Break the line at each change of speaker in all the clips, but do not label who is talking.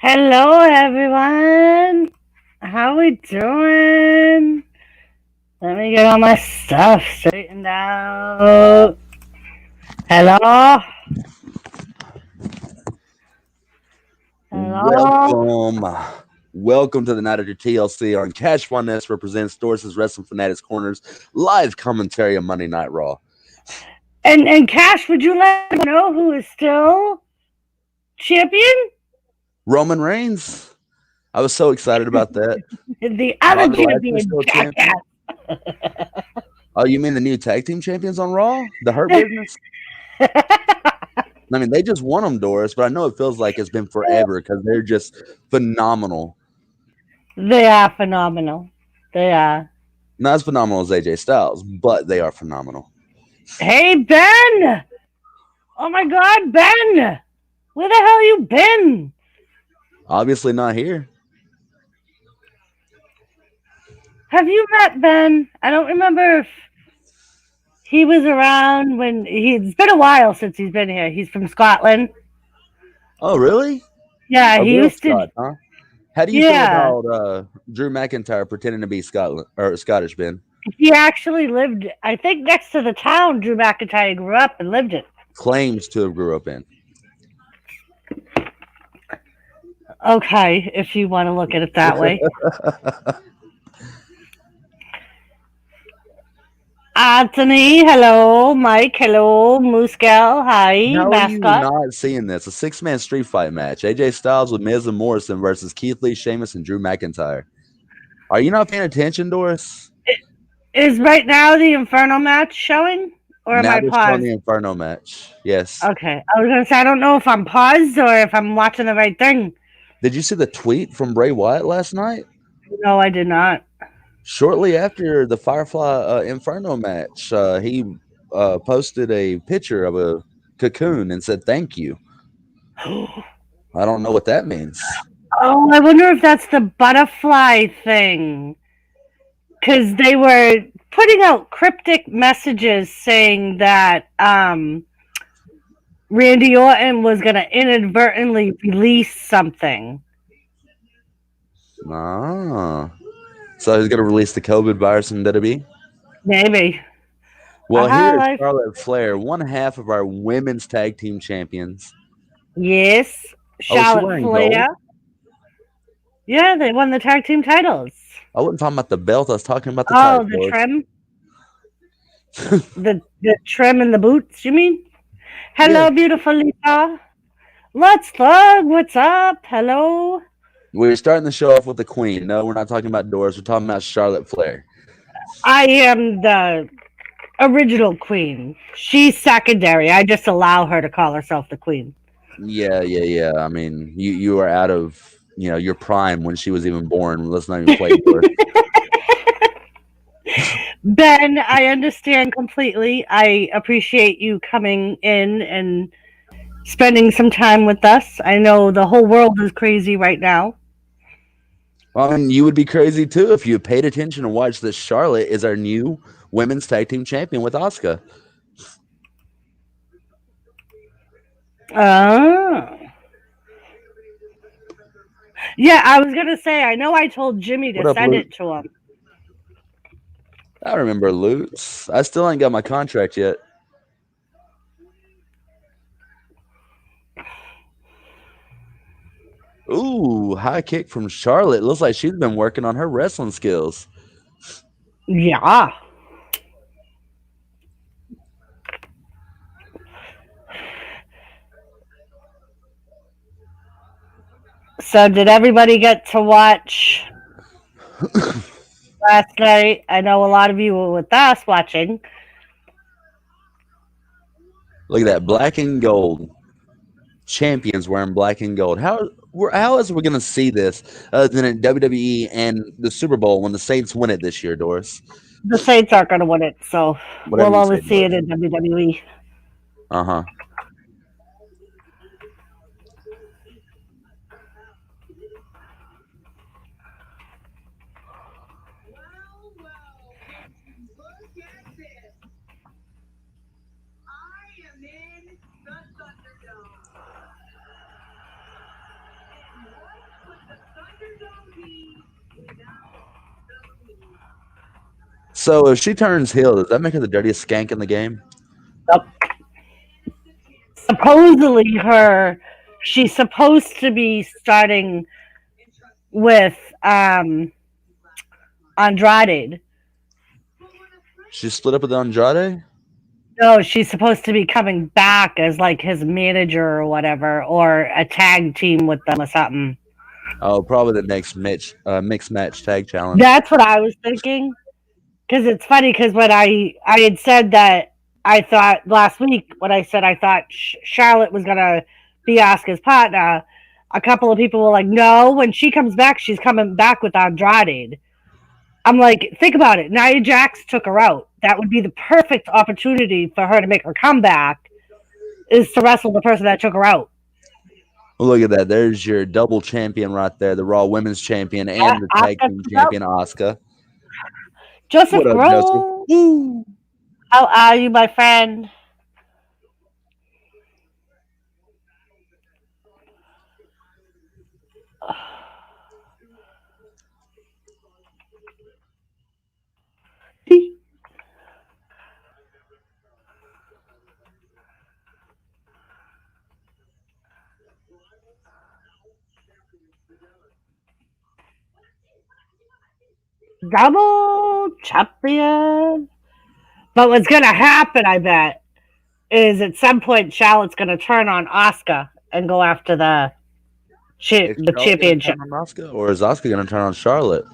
Hello, everyone. How we doing? Let me get all my stuff straightened out. Hello? Hello?
Welcome. Welcome to the Night of your TLC on Cash One S represents Doris' Wrestling Fanatics Corners live commentary on Monday Night Raw.
And Cash, would you let me know who is still champion?
Roman Reigns. I was so excited about that.
The other
Bobby Lashley's
champion,
still a
jackass.
champion. Oh, you mean the new tag team champions on Raw? The Hurt Business? I mean, they just won them, Doris, but I know it feels like it's been forever because they're just phenomenal.
They are phenomenal. They are.
Not as phenomenal as AJ Styles, but they are phenomenal.
Hey, Ben! Oh my god, Ben! Where the hell you been?
Obviously not here.
Have you met Ben? I don't remember if he was around when it's been a while since he's been here. He's from Scotland.
Oh, really?
Yeah,
A
he
real
used to.
Scot, huh? How do you feel
Yeah,
about Drew McIntyre pretending to be Scotland or Scottish, Ben?
he actually lived, I think, next to the town Drew McIntyre grew up and lived in.
Claims to have grew up in.
Okay, if you want to look at it that way. Anthony, hello. Mike, hello. Moose Gal, hi.
How are you
Mascot.
not seeing this? A six-man street fight match. AJ Styles with Miz and Morrison versus Keith Lee, Sheamus, and Drew McIntyre. Are you not paying attention, Doris?
Is right now the Inferno match showing? Or am
Now
I
they're showing
paused?
the Inferno match. Yes.
Okay, I was going to say, I don't know if I'm paused or if I'm watching the right thing.
Did you see the tweet from Bray Wyatt last night?
No, I did not.
Shortly after the Firefly Inferno match, he posted a picture of a cocoon and said, "Thank you." I don't know what that means.
Oh, I wonder if that's the butterfly thing. Because they were putting out cryptic messages saying that Randy Orton was going to inadvertently release something.
Ah. So he's going to release the COVID virus in WWE?
Maybe.
Well, here is
Like,
Charlotte Flair, one half of our women's tag team champions.
yes.
Oh, is she
Charlotte
wearing
Flair.
gold?
Yeah, they won the tag team titles.
I wasn't talking about the belt. I was talking about the
Oh,
title.
the trim? the trim and the boots, you mean?
Yes.
Hello, beautiful Lisa. Let's Thug. What's up? Hello.
We're starting the show off with the queen. No, we're not talking about Doris. We're talking about Charlotte Flair.
I am the original queen. She's secondary. I just allow her to call herself the queen.
Yeah. I mean, you are out of your prime when she was even born. Let's not even play Doris.
Ben, I understand completely. I appreciate you coming in and spending some time with us. I know the whole world is crazy right now.
Well, I mean, you would be crazy too if you paid attention and watched that Charlotte is our new women's tag team champion with Asuka.
Oh. Yeah, I was going to say, I know I told Jimmy
What
to
up,
send
Luke?
it to him.
I remember Lutz. I still ain't got my contract yet. Ooh, high kick from Charlotte. Looks like she's been working on her wrestling skills.
Yeah. So, did everybody get to watch last night? I know a lot of you were with us watching.
Look at that, black and gold. Champions wearing black and gold. How is we going to see this other than at WWE and the Super Bowl when the Saints win it this year, Doris?
The Saints aren't going to win it, so
Whatever
we'll
you say,
always see
Doris.
it in WWE.
Uh huh. So if she turns heel, does that make her the dirtiest skank in the game?
Supposedly, she's supposed to be starting with Andrade.
She split up with Andrade?
No, she's supposed to be coming back as like his manager or whatever, or a tag team with them or something.
Oh, probably the next mixed match tag challenge.
That's what I was thinking. Because it's funny because when I had said that I thought last week when I said I thought Charlotte was gonna be Asuka's partner, a couple of people were like, "No, when she comes back, she's coming back with Andrade." I'm like, think about it. Nia Jax took her out. That would be the perfect opportunity for her to make her comeback. Is to wrestle the person that took her out.
Well, look at that. There's your double champion right there, the Raw Women's Champion and the Tag Team Champion, Asuka.
Joseph Grohl.
Woo!
How are you, my friend? Double champion. But what's gonna happen, I bet, is at some point Charlotte's gonna turn on Asuka and go after the championship.
On Asuka, or is Asuka going to turn on Charlotte?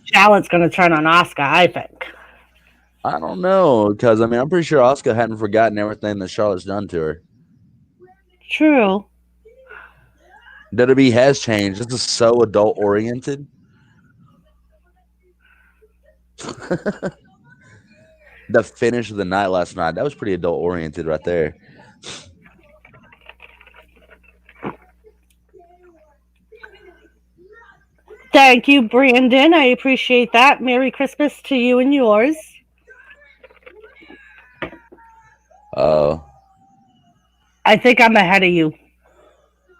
Charlotte's gonna turn on Asuka, I think.
I don't know, because I mean, I'm pretty sure Asuka hadn't forgotten everything that Charlotte's done to her.
True.
WWE has changed. This is so adult oriented. The finish of the night last night, that was pretty adult oriented right there.
Thank you, Brandon. I appreciate that. Merry Christmas to you and yours.
Oh.
I think I'm ahead of you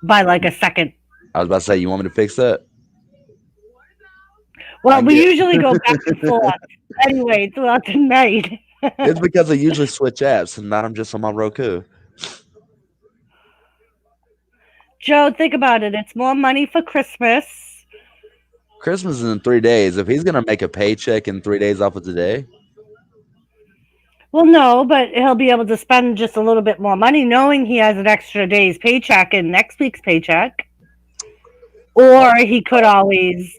by like a second.
I was about to say, you want me to fix that?
Well, we usually go back and forth anyway throughout the night.
It's because I usually switch apps and now I'm just on my Roku.
Joe, think about it. It's more money for Christmas.
Christmas is in 3 days. If he's going to make a paycheck in 3 days off of today.
Well, no, but he'll be able to spend just a little bit more money knowing he has an extra day's paycheck in next week's paycheck. Or he could always...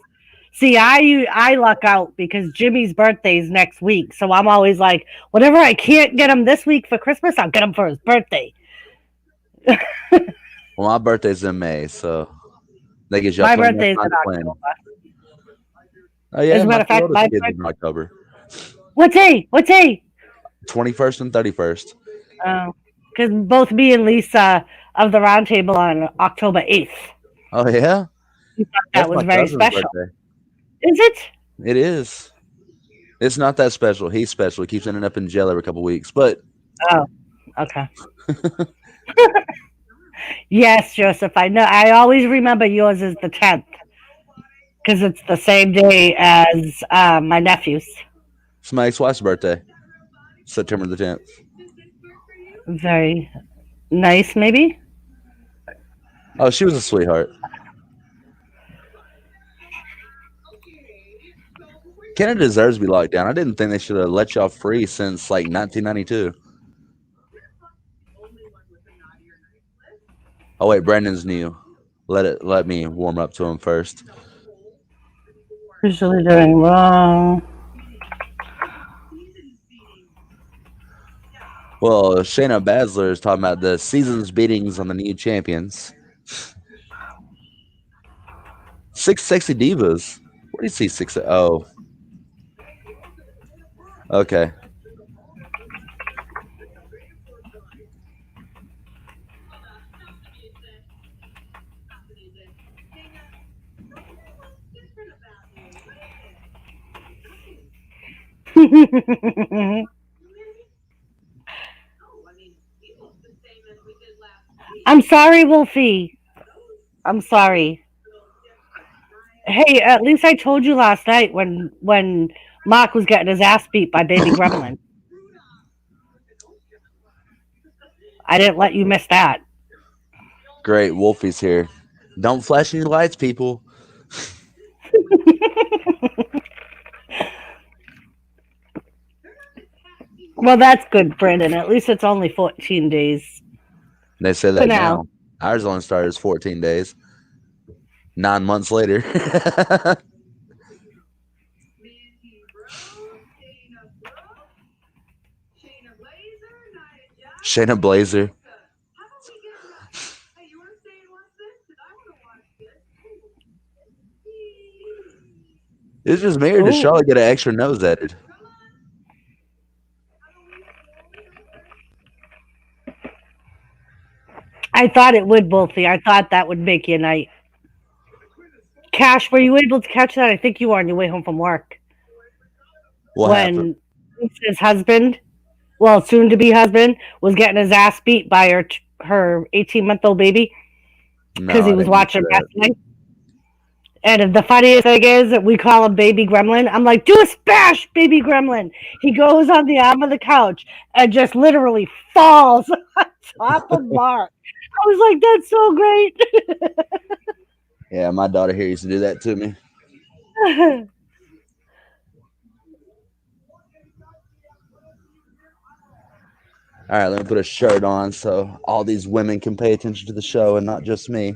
See, I luck out because Jimmy's birthday is next week. So I'm always like, whatever I can't get him this week for Christmas, I'll get him for his birthday.
Well, my birthday's in May, so that gives you
my birthday's in October.
Oh, yeah.
As a matter of fact, my birthday
in October.
What day?
21st and 31st.
Oh, because both me and Lisa of the Roundtable on October 8th.
Oh, yeah?
We thought that was very special. Birthday. Is it?
It is. It's not that special. He's special. He keeps ending up in jail every couple weeks, but...
Oh, okay. Yes, Joseph, I know. I always remember yours is the 10th because it's the same day as my nephew's.
It's my ex-wife's birthday, September the 10th.
Very nice, maybe?
Oh, she was a sweetheart. Canada deserves to be locked down. I didn't think they should have let y'all free since like 1992. Oh wait, Brandon's new. Let me warm up to him first.
Usually doing wrong.
Well, Shayna Baszler is talking about the season's beatings on the new champions. 6 sexy divas. Where do you see 6? Oh. Okay.
I'm sorry, Wolfie. I'm sorry. Hey, at least I told you last night when Mark was getting his ass beat by Baby Gremlin. I didn't let you miss that.
Great, Wolfie's here. Don't flash any lights, people.
Well, that's good, Brandon. At least it's only 14 days
They say
for
that
now.
now. Ours only started as 14 days. 9 months later. Shayna Blazer. It's just me, or does
Ooh.
Charlotte get an extra nose added?
I thought it would, Wolfie. I thought that would make you a night. Cash, were you able to catch that? I think you were on your way home from work.
What happened?
When his husband, well, soon to be husband, was getting his ass beat by her 18-month-old baby because
No,
he
I
was
didn't get
watching
that.
wrestling. And the funniest thing is that we call him Baby Gremlin. I'm like, do a smash, Baby Gremlin. He goes on the arm of the couch and just literally falls on top of Mark. I was like, that's so great.
Yeah, my daughter here used to do that to me. All right, let me put a shirt on so all these women can pay attention to the show and not just me.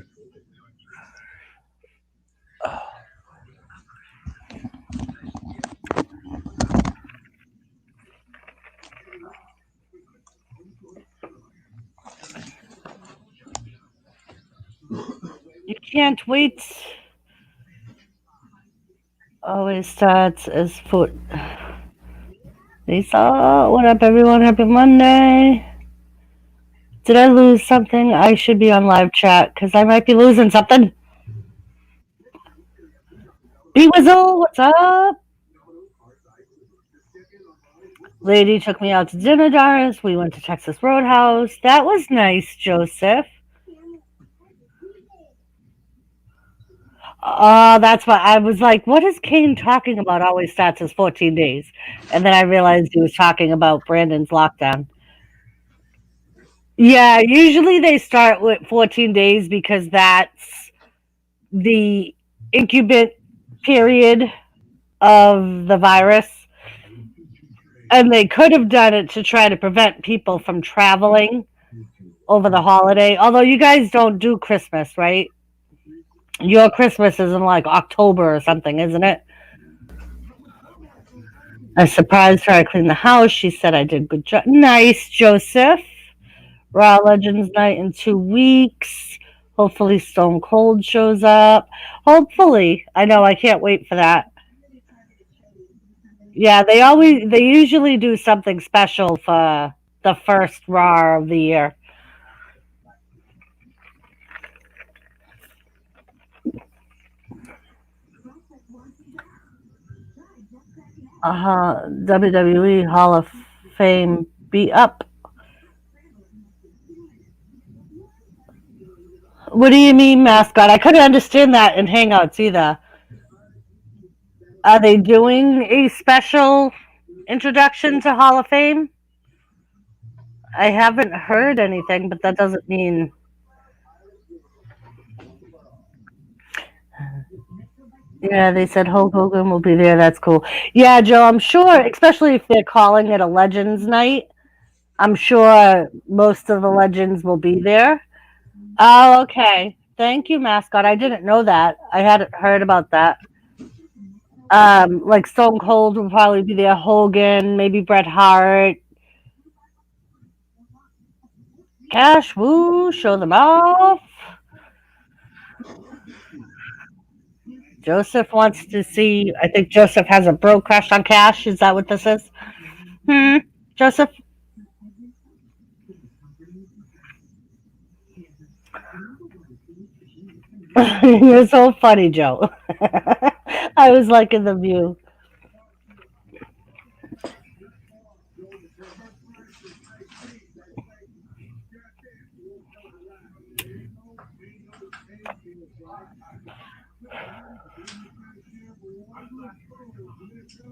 You can't wait. Always starts as foot. Lisa, what up, everyone? Happy Monday. Did I lose something? I should be on live chat because I might be losing something. B Wizzle, what's up? Lady took me out to dinner, Doris. We went to Texas Roadhouse. That was nice, Joseph. That's why I was like, what is Kane talking about? Always starts as 14 days. And then I realized he was talking about Brandon's lockdown. Yeah, usually they start with 14 days because that's the incubate period of the virus. And they could have done it to try to prevent people from traveling over the holiday. Although you guys don't do Christmas, right? Your Christmas is in like October or something, isn't it? I surprised her. I cleaned the house. She said I did good job. Nice, Joseph. Raw Legends night in 2 weeks. Hopefully Stone Cold shows up. Hopefully. I know, I can't wait for that. Yeah, they usually do something special for the first Raw of the year. WWE Hall of Fame be up. What do you mean, mascot? I couldn't understand that in Hangouts either. Are they doing a special introduction to Hall of Fame? I haven't heard anything, but that doesn't mean. Yeah, they said Hulk Hogan will be there. That's cool. Yeah, Joe, I'm sure, especially if they're calling it a Legends night, I'm sure most of the legends will be there. Oh, okay. Thank you, mascot. I didn't know that. I hadn't heard about that. Like Stone Cold will probably be there. Hogan, maybe Bret Hart. Cash, woo, show them off. Joseph wants to see. I think Joseph has a bro crush on Cash. Is that what this is? Joseph? You're so funny, Joe. I was liking the view.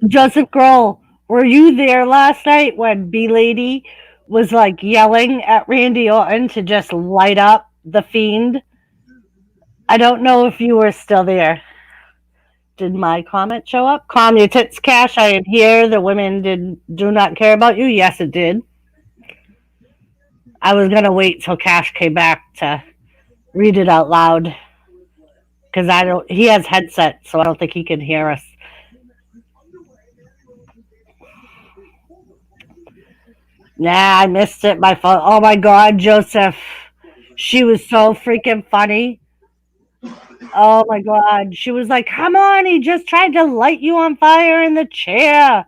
Joseph Grohl, were you there last night when B Lady was like yelling at Randy Orton to just light up the Fiend? I don't know if you were still there. Did my comment show up? Calm your tits, Cash. I am here. The women do not care about you. Yes, it did. I was gonna wait till Cash came back to read it out loud because I don't. He has headset, so I don't think he can hear us. Nah, I missed it. My phone. Oh my God, Joseph. She was so freaking funny. Oh my God. She was like, come on, he just tried to light you on fire in the chair.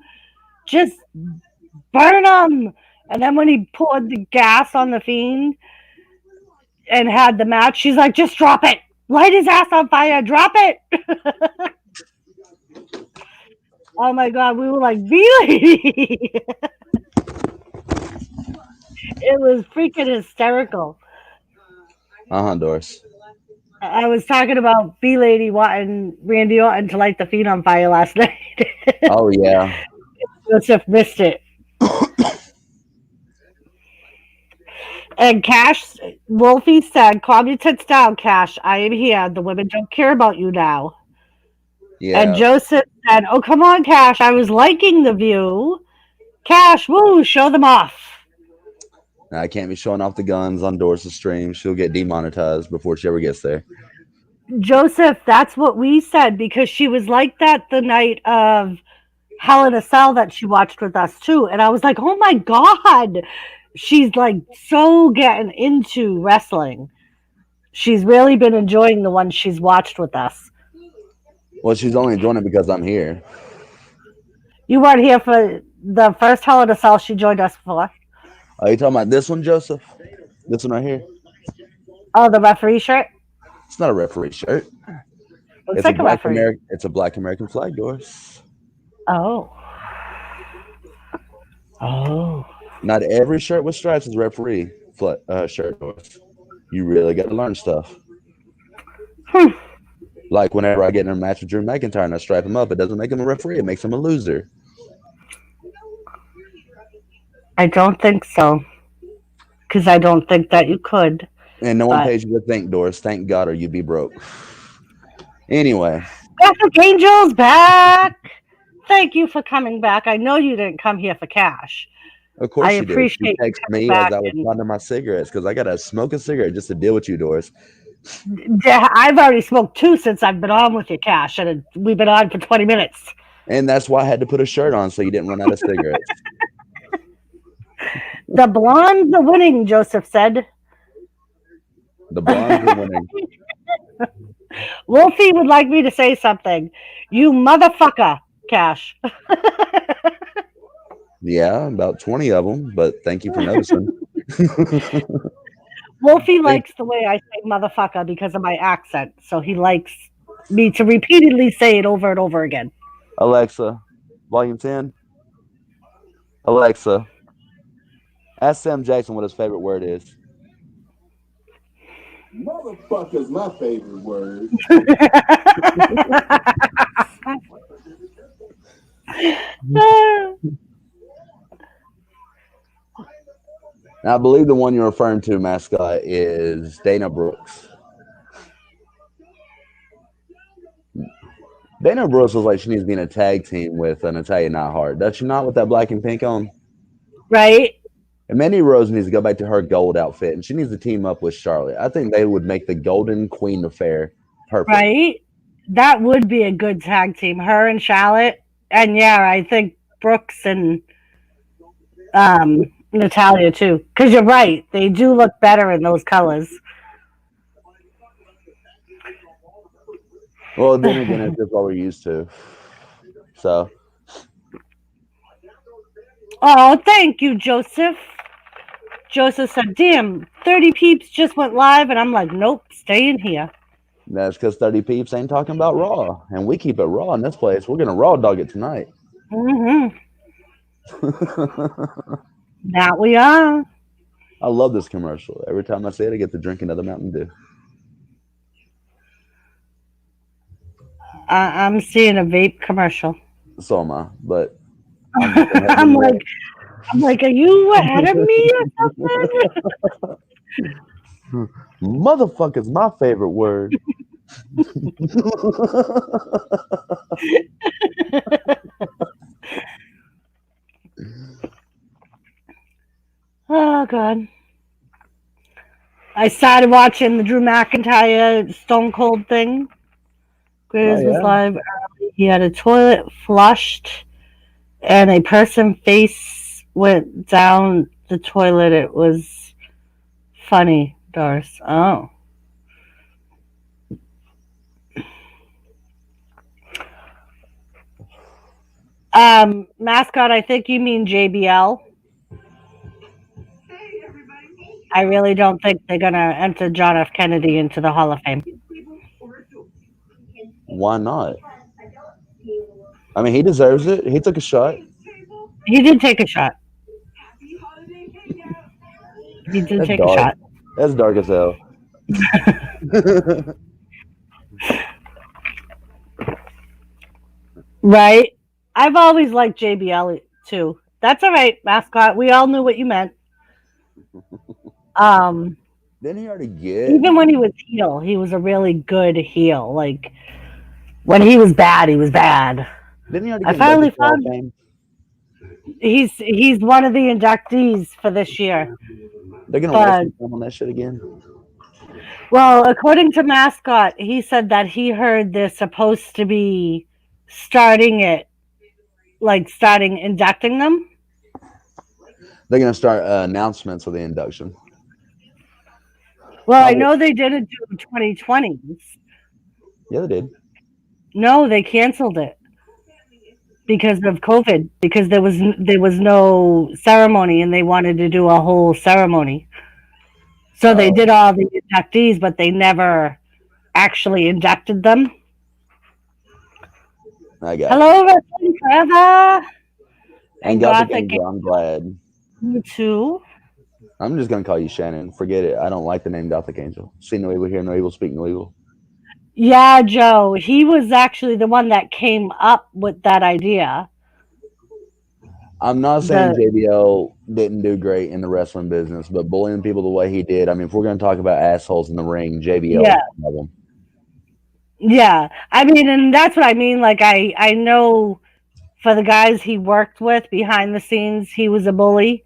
Just burn him. And then when he poured the gas on the Fiend and had the match, she's like, just drop it. Light his ass on fire. Drop it. Oh my God. We were like, really? It was freaking hysterical.
Doris.
I was talking about B Lady wanting Randy Orton to light the Fiend on fire last night.
Oh yeah.
Joseph missed it. And Cash, Wolfie said, calm your tits down, Cash. I am here. The women don't care about you now.
Yeah.
And Joseph said, oh, come on, Cash. I was liking the view. Cash, woo, show them off.
I can't be showing off the guns on Doris' stream. She'll get demonetized before she ever gets there.
Joseph, that's what we said because she was like that the night of Hell in a Cell that she watched with us too. And I was like, oh my God. She's like so getting into wrestling. She's really been enjoying the ones she's watched with us.
Well, she's only enjoying it because I'm here.
You weren't here for the first Hell in a Cell she joined us for.
Are you talking about this one, Joseph? This one right here?
Oh, the referee shirt?
It's not a referee shirt.
Looks like a referee.
It's a black American flag, Doris.
Oh. Oh.
Not every shirt with stripes is referee shirt, Doris. You really got to learn stuff. Like whenever I get in a match with Drew McIntyre and I stripe him up, it doesn't make him a referee. It makes him a loser.
I don't think so. Because I don't think that you could.
And no one pays you to thank, Doris. Thank God or you'd be broke. Anyway.
Graphic Angel's back. Thank you for coming back. I know you didn't come here for cash.
Of course
I
you
appreciate
did. You texted me as I was finding my cigarettes because I got to smoke a cigarette just to deal with you, Doris.
I've already smoked 2 since I've been on with you, Cash, and we've been on for 20 minutes.
And that's why I had to put a shirt on so you didn't run out of cigarettes.
The blondes are winning, Joseph said.
The blondes are winning.
Wolfie would like me to say something. You motherfucker, Cash.
Yeah, about 20 of them, but thank you for noticing.
Wolfie likes the way I say motherfucker because of my accent, so he likes me to repeatedly say it over and over again.
Alexa, volume 10. Alexa, ask Sam Jackson what his favorite word is.
Motherfucker's my favorite word.
Now, I believe the one you're referring to, mascot, is Dana Brooks. Dana Brooks looks like she needs to be in a tag team with Natalya Neidhart. Does she not with that black and pink on?
Right.
And Mandy Rose needs to go back to her gold outfit, and she needs to team up with Charlotte. I think they would make the Golden Queen affair perfect.
Right? That would be a good tag team. Her and Charlotte. And yeah, I think Brooks and Natalya too. Because you're right. They do look better in those colors.
Well, then again, it's just what we're used to. So.
Oh, thank you, Joseph. Joseph said, damn, 30 peeps just went live. And I'm like, nope, stay in here.
That's because 30 peeps ain't talking about Raw. And we keep it raw in this place. We're going to Raw dog it tonight.
Mm-hmm. That we are.
I love this commercial. Every time I see it, I get to drink another Mountain Dew.
I'm seeing a vape commercial.
So am I, but I'm just gonna help
I'm
them
like, are you ahead of me or something?
motherfucker's my favorite word.
Oh God. I started watching the Drew McIntyre Stone Cold thing.
Oh
Greatest was
yeah.
live early. He had a toilet flushed and a person face went down the toilet. It was funny, Doris. Oh. Mascot, I think you mean JBL. I really don't think they're gonna enter John F. Kennedy into the Hall of Fame.
Why not? I mean, he deserves it. He took a shot.
He did take a shot. He did
That's
take a
dark.
shot.
That's dark as hell.
Right? I've always liked JBL too. That's all right, Mascot. We all knew what you meant. Um,
Didn't he already get?
even when he was heel, he was a really good heel. Like when he was bad, he was bad.
Didn't he already
I
get
finally
inducted to the Hall of
found
Fame?
he's one of the inductees for this year.
They're gonna
But
waste him on that shit again.
well, according to Mascot, he said that he heard they're supposed to be starting inducting them.
They're gonna start announcements of the induction.
Well, I
Probably.
know they didn't do 2020s.
Yeah, they did.
No, they canceled it because of COVID. Because there was no ceremony, and they wanted to do a whole ceremony. So they
Oh.
did all the inductees, but they never actually inducted them.
I got
Hello, Wrestling Forever.
and Gothic Angel. I'm glad.
You too.
I'm just gonna call you Shannon. Forget it. I don't like the name Gothic Angel. See no evil, hear no evil, speak no evil.
Yeah, Joe. He was actually the one that came up with that idea.
I'm not saying
The
JBL didn't do great in the wrestling business, but bullying people the way he did. I mean, if we're gonna talk about assholes in the ring, JBL
yeah,
is one of them.
yeah. I mean, and that's what I mean. Like I know for the guys he worked with behind the scenes, he was a bully.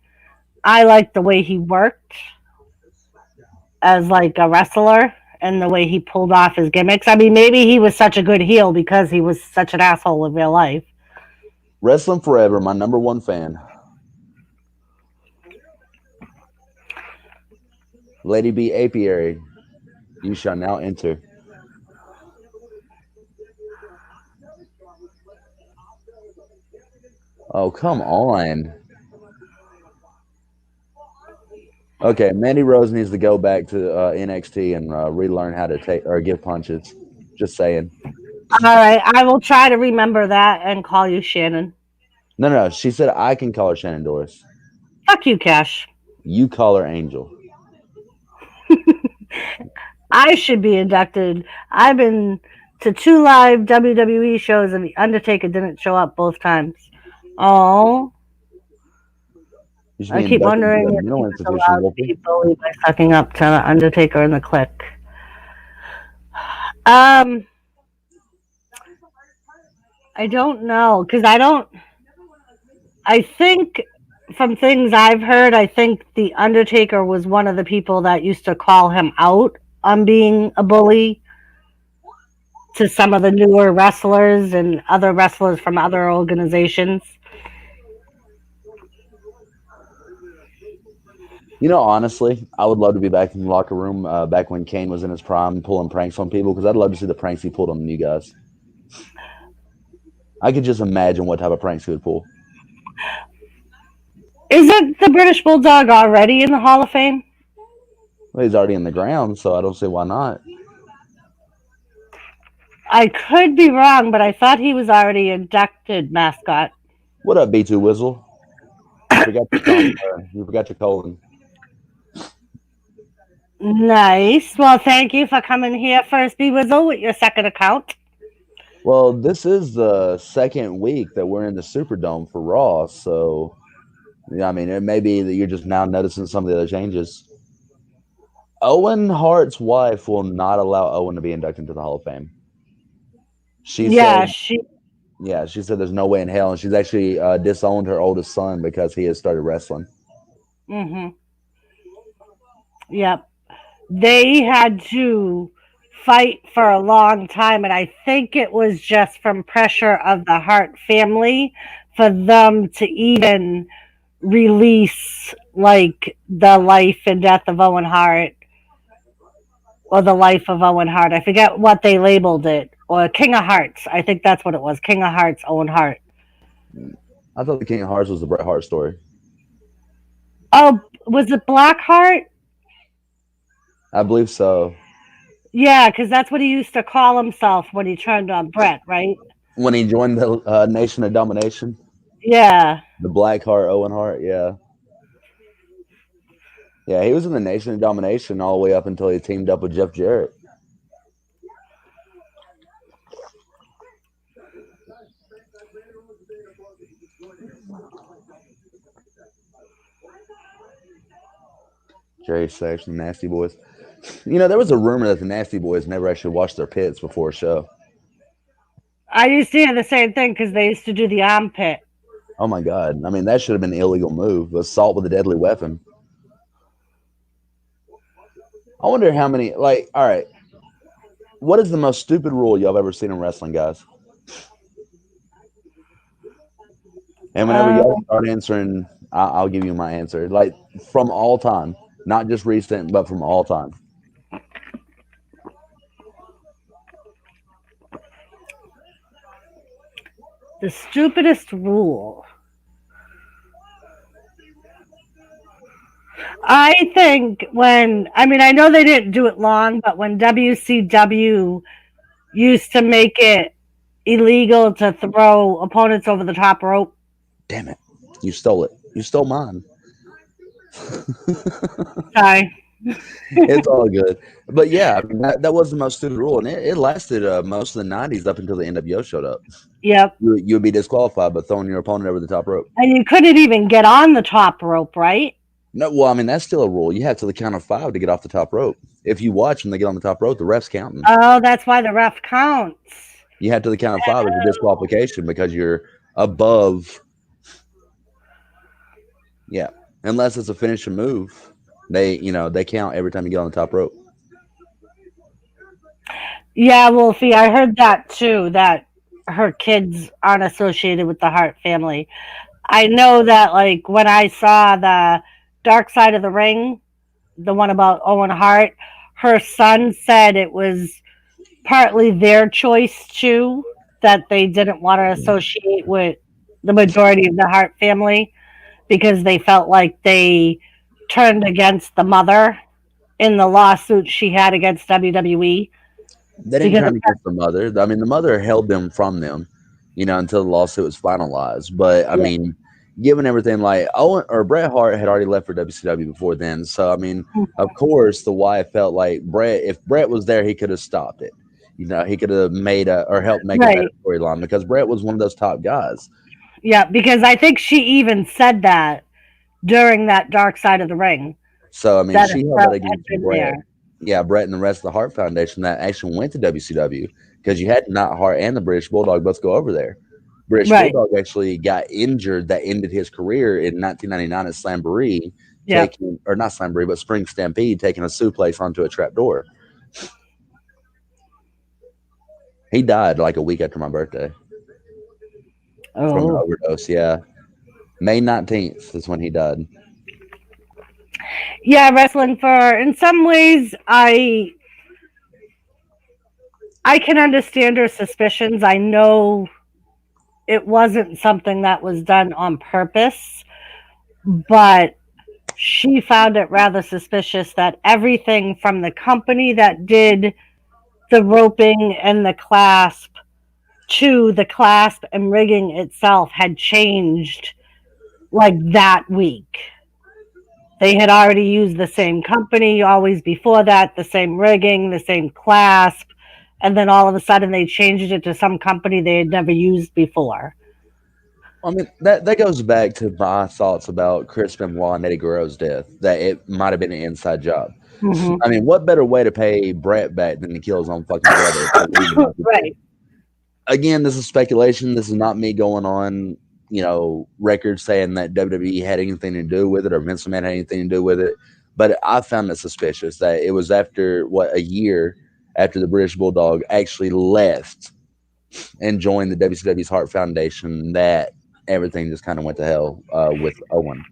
I liked the way he worked as like a wrestler and the way he pulled off his gimmicks. I mean, maybe he was such a good heel because he was such an asshole in real life.
Wrestling Forever, my number one fan. Lady B Apiary, you shall now enter. Oh, come on. Okay, Mandy Rose needs to go back to NXT and relearn how to take or give punches. Just saying.
All right, I will try to remember that and call you Shannon.
No. She said I can call her Shannon Doris.
Fuck you, Cash.
You call her Angel.
I should be inducted. I've been to 2 live WWE shows and The Undertaker didn't show up both times. Oh,
You should
I
be
keep
inducted into
wondering
the
if
mental
he's
institution,
allowed to
Wolfie.
be bullied by sucking up to The Undertaker and the Click. I don't know, because I think from things I've heard, I think The Undertaker was one of the people that used to call him out on being a bully to some of the newer wrestlers and other wrestlers from other organizations.
You know, honestly, I would love to be back in the locker room back when Kane was in his prime pulling pranks on people because I'd love to see the pranks he pulled on you guys. I could just imagine what type of pranks he would pull.
Isn't the British Bulldog already in the Hall of Fame?
Well, he's already in the ground, so I don't see why not.
I could be wrong, but I thought he was already inducted, Mascot.
What up, B2 Whistle? You forgot your colon.
Nice. Well, thank you for coming here first, B Wizzle, with your second account.
Well, this is the second week that we're in the Superdome for Raw, so yeah, I mean, it may be that you're just now noticing some of the other changes. Owen Hart's wife will not allow Owen to be inducted into the Hall of Fame. She
Yeah,
said, yeah, she said there's no way in hell, and she's actually disowned her oldest son because he has started wrestling.
Mm-hmm. Yep. They had to fight for a long time, and I think it was just from pressure of the Hart family for them to even release like the life and death of Owen Hart or the life of Owen Hart. I forget what they labeled it. Or King of Hearts. I think that's what it was. King of Hearts, Owen Hart.
I thought the King of Hearts was the Bret Hart story.
Oh, was it Blackheart?
I believe so.
Yeah, because that's what he used to call himself when he turned on Brett, right?
When he joined the Nation of Domination,
Yeah.
the Black Heart, Owen Hart, yeah. Yeah, he was in the Nation of Domination all the way up until he teamed up with Jeff Jarrett. Jerry Sachs and the Nasty Boys. You know, there was a rumor that the Nasty Boys never actually washed their pits before a show.
I used to hear the same thing because they used to do the armpit.
Oh my God. I mean, that should have been an illegal move. Assault with a deadly weapon. I wonder how many, like, all right. What is the most stupid rule y'all have ever seen in wrestling, guys? And whenever y'all start answering, I'll give you my answer. Like, from all time, not just recent, but from all time.
The stupidest rule. I think I know they didn't do it long, but when WCW used to make it illegal to throw opponents over the top rope.
Damn it. You stole it. You stole mine.
Sorry.
It's all good. But yeah, I mean, that was the most stupid rule. And it lasted most of the 90s up until the NWO showed up.
Yep.
You would be disqualified by throwing your opponent over the top rope.
And you couldn't even get on the top rope, right?
No, well, I mean, that's still a rule. You have to the count of 5 to get off the top rope. If you watch when they get on the top rope, the ref's counting.
Oh, that's why the ref counts.
You have to the count of 5 as a disqualification because you're above. Yeah, unless it's a finishing move, they count every time you get on the top rope.
Yeah, Wolfie, I heard that too. That her kids aren't associated with the Hart family. I know that, like, when I saw the Dark Side of the Ring, the one about Owen Hart, her son said it was partly their choice too, that they didn't want to associate with the majority of the Hart family because they felt like they turned against the mother in the lawsuit she had against WWE.
They didn't turn against the mother. I mean, the mother held them from them, until the lawsuit was finalized. But I mean, given everything, like Owen or Bret Hart had already left for WCW before then. So I mean, of course, the wife felt like if Bret was there, he could have stopped it. He could have made helped make a better storyline because Bret was one of those top guys.
Yeah, because I think she even said that during that Dark Side of the Ring.
So I mean, she held that against Bret. Yeah, Bret and the rest of the Hart Foundation that actually went to WCW because you had Matt Hart and the British Bulldog both go over there. British Bulldog actually got injured that ended his career in 1999 at Slamboree, not Slamboree, but Spring Stampede, taking a suplex onto a trapdoor. He died like a week after my birthday from an overdose. Yeah, May 19th is when he died.
Yeah, wrestling in some ways, I can understand her suspicions. I know it wasn't something that was done on purpose, but she found it rather suspicious that everything from the company that did the roping and the clasp to the clasp and rigging itself had changed like that week. They had already used the same company always before that, the same rigging, the same clasp, and then all of a sudden they changed it to some company they had never used before.
I mean, that goes back to my thoughts about Chris Benoit and Eddie Guerrero's death, that it might have been an inside job.
Mm-hmm.
I mean, what better way to pay Brett back than to kill his own fucking brother?
Right.
Again, this is speculation. This is not me going on, record saying that WWE had anything to do with it or Vince McMahon had anything to do with it. But I found it suspicious that it was after, a year after the British Bulldog actually left and joined the WCW's Heart Foundation that everything just kind of went to hell with Owen.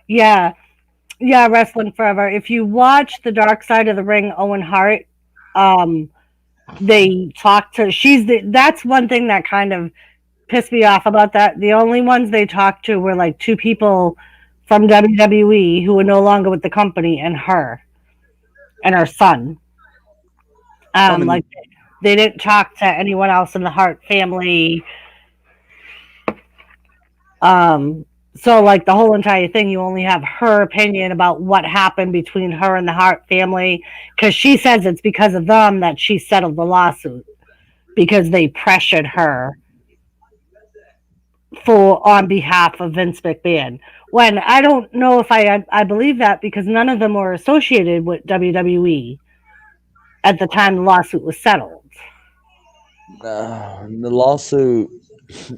Yeah. Yeah, Wrestling Forever. If you watch the Dark Side of the Ring, Owen Hart, they talk to that's one thing that kind of pissed me off about that. The only ones they talked to were like two people from WWE who were no longer with the company and her son. Like they didn't talk to anyone else in the Hart family. So like the whole entire thing, you only have her opinion about what happened between her and the Hart family, because she says it's because of them that she settled the lawsuit, because they pressured her on behalf of Vince McMahon. When I don't know if I believe that, because none of them were associated with WWE at the time the lawsuit was settled.
The lawsuit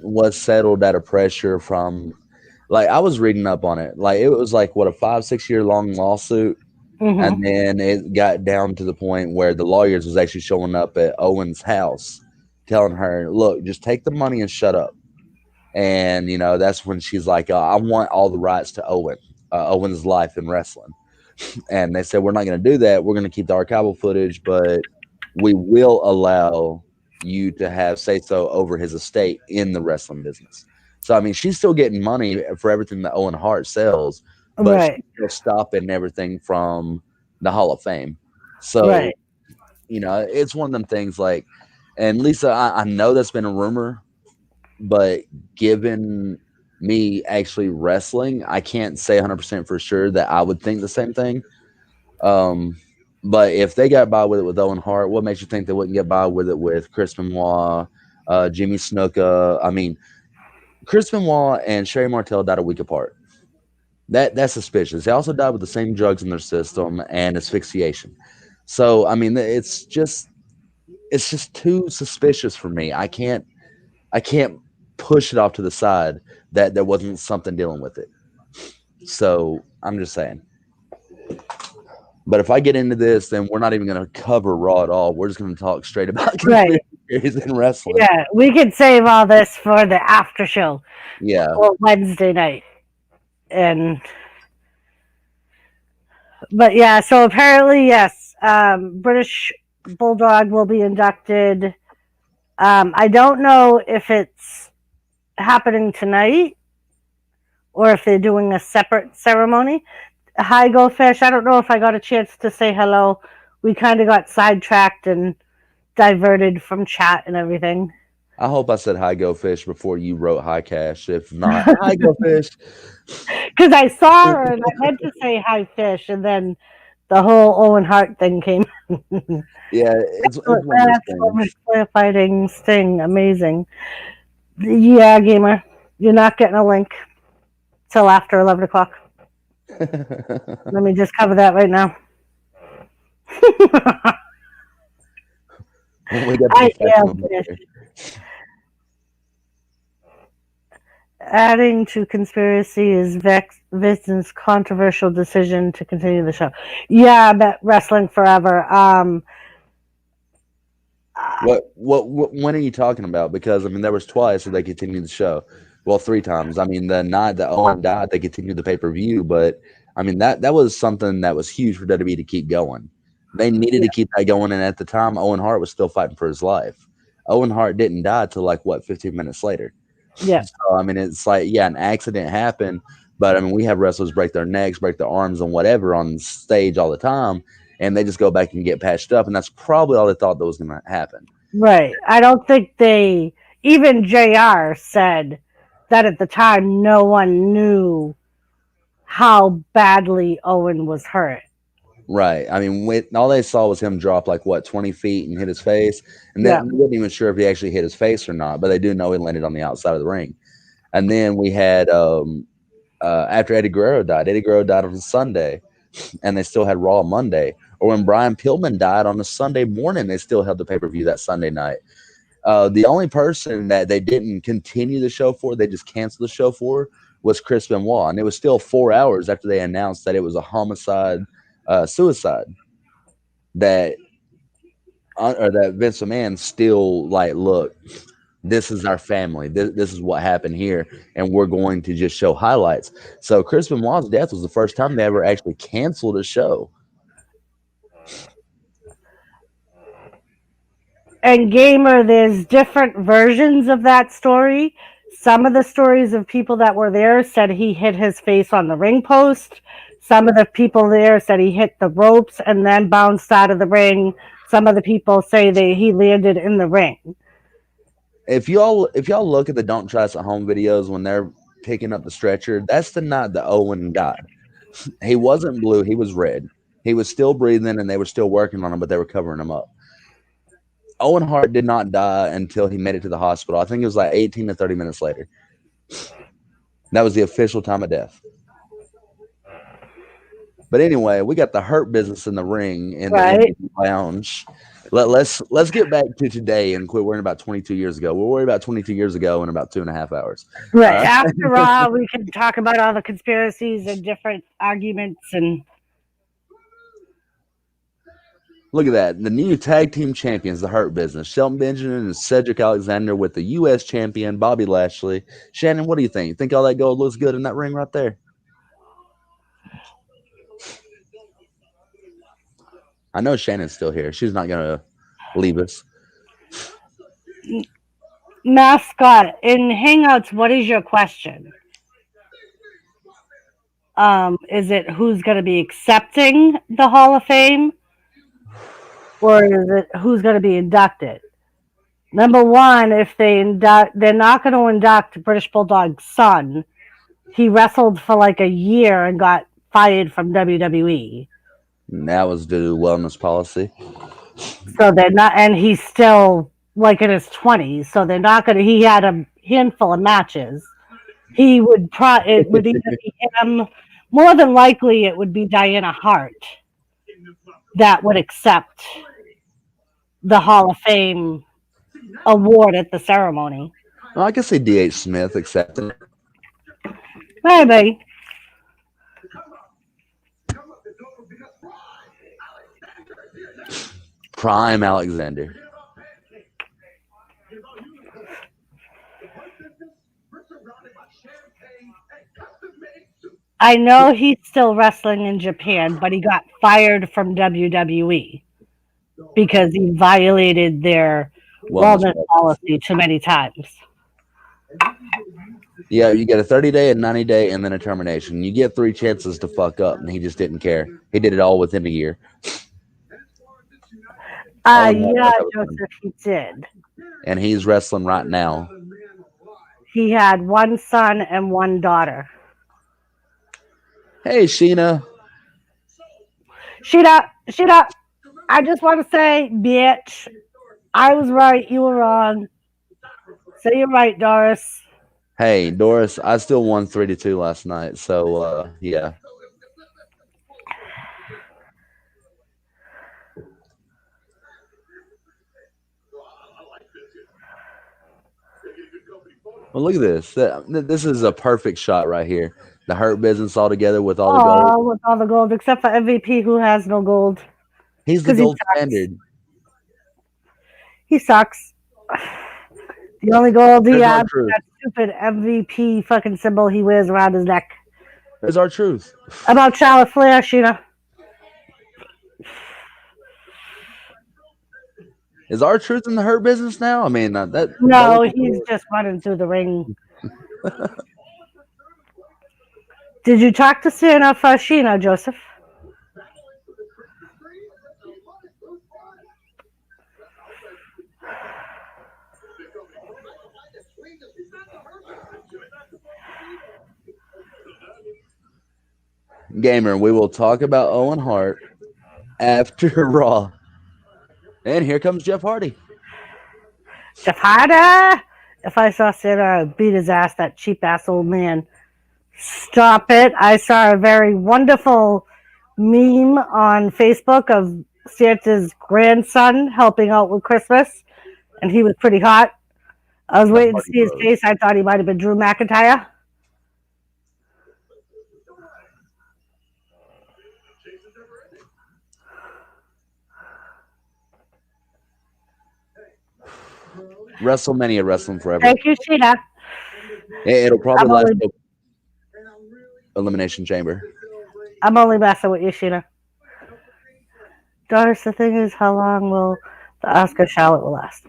was settled out of pressure from, like, I was reading up on it. Like, it was like, a 5-6 year long lawsuit.
Mm-hmm.
And then it got down to the point where the lawyers was actually showing up at Owen's house telling her, look, just take the money and shut up. And, that's when she's like, I want all the rights to Owen's life in wrestling. And they said, we're not going to do that. We're going to keep the archival footage, but we will allow you to have say-so over his estate in the wrestling business. So, I mean, she's still getting money for everything that Owen Hart sells, but
right.
she's still stopping everything from the Hall of Fame. So,
right.
It's one of them things like, and Lisa, I know that's been a rumor, but given me actually wrestling, I can't say 100% for sure that I would think the same thing. But if they got by with it with Owen Hart, what makes you think they wouldn't get by with it with Chris Benoit, Jimmy Snuka? I mean, Chris Benoit and Sherry Martel died a week apart. That's suspicious. They also died with the same drugs in their system and asphyxiation. So, I mean, it's just too suspicious for me. I can't push it off to the side that there wasn't something dealing with it. So I'm just saying. But if I get into this, then we're not even going to cover Raw at all. We're just going to talk straight about conspiracy theories in wrestling.
Yeah, we could save all this for the after show.
Yeah.
Or Wednesday night. But yeah, so apparently, yes, British Bulldog will be inducted. I don't know if it's happening tonight or if they're doing a separate ceremony. Hi, Go Fish. I don't know if I got a chance to say hello. We kind of got sidetracked and diverted from chat and everything.
I hope I said hi, Go Fish before you wrote hi, Cash. If not, hi, Go Fish.
Because I saw her and I meant to say hi, Fish, and then the whole Owen Hart thing came.
Yeah, it's one of those things.
Fighting Sting, amazing. Yeah, gamer, you're not getting a link till after 11 o'clock. Let me just cover that right now. Adding to conspiracy is Vince's controversial decision to continue the show. Yeah, I bet Wrestling Forever.
When are you talking about? Because I mean, there was twice that they continued the show. Well, 3 times. I mean, the night that Owen died, they continued the pay-per-view. But I mean, that was something that was huge for WWE to keep going. They needed to keep that going, and at the time, Owen Hart was still fighting for his life. Owen Hart didn't die till 15 minutes later.
Yeah.
So I mean, it's like, yeah, an accident happened, but I mean, we have wrestlers break their necks, break their arms, and whatever on stage all the time, and they just go back and get patched up, and that's probably all they thought that was going to happen.
Right. I don't think even JR said that at the time no one knew how badly Owen was hurt.
Right. I mean, all they saw was him drop like what 20 feet and hit his face, and
Yeah.
then they weren't even sure if he actually hit his face or not. But they do know he landed on the outside of the ring. And then we had after Eddie Guerrero died on Sunday, and they still had Raw Monday. Or when Brian Pillman died on a Sunday morning, they still held the pay-per-view that Sunday night. The only person that they didn't continue the show for, they just canceled the show for, was Chris Benoit, and it was still 4 hours after they announced that it was a homicide, suicide. That or that Vince McMahon still like, look, this is our family. This is what happened here, and we're going to just show highlights. So Chris Benoit's death was the first time they ever actually canceled a show.
And Gamer, there's different versions of that story. Some of the stories of people that were there said he hit his face on the ring post. Some of the people there said he hit the ropes and then bounced out of the ring. Some of the people say he landed in the ring.
If y'all look at the Don't Try This at Home videos when they're picking up the stretcher, that's the night that Owen died. He wasn't blue, he was red. He was still breathing, and they were still working on him, but they were covering him up. Owen Hart did not die until he made it to the hospital. I think it was like 18 to 30 minutes later. That was the official time of death. But anyway, we got the Hurt Business in the ring in the lounge. Let's get back to today and quit worrying about 22 years ago. We'll worry about 22 years ago in about 2.5 hours.
Right. After Raw, we can talk about all the conspiracies and different arguments and.
Look at that. The new tag team champions, the Hurt Business. Shelton Benjamin and Cedric Alexander with the U.S. champion, Bobby Lashley. Shannon, what do you think? You think all that gold looks good in that ring right there? I know Shannon's still here. She's not going to leave us.
Mascot, in Hangouts, what is your question? Is it who's going to be accepting the Hall of Fame? Or is it who's going to be inducted? Number one, if they're not going to induct British Bulldog's son. He wrestled for like a year and got fired from WWE.
And that was due to wellness policy.
So they're not, and he's still like in his 20s. So they're not going to. He had a handful of matches. It would either be him. More than likely, it would be Diana Hart that would accept the Hall of Fame award at the ceremony.
Well, I could see D.H. Smith accepting it.
Maybe.
Prime Alexander.
I know he's still wrestling in Japan, but he got fired from WWE because he violated their wellness policy too many times.
Yeah, you get a 30-day, a 90-day, and then a termination. You get 3 chances to fuck up, and he just didn't care. He did it all within a year.
Yeah, Joseph, he did.
And he's wrestling right now.
He had 1 son and 1 daughter.
Hey, Sheena.
Sheena, I just want to say, bitch, I was right, you were wrong. Say you're right, Doris.
Hey, Doris, I still won 3-2 last night, so, yeah. Well, look at this. This is a perfect shot right here. The Hurt Business all together with all the gold.
With all the gold, except for MVP, who has no gold.
He's the gold standard.
He sucks. The only gold he has is that stupid MVP fucking symbol he wears around his neck.
There's our truth.
About Charlotte Flair, Sheena.
Is our truth in the Hurt Business now? I mean, that.
No, he's just running through the ring. Did you talk to Santa for Sheena, Joseph?
Gamer, we will talk about Owen Hart after Raw. And here comes Jeff Hardy.
Jeff Hardy! If I saw Santa beat his ass, that cheap ass old man. Stop it. I saw a very wonderful meme on Facebook of Santa's grandson helping out with Christmas, and he was pretty hot. I was waiting to see his face. I thought he might have been Drew McIntyre.
WrestleMania wrestling forever.
Thank you, Sheena.
It'll probably
I'm
last
only-
till Elimination Chamber.
I'm only messing with you, Sheena. Doris, the thing is, how long will the Asuka Charlotte will last?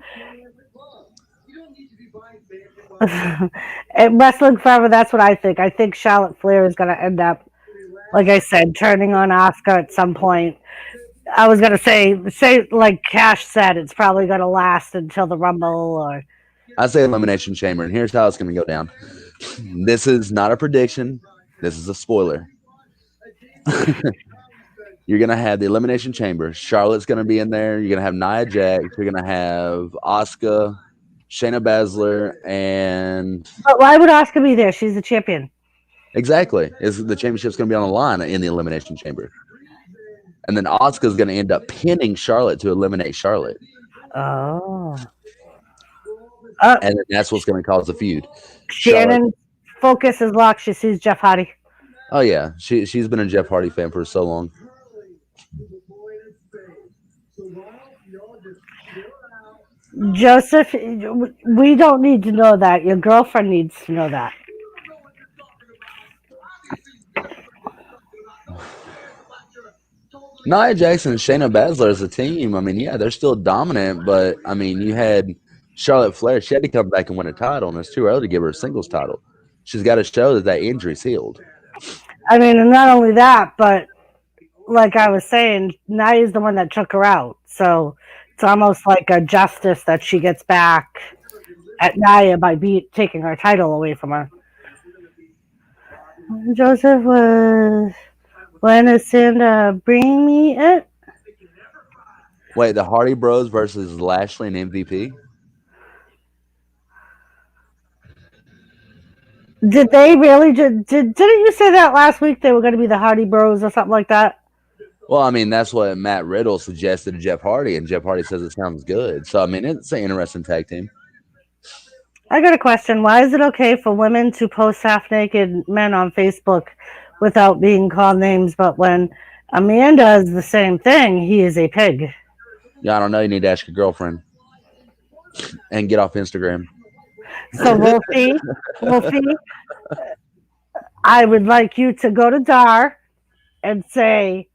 And wrestling forever, that's what I think. I think Charlotte Flair is going to end up, like I said, turning on Asuka at some point. I was going to say like Cash said, it's probably going to last until the Rumble or...
I say Elimination Chamber, and here's how it's going to go down. This is not a prediction. This is a spoiler. You're going to have the Elimination Chamber. Charlotte's going to be in there. You're going to have Nia Jax. You're going to have Asuka, Shayna Baszler, and...
But why would Asuka be there? She's the champion.
Exactly. The championship's going to be on the line in the Elimination Chamber. And then Asuka's going to end up pinning Charlotte to eliminate Charlotte.
Oh.
And then that's what's going to cause the feud.
Shannon, focus is locked. She sees Jeff Hardy.
Oh, yeah. She's been a Jeff Hardy fan for so long.
Joseph, we don't need to know that. Your girlfriend needs to know that.
Nia Jax and Shayna Baszler as a team, I mean, yeah, they're still dominant, but, I mean, you had Charlotte Flair. She had to come back and win a title, and it's too early to give her a singles title. She's got to show that injury's healed.
I mean, and not only that, but like I was saying, Nia's the one that took her out. So it's almost like a justice that she gets back at Nia by taking her title away from her. Joseph was... When is Santa bringing me it?
Wait, the Hardy Bros versus Lashley and MVP?
Did they really? Didn't you say that last week they were going to be the Hardy Bros or something like that?
Well, I mean, that's what Matt Riddle suggested to Jeff Hardy, and Jeff Hardy says it sounds good. So, I mean, it's an interesting tag team.
I got a question. Why is it okay for women to post half-naked men on Facebook without being called names, but when a man does the same thing, he is a pig?
Yeah, I don't know. You need to ask your girlfriend and get off Instagram.
So, Wolfie, I would like you to go to Dar and say,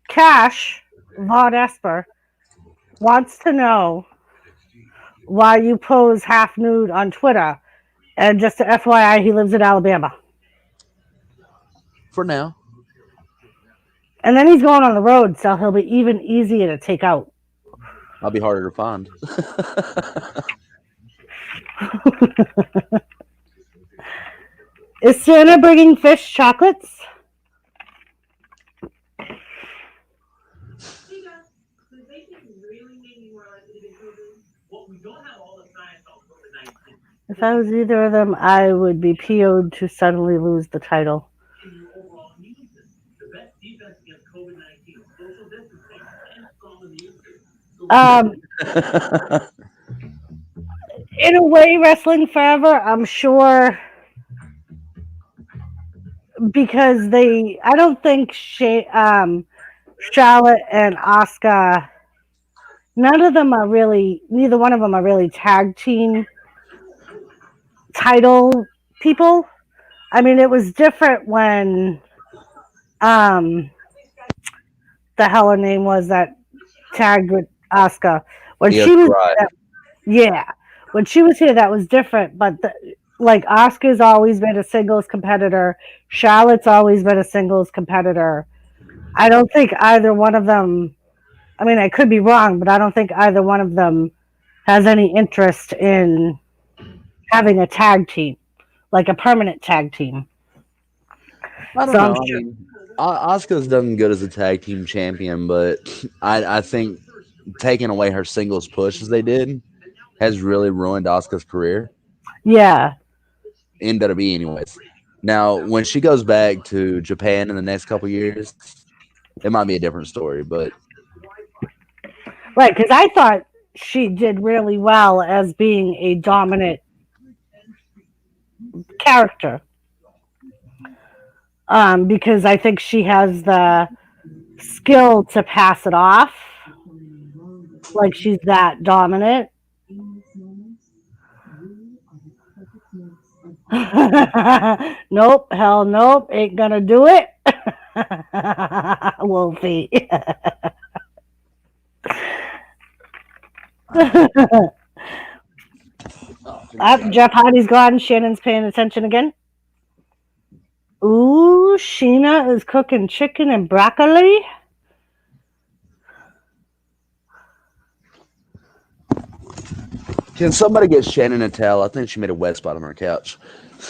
Cash Von Esper wants to know why you pose half nude on Twitter. And just to FYI, he lives in Alabama.
For now.
And then he's going on the road, so he'll be even easier to take out.
I'll be harder to find.
Is Santa bringing fish chocolates? If I was either of them, I would be PO'd to suddenly lose the title. In a way, wrestling forever, I'm sure, because I don't think Charlotte and Asuka, neither one of them are really tag team title people. I mean, it was different when the hell her name was that tagged with Asuka. When she was when she was here, that was different. But Asuka's always been a singles competitor. Charlotte's always been a singles competitor. I don't think either one of them, I mean, I could be wrong, but I don't think either one of them has any interest in having a tag team, like a permanent tag team.
I don't
So I'm
know. I
sure.
mean, Asuka's done good as a tag team champion, but I think taking away her singles push as they did has really ruined Asuka's career
Yeah.
in WWE, anyways. Now, when she goes back to Japan in the next couple years, it might be a different story. But
Right, because I thought she did really well as being a dominant character. Because I think she has the skill to pass it off. Like she's that dominant. Nope, hell nope, ain't gonna do it. Wolfie. Jeff Hardy's gone. Shannon's paying attention again. Ooh, Sheena is cooking chicken and broccoli.
can somebody get Shannon a towel? I think she made a wet spot on her couch.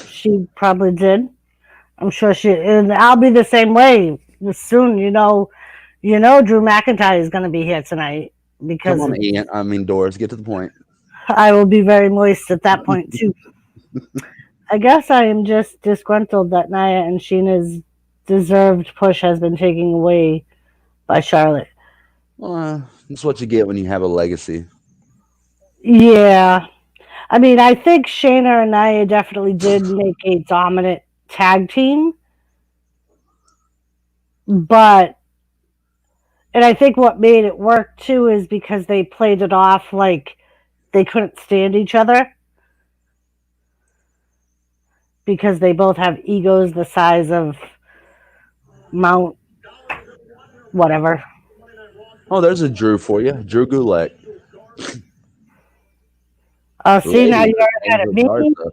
She probably did. I'm sure she, and I'll be the same way soon. Drew McIntyre is going to be here tonight because
Come on, Ian. I mean, Doris, get to the point.
I will be very moist at that point too. I guess I am just disgruntled that Nia and Sheena's deserved push has been taken away by Charlotte.
That's what you get when you have a legacy.
Yeah. I mean, I think Shayna and Nia definitely did make a dominant tag team. And I think what made it work too is because they played it off like they couldn't stand each other. Because they both have egos the size of Mount whatever.
Oh, there's a Drew for you. Drew Gulak.
Oh, see, now you already had
Angel
it. Me?
Garza.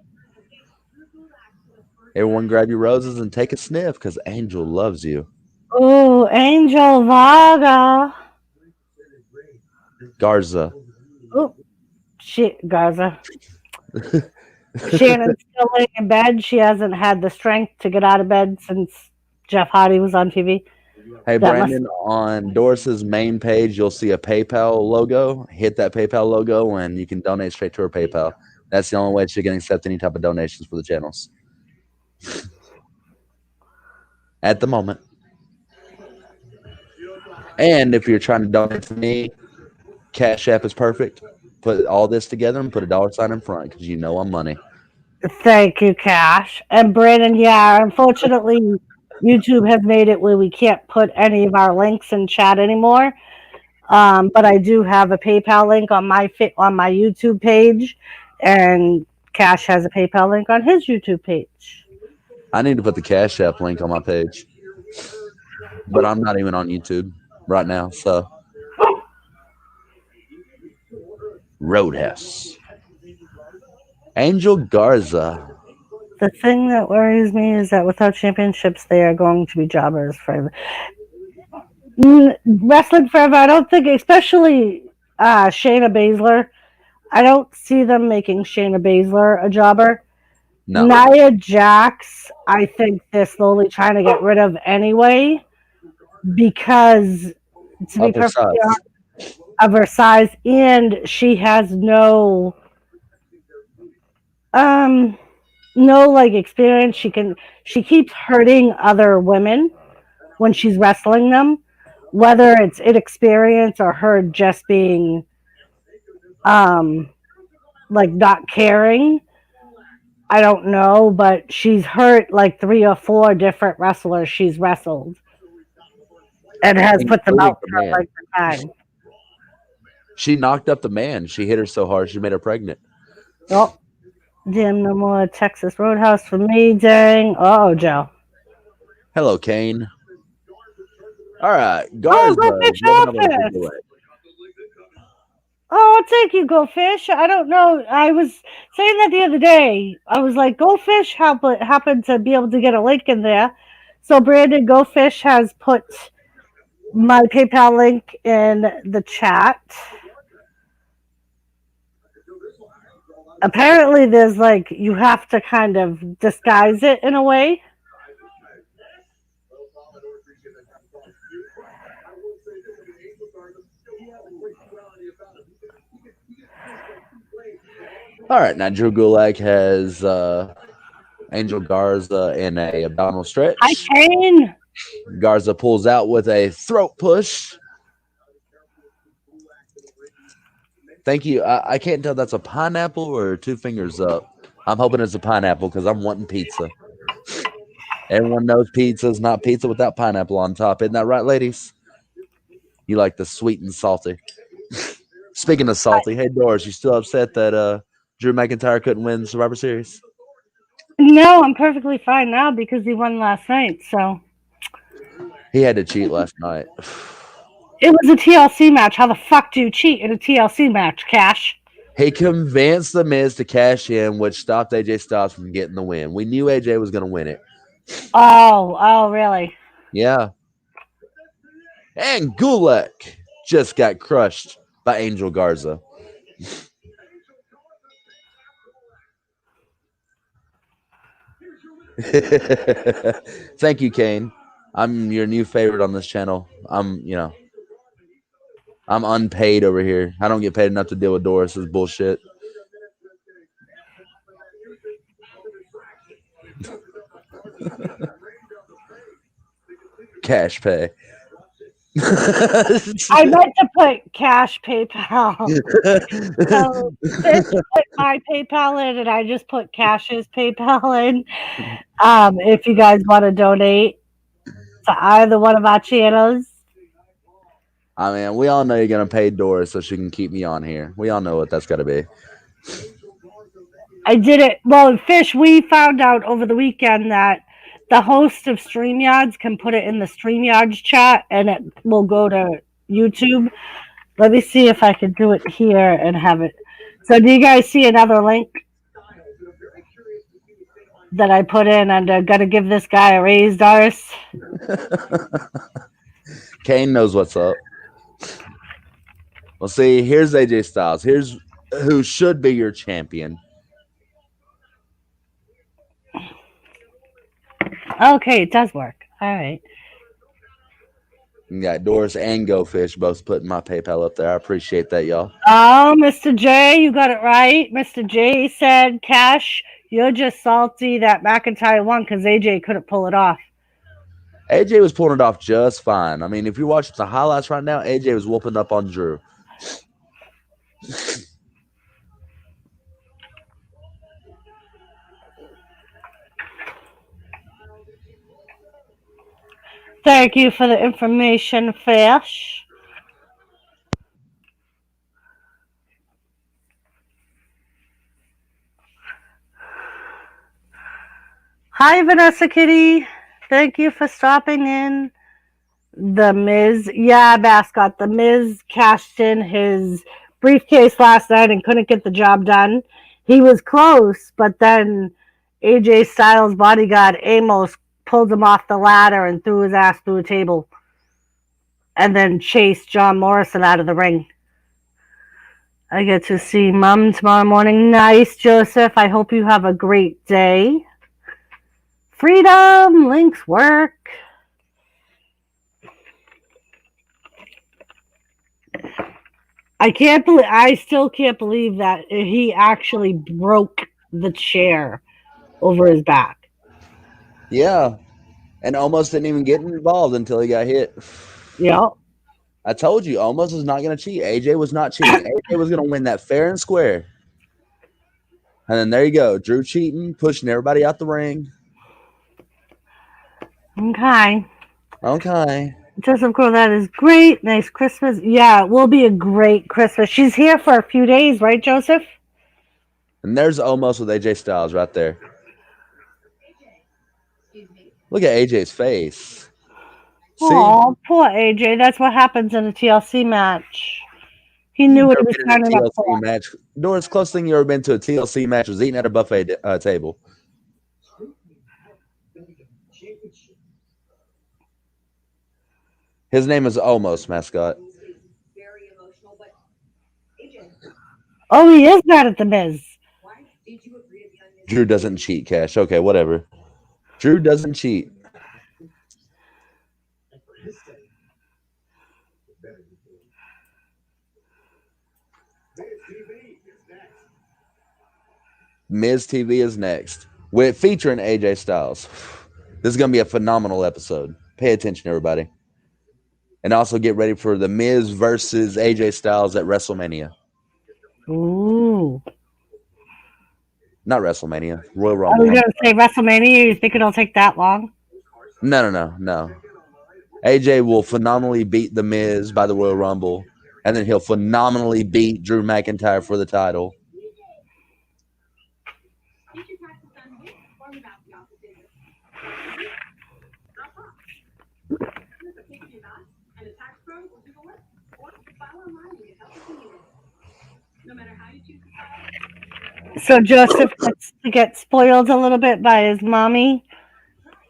Everyone grab your roses and take a sniff because Angel loves you.
Oh, Angel Varga.
Garza.
Oh, shit, Garza. Shannon's still laying in bed. She hasn't had the strength to get out of bed since Jeff Hardy was on TV.
Hey, Brandon, on Doris's main page, you'll see a PayPal logo. Hit that PayPal logo, and you can donate straight to her PayPal. That's the only way she can accept any type of donations for the channels. At the moment. And if you're trying to donate to me, Cash App is perfect. Put all this together and put a $sign in front because you know I'm money.
Thank you, Cash. And Brandon, yeah, unfortunately, YouTube has made it where we can't put any of our links in chat anymore. But I do have a PayPal link on my YouTube page, and Cash has a PayPal link on his YouTube page.
I need to put the Cash App link on my page, but I'm not even on YouTube right now. So, Roadhouse, Angel Garza.
The thing that worries me is that without championships, they are going to be jobbers forever. Wrestling forever, I don't think, especially Shayna Baszler, I don't see them making Shayna Baszler a jobber.
No.
Nia Jax, I think they're slowly trying to get rid of anyway because, to be perfectly honest, of her size, and she has no experience. She keeps hurting other women when she's wrestling them, whether it's inexperience or her just being not caring. I don't know, but she's hurt like 3 or 4 different wrestlers she's wrestled and has put them out for like the time.
She knocked up the man. She hit her so hard she made her pregnant.
Oh, damn, no more Texas Roadhouse for me, dang. Oh, Joe.
Hello, Kane. All right, Garza.
Oh, I'll take you, Go Fish. I don't know. I was saying that the other day. I was like, Go Fish happened to be able to get a link in there. So Brandon, Go Fish has put my PayPal link in the chat. Apparently, there's you have to kind of disguise it in a way.
All right, now Drew Gulak has Angel Garza in a abdominal stretch.
Hi, Kane.
Garza pulls out with a throat push. Thank you. I can't tell that's a pineapple or two fingers up. I'm hoping it's a pineapple because I'm wanting pizza. Everyone knows pizza is not pizza without pineapple on top. Isn't that right, ladies? You like the sweet and salty. Speaking of salty, hey Doris, you still upset that Drew McIntyre couldn't win Survivor Series?
No, I'm perfectly fine now because he won last night. So
He had to cheat last night.
it was a TLC match. How the fuck do you cheat in a TLC match, Cash?
He convinced The Miz to cash in, which stopped AJ Styles from getting the win. We knew AJ was going to win it.
Oh, really?
Yeah. And Gulak just got crushed by Angel Garza. Thank you, Kane. I'm your new favorite on this channel. I'm unpaid over here. I don't get paid enough to deal with Doris's bullshit. Cash pay.
I meant to put cash PayPal. So Fish put my PayPal in, and I just put Cash's PayPal in. If you guys want to donate to either one of our channels,
I mean, we all know you're gonna pay Doris so she can keep me on here. We all know what that's gotta be.
I did it. Well, Fish, we found out over the weekend that the host of StreamYards can put it in the StreamYards chat, and it will go to YouTube. Let me see if I can do it here and have it. So, do you guys see another link that I put in under "Gotta give this guy a raise, Doris"?
Kane knows what's up. Well, see, here's AJ Styles. Here's who should be your champion.
Okay, it does work. All right.
You got Doris and Go Fish both putting my PayPal up there. I appreciate that, y'all.
Oh, Mr. J, you got it right. Mr. J said, Cash, you're just salty that McIntyre won because AJ couldn't pull it off.
AJ was pulling it off just fine. I mean, if you're watching the highlights right now, AJ was whooping up on Drew.
Thank you for the information, Fish. Hi, Vanessa Kitty. Thank you for stopping in. The Miz, yeah, Mascot. The Miz cashed in his briefcase last night and couldn't get the job done. He was close, but then AJ Styles' bodyguard Amos pulled him off the ladder and threw his ass through a table, and then chased John Morrison out of the ring. I get to see Mom tomorrow morning. Nice, Joseph. I hope you have a great day. Freedom, links work. I still can't believe that he actually broke the chair over his back.
Yeah. And almost didn't even get involved until he got hit.
Yeah.
I told you, almost is not going to cheat. AJ was not cheating. AJ was going to win that fair and square. And then there you go. Drew cheating, pushing everybody out the ring.
Okay.
Okay.
Joseph Girl, that is great. Nice Christmas. Yeah, it will be a great Christmas. She's here for a few days, right, Joseph?
And there's almost with AJ Styles right there. Look at AJ's face.
Oh, poor AJ. That's what happens in a TLC match. He knew what he was signing up for.
Match. Doris, closest thing you ever been to a TLC match was eating at a buffet table. His name is Almost, Mascot.
Oh, he is mad at the Miz.
Drew doesn't cheat, Cash. Okay, whatever. Drew doesn't cheat. Miz TV is next, with featuring AJ Styles. This is going to be a phenomenal episode. Pay attention, everybody. And also get ready for the Miz versus AJ Styles at WrestleMania.
Ooh.
Not WrestleMania, Royal
I
Rumble.
was going to say WrestleMania. You think it'll take that long?
No. AJ will phenomenally beat the Miz by the Royal Rumble, and then he'll phenomenally beat Drew McIntyre for the title.
So Joseph gets to get spoiled a little bit by his mommy.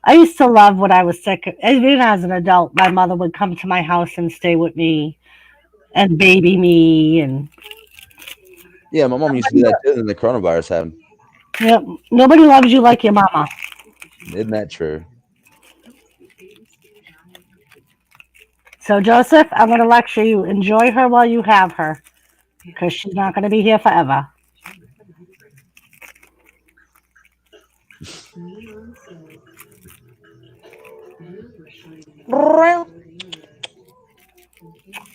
I used to love when I was sick. Even as an adult, my mother would come to my house and stay with me and baby me. And
Yeah, my mom used to do that too when the coronavirus happened.
yep, nobody loves you like your mama.
Isn't that true?
So Joseph, I'm going to lecture you. Enjoy her while you have her, because she's not going to be here forever.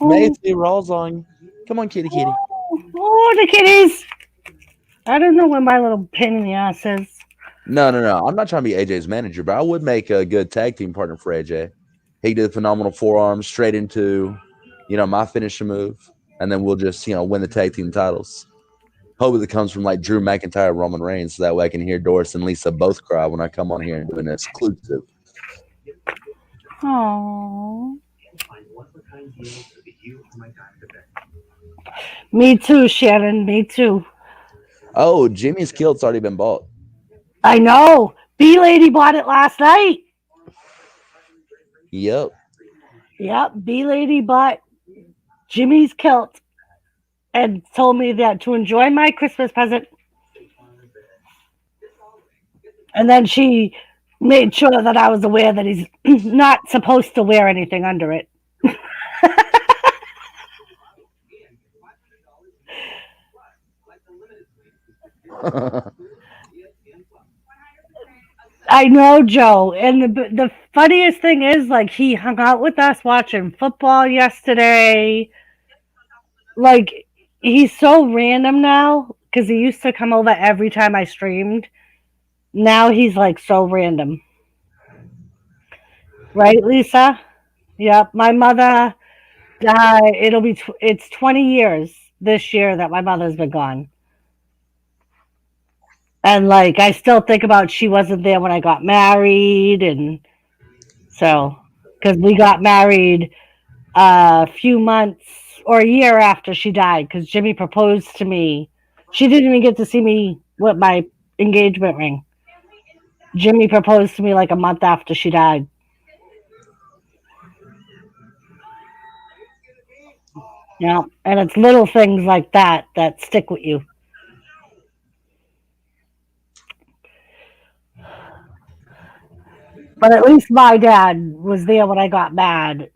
Macy rolls on. Come on, kitty.
Oh, the kitties! I don't know where my little pain in the ass is.
No. I'm not trying to be AJ's manager, but I would make a good tag team partner for AJ. He did a phenomenal forearm straight into, my finisher move, and then we'll just, win the tag team titles. Hope it comes from like Drew McIntyre, Roman Reigns, so that way I can hear Doris and Lisa both cry when I come on here and do an exclusive.
Aww. Me too, Shannon. Me too.
Oh, Jimmy's kilt's already been bought.
I know. B-Lady bought it last night.
Yep.
B-Lady bought Jimmy's kilt and told me that to enjoy my Christmas present. And then she made sure that I was aware that he's not supposed to wear anything under it. I know, Joe. And the funniest thing is, like, he hung out with us watching football yesterday. Like, he's so random now, because he used to come over every time I streamed. Now he's, like, so random. Right, Lisa? Yep. My mother died. It's 20 years this year that my mother's been gone. And, like, I still think about she wasn't there when I got married. And so, because we got married a few months or a year after she died, because Jimmy proposed to me. She didn't even get to see me with my engagement ring. Jimmy proposed to me like a month after she died. Yeah, and it's little things like that that stick with you. But at least my dad was there when I got married,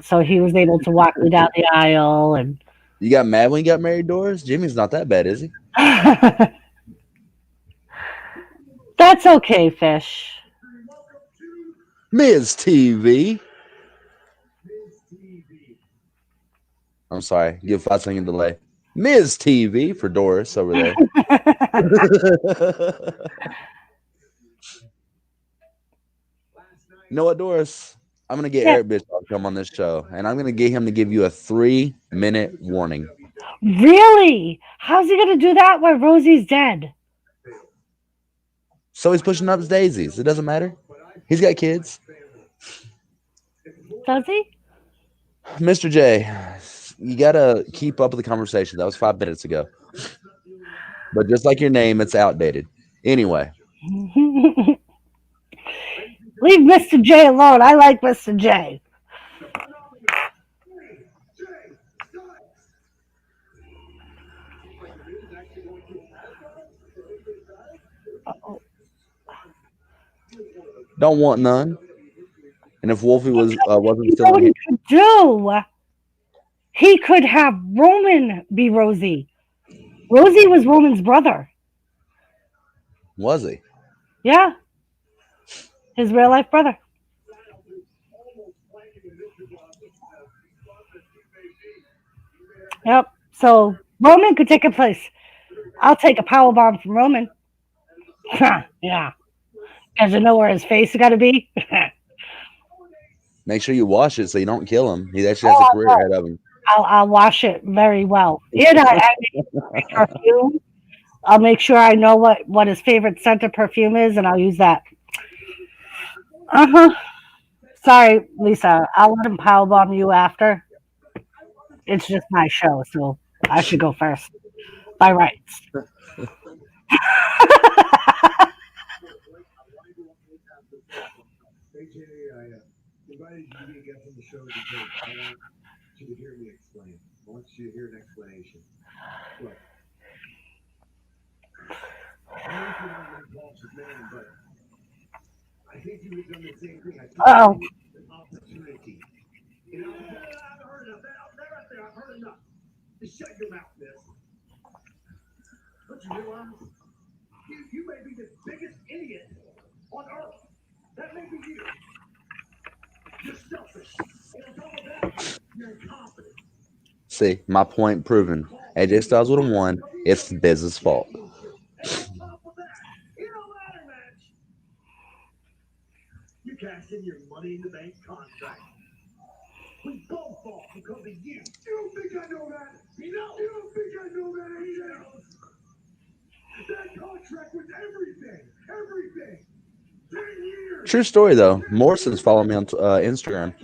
so he was able to walk me down the aisle. And
you got mad when you got married, Doris? Jimmy's not that bad, is he?
That's okay, Fish.
Miz TV. I'm sorry. Give 5-second delay. Miz TV for Doris over there. You know what, Doris? I'm going to get Eric Bischoff to come on this show, and I'm going to get him to give you a 3-minute warning.
Really? How's he going to do that when Rosie's dead?
So he's pushing up his daisies. It doesn't matter. He's got kids.
Does he?
Mr. J, you got to keep up with the conversation. That was 5 minutes ago. But just like your name, it's outdated. Anyway.
Leave Mr. J alone. I like Mr. J.
Don't want none. And if Wolfie wasn't still
what he could do? He could have Roman be Rosie. Rosie was Roman's brother.
Was he?
Yeah. His real life brother. Yep. So Roman could take a place. I'll take a power bomb from Roman. Yeah. Because you know where his face is got to be.
Make sure you wash it so you don't kill him. He actually has a career ahead of him.
I'll wash it very well. And I make perfume. I'll make sure I know what his favorite scent of perfume is, and I'll use that. Sorry, Lisa. I'll let him powerbomb you after. It's just my show, so I should go first by rights.
AJ, I invited you to get on the show because I want you to hear me explain. I want you to hear an explanation. Look, I know you're not an impulsive man, but I think you would have done the same thing. I think you an opportunity. You know, I've heard enough. I've heard enough. Just shut your mouth, miss. Don't you realize? You may be the biggest idiot on earth. That may be you. You're selfish. And on top of that, you're incompetent.
See, my point proven. AJ Styles would have won. It's Biz's fault.
And on top of that, in a ladder match, you cashed in your money in the bank contract. We both fought because of you. You don't think I know that? You don't think I know that, AJ? That contract was everything. Everything. 10 years.
True story, though. Morrison's following me on Instagram.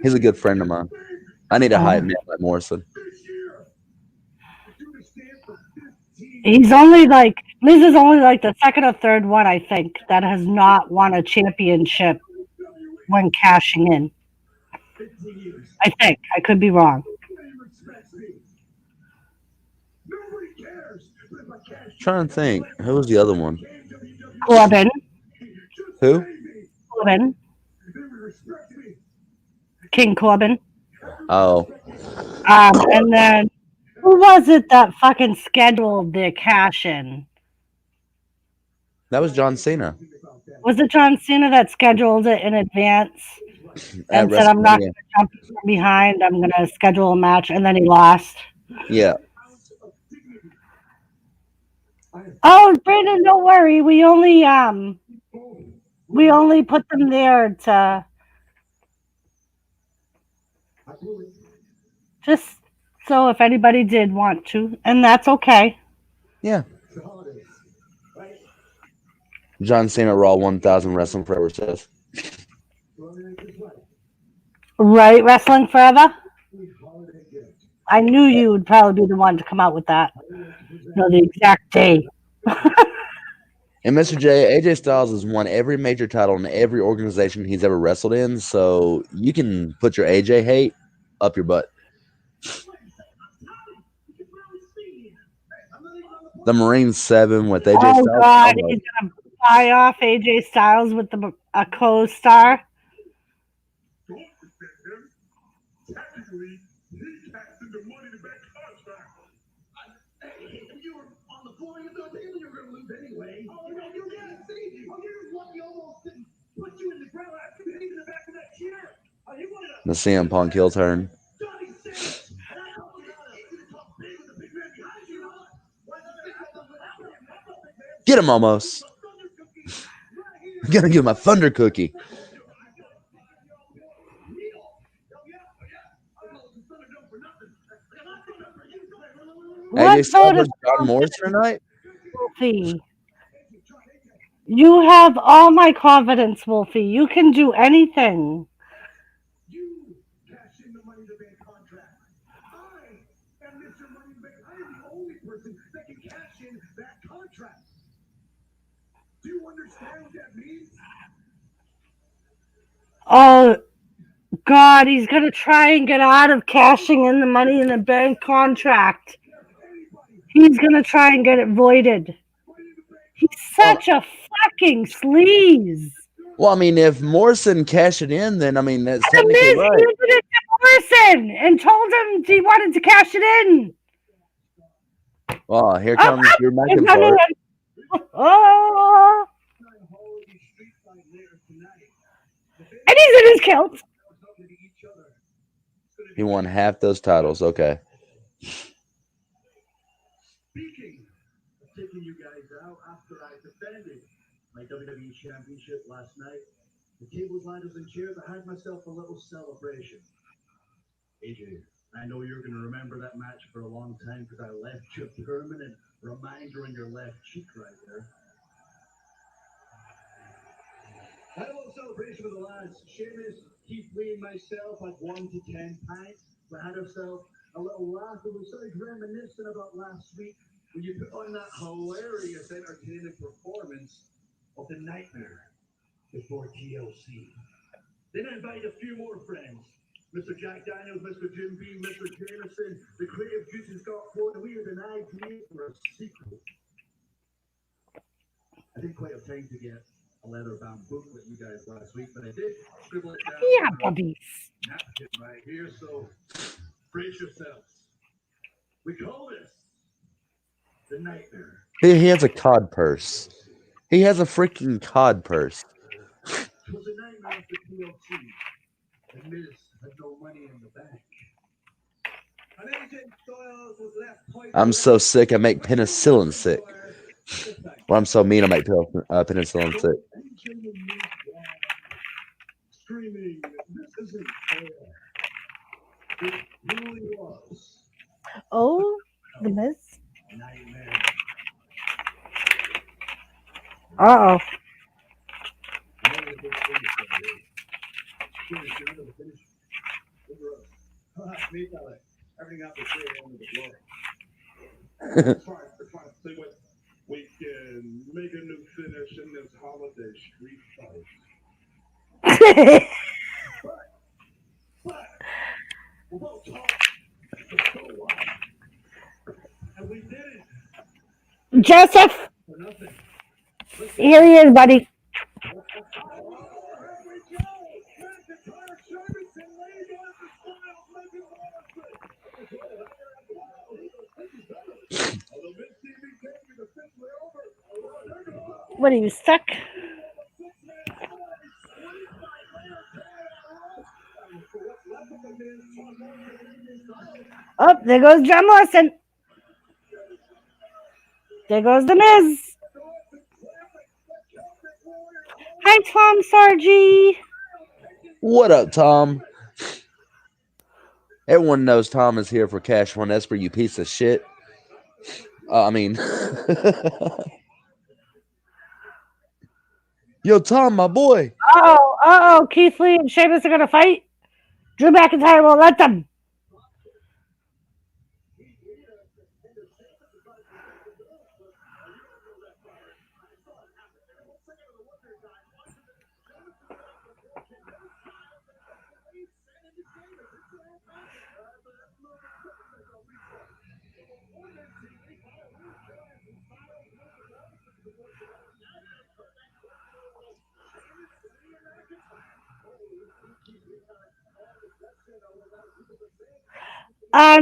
He's a good friend of mine. I need a hype man like Morrison.
He's only like Lisa's only like the second or third one, I think, that has not won a championship when cashing in. I think. I could be wrong.
Trying to think. Who was the other one?
Corbin.
Who?
Corbin. King Corbin.
Oh.
And then who was it that fucking scheduled their cash in?
That was John Cena.
Was it John Cena that scheduled it in advance and said, I'm not going to jump from behind, I'm going to schedule a match, and then he lost?
Yeah.
Oh, Brandon, don't worry. We only put them there to just so if anybody did want to, and that's okay.
Yeah. John Cena Raw 1000 Wrestling Forever says.
Right, Wrestling Forever? I knew you would probably be the one to come out with that. The exact day.
And Mr. J, AJ Styles has won every major title in every organization he's ever wrestled in, so you can put your AJ hate up your butt. The Marine 7 with AJ Styles.
Oh, God, he's going to buy off AJ Styles with a co-star.
The CM Punk heel turn. Get him almost. I'm gonna give him a thunder cookie. AJ Styles versus John Morrison tonight?
Wolfie. You have all my confidence, Wolfie. You can do anything.
You cash in the money to bank contract. I am Mr. Money Bank. I am the only person that can cash in that contract. Do you understand what that means?
Oh, God, he's going to try and get out of cashing in the Money in the Bank contract. He's going to try and get it voided. He's such a fucking sleaze.
Well, I mean, if Morrison cashed it in, then I mean that's
The Miz
technically right.
handed it to Morrison and told him he wanted to cash it in.
Oh, here
Oh,
comes your
It's
Mackin
coming
part.
in. Oh, and he's in his kilt.
He won half those titles. Okay.
Speaking of taking you guys out after I defended my WWE Championship last night, the tables, ladders, and chairs, I had myself a little celebration. AJ, I know you're going to remember that match for a long time because I left you a permanent reminder on your left cheek right there. I had a little celebration with the lads. Sheamus, Keith Lee, and myself had 1 to 10 pints. We had ourselves a little laugh and we started reminiscing about last week when you put on that hilarious, entertaining performance of the Nightmare before TLC. Then I invited a few more friends. Mr. Jack Daniels, Mr. Jim Beam, Mr. Jameson, the creative juices got flowing, and we had an idea for a sequel. I didn't quite have time to get a leather-bound booklet you guys last week, but I did scribble it down.
Yeah,
on a
puppies.
napkin right here, so brace yourselves. We call this the Nightmare.
He has a cod purse. He has a freaking cod purse.
It was a nightmare for TLC. The Miz had no money in the bank. And AJ Styles was left quite
I'm so sick I make penicillin sick. Well, I'm so mean I make penicillin sick.
AJ and Miz were screaming, "This isn't fair." It really was
Oh, the Miz.
a nightmare.
Uh-oh.
Everything out the tree under the glory. That's right. See what we can make a new finish in this holiday street fight. But we're both talking for so long. And we did it
Joseph,
for nothing.
here he is, buddy. What are you, stuck? Oh, there goes John Morrison. There goes the Miz. Hi, Tom Sargi.
What up, Tom? Everyone knows Tom is here for Cash One Esper, you piece of shit. I mean, yo, Tom, my boy.
Oh, Keith Lee and Sheamus are going to fight. Drew McIntyre won't let them.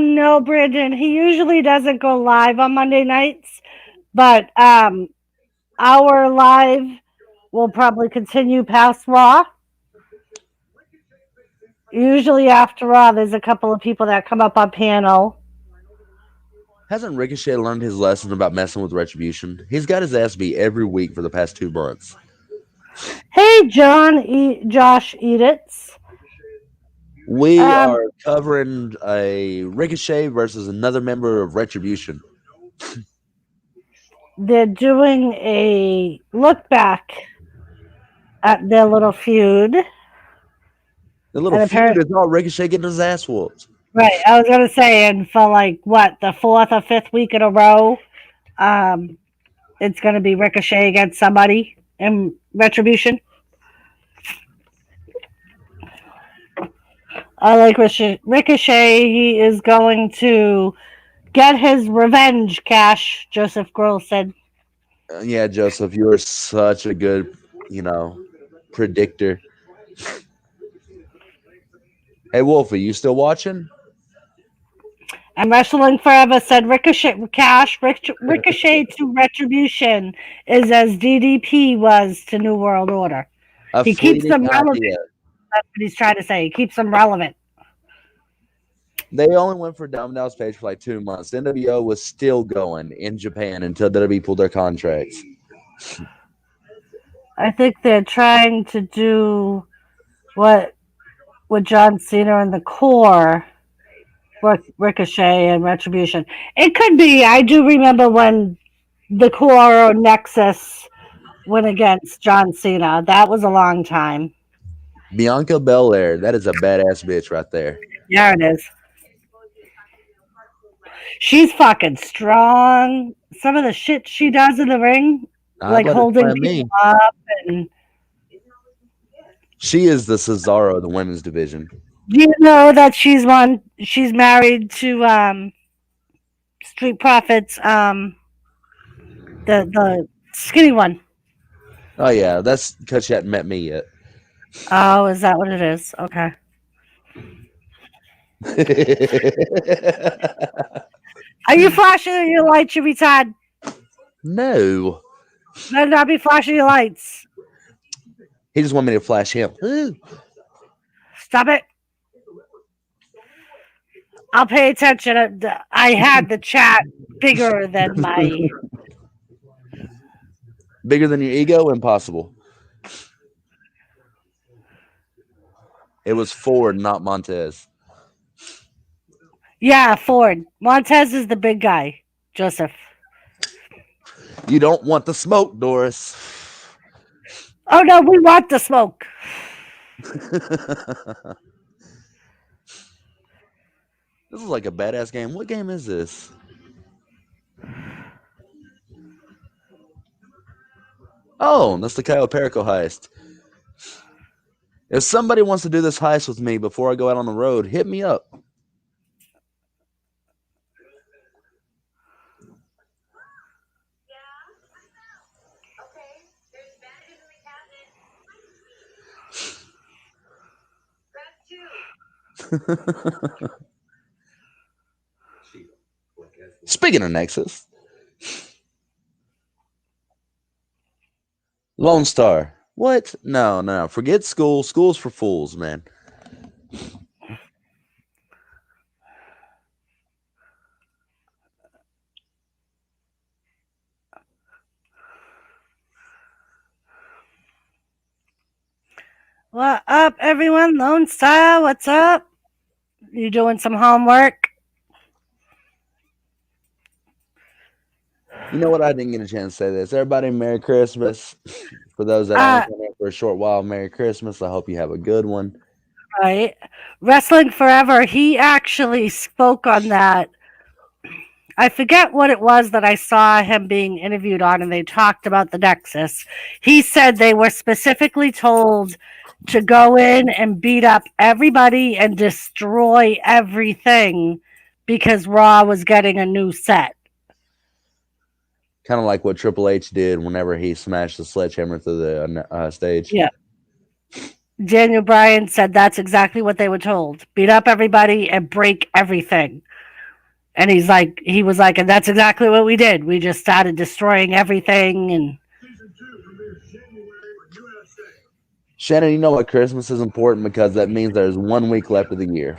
No, Brandon. He usually doesn't go live on Monday nights, but our live will probably continue past Raw. Usually after Raw, there's a couple of people that come up on panel.
Hasn't Ricochet learned his lesson about messing with Retribution? He's got his ass beat every week for the past 2 months.
Hey, Josh Edits.
We are covering a Ricochet versus another member of Retribution.
They're doing a look back at their little feud.
The little feud is all Ricochet getting his ass whooped.
Right, I was going to say, and for like, what, the 4th or 5th week in a row, it's going to be Ricochet against somebody in Retribution. I like Ricochet. He is going to get his revenge, Cash, Joseph Grohl said.
Yeah, Joseph, you are such a good, predictor. Hey, Wolfie, you still watching?
And Wrestling Forever said Ricochet to Retribution is as DDP was to New World Order.
A
He keeps them
fleeting
relevant.
idea.
That's what he's trying to say. He keeps them relevant.
They only went for Domino's page for like 2 months. NWO was still going in Japan until WWE pulled their contracts.
I think they're trying to do what with John Cena and the Core, Ricochet and Retribution. It could be. I do remember when the Core or Nexus went against John Cena. That was a long time.
Bianca Belair, that is a badass bitch right there.
Yeah, it is. She's fucking strong. Some of the shit she does in the ring, like
Let it
holding
find me.
people up, and
She is the Cesaro of the women's division.
do you know that she's married to Street Profits, the skinny one.
Oh yeah, that's because she hadn't met me yet.
Oh, is that what it is? Okay. Are you flashing your lights, you retard?
No,
Better not be flashing your lights.
he just wanted me to flash him.
Stop it. I'll pay attention. I had the chat bigger than my.
Bigger than your ego? Impossible. It was Ford, not Montez.
Yeah, Ford. Montez is the big guy. Joseph.
You don't want the smoke, Doris.
Oh no, we want the smoke.
This is like a badass game. What game is this? Oh, that's the Cayo Perico heist. If somebody wants to do this heist with me before I go out on the road, hit me up. Speaking of Nexus, Lone Star. What? No. Forget school. School's for fools, man.
What up, everyone? Lone Star, what's up? You doing some homework?
You know what? I didn't get a chance to say this. Everybody, Merry Christmas. For those that only come out for a short while, Merry Christmas. I hope you have a good one.
Right. Wrestling Forever, he actually spoke on that. I forget what it was that I saw him being interviewed on, and they talked about the Nexus. He said they were specifically told to go in and beat up everybody and destroy everything because Raw was getting a new set.
Kind of like what Triple H did whenever he smashed the sledgehammer through the stage.
Yeah. Daniel Bryan said that's exactly what they were told. Beat up everybody and break everything. And he was like, and that's exactly what we did. We just started destroying everything. And
Shannon, you know what? Christmas is important because that means there's 1 week left of the year.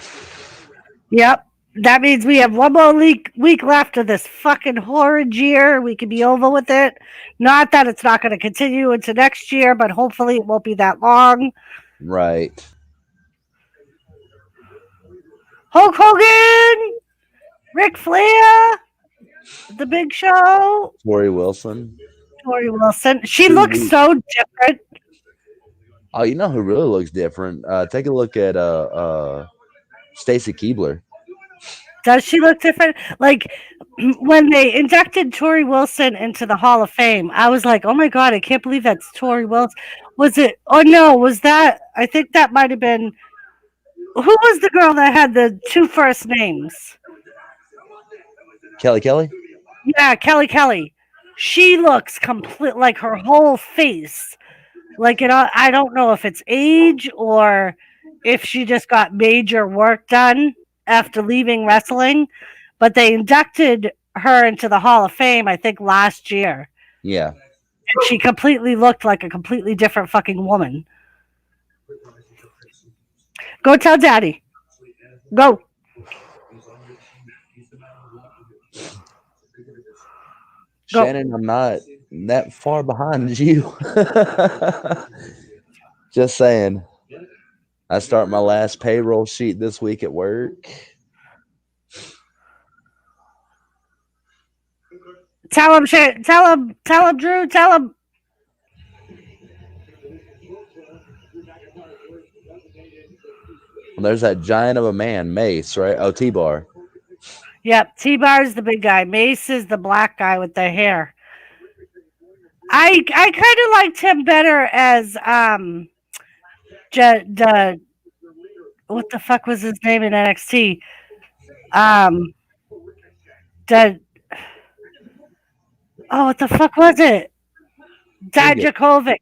Yep. That means we have one more week left of this fucking horrid year. We can be over with it. Not that it's not going to continue into next year, but hopefully it won't be that long.
Right.
Hulk Hogan, Ric Flair, The Big Show,
Tori Wilson.
She looks so different.
Oh, you know who really looks different? Take a look at Stacy Keibler.
Does she look different? Like when they inducted Tori Wilson into the Hall of Fame, I was like, oh my God, I can't believe that's Tori Wilson. Was it? Oh no, was that? I think that might have been. Who was the girl that had the two first names?
Kelly?
Yeah, Kelly. She looks complete, like her whole face Like I don't know if it's age or if she just got major work done after leaving wrestling, but they inducted her into the Hall of Fame, I think, last year.
Yeah.
And she completely looked like a completely different fucking woman. Go tell Daddy. Go. Go.
Shannon, I'm not that far behind you. Just saying. I start my last payroll sheet this week at work.
Tell him, Drew, tell him.
Well, there's that giant of a man, Mace, right? Oh, T-Bar.
Yep, T-Bar's the big guy. Mace is the black guy with the hair. I kind of liked him better as what the fuck was his name in NXT? What the fuck was it? Dijakovic.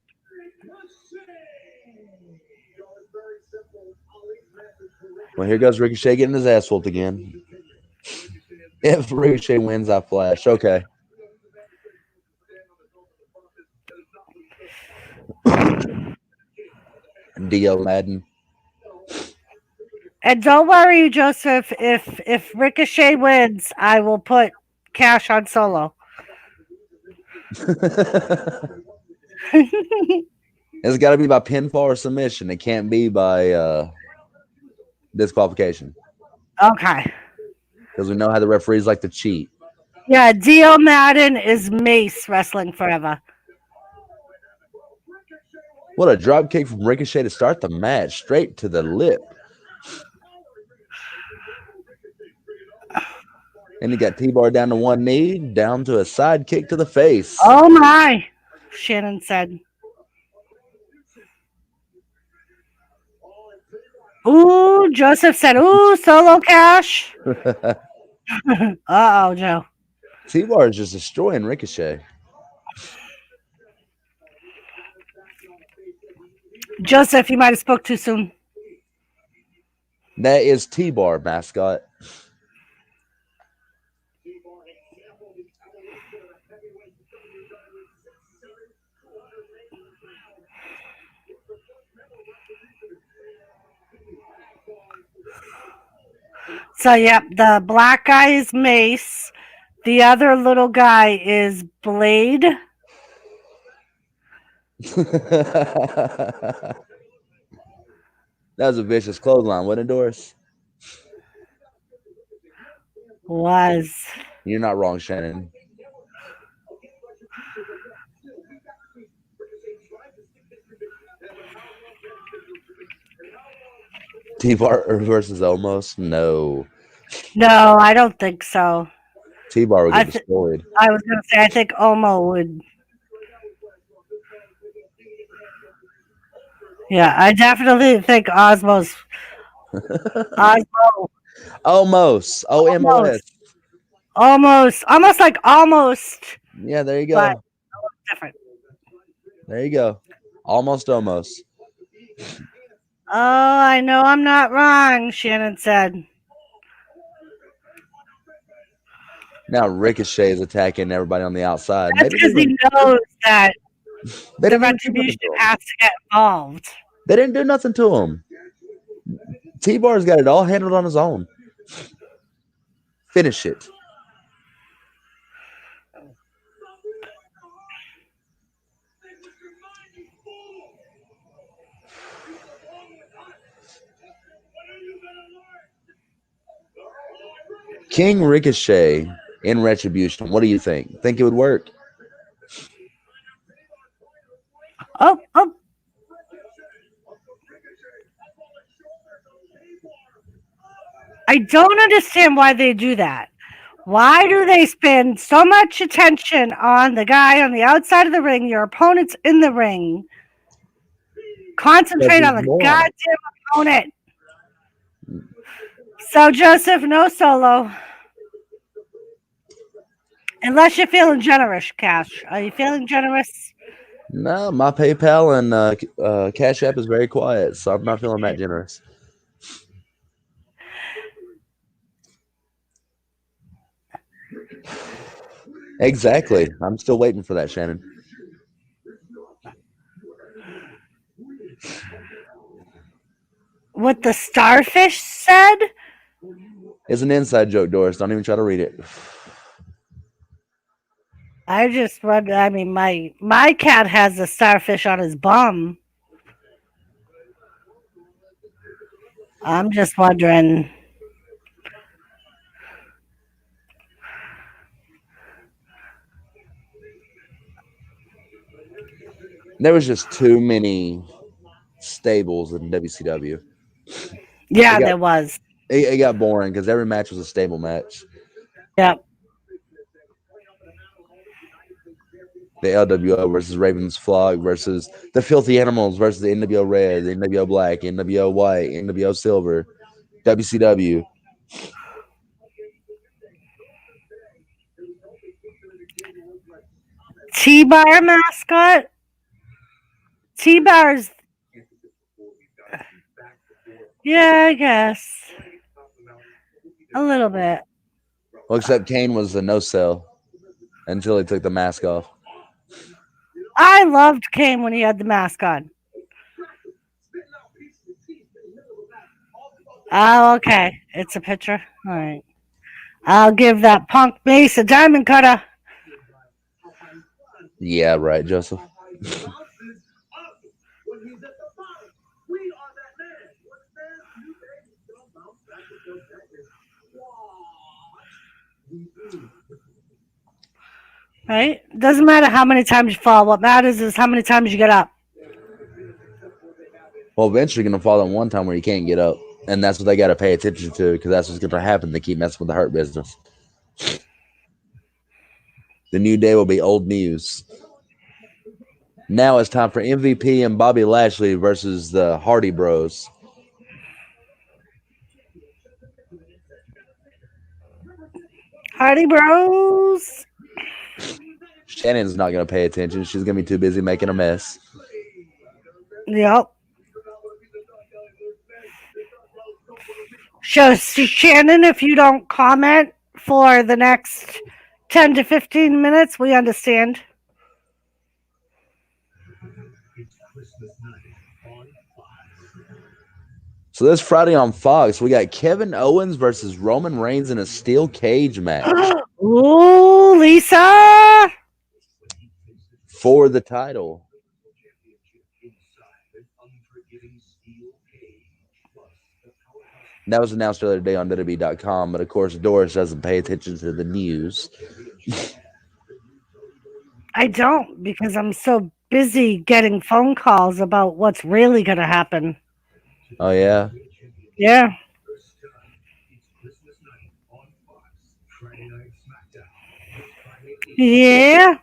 Well, here goes Ricochet getting his ass whooped again. If Ricochet wins, I flash. Okay. Dio Madden.
And don't worry, Joseph. If Ricochet wins, I will put cash on Solo.
It's got to be by pinfall or submission. It can't be by disqualification.
Okay.
Because we know how the referees like to cheat.
Yeah, Dio Madden is Mace wrestling forever.
What a drop kick from Ricochet to start the match. Straight to the lip. And he got T-Bar down to one knee, down to a side kick to the face.
Oh my, Shannon said. Ooh, Joseph said, ooh, Solo cash. Uh-oh, Joe.
T-Bar is just destroying Ricochet.
Joseph, you might have spoke too soon.
That is T-Bar, mascot.
So, yep, the black guy is Mace. The other little guy is Blade.
That was a vicious clothesline, wasn't it, Doris?
Was.
You're not wrong, Shannon. T-Bar versus Omos? No.
No, I don't think so.
T-Bar would get destroyed.
I was going to say, I think Omo would. Yeah, I definitely think Osmos.
Omos. O-M-O-S.
Almost like almost.
Yeah, there you go.
But different.
There you go. Almost.
Oh, I know I'm not wrong, Shannon said.
Now Ricochet is attacking everybody on the outside.
That's because he knows that the Retribution has to get involved.
They didn't do nothing to him. T-Bar's got it all handled on his own. Finish it. King Ricochet in Retribution. What do you think? Think it would work?
Oh. I don't understand why they do that. Why do they spend so much attention on the guy on the outside of the ring, your opponent's in the ring? Concentrate on the goddamn opponent. So, Joseph, no Solo. Unless you're feeling generous, Cash. Are you feeling generous?
No, my PayPal and Cash App is very quiet, so I'm not feeling that generous. Exactly. I'm still waiting for that, Shannon.
What the starfish said?
It's an inside joke, Doris. Don't even try to read it.
I just wonder. I mean, my cat has a starfish on his bum. I'm just wondering.
There was just too many stables in WCW.
Yeah,
It got-
there was.
It got boring because every match was a stable match.
Yep.
The LWO versus Ravens Flock versus the Filthy Animals versus the NWO Red, the NWO Black, NWO White, NWO Silver, WCW.
T-Bar mascot. T-Bar's. Yeah, I guess a little bit.
Well, except Kane was a no sell until he took the mask off.
I loved Kane when he had the mask on. Oh, okay. It's a picture. All right. I'll give that Punk Mace a diamond cutter.
Yeah, right, Joseph.
Right? Doesn't matter how many times you fall. What matters is how many times you get up.
Well, eventually you're gonna fall in one time where you can't get up, and that's what they got to pay attention to because that's what's gonna happen. They keep messing with the Hurt Business. The New Day will be old news. Now it's time for MVP and Bobby Lashley versus the Hardy Bros.
Hardy Bros.
Shannon's not gonna pay attention. She's gonna be too busy making a mess.
Yep. So, Shannon, if you don't comment for the next 10 to 15 minutes, we understand.
So this Friday on Fox, we got Kevin Owens versus Roman Reigns in a steel cage match
Ooh, Lisa.
for the title. That was announced earlier today on WWE.com, but of course Doris doesn't pay attention to the news.
I don't because I'm so busy getting phone calls about what's really going to happen.
Oh yeah.
Yeah. Yeah.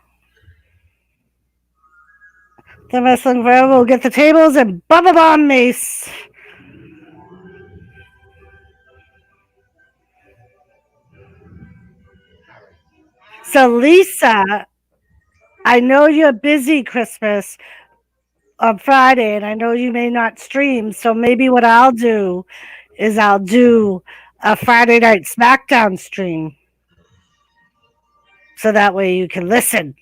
The Wrestling Forever will get the tables and Bubba Bomb Mace. So, Lisa, I know you're busy Christmas on Friday, and I know you may not stream. So, maybe what I'll do is I'll do a Friday night SmackDown stream. So that way you can listen.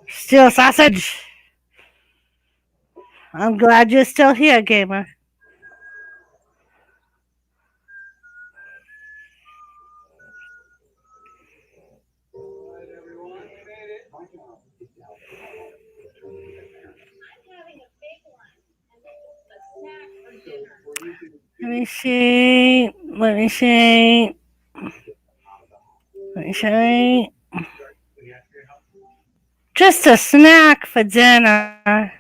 Steel Sausage. I'm glad you're still here, gamer. Let me see. Let me see. Let me see. Just a snack for dinner.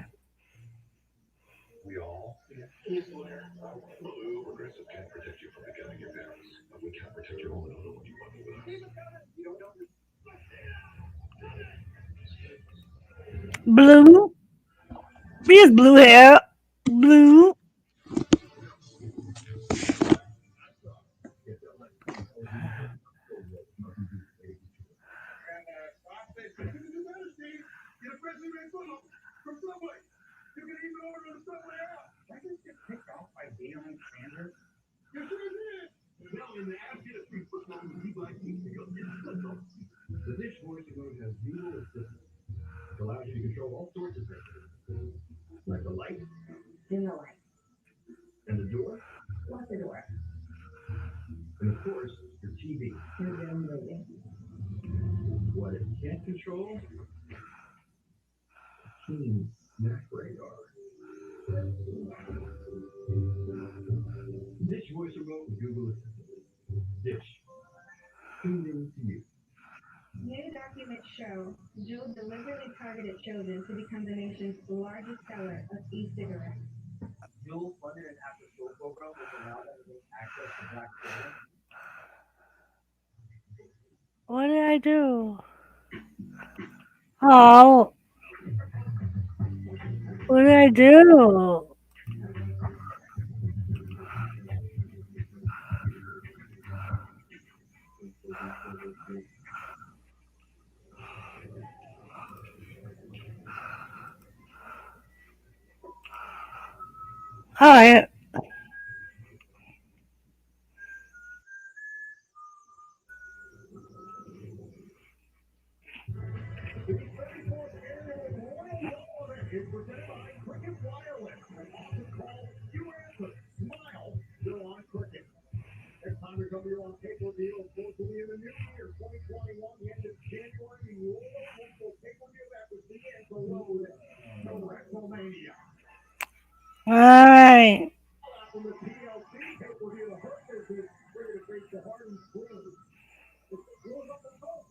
Blue. He has blue hair. Blue.
Remote has Google Assistant. It allows you to control all sorts of things. Like the light.
Dim the light.
And the door.
Lock the door.
And of course, your TV.
Turn it on the movie.
What it can't control? Keen snack radar. Dish voice remote with Google Assistant. Dish. Tuned in to you.
New documents show Juul deliberately targeted children to become the nation's largest seller of e-cigarettes.
Juul funded an after-school program which allowed them to get access to black children.
What did I do? Oh. What did I do? All right.
Is presented by Cricket Wireless. Office call, you answer. Smile, you're on Cricket. Next time we come to you on pay-per-view, of course, will be in the new year, 2021, the end of January. The Royal Rumble pay-per-view that was the end for road to WrestleMania.
All right.
From the TLC pay-per-view, the Hurt Business, ready to face the Harden Queen. It's going up the top.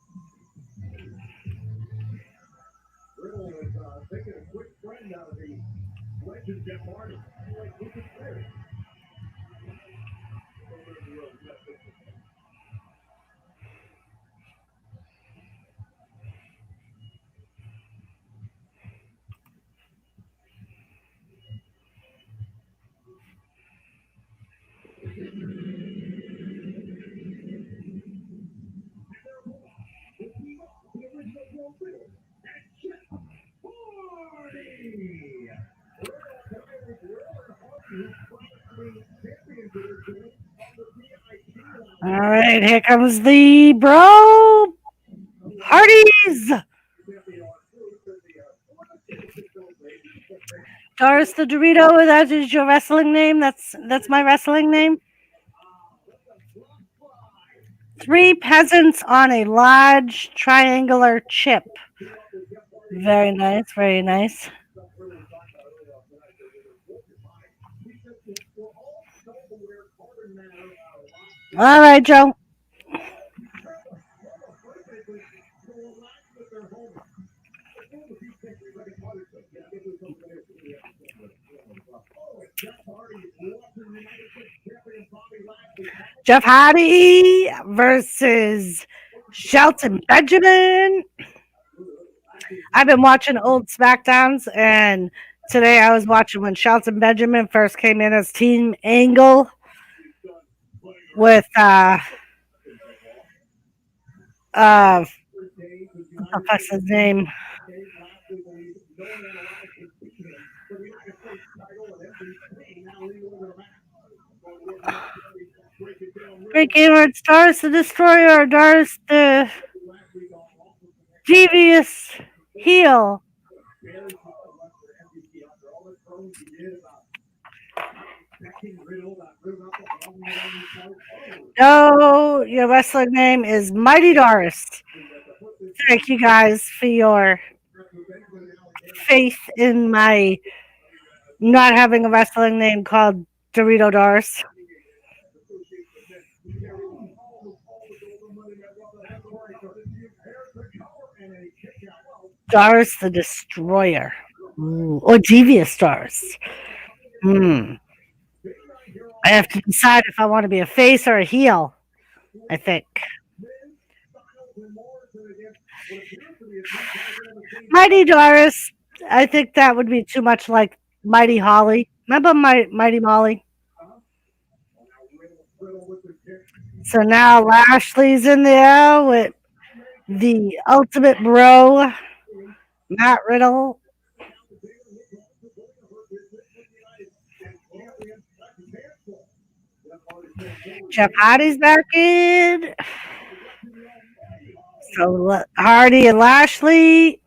Riddle is taking a quick friend out of the legend Jeff Hardy. Like Lucas Perry.
All right, here comes the bro Hardys. Doris the Dorito, that is your wrestling name? That's my wrestling name. 3 peasants on a large triangular chip. Very nice, very nice. All right, Joe. Jeff Hardy versus Shelton Benjamin. I've been watching old SmackDowns, and today I was watching when Shelton Benjamin first came in as Team Angle with what the fuck's his name? Great Gamer, it's Doris the Destroyer, Doris the Devious Heel. No, your wrestling name is Mighty Doris. Thank you guys for your faith in my not having a wrestling name called Dorito Doris. Doris the Destroyer. Ooh. Or Devious Doris. I have to decide if I want to be a face or a heel, I think. Mighty Doris, I think that would be too much like Mighty Holly. Remember Mighty Molly? So now Lashley's in there with the Ultimate Bro, Matt Riddle. Jeff Hardy's back in. So Hardy and Lashley.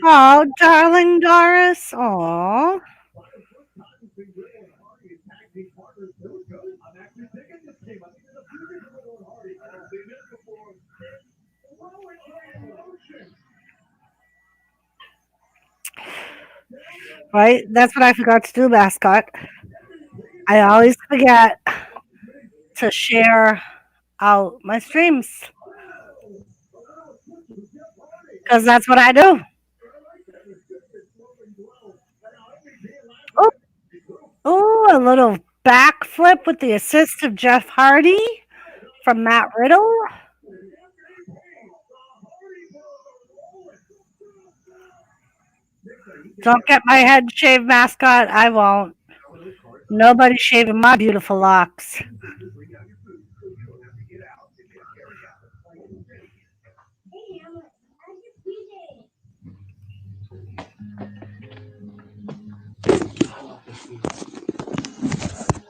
Oh, darling Doris. Aw.
I'm actually thinking this game. I think there's a few different Owen Hardy. I don't see this before.
Right? That's what I forgot to do, mascot. I always forget to share out my streams. Because that's what I do. Oh, a little backflip with the assist of Jeff Hardy from Matt Riddle. Don't get my head shaved, mascot. I won't. Nobody's shaving my beautiful locks.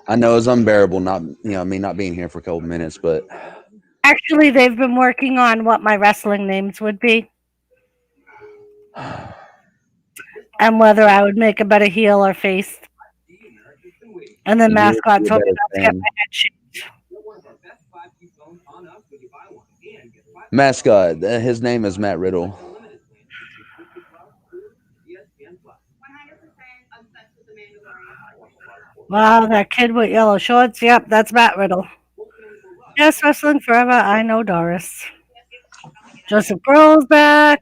I know it's unbearable me not being here for a couple minutes, but
Actually, they've been working on what my wrestling names would be. And whether I would make a better heel or face. And then mascot told me not to get my head shaved.
mascot, his name is Matt Riddle.
100% obsessed with the Mandalorian.
Wow, that kid with yellow shorts. Yep, that's Matt Riddle. Yes, wrestling forever. I know Doris. Joseph Grohl's back.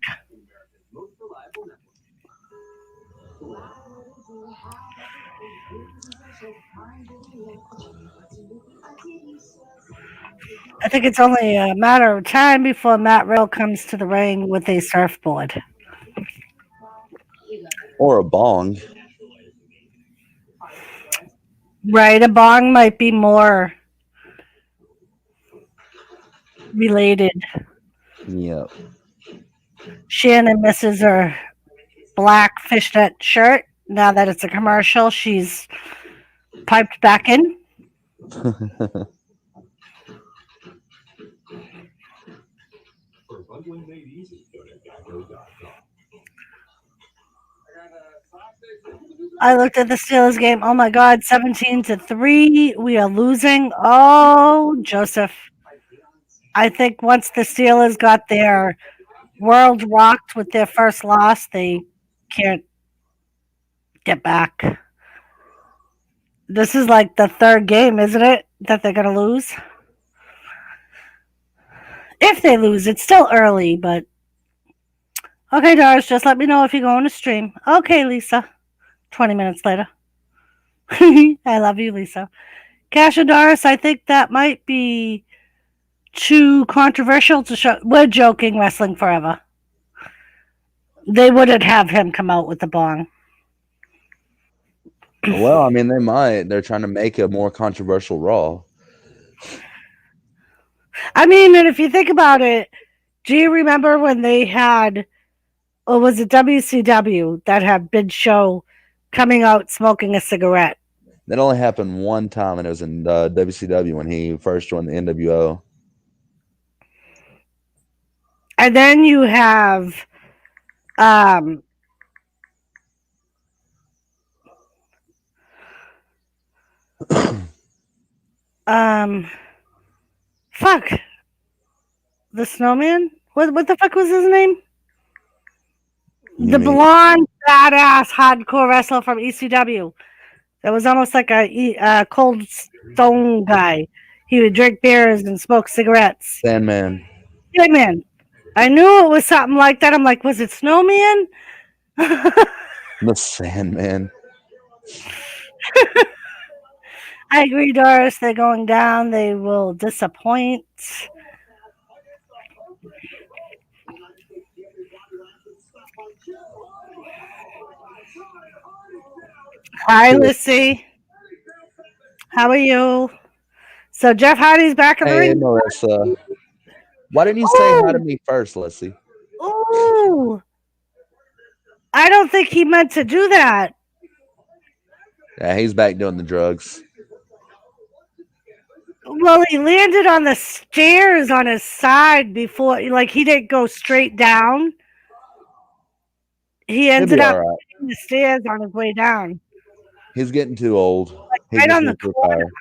I think it's only a matter of time before Matt Riddle comes to the ring with a surfboard.
Or a bong.
Right, a bong might be more related.
Yep.
Shannon misses her black fishnet shirt. Now that it's a commercial, she's piped back in. I looked at the Steelers game. Oh my God, 17-3. We are losing. Oh, Joseph. I think once the Steelers got their world rocked with their first loss, they can't get back. This is like the third game, isn't it, that they're going to lose? If they lose, it's still early, but... Okay, Doris, just let me know if you're going to stream. Okay, Lisa. 20 minutes later. I love you, Lisa. Cash and Doris, I think that might be too controversial to show. We're joking, wrestling forever. They wouldn't have him come out with the bong.
Well, I mean, they might. They're trying to make a more controversial Raw.
I mean, and if you think about it, do you remember when they had, or was it WCW that had Big Show coming out smoking a cigarette?
That only happened one time, and it was in WCW when he first joined the NWO.
And then you have fuck. The Snowman? What the fuck was his name? The blonde, badass, hardcore wrestler from ECW. That was almost like a cold stone guy. He would drink beers and smoke cigarettes.
Sandman.
Sandman. I knew it was something like that. I'm like, was it Snowman?
The Sandman.
I agree, Doris. They're going down. They will disappoint. Hi, Lissy. How are you? So Jeff Hardy's back in the
Hey,
ring.
Melissa. Why didn't you say hi to me first, Leslie?
Ooh. I don't think he meant to do that.
Yeah, he's back doing the drugs.
Well, he landed on the stairs on his side before, like he didn't go straight down. He
He'll
ended
be
up
all right.
hitting the stairs on his way down,
He's getting too old. He
right
just
on the
needs to
corner.
retire.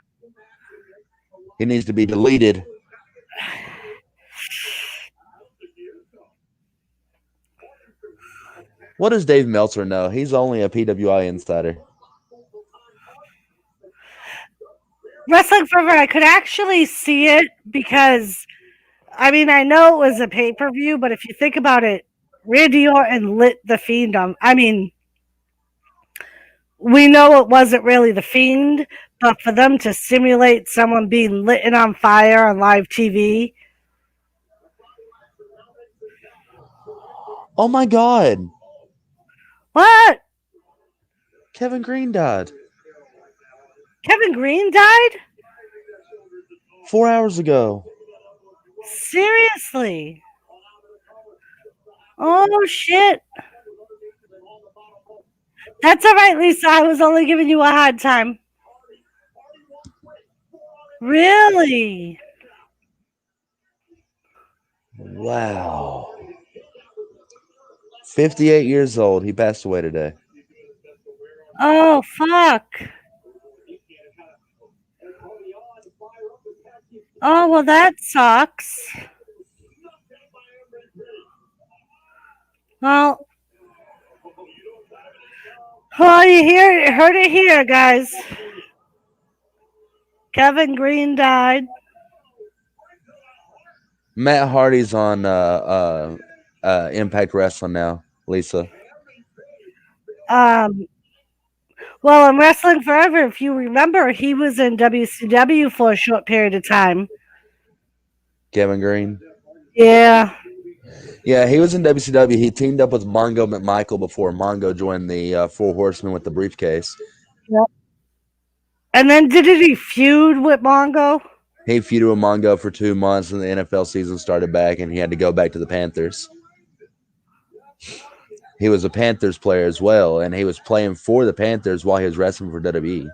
He needs to be deleted. What does Dave Meltzer know? He's only a PWI insider.
Wrestling Forever, I could actually see it because, I mean, I know it was a pay per view, but if you think about it, Randy Orton lit the Fiend on. I mean, we know it wasn't really the Fiend, but for them to simulate someone being lit and on fire on live TV.
Oh my God.
What?
Kevin Green died
Kevin Green died?
4 hours ago.
Seriously? Oh, shit. That's all right, Lisa. I was only giving you a hard time. Really?
Wow. 58 years old. He passed away today.
Oh, fuck. Oh, well, that sucks. Well, you heard it here, guys. Kevin Green died.
Matt Hardy's on Impact Wrestling now, Lisa.
Well, in Wrestling Forever, if you remember, he was in WCW for a short period of time.
Kevin Green.
Yeah.
Yeah, he was in WCW. He teamed up with Mongo McMichael before Mongo joined the Four Horsemen with the briefcase.
Yep. And then didn't he feud with Mongo?
He feuded with Mongo for 2 months, and the NFL season started back, and he had to go back to the Panthers. He was a Panthers player as well, and he was playing for the Panthers while he was wrestling for WWE.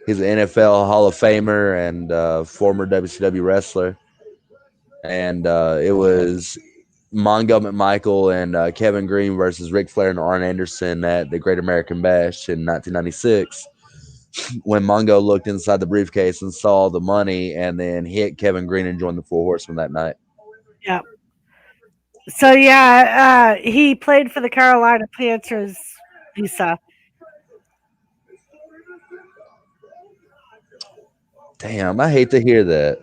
He's an NFL Hall of Famer and former WCW wrestler. And it was Mongo McMichael and Kevin Green versus Ric Flair and Arn Anderson at the Great American Bash in 1996. When Mongo looked inside the briefcase and saw the money and then hit Kevin Green and joined the Four Horsemen that night.
Yeah. So, yeah, he played for the Carolina Panthers, Lisa.
Damn, I hate to hear that.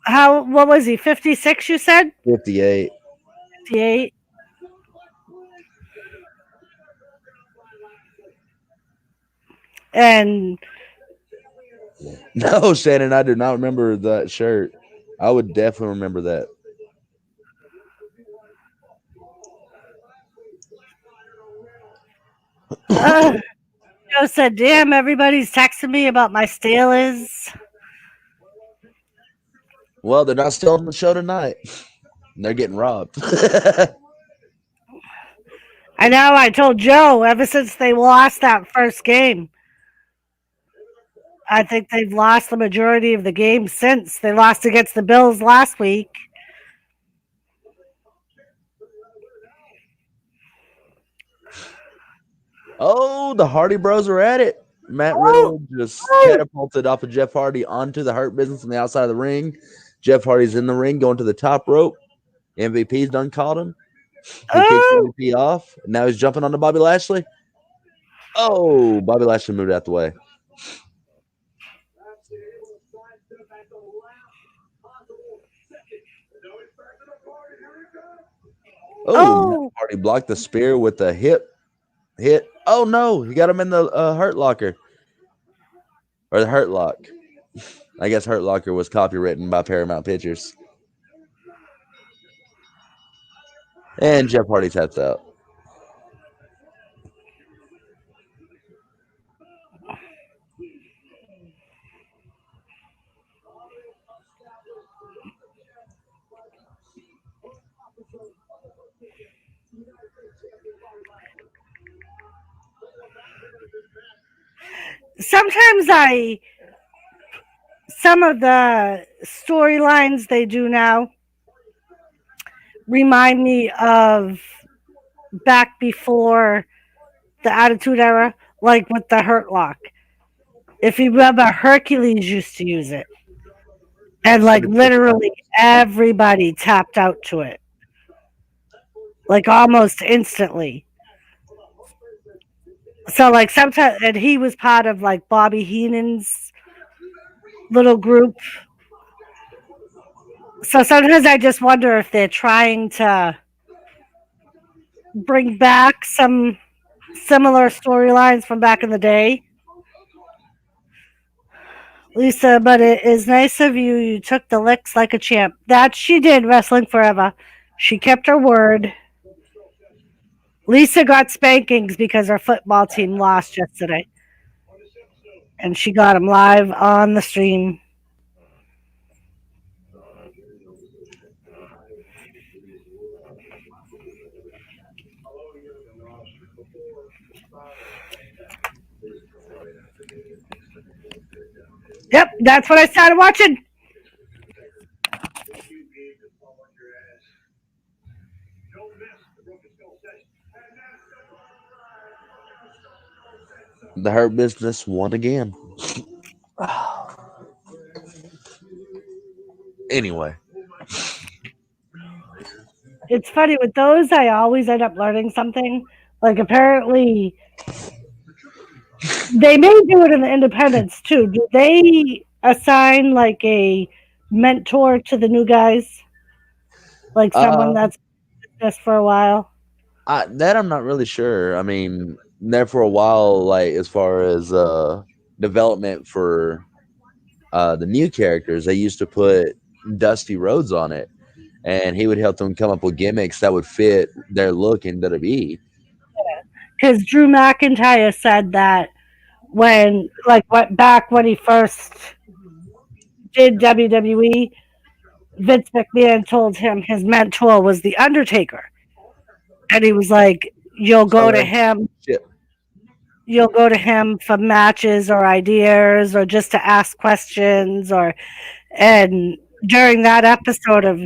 What was he, 56, you said?
58.
58? And
No, Shannon, I do not remember that shirt. I would definitely remember that.
Joe said, damn, everybody's texting me about my Steelers.
Well, they're not still on the show tonight. They're getting robbed.
I know, I told Joe ever since they lost that first game. I think they've lost the majority of the games since. They lost against the Bills last week.
Oh, the Hardy Bros are at it. Matt Riddle just catapulted off of Jeff Hardy onto the Hurt Business on the outside of the ring. Jeff Hardy's in the ring going to the top rope. MVP's done caught him. He kicked MVP off. And now he's jumping onto Bobby Lashley. Oh, Bobby Lashley moved out the way. Oh, Hardy blocked the spear with the hit. Oh no, he got him in the Hurt Locker. Or the Hurt Lock. I guess Hurt Locker was copywritten by Paramount Pictures. And Jeff Hardy taps out.
sometimes some of the storylines they do now remind me of back before the Attitude Era, like with the Hurt Lock. If you remember, Hercules used to use it, and like literally everybody tapped out to it, like almost instantly. So like sometimes, and he was part of like Bobby Heenan's little group. So sometimes I just wonder if they're trying to bring back some similar storylines from back in the day. Lisa, but it is nice of you. You took the licks like a champ. That she did, wrestling forever. She kept her word. Lisa got spankings because her football team lost yesterday. And she got them live on the stream. Yep, that's what I started watching.
The Hurt Business won again. Anyway,
It's funny with those, I always end up learning something. Like apparently, they may do it in the independents too. Do they assign like a mentor to the new guys, like someone that's been this for a while?
that I'm not really sure. I mean, there for a while, like as far as development for the new characters, they used to put Dusty Rhodes on it, and he would help them come up with gimmicks that would fit their look in WWE.
Because Drew McIntyre said that when, like, what back when he first did WWE, Vince McMahon told him his mentor was The Undertaker. And he was like, you'll go to him.
Shit.
You'll go to him for matches or ideas or just to ask questions and during that episode of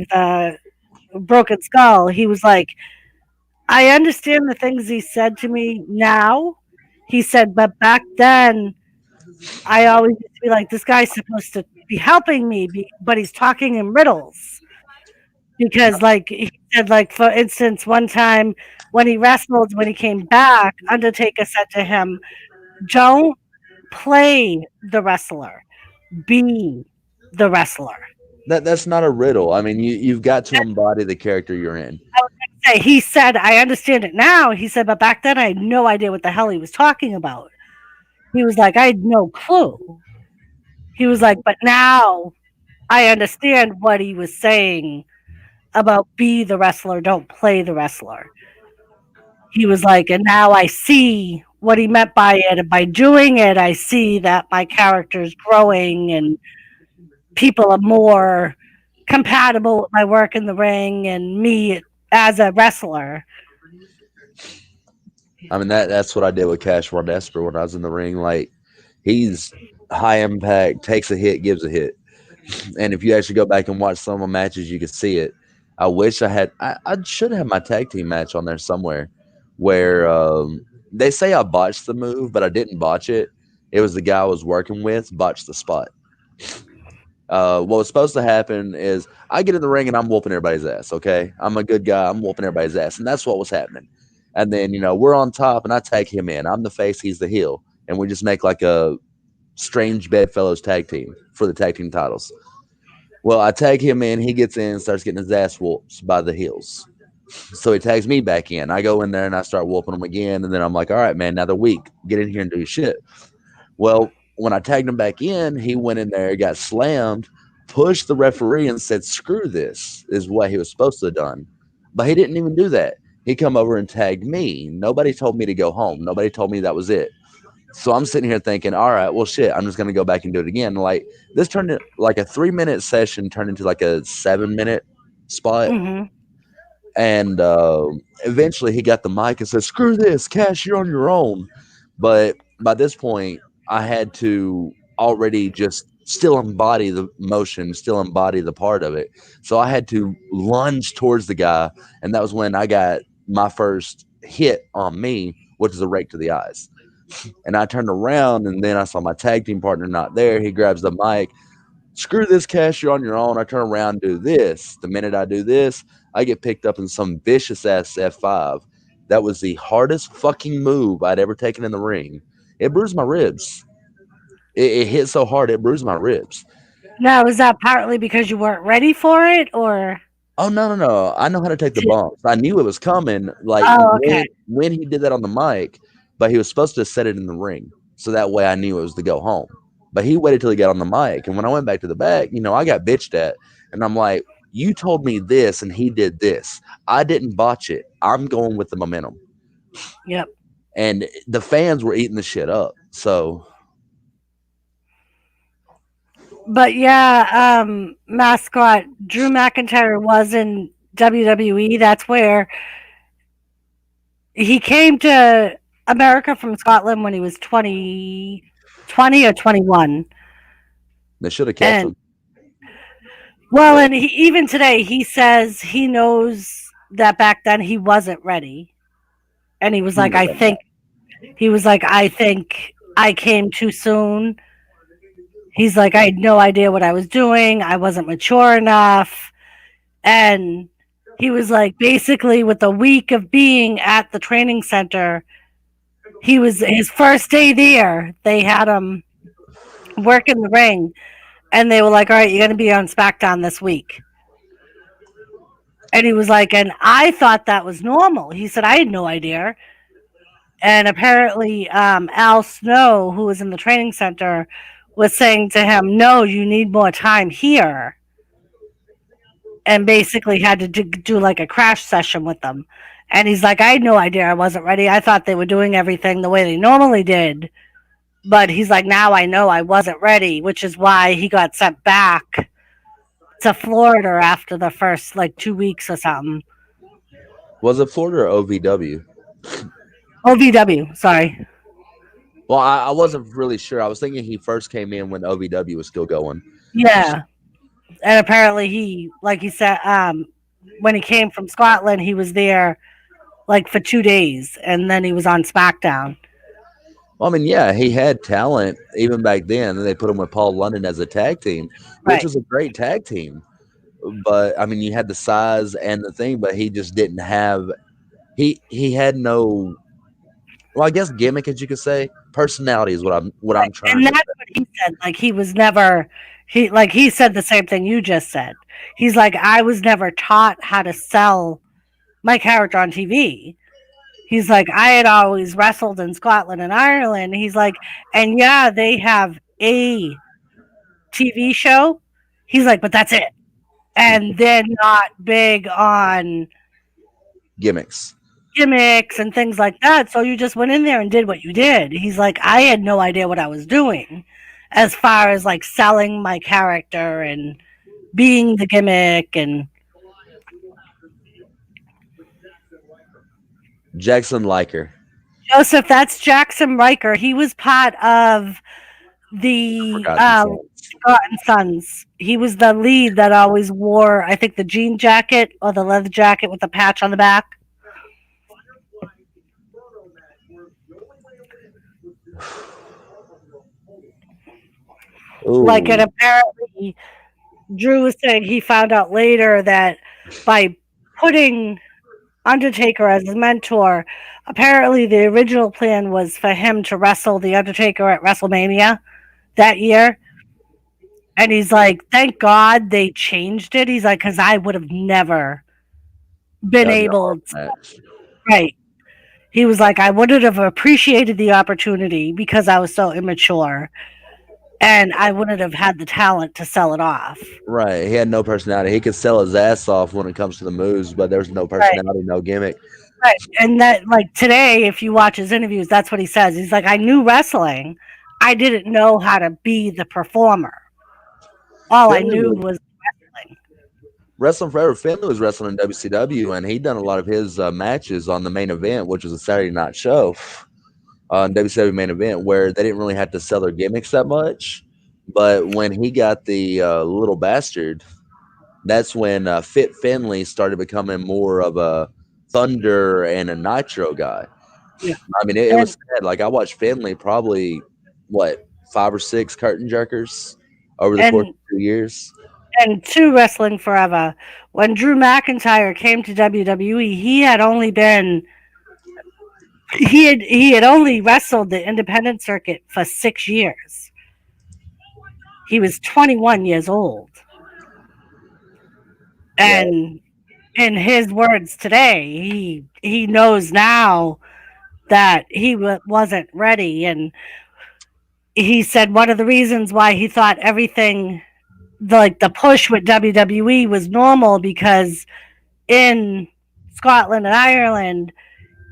Broken Skull, he was like, I understand the things he said to me now. He said, but back then I always used to be like, this guy's supposed to be helping me, but he's talking in riddles. Because, like, he said, like, for instance, one time when he wrestled, when he came back, Undertaker said to him, don't play the wrestler, be the wrestler.
That's not a riddle. I mean, you've got to embody the character you're in.
He said, I understand it now. He said, but back then I had no idea what the hell he was talking about. He was like, I had no clue. He was like, but now I understand what he was saying about be the wrestler, don't play the wrestler. He was like, and now I see what he meant by it. And by doing it, I see that my character's growing and people are more compatible with my work in the ring and me as a wrestler.
I mean, that's what I did with Cash Von Esper when I was in the ring. Like, he's high impact, takes a hit, gives a hit. And if you actually go back and watch some of my matches, you can see it. I wish I should have my tag team match on there somewhere where they say I botched the move, but I didn't botch it. It was the guy I was working with botched the spot. What was supposed to happen is I get in the ring and I'm whooping everybody's ass, okay? I'm a good guy. I'm whooping everybody's ass. And that's what was happening. And then, we're on top and I tag him in. I'm the face, he's the heel. And we just make like a strange bedfellows tag team for the tag team titles. Well, I tag him in. He gets in and starts getting his ass whooped by the heels. So he tags me back in. I go in there and I start whooping him again. And then I'm like, all right, man, now they're weak. Get in here and do your shit. Well, when I tagged him back in, he went in there, got slammed, pushed the referee and said, screw this, is what he was supposed to have done. But he didn't even do that. He come over and tagged me. Nobody told me to go home. Nobody told me that was it. So I'm sitting here thinking, all right, well, shit, I'm just going to go back and do it again. Like, this turned into like a 3-minute session, turned into like a 7-minute spot.
Mm-hmm.
And eventually he got the mic and said, screw this, Cash, you're on your own. But by this point, I had to already just still embody the motion, still embody the part of it. So I had to lunge towards the guy, and that was when I got my first hit on me, which is a rake to the eyes. And I turned around, and then I saw my tag team partner not there. He grabs the mic. Screw this, Cash, you're on your own. I turn around and do this. The minute I do this, I get picked up in some vicious ass F5. That was the hardest fucking move I'd ever taken in the ring. It bruised my ribs. It hit so hard it bruised my ribs.
Now, is that partly because you weren't ready for it, or?
Oh no! I know how to take the bumps. I knew it was coming. Like
Okay.
when he did that on the mic, but he was supposed to set it in the ring, so that way I knew it was to go home. But he waited till he got on the mic, and when I went back to the back, I got bitched at, and I'm like, "You told me this, and he did this. I didn't botch it. I'm going with the momentum."
Yep.
And the fans were eating the shit up. So.
But yeah, mascot Drew McIntyre was in WWE. That's where he came to America from Scotland when he was 20 or 21.
They should have kept him.
Well, and even today, he says he knows that back then he wasn't ready. And he was like, I think I came too soon. He's like, I had no idea what I was doing. I wasn't mature enough. And he was like, basically, with a week of being at the training center, his first day there, they had him work in the ring. And they were like, all right, you're going to be on SmackDown this week. And he was like, and I thought that was normal. He said, I had no idea. And apparently, Al Snow, who was in the training center, was saying to him, no, you need more time here. And basically had to do like a crash session with them. And he's like, I had no idea I wasn't ready. I thought they were doing everything the way they normally did. But he's like, now I know I wasn't ready, which is why he got sent back to Florida after the first 2 weeks or something.
Was it Florida or OVW?
OVW, sorry.
Well, I wasn't really sure. I was thinking he first came in when OVW was still going.
Yeah. And apparently he, like he said, when he came from Scotland, he was there for 2 days, and then he was on SmackDown.
Well, I mean, yeah, he had talent even back then. And they put him with Paul London as a tag team, which was a great tag team. But I mean, you had the size and the thing, but he just didn't have. He had no. Well, I guess gimmick, as you could say, personality is what I'm trying.
And that's what he said. He was never. He said the same thing you just said. He's like, I was never taught how to sell my character on TV. He's like, I had always wrestled in Scotland and Ireland. He's like, and yeah, they have a TV show. He's like, but that's it. And they're not big on
gimmicks
and things like that. So you just went in there and did what you did. He's like, I had no idea what I was doing as far as selling my character and being the gimmick. And
Jackson Riker.
Joseph, that's Jackson Riker. He was part of the Forgotten Sons. He was the lead that always wore, I think, the jean jacket or the leather jacket with the patch on the back.
Ooh.
And apparently Drew was saying he found out later that by putting Undertaker as his mentor, apparently the original plan was for him to wrestle the Undertaker at WrestleMania that year. And he's like, thank God they changed it. He's like, because I would have never been able to. Right. He was like, I wouldn't have appreciated the opportunity because I was so immature. And I wouldn't have had the talent to sell it off.
Right. He had no personality. He could sell his ass off when it comes to the moves, but there's no personality, no gimmick.
Right. And that, today, if you watch his interviews, that's what he says. He's like, I knew wrestling. I didn't know how to be the performer. All I knew was wrestling.
Wrestling Forever. Finley was wrestling in WCW, and he'd done a lot of his matches on the main event, which was a Saturday night show. on WCW main event where they didn't really have to sell their gimmicks that much. But when he got the little bastard, that's when Fit Finley started becoming more of a Thunder and a Nitro guy.
Yeah.
I mean, it was sad. Like I watched Finley probably 5 or 6 curtain jerkers over the course of 2 years.
And 2 Wrestling Forever. When Drew McIntyre came to WWE, he had only wrestled the independent circuit for 6 years. He was 21 years old. And in his words today, he knows now that he wasn't ready. And he said one of the reasons why he thought everything, like the push with WWE, was normal because in Scotland and Ireland,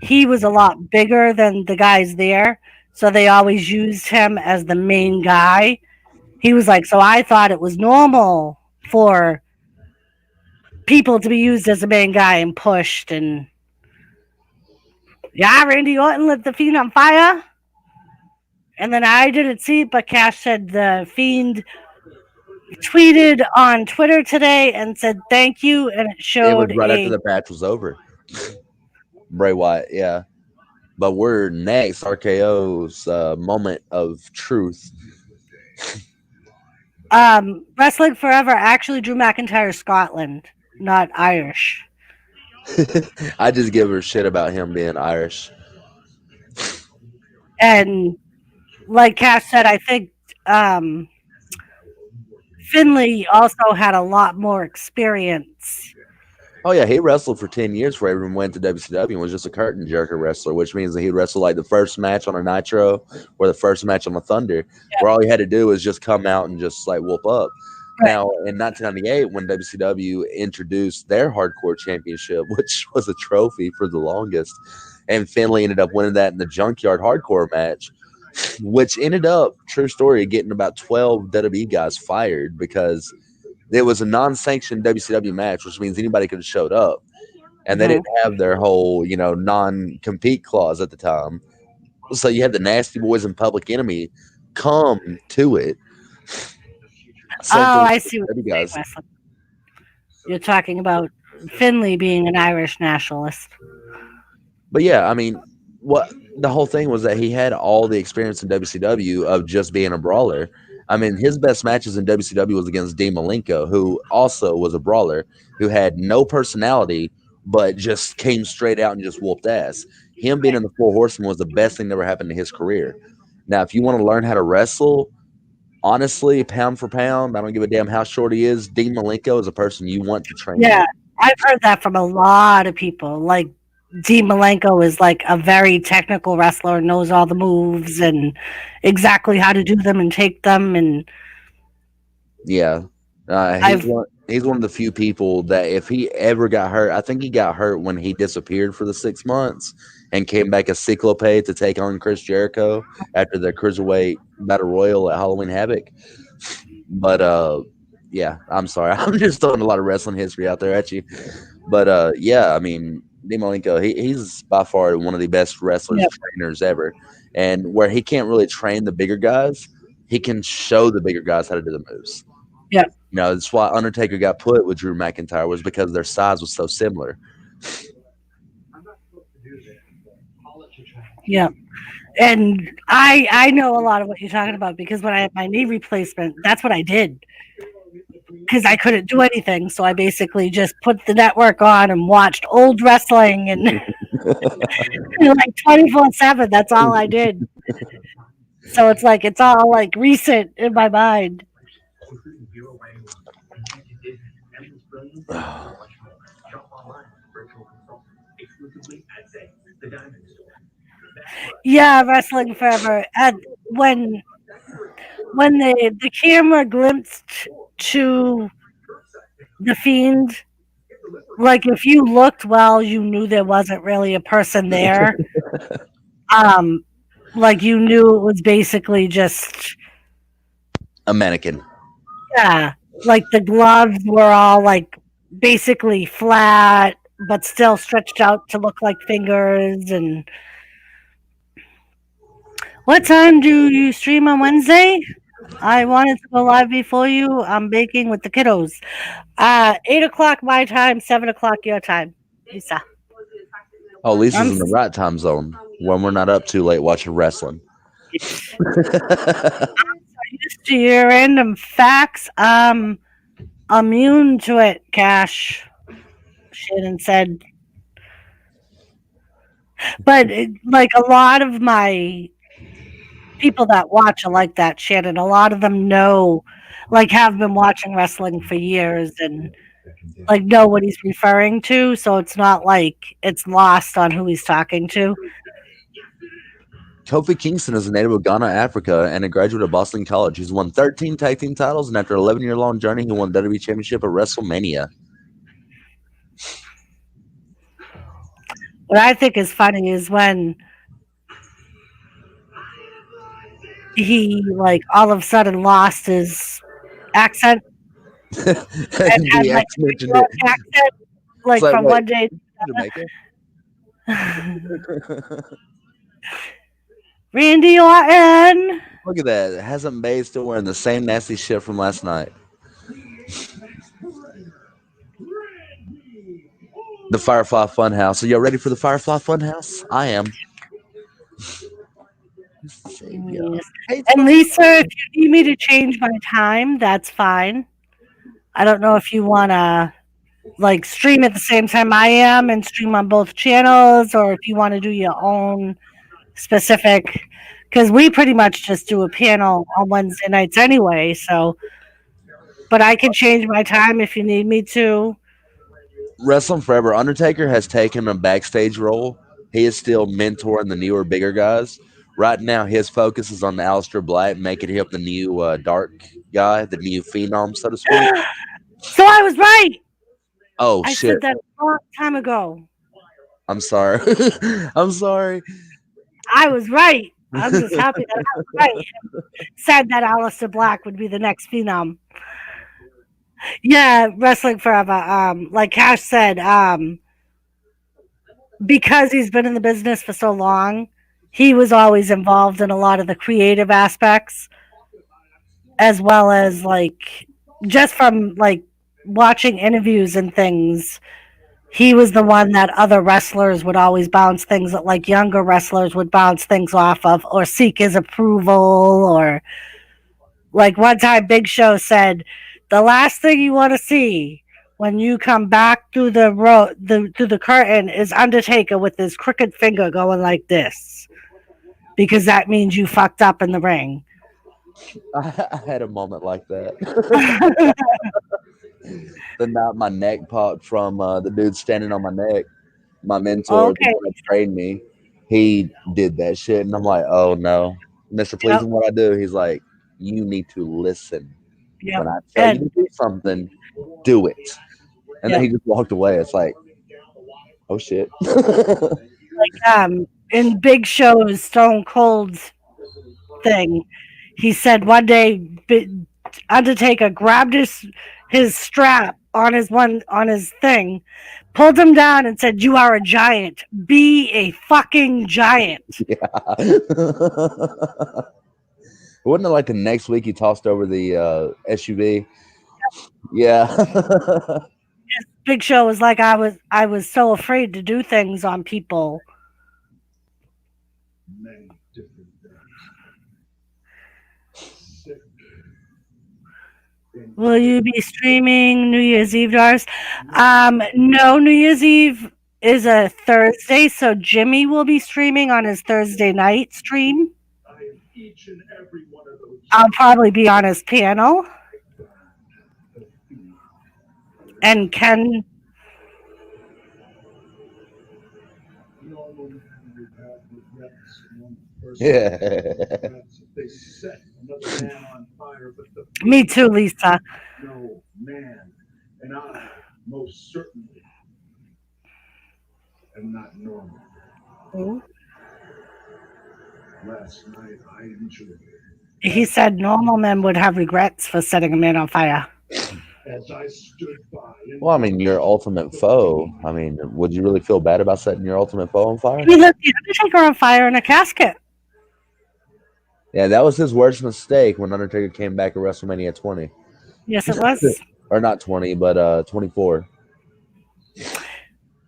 he was a lot bigger than the guys there. So they always used him as the main guy. He was like, so I thought it was normal for people to be used as the main guy and pushed. And yeah, Randy Orton lit the Fiend on fire. And then I didn't see it, but Cash said the Fiend tweeted on Twitter today and said thank you, and it showed
It was right after the match was over. Bray Wyatt, yeah. But we're next, RKO's moment of truth.
Wrestling Forever actually Drew McIntyre Scotland, not Irish.
I just give her shit about him being Irish.
And like Cash said, I think Finley also had a lot more experience.
Oh yeah, he wrestled for 10 years before everyone went to WCW and was just a curtain jerker wrestler, which means that he wrestled like the first match on a Nitro or the first match on a Thunder, where all he had to do was just come out and just like whoop up.
Right.
Now, in 1998, when WCW introduced their Hardcore Championship, which was a trophy for the longest, and Finley ended up winning that in the Junkyard Hardcore match, which ended up, true story, getting about 12 WWE guys fired because it was a non-sanctioned WCW match, which means anybody could have showed up. And they didn't have their whole, non-compete clause at the time. So you had the Nasty Boys and Public Enemy come to it.
I see what
WWE
you're
guys.
saying, Wesley. You're talking about Finley being an Irish nationalist.
But yeah, I mean, what the whole thing was that he had all the experience in WCW of just being a brawler. I mean, his best matches in WCW was against Dean Malenko, who also was a brawler, who had no personality, but just came straight out and just whooped ass. Him being in the Four Horsemen was the best thing that ever happened to his career. Now, if you want to learn how to wrestle, honestly, pound for pound, I don't give a damn how short he is. Dean Malenko is a person you want to train.
Yeah, I've heard that from a lot of people. Like, Dean Malenko is like a very technical wrestler, knows all the moves and exactly how to do them and take them. And
yeah, he's one of the few people that if he ever got hurt, I think he got hurt when he disappeared for the 6 months and came back as Cyclope to take on Chris Jericho after the Cruiserweight Battle Royal at Halloween Havoc. But yeah, I'm sorry, I'm just throwing a lot of wrestling history out there at you. But yeah, I mean, Dean Malenko, he's by far one of the best wrestlers, trainers ever. And where he can't really train the bigger guys, he can show the bigger guys how to do the moves.
Yeah.
That's why Undertaker got put with Drew McIntyre, was because their size was so similar.
I'm not supposed to do this, but I'll let you try.
yeah. And I know a lot of what you're talking about because when I had my knee replacement, that's what I did. Because I couldn't do anything, so I basically just put the network on and watched old wrestling and like 24/7. That's all I did. So it's all like recent in my mind. Yeah, Wrestling Forever. When the camera glimpsed to the Fiend, like if you looked well, you knew there wasn't really a person there. Like you knew it was basically just
A mannequin.
yeah, like the gloves were all like basically flat, but still stretched out to look like fingers, and What time do you stream on Wednesday? I wanted to go live before you. I'm baking with the kiddos. 8 o'clock my time, 7 o'clock your time. Lisa.
Oh, Lisa's
I'm
in the right time zone when we're not up too late watching wrestling.
used to your random facts. Immune to it, Cash. Shannon said. But like a lot of my people that watch are like that, Shannon. A lot of them know, like, have been watching wrestling for years and like know what he's referring to. So it's not like it's lost on who he's talking to.
Kofi Kingston is a native of Ghana, Africa, and a graduate of Boston College. He's won 13 tag team titles, and after an 11-year-long journey, he won WWE Championship at WrestleMania.
What I think is funny is when he like all of a sudden lost his accent and had
The
like
X mentioned
a
it.
accent like
like,
from
wait.
one day.
Jamaica.
Randy Orton.
Look at that. Hasn't Bay still wearing the same nasty shit from last night? The Firefly Funhouse. Are y'all ready for the Firefly Funhouse? I am.
Yes. And Lisa, if you need me to change my time, that's fine. I don't know if you want to like stream at the same time I am and stream on both channels, or if you want to do your own specific, because we pretty much just do a panel on Wednesday nights anyway. So, but I can change my time if you need me to.
Wrestling Forever. Undertaker has taken a backstage role. He is still mentoring the newer, bigger guys. Right now, his focus is on Aleister Black, making him the new dark guy, the new phenom, so to speak.
So I was right.
Oh,
I
shit.
said that a long time ago.
I'm sorry. I'm sorry.
I was right. I'm just happy that I was right. Said that Aleister Black would be the next phenom. Yeah, Wrestling Forever. Like Cash said, because he's been in the business for so long, he was always involved in a lot of the creative aspects, as well as like just from like watching interviews and things. He was the one that other wrestlers would always bounce things, like younger wrestlers would bounce things off of or seek his approval. Or like one time Big Show said, the last thing you want to see when you come back through through the curtain is Undertaker with his crooked finger going like this, because that means you fucked up in the ring.
I had a moment like that. The night my neck popped from the dude standing on my neck. My mentor,
Okay.
the one that trained me, he did that shit, and I'm like, oh no, Mr. Pleasing, what I do? He's like, you need to listen.
Yep.
When I tell you to do something, do it. And then he just walked away. It's like, oh shit.
Like in Big Show's Stone Cold thing, he said one day Undertaker grabbed his strap on his thing, pulled him down and said, "You are a giant. Be a fucking giant."
Yeah. Wasn't it like the next week he tossed over the SUV? Yeah.
Big Show was like, I was so afraid to do things on people.
Many different things. Sick.
Will you be streaming New Year's Eve, Doris? No, New Year's Eve is a Thursday, so Jimmy will be streaming on his Thursday night stream.
I am each and every one of those.
I'll probably be on his panel. And Ken,
Normal man would have regrets. One person
Yeah.
regrets if they set another man on fire, but the
me too, Lisa.
no man, and I most certainly am not normal. Last night I enjoyed it.
He said normal men would have regrets for setting a man on fire.
As I stood by.
Well, I mean, your ultimate foe. I mean, would you really feel bad about setting your ultimate foe on fire?
He lit the Undertaker on fire in a casket.
Yeah, that was his worst mistake when Undertaker came back at WrestleMania 20.
Yes, it was.
Or not 20, but 24.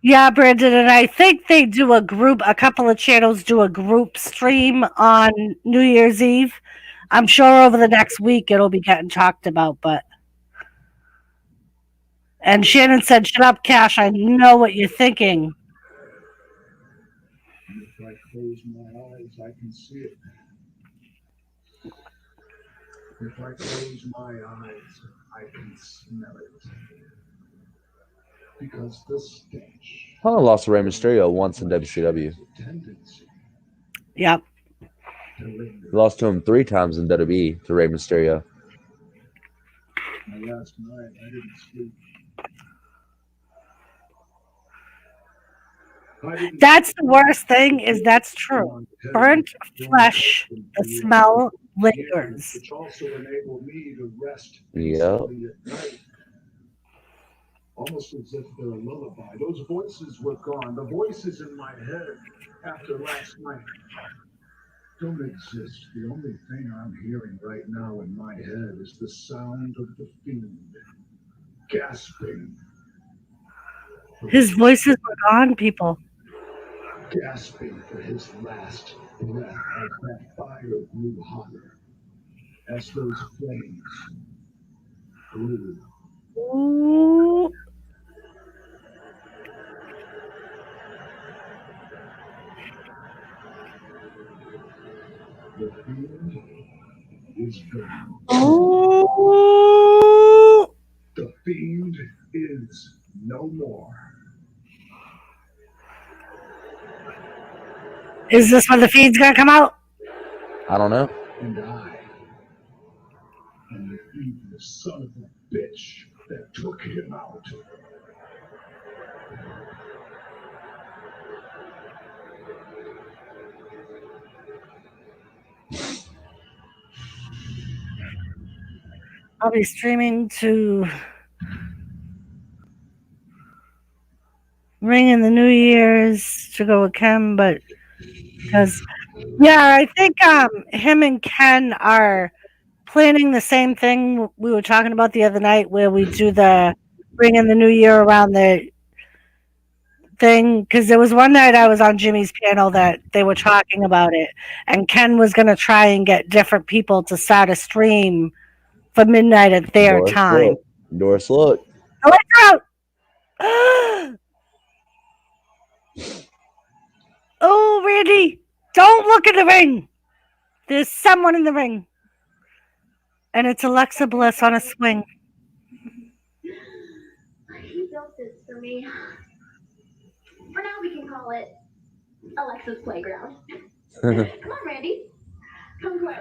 Yeah, Brandon, and I think they do a couple of channels do a group stream on New Year's Eve. I'm sure over the next week it'll be getting talked about, but. And Shannon said, "Shut up, Cash. I know what you're thinking."
And if I close my eyes, I can see it. If I close my eyes, I can smell it. Because the stench.
Holland lost to Rey Mysterio once in WCW.
has a tendency
Yep.
to linger.
He lost to him 3 times in WWE to Rey Mysterio.
Now, last night, I didn't sleep.
That's the worst thing, is that's true. Burnt flesh, the smell lingers.
Which also enabled me to rest
Yep.
peacefully at night. Almost as if they're a lullaby. Those voices were gone. The voices in my head after last night don't exist. The only thing I'm hearing right now in my head is the sound of the Fiend gasping.
His voices were gone, people.
Gasping for his last breath as that fire grew hotter. As those flames grew.
Ooh.
The Fiend is gone.
Ooh.
The Fiend is no more.
Is this when the feed's gonna come out?
I don't know.
And I am the evil son of a bitch that took him out.
I'll be streaming to Ring in the New Year's to go with Ken, but because I think him and Ken are planning the same thing we were talking about the other night, where we do the Ring in the New Year around the thing. Because there was one night I was on Jimmy's panel that they were talking about it, and Ken was going to try and get different people to start a stream for midnight at their
Doris,
time.
look. Doris, look.
Oh, it's out! Oh, Randy, don't look in the ring. There's someone in the ring. And it's Alexa Bliss on a swing.
He built this for me. For now, we can call it Alexa's Playground. Come on, Randy. Come play.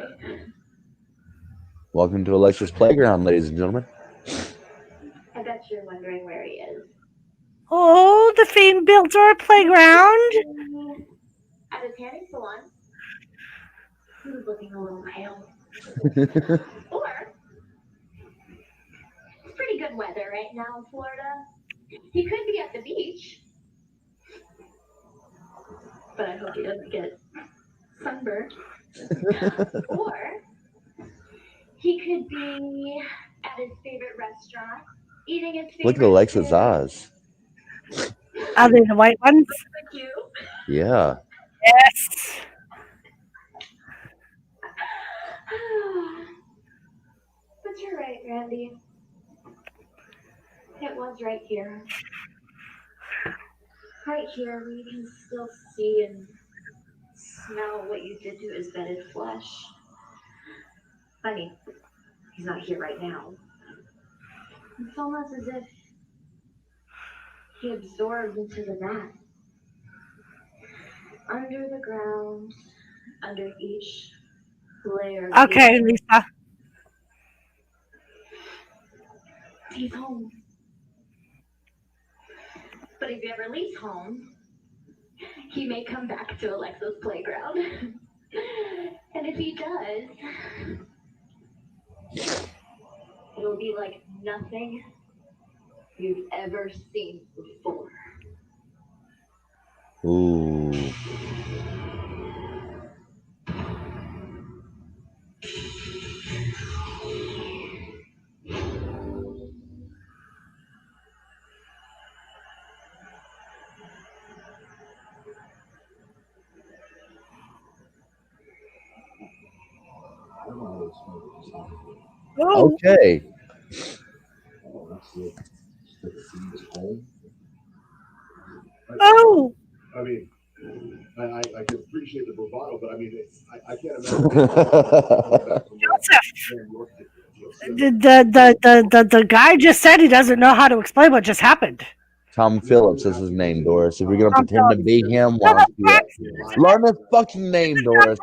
Welcome to Alexa's Playground, ladies and gentlemen.
I bet you're wondering where he is.
Oh, the Fiend built her a playground.
At his tanning salon. He was looking a little pale. Or, it's pretty good weather right now in Florida. He could be at the beach. But I hope he doesn't get sunburned. Or, he could be at his favorite restaurant, eating his favorite
Look at Alexa's
food.
eyes.
Are they the white ones?
Look you.
Yeah.
Yes.
But you're right, Randy. It was right here. Right here where you can still see and smell what you did to his bedded flesh. I mean, he's not here right now. It's almost as if he absorbed into the mat. Under the ground, under each layer.
Okay, Lisa.
He's home. But if he ever leaves home, he may come back to Alexa's Playground. And if he does, it'll be like nothing you've ever seen before.
Ooh.
Oh,
Okay.
oh,
I mean, I can appreciate the bravado, but I mean, I can't
Joseph. The guy just said he doesn't know how to explain what just happened.
Tom Phillips is his name, Doris. If you're gonna
Tom
pretend to be him, why
No,
don't you
Braxton.
learn his fucking name, Doris?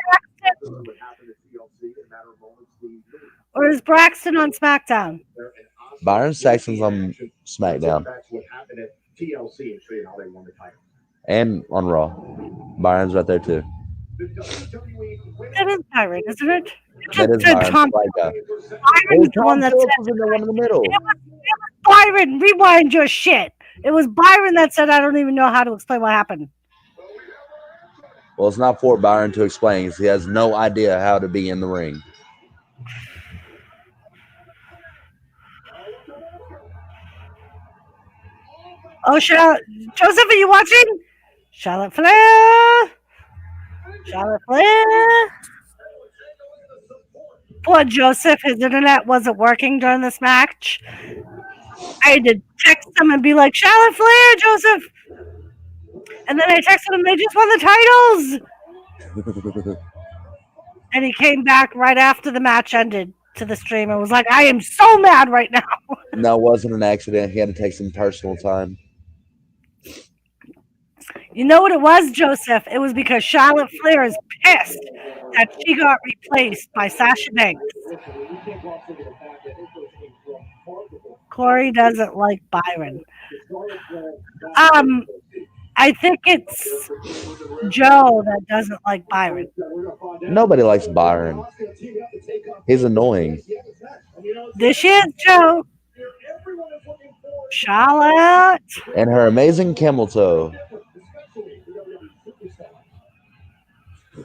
Or is Braxton on SmackDown?
Byron Saxton's on SmackDown and on Raw. Byron's right there too.
That is Byron, isn't it?
That is Byron.
Tom.
Right guy.
Byron's the one
Tom
that
Phillips
said
was in the one in the middle.
it was Byron. Rewind your shit. It was Byron that said, I don't even know how to explain what happened.
Well, it's not for Byron to explain because he has no idea how to be in the ring.
Oh, Joseph, are you watching? Charlotte Flair. Charlotte Flair. Poor Joseph, his internet wasn't working during this match. I had to text him and be like, Charlotte Flair, Joseph. And then I texted him, they just won the titles. And he came back right after the match ended to the stream and was like, I am so mad right now.
No, it wasn't an accident. He had to take some personal time.
You know what it was, Joseph? It was because Charlotte Flair is pissed that she got replaced by Sasha Banks. Corey doesn't like Byron. I think it's Joe that doesn't like Byron.
Nobody likes Byron. He's annoying.
This is Joe. Charlotte.
And her amazing camel toe.
I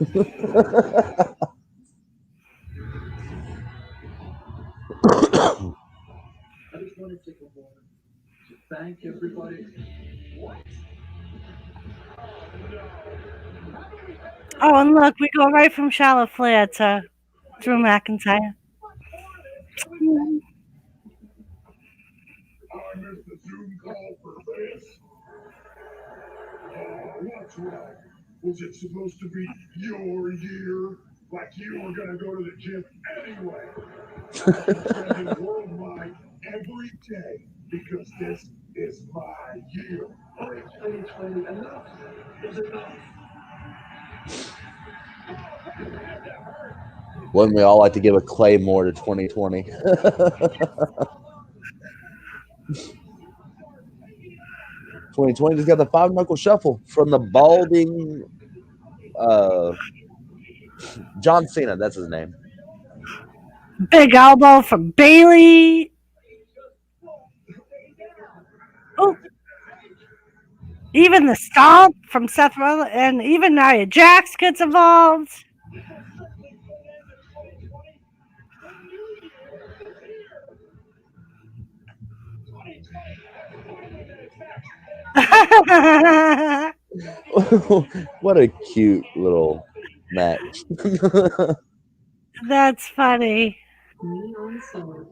just want to take a moment to thank everybody.
Oh, and look, we go right from Charlotte Flair to Drew McIntyre.
I missed the Zoom call for this. What's wrong? Was it supposed to be your year? Like you were gonna go to the gym anyway? I'm trending worldwide every day because this is my year. All right, 2020, enough is enough.
Wouldn't we all like to give a claymore to 2020? 2020 just got the 5-knuckle shuffle from the balding John Cena. That's his name.
Big elbow from Bailey. Oh, even the stomp from Seth Rollins, and even Nia Jax gets involved.
What a cute little match.
That's funny.
Neon soul.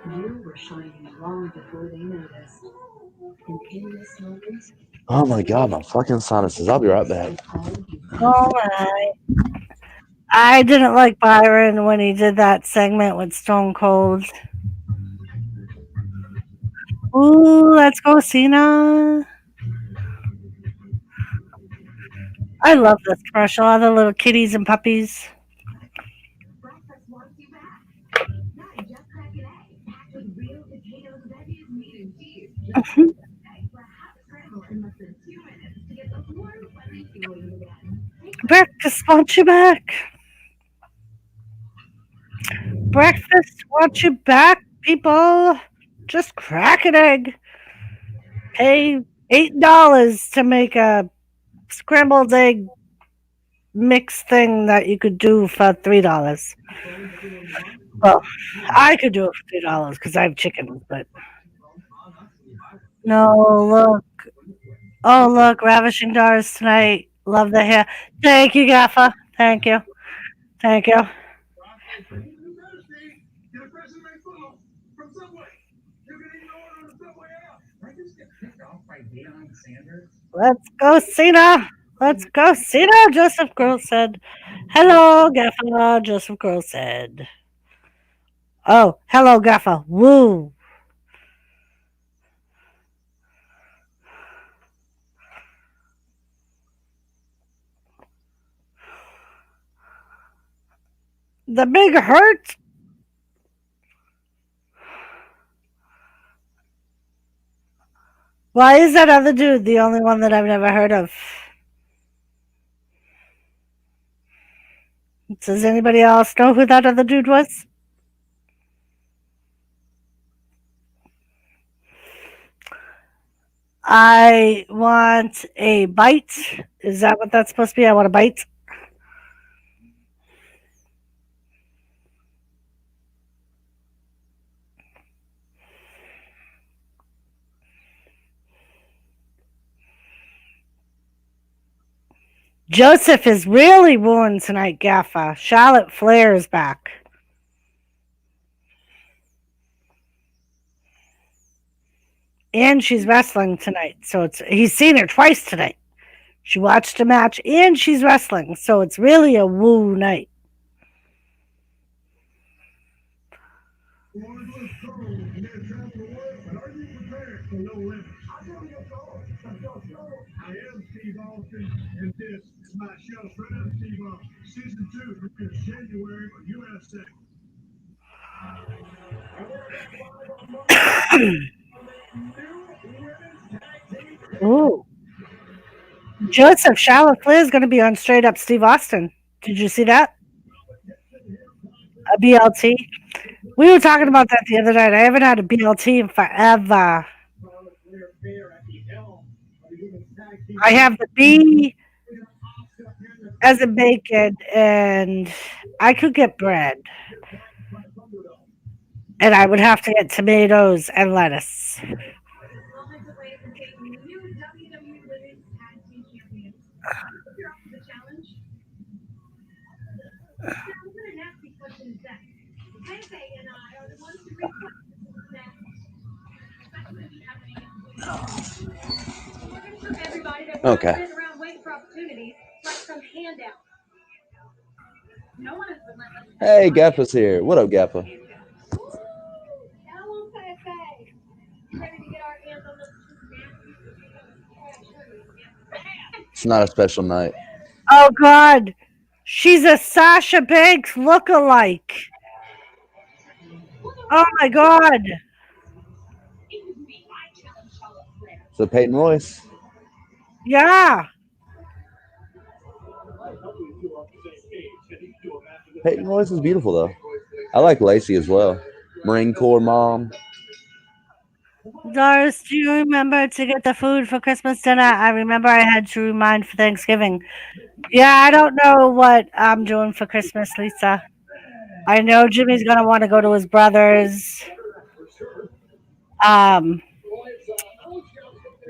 You were shining long before they noticed. And in this moment,
Oh my god, my fucking sinuses. I'll be right back.
All right. I didn't like Byron when he did that segment with Stone Cold. Ooh, let's go, Cena. I love this commercial. All the little kitties and puppies.
Breakfast wants you back. Not just crack an egg, packed with real potatoes, veggies, meat, and cheese. Just eggs for a hot scramble in less than 2 minutes to get those warm, fuzzy feelings again.
Breakfast wants you back. Breakfast wants you back, people. Just crack an egg. Pay $8 to make a scrambled egg mix thing that you could do for $3. Well, I could do it for $3 because I have chicken, but no, look. Oh, look, Ravishing Doris tonight. Love the hair. Thank you, Gaffer. Thank you. Thank you.
You better see. Get a fresh made funnel from Subway. You can even order on the Subway app. I just get picked off by Deion Sanders.
Let's go, Cena. Let's go, Cena. Joseph Girl said, "Hello, Gaffa." Joseph Girl said, "Oh, hello, Gaffa. Woo." The big hurt. Why is that other dude the only one that I've never heard of? Does anybody else know who that other dude was? I want a bite. Is that what that's supposed to be? I want a bite. Joseph is really wooing tonight, Gaffa. Charlotte Flair is back. And she's wrestling tonight. So he's seen her twice tonight. She watched a match and she's wrestling. So it's really a woo night.
Lord was cold and they're traveling to work, but are you prepared for no limits? I'm going to go cold. I am Steve Austin, and this is my show. Straight Up Steve Austin, Season 2 premieres January on USA.
Ooh. Joseph, Charlotte Flair is going to be on Straight Up Steve Austin. Did you see that? A BLT. We were talking about that the other night. I haven't had a BLT in forever. I have the B as in bacon, and I could get bread. And I would have to get tomatoes and lettuce.
Okay. Hey, Gaffa's here. What up, Gaffa? It's not a special night.
Oh, God. She's a Sasha Banks lookalike. Oh, my God.
So Peyton Royce.
Yeah.
Peyton Royce is beautiful, though. I like Lacey as well. Marine Corps mom.
Doris, do you remember to get the food for Christmas dinner? I remember I had to remind for Thanksgiving. Yeah, I don't know what I'm doing for Christmas, Lisa. I know Jimmy's going to want to go to his brother's.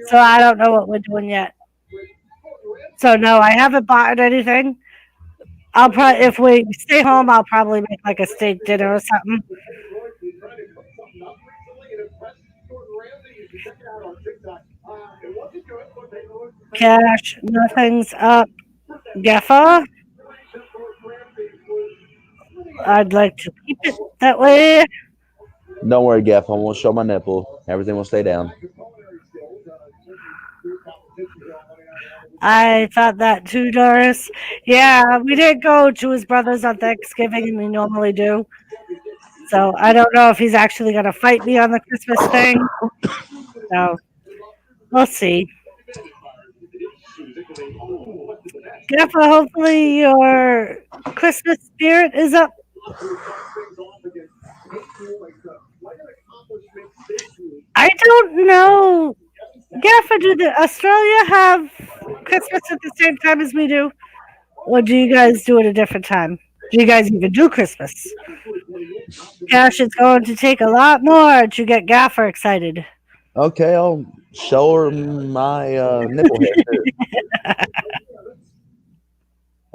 So I don't know what we're doing yet. So no, I haven't bought anything. I'll probably, if we stay home, I'll probably make like a steak dinner or something. Cash, nothing's up. Gaffa. I'd like to keep it that way.
Don't worry, Gaff. I won't show my nipple. Everything will stay down.
I thought that too, Doris. Yeah, we didn't go to his brother's on Thanksgiving, and we normally do. So I don't know if he's actually going to fight me on the Christmas thing. So we'll see. Gaffa, hopefully your Christmas spirit is up. I don't know. Gaffa, do Australia have Christmas at the same time as we do? Or do you guys do it a different time? Do you guys even do Christmas? Gosh, it's going to take a lot more to get Gaffa excited.
Okay, I'll show her my nipple hair too.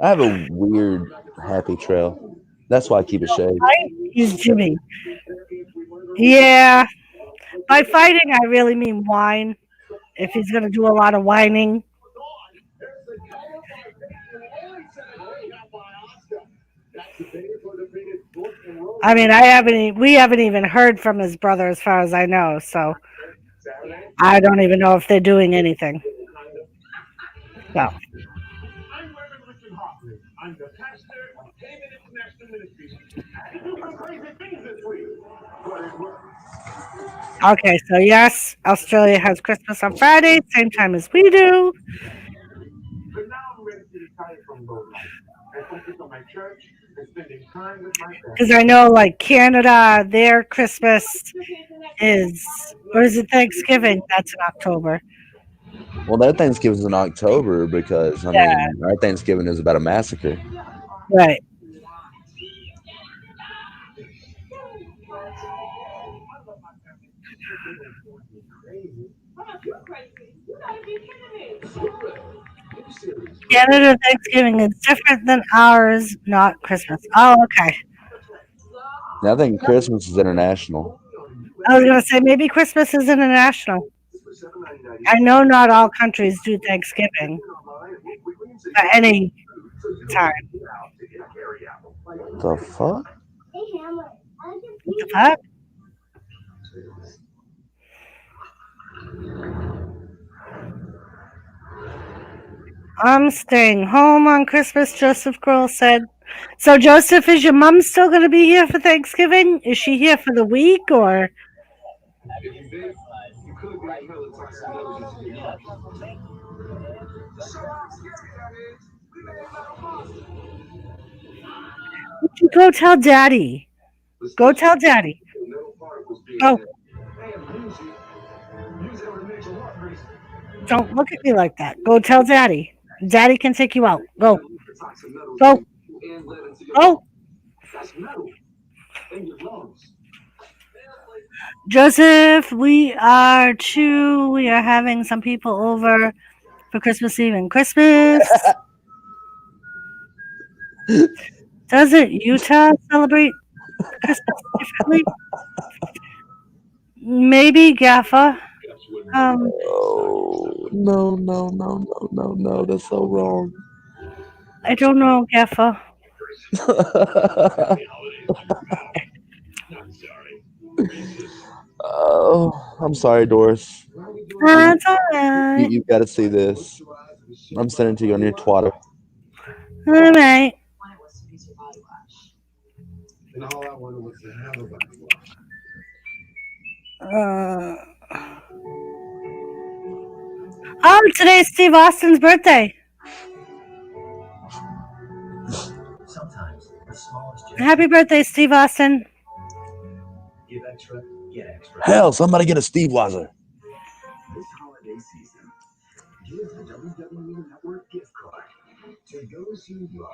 I have a weird happy trail. That's why I keep it shaved.
Right? He's Jimmy. Yeah. By fighting, I really mean whine. If he's going to do a lot of whining. I mean, we haven't even heard from his brother as far as I know, so I don't even know if they're doing anything. So,
I'm Reverend Richard Hoffman. I'm the pastor of Haven International Ministries. I do some crazy things this week, but it works.
okay, so yes, Australia has Christmas on Friday, same time as we do.
But now I'm ready to retire from low life and focus on my church and spending time with my family.
Because I know, like, Canada, their Christmas is, or is it Thanksgiving? That's in October.
Well, their Thanksgiving's in October because I mean our Thanksgiving is about a massacre.
Right. Canada Thanksgiving is different than ours, not Christmas. Oh, okay.
Now, I think Christmas is international.
I was going to say maybe Christmas is international. I know not all countries do Thanksgiving at any time.
The fuck?
What the fuck? I'm staying home on Christmas, Joseph Grohl said. So, Joseph, is your mom still going to be here for Thanksgiving? Is she here for the week or? Go tell Daddy. Go tell Daddy. Oh. Don't look at me like that. Go tell Daddy. Daddy can take you out. Go. Go. Go. Joseph, we are having some people over for Christmas Eve and Christmas. Doesn't Utah celebrate Christmas differently? Maybe, Gaffa.
Oh, no. That's so wrong.
I don't know, Gaffa.
Oh, I'm sorry, Doris.
That's all right.
You've got to see this. I'm sending it to you on your Twitter.
All right.
And all I wanted was to have a body
Oh, today's Steve Austin's birthday.
Sometimes the smallest gesture.
Happy birthday, Steve Austin.
Give extra, get extra.
Hell, somebody get a Steve Weiser.
This holiday season, give the WWE Network gift card to those you love.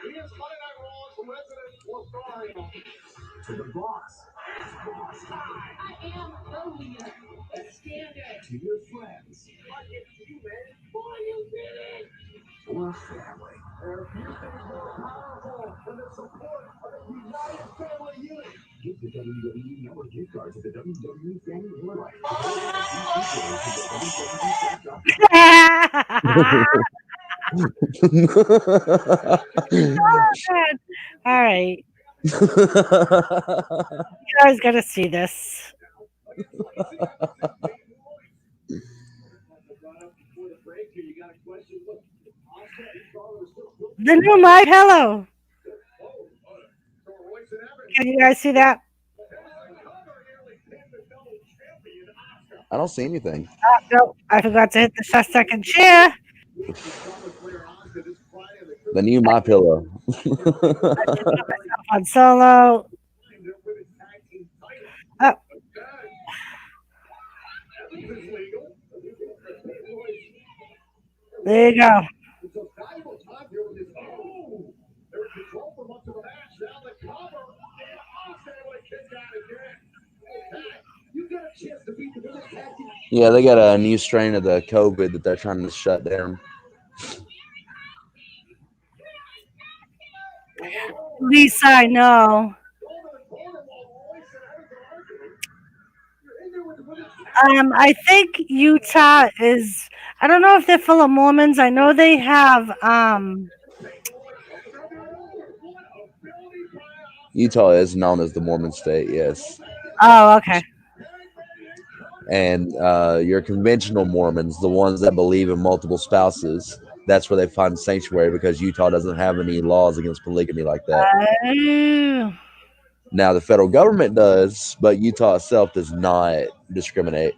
Here's Monday Night Raw's resident Lothario.
To the boss.
I am Olivia. Standard.
To your friends.
I get you, man. Boy, you did it.
Or family.
There are few things more powerful than the support of a united family unit.
Give the WWE Network gift card to the WWE Family Warlife.
All right. You guys got to see this. The new My Pillow. Can you guys see that?
I don't see anything.
No, I forgot to hit the second chair.
The new My Pillow.
On Solo. Oh. There you go.
Yeah, they got a new strain of the COVID that they're trying to shut down.
Lisa, I know. I think Utah is. I don't know if they're full of Mormons. I know they have.
Utah is known as the Mormon state, yes.
Oh, okay.
And your conventional Mormons, the ones that believe in multiple spouses, that's where they find sanctuary because Utah doesn't have any laws against polygamy like that.
Oh.
Now, the federal government does, but Utah itself does not discriminate.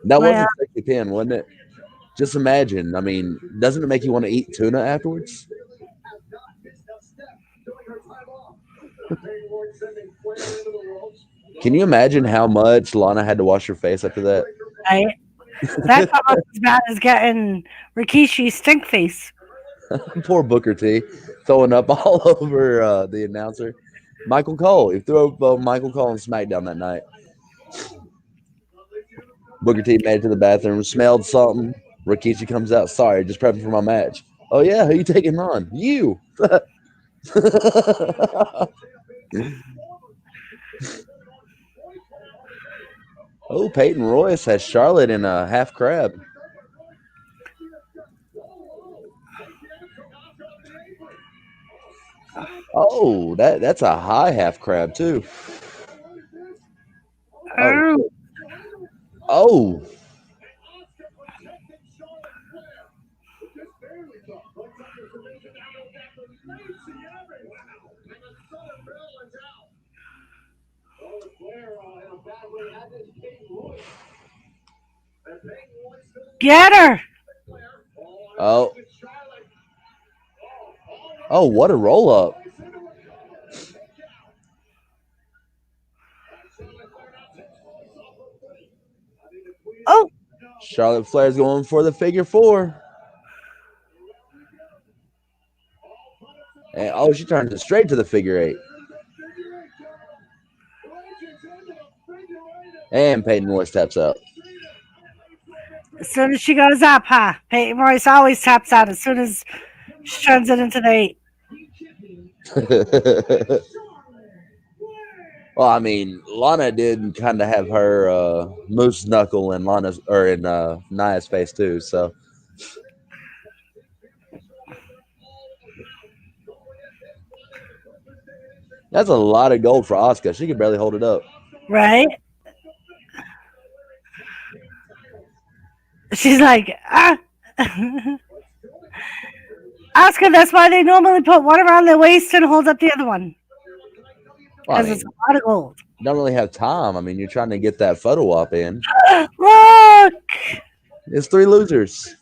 That was
Well,
a sexy pin, wasn't it? Just imagine. I mean, doesn't it make you want to eat tuna afterwards? Can you imagine how much Lana had to wash her face after that?
right. That's almost as bad as getting Rikishi stink face.
Poor Booker T, throwing up all over the announcer. Michael Cole. He threw up Michael Cole on SmackDown that night. Booker T made it to the bathroom, smelled something. Rikishi comes out. Sorry, just prepping for my match. Oh yeah, who you taking on? You. Oh, Peyton Royce has Charlotte in a half crab. Oh, that's a high half crab too.
Oh,
Oh,
get her.
oh, oh! What a roll up!
Oh,
Charlotte Flair's going for the figure four. And oh, she turns it straight to the figure eight. And Peyton Royce taps out.
as soon as she goes up, huh? Peyton Royce always taps out as soon as she turns it into the 8.
Well, I mean, Lana did kind of have her moose knuckle in Lana's or in Nia's face too. So that's a lot of gold for Asuka. She can barely hold it up.
Right? She's like, ah. Oscar, that's why they normally put one around their waist and hold up the other one.
Well, I
Because
mean,
it's a lot of gold.
don't really have time. I mean, you're trying to get that photo op in.
Look!
It's 3 losers.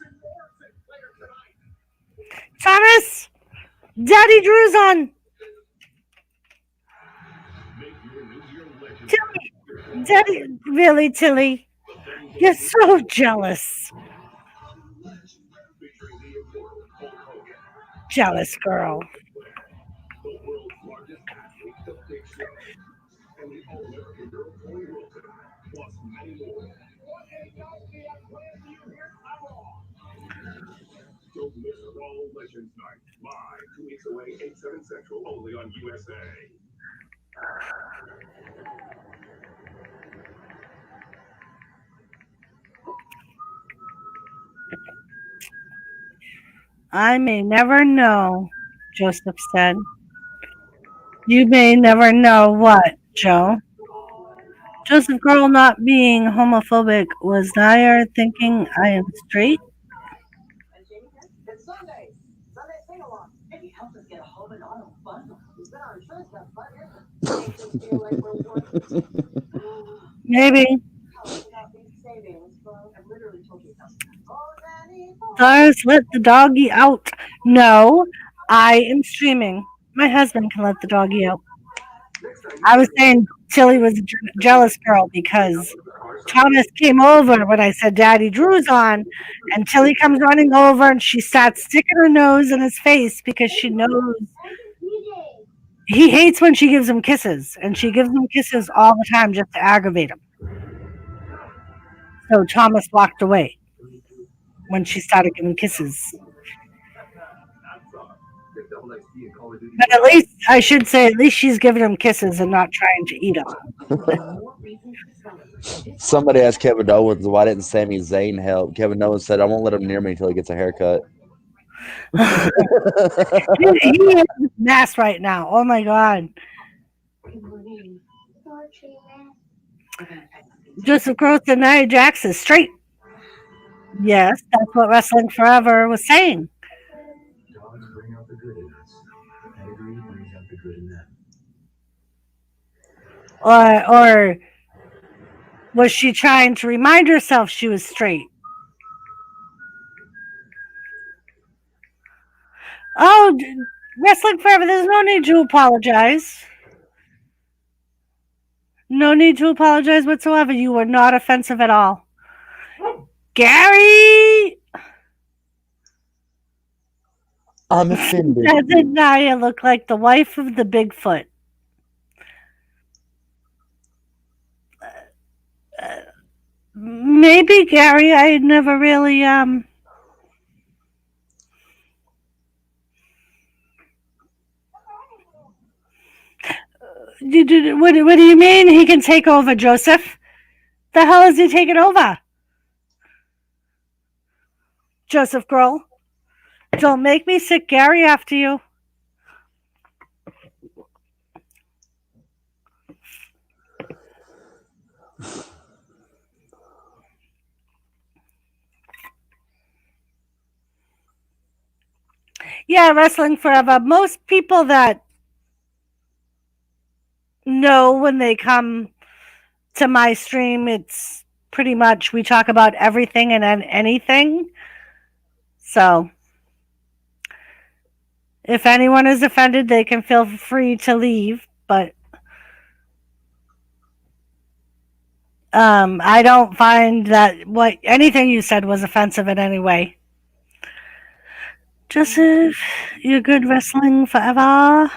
Thomas! Daddy Drew's on! Tilly! Daddy, really, Tilly? You're so jealous. Jealous girl.
Don't miss a Raw Legends Night. Live 2 weeks away, 8/7 Central, only on USA.
I may never know, Joseph said. You may never know what, Joe? Joseph Girl not being homophobic was Nair thinking I am straight?
It's Sunday. Sunday sing along. If you help us get a home and auto bundle, it's been our insurance got fun, makes us feel like we're worth
Maybe.
without these savings. Well, I've literally told you something.
Lars, let the doggy out. No, I am streaming. My husband can let the doggy out. I was saying Tilly was a jealous girl because Thomas came over when I said Daddy Drew's on, and Tilly comes running over and she starts sticking her nose in his face because she knows he hates when she gives him kisses, and she gives him kisses all the time just to aggravate him. So Thomas walked away when she started giving kisses.
The Double XP
via Call of Duty.
But at least, I should say, at least she's giving him kisses and not trying to eat them.
More reasons to celebrate.
Somebody asked Kevin Owens why didn't Sami Zayn help. Kevin Owens said, "I won't let him near me until he gets a haircut."
He is a mess right now. Oh my god. Joseph Gross and Nia Jax is straight. Yes, that's what Wrestling Forever was saying.
Dogs bring out the good in us. Pedigree brings out the good in them.
Or was she trying to remind herself she was straight? Oh, Wrestling Forever, there's no need to apologize. No need to apologize whatsoever. You were not offensive at all. Gary!
I'm offended.
Doesn't Nia look like the wife of the Bigfoot? Maybe, Gary. I never really What do you mean he can take over, Joseph? The hell is he taking over? Joseph Grohl. Don't make me sick Gary after you. Yeah, Wrestling Forever. Most people that know when they come to my stream, it's pretty much we talk about everything and anything. So if anyone is offended, they can feel free to leave. But I don't find that anything you said was offensive in any way. Joseph, you're good Wrestling Forever.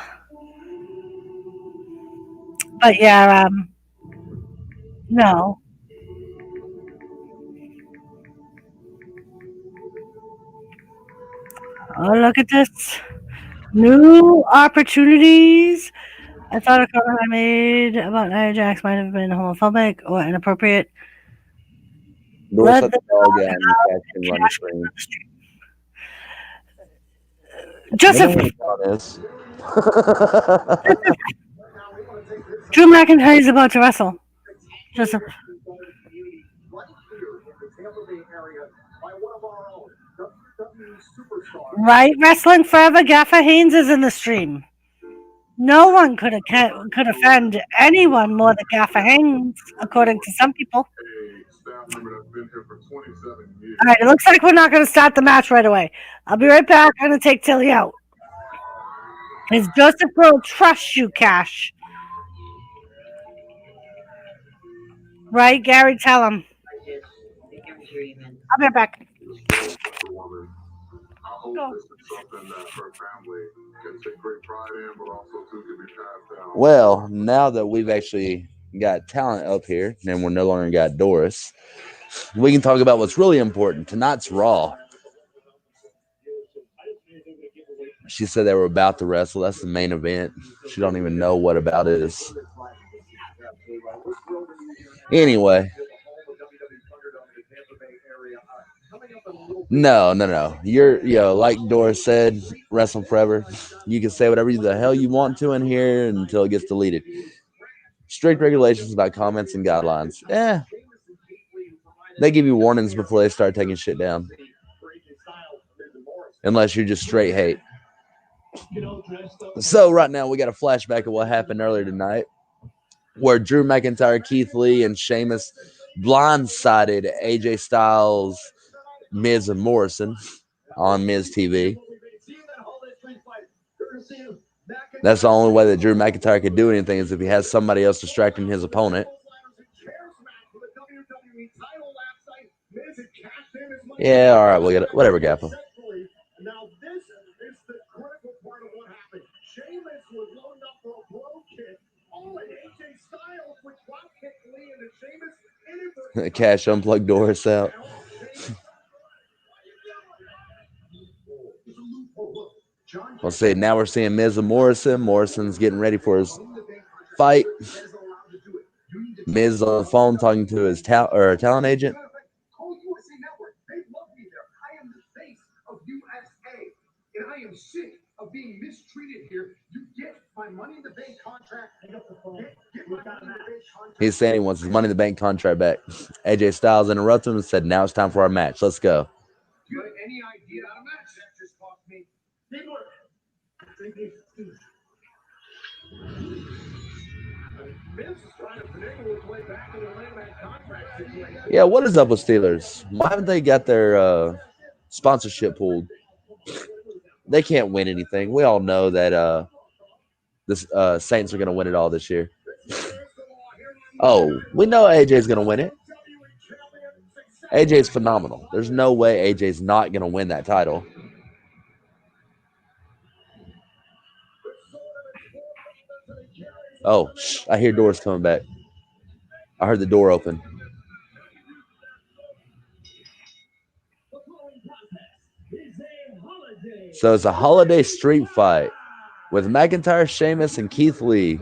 But yeah, no. Oh, look at this. New opportunities. I thought a comment I made about Nia Jax might have been homophobic or inappropriate.
Doris
Let
let the
the
dog out and Cash can run the stream.
Joseph,
This.
Drew McIntyre is about to wrestle. Joseph. Right, Wrestling Forever. Gaffer Haynes is in the stream. No one could offend anyone more than Gaffer Haynes, according to some people. All right, it looks like we're not going to start the match right away. I'll be right back. I'm going to take Tilly out. Is Joseph Grohl trust you, Cash? Right, Gary? Tell him. I'll be right back. Go.
Well, now that we've actually got talent up here and we're no longer got Doris, we can talk about what's really important. Tonight's Raw. She said they were about to wrestle. That's the main event. She don't even know what about it is. Anyway. No. You're like Doris said, Wrestling Forever. You can say whatever the hell you want to in here until it gets deleted. Strict regulations about comments and guidelines. They give you warnings before they start taking shit down. Unless you're just straight hate. So right now we got a flashback of what happened earlier tonight, where Drew McIntyre, Keith Lee, and Sheamus blindsided AJ Styles, Miz, and Morrison on Miz TV. That's the only way that Drew McIntyre could do anything is if he has somebody else distracting his opponent. Yeah, all right, we'll get it. Whatever, Gappa.
Now this is the critical part of what happened. Sheamus was loading up for a blow kick. Oh, and AJ Styles would drop kick Lee into Sheamus.
Cash unplugged Doris out. We'll see. Now we're seeing Miz and Morrison. Morrison's getting ready for his fight. Miz on the phone talking to his talent agent.
Call USA Network. They love me there. I am the face of USA. And I am sick of being mistreated here. You get my Money in the Bank contract. Get my Money in the Bank contract.
He's saying he wants his Money in the Bank contract back. AJ Styles interrupted him and said, now it's time for our match. Let's go.
Do you have any idea how much that just cost me? People are. Vince is trying to finagle his way back into the Money in the Bank contract situation.
Yeah, what is up with Steelers? Why haven't they got their sponsorship pulled? They can't win anything. We all know that the Saints are going to win it all this year. Oh, we know AJ's going to win it. AJ's phenomenal. There's no way AJ's not going to win that title. Oh, I hear doors coming back. I heard the door open. So it's a holiday street fight with McIntyre, Sheamus, and Keith Lee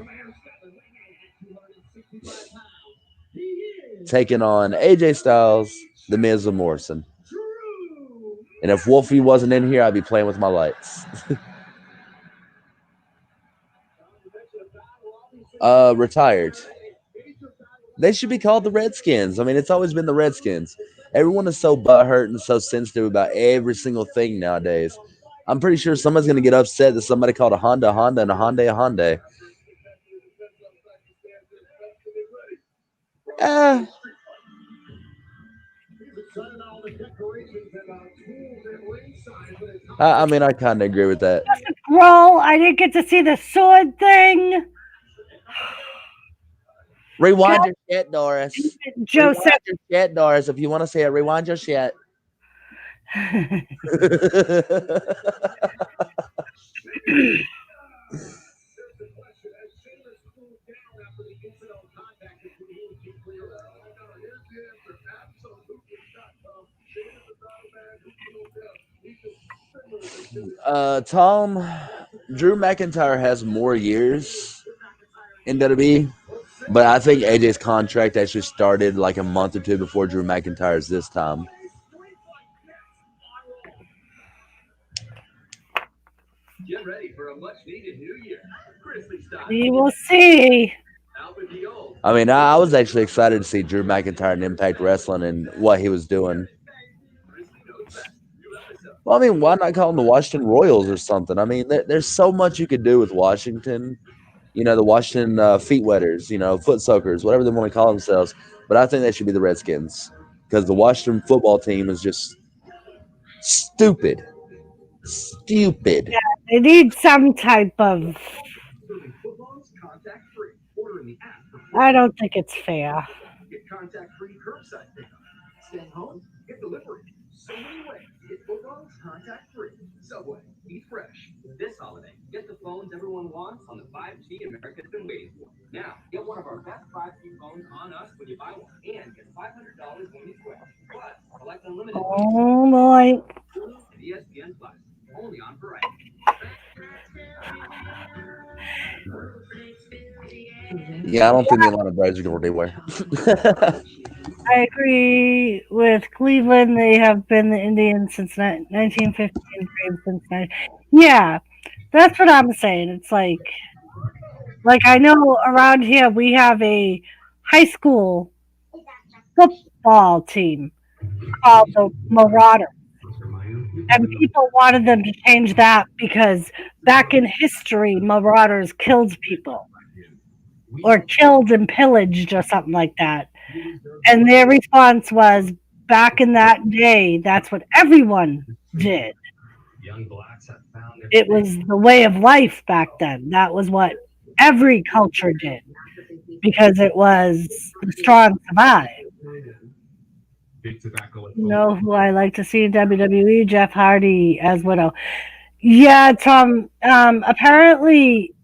taking on AJ Styles, The Miz, and Morrison. And if Wolfie wasn't in here, I'd be playing with my lights. Retired. They should be called the Redskins. I mean, it's always been the Redskins. Everyone is so butthurt and so sensitive about every single thing nowadays. I'm pretty sure somebody's going to get upset that somebody called a Honda Honda and a Hyundai a Hyundai. I mean, I kind of agree with that.
Bro, I didn't get to see the sword thing.
Rewind your shit, Doris.
Joe
rewind your shit, Doris. If you want to say it, rewind your shit. Tom, Drew McIntyre has more years in WWE, but I think AJ's contract actually started like a month or two before Drew McIntyre's this time.
Get ready for a much-needed new year. Grizzly style.
We will see.
I mean, I was actually excited to see Drew McIntyre in Impact Wrestling and what he was doing. Well, I mean, why not call them the Washington Royals or something? I mean, there's so much you could do with Washington. You know, the Washington feet wetters, you know, foot soakers, whatever they want to call themselves. But I think they should be the Redskins because the Washington football team is just stupid. Stupid.
Yeah, they need some type of. I don't think it's fair.
Get contact-free curbside pickup. Stay home, get delivery. So many ways to get footballs contact-free. Subway, eat fresh. This holiday, get the phones everyone wants on the 5G America's been waiting for. Now, get one of our best 5G phones on us when you buy one, and get $500 when you switch. Plus, select unlimited.
Oh boy.
And ESPN Plus, only on Variety.
Yeah, I don't think the Atlanta Braves are going anywhere.
I agree with Cleveland. They have been the Indians since 1915. Braves since 19. Yeah, that's what I'm saying. It's like I know around here we have a high school football team called the Marauders. And people wanted them to change that because back in history, Marauders killed people. Or killed and pillaged or something like that. And their response was, back in that day, that's what everyone did. It was the way of life back then. That was what every culture did. Because it was the strong survive. You know who I like to see in WWE? Jeff Hardy as Widow. Yeah, Tom. Apparently,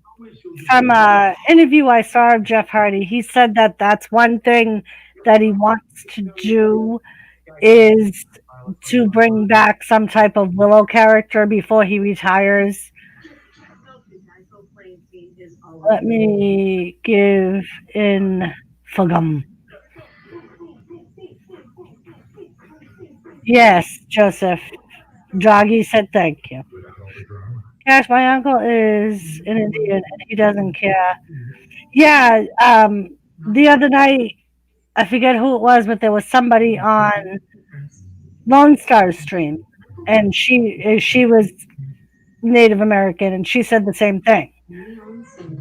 from an interview I saw of Jeff Hardy, he said that that's one thing that he wants to do is to bring back some type of Willow character before he retires. Let me give in Fugum. Yes, Joseph. Draghi said thank you. Gosh, my uncle is an Indian and he doesn't care. Yeah, the other night, I forget who it was, but there was somebody on Lone Star's stream, and she was Native American, and she said the same thing,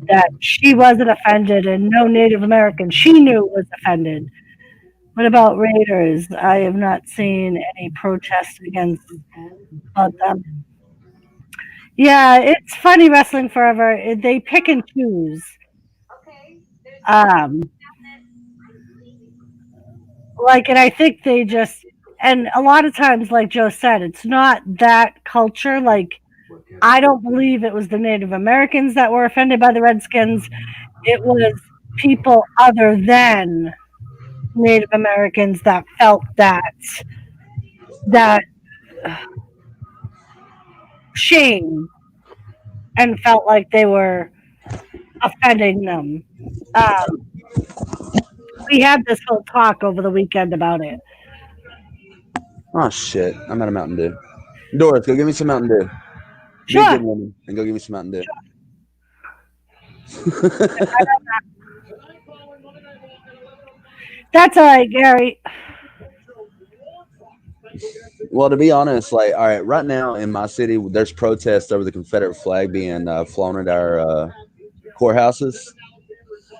that she wasn't offended, and no Native American she knew was offended. What about Raiders? I have not seen any protest against about them. Yeah, it's funny wrestling forever. They pick and choose. Um, and I think they just, and a lot of times, like Joe said, it's not that culture. Like, I don't believe it was the Native Americans that were offended by the Redskins. It was people other than Native Americans that felt that shame and felt like they were offending them. We had this whole talk over the weekend about it.
Oh shit! I'm out of Mountain Dew. Doris, go give me some Mountain Dew. Be a
Sure.
good woman and go give me some Mountain Dew.
That's all right, Gary.
Well, to be honest, like, all right, right now in my city, there's protests over the Confederate flag being flown at our courthouses.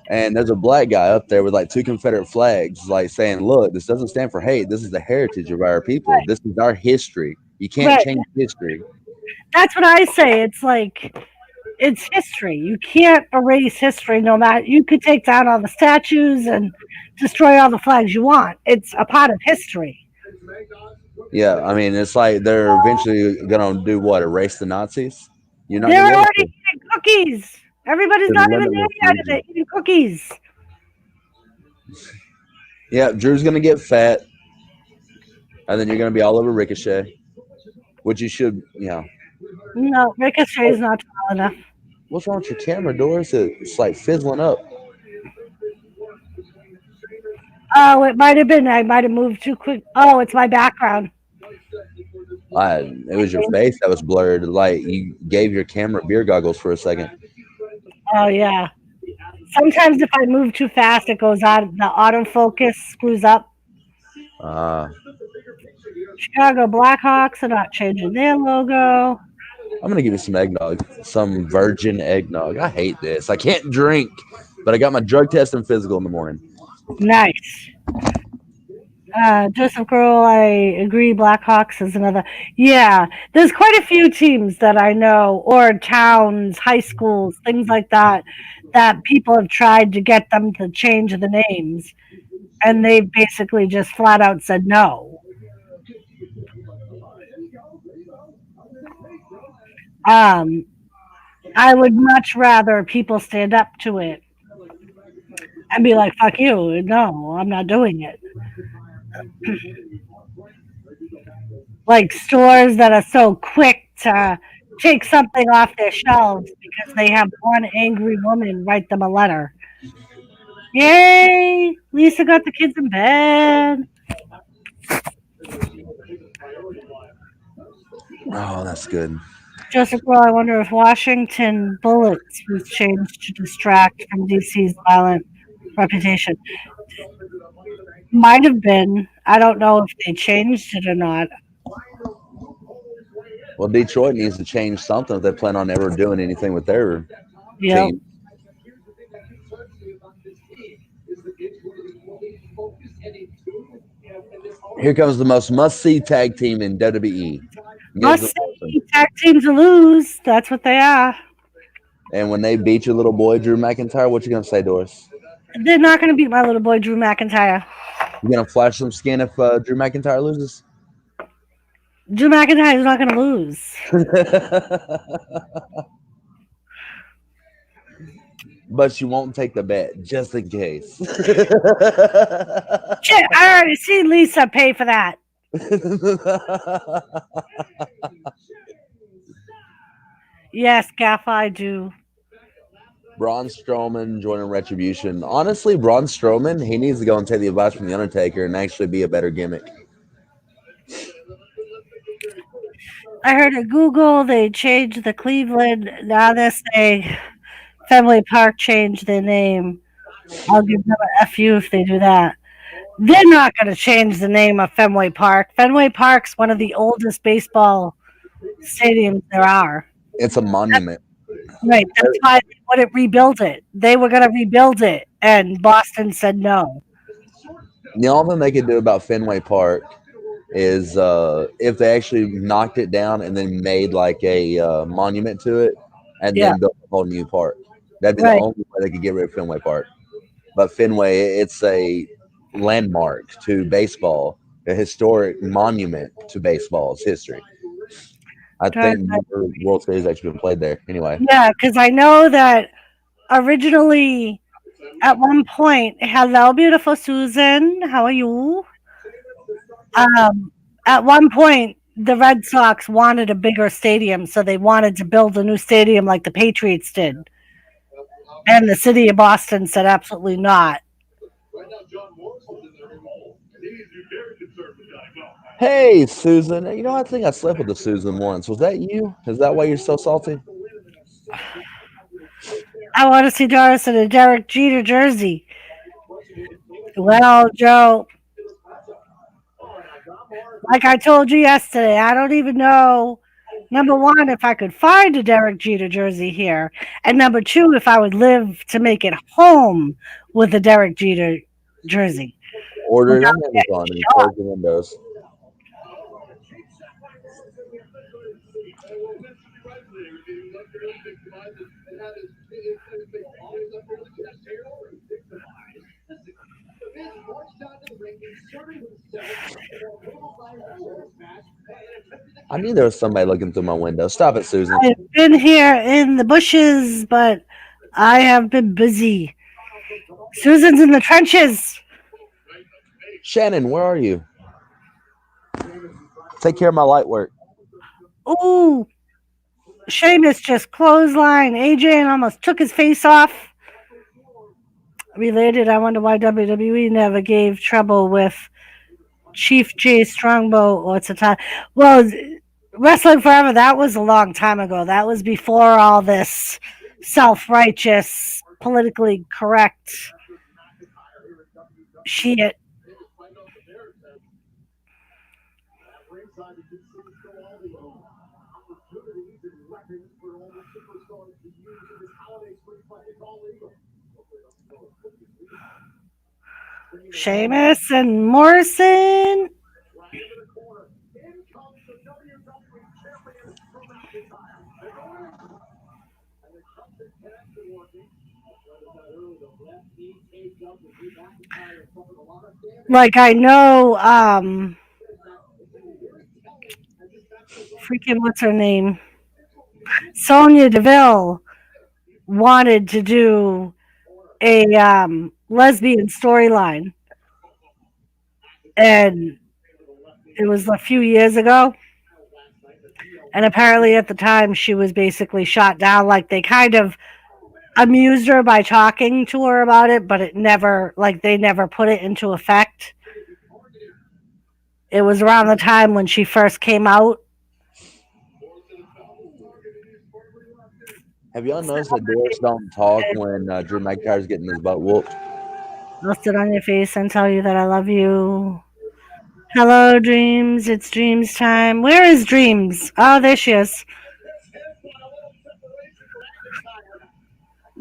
And there's a black guy up there with like 2 Confederate flags, like saying, look, this doesn't stand for hate. This is the heritage of our people. This is our history. You can't
Right.
change history.
That's what I say. It's like, it's history. You can't erase history no matter. You could take down all the statues and destroy all the flags you want. It's a part of history.
Yeah, I mean, it's like they're eventually going to do what? Erase the Nazis? You're not
They're
going to
already eating cookies. Everybody's
There's
not even there
limitless
yet, and they're
region.
eating cookies.
Yeah, Drew's going to get fat. And then you're going to be all over Ricochet. Which you should,
No, Ricochet's not tall enough.
What's wrong with your camera, Doris? It's like fizzling up.
Oh, it might have been. I might have moved too quick. Oh, it's my background.
It was your face that was blurred. Like you gave your camera beer goggles for a second.
Oh, yeah. Sometimes if I move too fast, it goes out. The autofocus screws up. Chicago Blackhawks are not changing their logo.
I'm going to give you some eggnog. Some virgin eggnog. I hate this. I can't drink, but I got my drug test and physical in the morning.
Nice. Joseph Grohl, I agree. Blackhawks is another. Yeah, there's quite a few teams that I know, or towns, high schools, things like that, that people have tried to get them to change the names, and they basically just flat out said no. I would much rather people stand up to it and be like, fuck you. No, I'm not doing it. Like stores that are so quick to take something off their shelves because they have one angry woman write them a letter. Yay! Lisa got the kids in bed.
Oh, that's good.
Joseph Grohl, I wonder if Washington Bullets was changed to distract from DC's violent reputation. Might have been. I don't know if they changed it or not.
Well, Detroit needs to change something if they plan on ever doing anything with their team. Here comes the most must-see tag team in WWE.
Must-see tag team to lose. That's what they are.
And when they beat your little boy, Drew McIntyre, what you going to say, Doris?
They're not going to beat my little boy, Drew McIntyre.
You going to flash some skin if Drew McIntyre loses?
Drew McIntyre is not going to lose.
But you won't take the bet, just in case.
Shit, I already seen Lisa pay for that. Yes, Gaff, I do.
Braun Strowman joining Retribution. Honestly, Braun Strowman, he needs to go and take the advice from The Undertaker and actually be a better gimmick.
I heard at Google they changed the Cleveland. Now they say Fenway Park changed their name. I'll give them a FU if they do that. They're not going to change the name of Fenway Park. Fenway Park's one of the oldest baseball stadiums there are.
It's a monument.
Right. That's why they wouldn't rebuild it. They were going to rebuild it, and Boston said no.
The only thing they could do about Fenway Park is if they actually knocked it down and then made like a monument to it and
Yeah.
then built a whole new park. That'd be
Right.
the only way they could get rid of Fenway Park. But Fenway, it's a landmark to baseball, a historic monument to baseball's history. I think the World Series actually been played there. Anyway,
Yeah, because I know that originally at one point, hello, beautiful Susan, how are you? At one point, the Red Sox wanted a bigger stadium, so they wanted to build a new stadium like the Patriots did. And the city of Boston said absolutely not.
Right now, John Morrison's in there involved, and he's very concerned with Johnny Bell.
hey Susan, you know I think I slept with a Susan once. Was that you? Is that why you're so salty?
I want to see Doris in a Derek Jeter jersey. Well, Joe, like I told you yesterday, I don't even know, number one, if I could find a Derek Jeter jersey here. And number two, if I would live to make it home with a Derek Jeter jersey.
Order it
Without
on
getting
Amazon and
shot.
close the windows. I knew there was somebody looking through my window. Stop it, Susan.
I've been here in the bushes, but I have been busy. Susan's in the trenches.
Shannon, where are you? Take care of my light work.
Ooh, Sheamus just clothesline. AJ almost took his face off. Related, I wonder why WWE never gave trouble with Chief J Strongbow or Tata. Well, Wrestling Forever, that was a long time ago. That was before all this self-righteous, politically correct shit. Sheamus and Morrison. Like I know, freaking what's her name? Sonya Deville wanted to do a lesbian storyline, and it was a few years ago. And apparently, at the time, she was basically shot down. Like they kind of amused her by talking to her about it, but it never, like they never put it into effect. It was around the time when she first came out.
Have y'all noticed that Doris don't talk when Drew McIntyre's getting his butt whooped?
I'll sit on your face and tell you that I love you. Hello, Dreams. It's Dreams time. Where is Dreams? Oh, there she is.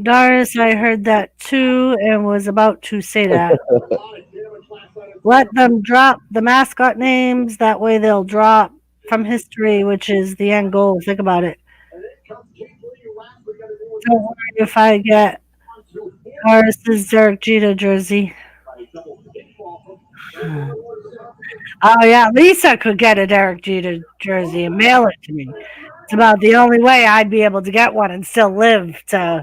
Doris, I heard that too and was about to say that. Let them drop the mascot names. That way they'll drop from history, which is the end goal. Think about it. Don't worry if I get Doris's Derek Jeter jersey. Oh, yeah. Lisa could get a Derek Jeter jersey and mail it to me. It's about the only way I'd be able to get one and still live to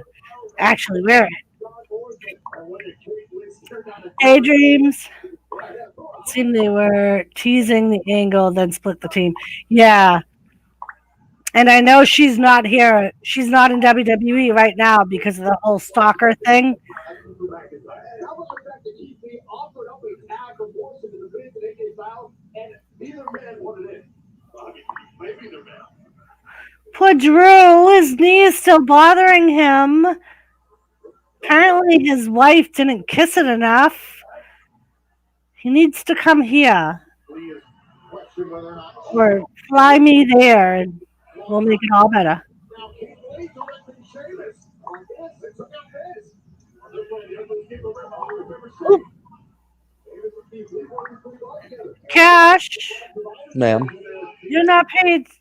actually wear it. Hey, Dreams. It seemed they were teasing the angle, then split the team. Yeah. And I know she's not here. She's not in WWE right now because of the whole stalker thing.
How about the fact that EC offered up a tag abortion in the Miz and AJ Styles, and neither man wanted it? Maybe they're bad.
Poor Drew, his knee is still bothering him. Apparently, his wife didn't kiss it enough. He needs to come here
Question whether or not
or fly me there, and we'll make it all better.
now Keith Lee directing Sheamus on this. They took out Miz. They're playing the ugly game around the Hall of Fame.
Oop.
Sheamus and Keith Lee working pretty well together.
Cash,
Ma'am.
you're not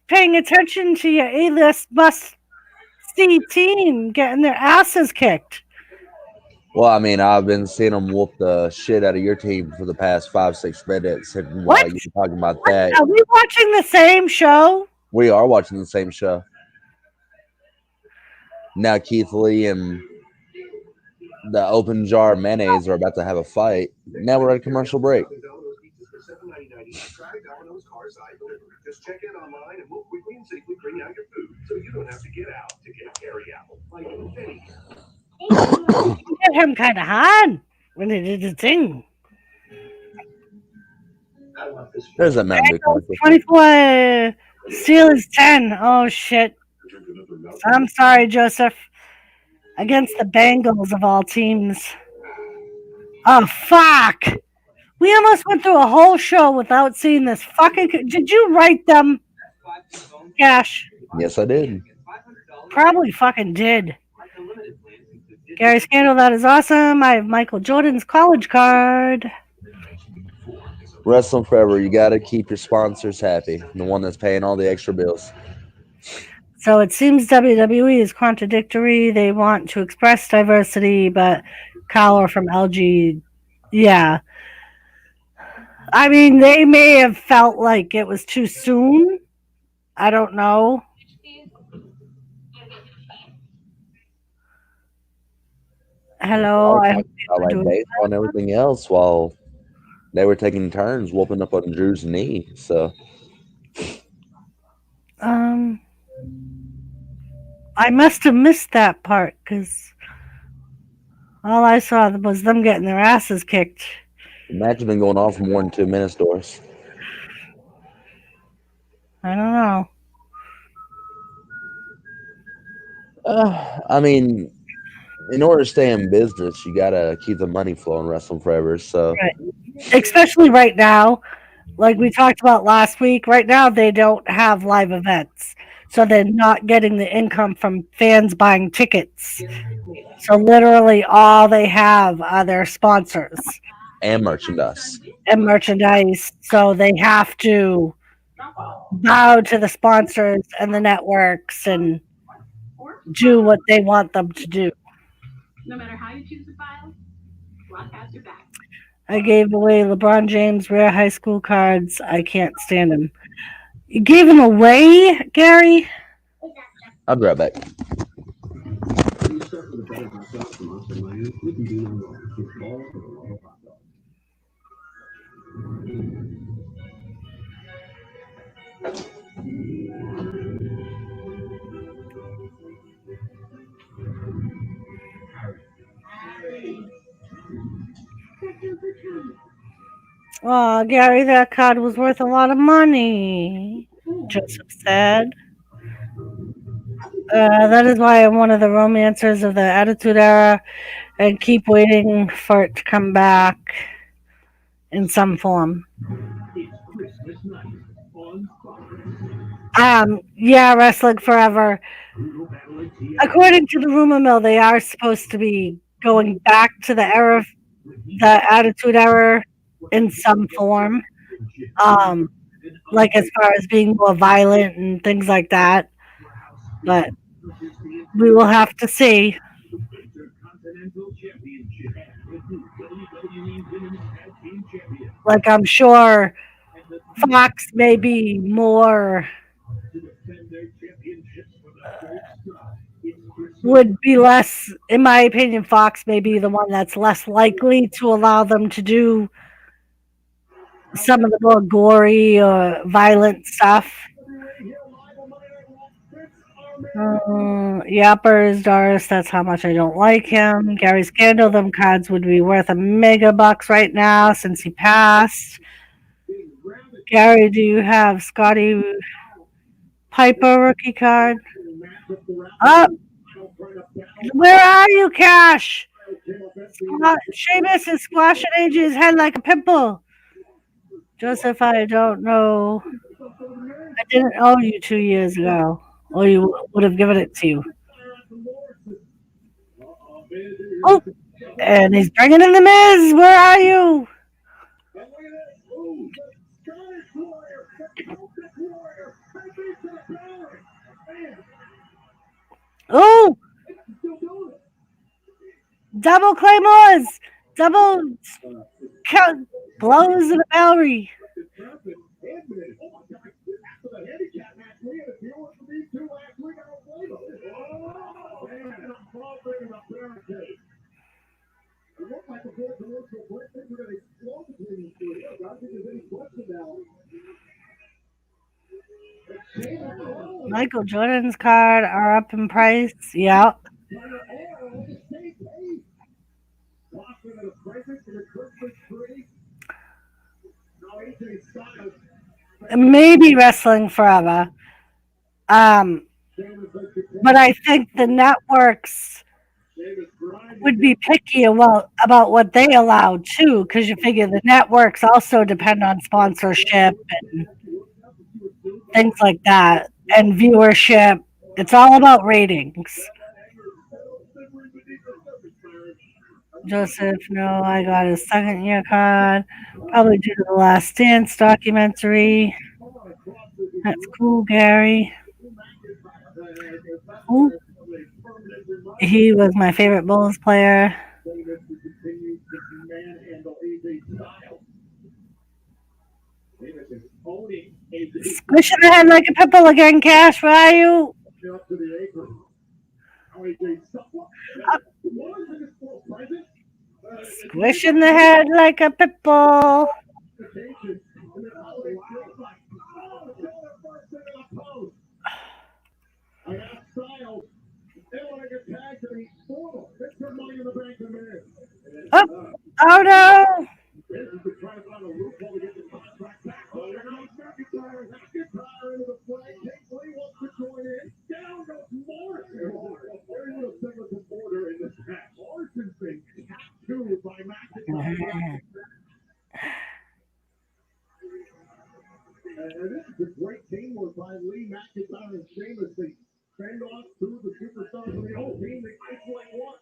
paying attention to your A-list must-see team getting their asses kicked.
Well, I mean, I've been seeing them whoop the shit out of your team for the past 5-6 minutes, and
What?
while you're talking about that,
Are we watching the same show?
we are watching the same show. Now Keith Lee and the open jar of mayonnaise are about to have a fight. Now we're at a commercial break.
Domino's pizzas for $7.99. Try Domino's Carside Delivery. Just check in online and we'll quickly and safely bring out your food, so you don't have to get out to get carry out. Like Vinny.
Hit him kind of hard when he did the thing.
I love this.
There's that Mountain Dew commercial.
24, Steelers 10. Oh, shit. I'm sorry, Joseph. Against the Bengals of all teams. Oh, fuck. We almost went through a whole show without seeing this fucking... Did you write them? Cash.
Yes, I did.
Probably fucking did. Gary Scandal, that is awesome. I have Michael Jordan's college card.
Wrestling Forever, you got to keep your sponsors happy. The one that's paying all the extra bills.
So it seems WWE is contradictory. They want to express diversity, but Collar from LG, yeah. I mean, they may have felt like it was too soon. I don't know. Hello. I hope
I
you're
like
doing
baseball and everything else while they were taking turns whooping up on Drew's knee. So
I must have missed that part because all I saw was them getting their asses kicked.
the match has been going on for more than 2 minutes, Doris.
I don't know.
I mean, in order to stay in business, you got to keep the money flowing Wrestling Forever. So
Right. Especially right now, like we talked about last week, right now they don't have live events. So they're not getting the income from fans buying tickets. So literally all they have are their sponsors
and merchandise.
and merchandise. So they have to bow to the sponsors and the networks and do what they want them to do.
No matter how you choose to file, Rock has your back.
I gave away LeBron James rare high school cards. I can't stand him. You gave him away, Gary?
I'll be right back.
You start with a better hot dog from us in Miami. We can do no wrong. It's all for the love of hot dog.
Oh, Gary, that card was worth a lot of money, Joseph said. That is why I'm one of the romancers of the Attitude Era and keep waiting for it to come back in some form. Yeah, Wrestling Forever. According to the rumor mill, they are supposed to be going back to the era, the Attitude Era in some form. Like as far as being more violent and things like that. But we will have to see. Like I'm sure Fox may be more would be less, in my opinion, Fox may be the one that's less likely to allow them to do some of the more gory or violent stuff. Yappers, Doris, that's how much I don't like him. Gary Scandal, them cards would be worth $1 right now since he passed. Gary, do you have Scotty Piper rookie card? Up. Where are you, Cash? Seamus is squashing AJ's head like a pimple. Joseph, I don't know. I didn't owe you 2 years ago, or you would have given it to you. Oh, and he's bringing in the Miz. Where are you? Oh, double claymores, double count blows of the Bowery. Michael Jordan's card are up in price. Yeah. Maybe Wrestling Forever. But I think the networks would be picky about what they allow too, because you figure the networks also depend on sponsorship and things like that, and viewership. It's all about ratings. Joseph, no, I got his second year card, probably due to the Last Dance documentary. That's cool, Gary. Ooh. He was my favorite Bulls player. Squishing the head like a pimple again, Cash. Where are you? Squishing the head like a pimple. Oh no!
This is a great teamwork by Lee McIntyre and Sheamus. They fend off two of the superstars of the whole team. They isolate one.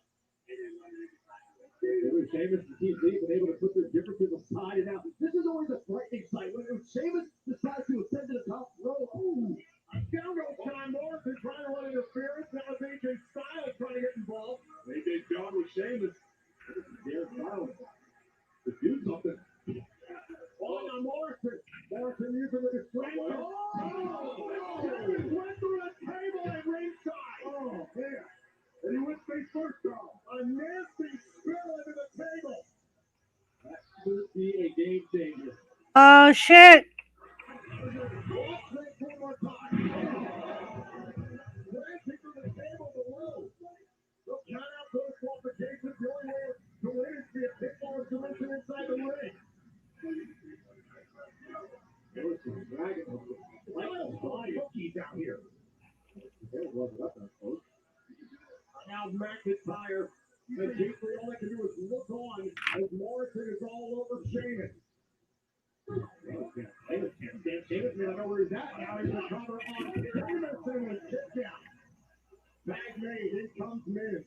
Sheamus and Keith Lee have been able to put their differences aside. And now, this is always a frightening sight. When Sheamus decides to ascend to the top row, down goes John Morrison trying to run interference. Now it's AJ Styles trying to get involved. AJ John with Sheamus. There's Styles to do something. Oh, now Morrison. Morrison using the distraction. Went through the table at ringside. Oh, man. And he went face first, though. A nasty spill into the table. That could be a game changer.
Oh shit!
Now McIntyre and Keith Lee, all they can do is look on as Morrison is all over Sheamus. Sheamus can't stand Sheamus. I don't know where he's at. Now he's a cover on Sheamus and a kick out. Bag made. In comes Miz.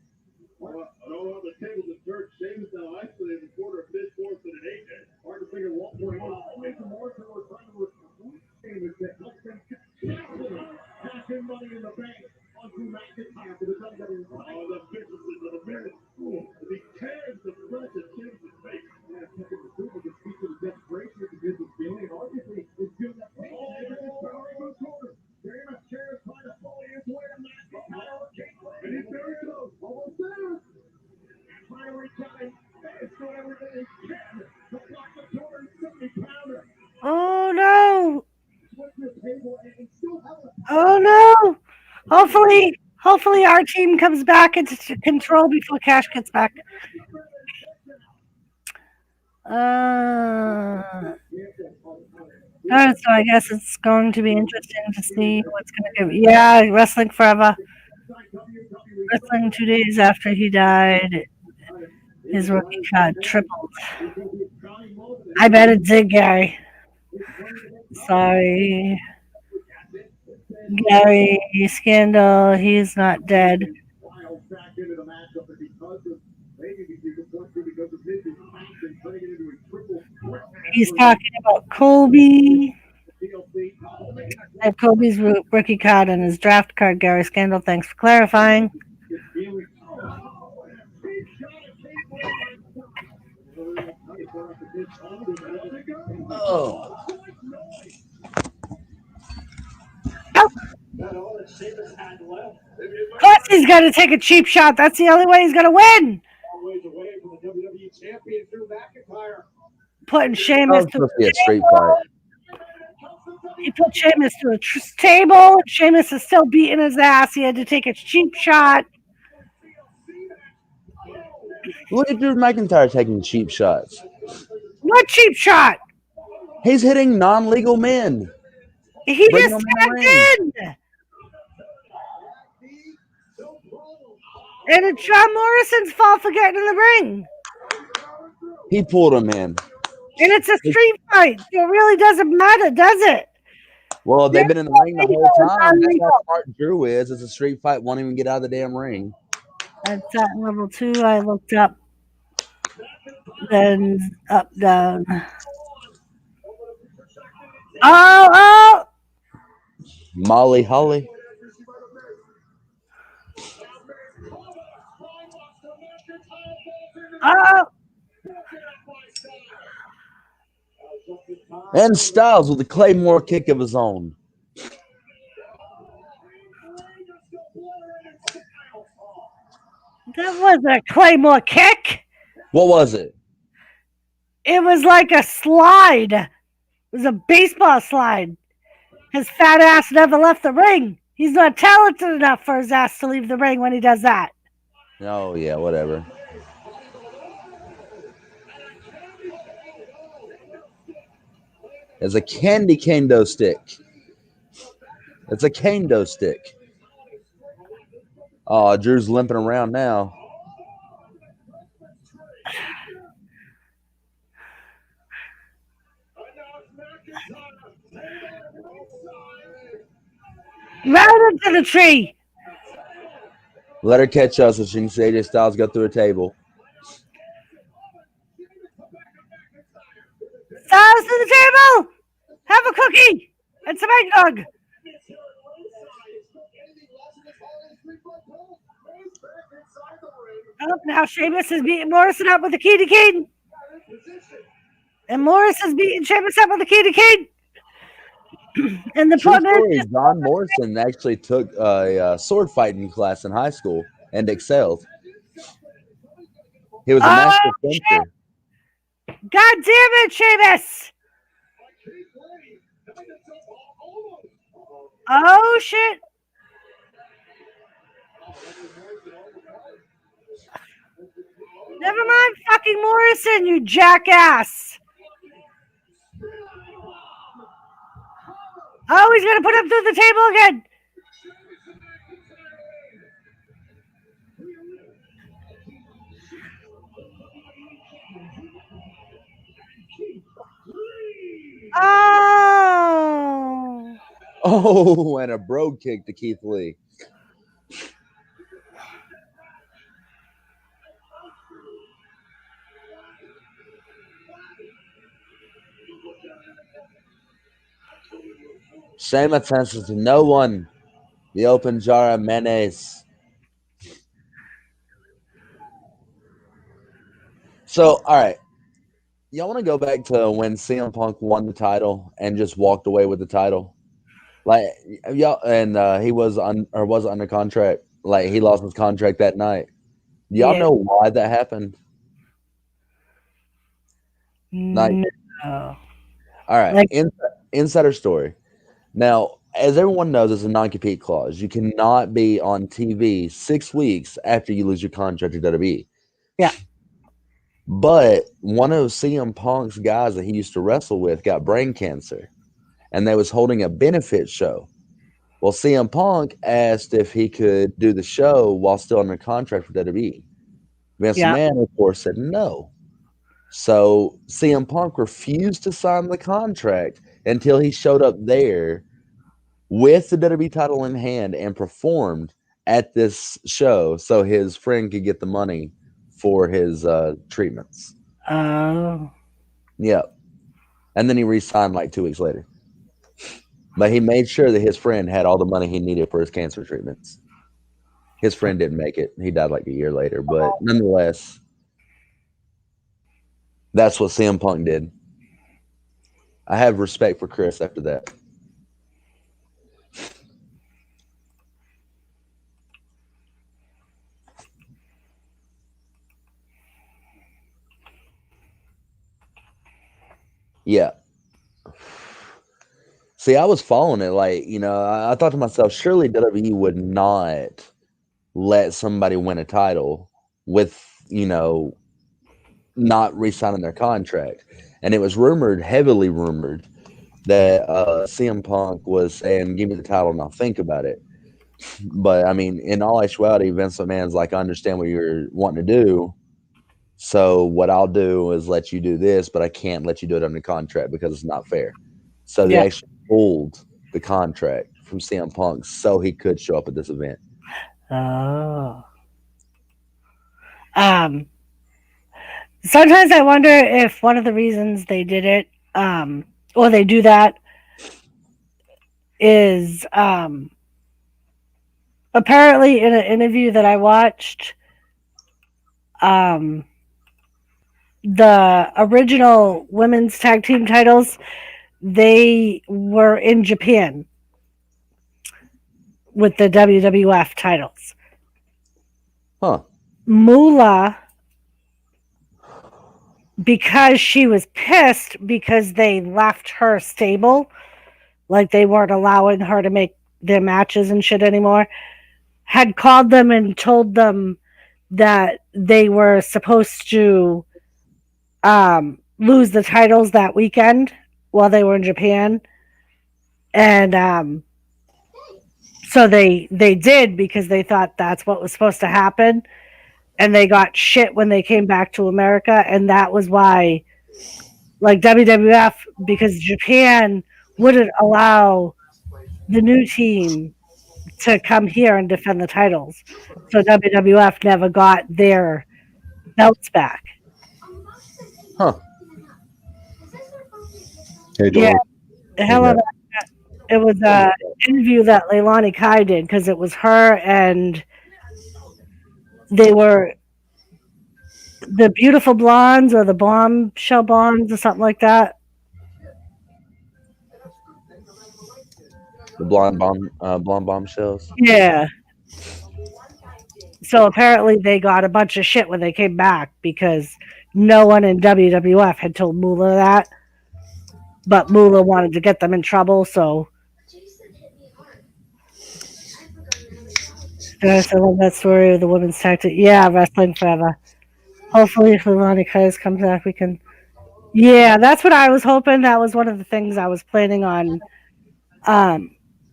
All the tables in church. Sheamus now isolated in the corner of Miz, Morrison, and AJ. Hard to figure what point. Morrison was trying to recruit Sheamus to help them cash in money in the bank onto McIntyre for the WWE. Oh, the businesses of a minute. As he tears the flesh of Sheamus' face. Taking the super to speak to the desperation of the business feeling, and obviously it's good that Sheamus chairs trying to follow his way to McIntyre. And he's very close. Almost there. Trying to reach out and it's doing everything he can to block the 270-pounder.
Oh no! Oh no! Hopefully our team comes back into control before Cash gets back. So I guess it's going to be interesting to see what's going to give. Yeah, Wrestling Forever. Wrestling 2 days after he died, his rookie card tripled. I bet it did, Gary. Sorry. Gary Scandal, he's not dead.
Wild back into the matchup, and because of maybe you could point to because of his impact and turning it into a triple threat match
He's
for
talking about Kobe.
TLC.
I have Kobe's rookie card and his draft card, Gary Scandal. Thanks for clarifying.
It's feeling.
Oh,
That's all that Sheamus had left.
Of course he's going to take a cheap shot. That's the only way he's going to win.
Long ways away from the WWE champion Drew McIntyre.
Putting
that
Sheamus
was
to
supposed to be a street fight.
he put Sheamus to a table. Sheamus is still beating his ass. He had to take a cheap shot.
Look at Drew McIntyre taking cheap shots.
What cheap shot?
He's hitting non-legal men.
He
Bring
just
him in the
tapped
ring.
in. And it's John Morrison's fault for getting in the ring.
He pulled him in.
And it's a street fight. It really doesn't matter, does it?
Well, they've been in the ring the whole time. That's
illegal.
how smart Drew is. It's a street fight. Won't even get out of the damn ring.
That's at level 2. I looked up. Then up, down. Oh!
Molly Holly.
Oh!
And Styles with a Claymore kick of his own.
That wasn't a Claymore kick.
What was it?
It was like a slide. It was a baseball slide. His fat ass never left the ring. He's not talented enough for his ass to leave the ring when he does that.
Oh, yeah, whatever. It's a candy kendo stick. It's a kendo stick. Oh, Drew's limping around now.
Right into the tree.
Let her catch us so she can see AJ Styles go through a table.
Styles to the table. Have a cookie and some eggnog. Oh, now Sheamus is beating Morrison up with the key to cane. And Morris is beating Sheamus up with the key to cane. And the
True
poor man
story,
just
John Morrison actually took a sword fighting class in high school and excelled. He was a master fencer.
God damn it, Sheamus! Oh shit! Never mind fucking Morrison, you jackass! Oh, he's gonna put him through the table again! Oh!
Oh, and a bro kick to Keith Lee. Shame attention to no one. The open jar of mayonnaise. So, all right. Y'all want to go back to when CM Punk won the title and just walked away with the title? Like, y'all, and he was was under contract. Like, he lost his contract that night. Y'all know why that happened?
No.
All right.
Like-
Insider story. Now, as everyone knows, it's a non-compete clause. You cannot be on TV 6 weeks after you lose your contract to WWE.
Yeah.
But one of CM Punk's guys that he used to wrestle with got brain cancer, and they was holding a benefit show. Well, CM Punk asked if he could do the show while still under contract for WWE. Vince
Yeah.
McMahon, of course, said no. So CM Punk refused to sign the contract until he showed up there with the WWE title in hand and performed at this show so his friend could get the money for his treatments.
Oh.
Yeah. And then he re-signed like 2 weeks later. But he made sure that his friend had all the money he needed for his cancer treatments. His friend didn't make it. He died like a year later. But nonetheless, that's what CM Punk did. I have respect for Chris after that. Yeah. See, I was following it like, I thought to myself, surely WWE would not let somebody win a title with, not re-signing their contract. And it was heavily rumored, that CM Punk was saying, give me the title and I'll think about it. But, I mean, in all actuality, Vince McMahon's like, I understand what you're wanting to do. So what I'll do is let you do this, but I can't let you do it under contract because it's not fair. So they actually pulled the contract from CM Punk so he could show up at this event.
Oh. Sometimes I wonder if one of the reasons they did it, or they do that, is apparently in an interview that I watched, the original women's tag team titles, they were in Japan with the WWF titles.
Huh.
Moolah, because she was pissed because they left her stable, like they weren't allowing her to make their matches and shit anymore, had called them and told them that they were supposed to lose the titles that weekend while they were in Japan. And so they did, because they thought that's what was supposed to happen. And they got shit when they came back to America. And that was why, like, WWF, because Japan wouldn't allow the new team to come here and defend the titles. So WWF never got their belts back.
Huh.
Hey,
Yeah.
George.
The hell of it was an interview that Leilani Kai did, because it was her and they were the Beautiful Blondes or the Bombshell Blondes or something like that.
The blonde bombshells.
Yeah. So apparently they got a bunch of shit when they came back because no one in WWF had told Moolah that. But Moolah wanted to get them in trouble, so. Yes, I love that story of the women's tactic. Yeah, wrestling forever. Hopefully, if Leilani Kai comes back, we can. Yeah, that's what I was hoping. That was one of the things I was planning on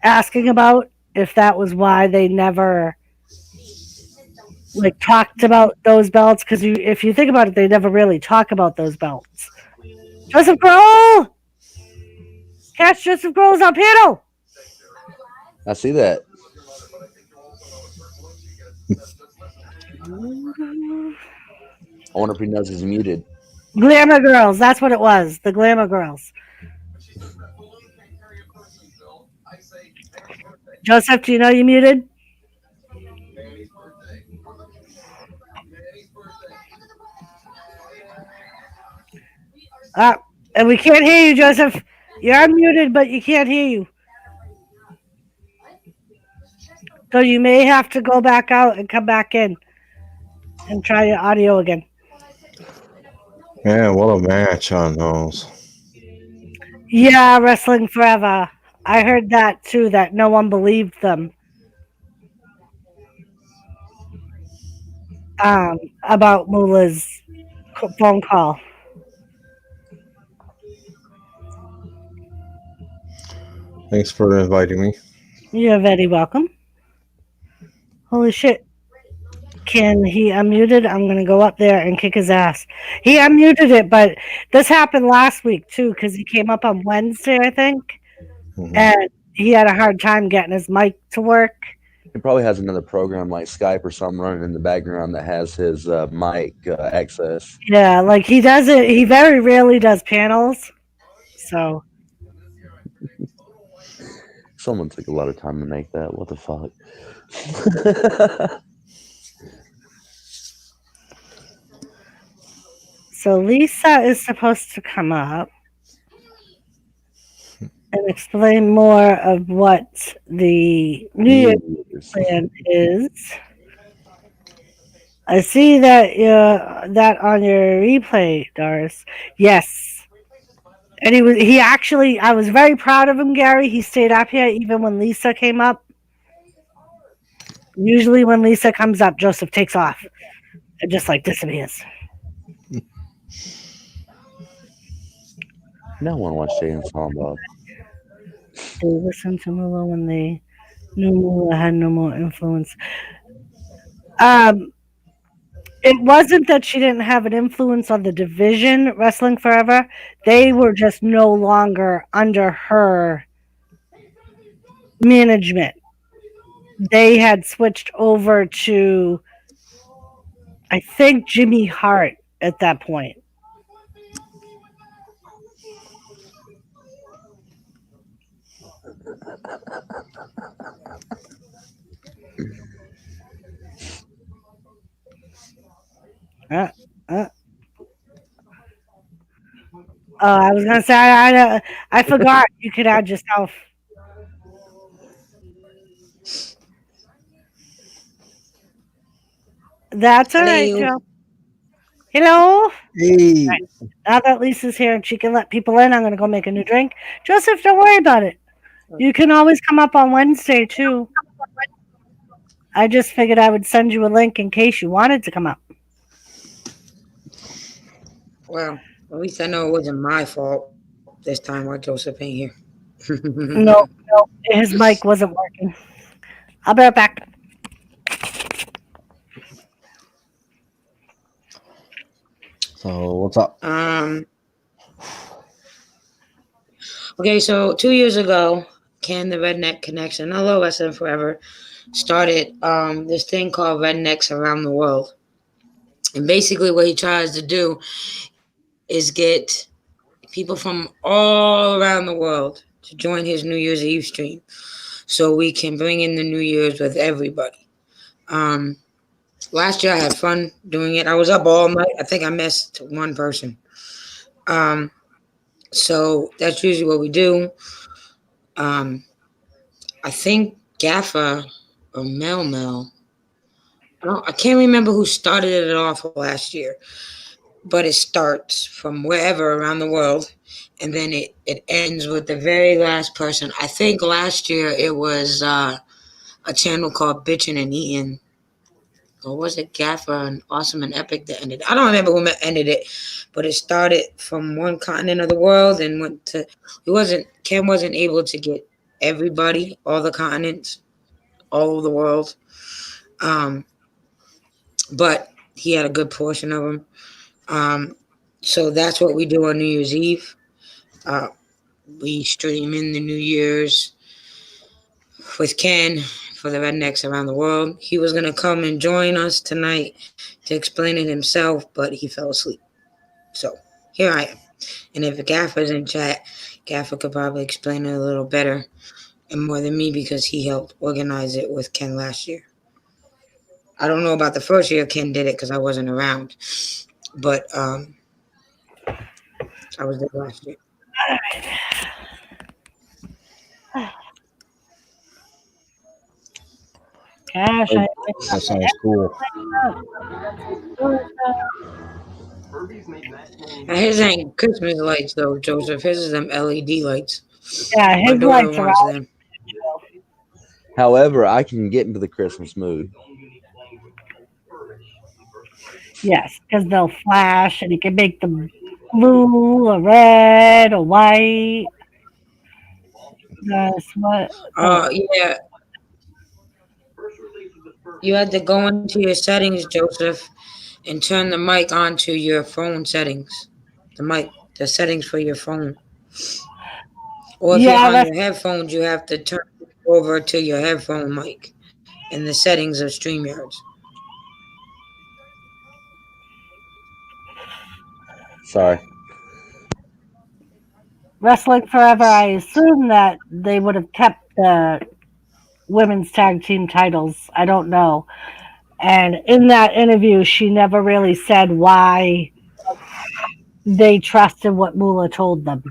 asking about, if that was why they never talked about those belts. Because if you think about it, they never really talk about those belts. Joseph Grohl! Catch Joseph Grohl's on panel!
I see that. I wonder if he knows he's muted.
Glamour Girls, that's what it was. The Glamour Girls. Joseph, do you know you muted? And we can't hear you, Joseph. You're unmuted, but you can't hear you. So you may have to go back out and come back in and try your audio again.
Man, what a match on those.
Yeah, wrestling forever. I heard that too, that no one believed them about Mula's phone call.
Thanks for inviting me.
You're very welcome. Holy shit. Can he unmuted? I'm going to go up there and kick his ass. He unmuted it, but this happened last week too because he came up on Wednesday, I think, and he had a hard time getting his mic to work.
He probably has another program like Skype or something running in the background that has his mic access.
Yeah, like he does it. He very rarely does panels. So
Someone took a lot of time to make that. What the fuck?
So Lisa is supposed to come up and explain more of what the New Year's plan is. I see that that on your replay, Doris. Yes. And he actually, I was very proud of him, Gary. He stayed up here even when Lisa came up. Usually when Lisa comes up, Joseph takes off and just like disappears.
No one watched Jay and Silent Bob.
They listened to Mula when they knew Mula had no more influence. It wasn't that she didn't have an influence on the division, Wrestling Forever. They were just no longer under her management. They had switched over to, I think, Jimmy Hart at that point. I was gonna say I forgot you could add yourself. That's all right, Joe. Hello.
Hey.
Right. Now that Lisa's here and she can let people in, I'm gonna go make a new drink. Joseph, don't worry about it. You can always come up on Wednesday too. I just figured I would send you a link in case you wanted to come up.
Well, at least I know it wasn't my fault this time while Joseph ain't here.
No, his mic wasn't working. I'll be right back.
So what's up?
Okay, so 2 years ago, Ken the Redneck Connection, hello Wrestling Forever, started this thing called Rednecks Around the World. And basically what he tries to do is get people from all around the world to join his New Year's Eve stream so we can bring in the New Year's with everybody. Last year I had fun doing it. I was up all night. I think I missed one person. So that's usually what we do. I think Gaffer or Mel. I can't remember who started it off last year, but it starts from wherever around the world, and then it ends with the very last person. I think last year it was a channel called Bitchin' and Eatin'. Or was it Gaffer and Awesome and Epic that ended? I don't remember who ended it, but it started from one continent of the world and went to. Ken wasn't able to get everybody, all the continents, all over the world, but he had a good portion of them. So that's what we do on New Year's Eve. We stream in the New Year's with Ken for the Rednecks Around the World. He was going to come and join us tonight to explain it himself, but he fell asleep. So here I am. And if Gaffer's in chat, Gaffer could probably explain it a little better and more than me because he helped organize it with Ken last year. I don't know about the first year Ken did it because I wasn't around, but I was there last year.
Gosh,
That sounds cool.
His ain't Christmas lights though, Joseph. His is them LED lights.
Yeah,
My
his
daughter
lights are
wants
out.
them.
However, I can get into the Christmas mood.
Yes, because they'll flash and you can make them blue or red or white. That's what.
Yeah, you had to go into your settings, Joseph, and turn the mic onto your phone settings. The settings for your phone. Or if you're
Yeah,
on
that's
your headphones, you have to turn it over to your headphone mic in the settings of StreamYards.
Sorry.
Wrestling Forever. I assume that they would have kept the women's tag team titles. I don't know. And in that interview, she never really said why they trusted what Moolah told them.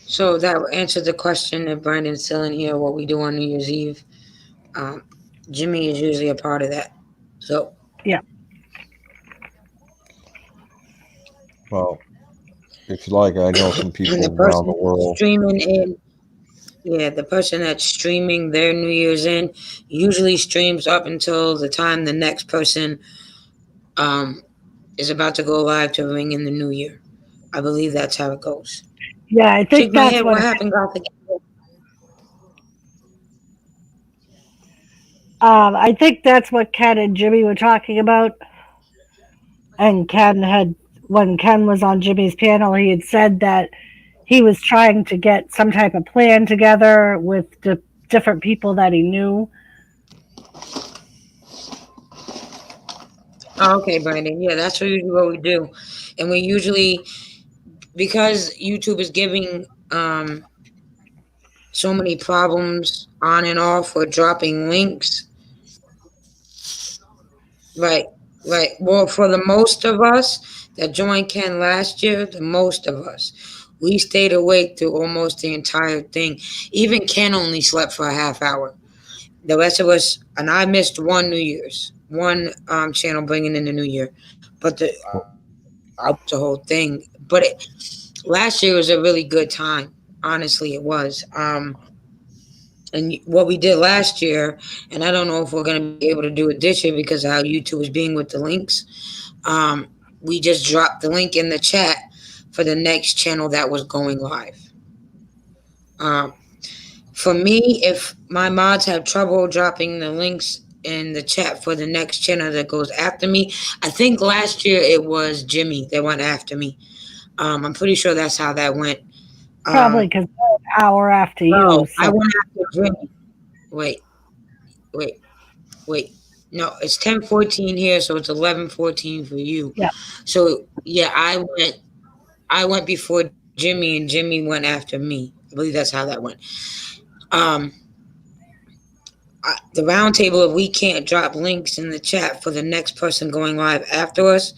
So that will answer the question if Brandon's still in here, what we do on New Year's Eve. Jimmy is usually a part of that. So
Yeah.
Well, if you like, I know some people
and the
around
person
the world.
streaming in, yeah, the person that's streaming their New Year's in usually streams up until the time the next person is about to go live to ring in the new year. I believe that's how it goes.
Yeah, I think
Shake my
that's
head.
what
What happened, Gothic?
I think that's what Ken and Jimmy were talking about. And when Ken was on Jimmy's panel, he had said that he was trying to get some type of plan together with the different people that he knew.
Oh, okay, Brandon. Yeah, that's usually what we do. And we usually, because YouTube is giving so many problems on and off with dropping links. Right. Well, for the most of us that joined Ken last year, the most of us, we stayed awake through almost the entire thing. Even Ken only slept for a half hour. The rest of us, and I missed one New Year's, one channel bringing in the New Year, but the whole thing. But last year was a really good time. Honestly, it was. And what we did last year, and I don't know if we're going to be able to do it this year because of how YouTube is being with the links. We just dropped the link in the chat for the next channel that was going live. For me, if my mods have trouble dropping the links in the chat for the next channel that goes after me, I think last year it was Jimmy that went after me. I'm pretty sure that's how that went.
Probably because they're an hour after you.
No,
So.
I went after Jimmy. Wait. No, it's 10:14 here, so it's 11:14 for you.
Yeah.
So yeah, I went before Jimmy, and Jimmy went after me. I believe that's how that went. The roundtable, if we can't drop links in the chat for the next person going live after us,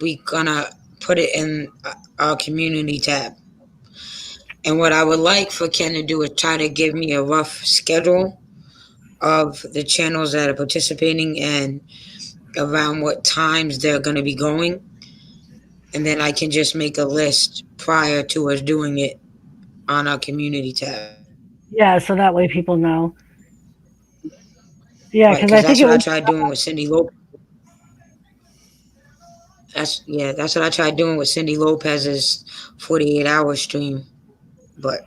we gonna put it in our community tab. And what I would like for Ken to do is try to give me a rough schedule of the channels that are participating and around what times they're going to be going. And then I can just make a list prior to us doing it on our community tab.
Yeah, so that way people know. Yeah, because
Right,
I think
that's what I
was
tried doing with Cindy Lopez. That's what I tried doing with Cindy Lopez's 48-hour stream. But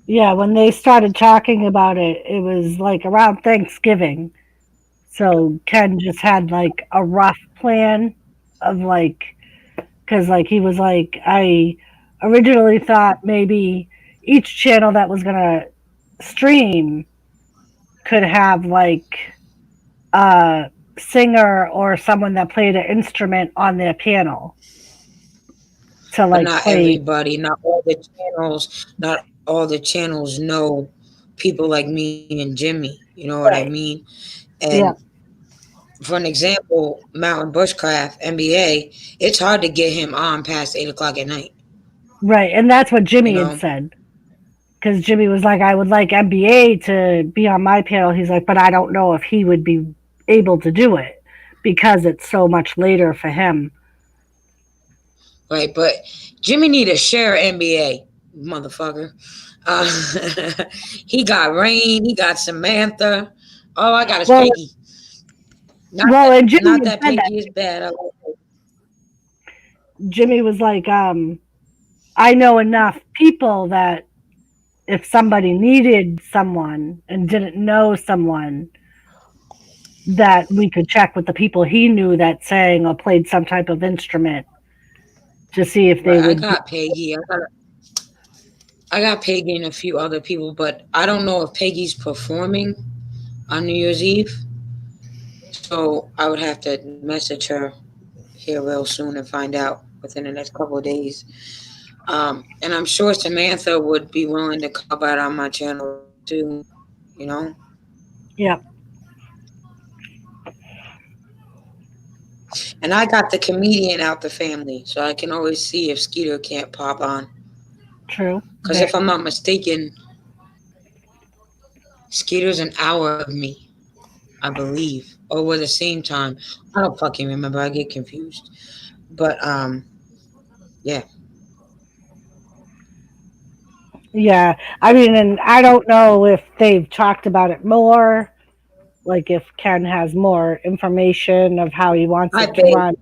yeah, when they started talking about it, it was like around Thanksgiving. So Ken just had like a rough plan of like, because like he was like, I originally thought maybe each channel that was gonna stream could have like a singer or someone that played an instrument on their panel to
but
like
not
play.
everybody, not all the channels know people like me and Jimmy. You know what I mean? And
Yeah.
for an example, Mountain Bushcraft NBA, it's hard to get him on past 8 o'clock at night.
Right, and that's what Jimmy
You know?
had said. Because Jimmy was like, I would like NBA to be on my panel. He's like, but I don't know if he would be able to do it because it's so much later for him.
Right, but Jimmy need to share NBA, motherfucker. He got Rain, he got Samantha. Oh, I got his
Well,
Peggy. Not
well,
that,
and Jimmy
not
had
that
said
Peggy is bad. I like her.
Jimmy was like, I know enough people that if somebody needed someone and didn't know someone, that we could check with the people he knew that sang or played some type of instrument to see if they
Right, I
would.
got Peggy. I got Peggy and a few other people, but I don't know if Peggy's performing on New Year's Eve. So I would have to message her here real soon and find out within the next couple of days. And I'm sure Samantha would be willing to come out on my channel too, you know?
Yeah.
And I got the comedian out the family, so I can always see if Skeeter can't pop on.
True.
Because if I'm not mistaken, Skeeter's an hour of me, I believe. Or we're the same time. I don't fucking remember. I get confused. But, yeah.
Yeah. I mean, and I don't know if they've talked about it more. Like if Ken has more information of how he wants
I
it to run.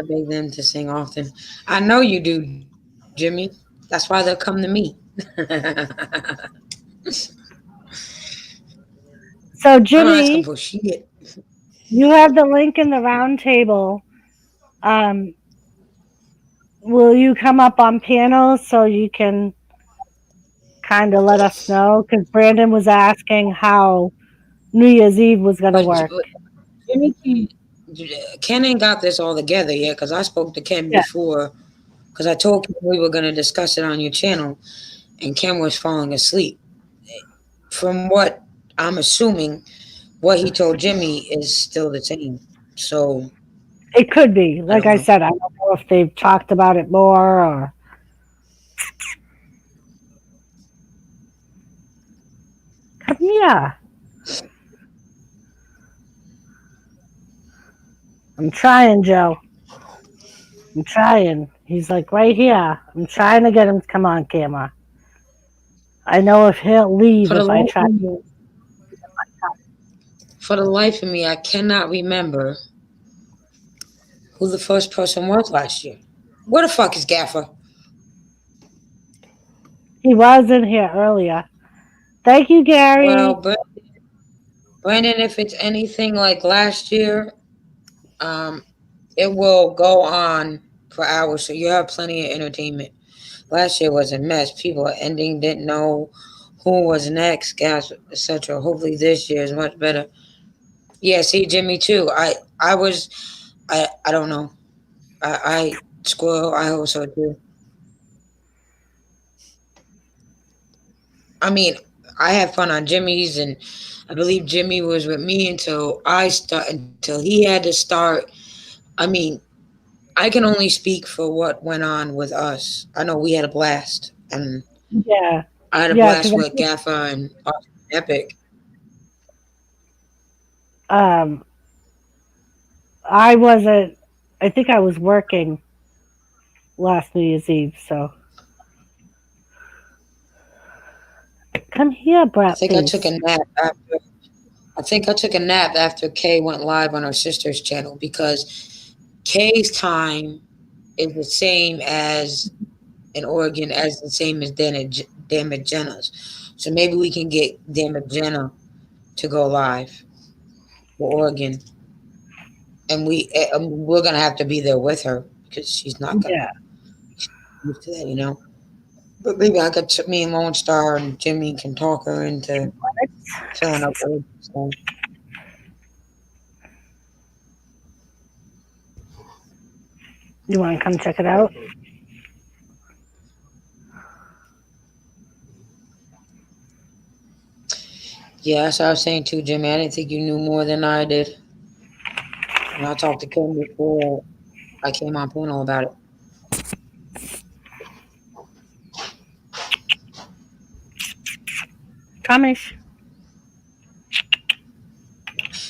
beg them to sing often. I know you do, Jimmy. That's why they'll come to me.
So
I don't ask
Jimmy,
them for shit.
you have the link in the round table. Will you come up on panels so you can kind of let us know? Because Brandon was asking how New Year's Eve was going to work.
Jimmy Ken ain't got this all together yet because I spoke to Ken before because I told Ken we were going to discuss it on your channel and Ken was falling asleep. From what I'm assuming, what he told Jimmy is still the same. So
it could be. Like I said, I don't know if they've talked about it more or. Come here. I'm trying, Joe. I'm trying. He's like right here. I'm trying to get him to come on camera. I know if he'll leave if I try.
For the life of me, I cannot remember who the first person was last year. Where the fuck is Gaffer?
He was in here earlier. Thank you, Gary.
Well, Brandon, if it's anything like last year, it will go on for hours, so you have plenty of entertainment. Last year was a mess. People are ending, didn't know who was next, gas, etc. Hopefully this year is much better. Yeah, see, Jimmy too. I don't know. I squirrel. I hope so too. I mean, I had fun on Jimmy's, and I believe Jimmy was with me until he had to start. I mean, I can only speak for what went on with us. I know we had a blast, and
yeah,
I had a blast with Gaffer and Epic.
I wasn't. I think I was working last New Year's Eve, so. Come here, Brett.
I think I took a nap after Kay went live on her sister's channel because Kay's time is the same as in Oregon as the same as Dammit Jenna's. So maybe we can get Dammit Jenna to go live for Oregon, and we're gonna have to be there with her because she's not gonna move to that, you know. But maybe me and Lone Star and Jimmy can talk her into filling up the stuff.
You want to come check it out?
Yeah, that's what I was saying too, Jimmy. I didn't think you knew more than I did. And I talked to Ken before I came on panel about it.
promise.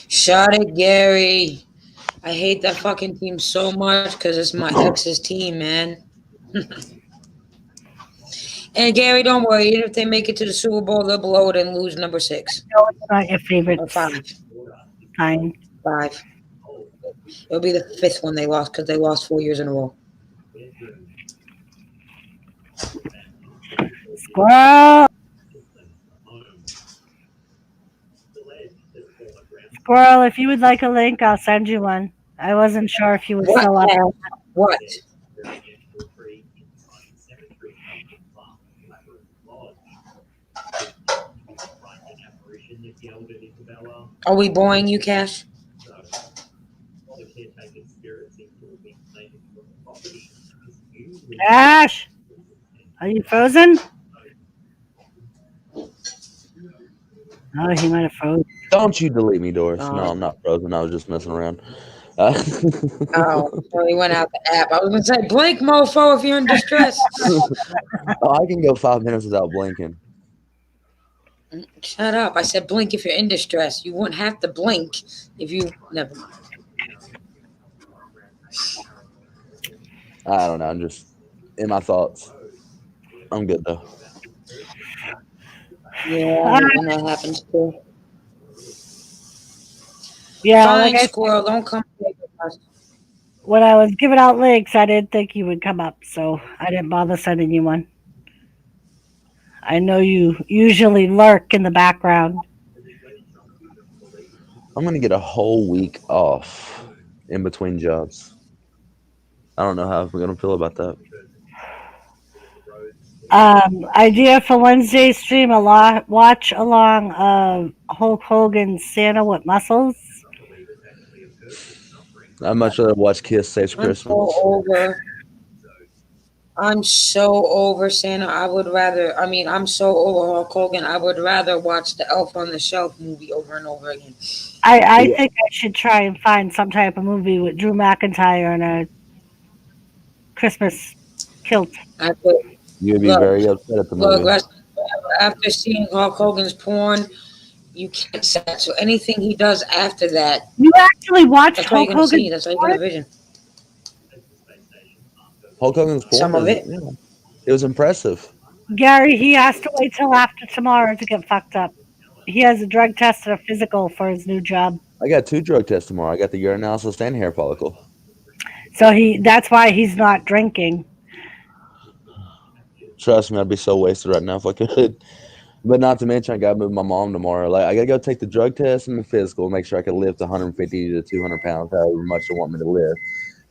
Shot it, Gary. I hate that fucking team so much because it's my ex's team, man. And Gary, don't worry. Even if they make it to the Super Bowl, they'll blow it and lose number 6
No, it's not your favorite.
or 5.
Fine.
5. It'll be the 5th one they lost because they lost 4 years in a row.
Squirrel. Squirrel, if you would like a link, I'll send you one. I wasn't sure if you were still up.
What? Are we boring you, Cash?
Ash, are you frozen? Oh, he might have frozen.
Don't you delete me, Doris.
Oh.
No, I'm not frozen. I was just messing around.
Oh, so he went out the app. I was gonna say, blink, mofo, if you're in distress.
Oh, I can go 5 minutes without blinking.
Shut up! I said blink if you're in distress. You wouldn't have to blink if you. Never mind.
I don't know. I'm just in my thoughts. I'm good though.
Yeah, and that happens too.
Yeah,
Fine,
like I
squirrel, don't come play with us.
when I was giving out links, I didn't think you would come up, so I didn't bother sending you one. I know you usually lurk in the background.
I'm gonna get a whole week off in between jobs. I don't know how we're gonna feel about that.
Idea for Wednesday's stream: watch along of Hulk Hogan's Santa with Muscles.
I'd much rather watch Kiss Saves
I'm
Christmas.
so over. I'm so over Santa. I'm so over Hulk Hogan. I would rather watch the Elf on the Shelf movie over and over again.
I think I should try and find some type of movie with Drew McIntyre and a Christmas kilt.
You'd be
Look,
very upset at the
Look,
movie.
after seeing Hulk Hogan's porn, you can't say that. So anything he does after that,
You actually watched
that's all
Hulk
you're gonna see.
Hogan?
That's all you're gonna vision.
Hulk Hogan's porn.
Some of it.
Yeah, it was impressive.
Gary, he has to wait till after tomorrow to get fucked up. He has a drug test and a physical for his new job.
I got 2 drug tests tomorrow. I got the urinalysis and hair follicle.
So that's why he's not drinking.
Trust me, I'd be so wasted right now if I could. But not to mention, I got to move my mom tomorrow. Like, I got to go take the drug test and the physical, make sure I can lift 150 to 200 pounds, however much they want me to lift.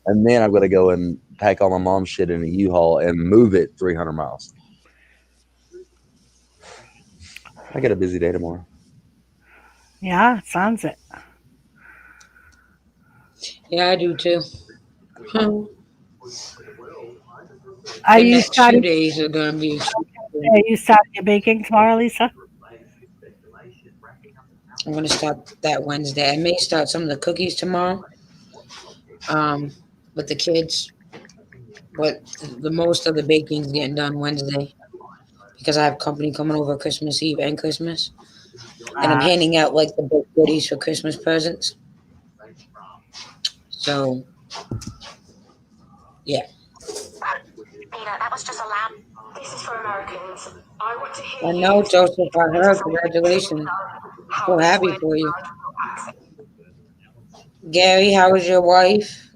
And then I've got to go and pack all my mom's shit in a U-Haul and move it 300 miles. I got a busy day tomorrow.
Yeah, it sounds it.
Yeah, I do too.
Are
The
you
next 2
starting?
days are gonna be.
Are you starting your baking tomorrow, Lisa?
I'm gonna start that Wednesday. I may start some of the cookies tomorrow. With the kids, but the most of the baking's getting done Wednesday because I have company coming over Christmas Eve and Christmas, and I'm handing out like the baked goodies for Christmas presents. So, yeah.
Peter, that was just a loud. This is for Americans. I want to hear
I know, Joseph. I heard. Congratulations. So happy for you. Gary, how is your wife?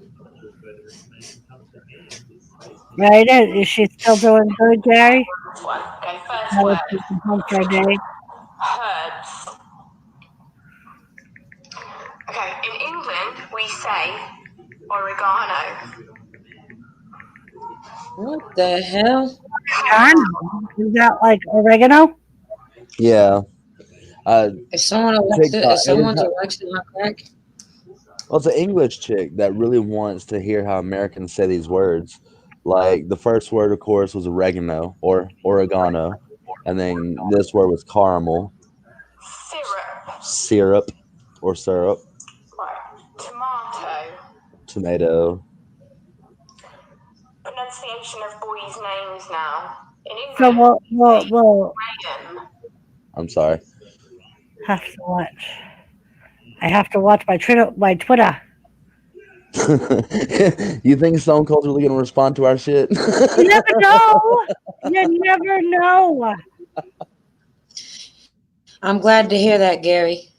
Right? Is she still doing good, Gary?
Okay, first
Now
word.
that she's been home for a day.
Herbs. Okay, in England we say oregano.
What the hell?
Is that like oregano?
Yeah.
Is someone Alexa?
TikTok,
Is someone's
anytime-
Alexa on crack?
Well, it's an English chick that really wants to hear how Americans say these words. Like, the first word, of course, was oregano or oregano. And then this word was caramel, syrup or syrup,
Right. Tomato.
tomato.
Pronunciation of boys' names now. In
So
England,
we'll
Graham.
I'm sorry.
Have to watch. I have to watch my Twitter.
You think Stone Cold's really gonna respond to our shit?
You never know. You never know.
I'm glad to hear that, Gary.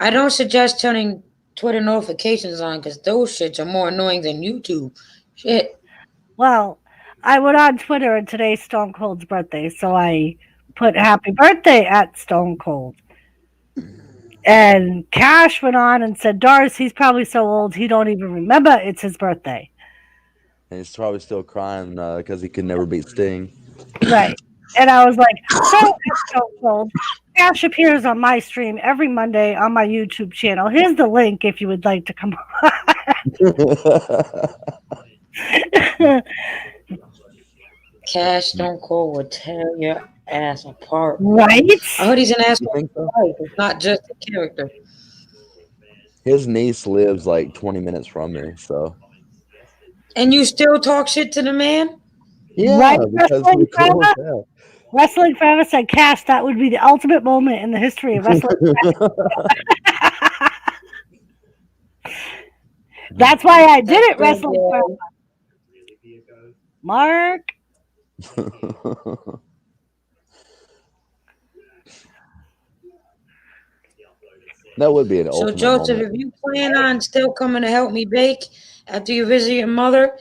I don't suggest turning Twitter notifications on because those shits are more annoying than YouTube. Shit.
Well, I went on Twitter and today's Stone Cold's birthday, so I put happy birthday at Stone Cold. And Cash went on and said, Doris, he's probably so old he don't even remember it's his birthday.
And he's probably still crying because he could never beat Sting.
Right. And I was like, so Stone Cold. Cash appears on my stream every Monday on my YouTube channel. Here's the link if you would like to come on.
Cash Stone Cold would tear your ass apart.
Right?
I heard he's an asshole.
So?
It's not just a character.
His niece lives like 20 minutes from me, so.
And you still talk shit to the man?
Yeah,
right?
because
Wrestling
we're cool as
Forever?
hell.
Wrestling Forever said, Cash, that would be the ultimate moment in the history of wrestling. That's why I did it, Wrestling Forever. Mark.
That would be an
So,
ultimate
Joseph,
moment.
if you plan on still coming to help me bake after you visit your mother,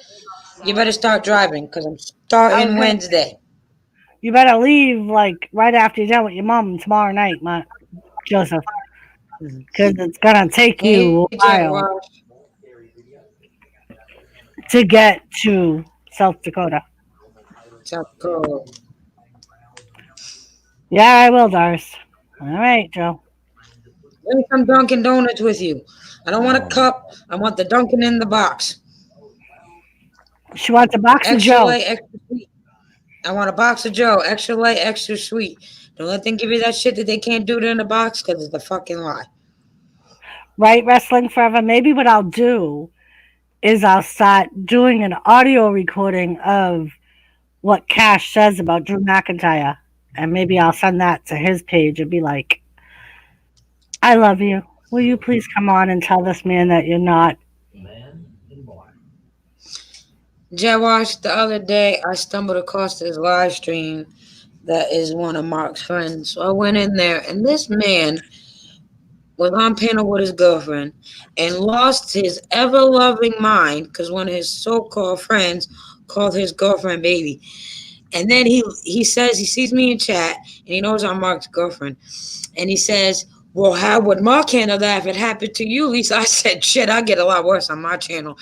you better start driving because I'm starting
Okay.
Wednesday.
You better leave like right after you're done with your mom tomorrow night, Joseph. Because it's gonna take you a while to get to South Dakota.
South Dakota.
Yeah, I will, Doris. All right, Joe.
Let me some Dunkin' Donuts with you. I don't want a cup. I want the Dunkin' in the box.
She wants a box of
Extra
Joe.
light, extra sweet. I want a box of Joe. Extra light, extra sweet. Don't let them give you that shit that they can't do it in the box because it's a fucking lie.
Right, Wrestling Forever. Maybe what I'll do is I'll start doing an audio recording of what Cash says about Drew McIntyre. And maybe I'll send that to his page and be like, I love you. Will you please come on and tell this man that you're not?
Jawash, the other day I stumbled across this live stream that is one of Mark's friends. So I went in there and this man was on panel with his girlfriend and lost his ever-loving mind because one of his so-called friends called his girlfriend baby. And then he says, he sees me in chat and he knows I'm Mark's girlfriend. And he says, well, how would Mark handle that if it happened to you, Lisa? I said, shit, I get a lot worse on my channel.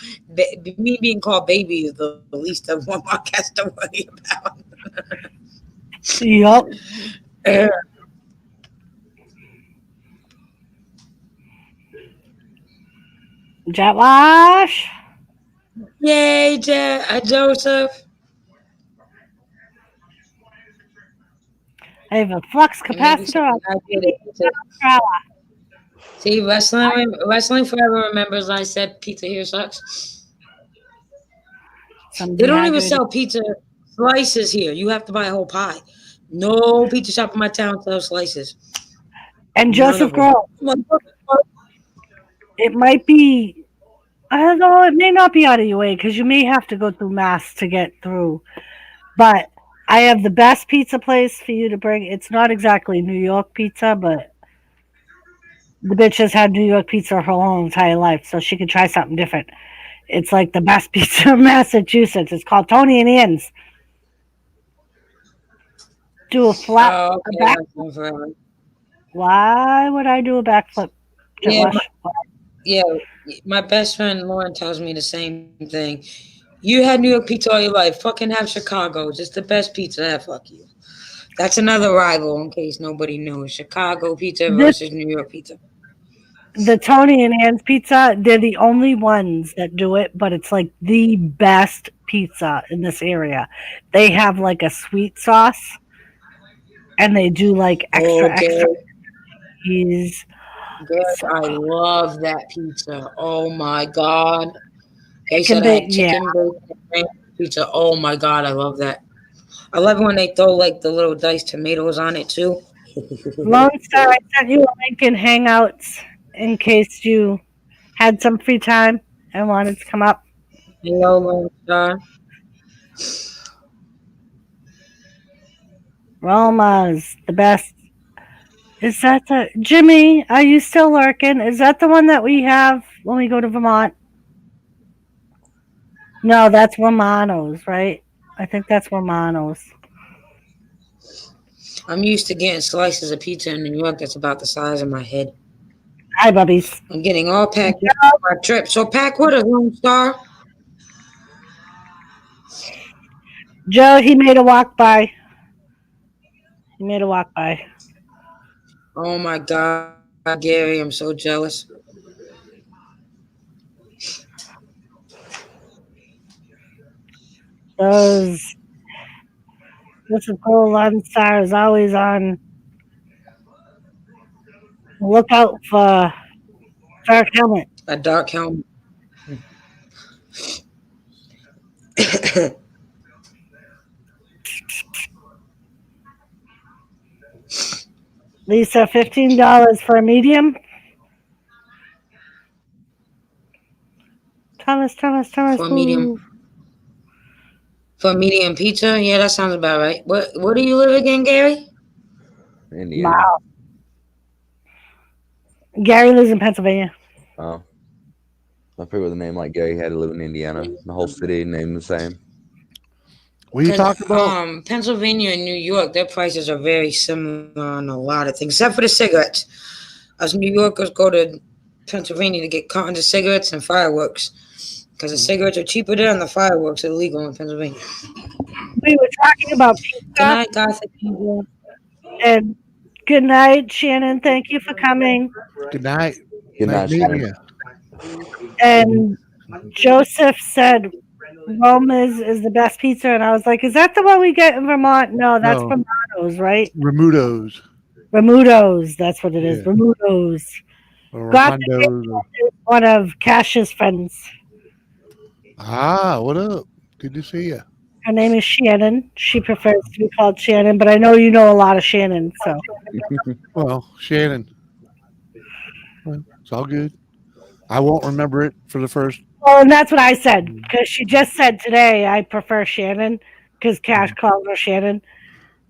Me being called baby is the least of what Mark has to worry about.
Yup. Jetwash.
Yay, Joseph.
I have a flux capacitor.
See, Wrestling Forever remembers I said pizza here sucks. They don't even sell pizza slices here. You have to buy a whole pie. No pizza shop in my town sells slices.
And Joseph Grohl. It might be, I don't know, it may not be out of your way because you may have to go through Mass to get through. But I have the best pizza place for you to bring. It's not exactly New York pizza, but the bitch has had New York pizza her whole entire life, so she can try something different. It's like the best pizza in Massachusetts. It's called Tony and Ian's. Do a flat a backflip. Why would I do a backflip?
Yeah, my best friend Lauren tells me the same thing. You had New York pizza all your life. Fucking have Chicago. Just the best pizza. Fuck you. That's another rival in case nobody knows. Chicago pizza versus New York pizza.
The Tony and Ann's pizza, they're the only ones that do it, but it's like the best pizza in this area. They have like a sweet sauce and they do like extra cheese.
Girl, I love that pizza. Oh my god. They said I had chicken bacon pizza. Oh my god, I love that. I love when they throw like the little diced tomatoes on it too.
Lone Star, I sent you a link in Hangouts in case you had some free time and wanted to come up.
Hello, Lone Star.
Roma's the best. Is that the Jimmy? Are you still lurking? Is that the one that we have when we go to Vermont? No, that's Romano's, right? I think that's Romano's.
I'm used to getting slices of pizza in New York that's about the size of my head.
Hi, bubbies.
I'm getting all packed for my trip. So pack with us, Lone Star.
Joe, he made a walk by. He made a walk by.
Oh my God, Gary, I'm so jealous.
Those. This is cool. Lone Star is always on. Look out for Dark Helmet.
A dark helmet.
Lisa, $15 for a medium. Thomas.
For a medium. For a medium pizza? Yeah, that sounds about right. Where do you live again, Gary?
Indiana.
Wow. Gary lives in Pennsylvania.
Oh. I figured with a name like Gary, he had to live in Indiana. The whole city named the same.
What are you talking about?
Pennsylvania and New York, their prices are very similar on a lot of things, except for the cigarettes. Us New Yorkers go to Pennsylvania to get cartons of cigarettes and fireworks because the cigarettes are cheaper there and the fireworks are legal in Pennsylvania.
We were talking about pizza.
Good night, Gothic people.
And good night, Shannon. Thank you for coming.
Good night.
Good night,
meeting
Shannon.
you.
And Joseph said Roma's is the best pizza, and I was like, "Is that the one we get in Vermont?" No, that's
No.
Romano's, right?
Ramudo's.
Ramudo's. That's what it is.
Yeah.
Ramudo's.
Or
Gothic
Ramondo's.
is one of Cash's friends.
Ah, what up? Good to see you.
Her name is Shannon. She prefers to be called Shannon, but I know you know a lot of Shannon, so.
Well, Shannon. Well, it's all good. I won't remember it for the first.
Well, and that's what I said, because she just said today I prefer Shannon, because Cash calls her Shannon.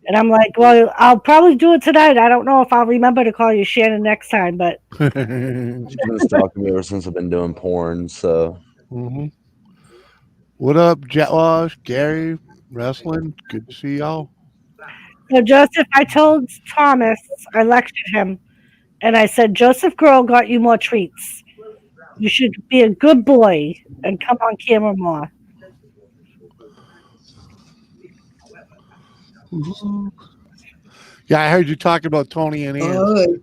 And I'm like, well, I'll probably do it tonight. I don't know if I'll remember to call you Shannon next time, but.
She's been stalking me ever since I've been doing porn, so.
Mhm. What up, Jetwash, Gary, wrestling? Good to see y'all.
So, Joseph, I told Thomas, I lectured him, and I said, Joseph Girl got you more treats. You should be a good boy and come on camera more.
Yeah, I heard you talking about Tony and Ian.
Oh,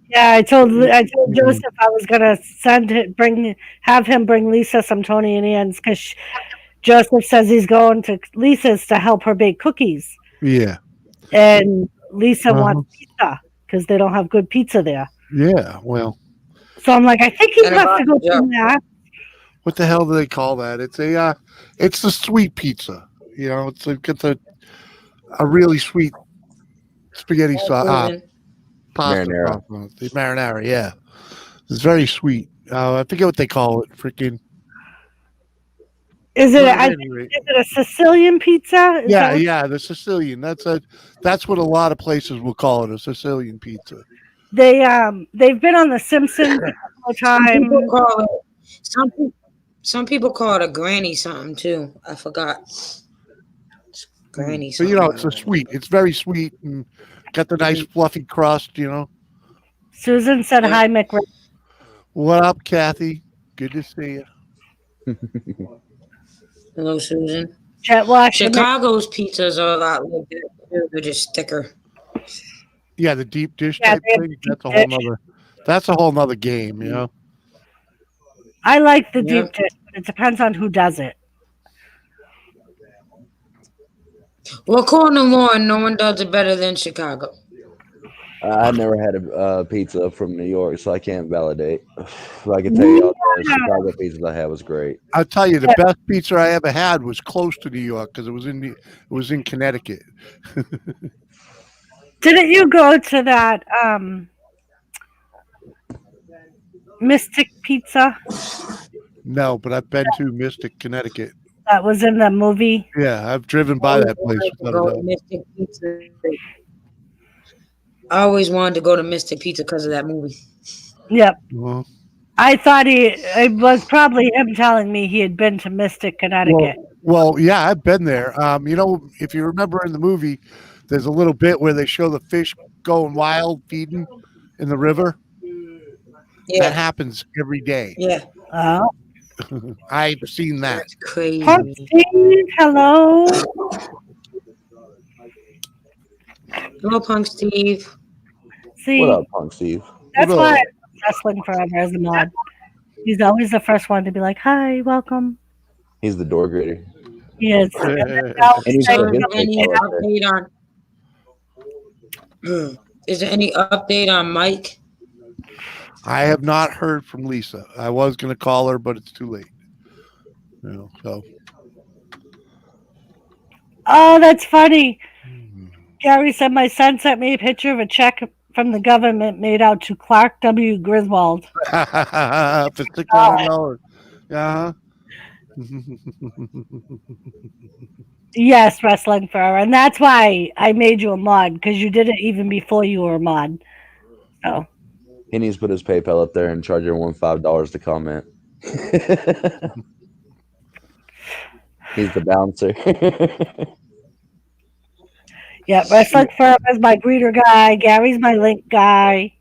Yeah, I told Joseph I was gonna have him bring Lisa some Tony and Ian's because Joseph says he's going to Lisa's to help her bake cookies,
Yeah,
and Lisa wants pizza because they don't have good pizza there.
yeah. Well,
So I'm like, I think you
And
have to go
yeah.
do that.
what the hell do they call that? It's a sweet pizza. You know, it's a really sweet spaghetti sauce.
Susan.
Pasta
Marinara.
sauce. The marinara, yeah. It's very sweet. I forget what they call it. Freaking.
Is it?
But
Is
anyway,
it a Sicilian pizza? Is
yeah,
that-
yeah, the Sicilian. That's what a lot of places will call it, a Sicilian pizza.
They've been on The Simpsons a couple of times.
Some people call it a granny something too. I forgot. It's granny
So
something.
you know, it's a sweet. It's very sweet and got the nice fluffy crust. You know.
Susan said
Yeah.
hi, Mick.
What up, Kathy? Good to see you.
Hello, Susan.
Jet wash. and Mick-
Chicago's pizzas are a lot like that too. They're just thicker.
Yeah, the deep dish
Yeah,
type
they have
thing.
deep
That's a whole
dish.
nother. That's a whole nother game. You know.
I like the
Yeah.
deep dish, but it depends on who does it.
Well, according to Lauren, no one does it better than Chicago.
I never had a pizza from New York, so I can't validate. But I can tell you all Chicago pizza I had was great.
I'll tell you, the best pizza I ever had was close to New York because it was in Connecticut.
Didn't you go to that Mystic Pizza
No, but I've been to Mystic, Connecticut.
that was in the movie?
Yeah, I've driven by that place. without a
Go to
doubt.
Mystic Pizza. I always wanted to go to Mystic Pizza because of that movie.
Yep.
Well,
I thought it was probably him telling me he had been to Mystic, Connecticut.
well, yeah, I've been there. If you remember in the movie, there's a little bit where they show the fish going wild, feeding in the river.
Yeah.
That happens every day.
Yeah.
Oh.
I've seen that.
That's crazy.
Punk Steve, hello.
Hello, Punk Steve.
See,
What up, Punk Steve?
that's
What
why
up?
I'm wrestling forever as a mod. He's always the first one to be like, "Hi, welcome."
He's the door grader.
He is.
And he's
So,
got his
any
PayPal up there.
update on? Is there any update on Mike?
I have not heard from Lisa. I was going to call her, but it's too late. So
Oh, that's funny. Gary said my son sent me a picture of a check from the government made out to Clark W. Griswold.
for $600. Yeah.
Yes, wrestling forever, and that's why I made you a mod because you did it even before you were a mod. So
He needs to put his PayPal up there and charge everyone $5 to comment. He's the bouncer.
yeah, wrestling forever is my greeter guy. Gary's my link guy.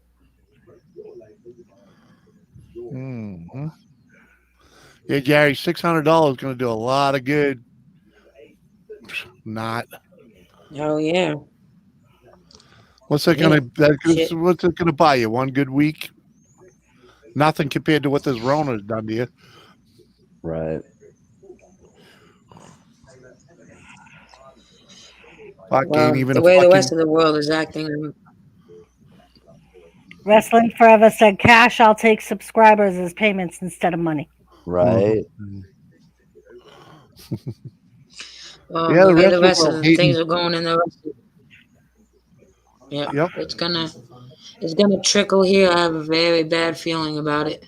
Mhm. Yeah, Gary, $600 is going to do a lot of good. Not.
Oh yeah.
What's it going to? What's it going to buy you? One good week? Nothing compared to what this Rona has done to you.
Right.
Fuck,
Well,
ain't even
the
a
way the
fucking.
rest of the world is acting.
Wrestling forever said, "Cash, I'll take subscribers as payments instead of money."
Right.
Well,
Yeah, the
the way
rest
the
of
rest
the
of
world
the things
hating.
are going in the rest. Yeah,
Yep.
it's gonna trickle here. I have a very bad feeling about it.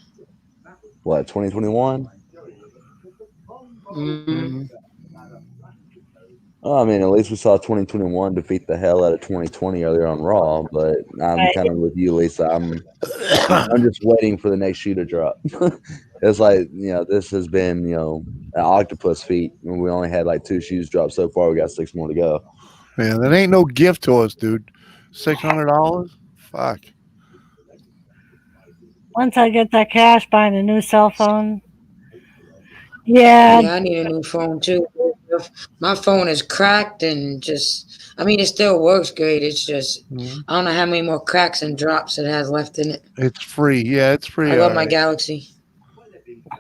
What, 2021?
Mm-hmm.
Oh, I mean, at least we saw 2021 defeat the hell out of 2020 earlier on Raw, but I'm
Right.
kind of with you, Lisa. I'm just waiting for the next shoe to drop. It's like, this has been, an octopus feet. And we only had like 2 shoes drop so far. We got 6 more to go.
Man, that ain't no gift to us, dude. $600? Fuck.
Once I get that cash, buying a new cell phone. Yeah,
Yeah, I need a new phone too. My phone is cracked and it still works great. It's just, I don't know how many more cracks and drops it has left in it.
It's free. Yeah, it's free.
I love
all
my
right.
Galaxy.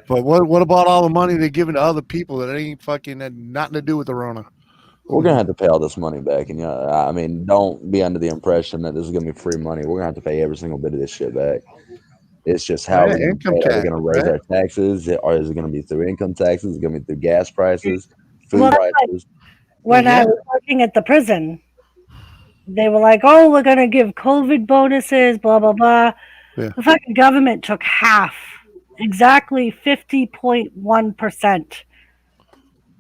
But what about all the money they're giving to other people that ain't fucking had nothing to do with the Rona?
We're going to have to pay all this money back. And, I mean, don't be under the impression that this is going to be free money. We're going to have to pay every single bit of this shit back. It's just how
Yeah,
we're going
income
to pay. Are we
tax,
going to raise
right?
our taxes? Or is it going to be through income taxes? Is it going to be through gas prices, food
Well,
prices?
when
Yeah.
I was working at the prison, they were like, "Oh, we're gonna give COVID bonuses, blah blah blah."
Yeah.
The fucking government took half, exactly 50.1%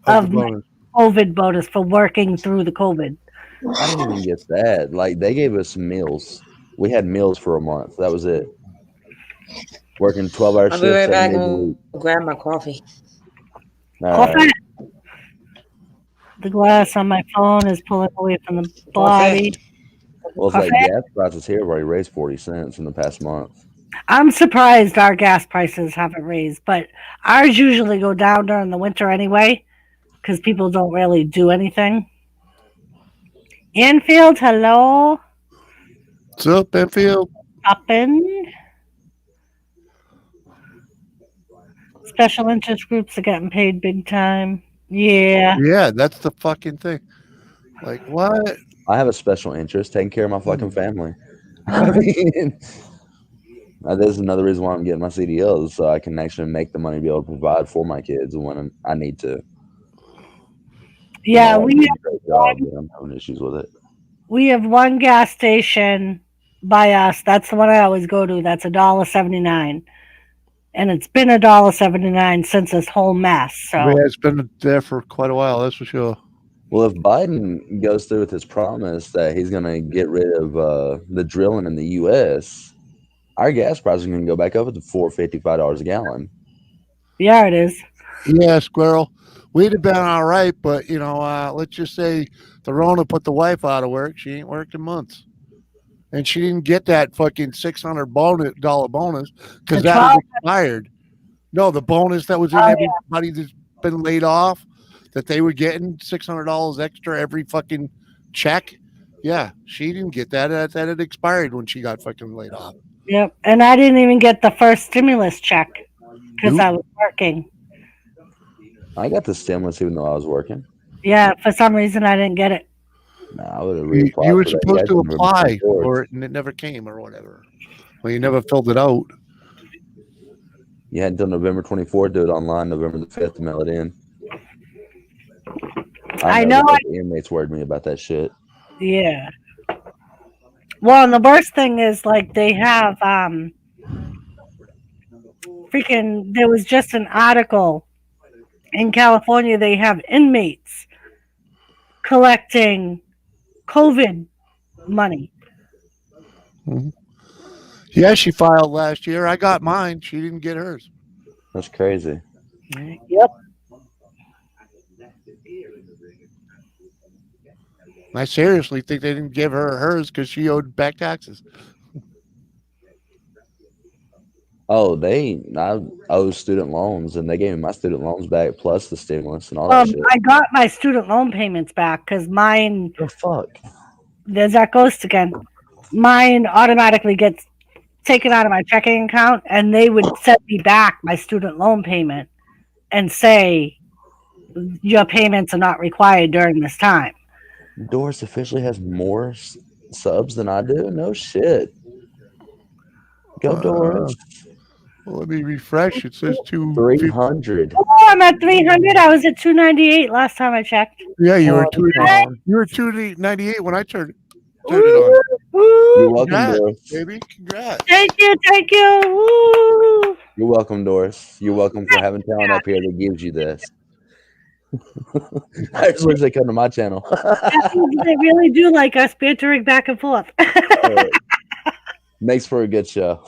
Of
of
the
my
bonus.
COVID bonus for working through the COVID.
I didn't even get that. Like, they gave us meals. We had meals for a month. That was it. Working 12-hour
I'll
shifts
be right
7
back
days a
and
week.
grab my coffee.
All
Coffee.
right.
The glass on my phone is pulling away from the body.
Well, it's like
Coffee.
gas prices here have already raised 40 cents in the past month.
I'm surprised our gas prices haven't raised, but ours usually go down during the winter anyway, because people don't really do anything. Anfield, hello.
What's up, Enfield?
Up in. Special interest groups are getting paid big time. Yeah.
Yeah, that's the fucking thing. Like, what?
I have a special interest taking care of my fucking family. I mean, There's another reason why I'm getting my CDLs, so I can actually make the money to be able to provide for my kids when I need to.
Yeah,
I'm
we
doing a great job, but I'm having issues with it.
have one gas station by us. That's the one I always go to. That's $1.79. And it's been $1.79 since this whole mess. So
Yeah, it's been there for quite a while, that's for sure.
Well, if Biden goes through with his promise that he's going to get rid of the drilling in the U.S., our gas prices are going to go back up to $4.55 a gallon.
yeah, it is.
Yeah, Squirrel. We'd have been all right, but let's just say the Rona put the wife out of work. She ain't worked in months, and she didn't get that fucking $600 bonus because
The
that was
12
expired. No, the bonus that was in everybody that's been laid off, that they were getting $600 extra every fucking check. Yeah, she didn't get that. That had expired when she got fucking laid off.
Yep. And I didn't even get the first stimulus check because
Nope.
I was working.
I got the stimulus even though I was working.
Yeah, for some reason I didn't get it.
Nah, I would have
You,
reapplied.
you were
for that.
supposed to
guys remember
apply
before.
for it, and it never came or whatever. Well, you never filled it out.
You had until November 24th to do it online, November the 5th to mail it in.
I know
because the inmates worried me about that shit.
Yeah. Well, and the worst thing is like they have freaking there was just an article in California, they have inmates collecting COVID money.
Yeah, she filed last year. I got mine. She didn't get hers.
That's crazy.
Yep.
I seriously think they didn't give her hers because she owed back taxes.
Oh, I owe student loans, and they gave me my student loans back plus the stimulus and all that shit.
I got my student loan payments back because mine.
The fuck?
There's that ghost again. Mine automatically gets taken out of my checking account, and they would send me back my student loan payment and say your payments are not required during this time.
Doris officially has more subs than I do. No shit. Go Doris.
Well, let me refresh. It says
300.
Oh, I'm at 300. I was at 298 last time I checked.
Yeah, you were
Okay.
you were 298 when I turned it on.
You're welcome,
Congrats,
Doris.
baby. Congrats.
Thank you. Woo.
You're welcome, Doris. You're welcome for having talent up here that gives you this. I just wish they come to my channel.
They really do like us bantering back and forth.
Makes for a good show.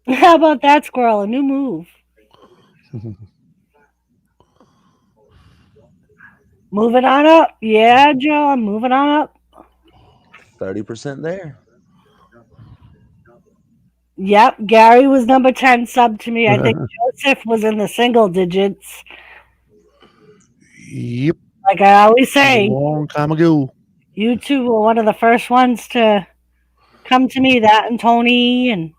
How about that, Squirrel? A new move. Moving on up. Yeah, Joe, I'm moving on up.
30% there.
Yep, Gary was number 10 sub to me. I think Joseph was in the single digits.
Yep.
Like I always say,
A long time ago.
you two were one of the first ones to come to me, that and Tony. And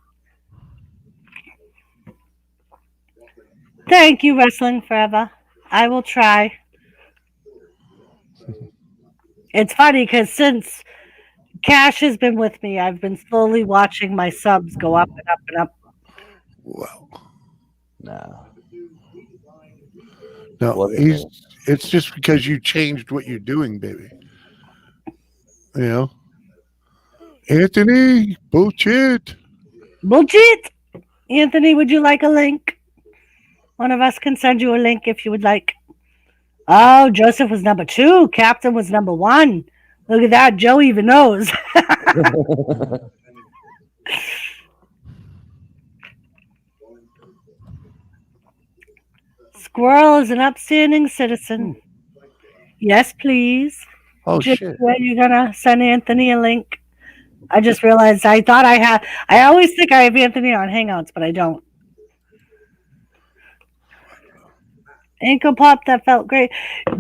thank you, Wrestling Forever. I will try. It's funny because since Cash has been with me, I've been slowly watching my subs go up and up and up.
Wow.
No.
No, it's just because you changed what you're doing, baby. You know? Anthony, bullshit.
Bullshit! Anthony, would you like a link? One of us can send you a link if you would like. Oh, Joseph was number 2. Captain was number 1. Look at that. Joe even knows. Squirrel is an upstanding citizen. Yes, please.
Oh,
Jim,
shit.
Are you going to send Anthony a link? I just realized I thought I had. I always think I have Anthony on Hangouts, but I don't. Ankle pop, that felt great.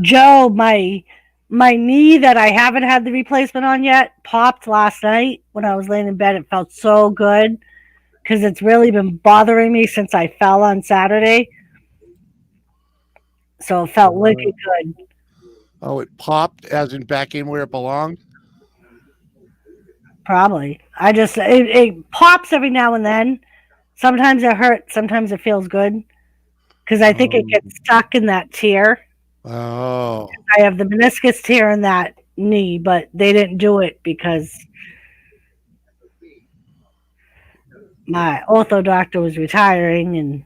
Joe, my knee that I haven't had the replacement on yet popped last night when I was laying in bed. It felt so good because it's really been bothering me since I fell on Saturday. So it felt wicked good.
Oh, it popped as in back in where it belonged?
Probably. It pops every now and then. Sometimes it hurts. Sometimes it feels good. Because I think it gets stuck in that tear.
Oh.
I have the meniscus tear in that knee, but they didn't do it because my ortho doctor was retiring, and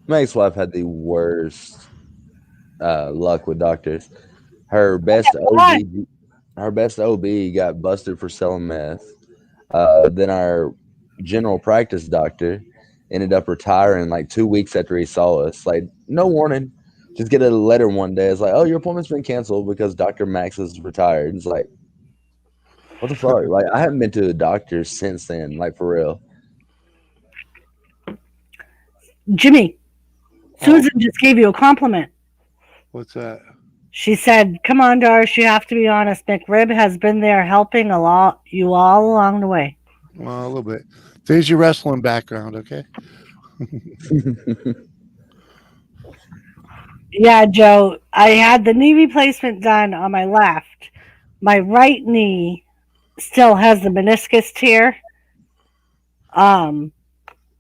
My ex-wife had the worst luck with doctors. Her best OB got busted for selling meth. Then our general practice doctor ended up retiring like 2 weeks after he saw us. Like, no warning. Just get a letter one day. It's like, oh, your appointment's been canceled because Dr. Max is retired. It's like, what the fuck? Like, I haven't been to a doctor since then, like, for real.
Jimmy, Susan just gave you a compliment.
What's that?
She said, "Come on, Doris, you have to be honest. McRib has been there helping you all along the way."
Well, a little bit. There's your wrestling background, okay?
Yeah, Joe, I had the knee replacement done on my left. My right knee still has the meniscus tear.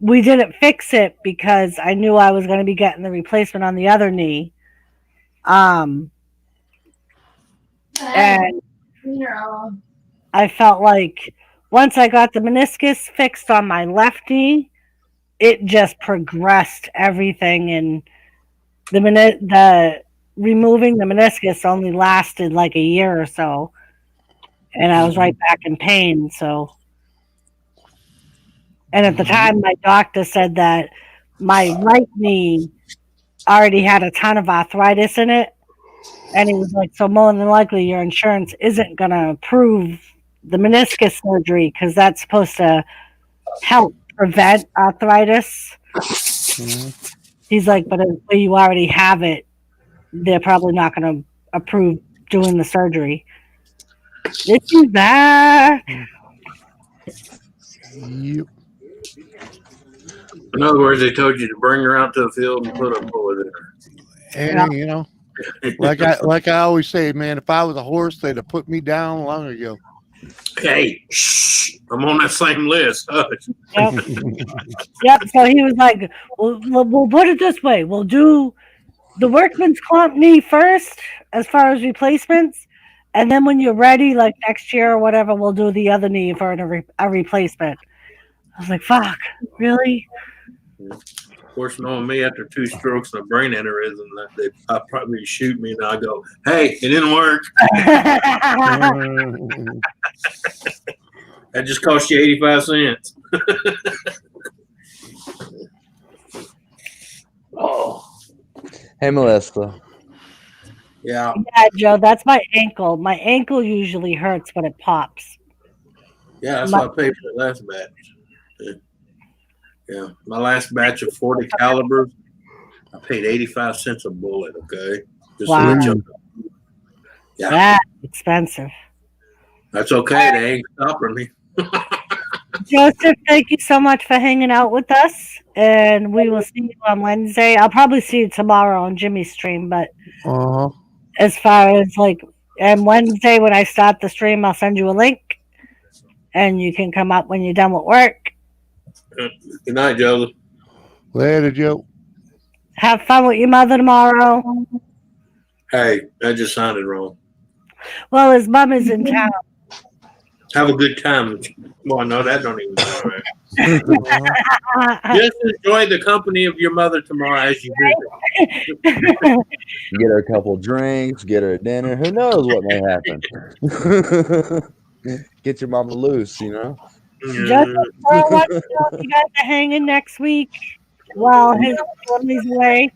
We didn't fix it because I knew I was going to be getting the replacement on the other knee. And I felt like once I got the meniscus fixed on my left knee, it just progressed everything, and the removing the meniscus only lasted like a year or so, and I was right back in pain. So, and at the time, my doctor said that my right knee already had a ton of arthritis in it, and he was like, "So more than likely, your insurance isn't going to approve the meniscus surgery because that's supposed to help prevent arthritis." He's like, "But if you already have it, they're probably not going to approve doing the surgery." This is back.
Yep.
In other words, they told you to bring her out to the field and put a bullet in her.
And you know, like I always say, man, if I was a horse, they'd have put me down long ago.
Hey, shh, I'm on that same list.
Yep. So he was like, we'll put it this way. We'll do the workman's comp knee first as far as replacements. And then when you're ready, like next year or whatever, we'll do the other knee for a replacement. I was like, fuck, really?
Of course, knowing me, after 2 strokes and a brain aneurysm, I'll probably shoot me, and I'll go, hey, it didn't work. That just cost you 85 cents.
Oh. Hey, Melissa.
Yeah.
Yeah, Joe, that's my ankle. My ankle usually hurts when it pops.
Yeah, that's why I paid for the last batch. Yeah, my last batch of 40 calibers, I paid 85 cents a bullet, okay? Just
Wow.
to let you know. Yeah.
That's expensive.
That's okay. They ain't stopping me.
Joseph, thank you so much for hanging out with us, and we will see you on Wednesday. I'll probably see you tomorrow on Jimmy's stream, but as far as and Wednesday when I start the stream, I'll send you a link, and you can come up when you're done with work.
Good night, Joseph.
Later, Joe.
Have fun with your mother tomorrow.
Hey, that just sounded wrong.
Well, his mom is in town.
Have a good time. Well, no, that don't even sound right. Just enjoy the company of your mother tomorrow as you visit.
Get her a couple drinks, get her a dinner. Who knows what may happen? Get your mama loose, you know?
Just for what you guys are hanging next week while his family's away.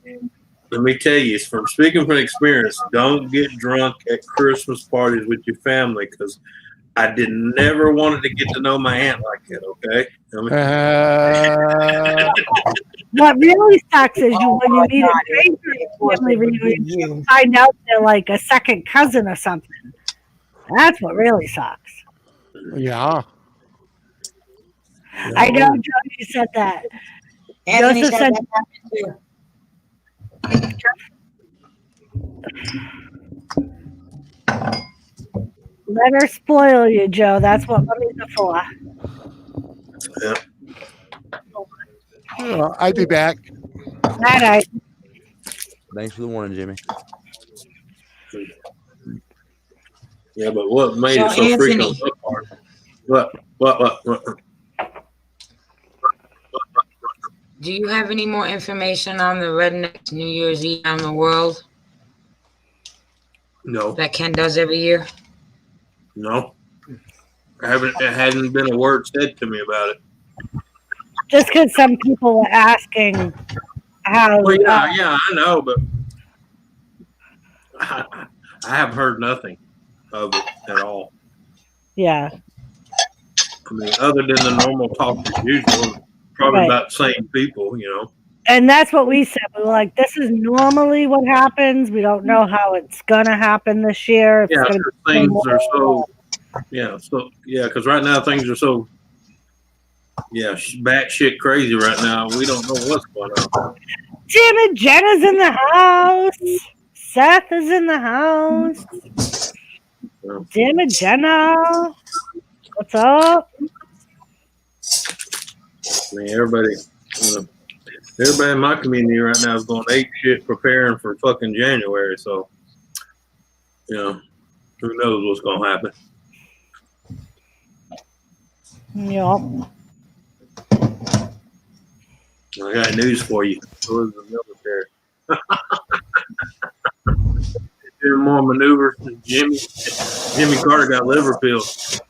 Let me tell you, from speaking from experience, don't get drunk at Christmas parties with your family because I never wanted to get to know my aunt like that, okay?
What really sucks is when you meet a stranger at family reunion, you find out they're like a second cousin or something. That's what really sucks.
Yeah.
I know, Joe, you said that.
Anthony
Joseph
said
said
that happened too.
Let her spoil you, Joe. That's what mummies are for.
Yeah.
I'll be back.
Night night.
Thanks for the warning, Jimmy.
Yeah, but what made
So,
it so
Anthony.
freaking apart? What?
Do you have any more information on the Redneck New Year's Eve around the world
No,
that Ken does every year?
no. It hadn't been a word said to me about it.
Just because some people were asking how.
Well, yeah, I know, but I have heard nothing of it at all.
Yeah.
I mean, other than the normal talk as usual, probably
Right.
about the same people, you know.
And that's what we said. We were like, this is normally what happens. We don't know how it's going to happen this year. It's
Yeah,
gonna
'cause
be
things
more-
are so, because right now things are so, batshit crazy right now. We don't know what's going on.
Jim and Jenna's in the house. Seth is in the house.
Yeah.
Jim and Jenna. What's up?
I mean, everybody in my community right now is going ape shit preparing for fucking January. So, who knows what's going to happen.
Yep.
I got news for you. So is the military. Doing more maneuvers than Jimmy. Jimmy Carter got liver pills.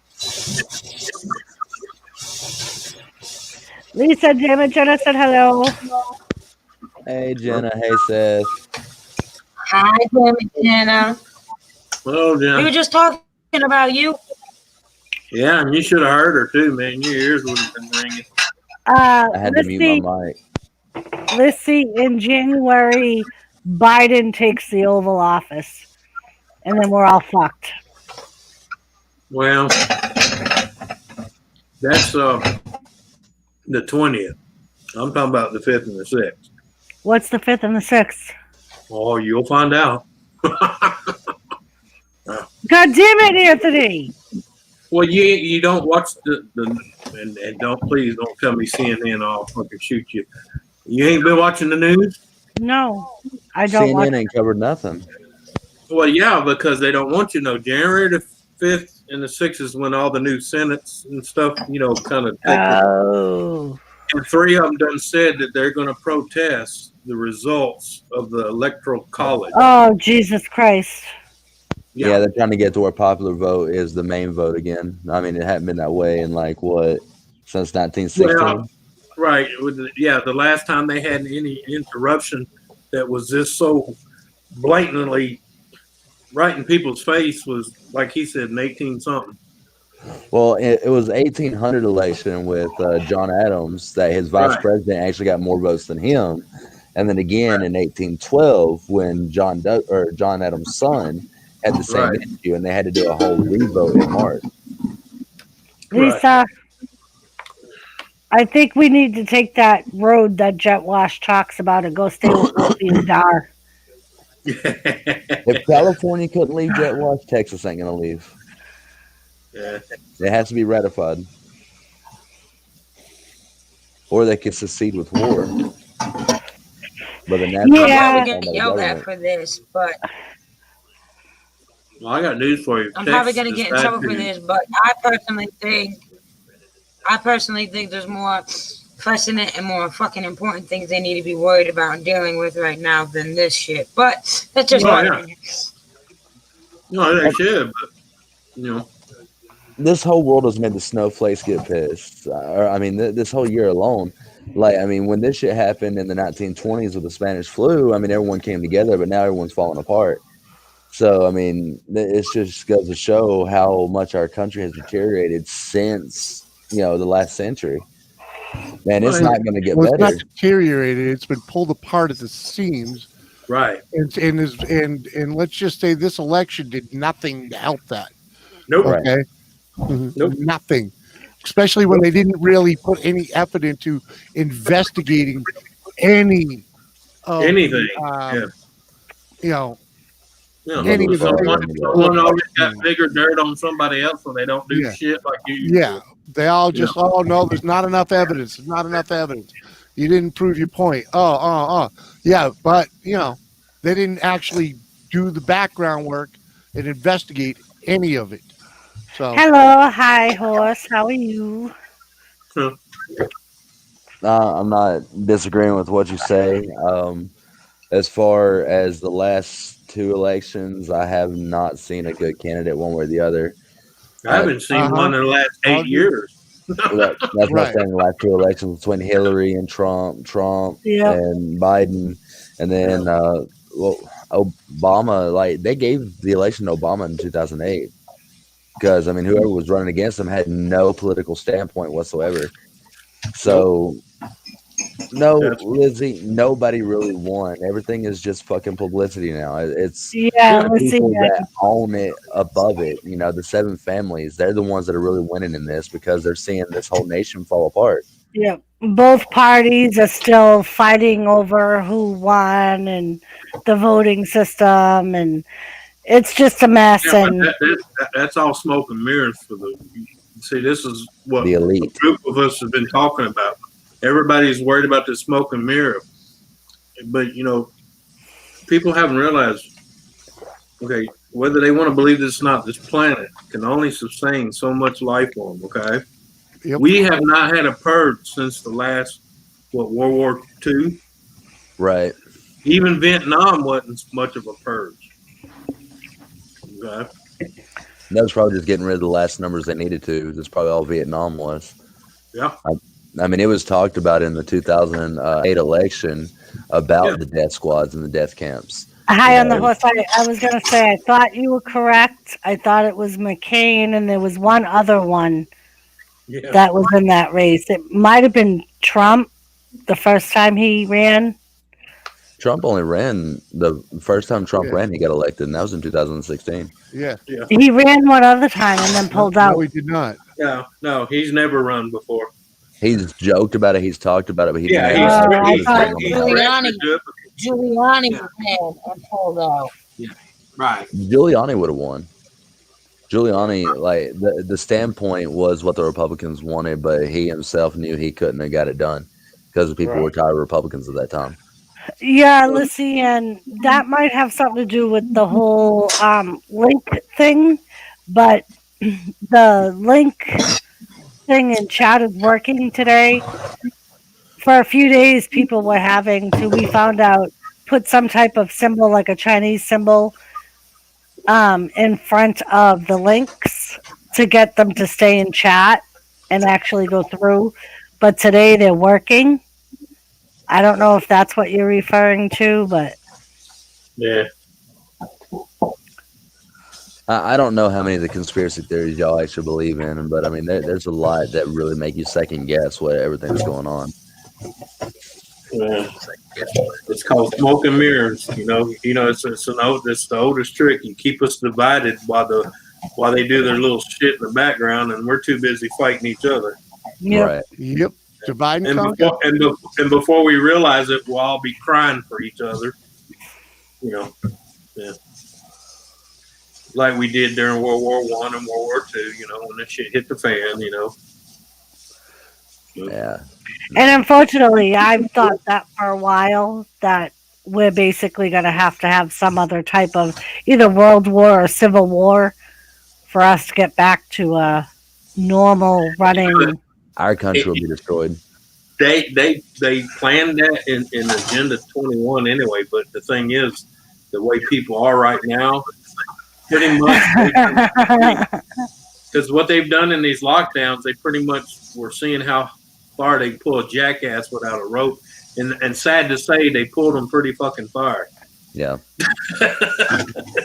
Lisa, Jim and Jenna said hello.
Hey, Jenna. Hey, Seth.
Hi, Jim and Jenna.
Oh,
We were
Jen.
just talking about
Yeah, and you should have heard her too, man. Your ears would have been ringing.
I had to
Let's
mute
see.
my mic.
Let's see. In January, Biden takes the Oval Office, and then we're all fucked.
Well, that's the 20th. I'm talking about the 5th and the 6th.
What's the 5th and the 6th?
Oh, you'll find out.
God damn it, Anthony!
Well, you don't watch and please don't tell me CNN. I'll fucking shoot you. You ain't been watching the news?
No, I don't watch.
CNN ain't covered nothing.
Well, yeah, because they don't want you to know. January the 5th and the 6th is when all the new senates and stuff, kind of take it.
Oh.
And 3 of them done said that they're going to protest the results of the electoral college.
Oh, Jesus Christ.
Yeah, they're trying to get to where popular vote is the main vote again. I mean, it hadn't been that way in since 1916.
Well, right. The last time they had any interruption that was just so blatantly right in people's face was, like he said, in 18-something.
Well, it was 1800 election with John Adams that his vice president actually got more votes than him, and then again in 1812 when John Adams' son had the same issue, and they had to do a whole revote in March.
Lisa, I think we need to take that road that Jet Wash talks about and go stay with Wolfie and Dar.
If California couldn't leave Jet Wash, Texas ain't gonna leave.
Yeah.
It has to be ratified, or they could secede with war. But the national
I'm probably going to yell at for this, but
Well, I got news for you.
I'm probably going to
Texas
get in trouble for
decided-
this, but I personally think there's more precedent and more fucking important things they need to be worried about and dealing with right now than this shit. But that's just
Well,
my
yeah.
opinion.
No, they should, but
this whole world has made the snowflakes get pissed. This whole year alone. When this shit happened in the 1920s with the Spanish flu, everyone came together, but now everyone's falling apart. So, it just goes to show how much our country has deteriorated since, the last century. Man, it's not going to get
It's
better.
not deteriorated. It's been pulled apart at the seams.
Right.
And let's just say this election did nothing to help that.
Nope.
Okay. Nope. Nothing. Especially when they didn't really put any effort into investigating any of
Anything.
the,
You know,
Any of the
someone always got bigger dirt on somebody else, so they don't do
Yeah.
shit like you used
Yeah,
to.
they all just, oh no, there's not enough evidence. There's not enough evidence. You didn't prove your point. Yeah, but you know, they didn't actually do the background work and investigate any of it. So
Hello, hi, horse. How are you?
I'm not disagreeing with what you say. As far as the last two elections, I have not seen a good candidate one way or the other.
I haven't seen one in the last 8 years.
That's what I'm saying. The last two elections between Hillary and Trump
Yep.
and Biden, and then Obama. Like they gave the election to Obama in 2008 because I mean whoever was running against him had no political standpoint whatsoever. So no, Lizzie, nobody really won. Everything is just fucking publicity now. It's
Yeah,
the
let's see.
people that own it above it. You know, the seven families. They're the ones that are really winning in this because they're seeing this whole nation fall apart.
Yeah, both parties are still fighting over who won and the voting system, and it's just a mess.
Yeah,
And
but that's all smoke and mirrors for the. See, this is what
the elite
a group of us have been talking about. Everybody's worried about the smoke and mirror, but you know, people haven't realized. Okay, whether they want to believe this or not, this planet can only sustain so much life form. Okay, we have not had a purge since the last World War II.
Right.
Even Vietnam wasn't much of a purge. Okay.
That was probably just getting rid of the last numbers they needed to. That's probably all Vietnam was.
Yeah.
I mean, it was talked about in the 2008 election about the death squads and the death camps.
hi on the horse. I was going to say, I thought you were correct. I thought it was McCain, and there was one other one that was in that race. It might have been Trump the first time he ran.
Trump only ran the first time Trump ran, he got elected, and that was in 2016.
Yeah.
He ran one other time and then pulled out.
No, he did not.
No, he's never run before.
He's joked about it. He's talked about it, but he
Yeah,
didn't.
Giuliani ran and pulled out.
Yeah, right.
Giuliani would have won. Giuliani, like the standpoint was what the Republicans wanted, but he himself knew he couldn't have got it done because the people were tired of Republicans at that time.
Yeah, let's see, and that might have something to do with the whole link thing, but the link thing in chat is working today. For a few days, people were having to, we found out, put some type of symbol, like a Chinese symbol, in front of the links to get them to stay in chat and actually go through. But today they're working. I don't know if that's what you're referring to, but
yeah.
I don't know how many of the conspiracy theories y'all actually believe in, but I mean, there's a lot that really make you second guess what everything's going on.
Yeah. It's called smoke and mirrors. You know, it's the oldest trick. You keep us divided while they do their little shit in the background, and we're too busy fighting each other.
Yep.
Right.
Yep. Divide and
And
conquer.
before we realize it, we'll all be crying for each other. You know, yeah. Like we did during World War I and World War II. You know, when that shit hit the fan. You know.
Yeah.
And unfortunately, I've thought that for a while, that we're basically going to have some other type of either world war or civil war for us to get back to a normal running.
Our country will be destroyed.
They planned that in Agenda 21 anyway. But the thing is, the way people are right now, pretty much, because what they've done in these lockdowns, they pretty much were seeing how far they pull a jackass without a rope, and sad to say, they pulled them pretty fucking far.
Yeah.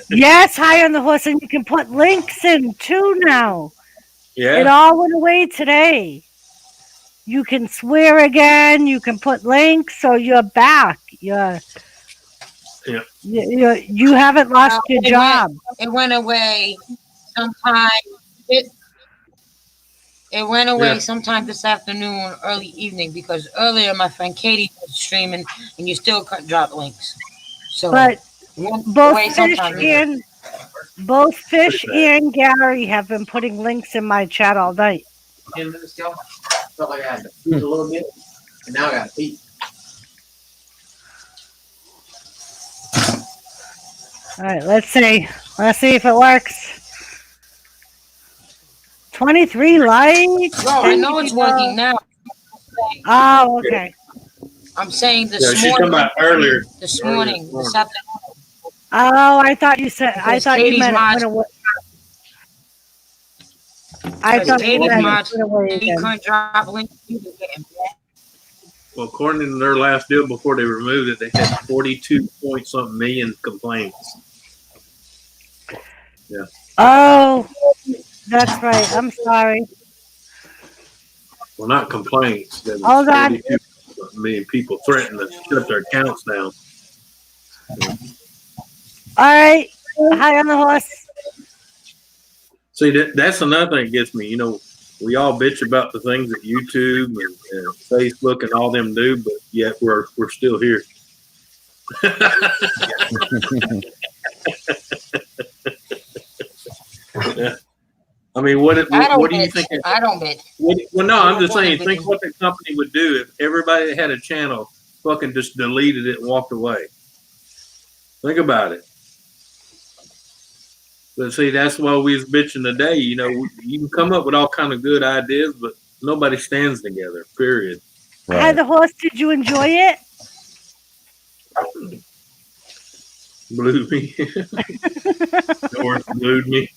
Yes, high on the horse, and you can put links in too now.
Yeah.
It all went away today. You can swear again. You can put links, so you're back. You haven't lost your job.
It went away sometime. It went away sometime this afternoon, early evening, because earlier my friend Katie was streaming, and you still couldn't drop links. So,
But Both Fish and Gary have been putting links in my chat all night.
10 minutes ago, felt like I had to eat a little bit, and now I got to eat.
All right, let's see. Let's see if it works. 23 likes.
Bro, I know it's working now.
Oh, okay.
I'm saying
Yeah, she's talking about earlier.
This morning. This afternoon.
Oh, I thought you said. I
Because
thought you
Katie's
meant it
mods-
went away. I thought you
Katie's
meant
mods-
it went away
you
again.
couldn't drop links. You can get 'em back.
Well, according to their last deal before they removed it, they had 42 point something million complaints. Yeah.
Oh, that's right. I'm sorry.
Well, not complaints. There was
Hold on.
42 million people threatened to shut their accounts down.
All right. High on the horse.
See, that's another thing that gets me. You know, we all bitch about the things that YouTube and Facebook and all them do, but yet we're still here. Yeah. I mean, what do you think?
I don't bitch.
Well, no, I'm just saying. Think what the company would do if everybody that had a channel fucking just deleted it and walked away. Think about it. But see, that's why we was bitching today. You know, you can come up with all kind of good ideas, but nobody stands together. Period.
Hi, the horse. Did you enjoy it?
Blew me. The horse blew me.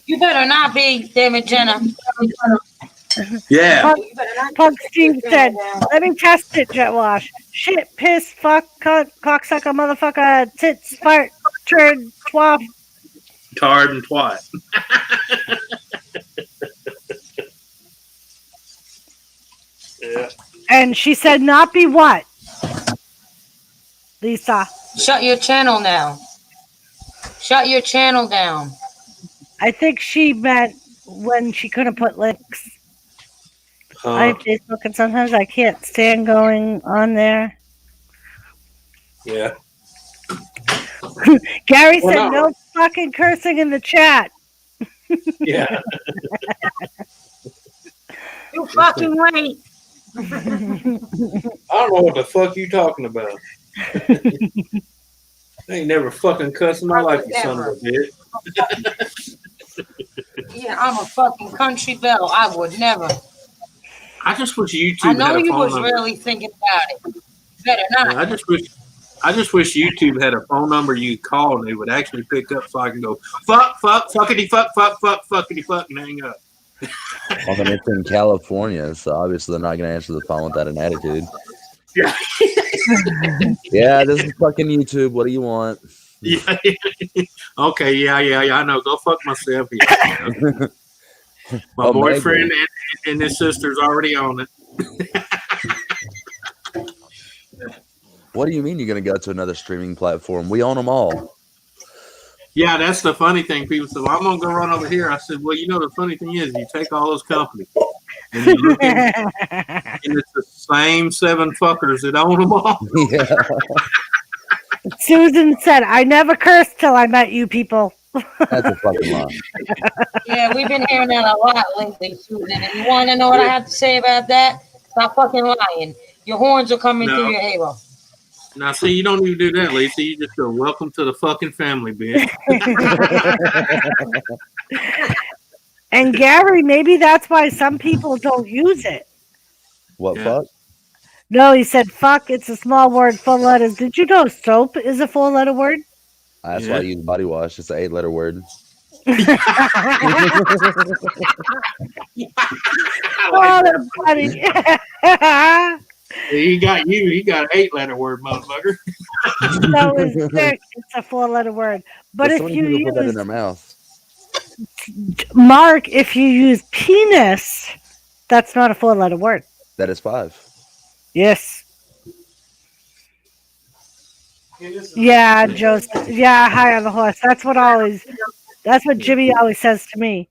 You better not be, David Jenner.
Yeah.
Pug Steve said, let me test it, Jet Wash. Shit, piss, fuck, cunt, cocksucker, motherfucker, tits, fart, turd, twat.
Tard and twat. Yeah.
And she said, not be what? Lisa.
Shut your channel now. Shut your channel down.
I think she meant when she couldn't put links. I have Facebook and sometimes I can't stand going on there.
Yeah.
Gary
Well,
said
no.
no fucking cursing in the chat.
Yeah.
You fucking wait.
I don't know what the fuck you talking about. I ain't never fucking cussed in my life, you son of a bitch.
Yeah, I'm a fucking country belle. I would never.
I just wish YouTube
I know
had a
you
phone
was
number.
really thinking about it. Better not.
I just wish YouTube had a phone number you could call and they would actually pick up so I can go fuckity fuck and hang up.
Well, then it's in California, so obviously they're not going to answer the phone with that an attitude.
Yeah.
Yeah, this is fucking YouTube. What do you want?
Yeah. Okay, yeah, I know. Go fuck myself. Yeah. My
Oh,
boyfriend and his sister's already on it.
What do you mean you're going to go to another streaming platform? We own them all.
Yeah, that's the funny thing. People say, well, I'm going to go run over here. I said, well, you know, the funny thing is you take all those companies and you look in, and it's the same 7 fuckers that own them all.
Yeah.
Susan said, I never cursed till I met you people.
That's a fucking lie.
Yeah, we've been hearing that a lot lately, Susan. And you want to know what I have to say about that? Stop fucking lying. Your horns are coming through your halo.
Now, see, you don't even do that, Lisa. You just go, welcome to the fucking family, bitch.
And Gary, maybe that's why some people don't use it.
What fuck?
No, he said fuck. It's a small word, 4 letters. Did you know soap is a 4-letter word?
That's why I use body wash. It's an 8-letter word.
Oh, that's funny.
He got you. He got an 8-letter word, motherfucker.
So is dick. It's a 4-letter word. But if
so many
you
people put that in
use
their mouth.
Mark, if you use penis, that's not a 4-letter word.
That is 5.
Yes. Yeah, Joseph. Yeah, high on the horse. That's what Jimmy always says to me.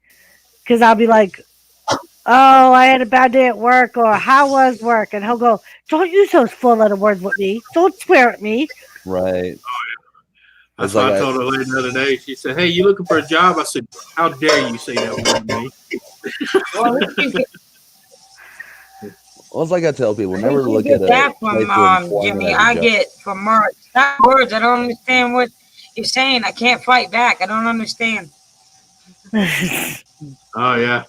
Because I'll be like, oh, I had a bad day at work, or how was work? And he'll go, don't use those 4-letter words with me. Don't swear at me.
Right.
That's
It's
what
like
I told her lady the other day. She said, "Hey, you looking for a job?" I said, "How dare you say that word to me?"
Well, it's like I tell people, never
You
look
get
at
that
a place
from
of employment
Jimmy.
as a
I
job.
get from Mark. Not words. I don't understand what you're saying. I can't fight back. I don't understand.
Oh yeah.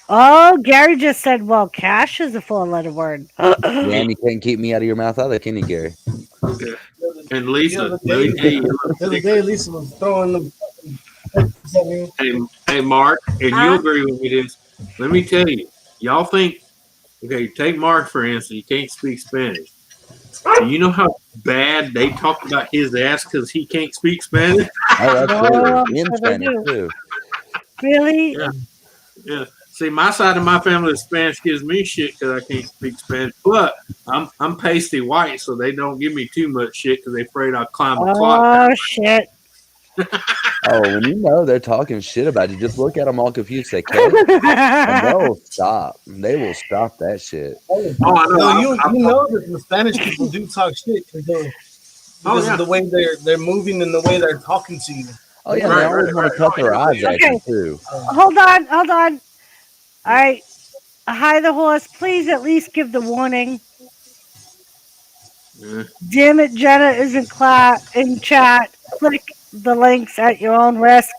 Oh, Gary just said, well, cash is a 4-letter word.
Yeah, and you can't keep me out of your mouth either, can you, Gary?
And Lisa,
The
let me tell you.
other day, Lisa was throwing them. At me.
Hey, Mark, and you agree with me this. Let me tell you, y'all think, okay, take Mark for instance, he can't speak Spanish. Do you know how bad they talk about his ass because he can't speak Spanish?
Oh,
Oh,
absolutely.
I'm
In
sure they
Spanish,
do.
too.
Really?
Yeah. Yeah. See, my side of my family of Spanish gives me shit because I can't speak Spanish, but I'm pasty white, so they don't give me too much shit because they're afraid I'll climb a clock.
Oh, shit.
Oh, when you know they're talking shit about you, just look at them all confused, say, "K," and they'll stop. They will stop that shit.
Oh, I know.
No, you know that the Spanish people do talk shit because of the way they're moving and the way they're talking to you.
Oh, yeah, they always want to cut their eyes at you,
Okay.
too.
Hold on. All right. Hi, the horse. Please at least give the warning.
Yeah.
Damn it, Jenna isn't in chat. Click the links at your own risk.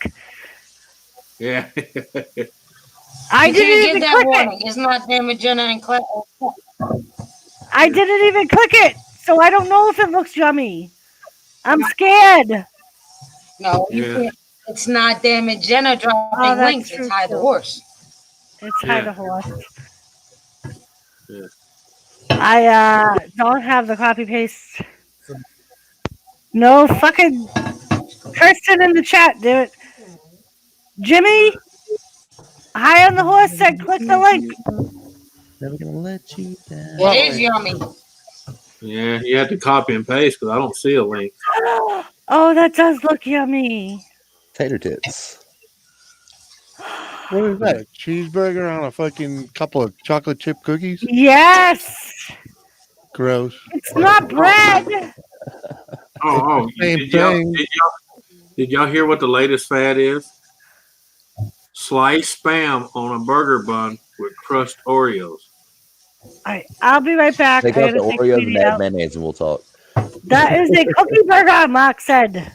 Yeah.
I
You
didn't
can't
even
give that
click
warning. It's not damage Jenna and Claire.
I didn't even click it, so I don't know if it looks yummy. I'm scared.
No, you
Yeah.
can't. It's not damage Jenna
Oh,
dropping
that's
links.
true,
It's hide the
too.
horse.
It's
Yeah.
Hi the horse.
Yeah.
I don't have the copy paste. No fucking person in the chat, do it. Jimmy, High on the Horse said click the link.
Never gonna let you down.
It is yummy.
Yeah, you have to copy and paste because I don't see a link.
Oh, that does look yummy.
Tater tits.
What is that? A cheeseburger on a fucking couple of chocolate chip cookies?
Yes.
Gross.
It's not bread.
Oh,
Same
did y'all,
thing.
did y'all hear what the latest fad is? Sliced spam on a burger bun with crushed Oreos.
I'll be right back.
Take
I
out the
gotta take
Oreos and
Sweetie
add
out.
mayonnaise, and we'll talk.
That is a cookie burger, Mark said.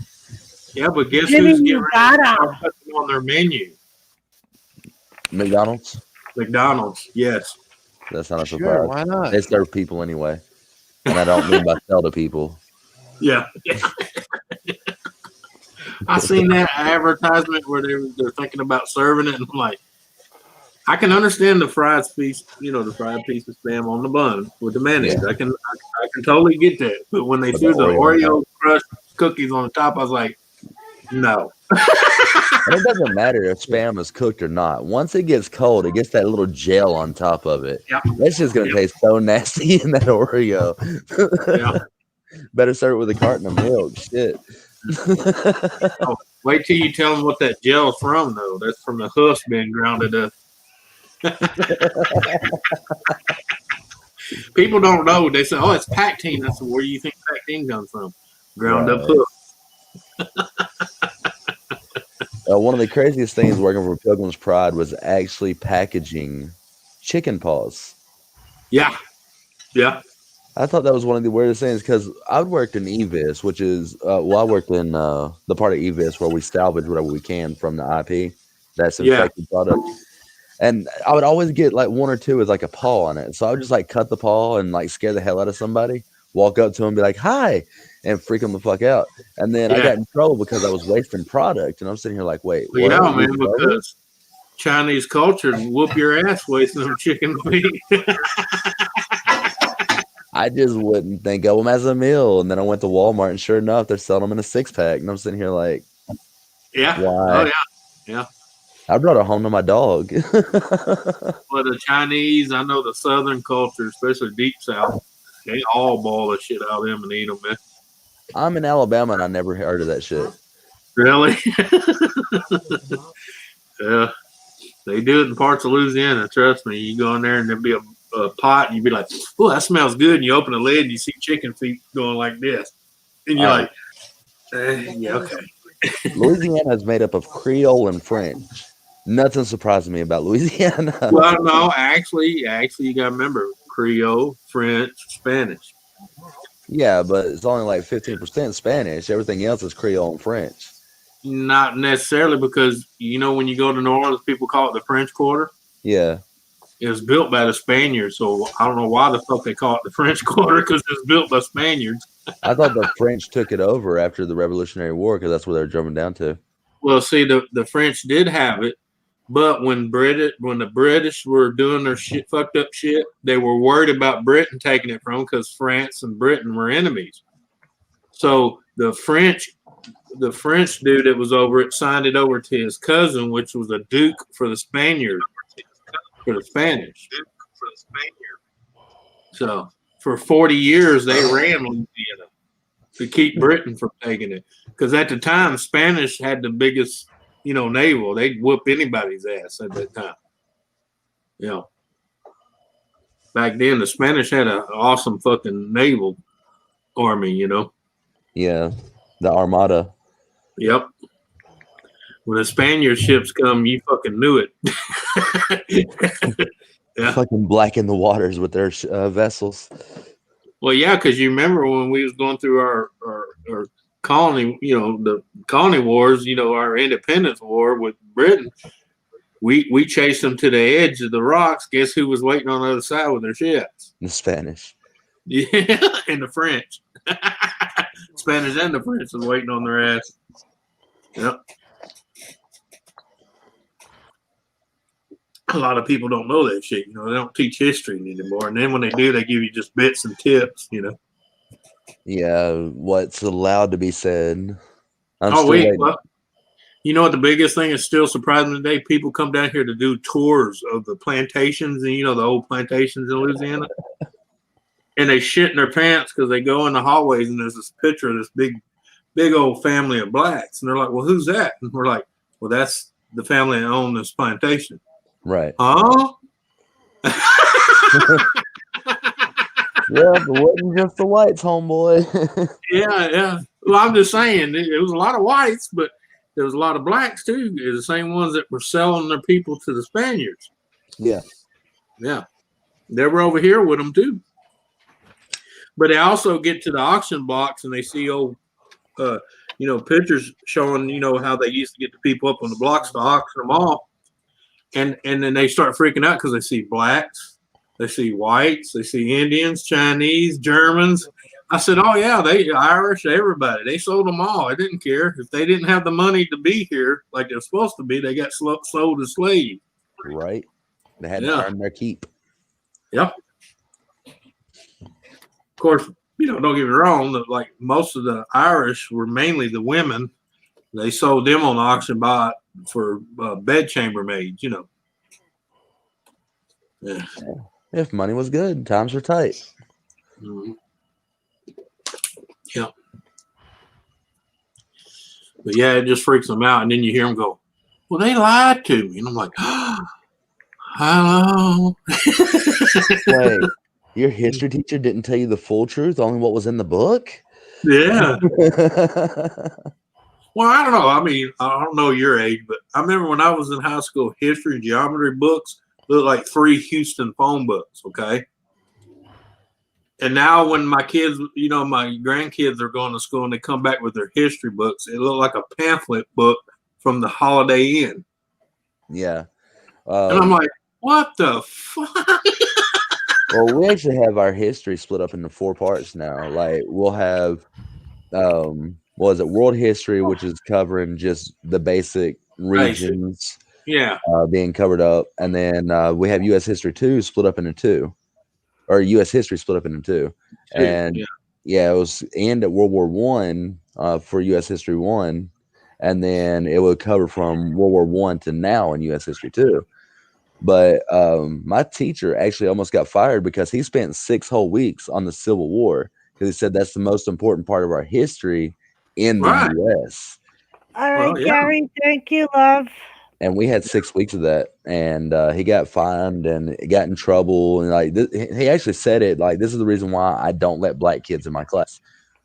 Yeah, but guess
Jimmy,
who's getting
you
ready to
gotta.
start putting on their menu?
McDonald's?
McDonald's, yes.
That's not a
Sure,
surprise.
why not?
They serve people anyway. And I don't mean by sell to people.
Yeah. I seen that advertisement where they're thinking about serving it, and I'm like, I can understand the fried piece, the fried piece of spam on the bun with the mayonnaise.
Yeah.
I can totally get that. But when they
With
threw
the
the
Oreo
Oreo crushed cookies on the top, I was like, no.
And it doesn't matter if spam is cooked or not. Once it gets cold, it gets that little gel on top of it.
Yep.
That's just gonna
Yep.
taste so nasty in that Oreo.
Yeah.
Better serve it with a carton of milk. Shit.
Oh, wait till you tell them what that gel's from, though. That's from the hoofs being grounded up. People don't know. They say, "Oh, it's Pactine." I said, "Where do you think Pactine comes from?" Ground up
Right.
hoof.
One of the craziest things working for Pilgrim's Pride was actually packaging chicken paws.
Yeah. Yeah.
I thought that was one of the weirdest things because I worked in EVIS, which is, I worked in the part of EVIS where we salvage whatever we can from the IP, that's infected product. And I would always get like one or two with like a paw on it. So I would just like cut the paw and like scare the hell out of somebody, walk up to them and be like, hi, and freak them the fuck out. And then I got in trouble because I was wasting product. And I'm sitting here like, wait,
Well,
what?
yeah, man, because Chinese culture whoop your ass wasting them chicken feet.
I just wouldn't think of them as a meal. And then I went to Walmart and sure enough, they're selling them in a 6-pack. And I'm sitting here like,
Yeah.
why?
Oh, yeah. Yeah.
I brought it home to my dog.
Well, the Chinese, I know the Southern culture, especially Deep South, they all boil the shit out of them and eat them, man.
I'm in Alabama and I never heard of that shit.
Really? Yeah. They do it in parts of Louisiana. Trust me. You go in there and there'll be a pot, and you'd be like, "Oh, that smells good." And you open the lid, and you see chicken feet going like this, and you're like, "Yeah, okay."
Louisiana is made up of Creole and French. Nothing surprises me about Louisiana.
Well, no, actually, you got to remember Creole, French, Spanish.
Yeah, but it's only like 15% Spanish. Everything else is Creole and French.
Not necessarily, because when you go to New Orleans, people call it the French Quarter.
Yeah.
It was built by the Spaniards, so I don't know why the fuck they call it the French Quarter, because it was built by Spaniards.
I thought the French took it over after the Revolutionary War because that's where they're drumming down to.
Well, see, the French did have it, but when the British were doing their fucked up shit, they were worried about Britain taking it from them because France and Britain were enemies. So the French dude that was over it signed it over to his cousin, which was a duke for the Spaniards, for the Spanish. So for 40 years, they ran Louisiana to keep Britain from taking it. Because at the time, Spanish had the biggest, naval. They'd whoop anybody's ass at that time. Back then, the Spanish had an awesome fucking naval army,
Yeah, the Armada.
Yep. When the Spaniard ships come, you fucking knew it. Yeah.
Fucking blacken the waters with their vessels.
Well, yeah, because you remember when we was going through our colony, the colony wars, our independence war with Britain, we chased them to the edge of the rocks. Guess who was waiting on the other side with their ships?
The Spanish.
Yeah, and the French. Spanish and the French was waiting on their ass. Yep. A lot of people don't know that shit. They don't teach history anymore. And then when they do, they give you just bits and tips,
Yeah, what's allowed to be said.
Wait. Well, you know what the biggest thing is still surprising today? People come down here to do tours of the plantations and, the old plantations in Louisiana. And they shit in their pants because they go in the hallways and there's this picture of this big old family of blacks. And they're like, well, who's that? And we're like, well, that's the family that owned this plantation.
Right.
Huh?
Yeah, but wasn't just the whites, homeboy.
Yeah. Well, I'm just saying, it was a lot of whites, but there was a lot of blacks too. They're the same ones that were selling their people to the Spaniards.
Yeah.
Yeah. They were over here with them too. But they also get to the auction blocks and they see old, pictures showing, how they used to get the people up on the blocks to auction them off. And then they start freaking out because they see blacks, they see whites, they see Indians, Chinese, Germans. I said, oh, yeah, they Irish, everybody. They sold them all. I didn't care. If they didn't have the money to be here like they're supposed to be, they got sold as slaves.
Right. They had to earn their keep.
Yep. Of course, don't get me wrong, like most of the Irish were mainly the women. They sold them on the auction block for bedchamber maids, Yeah.
If money was good, times were tight.
Mm-hmm. Yeah. But yeah, it just freaks them out. And then you hear them go, well, they lied to me. And I'm like, hello.
Wait, your history teacher didn't tell you the full truth, only what was in the book?
Yeah. Well, I don't know. I mean, I don't know your age, but I remember when I was in high school, history and geometry books looked like 3 Houston phone books, okay? And now when my kids, my grandkids are going to school and they come back with their history books, it looked like a pamphlet book from the Holiday Inn.
Yeah.
And I'm like, what the fuck?
Well, we actually have our history split up into 4 parts now. Like, we'll have, world history, which is covering just the basic regions.
Yeah.
Being covered up. And then we have U.S. history 2 split up into 2. Or U.S. history split up into 2. And it was end at World War One for U.S. history 1. And then it would cover from World War One to now in U.S. history 2. But my teacher actually almost got fired because he spent 6 whole weeks on the Civil War because he said that's the most important part of our history in the U.S.
All right, Gary. Thank you, love.
and we had 6 weeks of that, and he got fined and got in trouble, and like he actually said it like, this is the reason why I don't let black kids in my class,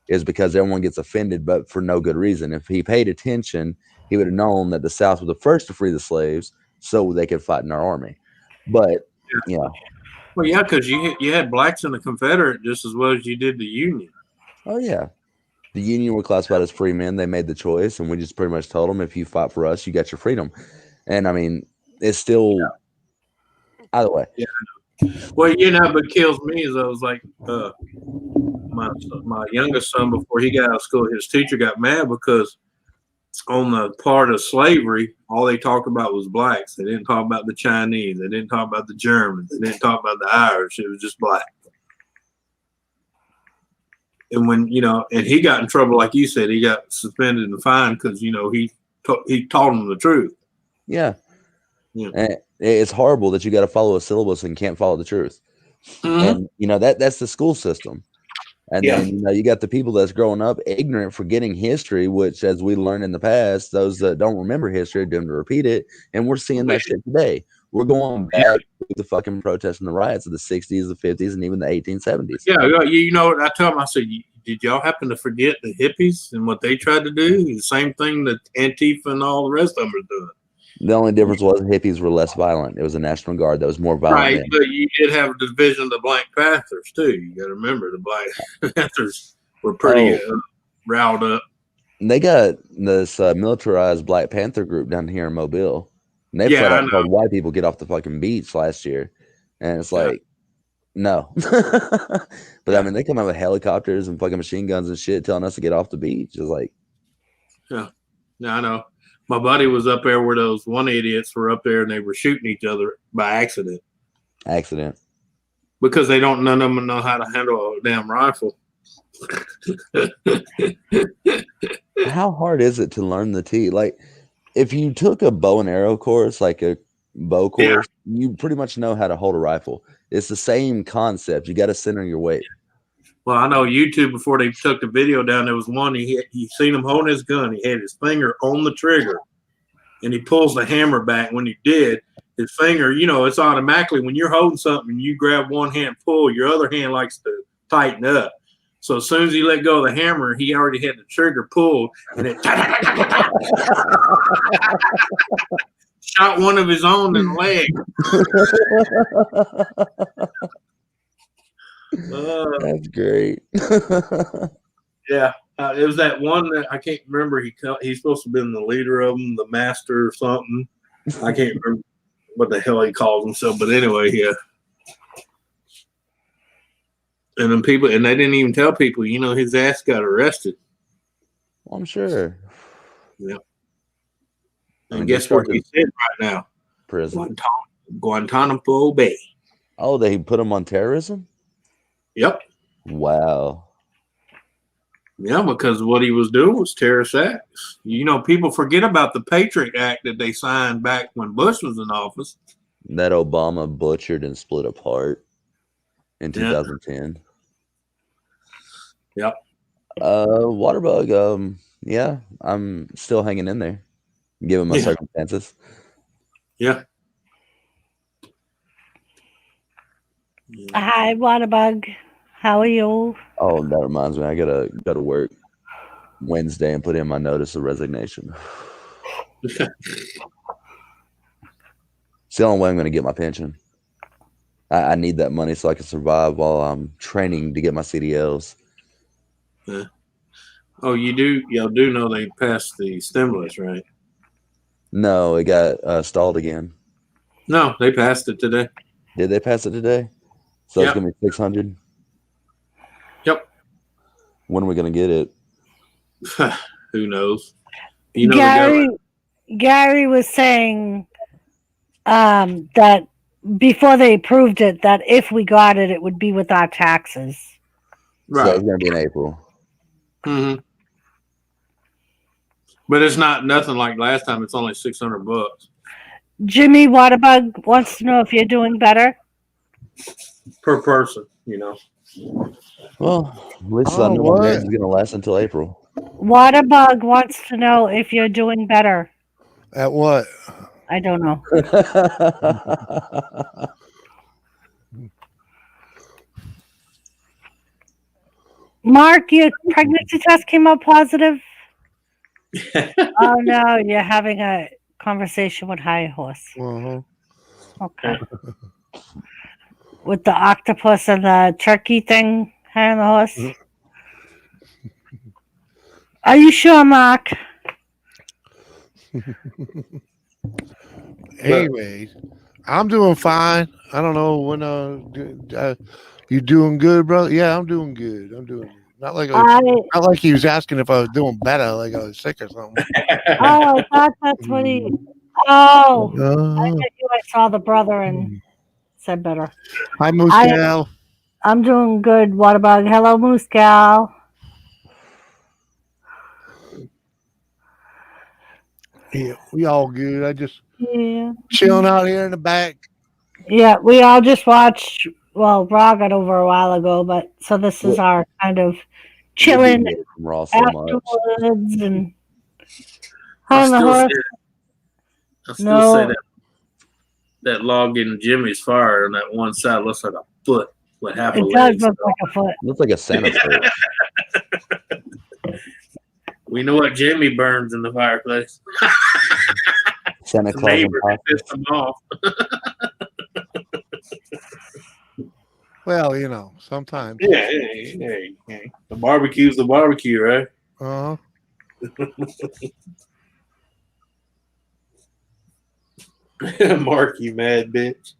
is because everyone gets offended, but for no good reason. If he paid attention, he would have known that the South was the first to free the slaves so they could fight in our army. But yeah,
well, yeah, because you had blacks in the Confederate just as well as you did the Union.
oh yeah, the Union were classified as free men. They made the choice, and we just pretty much told them, if you fight for us, you got your freedom. And I mean, it's still either way.
Yeah. Well, what kills me is I was like, my youngest son, before he got out of school, his teacher got mad because on the part of slavery, all they talked about was blacks. They didn't talk about the Chinese. They didn't talk about the Germans. They didn't talk about the Irish. It was just black. And when, and he got in trouble, like you said, he got suspended and fined because, he taught them the truth.
Yeah.
Yeah.
And it's horrible that you got to follow a syllabus and can't follow the truth. And that's the school system. And then you got the people that's growing up ignorant, forgetting history, which, as we learned in the past, those that don't remember history are doomed to repeat it. And we're seeing that shit today. We're going back to the fucking protests and the riots of the 60s, the 50s, and even the 1870s.
Yeah, what I tell them, I said, did y'all happen to forget the hippies and what they tried to do? The same thing that Antifa and all the rest of them are doing.
The only difference was hippies were less violent. It was a National Guard that was more violent.
Right, but you did have a division of the Black Panthers, too. You got to remember, the Black Panthers were pretty riled up.
And they got this militarized Black Panther group down here in Mobile. And they flat out told white people get off the fucking beach last year. And it's like, no. But I mean, they come out with helicopters and fucking machine guns and shit telling us to get off the beach. It's like,
yeah, I know. My buddy was up there where those one idiots were up there and they were shooting each other by accident. Because none of them know how to handle a damn rifle.
How hard is it to learn the T? Like, if you took a bow and arrow course, like a bow course, you pretty much know how to hold a rifle. It's the same concept. You got to center your weight.
Well, I know YouTube, before they took the video down, there was one, he seen him holding his gun. He had his finger on the trigger, and he pulls the hammer back. When he did, his finger, it's automatically, when you're holding something, you grab one hand, pull, your other hand likes to tighten up. So as soon as he let go of the hammer, he already had the trigger pulled, and it shot one of his own in the leg.
That's great.
Yeah, it was that one that I can't remember. He's supposed to have been the leader of them, the master or something. I can't remember what the hell he calls himself, but anyway, yeah. And then they didn't even tell people. His ass got arrested.
Well, I'm sure.
Yeah. And guess where he's in right now?
Prison.
Guantanamo Bay.
Oh, they put him on terrorism?
Yep.
Wow.
Yeah, because what he was doing was terrorist acts. People forget about the Patriot Act that they signed back when Bush was in office.
That Obama butchered and split apart in 2010.
Yep.
Waterbug, yeah, I'm still hanging in there, given my circumstances.
Yeah.
Hi, Waterbug. How are you?
Oh, that reminds me. I gotta go to work Wednesday and put in my notice of resignation. It's the only way I'm gonna get my pension. I need that money so I can survive while I'm training to get my CDLs.
Yeah. Oh, y'all do know they passed the stimulus, right?
No, it got stalled again.
No, they passed it today.
Did they pass it today? So it's gonna be 600.
Yep.
When are we gonna get it?
Who knows?
Gary was saying that before they approved it, that if we got it, it would be with our taxes.
Right. So it's gonna be in April.
Mm-hmm. But it's nothing like last time. It's only $600.
Jimmy Waterbug wants to know if you're doing better
per person.
Well, at least I know my marriage is gonna last until April.
Waterbug wants to know if you're doing better.
At what?
I don't know. Mark, your pregnancy test came out positive. Oh no, you're having a conversation with High Horse.
Uh-huh.
Okay. With the octopus and the turkey thing, High on the Horse. Are you sure, Mark?
Anyways, I'm doing fine. I don't know when you doing good, bro? Yeah, I'm doing good. I'm doing good. Not like he was asking if I was doing better, like I was sick or something.
Oh, I thought that's what he. Oh, I bet you I saw the brother and said better.
Hi, Moose Gal.
I'm doing good, Waterbug. Hello, Moose Gal.
Yeah, we all good. I just
Yeah.
chilling out here in the back.
Yeah, we all just watched. Well, Raw got over a while ago, but so this is our kind of chilling
From Raw so much.
afterwards and
I
on the
still
horse.
say that log in Jimmy's fire on that one side looks like a foot with half a
It
leg.
does look like a foot.
Looks like a Santa foot.
We know what Jimmy burns in the fireplace.
Santa
The
Claus and
neighbor
Papa.
pissed him off.
Well, you know, sometimes.
Yeah. The barbecue's the barbecue, right?
Uh-huh.
Mark, you mad bitch.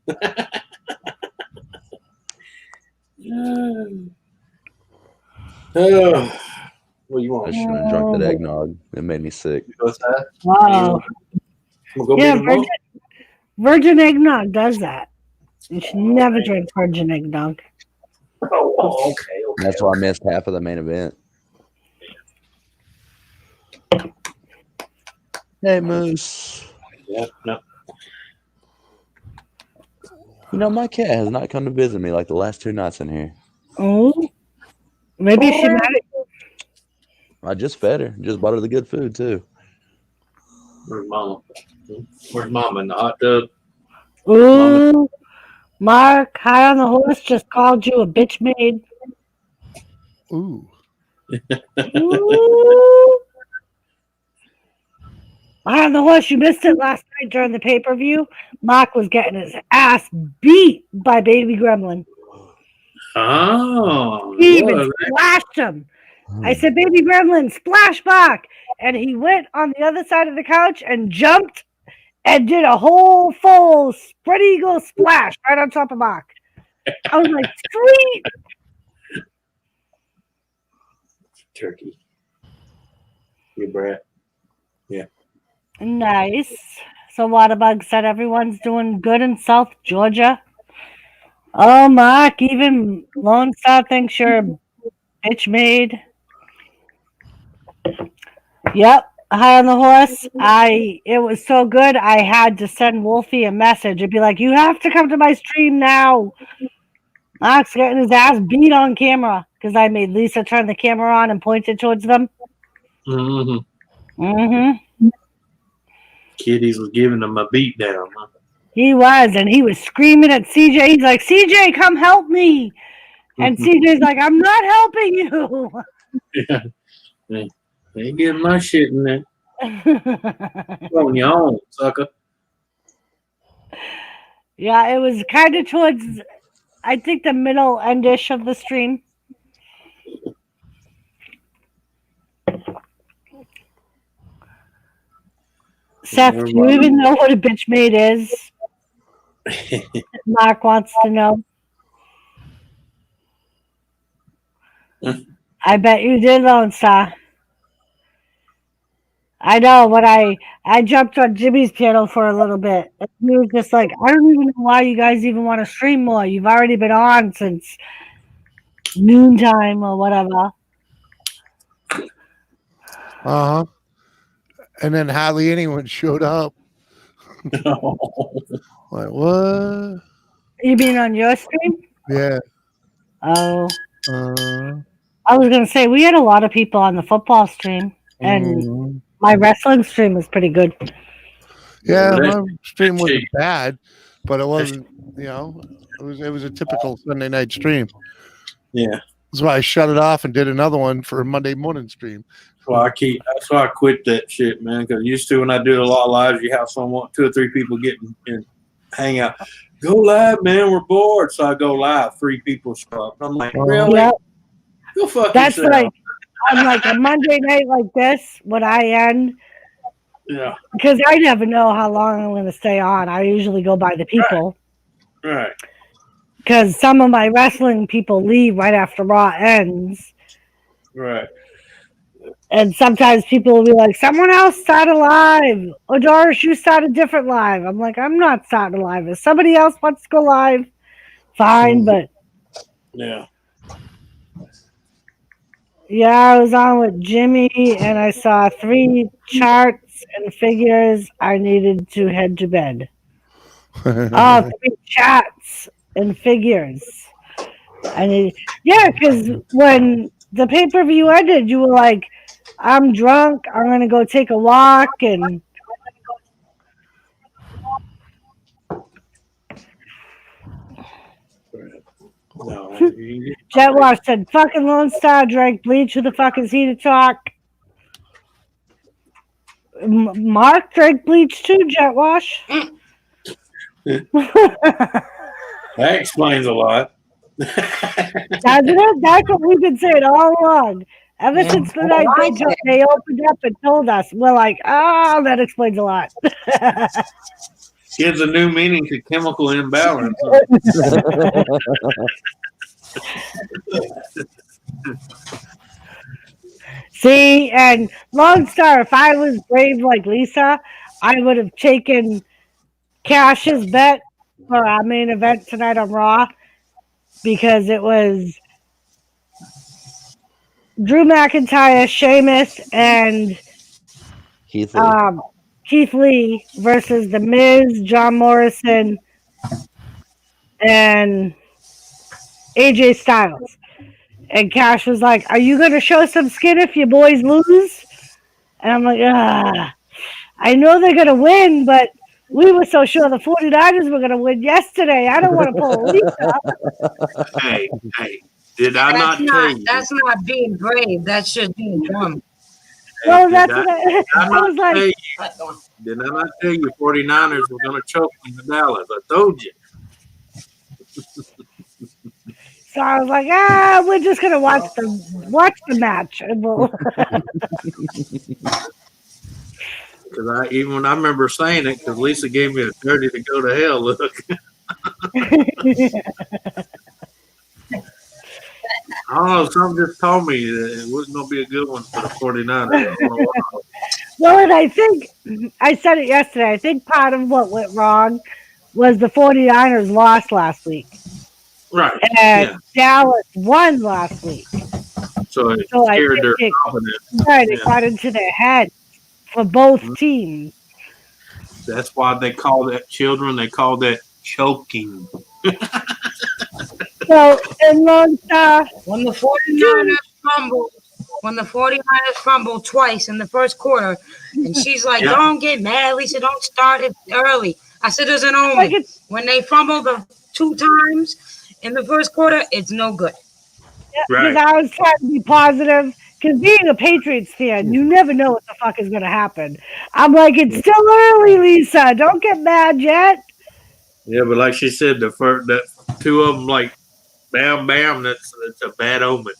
Oh, what do you
I
want?
shouldn't have drunk that eggnog. It made me sick.
What's that?
Wow. Yeah,
beat 'em up?
virgin eggnog does that. You should never drink virgin eggnog.
Oh, okay.
That's why I missed half of the main event. Hey, Moose.
Yeah, no.
You know, my cat has not come to visit me like the last 2 nights in here.
Oh, maybe she mad at you.
I just fed her. Just bought her the good food, too.
Where's Mama? Where's Mama in the hot tub?
Ooh, Mark, High on the Horse just called you a bitch maid.
Ooh.
Ooh. High on the Horse, you missed it last night during the pay-per-view. Mark was getting his ass beat by Baby Gremlin.
Oh.
He even splashed him. I said, Baby Gremlin, splash Mark. And he went on the other side of the couch and jumped and did a whole full spread eagle splash right on top of Mark. I was like, sweet.
Turkey. You brat. Yeah.
Nice. So Waterbug said everyone's doing good in South Georgia. Oh, Mark, even Lone Star thinks you're a bitch maid. Yep. High on the Horse. It was so good. I had to send Wolfie a message. It'd be like, you have to come to my stream now. Mark's getting his ass beat on camera because I made Lisa turn the camera on and point it towards them.
Kiddies was giving him a beat down. Huh?
He was, and he was screaming at CJ. He's like, CJ, come help me. And CJ's like, I'm not helping you.
Yeah. Ain't getting my shit in there. On your own, sucker.
Yeah, it was kind of towards, I think, the middle endish of the stream. Seth, do you even know what a bitch maid is? Mark wants to know. I bet you did, Lone Star. I know, but I jumped on Jimmy's channel for a little bit. And he was just like, I don't even know why you guys even want to stream more. You've already been on since noontime or whatever.
Uh-huh. And then hardly anyone showed up. Like, what?
You mean on your stream?
Yeah.
Oh. I was going to say, we had a lot of people on the football stream. And my wrestling stream was pretty good.
Yeah,
That-
my stream
that
wasn't
shit-
bad, but it wasn't. You know, it was a typical Sunday night stream.
Yeah.
That's why I shut it off and did another one for a Monday morning stream.
Well, that's why I quit that shit, man. Because used to when I do a lot of lives, you have someone, 2 or 3 people get and hang out. Go live, man. We're bored, so I go live. 3 people show up. I'm like, really?
Yep.
Go fuck
That's
yourself.
like on like a Monday night like this when I end,
Yeah.
because I never know how long I'm going to stay on. I usually go by the people
Right.
because some of my wrestling people leave right after Raw ends.
Right.
And sometimes people will be like, someone else start a live. Or Doris, you start a different live. I'm like, I'm not starting a live. If somebody else wants to go live, fine. But
Yeah.
yeah, I was on with Jimmy and I saw 3 charts and figures. I needed to head to bed. 3 chats and figures. Yeah, because when the pay-per-view ended, you were like, I'm drunk. I'm going to go take a walk. And
No.
Jet Wash said, fucking Lone Star drank bleach. Who the fuck is he to talk? Mark drank bleach too, Jet Wash.
That explains a lot.
Doesn't it? That's what we've been saying all along. Ever since the night they opened up and told us, we're like, oh, that explains a lot.
Gives a new meaning to chemical imbalance.
See, and Lone Star, if I was brave like Lisa, I would have taken Cash's bet for our main event tonight on Raw because it was Drew McIntyre, Sheamus, and Keith Lee versus The Miz, John Morrison, and AJ Styles. And Cash was like, are you going to show some skin if your boys lose? And I'm like, I know they're going to win, but we were so sure the 49ers were going to win yesterday. I don't want to pull a Lisa.
Hey, did I not tell you?
That's not being brave. That's just being dumb.
Well,
Did
that's
I-
what I
did I
was
not tell
like.
you- Did I not tell you 49ers were going to choke in the Dallas? I told you.
So I was like, we're just going to watch the match. And we'll
Because I remember saying it because Lisa gave me a 30 to go to hell look. I don't know. Something just told me that it wasn't going to be a good one for the 49ers. I don't know why.
Well, and I think I said it yesterday. I think part of what went wrong was the 49ers lost last week.
Right.
And
Yeah.
Dallas won last week.
So it
So I
scared
think
their
it,
confidence.
right, it
Yeah.
got into their head for both teams.
That's why they call that children. They call that choking.
So, and Lone Star,
When the 49ers fumbled twice in the first quarter, and she's like,
Yeah.
don't get mad, Lisa, don't start it early. I said, there's an omen.
Like it's-
when they fumble the 2 times in the first quarter, it's no good.
because I was trying to be positive, because being a Patriots fan, you never know what the fuck is going to happen. I'm like, it's still early, Lisa. Don't get mad yet.
Yeah, but like she said, that 2 of them like bam bam. That's a bad omen.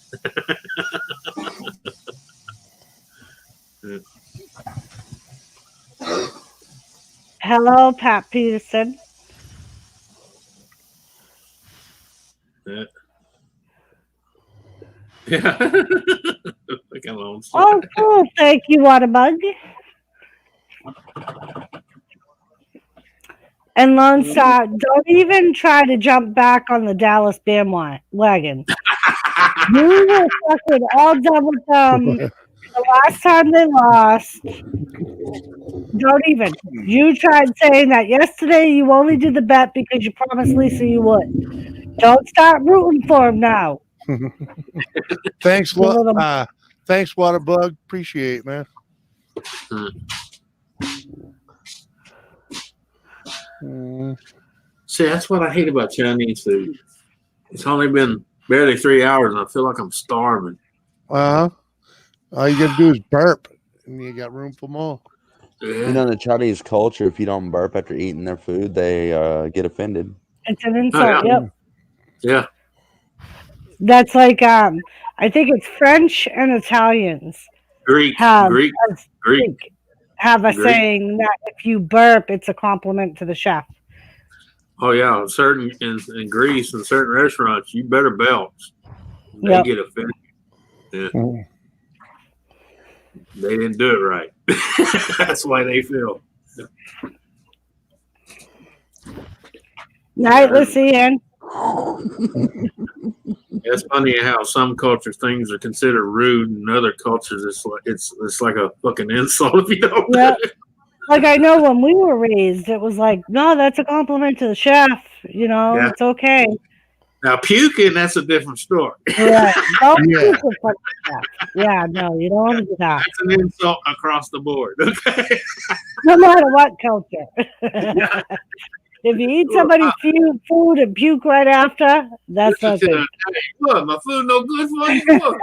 Hello, Pat Peterson.
Yeah. Yeah. Like I'm on
Oh, cool. Thank you, Waterbug. And Lone Star, don't even try to jump back on the Dallas bandwagon. You were fucking all done with them the last time they lost. Don't even. You tried saying that yesterday. You only did the bet because you promised Lisa you would. Don't start rooting for him now.
Thanks, thanks, Waterbug. Appreciate it, man.
See, that's what I hate about Chinese food. It's only been barely 3 hours, and I feel like I'm starving.
All you gotta do is burp, and you got room for more.
You know, in the Chinese culture, if you don't burp after eating their food, they get offended.
It's an insult.
yeah.
Yep.
Yeah.
That's like I think it's French and Italians
Greek.
have
Greek.
have a
Greek.
saying that if you burp, it's a compliment to the chef.
Oh yeah, in Greece and certain restaurants, you better belch. They
Yep.
get offended. Yeah. They didn't do it right. That's why they feel.
Night, Lucian.
It's funny how some cultures things are considered rude, and other cultures it's like a fucking insult if you don't.
Yeah. Like I know when we were raised, it was like, no, that's a compliment to the chef. You know,
Yeah.
it's okay.
Now puking, that's a different story.
Yeah. Don't
Yeah.
puke in front of the chef. Yeah, no, you don't want to do that.
That's an insult across the board. Okay.
No matter what culture. If you eat somebody's food and puke right after, that's not good.
Hey, what? My food no good for you? What?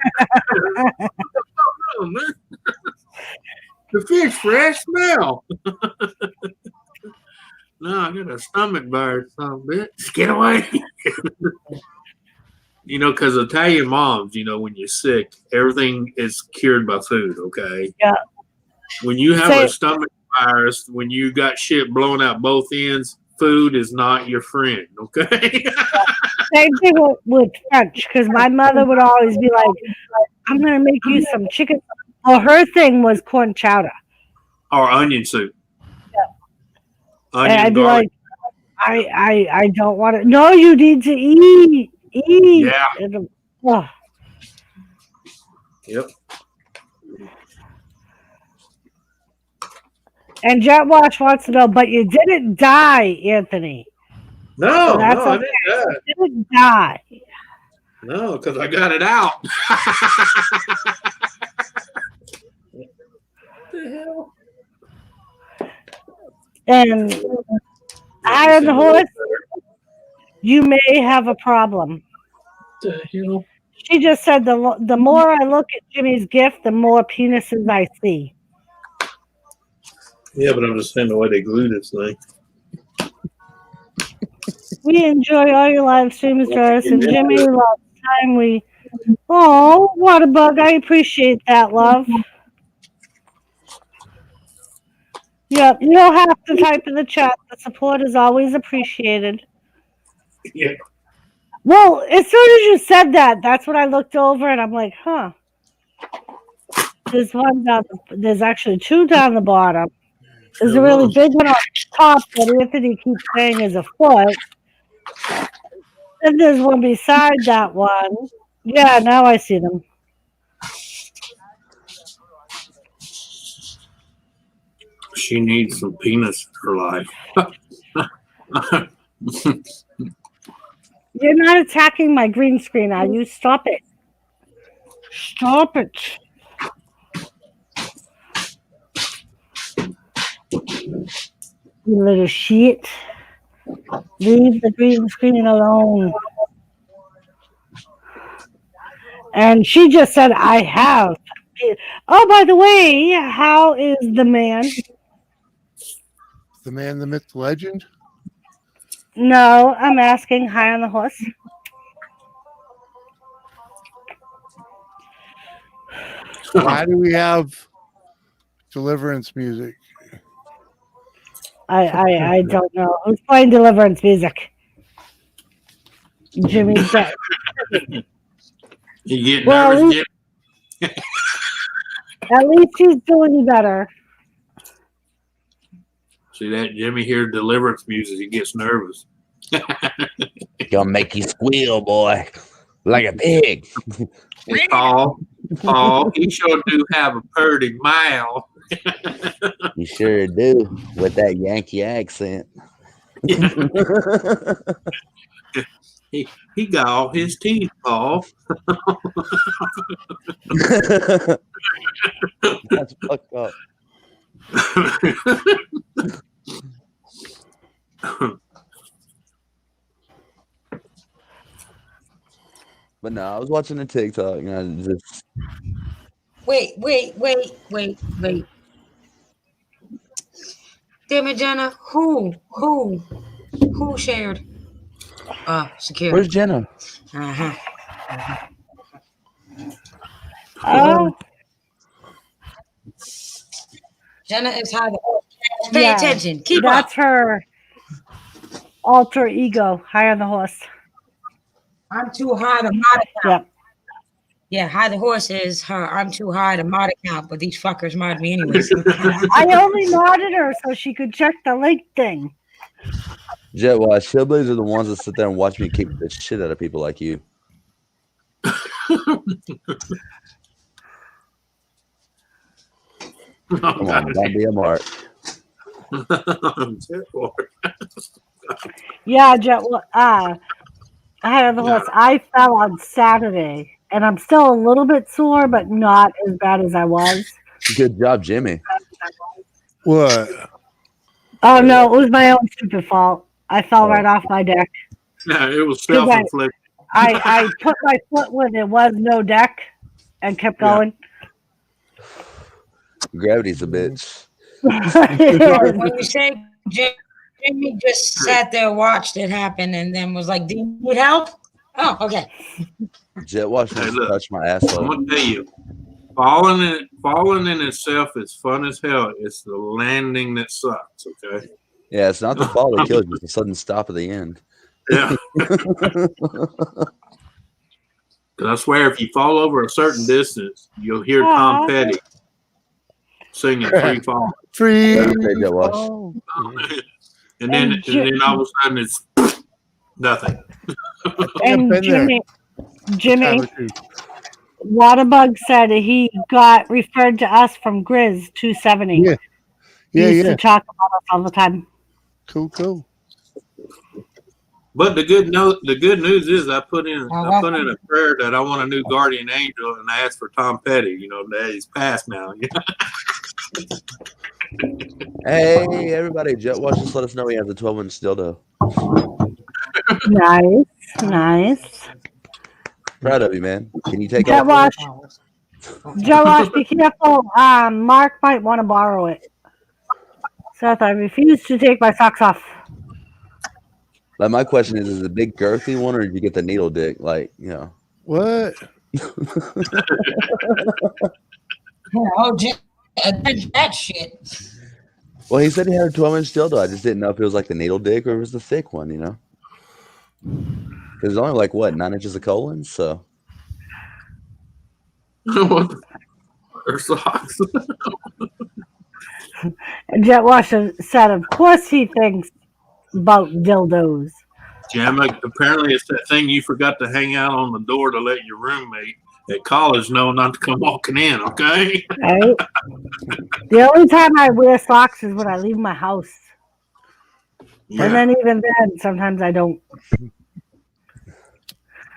No, man. The fish fresh smell. No, I got a stomach virus, son of a bitch. Get away. You know, because Italian moms, you know, when you're sick, everything is cured by food, okay?
Yeah.
When you have
Say-
a stomach virus, when you got shit blown out both ends, food is not your friend, okay?
Same thing with French, because my mother would always be like, I'm going to make you some chicken. Well, her thing was corn chowder.
Or onion soup.
And
Onion
I'd be
garlic.
like, I don't want to. No, you need to eat. Eat.
Yeah.
And, oh.
Yep.
And Jet Watch wants to know, but you didn't die, Anthony.
No,
So that's
no, I
okay.
didn't die.
You didn't die.
No, because I got it out. What the hell?
And I on the horse, you may have a problem.
What the hell?
She just said the more I look at Jimmy's gift, the more penises I see.
Yeah, but I'm just saying the way they glue this thing.
We enjoy all your live streams, Doris and Jimmy. Last time we, oh, what a bug! I appreciate that, love. Yep, you don't have to type in the chat. The support is always appreciated.
Yeah.
Well, as soon as you said that, that's when I looked over and I'm like, huh. There's one down. There's actually two down the bottom. There's a really big one on top that Anthony keeps saying is a foot. And there's one beside that one. Yeah, now I see them.
She needs some penis in her life.
You're not attacking my green screen, are you? Stop it. Stop it. You little shit. Leave the green screen alone. And she just said, I have. Oh, by the way, how is the man?
The man, the myth, the legend.
No, I'm asking high on the horse.
Why do we have deliverance music?
I don't know. Who's playing deliverance music? Jimmy's dead.
You get
Well,
nervous, Jim?
At least he's doing better.
See that Jimmy hears deliverance music, he gets nervous.
Gonna make you squeal, boy, like a pig.
Hey, Paul, he sure do have a purty mouth.
You sure do, with that Yankee accent.
He got all his teeth, Paul.
That's fucked up. But no, I was watching the TikTok and I just
Wait. Damn it, Jenna. Who shared? Secure.
where's Jenna?
Uh-huh.
Oh,
Jenna is high. Pay
yeah.
attention. Keep
That's
up.
her alter ego, high on the horse.
I'm too high to mod account.
Yep.
Yeah, high the horse is her. I'm too high to mod account, but these fuckers mod me anyways.
I only modded her so she could check the link thing.
Jet Wash, hillbillies are the ones that sit there and watch me kick the shit out of people like you. Come on, don't be a mark.
Yeah, high on the horse. I fell on Saturday, and I'm still a little bit sore, but not as bad as I was.
Good job, Jimmy.
What?
Oh no, it was my own stupid fault. I fell right off my deck.
No, it was
'Cause
self-inflicted.
I put my foot when there was no deck and kept going.
Gravity's a bitch.
When you say Jimmy just sat there, watched it happen, and then was like, "Do you need help?" Oh, okay.
Jet Wash
Hey,
wants to
look,
touch my
I'm
asshole.
gonna tell you, falling in itself is fun as hell. It's the landing that sucks. Okay.
Yeah, it's not the fall that kills you; it's the sudden stop at the end.
Yeah. Because I swear, if you fall over a certain distance, you'll hear Tom Petty singing "Free Fall,"
Free.
Okay, Jet Wash.
and then all of a sudden it's nothing.
And
been there.
Jimmy, Waterbug said he got referred to us from Grizz 270.
Yeah.
He
Yeah,
used
yeah.
to talk about us all the time.
Cool.
But the good news is I put in a prayer that I want a new guardian angel, and I asked for Tom Petty. You know, that he's passed now.
Hey, everybody! Jet Wash just let us know he has a 12-inch dildo.
Nice.
Proud of you, man. Can you take
Jet
off?
Wash, be careful. Mark might want to borrow it. Seth, I refuse to take my socks off.
Like, my question is it a big girthy one, or did you get the needle dick? Like, you know.
What?
Oh, that shit.
Well, he said he had a 12-inch dildo. I just didn't know if it was like the needle dick or if it was the thick one, you know? Because it's only like, what, 9 inches of colon? So.
Or socks.
And Jet Wash said, of course he thinks about dildos.
Gemma, apparently it's that thing you forgot to hang out on the door to let your roommate at college know not to come walking in, okay?
Right? The only time I wear socks is when I leave my house.
Yeah.
And then even then, sometimes I don't.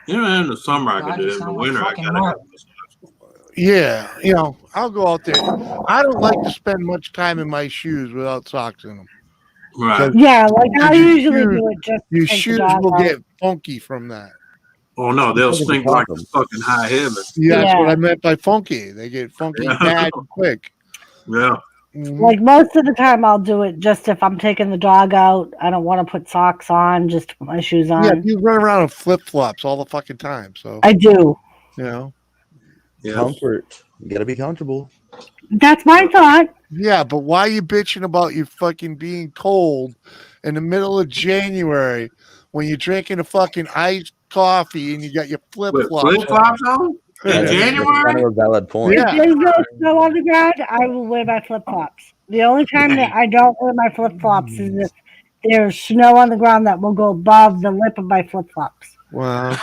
You know, in the summer I can do it. In the winter I gotta have
Yeah, I'll go out there. I don't like to spend much time in my shoes without socks in them.
Right.
Yeah, like I
Your
usually
shoes-
do it just to
Your
take the
shoes
dog
will
out.
get funky from that.
Oh no, they'll stink like a fucking high heaven.
Yeah, that's what
Yeah.
I meant by funky. They get funky bad and quick.
Yeah.
Mhm.
Like most of the time, I'll do it just if I'm taking the dog out. I don't want to put socks on, just to put my shoes on.
Yeah, you run around in flip flops all the fucking time. So
I do.
Yeah.
Comfort. You got to be comfortable.
That's my thought.
Yeah, but why are you bitching about you fucking being cold in the middle of January when you're drinking a fucking iced coffee and you got your flip flops?
Flip-flops on? In
That's kind of a valid point.
If there's no snow on the ground, I will wear my flip flops. The only time that I don't wear my flip flops is if there's snow on the ground that will go above the lip of my flip flops.
Wow.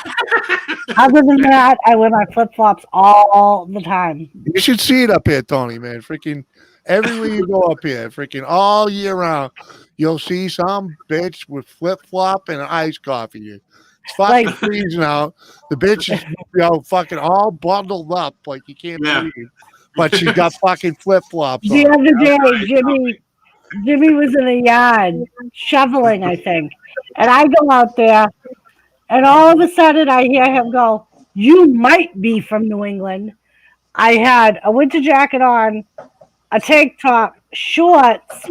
Other than that, I wear my flip flops all the time.
You should see it up here, Tony, man. Freaking everywhere you go up here, freaking all year round, you'll see some bitch with flip flop and iced coffee. It's fucking
Like-
freezing out. The bitch is fucking all bundled up like you can't believe. But she got fucking flip flops
The
on.
other day, Jimmy was in the yard shoveling, I think. And I go out there, and all of a sudden I hear him go, "You might be from New England." I had a winter jacket on, a tank top, shorts,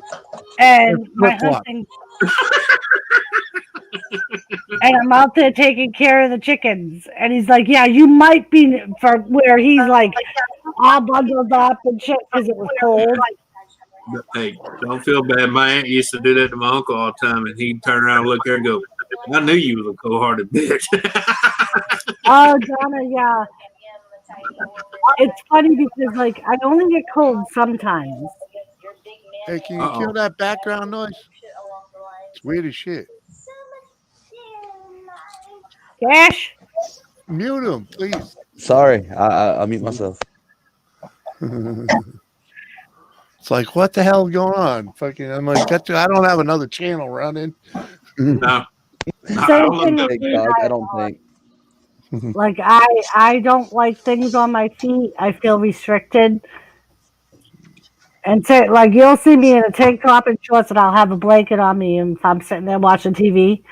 and my
Flip-flop.
hunting. And I'm out there taking care of the chickens. And he's like, "Yeah, you might be from where he's like all bundled up and shit because it was cold."
Hey, don't feel bad. My aunt used to do that to my uncle all the time, and he'd turn around and look there and go, "I knew you was a cold-hearted bitch."
Oh, Donna, yeah. It's funny because, like, I only get cold sometimes.
Hey, can you kill that background noise? It's weird as shit.
Cash?
Mute him, please.
Sorry, I mute myself.
It's like, what the hell is going on? Fucking, I'm like, I don't have another channel running.
No.
Same thing with me.
I don't think.
Like, I don't like things on my feet. I feel restricted. And so, like, you'll see me in a tank top and shorts, and I'll have a blanket on me if I'm sitting there watching TV.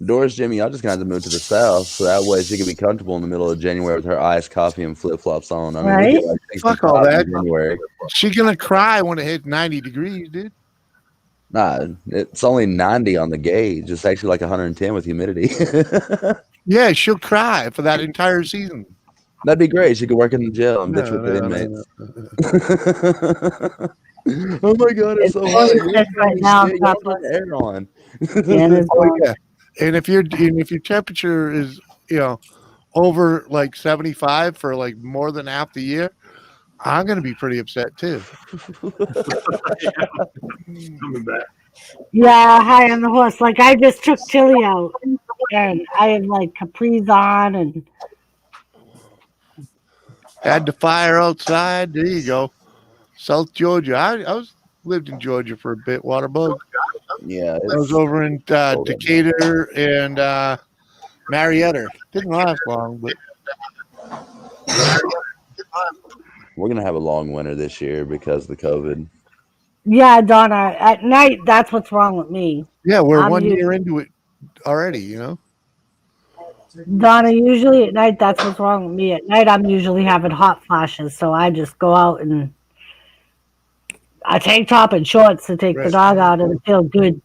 Doris, Jimmy, y'all just gonna have to move to the south so that way she can be comfortable in the middle of January with her iced coffee and flip flops on. I mean, we
Right?
get like
Fuck all
65
that.
in January.
She's gonna cry when it hits 90 degrees, dude.
Nah, it's only 90 on the gauge. It's actually like 110 with humidity.
Yeah, she'll cry for that entire season.
That'd be great. She could work in the jail and bitch
No,
with the
no,
inmates. Oh my god, it's so hot.
Right now,
Shit, y'all turn the air on.
Oh, yeah. And if your temperature is, over like 75 for like more than half the year, I'm gonna be pretty upset too.
Yeah, high on the horse. Like, I just took Tilly out, and I had, like, capris on, and
Had the fire outside. There you go. South Georgia. I lived in Georgia for a bit. Waterbug.
Yeah,
I was over in Decatur and Marietta. Didn't last long, but
we're gonna have a long winter this year because of the COVID.
yeah, Donna, at night, that's what's wrong with me.
yeah, we're
I'm
1
used-
year into it already.
Donna, usually at night, that's what's wrong with me. At night, I'm usually having hot flashes, so I just go out and I tank top and shorts to take the
Right.
dog out, and it feels good.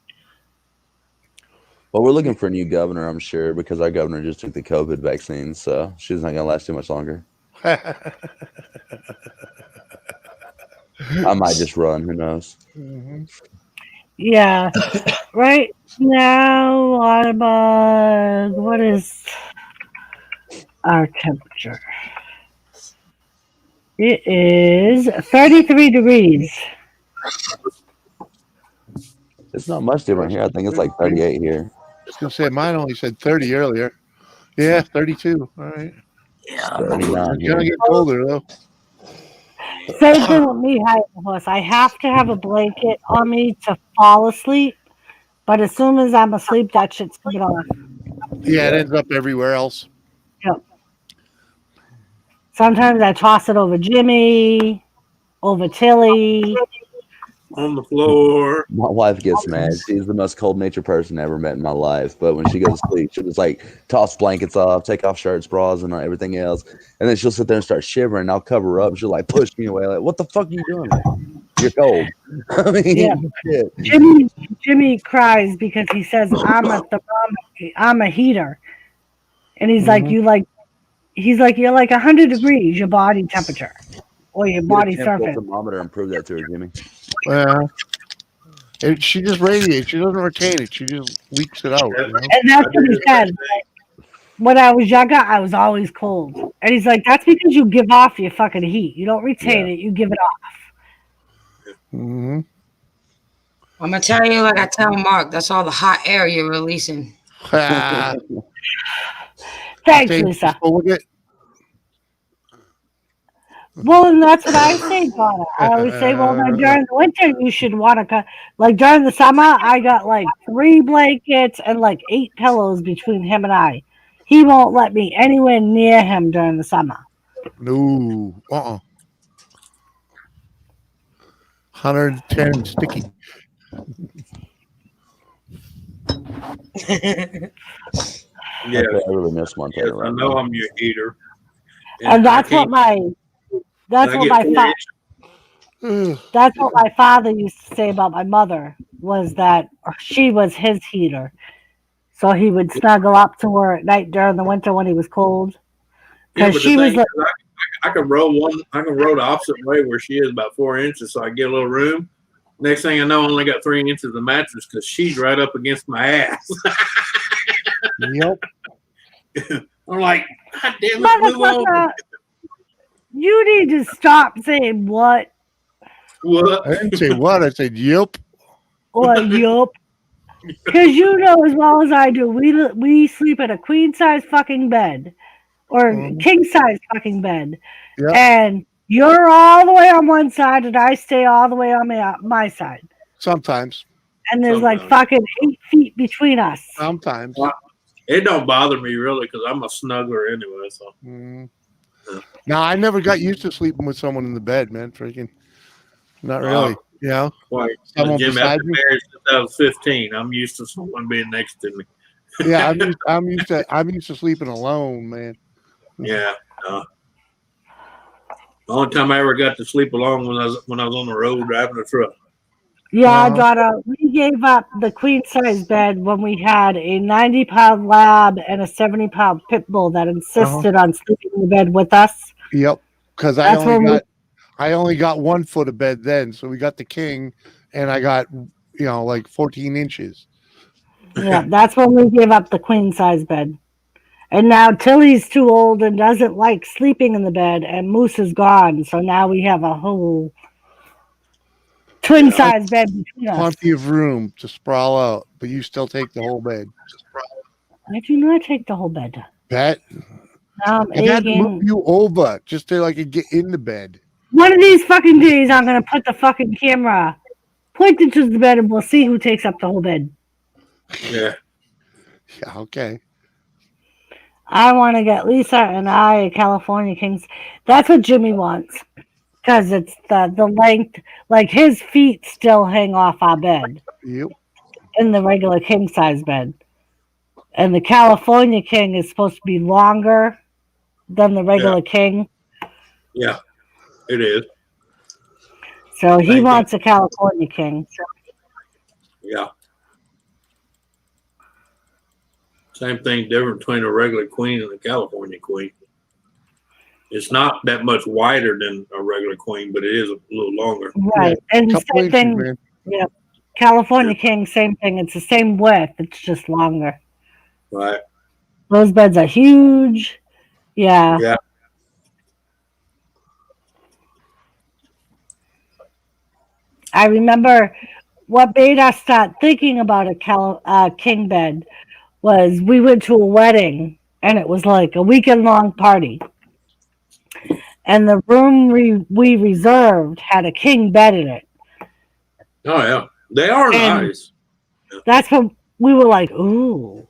Well, we're looking for a new governor, I'm sure, because our governor just took the COVID vaccine, so she's not gonna last too much longer. I might just run. Who knows?
Yeah. Right now, Waterbug, what is our temperature? It is 33 degrees.
It's not much different here. I think it's like 38 here.
I was gonna say mine only said 30 earlier. Yeah, 32. All right.
Yeah,
39
It's
here.
gonna get colder though.
Same thing with me, high on the horse. I have to have a blanket on me to fall asleep, but as soon as I'm asleep, that shit's coming off.
Yeah, it ends up everywhere else.
Yep. Sometimes I toss it over Jimmy, over Tilly.
On the floor.
My wife gets mad. She's the most cold-natured person I ever met in my life. But when she goes to sleep, she'll just like toss blankets off, take off shirts, bras, and everything else. And then she'll sit there and start shivering. And I'll cover her up. And she'll like push me away. Like, what the fuck are you doing? You're cold. I mean,
Yeah.
shit.
Jimmy cries because he says I'm a thermometer, I'm a heater, and he's like, you're like 100 degrees, your body temperature or your body
Get a temporal
surface.
thermometer and prove that to her, Jimmy.
Well, she just radiates. She doesn't retain it. She just leaks it out.
And that's what he said. When I was younger, I was always cold, and he's like, that's because you give off your fucking heat. You don't retain it, you give it off.
Mm-hmm.
I'm gonna tell you, like I tell Mark, that's all the hot air you're releasing.
Thanks, Lisa. Well, and that's what I say, Donna. I always say, well, then during the winter, you should want to cut. Like during the summer, I got like 3 blankets and like 8 pillows between him and I. He won't let me anywhere near him during the summer.
No. 110 sticky.
Yeah,
Okay, I really miss Montana
yes, I
right
know
now.
I'm your heater.
And that's
I
what my that's
I
what
get
my
4
fa-
inches.
that's what my father used to say about my mother was that she was his heater. So he would snuggle up to her at night during the winter when he was cold.
Yeah,
Because
but the
she was
thing
like,
is, I can roll the opposite way where she is about 4 inches, so I get a little room. Next thing I know, I only got 3 inches of mattress because she's right up against my ass.
Yep.
I'm like, God damn it, move over.
motherfucker, you need to stop saying what
What?
I didn't say what. I said yep.
or yup. Because you know as well as I do, we sleep in a queen size fucking bed or king size fucking bed.
Yep.
And you're all the way on one side and I stay all the way on my side.
Sometimes.
And there's like
Sometimes.
fucking 8 feet between us.
Sometimes.
Well, it don't bother me really because I'm a snuggler anyway. So
No, I never got used to sleeping with someone in the bed, man. Freaking, not really. You know,
Like
someone
Jim, I've
beside
been
me.
married since I was 15. I'm used to someone being next to me.
Yeah, I'm used to sleeping alone, man.
Yeah. The only time I ever got to sleep alone when I was on the road driving a truck.
Yeah, daughter, we gave up the queen size bed when we had a 90-pound lab and a 70-pound pit bull that insisted on sleeping in the bed with us.
Yep, because
That's when
I only got 1 foot of bed then, so we got the king, and I got like 14 inches.
Yeah, that's when we gave up the queen size bed. And now Tilly's too old and doesn't like sleeping in the bed, and Moose is gone, so now we have a whole twin size bed between us.
Plenty of room to sprawl out, but you still take the whole bed.
I do not take the whole bed.
Bet.
Now I'm
I had to
aching.
move you over just to like get in the bed.
One of these fucking days, I'm gonna put the fucking camera pointed to the bed, and we'll see who takes up the whole bed.
Yeah.
Yeah. Okay.
I want to get Lisa and I a California Kings. That's what Jimmy wants. Because it's the length, like his feet still hang off our bed.
Yep.
In the regular king size bed. And the California King is supposed to be longer than the regular king.
Yeah, it is.
So he wants a California King.
Yeah. Same thing, different between a regular queen and a California queen. It's not that much wider than a regular queen, but it is a little longer.
Right. And
Couple
same
inches,
thing.
man.
Yeah. California King, same thing. It's the same width. It's just longer.
Right.
Those beds are huge. Yeah.
Yeah.
I remember what made us start thinking about a king bed was we went to a wedding and it was like a weekend long party. And the room we reserved had a king bed in it.
Oh, yeah. They are
And
nice.
that's when we were like, ooh.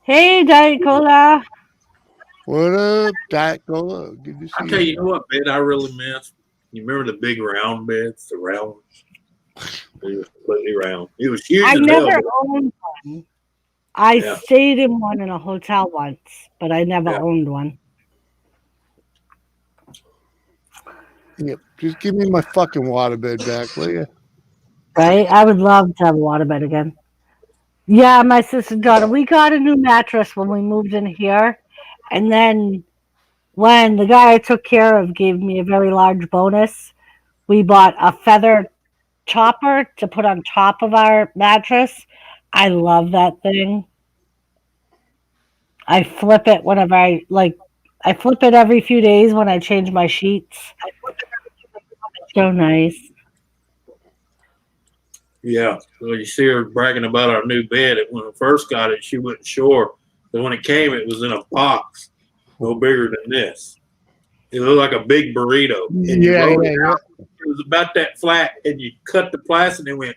Hey, Diet Cola.
What up, Diet Cola? Good to see
I'll tell you, you know what bed I really miss? You remember the big round beds, the round ones? It was completely round. It was huge.
I
as
never
hell,
owned one. I
Yeah.
stayed in one in a hotel once, but I never owned one.
Yep. Just give me my fucking waterbed back, will you?
Right? I would love to have a waterbed again. Yeah, my sister and daughter, we got a new mattress when we moved in here. And then when the guy I took care of gave me a very large bonus, we bought a feather topper to put on top of our mattress. I love that thing. I flip it whenever I flip it every few days when I change my sheets. So nice.
Yeah. Well, you see her bragging about our new bed. When we first got it, she wasn't sure. But when it came, it was in a box no bigger than this. It looked like a big burrito. And you rolled it out. It was about that flat, and you cut the plastic, and it went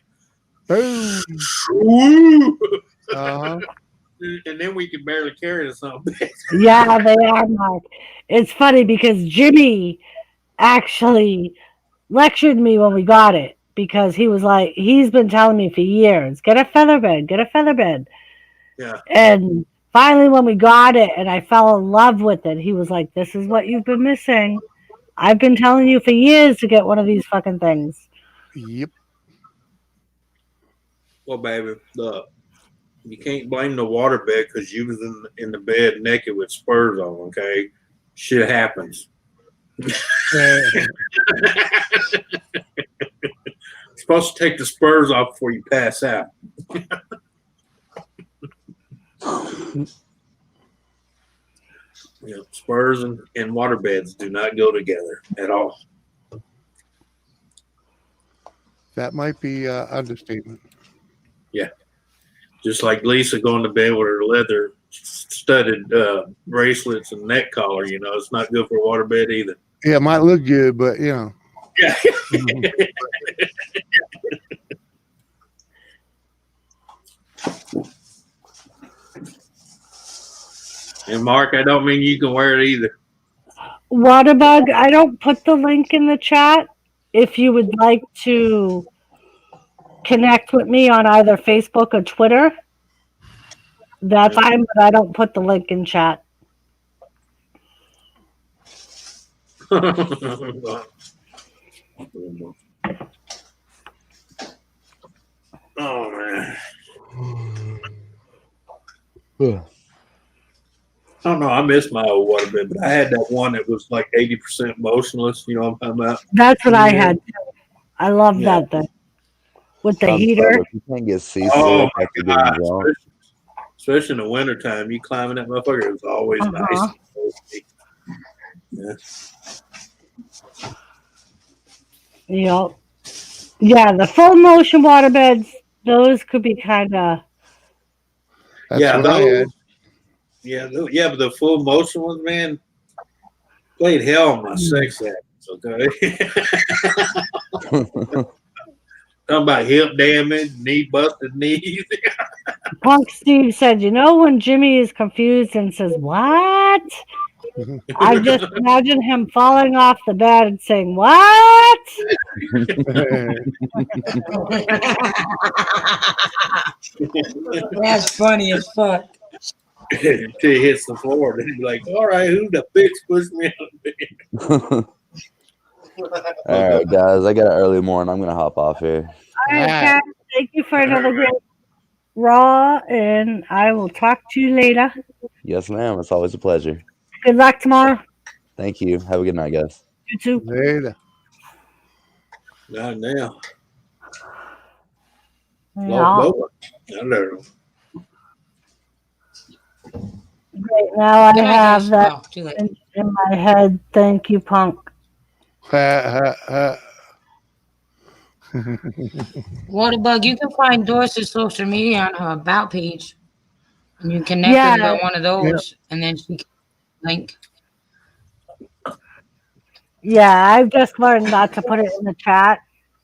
boom.
Uh-huh. And then we could barely carry it something.
Yeah, they are, Mark. It's funny because Jimmy actually lectured me when we got it because he was like, he's been telling me for years, get a feather bed, get a feather bed.
Yeah.
And finally, when we got it and I fell in love with it, he was like, this is what you've been missing. I've been telling you for years to get one of these fucking things.
Yep.
Well, baby, look, you can't blame the waterbed because you was in the bed naked with spurs on, okay? Shit happens. Supposed to take the spurs off before you pass out. Spurs and waterbeds do not go together at all.
That might be understatement.
Yeah. Just like Lisa going to bed with her leather studded bracelets and neck collar, it's not good for a waterbed either.
Yeah, it might look good, but
Yeah. And Mark, I don't mean you can wear it either.
Waterbug, I don't put the link in the chat. If you would like to connect with me on either Facebook or Twitter, that's fine, but I don't put the link in chat.
Oh, man. I don't know. I miss my old waterbed, but I had that one that was like 80% motionless. You know what I'm talking about?
That's what I had too. I love that thing. With the heater.
You can't get seasick
Oh, my
after
God.
getting drunk.
Especially in the wintertime, you climbing that motherfucker, it was always nice. Yeah.
Yeah, the full motion waterbeds, those could be kind of.
Yeah, those. Yeah, but the full motion ones, man, played hell on my sex acts, okay? Talking about hip damage, knee busted knees.
Punk Steve said, when Jimmy is confused and says, what? I just imagine him falling off the bed and saying, what?
That's funny as fuck.
Until he hits the floor, then he'd be like, all right, who the bitch pushed me out of bed?
All right, guys, I got an early morning. I'm gonna hop off here.
All right, Kat, thank you for another great Raw, and I will talk to you later.
Yes, ma'am. It's always a pleasure.
Good luck tomorrow.
Thank you. Have a good night, guys.
You too.
Later.
Not now.
Yeah.
Hello.
Right now I have that in my head. Thank you, Punk.
Waterbug, you can find Doris's social media on her about page. And you connect with her on one of those, and then she can link.
Yeah, I've just learned not to put it in the chat,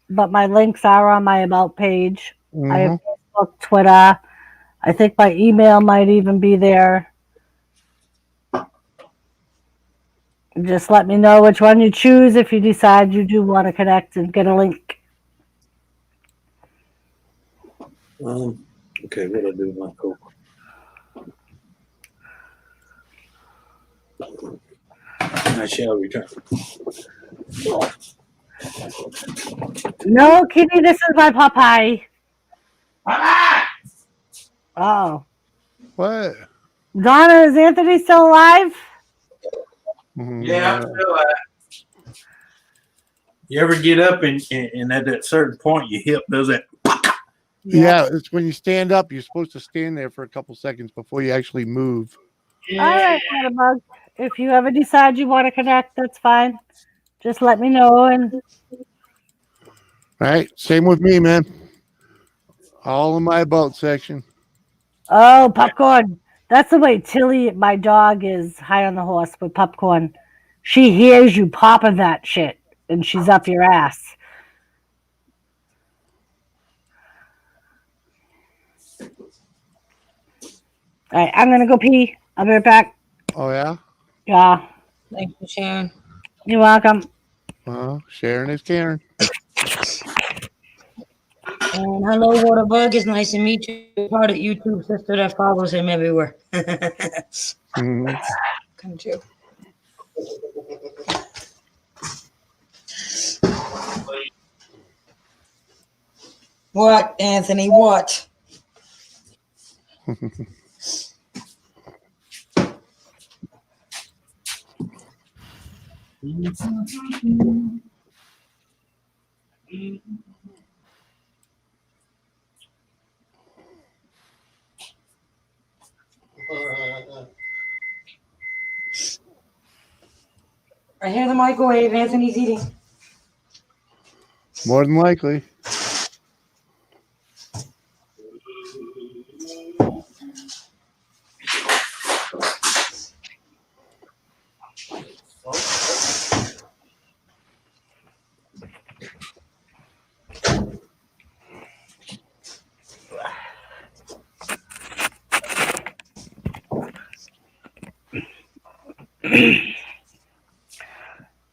but my links are on my about page. I have Facebook, Twitter. I think my email might even be there. Just let me know which one you choose if you decide you do want to connect and get a link.
Okay, what do I do with my Coke? I shall return.
No, Kitty, this is my Popeye. Oh.
What?
Donna, is Anthony still alive?
Yeah, I'm still at. You ever get up and at that certain point your hip does that?
Yeah, it's when you stand up, you're supposed to stand there for a couple seconds before you actually move.
All right, Bug. If you ever decide you want to connect, that's fine. Just let me know. And
All right, same with me, man. All in my about section.
oh, Popcorn. That's the way Tilly, my dog, is high on the horse with Popcorn. She hears you popping that shit, and she's up your ass. All right, I'm going to go pee. I'll be right back.
Oh, yeah?
Yeah.
Thank you, Sharon.
You're welcome.
Sharon is Karen.
And hello, Waterbug. It's nice to meet you. Part of YouTube sister that follows him everywhere.
Mhm.
Come true. What, Anthony? What? I hear the microwave. Anthony's eating.
More than likely.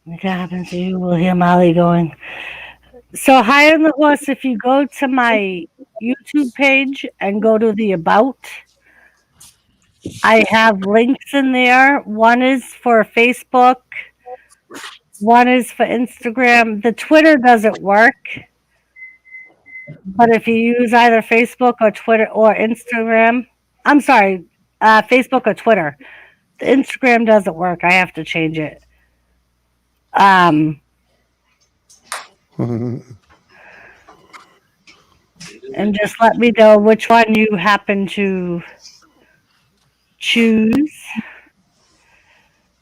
What happens to you? We'll hear Molly going. So High on the Horse, if you go to my YouTube page and go to the About, I have links in there. One is for Facebook. One is for Instagram. The Twitter doesn't work. But if you use either Facebook or Twitter or Instagram, I'm sorry, Facebook or Twitter, the Instagram doesn't work. I have to change it. And just let me know which one you happen to choose.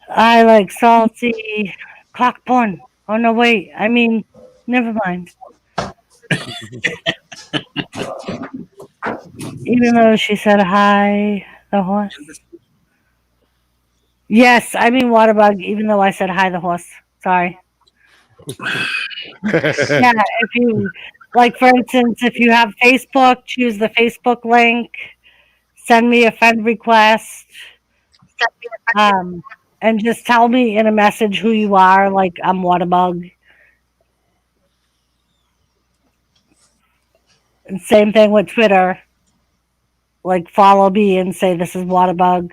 I like salty cockbun. Oh no, wait. I mean, never mind. Even though she said hi, the horse. Yes, I mean Waterbug, even though I said hi, the horse. Sorry. Yeah, if you, like, for instance, if you have Facebook, choose the Facebook link, send me a friend request, and just tell me in a message who you are, like I'm Waterbug. And same thing with Twitter. Like, follow me and say this is Waterbug.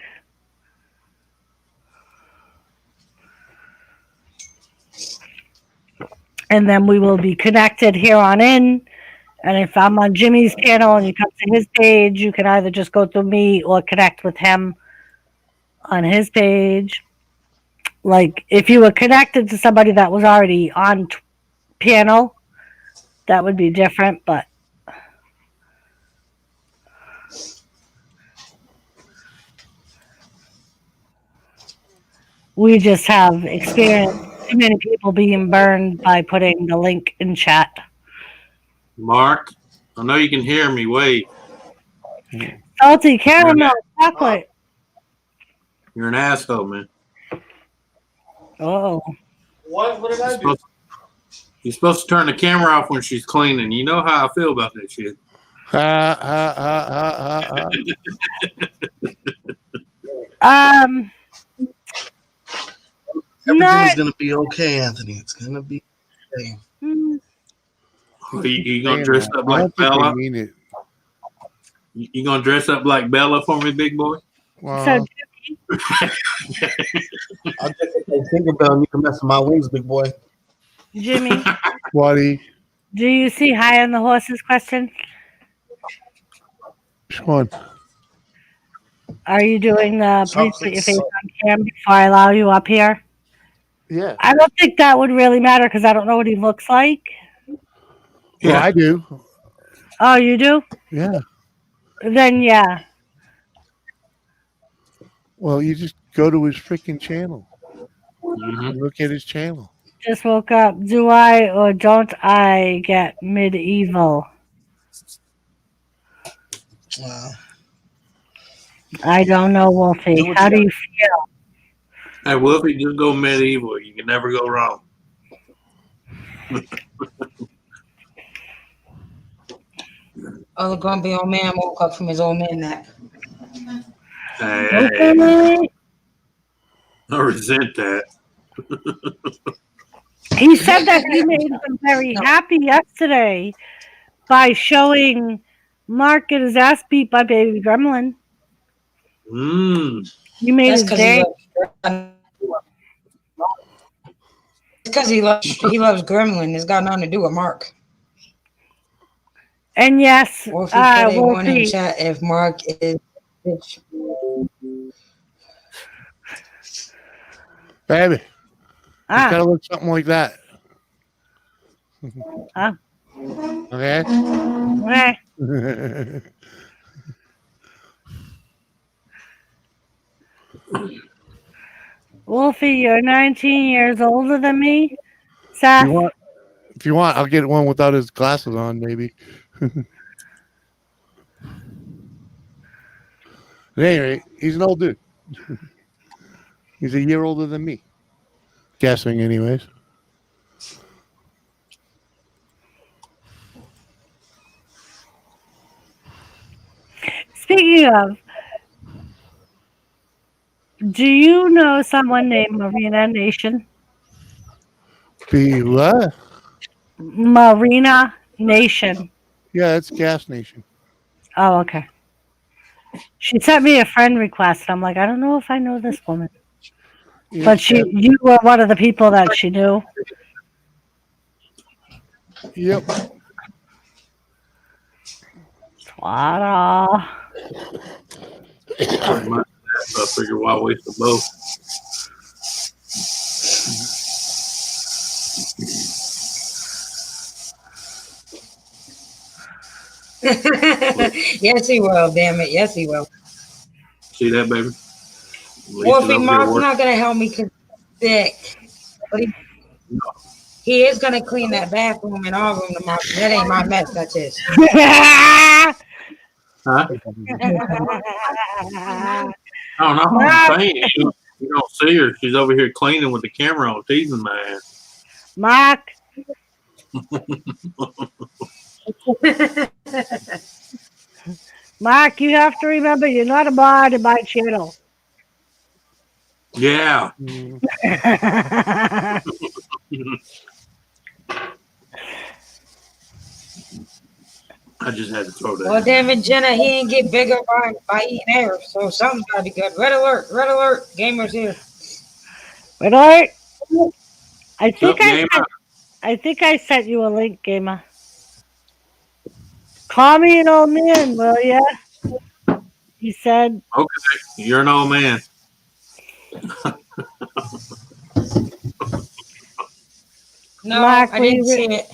And then we will be connected here on in. And if I'm on Jimmy's channel and you come to his page, you can either just go through me or connect with him on his page. Like, if you were connected to somebody that was already on panel, that would be different, but we just have experienced too many people being burned by putting the link in chat.
Mark, I know you can hear me. Wait.
Salty caramel chocolate.
You're an asshole, man.
Oh.
What did I do?
You're supposed to turn the camera off when she's cleaning. You know how I feel about that shit.
Everything's gonna be okay, Anthony. It's gonna be okay.
You gonna dress up like Bella? You gonna dress up like Bella for me, big boy?
So,
I'll just take that Tinkerbell and you can mess with my wings, big boy.
Jimmy,
Waddy.
do you see High on the Horse's question?
Which one?
Are you doing the please put your face on cam before I allow you up here?
Yeah.
I don't think that would really matter because I don't know what he looks like.
Yeah, I do.
Oh, you do?
Yeah.
Then yeah.
Well, you just go to his freaking channel.
Mm-hmm.
Look at his channel.
Just woke up. Do I or don't I get medieval?
Wow.
I don't know, Wolfie. How do you feel?
Hey, Wolfie, just go medieval. You can never go wrong.
Oh, the grumpy old man woke up from his old man nap.
Hey, I resent that.
He said that he made him very happy yesterday by showing Mark get his ass beat by Baby Gremlin. He made
That's
his
because
day.
he loves Gremlin. It's got nothing to do with Mark.
And yes,
Wolfie put a one in
Wolfie.
chat if Mark is bitch.
Baby. It's gotta look something like that. Okay.
Okay. Wolfie, you're 19 years older than me. Seth.
If you want, I'll get one without his glasses on, maybe. At any rate, he's an old dude. He's a year older than me. Guessing, anyways.
Speaking of, do you know someone named Marina Nation?
Be what?
Marina Nation.
Yeah, it's Gas Nation.
Oh, okay. She sent me a friend request. I'm like, I don't know if I know this woman.
Yeah,
But you were one of the people that she knew.
Yep.
Twada.
I figure why waste the boat.
Yes, he will. Damn it. Yes, he will.
See that, baby?
Wolfie, Mark's not gonna help me because he's sick. But he is gonna clean that bathroom and our room tomorrow. That ain't my mess. That's his.
Huh? I don't know. I'm saying you don't see her. She's over here cleaning with the camera on, teasing my ass.
Mark. Mark, you have to remember you're not a mod in my channel.
Yeah. I just had to throw that.
Well, damn it, Jenna, he ain't get bigger by eating air, so something's gotta be good. Red alert, gamers here.
Red alert. I think I sent you a link, Gamer. Call me an old man, will ya? He said.
Okay, you're an old man.
No,
Mark,
I didn't see it.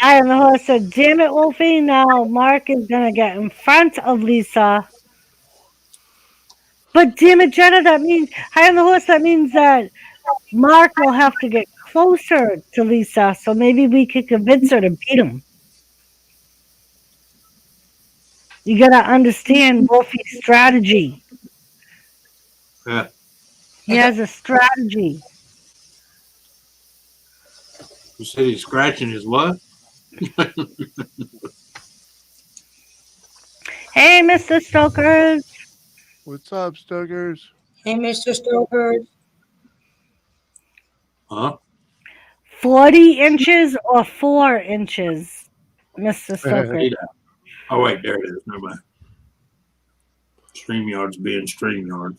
I and the horse said, damn it, Wolfie, now Mark is going to get in front of Lisa. But damn it, Jenna, that means, high on the horse, that means that Mark will have to get closer to Lisa, so maybe we could convince her to beat him. You got to understand Wolfie's strategy.
Yeah.
He has a strategy.
You said he's scratching his what?
Hey, Mr. Stokers.
What's up, Stokers?
Hey, Mr. Stokers.
Huh?
40 inches or 4 inches, Mr. Stokers?
Oh, wait, there it is. Never mind. StreamYard's being StreamYard.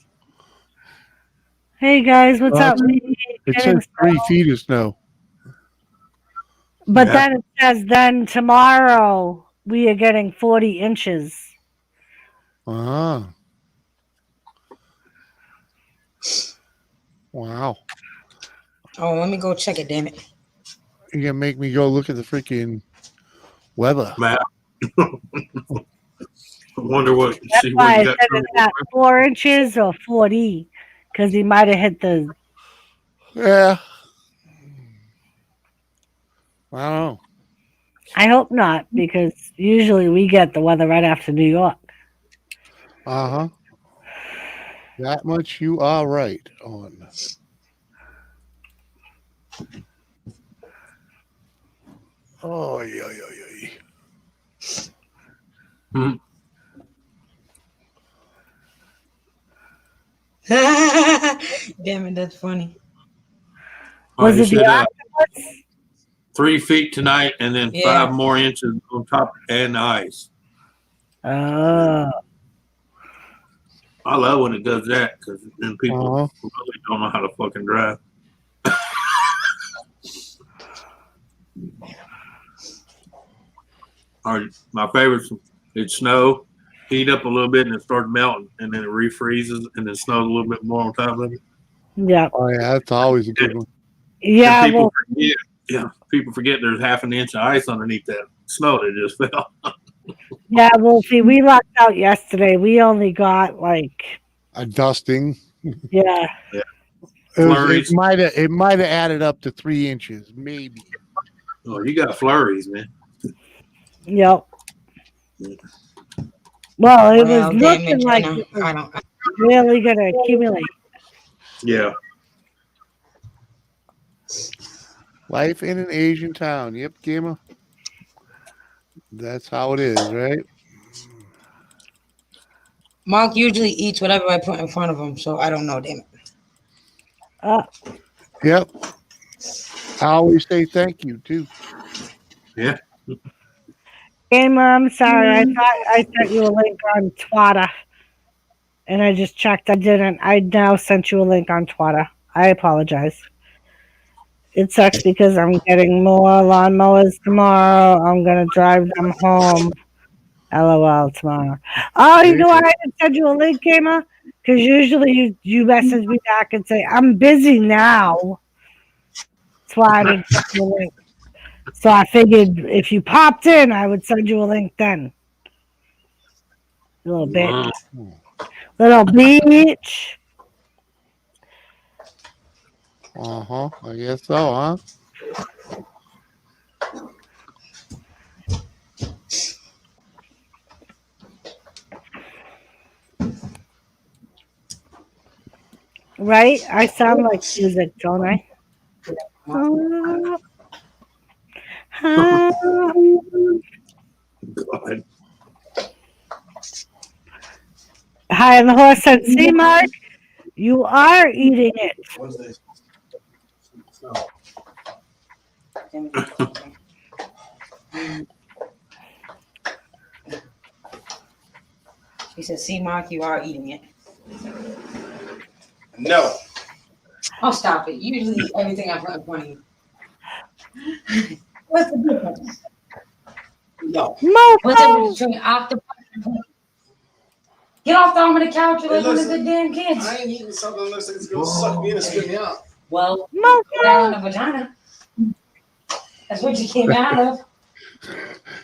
Hey, guys, what's up?
It says 3 feet of snow.
But then it says, then tomorrow we are getting 40 inches.
Ah. Wow.
Oh, let me go check it, damn it.
You're going to make me go look at the freaking weather.
Map. I wonder what.
That's
See
why I
what
said
you
it's at 4 inches or 40, because he might have hit the.
Yeah. I don't know.
I hope not, because usually we get the weather right after New York.
Uh-huh. That much you are right on. Oh, yeah.
Damn it, that's funny.
Was it the octopus?
3 feet tonight, and then
Yeah.
5 more inches on top and ice.
Oh.
I love when it does that because then people
Uh-huh.
really don't know how to fucking drive. Or my favorites, it snow, heat up a little bit, and it starts melting, and then it refreezes, and then snows a little bit more on top of it.
Yeah.
Oh yeah, that's always a good one.
Yeah.
And people
Well,
forget, people forget there's half an inch of ice underneath that snow that just fell.
yeah, Wolfie, we lucked out yesterday. We only got like,
A dusting.
yeah.
Flurries.
It might have added up to 3 inches, maybe.
Oh, you got flurries, man.
Yep. Well, it
Well,
was
damn
looking
it,
like
Jenna.
it was
I don't.
really going to accumulate.
Yeah.
Life in an Asian town. Yep, Gamer. That's how it is, right?
Mark usually eats whatever I put in front of him, so I don't know, damn it.
Yep. I always say thank you too.
Yeah.
Gamer, I'm sorry. I thought I sent you a link on Twitter. And I just checked. I didn't. I now sent you a link on Twitter. I apologize. It sucks because I'm getting more lawnmowers tomorrow. I'm going to drive them home. LOL tomorrow. Oh, you know what? I didn't send you a link, Gamer? Because usually you message me back and say, I'm busy now. That's why I didn't send you a link. So I figured if you popped in, I would send you a link then. A little bit.
Wow.
Little bitch.
Uh-huh. I guess so, huh?
Right? I sound like music, don't I?
God.
Hi, and the horse said, see, Mark, you are eating it.
He said, see, Mark, you are eating it.
No.
Oh, stop it. Usually eat everything I put in front of you. What's the difference?
No.
What's the difference between octopus and get off the arm of the couch like one of the damn kids.
I ain't eating something that looks like it's gonna suck me in and spit me out.
Well, put that on the vagina. That's what you came out of.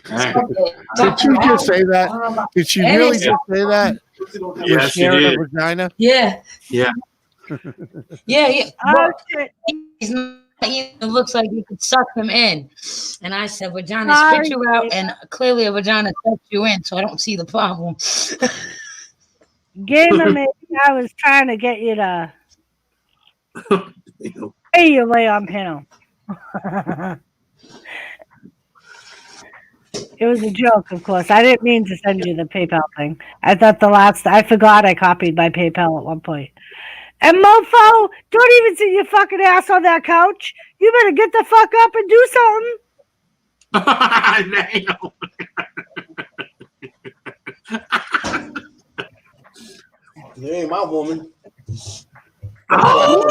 Did you just say that? Did she really just say that?
Yeah, she
Sharing
did.
a vagina?
Yeah.
Yeah.
Yeah.
Oh, shit.
He's not, it looks like you could suck him in. And I said, vagina
Sorry,
spit you out, and clearly a vagina sucks you in, so I don't see the problem.
Gamer, maybe I was trying to get you to pay your way on panel. It was a joke, of course. I didn't mean to send you the PayPal thing. I thought I forgot I copied my PayPal at one point. And mofo, don't even sit your fucking ass on that couch. You better get the fuck up and do something.
You ain't my woman.
Oh,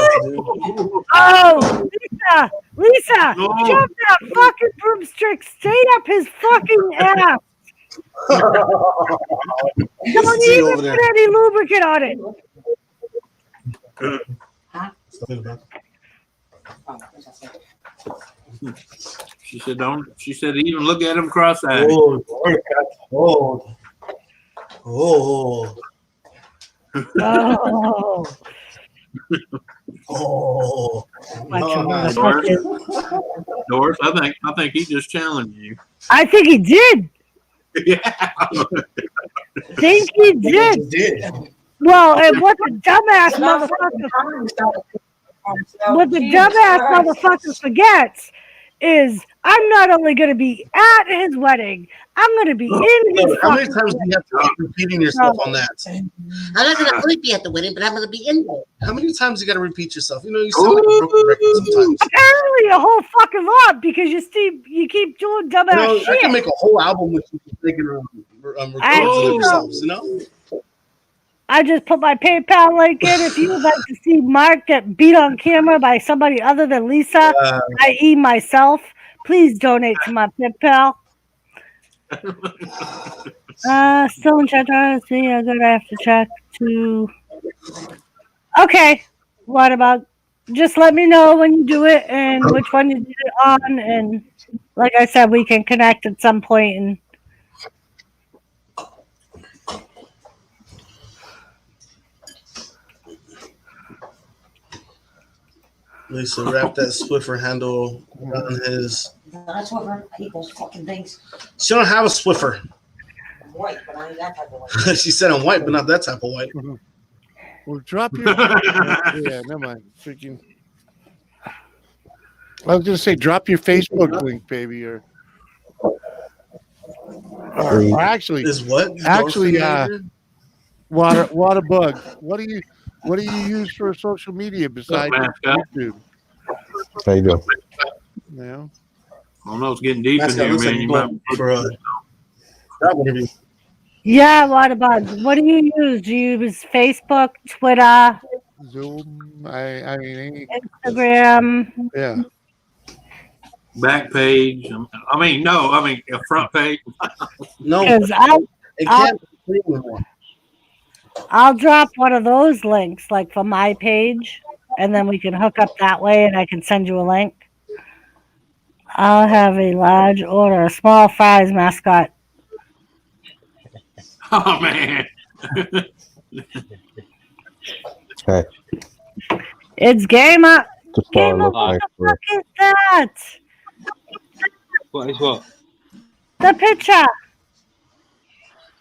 Lisa, shove that fucking broomstick straight up his fucking ass. Don't even put any lubricant on it.
She said, "Don't." She said, "Even look at him cross-eyed."
Oh.
Oh.
Oh.
Doris, I think he just challenged you.
I think he did.
Yeah.
Think he did. Well, and what the dumbass motherfucker forgets is I'm not only going to be at his wedding, I'm going to be in his.
How many times do you have to keep repeating yourself on that?
I'm not going to only be at the wedding, but I'm going to be in there.
How many times you got to repeat yourself? You know, you sound like a broken record sometimes.
Apparently, a whole fucking lot because you keep doing dumbass
You know,
shit.
I can make a whole album with you taking recordings of yourselves. You know.
I just put my PayPal link in. If you would like to see Mark get beat on camera by somebody other than Lisa, i.e. myself, please donate to my PayPal. Still in chat. See, I'm gonna have to check to. Okay, what about? Just let me know when you do it and which one you did it on, and like I said, we can connect at some point and.
Lisa, wrap that Swiffer handle around his.
That's what I hate those fucking things.
She don't have a Swiffer.
I'm white, but I ain't that type of white.
She said I'm white, but not that type of white.
Well, drop your. Yeah, never mind. Freaking. I was gonna say, drop your Facebook link, baby, or actually,
is what?
Actually, Waterbug. What do you use for social media besides YouTube?
How you doing?
Yeah.
I don't know. It's getting deep in here, man. You might
for that one.
Yeah, what about? What do you use? Do you use Facebook, Twitter,
Zoom? I mean,
Instagram?
Yeah.
back page. I mean, a front page.
No,
Because I'll drop one of those links, like for my page, and then we can hook up that way, and I can send you a link. I'll have a large order, of small fries mascot.
Oh man.
Okay.
It's game up.
Just
Game up. What the fuck is that?
What is what?
The picture.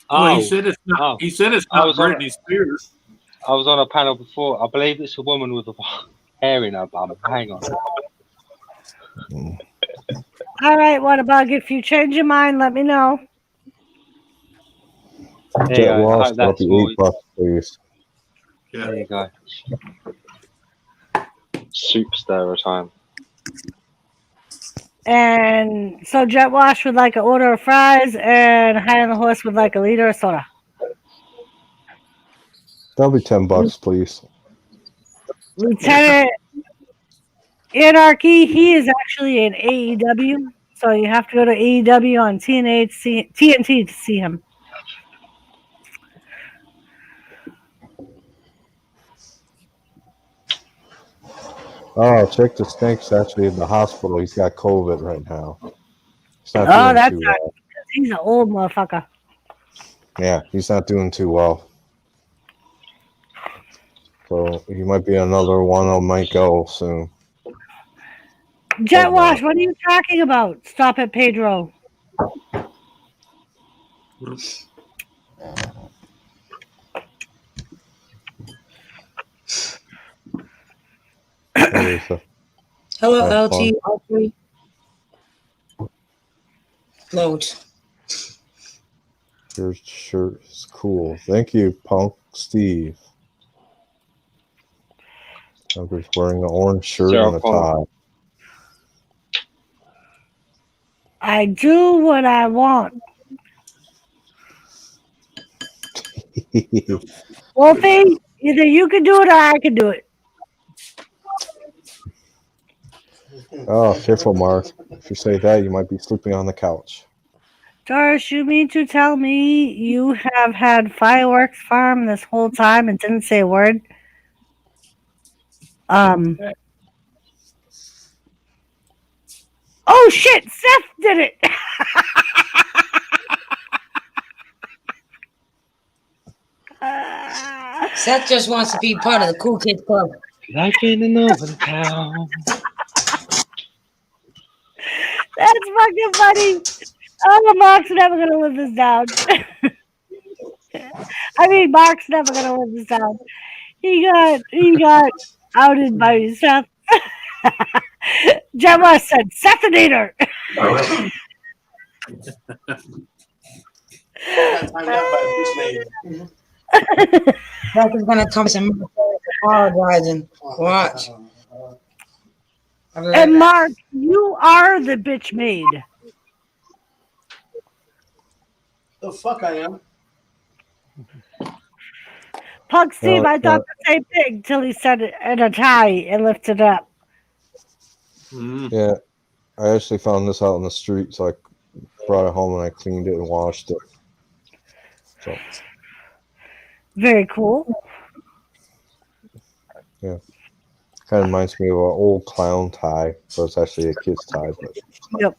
Well, he said it's not. He said it's not Britney Spears.
I was on a panel before. I believe it's a woman with a hair in her bum. Hang on.
All right, what about if you change your mind, let me know.
Jet Wash, drop the $8, please.
There you go. Superstar time.
And so Jet Wash would like an order of fries, and High on the Horse would like a liter of soda.
That'll be $10, please.
Lieutenant Anarchy, he is actually in AEW, so you have to go to AEW on TNT to see him.
Oh, check the Snake's actually in the hospital. He's got COVID right now. He's not
Oh,
doing
that's
too
not,
well.
he's an old motherfucker.
Yeah, he's not doing too well. So he might be another one that might go soon.
Jet Wash, what are you talking about? Stop it, Pedro.
Hello,
Have
LT.
fun.
Load.
Your shirt is cool. Thank you, Punk Steve. I'm just wearing an orange shirt and a tie.
I do what I want. Wolfie, either you can do it or I can do it.
Oh, careful, Mark. If you say that, you might be sleeping on the couch.
Doris, you mean to tell me you have had Fireworks Farm this whole time and didn't say a word? Oh shit, Seth did it.
Seth just wants to be part of the Cool Kids Club.
Like in another town.
That's fucking funny. Oh, Mark's never gonna live this down. I mean, Mark's never gonna live this down. He got outed by Seth. Gemma said, Sethinator.
That is gonna come some apologizing. Watch.
And Mark, you are the bitch maid.
The fuck I am.
Pug Steve, I thought
no.
the same thing till he said it in a tie and lifted it up.
Yeah, I actually found this out in the street, so I brought it home and I cleaned it and washed it. So
Very cool.
yeah, kind of reminds me of an old clown tie, but it's actually a kid's tie. But
Yep.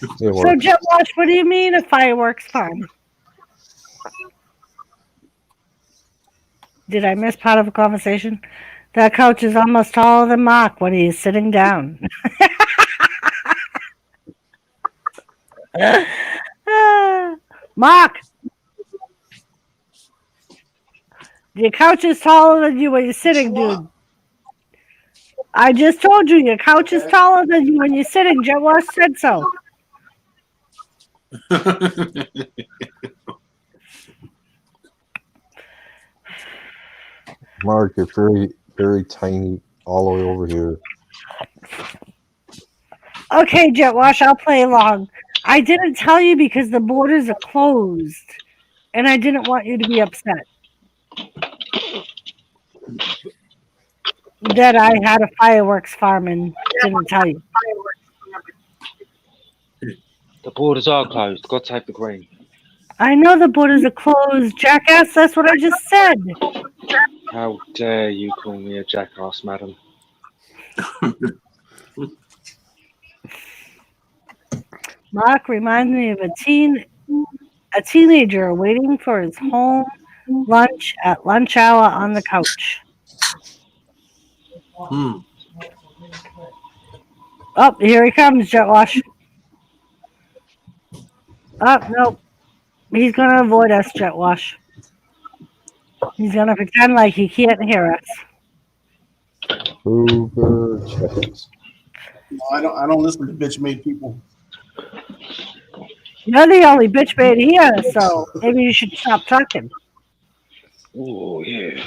it
So,
works.
Jet Wash, what do you mean a fireworks farm? Did I miss part of a conversation? That coach is almost taller than Mark when he's sitting down. Mark, your couch is taller than you when you're sitting, dude. I just told you your couch is taller than you when you're sitting. Jet Wash said so.
Mark, you're very, very tiny all the way over here.
Okay, Jet Wash, I'll play along. I didn't tell you because the borders are closed, and I didn't want you to be upset that I had a fireworks farm and didn't tell you.
The borders are closed. God save the Queen.
I know the borders are closed, jackass. That's what I just said.
How dare you call me a jackass, madam?
Mark reminds me of a teenager waiting for his home lunch at lunch hour on the couch. Oh, here he comes, Jet Wash. Oh, no. He's going to avoid us, Jet Wash. He's going to pretend like he can't hear us.
Uber checks.
No, I don't listen to bitch made people.
You're the only bitch made here, so maybe you should stop talking.
Oh, yeah.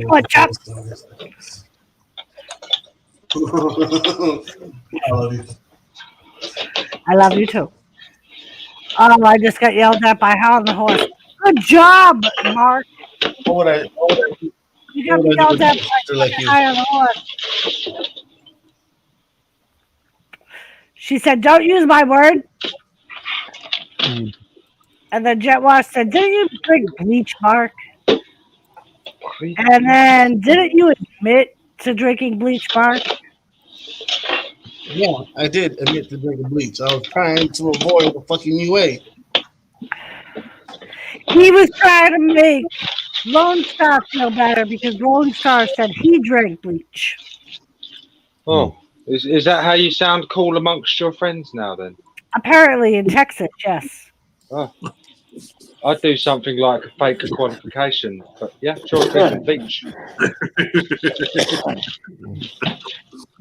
What, Chuck?
I love you.
I love you too. Oh, I just got yelled at by Hal and the horse. Good job, Mark.
What would I
You got me yelled at by
like you?
Hal and the horse. She said, "Don't use my word." And then Jet Wash said, "Didn't you drink bleach, Mark?" And then, didn't you admit to drinking bleach, Mark?
Yeah, I did admit to drinking bleach. I was trying to avoid the fucking UA.
He was trying to make Lone Star feel better because Lone Star said he drank bleach.
Oh, is that how you sound cool amongst your friends now then?
Apparently in Texas, yes.
Oh, I'd do something like a fake qualification, but yeah, sure, drinking bleach.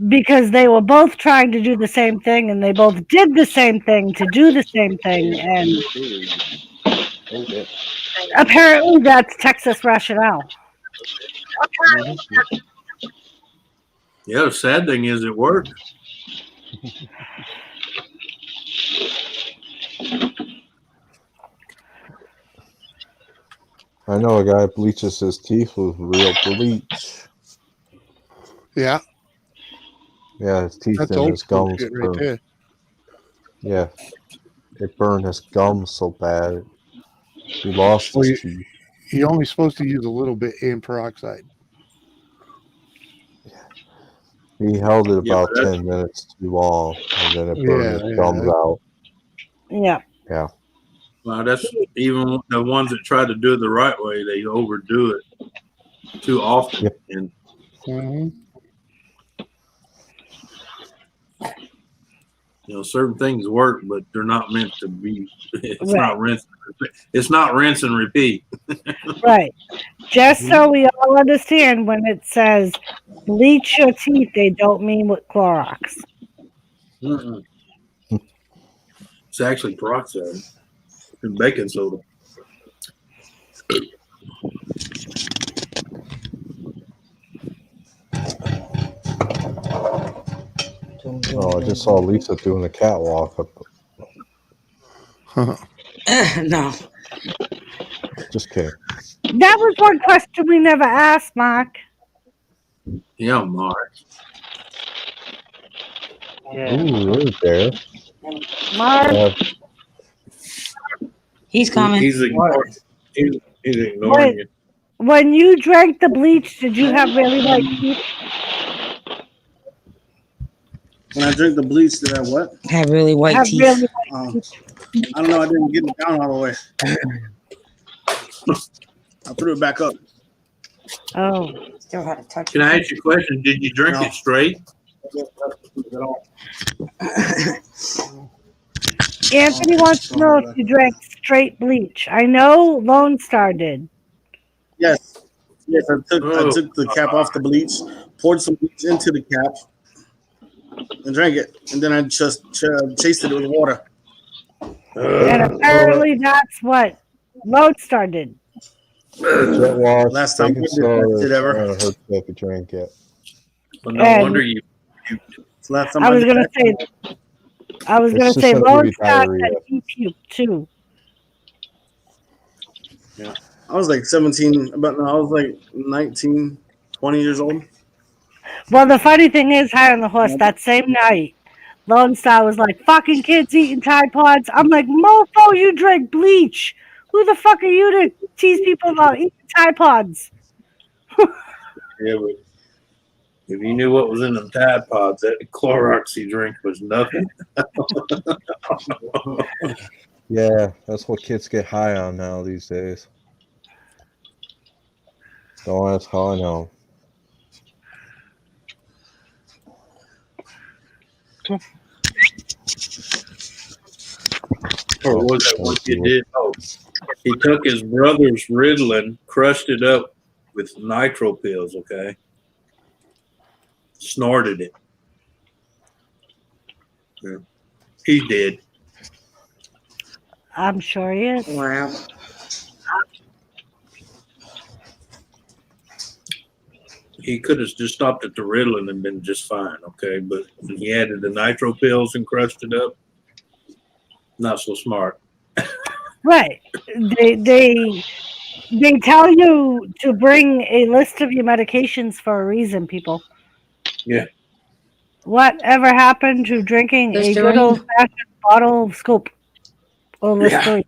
Because they were both trying to do the same thing and they both did the same thing to do the same thing. And apparently that's Texas rationale.
Yeah, the sad thing is it worked.
I know a guy bleaches his teeth with real bleach.
Yeah.
Yeah, his teeth
That's
and
old
his
school
gums
shit right
burn.
there.
Yeah, it burned his gums so bad. He lost
Well,
his teeth.
You're only supposed to use a little bit in peroxide.
He held it
Yeah,
about
but that's-
10 minutes too long, and then it burned
Yeah,
his
yeah,
gums
yeah.
out.
Yeah.
Yeah.
Well, that's even the ones that try to do it the right way, they overdo it too often.
Yep.
And certain things work, but they're not meant to be. It's
Right.
not rinse. It's not rinse and repeat.
Right. Just so we all understand, when it says bleach your teeth, they don't mean with Clorox.
Mm-mm. It's actually peroxide and baking soda.
Oh, I just saw Lisa doing the catwalk.
No.
Just kidding.
That was one question we never asked, Mark.
Yeah, Mark.
Ooh, right there.
Mark,
He's coming.
He's ignoring, he's ignoring you.
when you drank the bleach, did you have really white teeth?
When I drink the bleach, did I what?
Have really white
Have
teeth.
really
I don't know. I didn't get it down all the way. I threw it back up.
Oh.
Still had to touch
Can I ask you a question? Did you drink it straight?
Anthony wants to know if you drank straight bleach. I know Lone Star did.
Yes. Yes, I took the cap off the bleach, poured some bleach into the cap, and drank it. And then I just chased it with water.
And apparently that's what Lone Star did.
Jet wash,
Last time
baking
we
soda,
did ever.
hurt if you drink it.
Well, no
And-
wonder you.
Last time
I was
did
gonna
that.
say
It's just
Lone
gonna give you
Star
diarrhea.
said he puked too.
Yeah. I was like 17, I was like 19, 20 years old.
Well, the funny thing is, High on the Horse, that same night, Lone Star was like, fucking kids eating Tide Pods. I'm like, mofo, you drink bleach. Who the fuck are you to tease people about eating Tide Pods?
Yeah, but if you knew what was in them Tide Pods, that Clorox you drink was nothing.
Yeah, that's what kids get high on now these days. Don't ask how I know.
Or was that what you did? Oh, he took his brother's Ritalin, crushed it up with nitro pills, okay? Snorted it. Yeah. He did.
I'm sure he is.
Wow.
He could have just stopped at the Ritalin and been just fine, okay? But when he added the nitro pills and crushed it up, not so smart.
Right. They tell you to bring a list of your medications for a reason, people.
Yeah.
Whatever happened to drinking a good
Listerine.
old-fashioned bottle of Scoop or Listerine?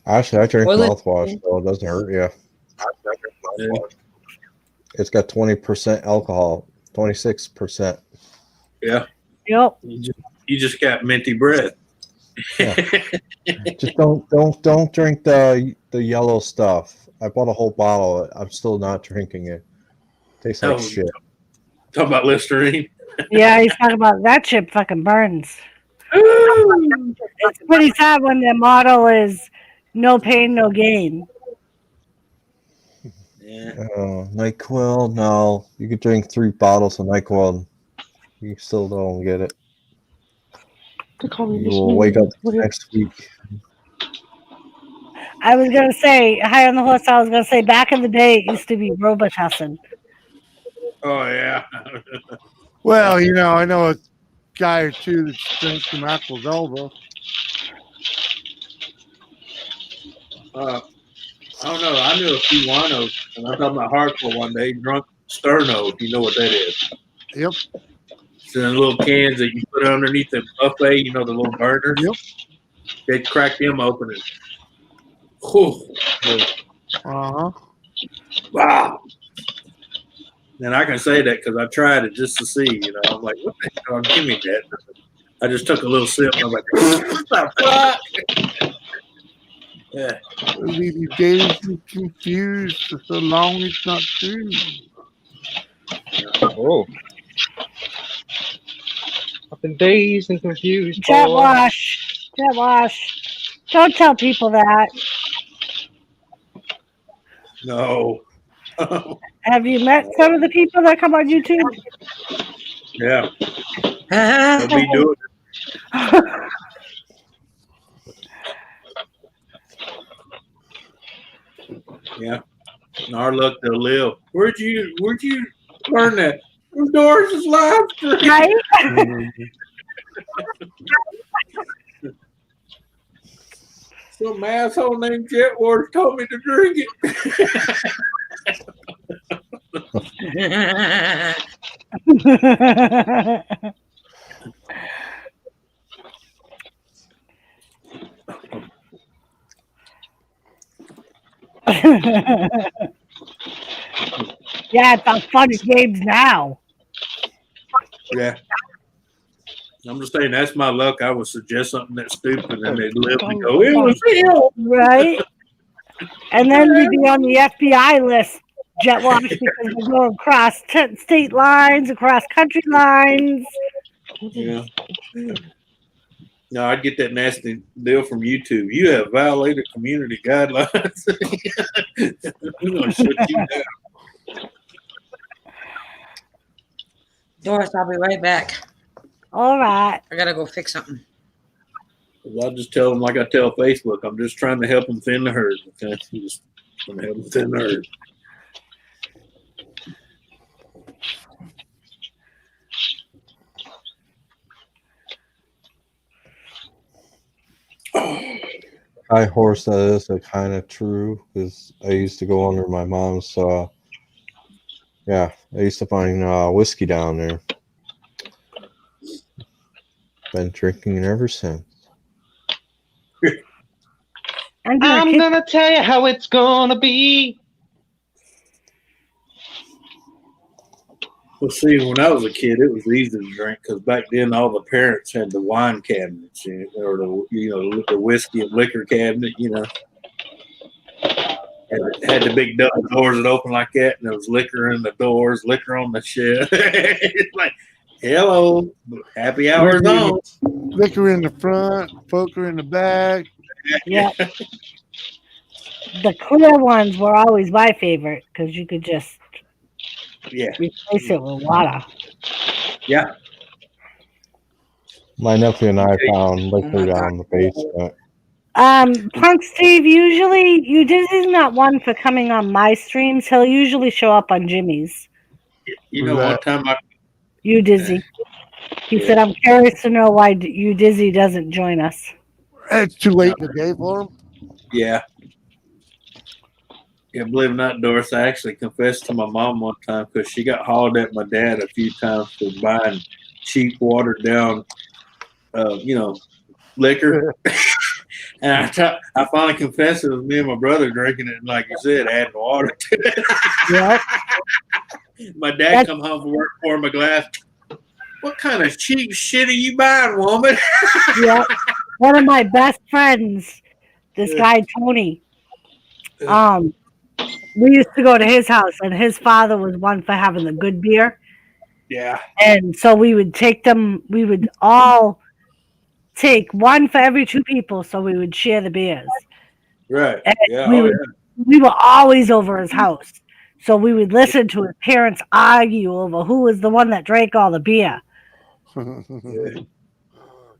Actually, I drink
Toilet-
mouthwash, so it doesn't hurt you.
Yeah.
It's got 20% alcohol, 26%.
Yeah.
Yep.
You just got minty breath.
Just don't drink the yellow stuff. I bought a whole bottle. I'm still not drinking it. Tastes like
Oh.
shit.
Talk about Listerine.
Yeah, he's talking about that shit fucking burns. It's pretty sad when their motto is no pain, no gain.
Yeah.
NyQuil, no. You could drink 3 bottles of NyQuil. You still don't get it. You will wake up next week.
I was gonna say, High on the Horse, I was gonna say back in the day it used to be Robitussin.
Oh, yeah.
Well, you know, I know a guy or two that drinks some Apple's elbow.
I don't know. I knew a few winos, and I'm talking about hardcore one day, drunk Sterno, if you know what that is.
Yep.
It's in the little cans that you put underneath the buffet, you know, the little burners.
Yep.
They crack them open and whew,
Uh-huh.
wow. And I can say that because I tried it just to see, you know. I'm like, what the hell? Give me that. I just took a little sip and I'm like, what the fuck? Yeah.
Leave you dazed and confused for so long it's not true.
Oh. I've been dazed and confused.
Jet
boy.
wash. Jet wash. Don't tell people that.
No.
Have you met some of the people that come on YouTube?
Yeah. They'll be doing it. Yeah. In our luck, they'll live. Where'd you learn that? From Doris's live stream.
Right?
Some asshole named Jet Wars told me to drink it.
Yeah, it's on funny games now.
Yeah. I'm just saying that's my luck. I would suggest something that's stupid and they'd literally go, it was real.
Right? And then we'd be on the FBI list, Jet Wash, because we go across state lines, across country lines.
Yeah. No, I'd get that nasty deal from YouTube. You have violated community guidelines. We're going to shut you down.
Doris, I'll be right back.
All right.
I gotta go fix something.
I'll just tell them like I tell Facebook. I'm just trying to help them thin the herd. Okay? I'm just trying to help them thin the herd.
High horse, that is kind of true because I used to go under my mom's. Yeah, I used to find whiskey down there. Been drinking it ever since.
I'm gonna tell you how it's gonna be.
Well, see, when I was a kid, it was easy to drink because back then all the parents had the wine cabinets, or the whiskey and liquor cabinet, and it had the big double doors that open like that, and there was liquor in the doors, liquor on the shelf. It's like, hello, happy hour's on.
Liquor in the front, poker in the back.
Yeah. The clear ones were always my favorite because you could just replace it with water.
Yeah.
My nephew and I found liquor down in the basement.
Punk Steve, usually Dizzy's not one for coming on my streams. He'll usually show up on Jimmy's.
You know, one time
You Dizzy. He said, I'm curious to know why you Dizzy doesn't join us.
It's too late in the day for him.
Yeah. Yeah, believe it or not, Doris, I actually confessed to my mom one time because she got hauled at my dad a few times for buying cheap, watered down, liquor. And I finally confessed it was me and my brother drinking it, and like you said, adding water to it.
Yep.
My dad come home from work, pour him a glass. What kind of cheap shit are you buying, woman?
Yeah. One of my best friends, this guy Tony. We used to go to his house, and his father was one for having the good beer.
Yeah.
And so we would take them. We would all take one for every two people, so we would share the beers.
Right.
And
Yeah.
we were always over his house, so we would listen to his parents argue over who was the one that drank all the beer.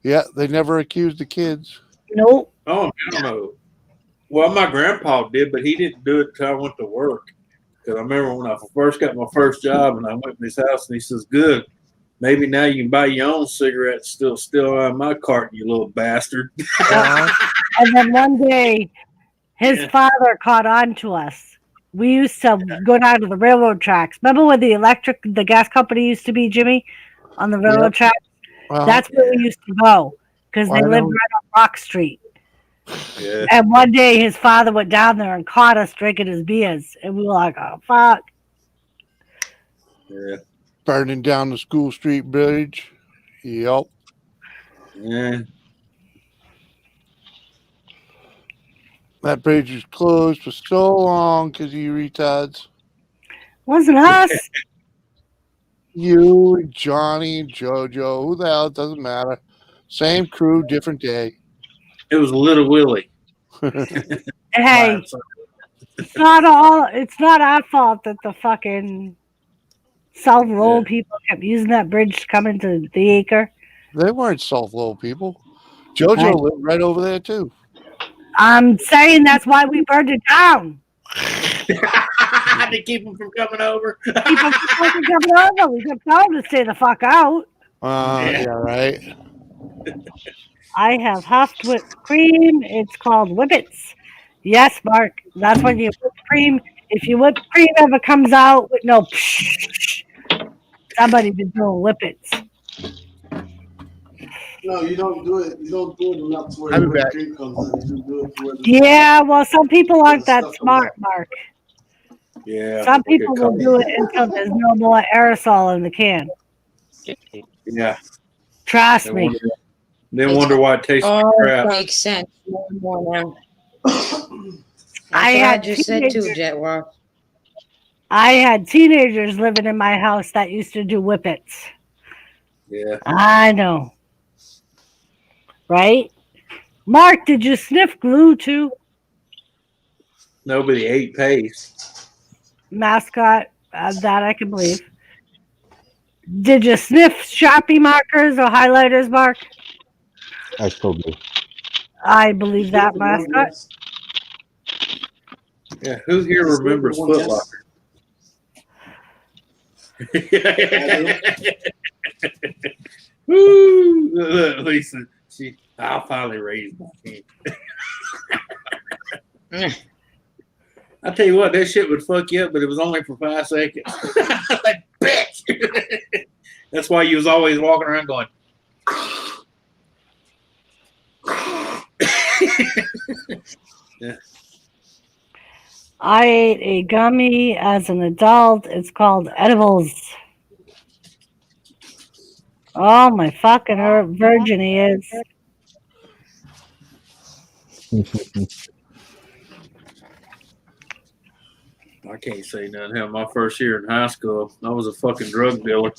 Yeah, they never accused the kids.
Nope.
Oh, no. Well, my grandpa did, but he didn't do it until I went to work. Because I remember when I first got my first job, and I went to his house, and he says, "Good, maybe now you can buy your own cigarettes. Still on my carton, you little bastard."
And then one day, his father caught on to us. We used to go down to the railroad tracks. Remember where the gas company used to be, Jimmy, on the railroad tracks? That's where we used to go because they lived right on Rock Street.
Yeah.
And one day his father went down there and caught us drinking his beers. And we were like, oh, fuck.
Yeah.
Burning down the School Street Bridge. Yep.
Yeah.
That bridge was closed for so long because of you retards.
Wasn't us.
You and Johnny and JoJo. Who the hell? It doesn't matter. Same crew, different day.
It was Little Willie.
Hey, It's not our fault that the fucking South Roll people kept using that bridge to come into the acre.
They weren't South Lowell people. JoJo lived right over there too.
I'm saying that's why we burned it down.
To keep them from coming over.
People keep coming over. We kept telling them to stay the fuck out.
Yeah, right.
I have huffed whipped cream. It's called Whippets. Yes, Mark. That's when you whip cream. If your whipped cream ever comes out with no somebody been doing Whippets.
No, you don't do it. You don't do it enough to where
I'll be
the whipped
back.
cream comes in. You do it to where the
Yeah, well, some people aren't that smart, Mark.
Yeah.
Some people will do it until there's no more aerosol in the can.
Yeah.
Trust me.
They wonder why it tastes like
Oh,
crap.
makes sense. More and more now.
I
I
had
just said too,
teenagers-
Jetwalk.
I had teenagers living in my house that used to do Whippets.
Yeah.
I know. Right? Mark, did you sniff glue too?
Nobody ate paste.
Mascot, that I can believe. Did you sniff Sharpie markers or highlighters, Mark?
I still do.
I believe that, Mascot.
Yeah. Who here remembers Foot Locker? Woo! Look, Lisa, I'll finally raise my hand. I tell you what, that shit would fuck you up, but it was only for 5 seconds. Like, bitch! That's why you was always walking around going. Yeah.
I ate a gummy as an adult. It's called Edibles. Oh, my fucking virgin he is.
I can't say nothing. Hell, my first year in high school, I was a fucking drug dealer.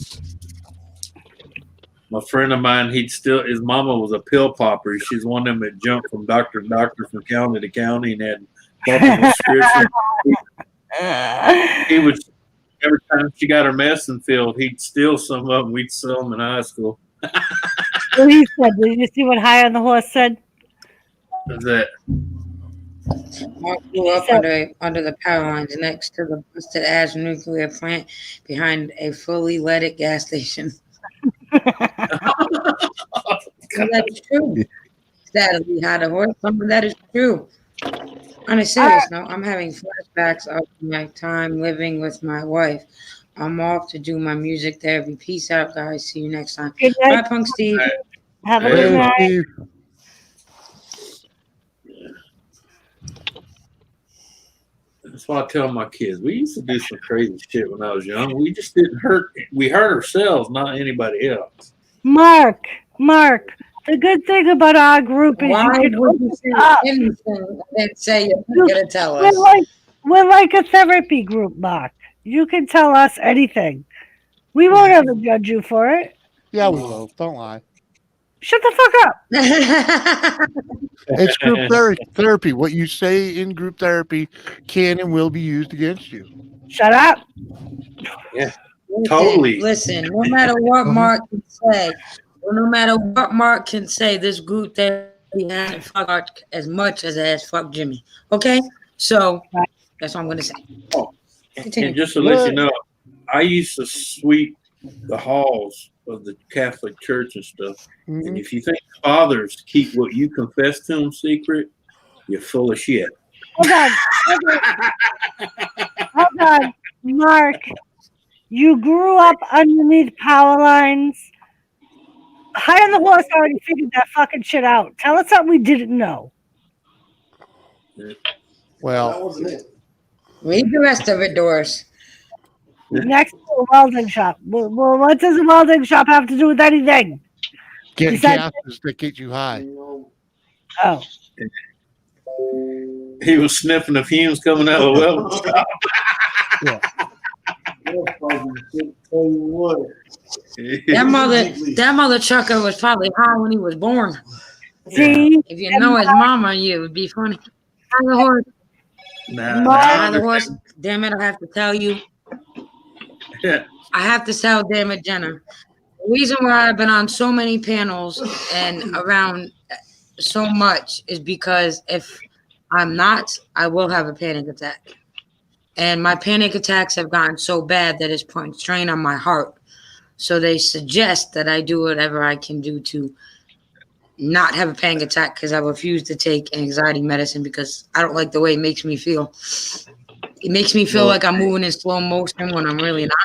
My friend of mine, his mama was a pill popper. She's one of them that jumped from doctor to doctor, from county to county, and had fucking prescriptions. He would, every time she got her medicine filled, he'd steal some of them. We'd sell them in high school.
What he said? Did you see what High on the Horse said?
Is that?
Mark grew up under the power lines next to the busted ass nuclear plant behind a fully leaded gas station. That's true. Sadly, High the Horse, some of that is true. On a serious note, I'm having flashbacks of my time living with my wife. I'm off to do my music therapy. Peace out, guys. See you next time.
Good
Bye,
night.
Punk Steve.
Have a good night.
That's why I tell my kids, we used to do some crazy shit when I was young. We just didn't hurt. We hurt ourselves, not anybody else.
Mark, the good thing about our group is
Why
you can
would you
open
say
up.
anything and say you're going to tell us?
We're like a therapy group, Mark. You can tell us anything. We won't ever judge you for it.
Yeah, we will. Don't lie.
Shut the fuck up.
It's group therapy. What you say in group therapy can and will be used against you.
Shut up.
Yeah,
Listen, Listen, no matter what Mark can say, this group therapy hasn't fucked as much as it has fucked Jimmy. Okay? So that's what I'm going to say. Continue.
And just to let you know, I used to sweep the halls of the Catholic Church and stuff. And if you think fathers keep what you confess to them secret, you're full of shit.
Hold on. Mark. You grew up underneath power lines. High on the Horse already figured that fucking shit out. Tell us something we didn't know.
Well,
read the rest of it, Doris.
Next to a welding shop. Well, what does a welding shop have to do with anything?
Get
Besides-
gases that get you high.
Oh.
He was sniffing the fumes coming out of the welding shop.
That mother trucker was probably high when he was born.
See?
If you know his mama, you would be funny. High the Horse. Father Horse, damn it, I have to tell you. I have to tell, damn it, Jenna. The reason why I've been on so many panels and around so much is because if I'm not, I will have a panic attack. And my panic attacks have gotten so bad that it's putting strain on my heart. So they suggest that I do whatever I can do to not have a panic attack, because I refuse to take anxiety medicine because I don't like the way it makes me feel. It makes me feel like I'm moving in slow motion when I'm really not.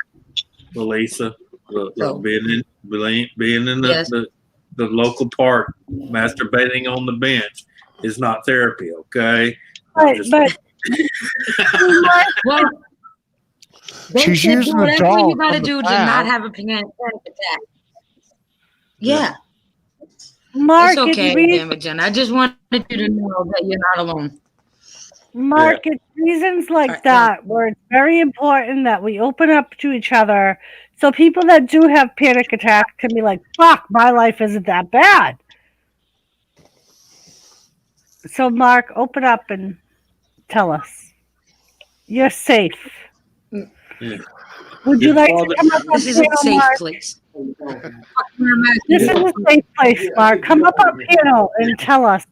Well, Lisa, look, being in
Yes.
the local park, masturbating on the bench is not therapy, okay?
But
well, they
She's
said,
using
"Bro,
a
that's what
doll
you gotta
from the
do to
cloud."
not have a panic attack." Yeah.
Mark,
It's okay,
it's
damn it, Jen. I just wanted you to know that you're not alone.
Mark, it's reasons like that where it's very important that we open up to each other, so people that do have panic attacks can be like, "Fuck, my life isn't that bad." So, Mark, open up and tell us. You're safe.
Yeah.
Would you
Your
like to
father-
come up on
This is a
panel,
safe
Mark?
place.
This is a safe place, Mark. Come up on panel and tell us.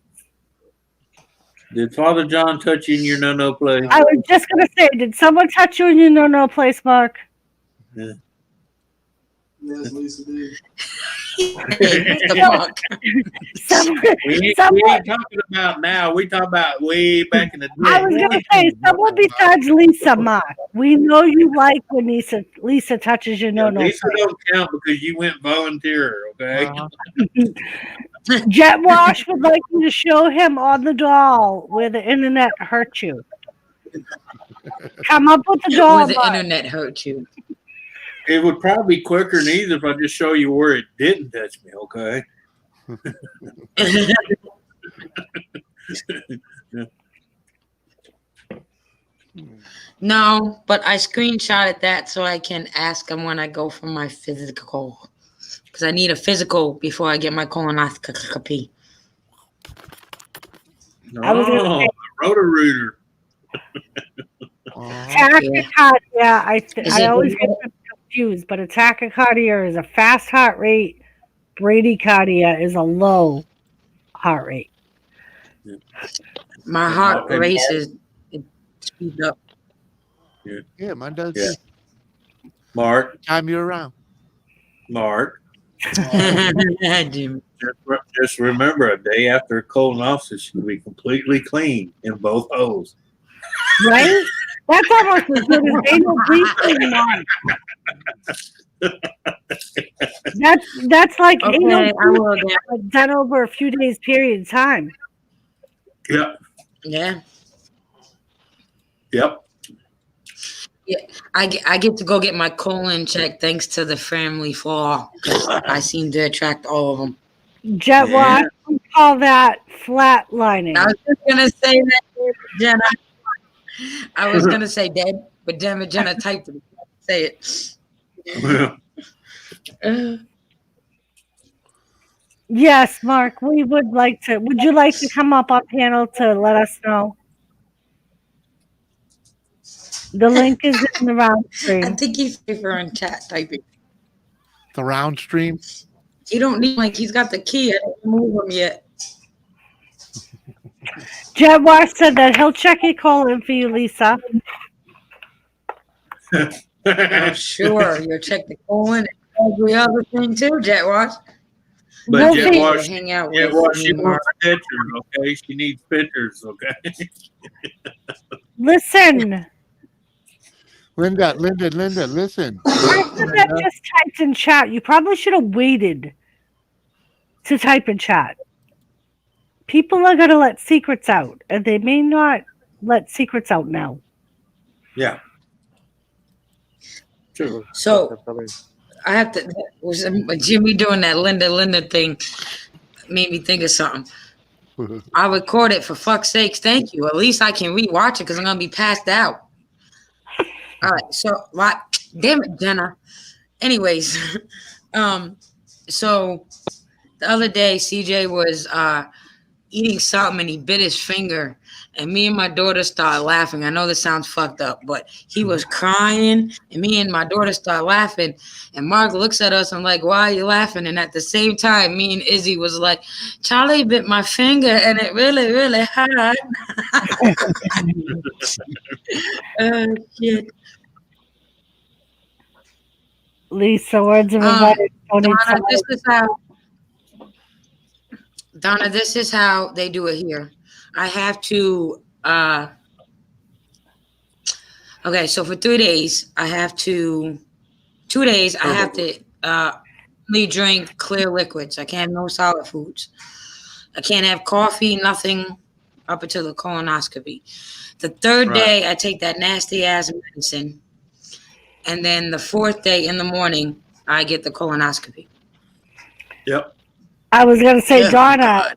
Did Father John touch you in your no place?
I was just going to say, did someone touch you in your no place, Mark?
Yeah.
Yes, Lisa did.
Someone-
We
someone-
ain't talking about now. We talk about way back in the day.
I was going to say, someone besides Lisa, Mark. We know you like when Lisa touches your no
Lisa
place.
don't count because you went volunteer, okay?
Jet Wash would like you to show him on the doll where the internet hurt you. Come up with the doll.
Where the
Mark.
internet hurt you.
It would probably be quicker and easier if I just show you where it didn't touch me, okay?
No, but I screenshotted that so I can ask him when I go for my physical. Because I need a physical before I get my colonoscopy.
I was gonna
Oh,
say-
Roto-Rooter.
Tachycardia.
Is
I
it-
always get them confused, but a tachycardia is a fast heart rate. Bradycardia is a low heart rate.
My heart
And-
races. It speeds up.
Yeah, mine does.
Yeah. Mark,
Time you're around.
Mark,
Jim.
just remember, a day after a colonoscopy should be completely clean in both holes.
Right? That's almost as good as anal bleaching, Mark. That's like
Okay,
anal
I will
bleaching, but done over a few days period of time.
Yep.
Yeah.
Yep.
Yeah, I get to go get my colon checked thanks to the family flaw. 'Cause I seem to attract all of them.
Jet Wash, we call that flatlining.
I was just gonna say that, Jenna. I was gonna say dead, but damn it, Jenna typed it. Say it.
Yes, Mark, we would like to. Would you like to come up on panel to let us know? The link is in the round
I
stream.
think he's safer in chat typing.
The round stream.
He don't need he's got the key. I didn't move him yet.
Jet Wash said that he'll check your colon for you, Lisa.
Oh, sure, you'll check the colon and every other thing too, Jet Wash.
But
No
Jet
thing.
Wash,
Hang out
Jet
with
Wash,
me,
she
Mark.
wants pictures, okay? She needs pictures, okay?
Listen,
Linda, listen.
person that just typed in chat, you probably should have waited to type in chat. People are going to let secrets out, and they may not let secrets out now.
Yeah. Sure.
So I have to. Was Jimmy doing that Linda thing? Made me think of something. I recorded for fuck's sakes. Thank you. At least I can rewatch it because I'm gonna be passed out. All right. So, damn it, Jenna. Anyways, so the other day CJ was eating something and he bit his finger, and me and my daughter started laughing. I know this sounds fucked up, but he was crying, and me and my daughter started laughing. And Mark looks at us and like, "Why are you laughing?" And at the same time, me and Izzy was like, "Charlie bit my finger, and it really, really hurt." Shit.
Lisa, words of advice. Don't eat
Donna, this
salad.
is how. Donna, this is how they do it here. I have to. Okay, so for 3 days, I have to. 2 days, I have to only drink clear liquids. I can't have no solid foods. I can't have coffee, nothing up until the colonoscopy. The third day, I take that nasty ass medicine, and then the fourth day in the morning, I get the colonoscopy.
Yep.
I was going to say, Donna,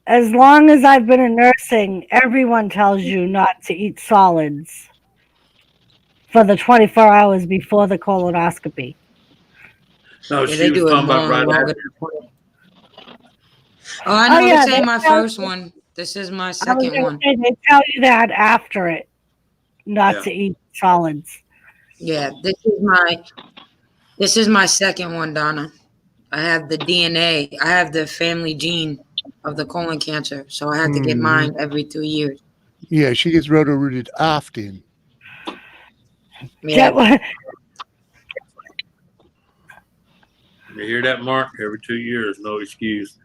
as long as I've been in nursing, everyone tells you not to eat solids for the 24 hours before the colonoscopy.
No,
Yeah,
she
they
was
do it
talking about
more
right
longer
after.
Oh, I know.
yeah,
This ain't my
they tell
first
you-
one. This is my
I was
second
going
one.
to say, they tell you that after it, not
Yeah.
to eat solids.
Yeah, this is my second one, Donna. I have the DNA. I have the family gene of the colon cancer, so I have to get mine every 3 years.
Yeah, she gets roto-rooted often.
Yeah.
You hear that, Mark? Every 2 years, no excuse.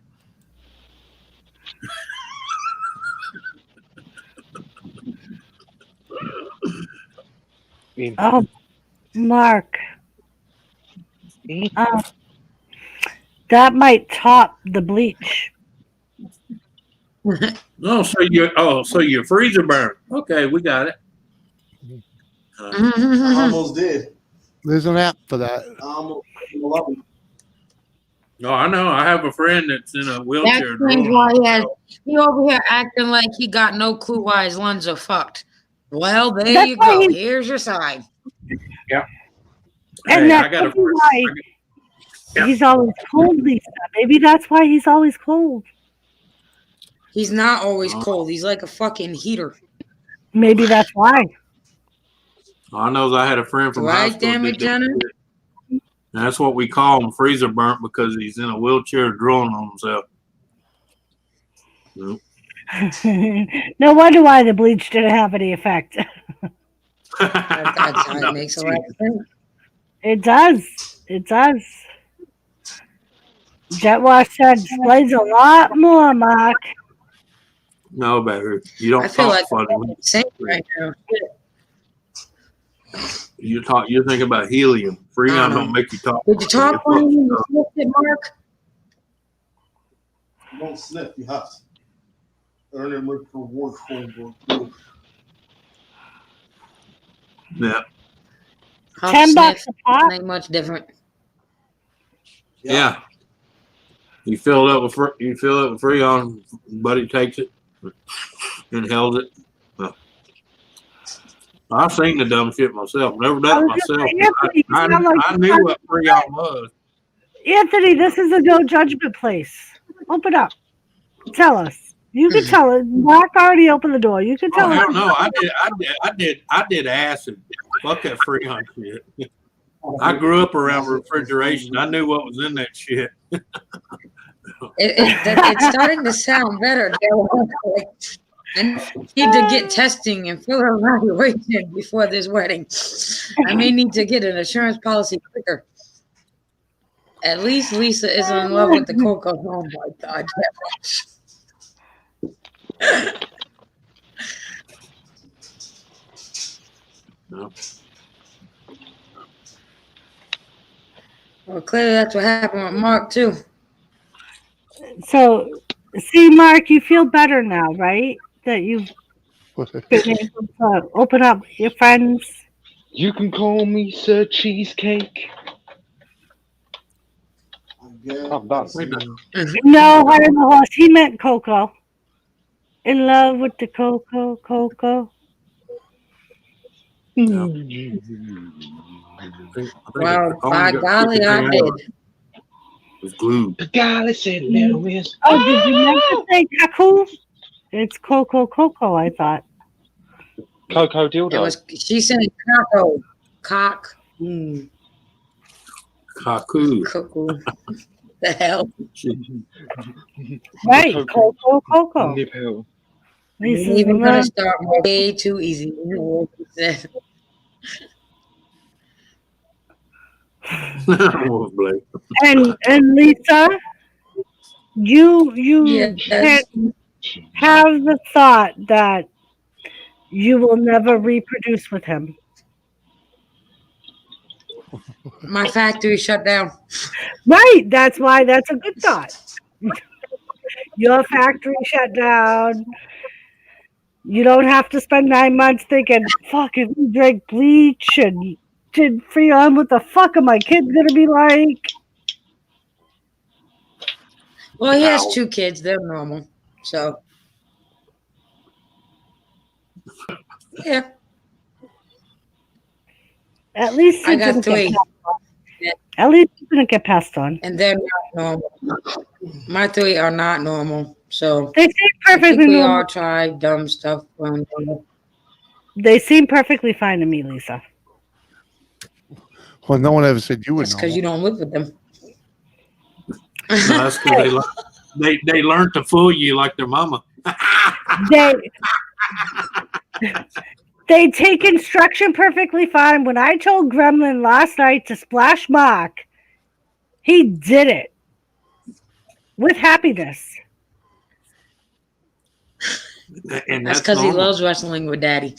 Oh, Mark. That might top the bleach.
No, so your freezer burn. Okay, we got it.
I almost did.
There's an app for that.
I almost love it.
No, I know. I have a friend that's in a
That
wheelchair.
explains why he over here acting like he got no clue why his lungs are fucked. Well, there
That's
you
why
go.
he-
Here's your sign.
Yeah.
And
Hey,
that's
I got a
probably why he's always cold, Lisa. Maybe that's why he's always cold.
He's not always cold. He's like a fucking heater.
Maybe that's why.
All I know is I had a friend from high
Right
school.
there,
that did
McDonough?
that. And that's what we call him, freezer burnt, because he's in a wheelchair drooling on himself. Yep.
No wonder why the bleach didn't have any effect.
That's how it makes a lot of sense.
It does. It does. Jet Wash said explains a lot more, Mark.
No, baby. You don't
I feel
talk
like
funny.
I'm insane right now.
You're thinking about helium. Freon don't make you talk.
Did you talk funny when you sniffed it, Mark?
You don't sniff, you have to. Earn and work reward for
Yeah.
Huff,
$10
sniff,
a pop.
ain't much different.
Yeah. You fill it up with Freon, buddy takes it, inhales it. Well, I've seen the dumb shit myself. Never done it myself. I knew what Freon was.
Anthony, this is a no judgment place. Open up. Tell us. You can tell us. Mark already opened the door. You can
Oh
tell
hell
us.
no! I did acid. Fuck that Freon shit. I grew up around refrigeration. I knew what was in that shit.
It's starting to sound better. Like, I need to get testing and further evaluation before this wedding. I may need to get an insurance policy quicker. At least Lisa is in love with the cocoa. Oh my God.
No.
Well, clearly that's what happened with Mark too.
So, see, Mark, you feel better now, right? That you've been able to open up with your friends.
You can call me Sir Cheesecake. I'm done.
No, Heart of the Horse. He meant Coco. In love with the Coco.
Well, by golly, I did.
was glued.
The guy said little miss.
Oh, did you never say Kaku? It's Coco Coco, I thought.
Coco
It
dildo.
was she said Coco. Cock.
Kaku.
Cuckoo. The hell?
Right, Coco Coco.
Nipple.
This
You're
is
even
the
gonna
one.
start way too easy.
Wolf Blake.
And Lisa, you
Yes.
can't have the thought that you will never reproduce with him.
My factory shut down.
Right, that's why that's a good thought. Your factory shut down. You don't have to spend 9 months thinking, fuck, if we drank bleach and did Freon, what the fuck are my kids gonna be like?
Well, he has 2 kids. They're normal. So, yeah.
At least
I
you
got
didn't get
3.
passed on. At least you didn't get passed on.
And they're not normal. My 3 are not normal. So,
They seem
I think
perfectly
we
normal.
all try dumb stuff.
They seem perfectly fine to me, Lisa.
Well, no one ever said you were
That's because you don't live with them.
No, that's because they learned to fool you like their mama.
They take instruction perfectly fine. When I told Gremlin last night to splash Mark, he did it with happiness.
And
That's because he loves wrestling with Daddy.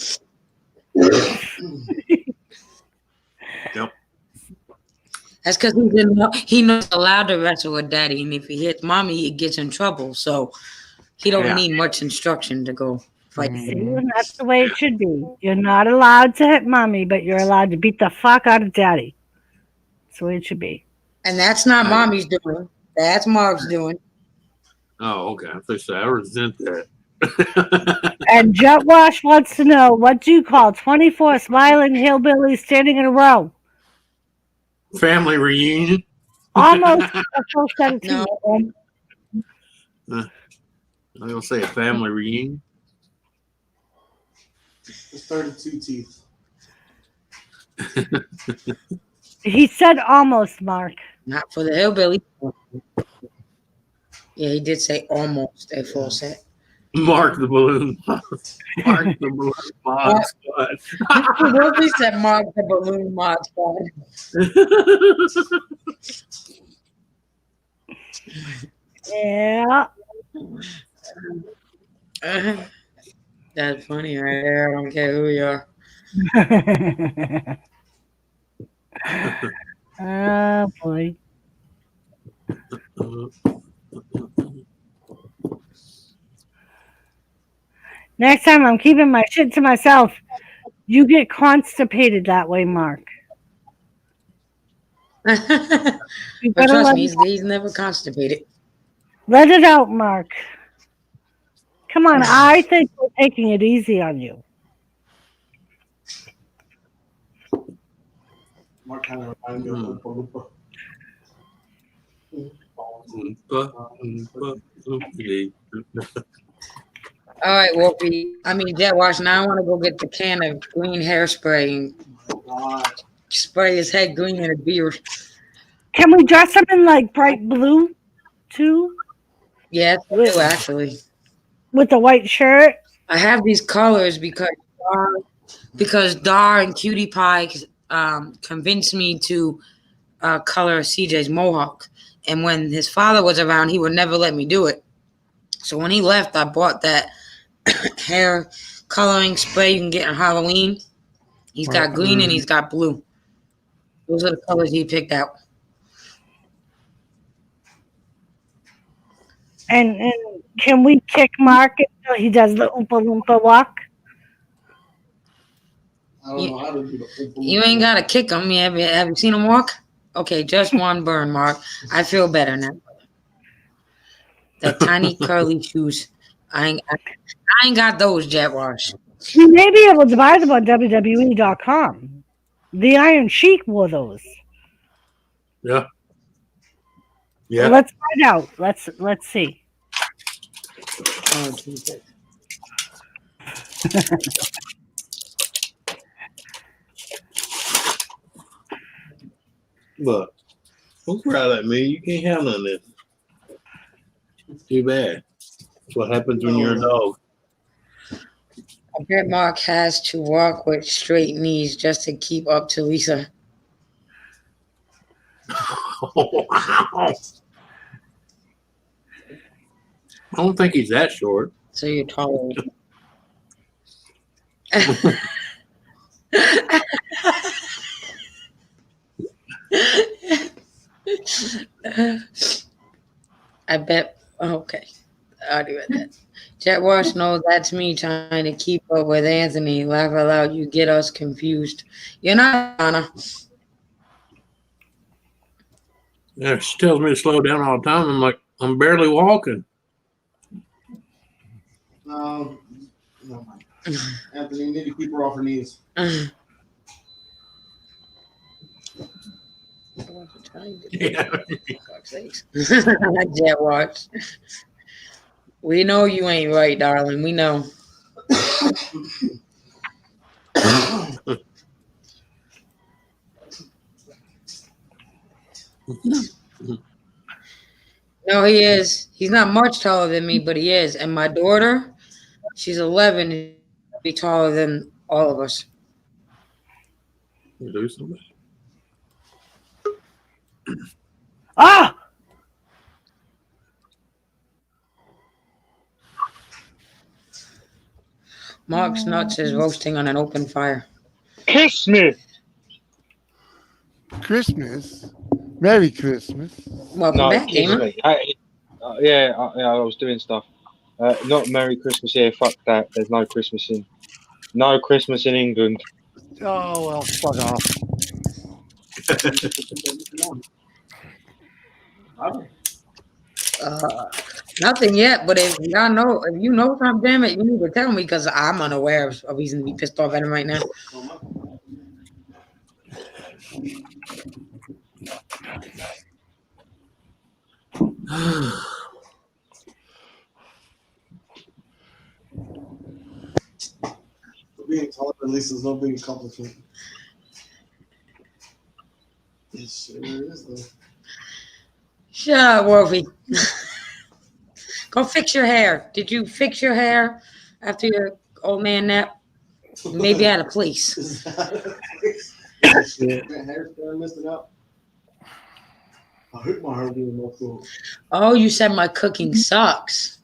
Yep.
That's because he knows allowed to wrestle with Daddy, and if he hits Mommy, he gets in trouble. So he don't need much instruction to go fight.
See, and that's the way it should be. You're not allowed to hit Mommy, but you're allowed to beat the fuck out of Daddy. That's the way it should be.
And that's not Mommy's doing. That's Mark's doing.
Oh, okay. I thought so. I resent that.
And Jet Wash wants to know, what do you call 24 smiling hillbillies standing in a row?
Family reunion.
Almost a full set of teeth.
I'm gonna say a family reunion.
It's 32 teeth.
He said almost, Mark.
Not for the hillbilly. Yeah, he did say almost a full set.
Mark the balloon. Mark the balloon mod squad.
Wilkie said Mark the balloon mod squad.
Yeah.
That's funny right there. I don't care who you are.
Oh, boy. Next time I'm keeping my shit to myself. You get constipated that way, Mark. You
But
gotta
trust
let
me,
it,
he's never constipated.
let it out, Mark. Come on, I think we're taking it easy on you.
Mark kind of reminds me of Oompa Loompa.
All right, Wolfie. I mean, Jet Wash. Now I want to go get the can of green hairspray and spray his head green and his beard.
Can we dress him in like bright blue too?
Yeah, it's blue, actually.
With the white shirt?
I have these colors because Dar and Cutie Pie convinced me to color CJ's mohawk. And when his father was around, he would never let me do it. So when he left, I bought that hair coloring spray you can get on Halloween. He's got green and he's got blue. Those are the colors he picked out.
And can we kick Mark until he does the Oompa Loompa walk?
I don't know how to do the Oompa Loompa.
You ain't got to kick him. Have you seen him walk? Okay, just one burn, Mark. I feel better now. The tiny curly shoes. I ain't got those, Jet Wash.
You may be able to buy them on WWE.com. The Iron Sheik wore those.
Yeah. Yeah.
Let's find out. Let's see.
Oh, Jesus.
But don't cry at me. You can't have none of this. It's too bad. That's what happens when you're a dog.
I bet Mark has to walk with straight knees just to keep up to Lisa.
Wow. I don't think he's that short.
So you're taller. I bet. Okay. I'll do it. Jet Wash knows that's me trying to keep up with Anthony. Laugh out loud. You get us confused. You're not, Anna.
Yeah, she tells me to slow down all the time. I'm like, I'm barely walking.
No, mind. Anthony, you need to keep her off her knees.
Yeah.
Jet Wash. We know you ain't right, darling. We know. No, he is. He's not much taller than me, but he is. And my daughter, she's 11, and be taller than all of us.
You do something.
Ah!
Mark's nuts is roasting on an open fire.
Kiss me.
Christmas. Merry Christmas.
Welcome
No,
back,
kiss
Damon.
me. Hey, yeah, I was doing stuff. Not Merry Christmas here. Fuck that. There's no Christmas in England.
Oh, well, fuck off.
Nothing yet, but if y'all know, if you know something, damn it, you need to tell me because I'm unaware of a reason to be pissed off at him right now.
Being taller than Lisa's no big accomplishment. It sure is, though.
Shut up, Wolfie. Go fix your hair. Did you fix your hair after your old man nap? Maybe at a place.
Hairspray missing out. I hit my hair being more cool.
Oh, you said my cooking sucks.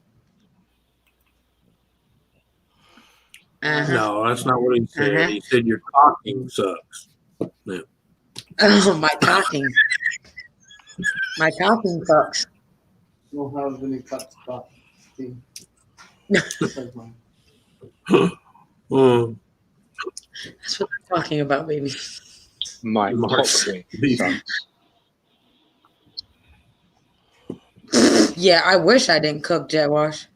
No, that's not what he said. He said your cocking sucks. Yeah.
Oh, my cocking. My cocking sucks.
No, how has been in cut spot.
That's what I'm talking about, baby.
My cocking.
Yeah, I wish I didn't cook, Jet Wash.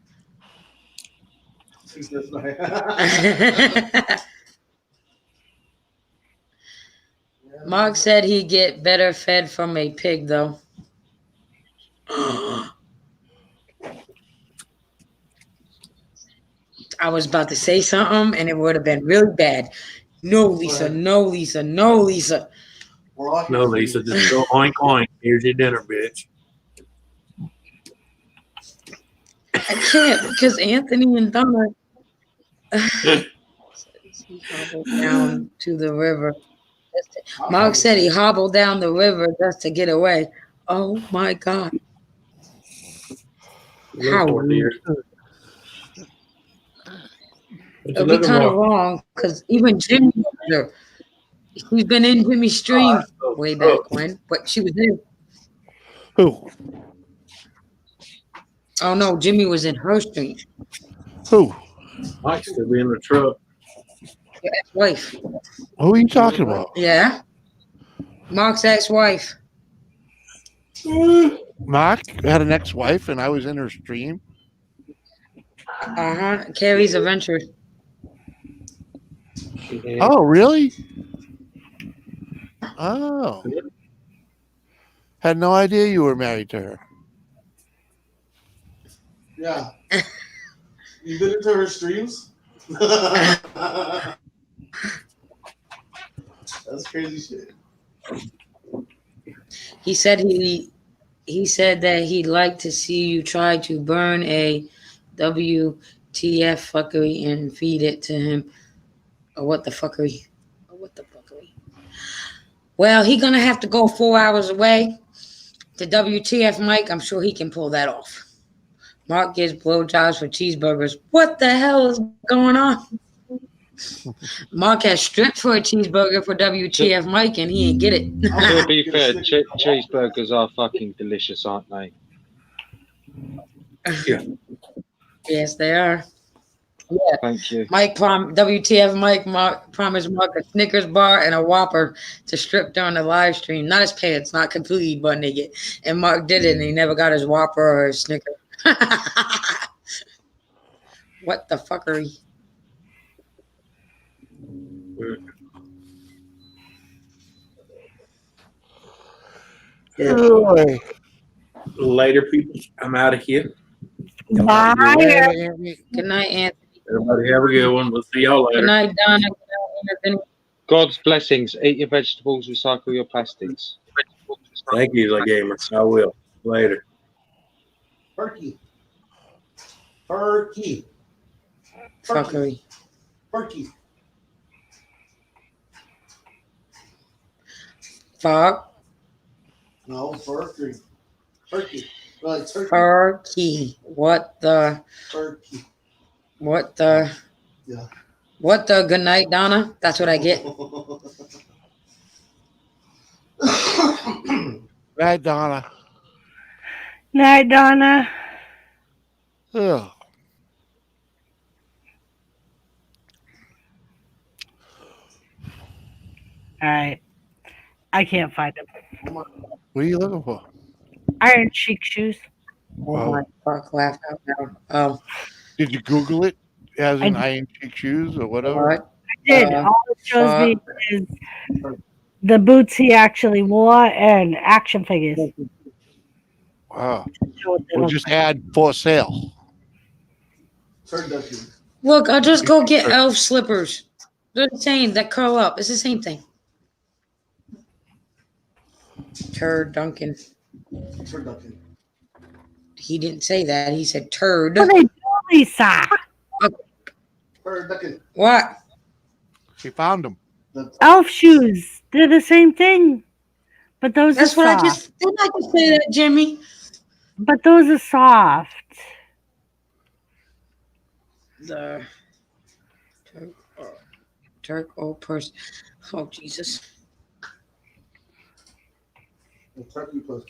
Mark said he'd get better fed from a pig, though. I was about to say something, and it would have been really bad. No, Lisa. No, Lisa. No, Lisa.
No, Lisa, just go oink oink. Here's your dinner, bitch.
I can't because Anthony and Donna down to the river. Mark said he hobbled down the river just to get away. Oh my God. How rude. It would be kind of wrong because even Jimmy, who's been in Jimmy's stream way back when, but she was in.
Who?
Oh no, Jimmy was in her stream.
Who?
Mike's still be in the truck.
Your ex-wife.
Who are you talking about?
Yeah. Mark's ex-wife.
Mark had an ex-wife, and I was in her stream.
Carrie's Adventures.
Oh, really? Oh. Had no idea you were married to her.
Yeah. You been into her streams? That's crazy shit.
He said he said that he'd like to see you try to burn a WTF fuckery and feed it to him. Or what the fuckery? Or what the fuckery? Well, he gonna have to go 4 hours away to WTF Mike. I'm sure he can pull that off. Mark gives blowjobs for cheeseburgers. What the hell is going on? Mark has stripped for a cheeseburger for WTF Mike and he ain't get it.
To be fair, cheeseburgers are fucking delicious, aren't they?
Yeah.
Yes, they are. Yeah.
Thank you.
WTF Mike promised Mark a Snickers bar and a Whopper to strip during the live stream. Not his pants, not completely butt naked. And Mark did it and he never got his Whopper or his Snickers. What the fuckery?
Boy.
Later, people. I'm out of here.
Bye.
Good night, Anthony.
Everybody have a good one. We'll see y'all later.
Good night, Donna. Good night, Anthony.
God's blessings. Eat your vegetables, recycle your plastics.
Thank you, La Gamer. I will. Later.
Turkey. Turkey.
Fuckery.
Turkey.
Fog.
No, turkey. Turkey. Turkey.
Turkey. What the?
Turkey.
What the?
Yeah.
What the? Good night, Donna. That's what I get.
Right, Donna.
Night, Donna.
Ugh.
All right. I can't find them.
What are you looking for?
Iron Cheek shoes.
Oh my fuck! Laughed out loud. Oh.
Did you Google it? As in
I-
iron cheek shoes or whatever?
What?
I did. All it shows me is the boots he actually wore and action figures.
Wow.
Show what they
We'll
look
just
like.
add for sale.
Turducken.
Look, I'll just go get elf slippers. They're the same. That curl up. It's the same thing. Turd Duncan.
Turducken.
He didn't say that. He said turd.
What are they doing, Lisa?
Turducken.
What?
She found them.
Elf shoes. They're the same thing. But those
That's
are
what
soft.
I just didn't I just say that, Jimmy?
But those are soft.
The Turk old person. Oh Jesus.
The turkey puss.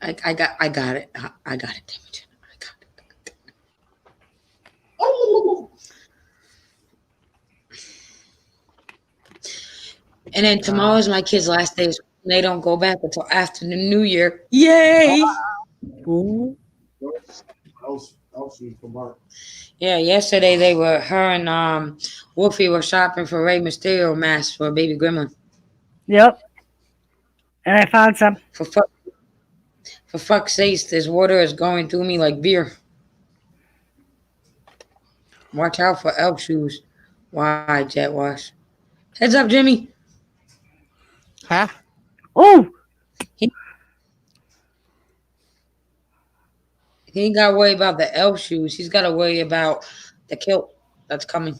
I got it. I got it. Damn it. And then tomorrow's my kids' last day. They don't go back until after the New Year. Yay!
Elf shoes for Mark.
Yeah, yesterday her and Wolfie were shopping for Rey Mysterio masks for Baby Gremlin.
Yep. And I found some.
For fuck's sake, this water is going through me like beer. Watch out for elf shoes. Why, Jet Wash? Heads up, Jimmy.
Huh?
Oh!
He ain't got to worry about the elf shoes. He's got to worry about the kilt that's coming.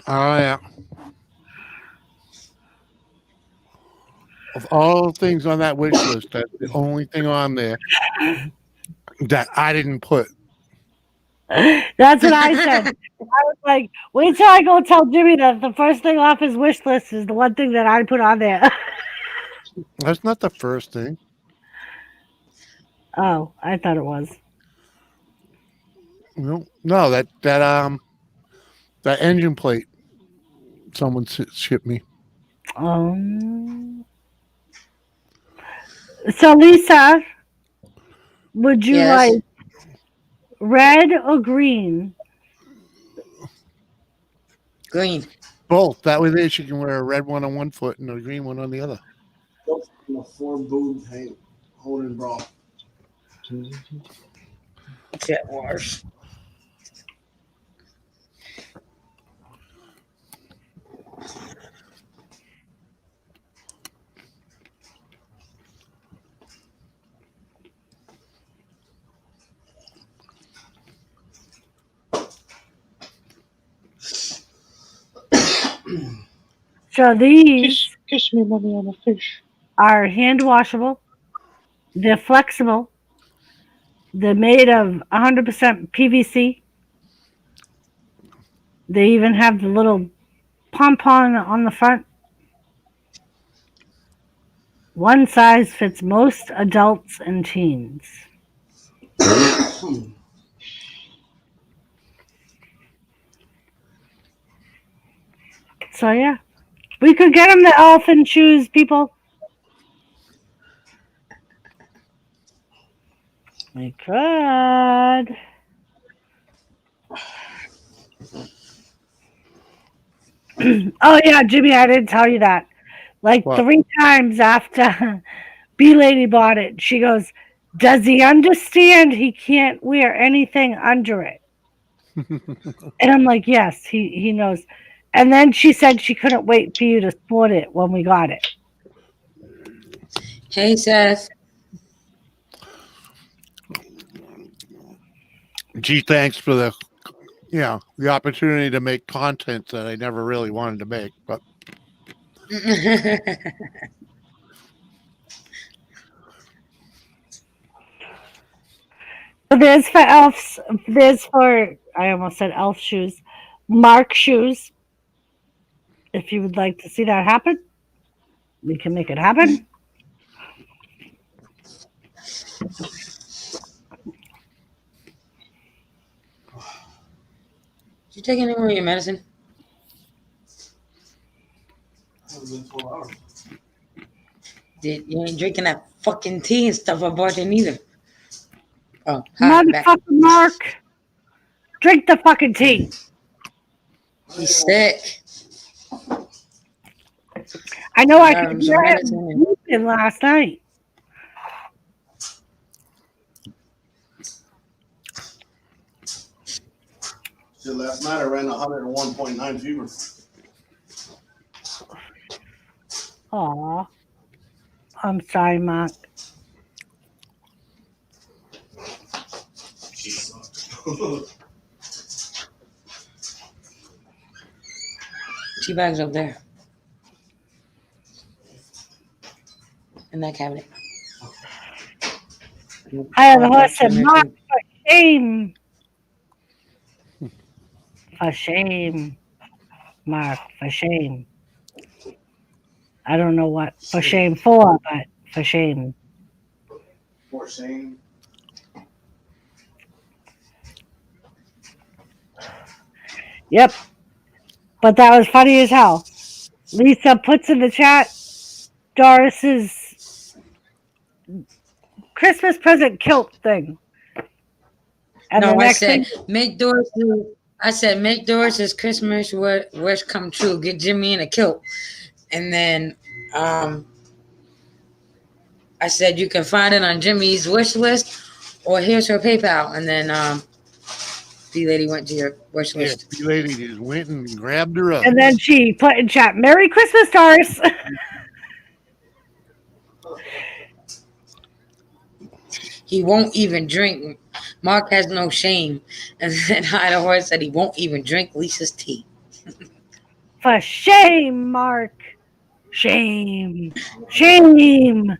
Oh, yeah. Of all the things on that wish list, that's the only thing on there that I didn't put.
That's what I said. I was like, wait till I go tell Jimmy that the first thing off his wish list is the one thing that I put on there.
That's not the first thing.
Oh, I thought it was.
No, that engine plate someone shipped me.
So Lisa, would you
Yes.
like red or green?
Green.
Both. That way, she can wear a red one on one foot and a green one on the other.
In a 4-boob hang holding bra.
Jet wash.
So these
Kiss me, mommy, on the fish.
are hand washable. They're flexible. They're made of 100% PVC. They even have the little pom-pom on the front. One size fits most adults and teens. So yeah, we could get them the elephant shoes, people. We could. Oh yeah, Jimmy, I didn't tell you that. Like
What?
3 times after B Lady bought it, she goes, "Does he understand he can't wear anything under it?" And I'm like, "Yes, he knows." And then she said she couldn't wait for you to sport it when we got it.
Hey, Seth.
Gee, thanks for the opportunity to make content that I never really wanted to make, but
So there's for elves. There's for, I almost said elf shoes, Mark shoes. If you would like to see that happen, we can make it happen.
Did you take any more of your medicine? You ain't drinking that fucking tea and stuff I bought you neither. Oh, hi, back.
Motherfucker, Mark, drink the fucking tea.
He's sick.
I know I
Got
could
him some
hear
medicine
him
and-
sleeping last night.
Shit, last night I ran 101.9 fever.
Aw, I'm sorry, Mark.
Tea bag's up there. In that cabinet.
I have a horse and Mark, for shame. For shame. Mark, for shame. I don't know what for shame for, but for shame.
For shame.
Yep. But that was funny as hell. Lisa puts in the chat Doris's Christmas present kilt thing. And
No,
the
I
next
said
thing,
make Doris's Christmas wish come true. Get Jimmy in a kilt. And then I said you can find it on Jimmy's wish list or here's her PayPal. And then the lady went to your wish
yeah,
list.
the lady just went and grabbed her up.
and then she put in chat, Merry Christmas, Doris.
He won't even drink. Mark has no shame. And then Ida Horse said he won't even drink Lisa's tea.
For shame, Mark. Shame. Shame.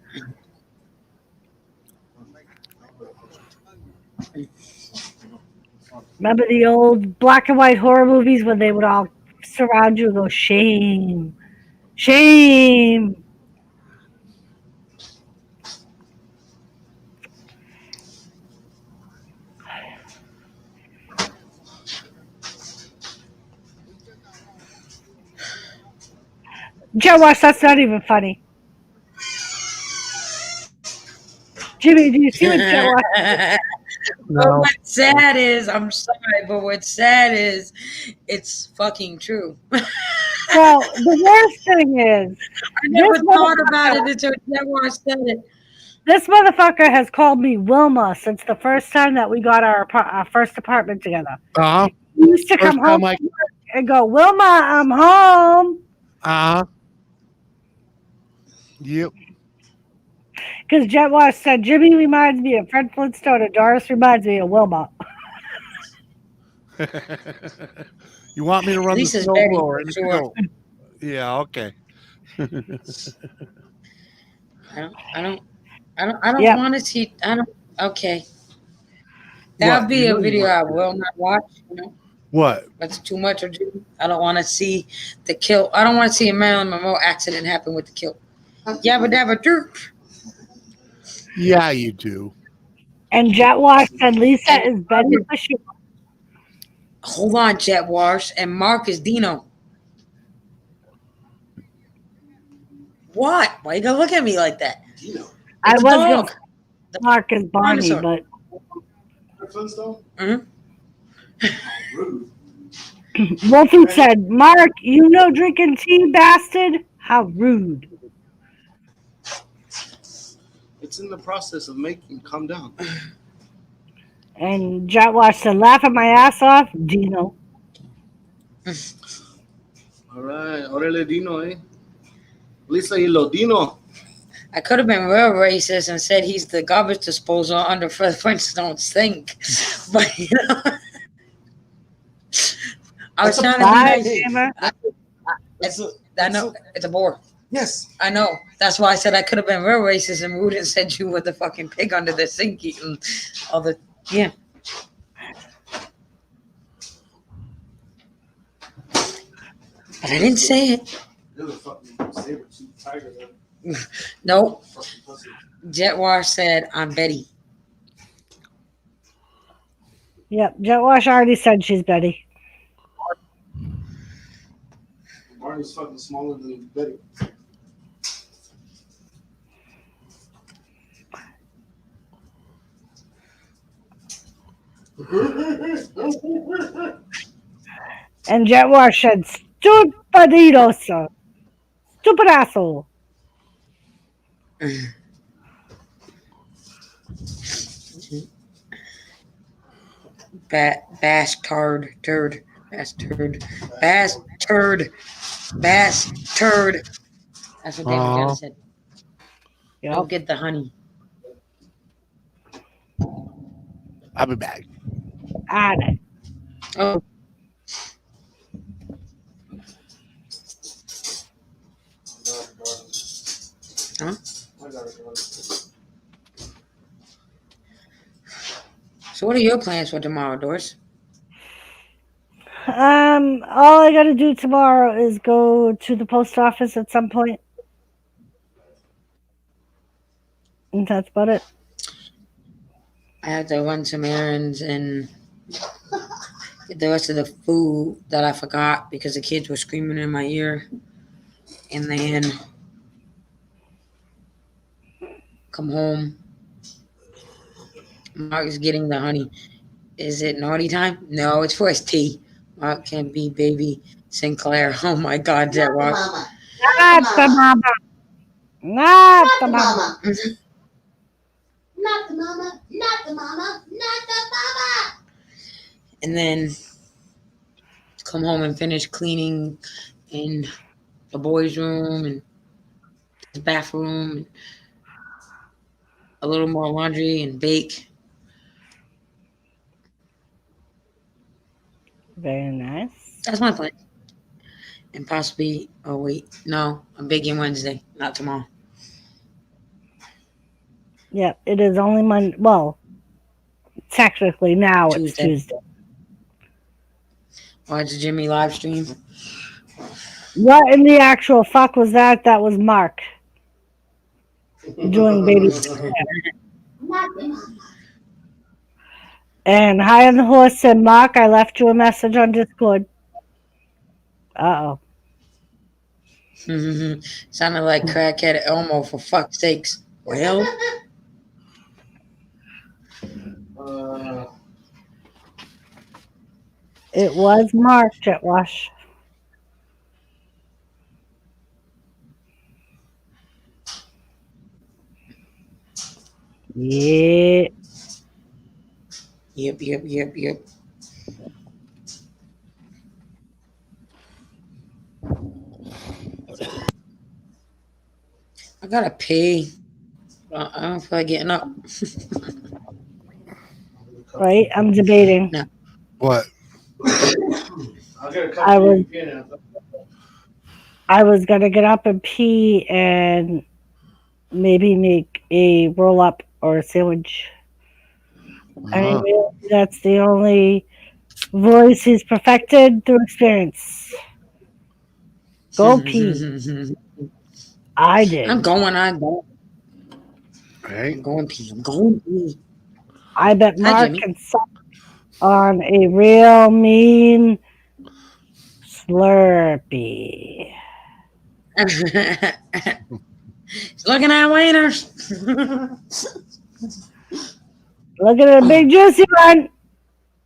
Remember the old black and white horror movies when they would all surround you and go, shame. Shame. Joe Wash, that's not even funny. Jimmy, do you see what Joe Wash?
But what's sad is, I'm sorry, but what's sad is it's fucking true.
Well, the worst thing is,
I never
this
thought about it
motherfucker,
until Jaguar said it.
this motherfucker has called me Wilma since the first time that we got our first apartment together.
Uh huh.
He used to
First
come home
time I.
from work and go, Wilma, I'm home.
Uh huh. Yep.
Because Jet Wash said, Jimmy reminds me of Fred Flintstone and Doris reminds me of Wilma.
You want me to run the
Lisa's
snow
Betty
blower?
for
And
sure.
go. Yeah. Okay.
I don't
Yep.
want to see. I don't. Okay,
What?
that'll be
You
a
know you
video
want
I
to.
will not watch. You know,
What?
that's too much. Or I don't want to see the kill. I don't want to see a Marilyn Monroe accident happen with the kill. Yabba dabba derp.
Yeah, you do.
And Jet Wash said Lisa is Betty for sure.
Hold on, Jet Wash, and Mark is Dino. What? Why you gonna look at me like that?
Dino.
I
It's
was
a
going
dog.
to Mark is Barney,
Dinosaur.
but
Flintstone?
Mm-hmm.
Rude.
Wolfie said, Mark, you know drinking tea, bastard? How rude.
It's in the process of making. Calm down.
And Jet Wash said, laughing my ass off, Dino.
All right. Orale Dino, eh? Lisa y lo Dino.
I could have been real racist and said he's the garbage disposal under Fred Flintstone's sink, but you know, I was trying to be nice. I know it's a boar.
Yes.
I know. That's why I said I could have been real racist and rude and said you were the fucking pig under the sink eating all the yeah. But I didn't say it.
You're the fucking saber-tooth tiger.
Nope.
Fucking pussy.
Jet Wash said I'm Betty.
Yep, Jet Wash already said she's Betty.
Barney's fucking smaller than Betty.
And Jet Wash said, Stupidito, sir. Stupid asshole.
Bastard. Bastard. That's what David Jones said.
Yep.
Go get the honey.
I'll be back.
Oh. Huh? So what are your plans for tomorrow, Doris?
All I gotta do tomorrow is go to the post office at some point. And that's about it.
I have to run some errands and get the rest of the food that I forgot because the kids were screaming in my ear. And then come home. Mark is getting the honey. Is it naughty time? No, it's for his tea. Mark can be baby Sinclair. Oh my God, Jet Wash.
Not the mama. Not the mama.
Not the mama, not the mama, not the mama.
And then come home and finish cleaning in the boys' room and the bathroom and a little more laundry and bake.
Very nice.
That's my plan. And possibly, oh wait, no, I'm baking Wednesday, not tomorrow.
Yep, it is only Monday. Well, technically now
Tuesday.
it's Tuesday.
Watch Jimmy live stream.
What in the actual fuck was that? That was Mark doing baby Sinclair.
Not the mama.
And High on the Horse said, Mark, I left you a message on Discord. Uh-oh.
Sounded like crackhead Elmo, for fuck's sakes. Well,
It was Mark, Jet Wash. Yeah.
Yep. I gotta pee. I don't feel like getting up.
Right? I'm debating.
No.
What?
I'll get a cup
I
of
was
tea.
I was gonna get up and pee and maybe make a roll up or a sandwich. I
Uh-huh.
mean, that's the only voice he's perfected through experience. Go pee. I did.
I'm going.
Right?
I'm going pee. I'm going pee.
I bet
Hi,
Mark
Jimmy.
can suck on a real mean Slurpee.
Looking at wieners.
Look at the big juicy one.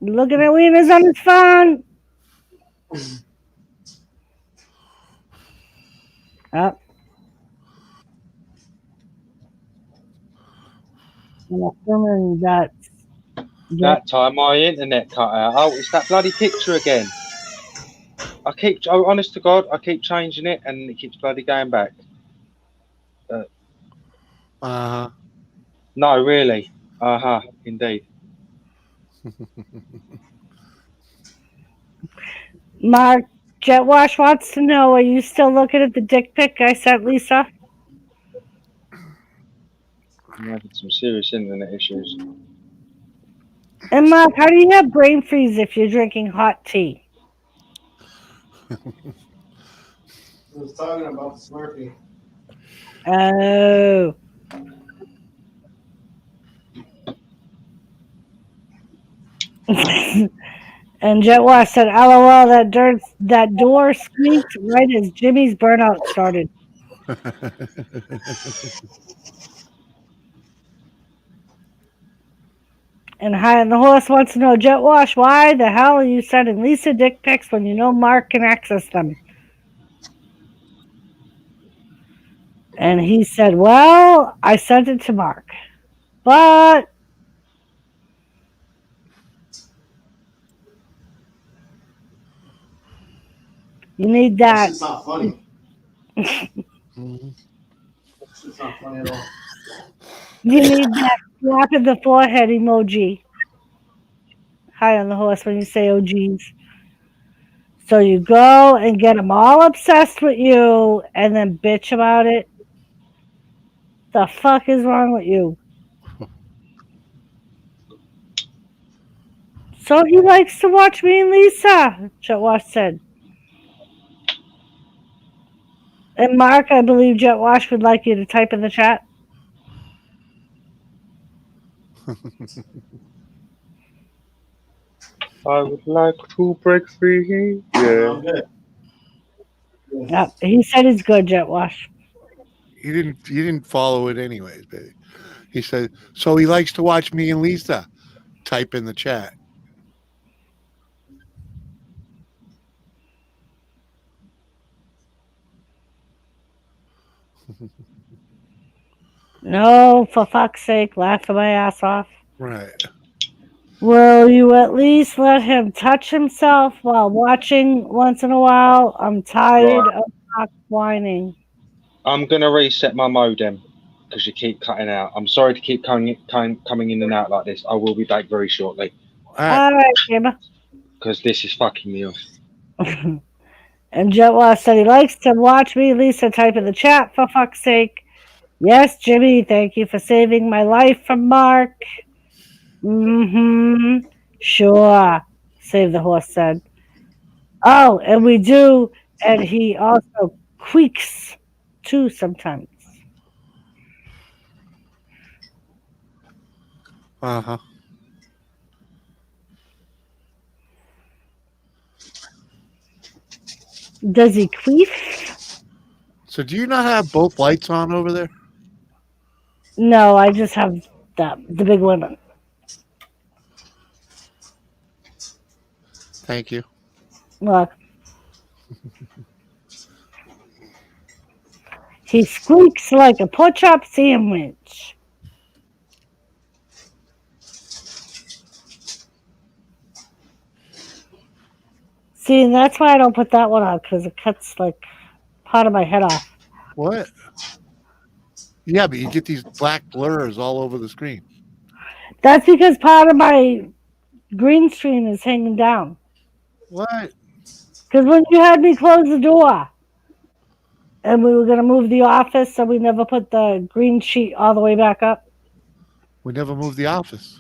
Looking at wieners on his phone. Up. I'm assuming that.
That time my internet cut out. Oh, it's that bloody picture again. Honest to God, I keep changing it and it keeps bloody going back.
Uh-huh.
No, really. Indeed.
Mark Jetwash wants to know, are you still looking at the dick pic I sent Lisa?
I'm having some serious internet issues.
And Mark, how do you have brain freeze if you're drinking hot tea?
I was talking about the Slurpee.
Oh. And Jetwash said, LOL, that door squeaked right as Jimmy's burnout started. And High on the Horse wants to know, Jetwash, why the hell are you sending Lisa dick pics when you know Mark can access them? And he said, well, I sent it to Mark. But you need that.
It's not funny. It's not funny at all.
You need that slap in the forehead emoji. High on the Horse when you say OGs. So you go and get them all obsessed with you and then bitch about it. The fuck is wrong with you? So he likes to watch me and Lisa, Jetwash said. And Mark, I believe Jetwash would like you to type in the chat.
I would like to break free. Yeah.
Yep, he said it's good, Jetwash.
You didn't follow it anyways, baby. He said, so he likes to watch me and Lisa. Type in the chat.
No, for fuck's sake, laughing my ass off.
Right.
Will you at least let him touch himself while watching once in a while? I'm tired of not whining.
I'm gonna reset my modem because you keep cutting out. I'm sorry to keep coming in and out like this. I will be back very shortly.
All right, Jim.
Because this is fucking me off.
And Jetwash said he likes to watch me. Lisa, type in the chat, for fuck's sake. Yes, Jimmy, thank you for saving my life from Mark. Mm-hmm. Sure, Save the Horse said. Oh, and we do, and he also queeks too sometimes.
Uh-huh.
Does he queef?
So do you not have both lights on over there?
No, I just have the big one.
Thank you.
Look. He squeaks like a pork chop sandwich. See, and that's why I don't put that one on, because it cuts like part of my head off.
What? Yeah, but you get these black blurs all over the screen.
That's because part of my green screen is hanging down.
What?
Because when you had me close the door, and we were going to move the office, so we never put the green sheet all the way back up.
We never moved the office.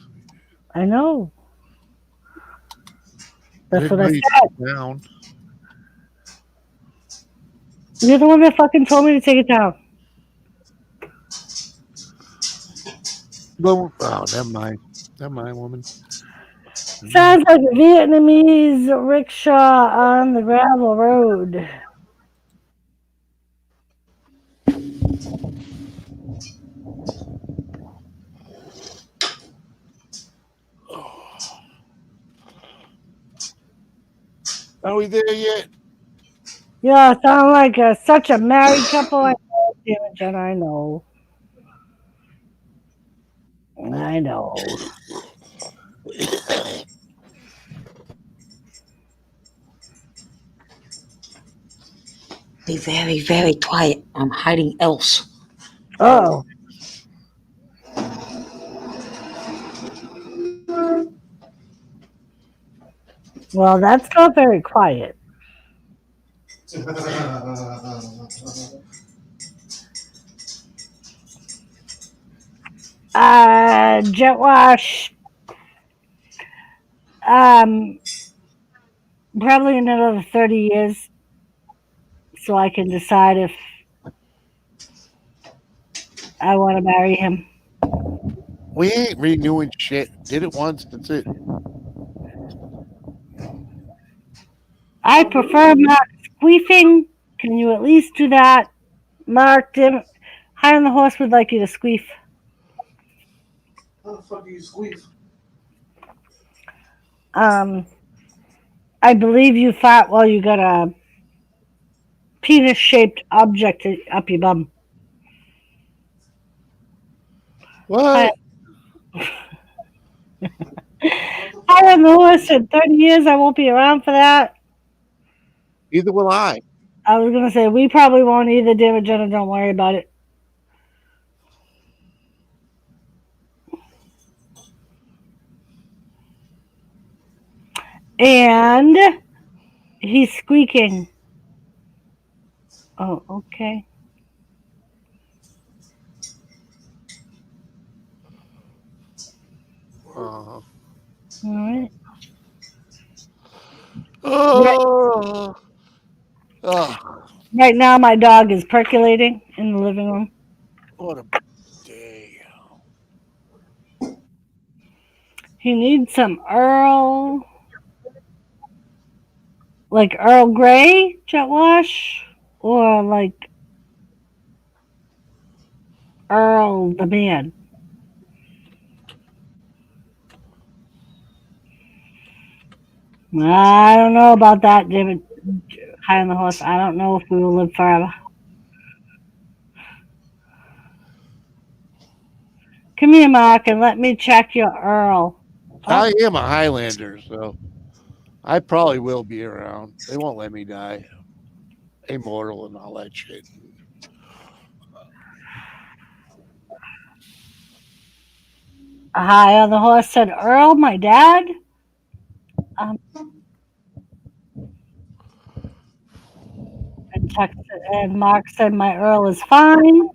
I know. That's
didn't
what I
know you
said.
took it down.
You're the one that fucking told me to take it down.
Oh, never mind. Never mind, woman.
Sounds like a Vietnamese rickshaw on the gravel road.
Are we there yet?
Yeah, sound like such a married couple. I know, damn it, Jen, I know. I know.
Be very, very quiet. I'm hiding else.
Oh. Well, that's not very quiet. Jet wash. Probably another 30 years, so I can decide if I want to marry him.
We ain't renewing shit. Did it once, that's it.
I prefer Mark squeefing. Can you at least do that? Mark, High on the Horse would like you to squeef.
How the fuck do you squeeze?
I believe you fought while you got a penis-shaped object up your bum.
What?
High on the Horse in 30 years, I won't be around for that.
Either will I.
I was going to say, we probably won't either, damn it, Jenna, don't worry about it. And he's squeaking. Oh, okay.
All
right.
Oh.
Right now, my dog is percolating in the living room.
What a day.
He needs some Earl, like Earl Grey jet wash, or like Earl the man. I don't know about that, David. High on the Horse. I don't know if we will live forever. Come here, Mark, and let me check your Earl.
I am a Highlander, so I probably will be around. They won't let me die. Immortal and all that shit.
High on the Horse said, Earl, my dad? And Mark said, my Earl is fine.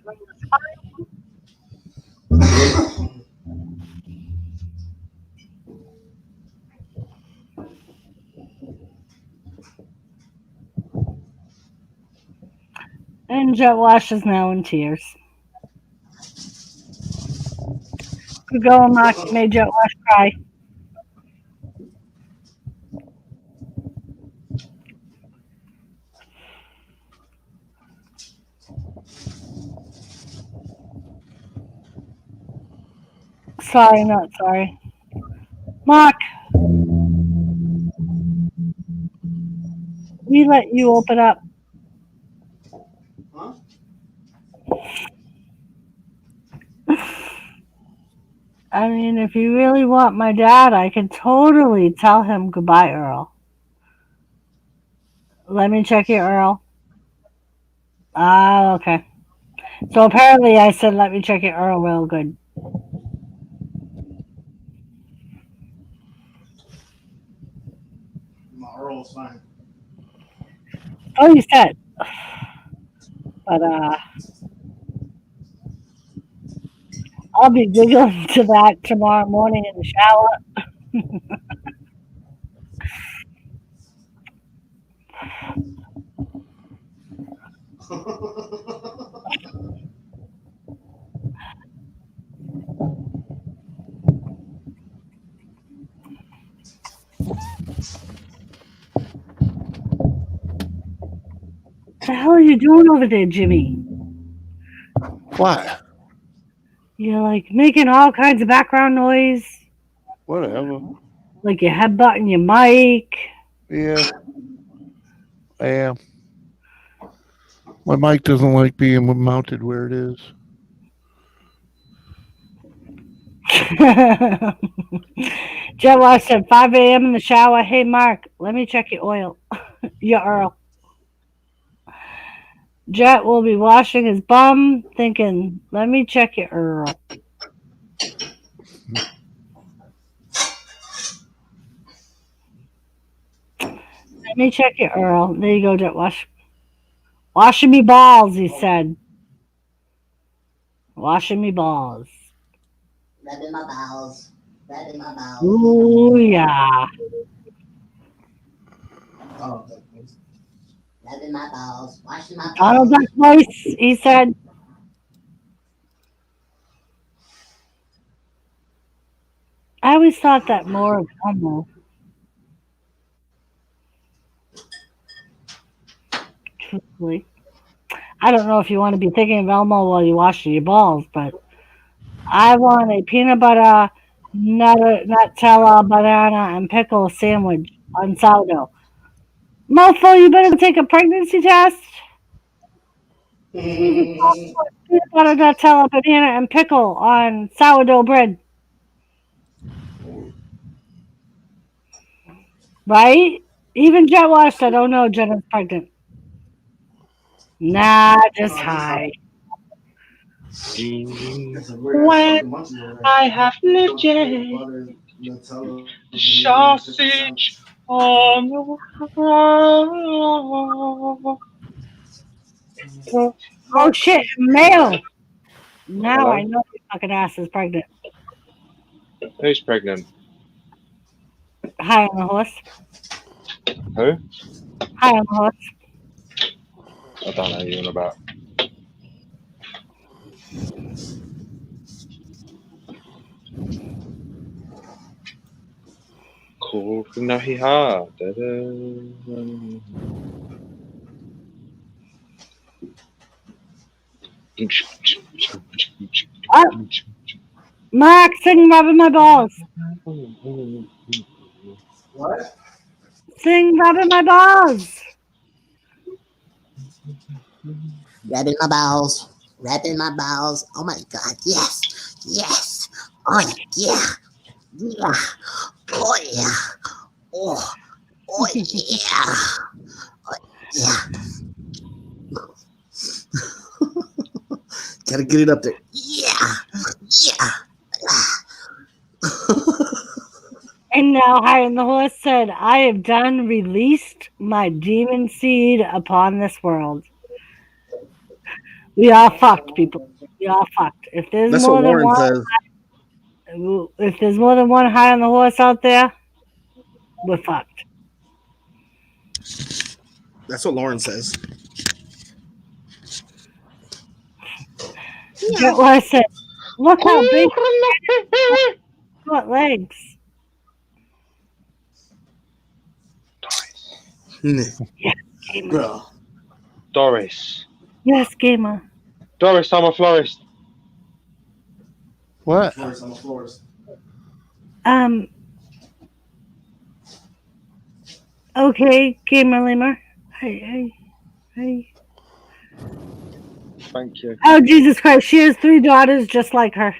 And Jet Wash is now in tears. Good going, Mark. You made Jet Wash cry. Sorry, not sorry. Mark, we let you open up.
Huh?
I mean, if you really want my dad, I can totally tell him goodbye, Earl. Let me check your Earl. Ah, okay. So apparently I said, let me check your Earl real good.
My Earl's fine.
Oh, you said. But I'll be giggling to that tomorrow morning in the shower. What the hell are you doing over there, Jimmy?
What?
You're like making all kinds of background noise,
Whatever.
like you're headbutting your mic.
Yeah. I am. My mic doesn't like being mounted where it is.
Jet Wash said 5 a.m. in the shower. Hey, Mark, let me check your oil. Your Earl. Jet will be washing his bum, thinking, let me check your Earl. Let me check your Earl. There you go, Jet Wash. Washing me balls, he said. Washing me balls.
Rubbing my bowels. Rubbing my bowels.
Ooh, yeah.
Rubbing my bowels. Washing my
Donald
bowels.
Duck voice, he said. I always thought that more of Elmo. Truthfully. I don't know if you want to be thinking of Elmo while you're washing your balls, but I want a peanut butter, Nutella, banana, and pickle sandwich on sourdough. Mofo, you better take a pregnancy test. Peanut butter, Nutella, banana, and pickle on sourdough bread. Right? Even Jet Wash said, oh no, Jenna's pregnant. Nah, just high.
When I have lived yet, the sausage on the wall.
Oh shit, mail. Now
Hello?
I know your fucking ass is pregnant.
Who's pregnant?
High on the horse.
Who?
High on the horse.
I don't know who you're on about. Nahiha.
Mark, sing rubbing my balls.
What?
Sing rubbing my balls.
Rubbing my bowels. Rubbing my bowels. Oh my God. Yes. Yes. Oh yeah. Yeah. Oh yeah. Oh. Oh yeah. Oh yeah.
Gotta get it up there.
Yeah. Yeah.
And now High on the Horse said, I have done released my demon seed upon this world. We are fucked, people. We are fucked. If there's
That's
more
what
than
Lauren
one,
says.
if there's more than one High on the Horse out there, we're fucked.
That's what Lauren says.
Get what I said. Look how big got legs. Yes, gamer.
Bro.
Doris.
Yes, gamer.
Doris, I'm a florist.
What?
Florist, I'm a florist.
Okay, gamer lemur. Hey.
Thank you.
Oh, Jesus Christ. She has 3 daughters just like her.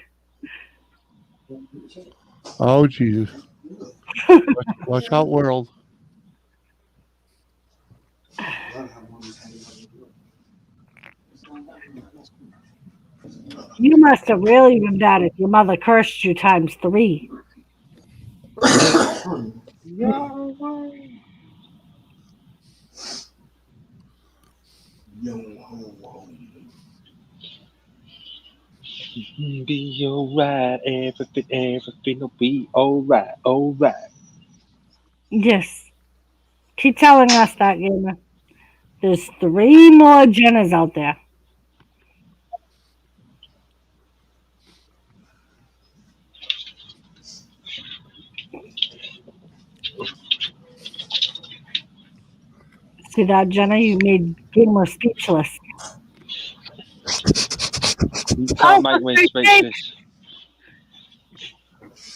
Oh, Jesus. Watch out, world.
You must have really been bad if your mother cursed you times 3.
Be alright, everything will be alright.
Yes. Keep telling us that, Gamer. There's 3 more Jennas out there. See that, Jenna? You made Gamer speechless.
You can't make me speechless.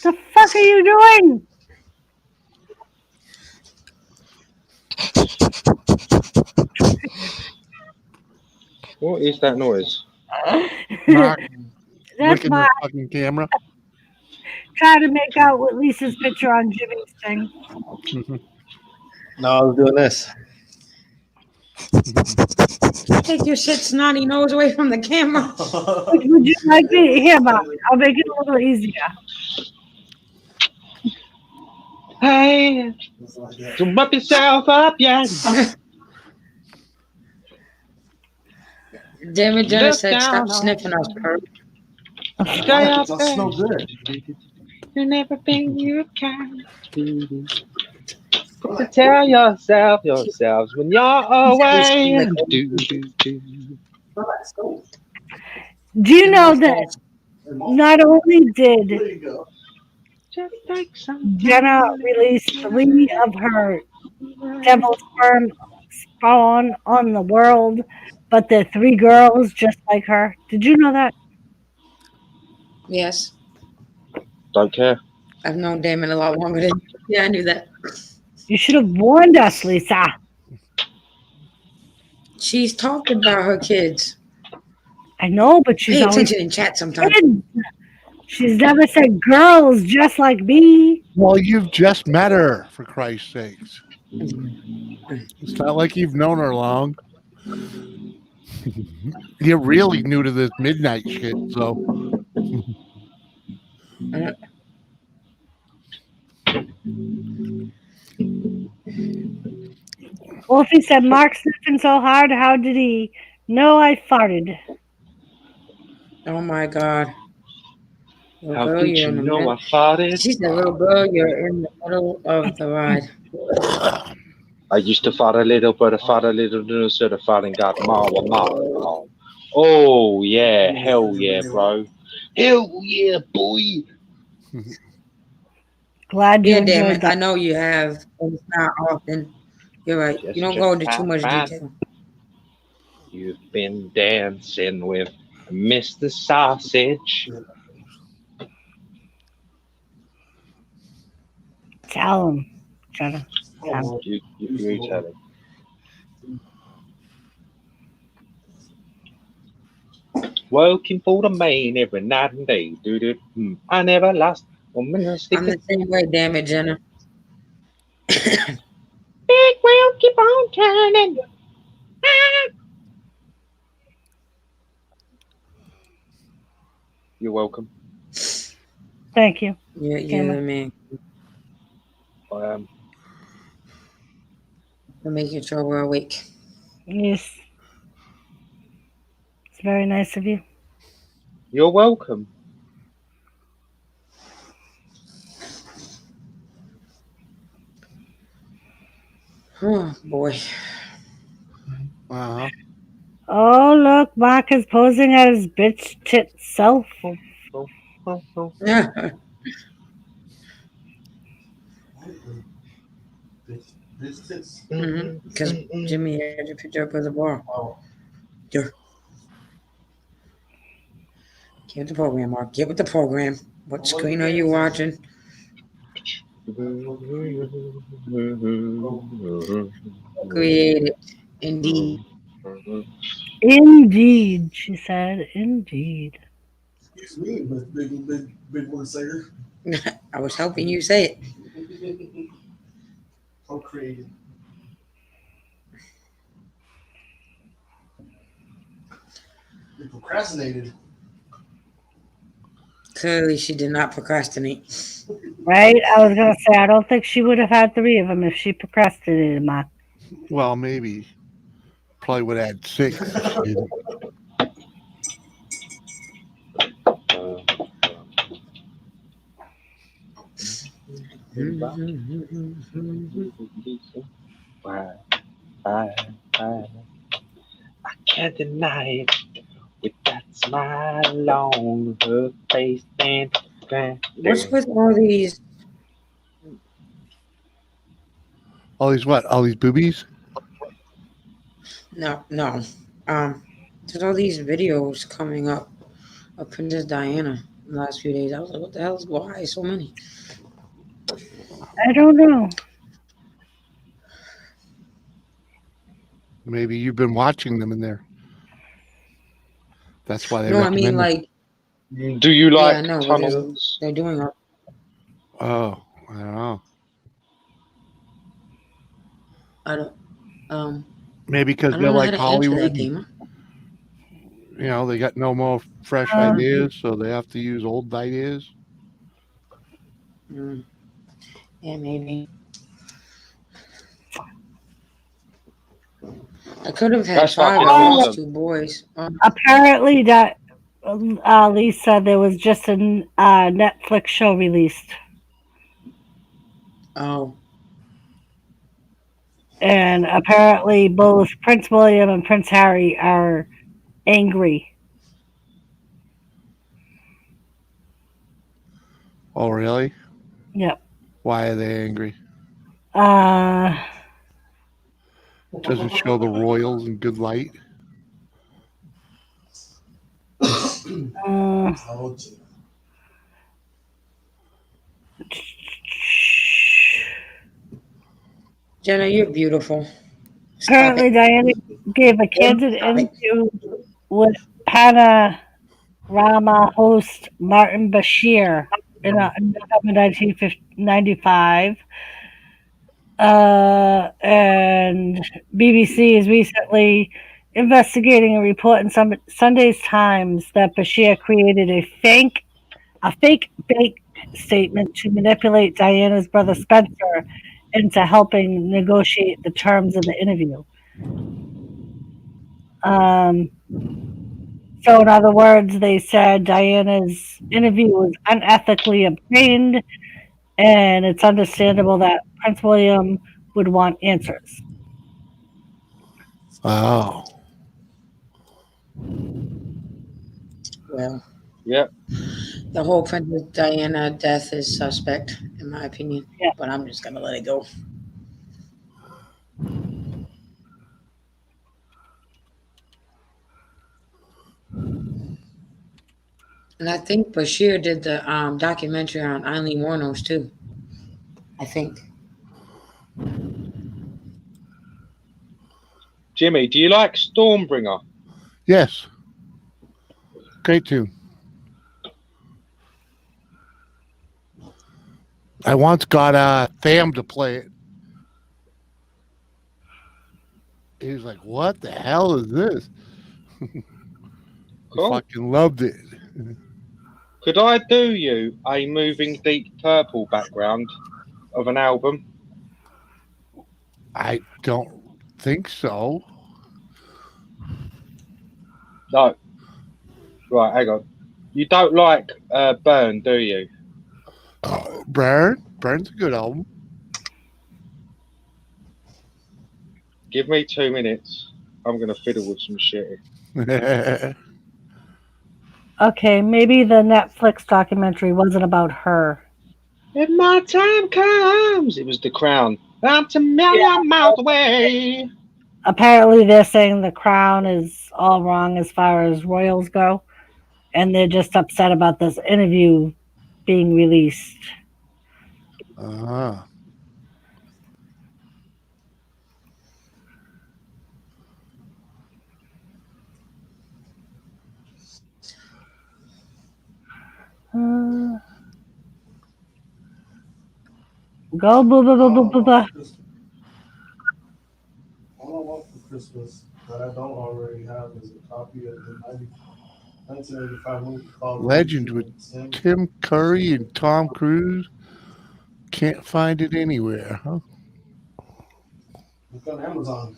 The fuck are you doing?
What is that noise?
Mark
That's
licking
my
the fucking camera.
trying to make out with Lisa's picture on Jimmy's thing.
No, I was doing this.
Take your shit snotty nose away from the camera.
Would you like me? Here, Mom. I'll make it a little easier.
Hey, to wrap yourself up, yeah.
Damn it, Jenna
Look
said, stop
down
sniffing us, perp.
That
smell good.
and everything you can do. To tell yourselves when you're away.
Do you know that not only did Jenna release 3 of her devil sperm spawn on the world, but they're 3 girls just like her? Did you know that?
Yes.
Don't care.
I've known Damon a lot longer than you. Yeah, I knew that.
You should have warned us, Lisa.
She's talked about her kids.
I know, but she's
Pay
always
attention in chat sometimes.
kids. She's never said girls just like me.
Well, you've just met her, for Christ's sakes. It's not like you've known her long. You're really new to this midnight shit, so.
Wolfie said, Mark sniffing so hard, how did he know I farted?
Oh my God. Little
How
girl,
did
you're
you
in the
know
mid-
I farted?
She said, little girl, you're in the middle of the ride.
I used to fart a little, but I fart a little, so the farting got more. Oh, yeah. Hell yeah, bro. Hell yeah, boy.
Glad you
Yeah, damn
enjoyed
it.
that.
I know you have, but it's not often. You're right.
Just
You don't
check
go into
that
too much
fat.
detail.
You've been dancing with Mr. Sausage.
Tell him, Jenna. Tell him.
You tell him. Working for the main every night and day. I never lost 1 minute.
I'm the same way, damn it, Jenna.
Big wheel keep on turning. You're welcome.
Thank you.
You're the man. For making sure we're awake.
Yes. It's very nice of you.
You're welcome.
Oh, boy.
Uh-huh.
Oh, look, Mark is posing as his bitch tit self.
Because Jimmy had your picture up with the bar. There. Get with the program, Mark. Get with the program. What screen are you watching? Created. Indeed.
Indeed, she said. Indeed.
Excuse me, big one singer.
I was helping you say it.
I'm creative. You procrastinated.
Clearly, she did not procrastinate.
Right? I was gonna say I don't think she would have had 3 of them if she procrastinated, Mark.
Well, maybe. Probably would have had 6 if she didn't.
I can't deny it. With that smile on her face and
What's with all these?
All these what? All these boobies?
No. There's all these videos coming up of Princess Diana in the last few days. I was like, what the hell? Why so many?
I don't know.
Maybe you've been watching them in there. That's why they
No, I
recommend
mean
them.
like.
Do you like
Yeah, no.
tunnels?
They're doing.
Oh, I don't know.
I don't.
Maybe because
I
they're
don't know how
like
to answer that,
Hollywood.
gamer.
You know, they got no more fresh ideas, so they have to use old ideas.
Yeah, maybe. I could have had
That's like
5
an
of
awesome.
those 2 boys.
Apparently, that Lisa, there was just a Netflix show released,
Oh,
and apparently both Prince William and Prince Harry are angry.
Oh, really?
Yep.
Why are they angry?
Uh,
Doesn't show the royals in good light.
Jenna, you're beautiful.
apparently, Diana gave a candid interview with Panorama host Martin Bashir in November 1995. And BBC is recently investigating a report in Sunday's Times that Bashir created a fake bank statement to manipulate Diana's brother Spencer into helping negotiate the terms of the interview. So, in other words, they said Diana's interview was unethically obtained, and it's understandable that Prince William would want answers.
Oh.
Well,
yeah.
The whole Princess Diana death is suspect, in my opinion.
Yeah.
But I'm just gonna let it go. And I think Bashir did the documentary on Eileen Wuornos too. I think.
Jimmy, do you like Stormbringer?
Yes. Great tune. I once got Tham to play it. He was like, "What the hell is this?"
Cool.
I fucking loved it.
Could I do you a moving Deep Purple background of an album?
I don't think so.
No. Right, hang on. You don't like Burn, do you?
Burn's a good album.
Give me 2 minutes. I'm going to fiddle with some shit.
Okay, maybe the Netflix documentary wasn't about her.
When my time comes, it was The Crown. I'm to million miles away.
Apparently, they're saying the crown is all wrong as far as royals go, and they're just upset about this interview being released.
Ah.
Go boo boo boo boo boo boo.
All I want for Christmas that I don't already have is a copy of the 1985 movie called
Legend with Tim Curry and Tom Cruise. Can't find it anywhere, huh?
It's on Amazon.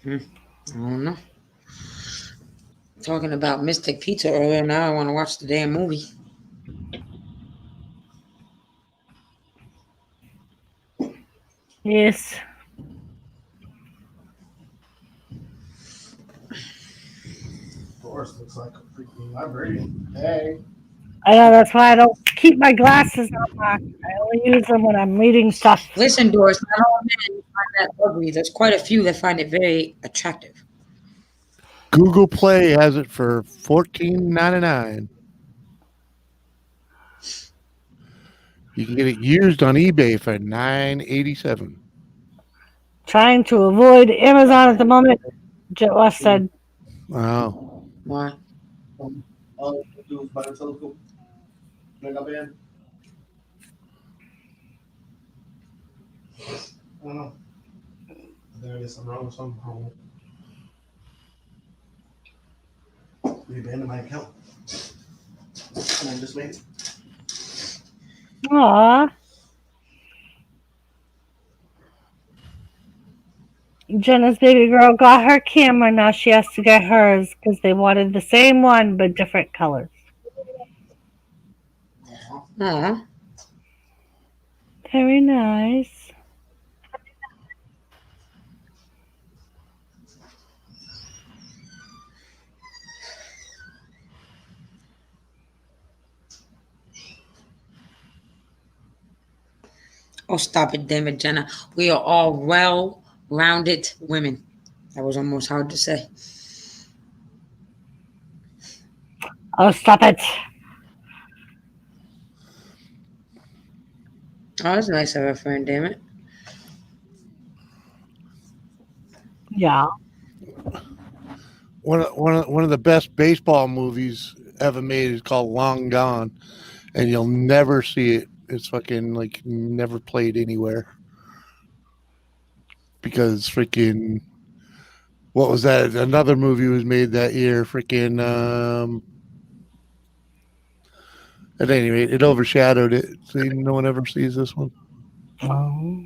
I don't know. Talking about Mystic Pizza earlier. Now I want to watch the damn movie.
Yes.
Forrest looks like a freaking librarian. Hey.
I know, that's why I don't keep my glasses on. I only use them when I'm reading stuff.
Listen, Doris, not all men find that ugly. There's quite a few that find it very attractive.
Google Play has it for $14.99. You can get it used on eBay for $9.87.
Trying to avoid Amazon at the moment. Jet West said.
Wow.
Why?
All you have to do is buy a telescope. Mega band. I don't know. There is something wrong with something. We abandoned my account. And I just made it.
Aww. Jenna's baby girl got her camera. Now she has to get hers because they wanted the same one but different colors.
Aww.
Very nice.
Oh, stop it, damn it, Jenna. We are all well-rounded women. That was almost hard to say.
Oh, stop it.
Oh, that's nice of her friend, damn it.
Yeah.
One of the best baseball movies ever made is called Long Gone, and you'll never see it. It's fucking like never played anywhere because freaking what was that? Another movie was made that year. Freaking at any rate, it overshadowed it. So no one ever sees this one.
Oh.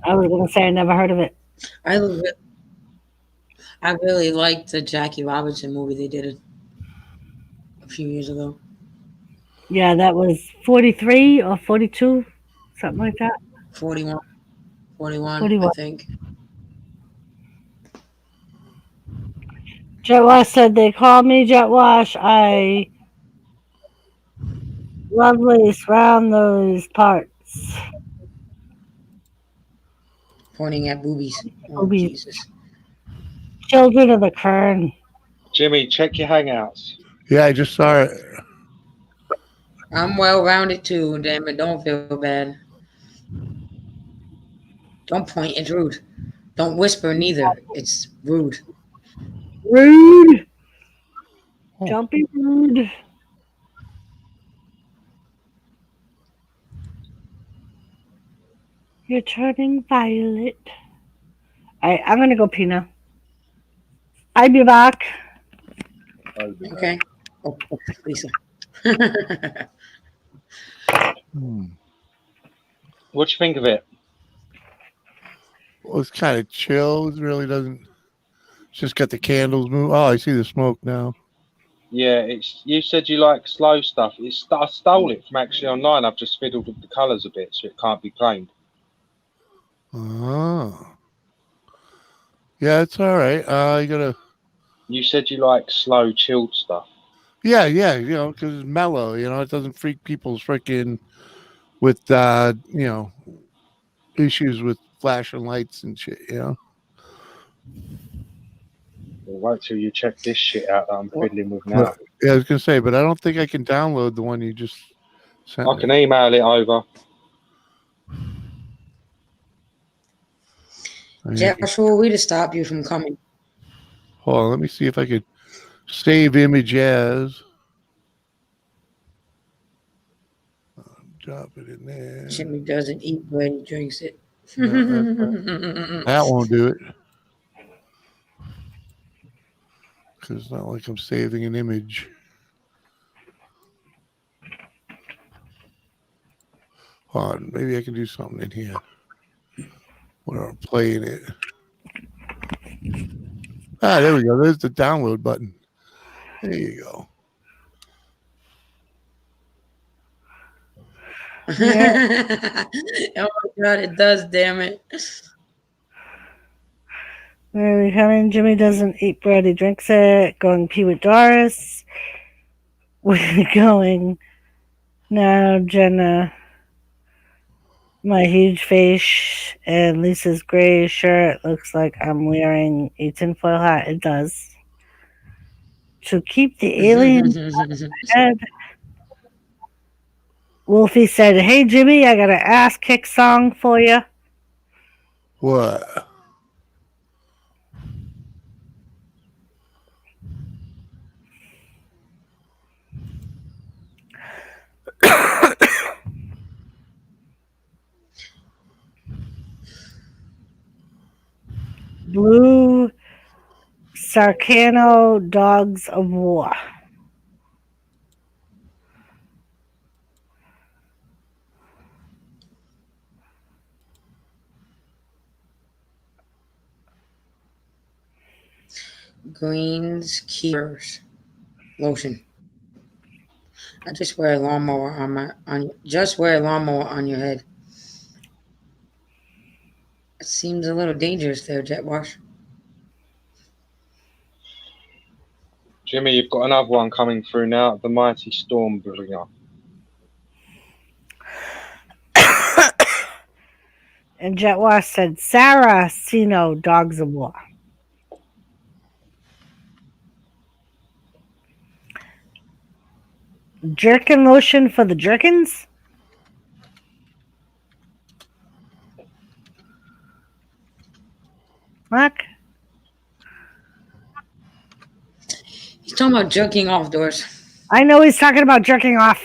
I was gonna say I never heard of it.
I really liked the Jackie Robinson movie they did a few years ago.
Yeah, that was 43 or 42, something like that.
41,
41.
I think.
Jet Wash said they called me Jet Wash. I lovely surround those parts.
Pointing at boobies. Oh,
Boobies.
Jesus.
Children of the Kern.
Jimmy, check your hangouts.
Yeah, I just saw it.
I'm well-rounded too, damn it. Don't feel bad. Don't point. It's rude. Don't whisper neither. It's rude.
Rude. Don't be rude. You're turning violet. All right, I'm going to go pee now. I'll be back.
Okay. Oh, Lisa.
What do you think of it?
Well, it's kind of chill. It really doesn't. It's just got the candles move. Oh, I see the smoke now.
Yeah, it's. You said you like slow stuff. I stole it from actually online. I've just fiddled with the colours a bit so it can't be claimed.
Oh. Yeah, it's all right. You gotta.
You said you like slow, chilled stuff.
Yeah, you know, because it's mellow. You know, it doesn't freak people's freaking with issues with flashing lights and shit. You know.
Well, wait till you check this shit out that I'm fiddling with now.
Yeah, I was gonna say, but I don't think I can download the one you just sent.
I can email it over.
Joshua, we to stop you from coming.
Hold on, let me see if I could save image as. Drop it in there.
Jimmy doesn't eat bread, he drinks it.
That won't do it. Because it's not like I'm saving an image. Hold on, maybe I can do something in here when I'm playing it. Ah, there we go. There's the download button. There you go.
Oh my god, it does, damn it.
Where are we coming? Jimmy doesn't eat bread, he drinks it. Going pee with Doris. We're going now, Jenna. My huge face and Lisa's gray shirt looks like I'm wearing a tinfoil hat. It does. To keep the aliens out of my head. Wolfie said, "Hey Jimmy, I got an ass kick song for you."
What?
Blue Sarcano Dogs of War.
Greens Keepers lotion. I just wear a lawnmower on your head. It seems a little dangerous there, Jet Wash.
Jimmy, you've got another one coming through now. The Mighty Stormbringer.
And Jet Wash said, Saraceno Dogs of War. Jerkin lotion for the jerkins? Mark?
He's talking about jerking off, Doris.
I know he's talking about jerking off.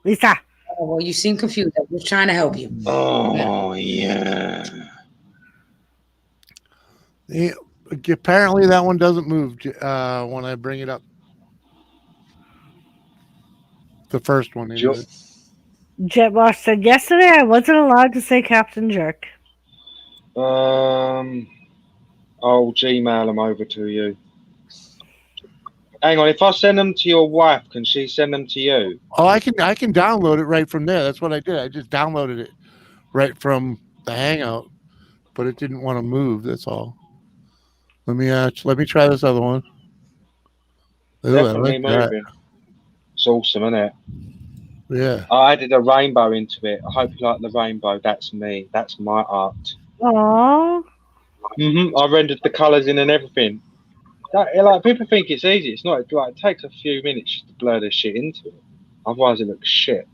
Lisa.
Oh, well, you seem confused. I was trying to help you.
Oh, yeah.
Yeah, apparently that one doesn't move when I bring it up. The first one. Anyway.
Jet Wash said, yesterday I wasn't allowed to say Captain Jerk.
I'll Gmail them over to you. Hang on, if I send them to your wife, can she send them to you?
Oh, I can download it right from there. That's what I did. I just downloaded it right from the Hangout, but it didn't want to move. That's all. Let me try this other one. Ooh,
Definitely
I like
moving. It's awesome, isn't it?
Yeah.
I added a rainbow into it. I hope you like the rainbow. That's me. That's my art.
Aww.
I rendered the colours in and everything. Like people think it's easy. It's not. Like, it takes a few minutes just to blur the shit into it. Otherwise, it looks shit.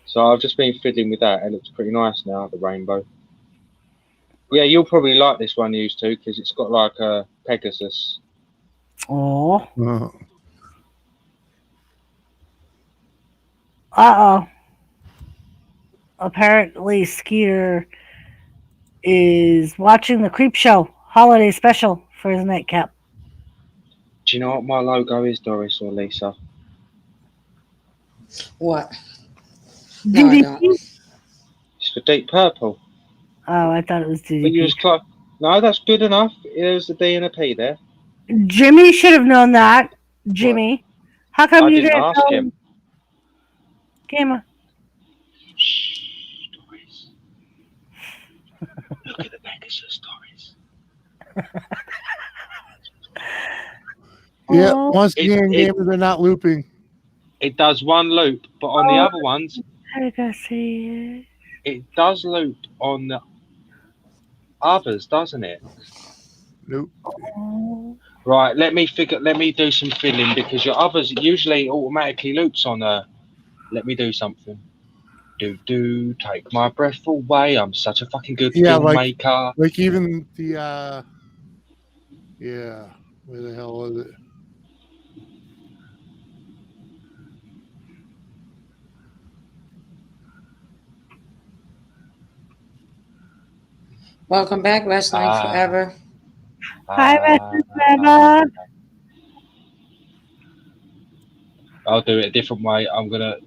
So I've just been fiddling with that. It looks pretty nice now. The rainbow. Yeah, you'll probably like this one used to because it's got like a Pegasus.
Oh.
Uh-oh.
Apparently, Skeeter is watching the Creep Show holiday special for his nightcap.
Do you know what my logo is, Doris or Lisa?
What? No, I don't.
It's for Deep Purple.
Oh, I thought it was
But you
DDP.
was close. No, that's good enough. There's a D and a P there.
Jimmy should have known that. Jimmy. How come
I
you
didn't
didn't
ask
know?
him.
Gamma.
Doris. Look at the Pegasus, Doris.
Yeah,
Oh.
once again, gamers are not looping.
It does one loop, but on the other ones,
I gotta see it.
it does loop on the others, doesn't it?
Nope.
Right, let me do some filling because your others usually automatically loops on let me do something. Take my breath away. I'm such a fucking good filmmaker.
Like even the yeah, where the hell was it?
Welcome back, Wrestling Forever.
Hi, Wrestling Forever.
I'll do it a different way. I'm gonna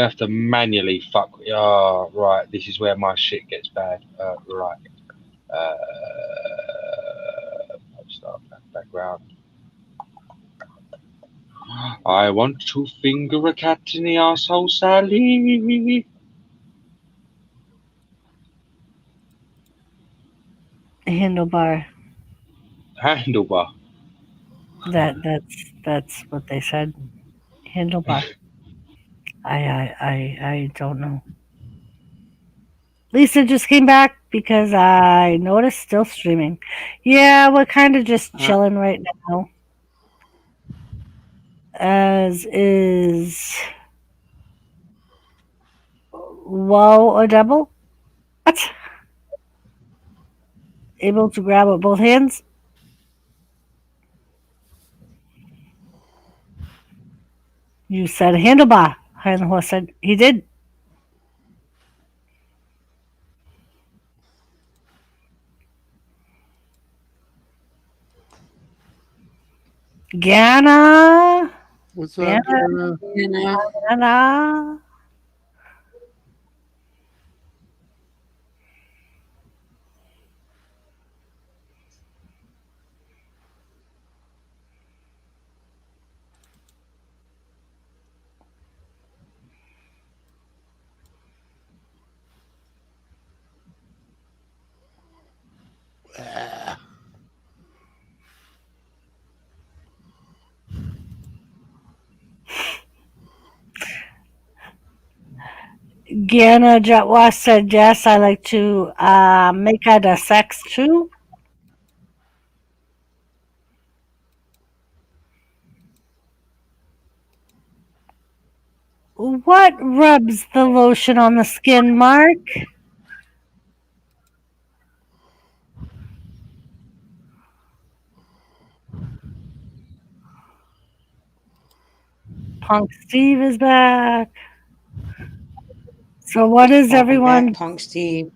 have to manually fuck. Oh, right. This is where my shit gets bad. Right. Start background. I want to finger a cat in the arsehole, Sally.
Handlebar.
Handlebar.
That's what they said. Handlebar. I don't know. Lisa just came back because I noticed still streaming. Yeah, we're kind of just chilling right now. As is Whoa or double? What? Able to grab with both hands? You said handlebar. And the horse said he did. Gana.
What's up,
Gana?
Gana?
Gana. Gianna Jatwa said yes. I like to make out a sex too. What rubs the lotion on the skin, Mark? Punk Steve is back. So what is
Welcome
everyone
back, Punk Steve.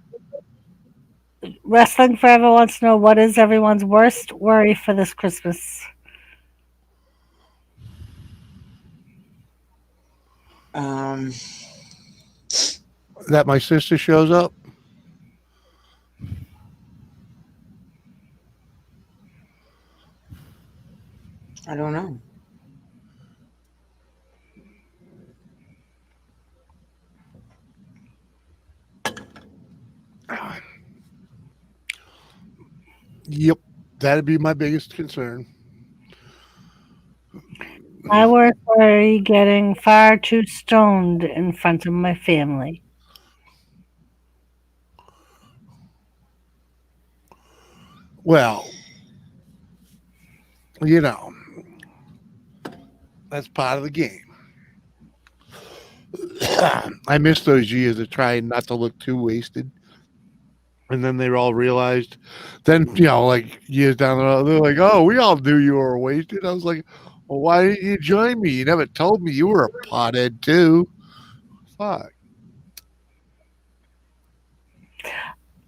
Wrestling Forever wants to know what is everyone's worst worry for this Christmas?
That my sister shows up.
I don't know.
Yep, that'd be my biggest concern.
My worst worry getting far too stoned in front of my family.
Well, you know, that's part of the game. I miss those years of trying not to look too wasted. And then they all realized, then, like years down the road, they're like, oh, we all knew you were wasted. I was like, well, why didn't you join me? You never told me you were a pothead, too. Fuck.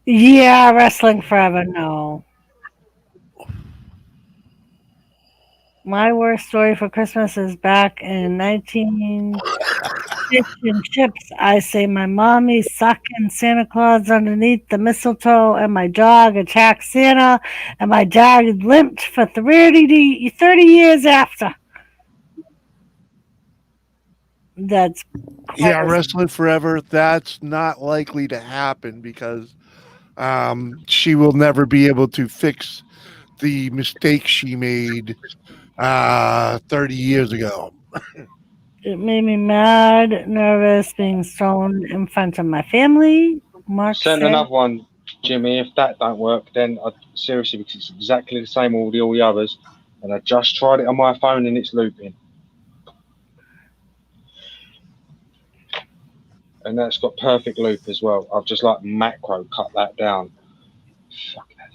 Yeah, Wrestling Forever, no. My worst story for Christmas is back in 19 fish and chips. I say my mommy sucking Santa Claus underneath the mistletoe, and my dog attacked Santa, and my dog limped for 30 years after. That's
Yeah, Wrestling Forever, that's not likely to happen because she will never be able to fix the mistake she made 30 years ago.
It made me mad, nervous, being stoned in front of my family. Mark
Send
said,
another one, Jimmy. If that don't work, then seriously, because it's exactly the same with all the others, and I just tried it on my phone and it's looping. And that's got perfect loop as well. I've just like macro cut that down. Fuck that.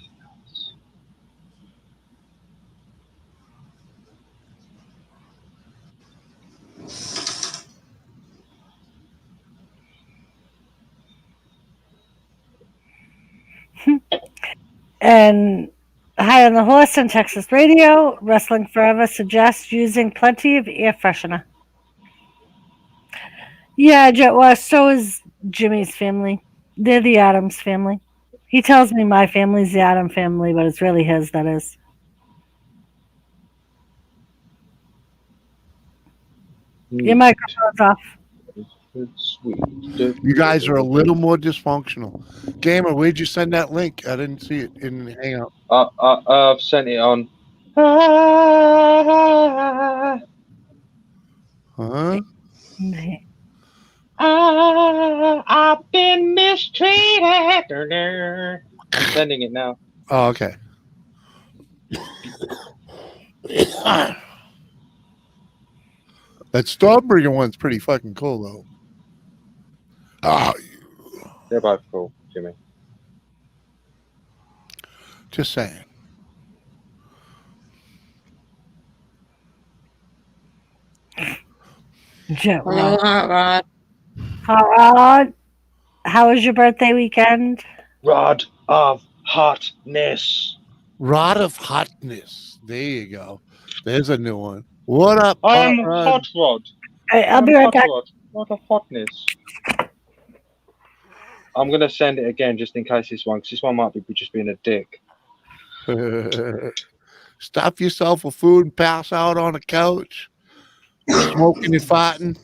And High on the Horse on Texas Radio, Wrestling Forever suggests using plenty of air freshener. Yeah, well, so is Jimmy's family. They're the Adams family. He tells me my family's the Adam family, but it's really his, that is. Your microphone's off.
You guys are a little more dysfunctional. Gamer, where'd you send that link? I didn't see it in the Hangout.
I've sent it on.
Huh?
I've been mistreated. I'm sending it now.
Oh, okay. That Stormbringer one's pretty fucking cool, though. Oh,
They're both cool, Jimmy.
just saying.
Rod. Rod, how was your birthday weekend?
Rod of hotness.
Rod of hotness. There you go. There's a new one. What up,
I am
Hot Rod?
Hot Rod.
I'll be right back.
Rod of hotness. I'm gonna send it again just in case this one, because this one might be just being a dick.
Stuff yourself with food and pass out on the couch, smoking and farting.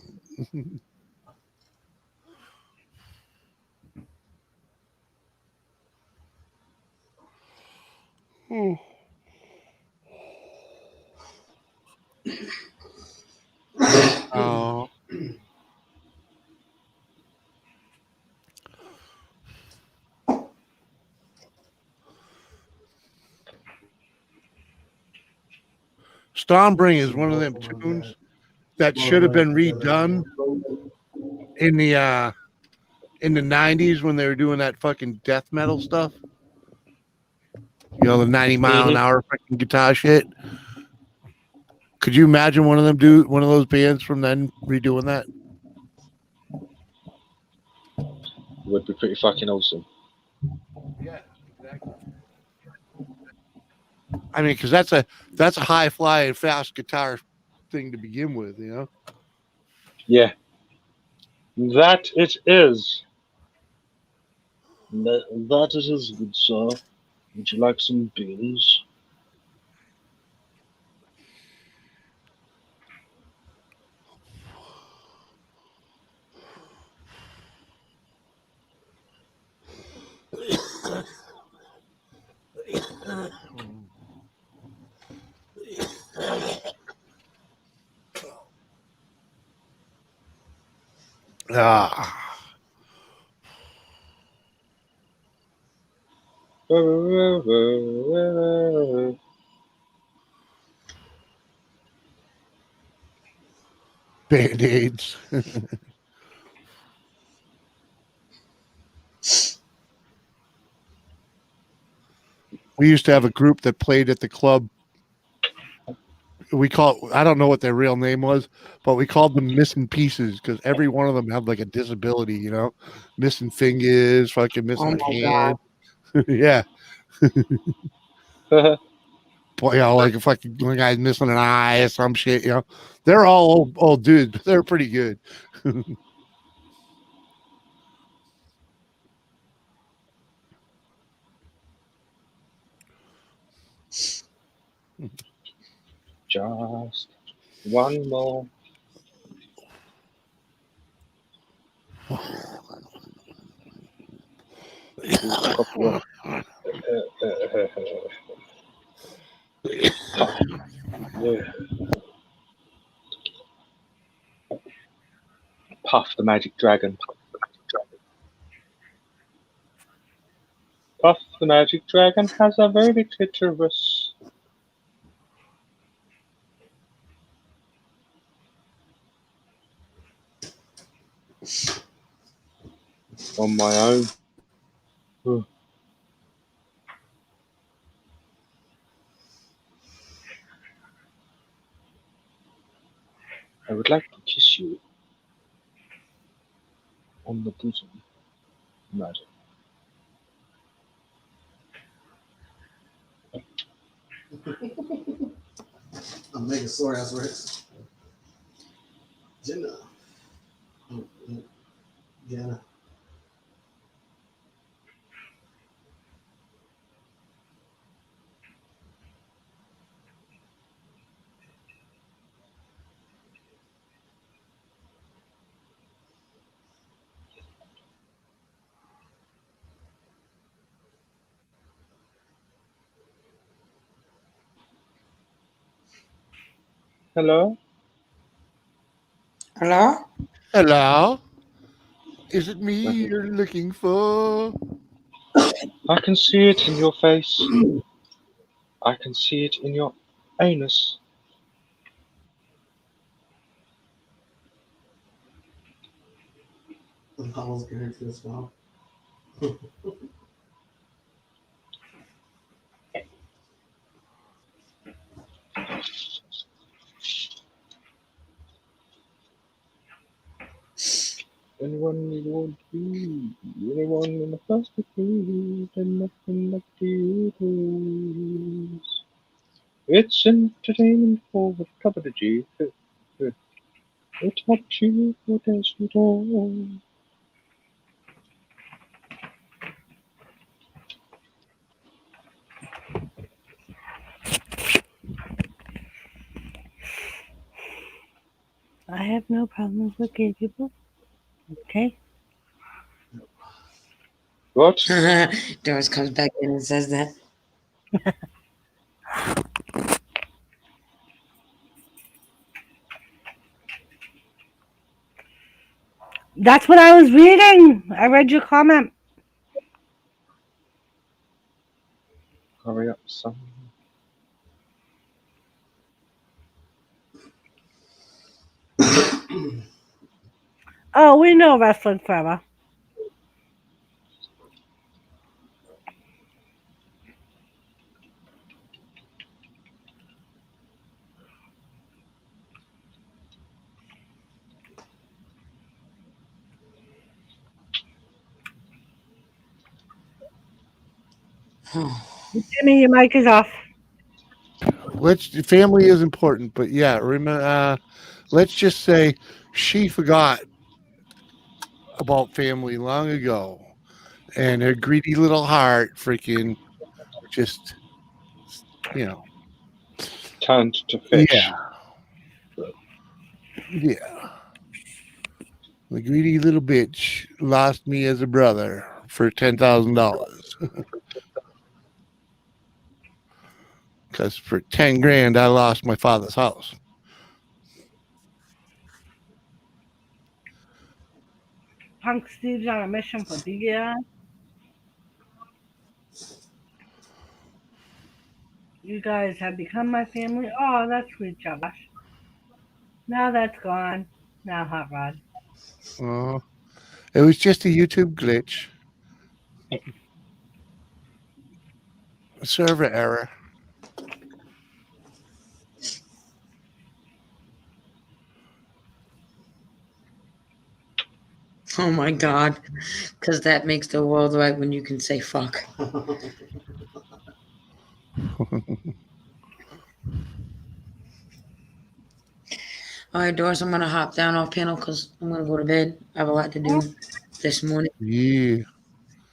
Oh. Stormbringer is one of them tunes that should have been redone in the 90s when they were doing that fucking death metal stuff. You know, the 90 mile an hour fucking guitar shit. Could you imagine one of those bands from then redoing that?
Would be pretty fucking awesome.
Yeah, exactly. I mean, because that's a high flying fast guitar thing to begin with, you know.
Yeah. That it is. That it is, good sir. Would you like some beans?
Ah. Band-Aids. We used to have a group that played at the club. I don't know what their real name was, but we called them Missing Pieces because every one of them had like a disability, you know, missing fingers, fucking missing a hand. Yeah. Boy, you know, like a fucking one guy's missing an eye or some shit, you know. They're all old dudes, but they're pretty good.
Just one more. Puff the Magic Dragon. Puff the Magic Dragon has a very clitoris. On my own. I would like to kiss you on the bosom, madam.
I'm making sore ass words. Jenna. Jenna.
Hello?
Hello?
Hello? Is it me you're looking for?
I can see it in your face. I can see it in your anus.
I'm almost getting to this now.
Anyone you want to be, anyone in the plastic food, and nothing like you lose. It's entertainment for the top of the G. It's up to you for this all.
I have no problems with gay people. Okay.
What?
Doris comes back in and says that.
That's what I was reading. I read your comment.
Hurry up, son.
Oh, we know wrestling forever. Jimmy, your mic is off.
Family is important, but yeah, remember. Let's just say she forgot about family long ago, and her greedy little heart freaking just,
turned to fish.
Yeah. The greedy little bitch lost me as a brother for $10,000. Because for 10 grand, I lost my father's house.
Punk Steve's on a mission for DEI. You guys have become my family. Oh, that's sweet, Josh. Now that's gone. Now Hot Rod.
Oh, it was just a YouTube glitch. A server error.
Oh my God. Because that makes the world right when you can say fuck. All right, Doris, I'm going to hop down off panel because I'm going to go to bed. I have a lot to do this morning.
Yeah.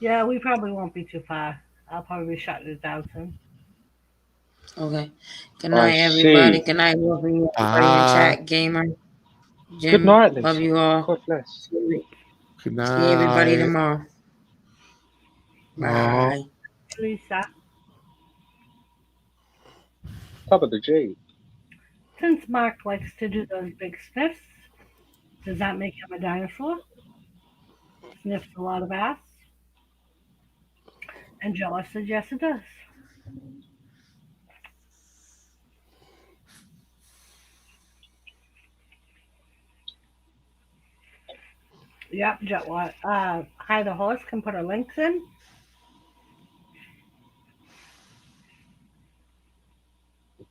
Yeah, we probably won't be too far. I'll probably be shutting it down soon.
Okay. Good
I
night, everybody.
see.
Good night, everybody in chat, Gamer. Jim,
Good night, Lisa.
love you all.
God bless.
Good night.
See everybody tomorrow.
Uh-huh.
Bye.
Lisa,
Top of the G.
since Mark likes to do those big sniffs, does that make him a dinosaur? Sniffs a lot of ass? And Joa says yes, it does. Yep, Hi the Horse can put her links in.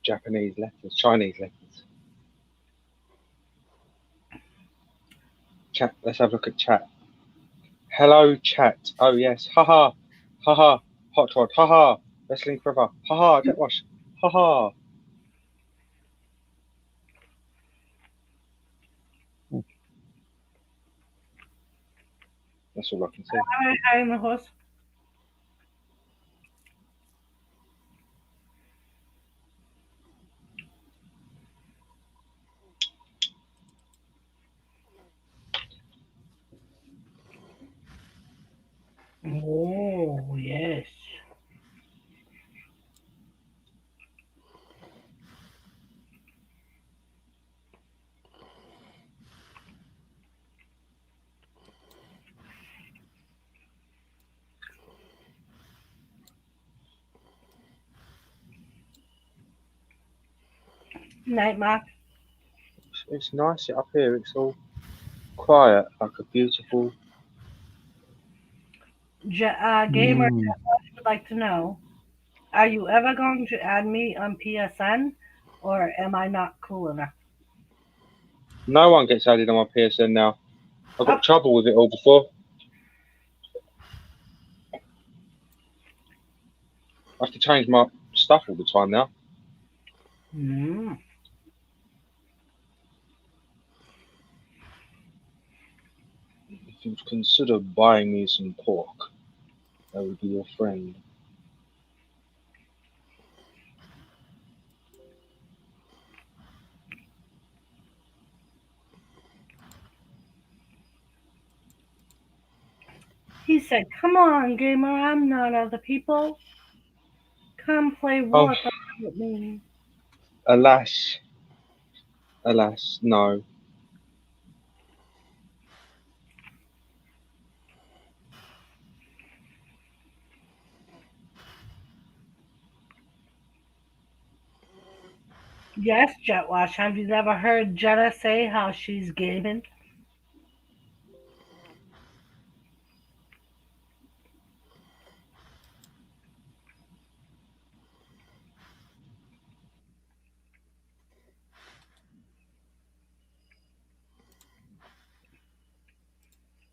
Japanese letters, Chinese letters. Chat. Let's have a look at chat. Hello, chat. Oh yes. Haha. Haha. Hot Rod. Haha. Wrestling forever. Haha. Get wash. Haha. That's all I can say.
I'm the horse. Oh, yes. Night, Mark.
It's nice up here. It's all quiet, like a beautiful.
Gamer would like to know, are you ever going to add me on PSN, or am I not cool enough?
No one gets added on my PSN now. I got trouble with it all before. I have to change my stuff all the time now.
Mm.
If you'd consider buying me some pork, I would be your friend.
He said, come on, gamer, I'm not other people. Come play war with me.
Alas, no.
Yes, Jetwash, have you ever heard Jenna say how she's gaming?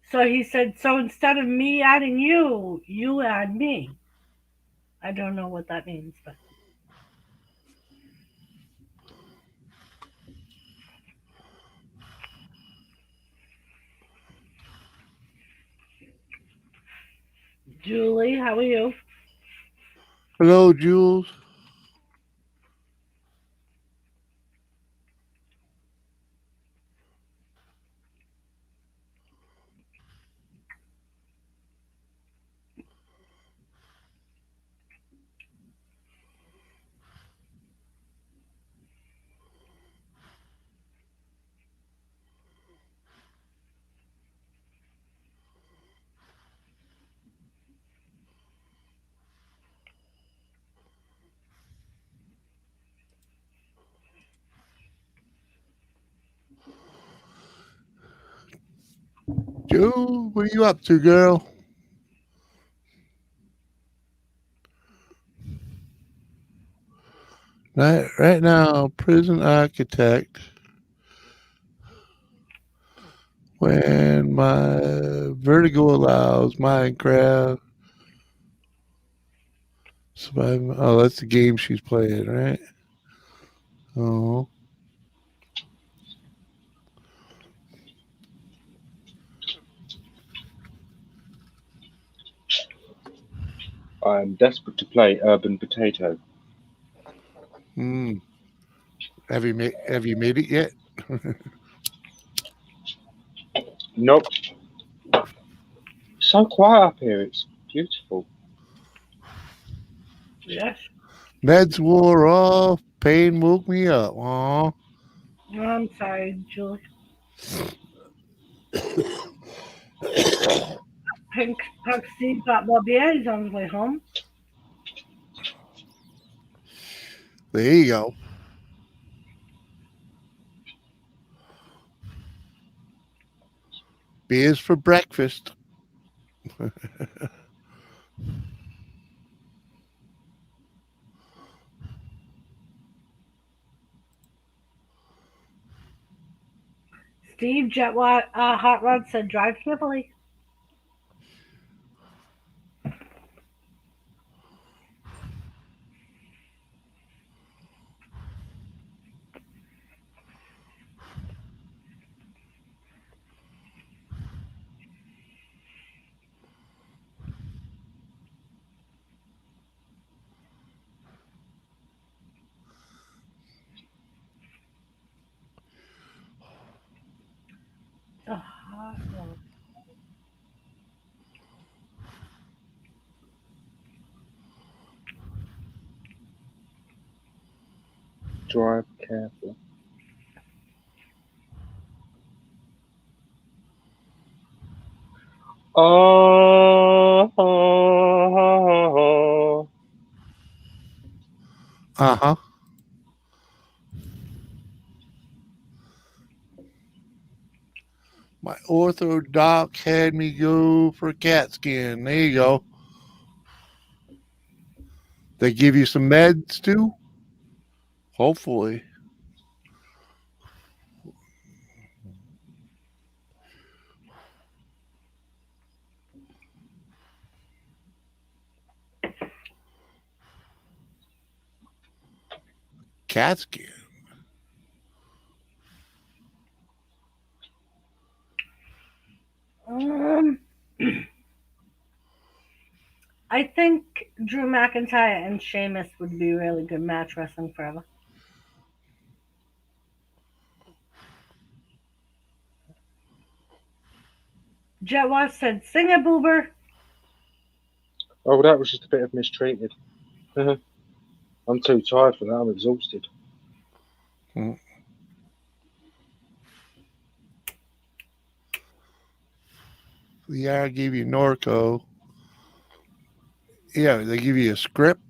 So he said, so instead of me adding you, you add me. I don't know what that means, but. Julie, how are you?
Hello, Jules. Jules, what are you up to, girl? Right now, prison architect. When my Vertigo allows Minecraft. Oh, that's the game she's playing, right? Oh.
I am desperate to play Urban Potato.
Hmm. Have you made it yet?
Nope. So quiet up here. It's beautiful.
Yes.
Meds wore off. Pain woke me up. Aw.
No, I'm sorry, Julie. Pink Steve got more beer. He's on his way home.
There you go. Beers for breakfast.
Steve Hot Rod said, drive carefully.
Drive careful. Oh.
Uh-huh. My ortho doc had me go for a CAT scan. There you go. They give you some meds too? Hopefully. CAT scan.
I think Drew McIntyre and Sheamus would be a really good match wrestling forever. Jet Wash said, "Sing it, Boober."
Oh, that was just a bit of mistreated. I'm too tired for that. I'm exhausted.
Yeah, I gave you Norco. Yeah, they give you a script.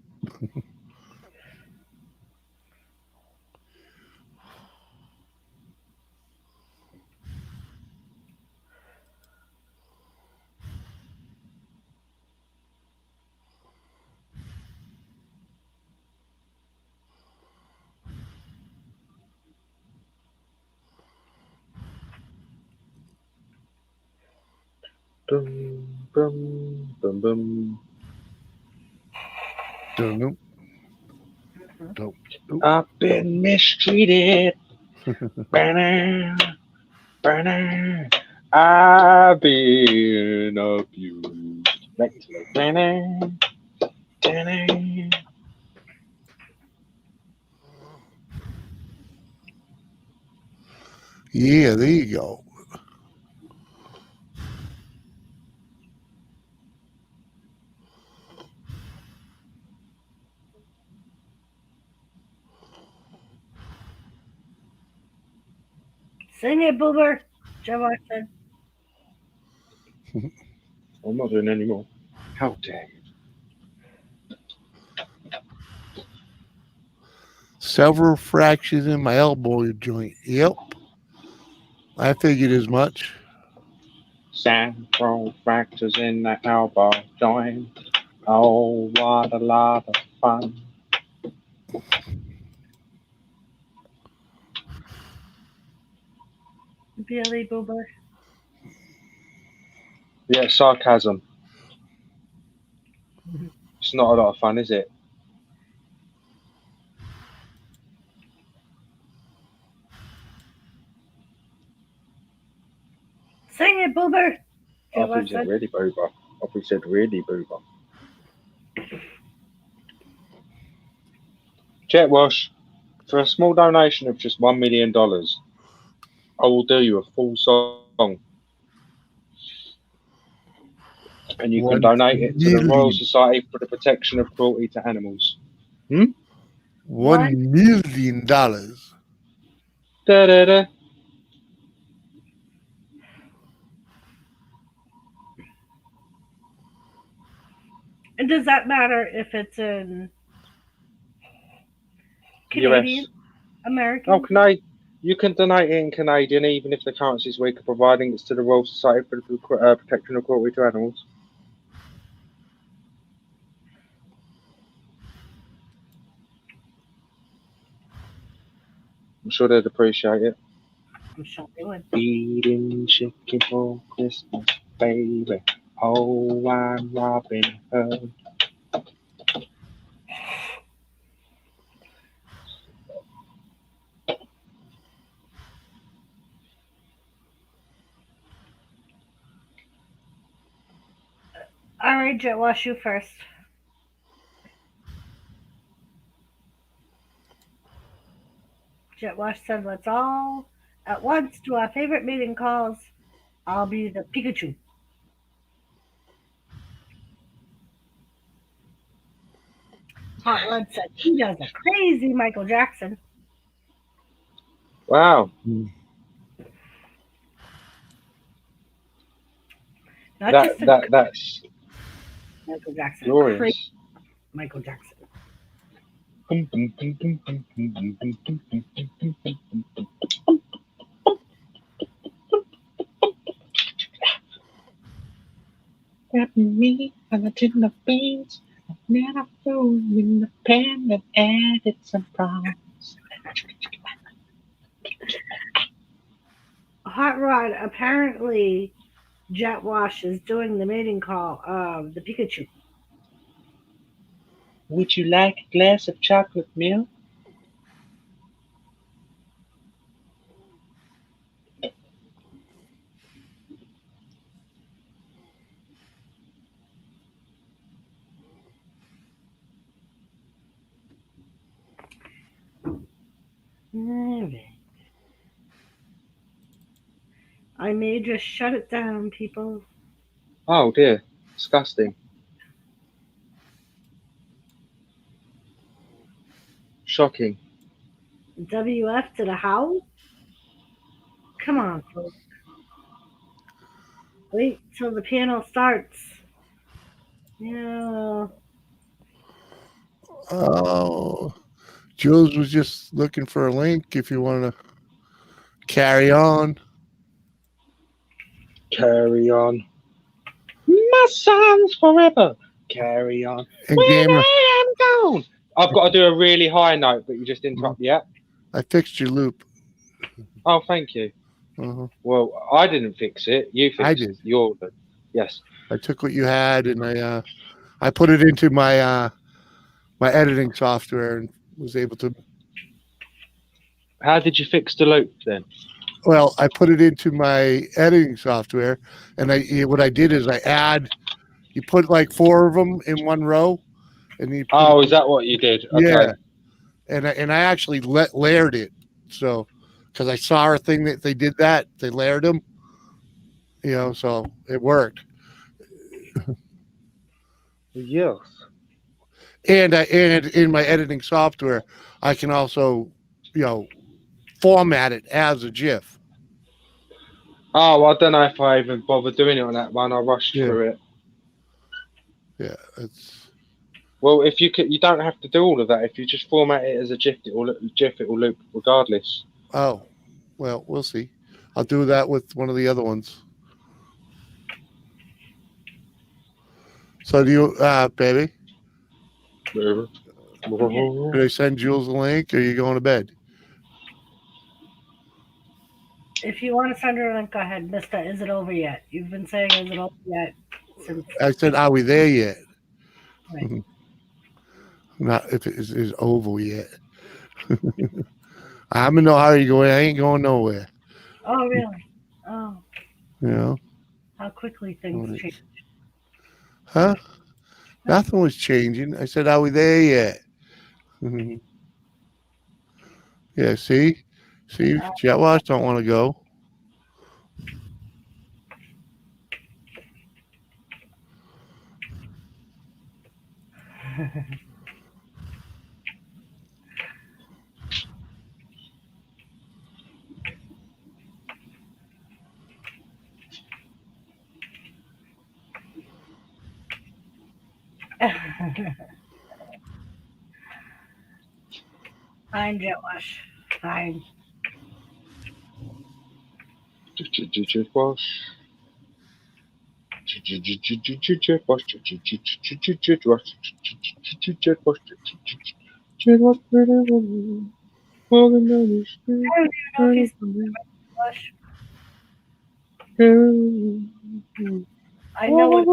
Boom, boom, boom, boom.
Don't.
I've been mistreated. Banner, banner. I've been abused. Mentally. Banner, banner.
Yeah, there you go.
Sing it, Boober. Jet Wash said.
I'm not doing any more. How dare you?
Several fractures in my elbow joint. Yep. I figured as much.
Several fractures in the elbow joint. Oh, what a lot of fun.
Billy Boober.
Yeah, sarcasm. It's not a lot of fun, is it?
Sing it, Boober.
I thought you said really boober. I thought you said really boober. Jet Wash, for a small donation of just $1 million, I will do you a full song. And you can donate it to the Royal Society for the Protection of Cruelty to Animals.
$1 million.
Da-da-da.
And does that matter if it's in Canadian,
US.
American?
Oh, Canadian. You can donate it in Canadian, even if the currency is weaker, providing it's to the Royal Society for the Protection of Cruelty to Animals. I'm sure they'd appreciate it.
I'm sure they would.
Eating chicken for Christmas, baby. Oh, I'm Robin Hood.
All right, Jet Wash, you first. Jet Wash said, "Let's all at once do our favorite meeting calls I'll be the Pikachu. Hot Rod said he does a crazy Michael Jackson.
Wow.
Not just a
That's
Michael Jackson.
glorious.
Crazy Michael Jackson.
Grabbing me on a tin of beans, then I threw him in the pan and added some prawns.
Hot Rod, apparently Jet Wash is doing the mating call of the Pikachu.
Would you like a glass of chocolate milk?
Alright. I may just shut it down, people.
Oh dear, disgusting. Shocking.
WF to the howl? Come on, folks. Wait till the panel starts. Yeah.
Oh, Jules was just looking for a link if you want to carry on.
Carry on. My songs forever. Carry on.
And
When
Gamer,
I am gone. I've got to do a really high note, but you just interrupt. Yeah.
I fixed your loop.
Oh, thank you.
Uh-huh.
Well, I didn't fix it. You fixed
I did.
your. Yes.
I took what you had and I put it into my my editing software and was able to.
How did you fix the loop then?
Well, I put it into my editing software, and what I did is you put like 4 of them in one row, and you.
Oh, is that what you did? Okay.
Yeah, and I actually layered it, so because I saw a thing that they did that they layered them, so it worked.
Yes.
And in my editing software, I can also, format it as a GIF.
Oh, I don't know if I even bothered doing it on that one. I rushed through it.
Yeah, it's.
Well, if you don't have to do all of that. If you just format it as a GIF, it will loop regardless.
Oh, well, we'll see. I'll do that with one of the other ones. So do you, baby? Did I send Jules a link, or are you going to bed?
If you want to send her a link, go ahead. Mister, is it over yet? You've been saying, is it over yet? Since
I said, are we there yet?
Right.
Not if it is over yet. I'm in no hurry going. I ain't going nowhere.
Oh, really? Oh, how quickly things change.
Huh? Nothing was changing. I said, are we there yet? Yeah, see? Jet Wash don't want to go.
Fine, Jet Wash. Fine.
Jet Wash. Jet Wash. Jet Wash. Jet Wash.
I know what.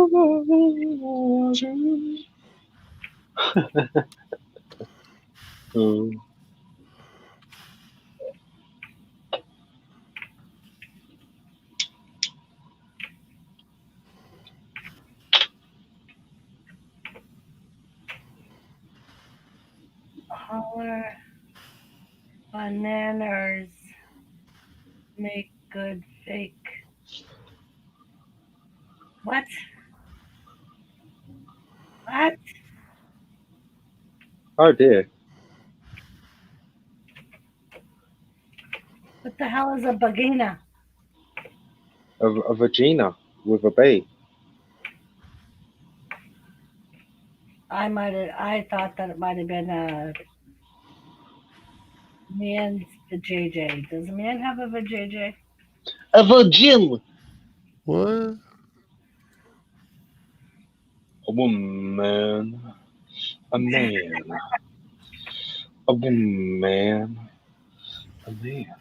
Holler bananas make good fake What? What?
Oh dear.
What the hell is a vagina?
A vagina with a B.
I thought that it might have been a man's vajayjay. Does a man have a vajayjay?
A vagina.
What?
A woman. A man. A woman. A man.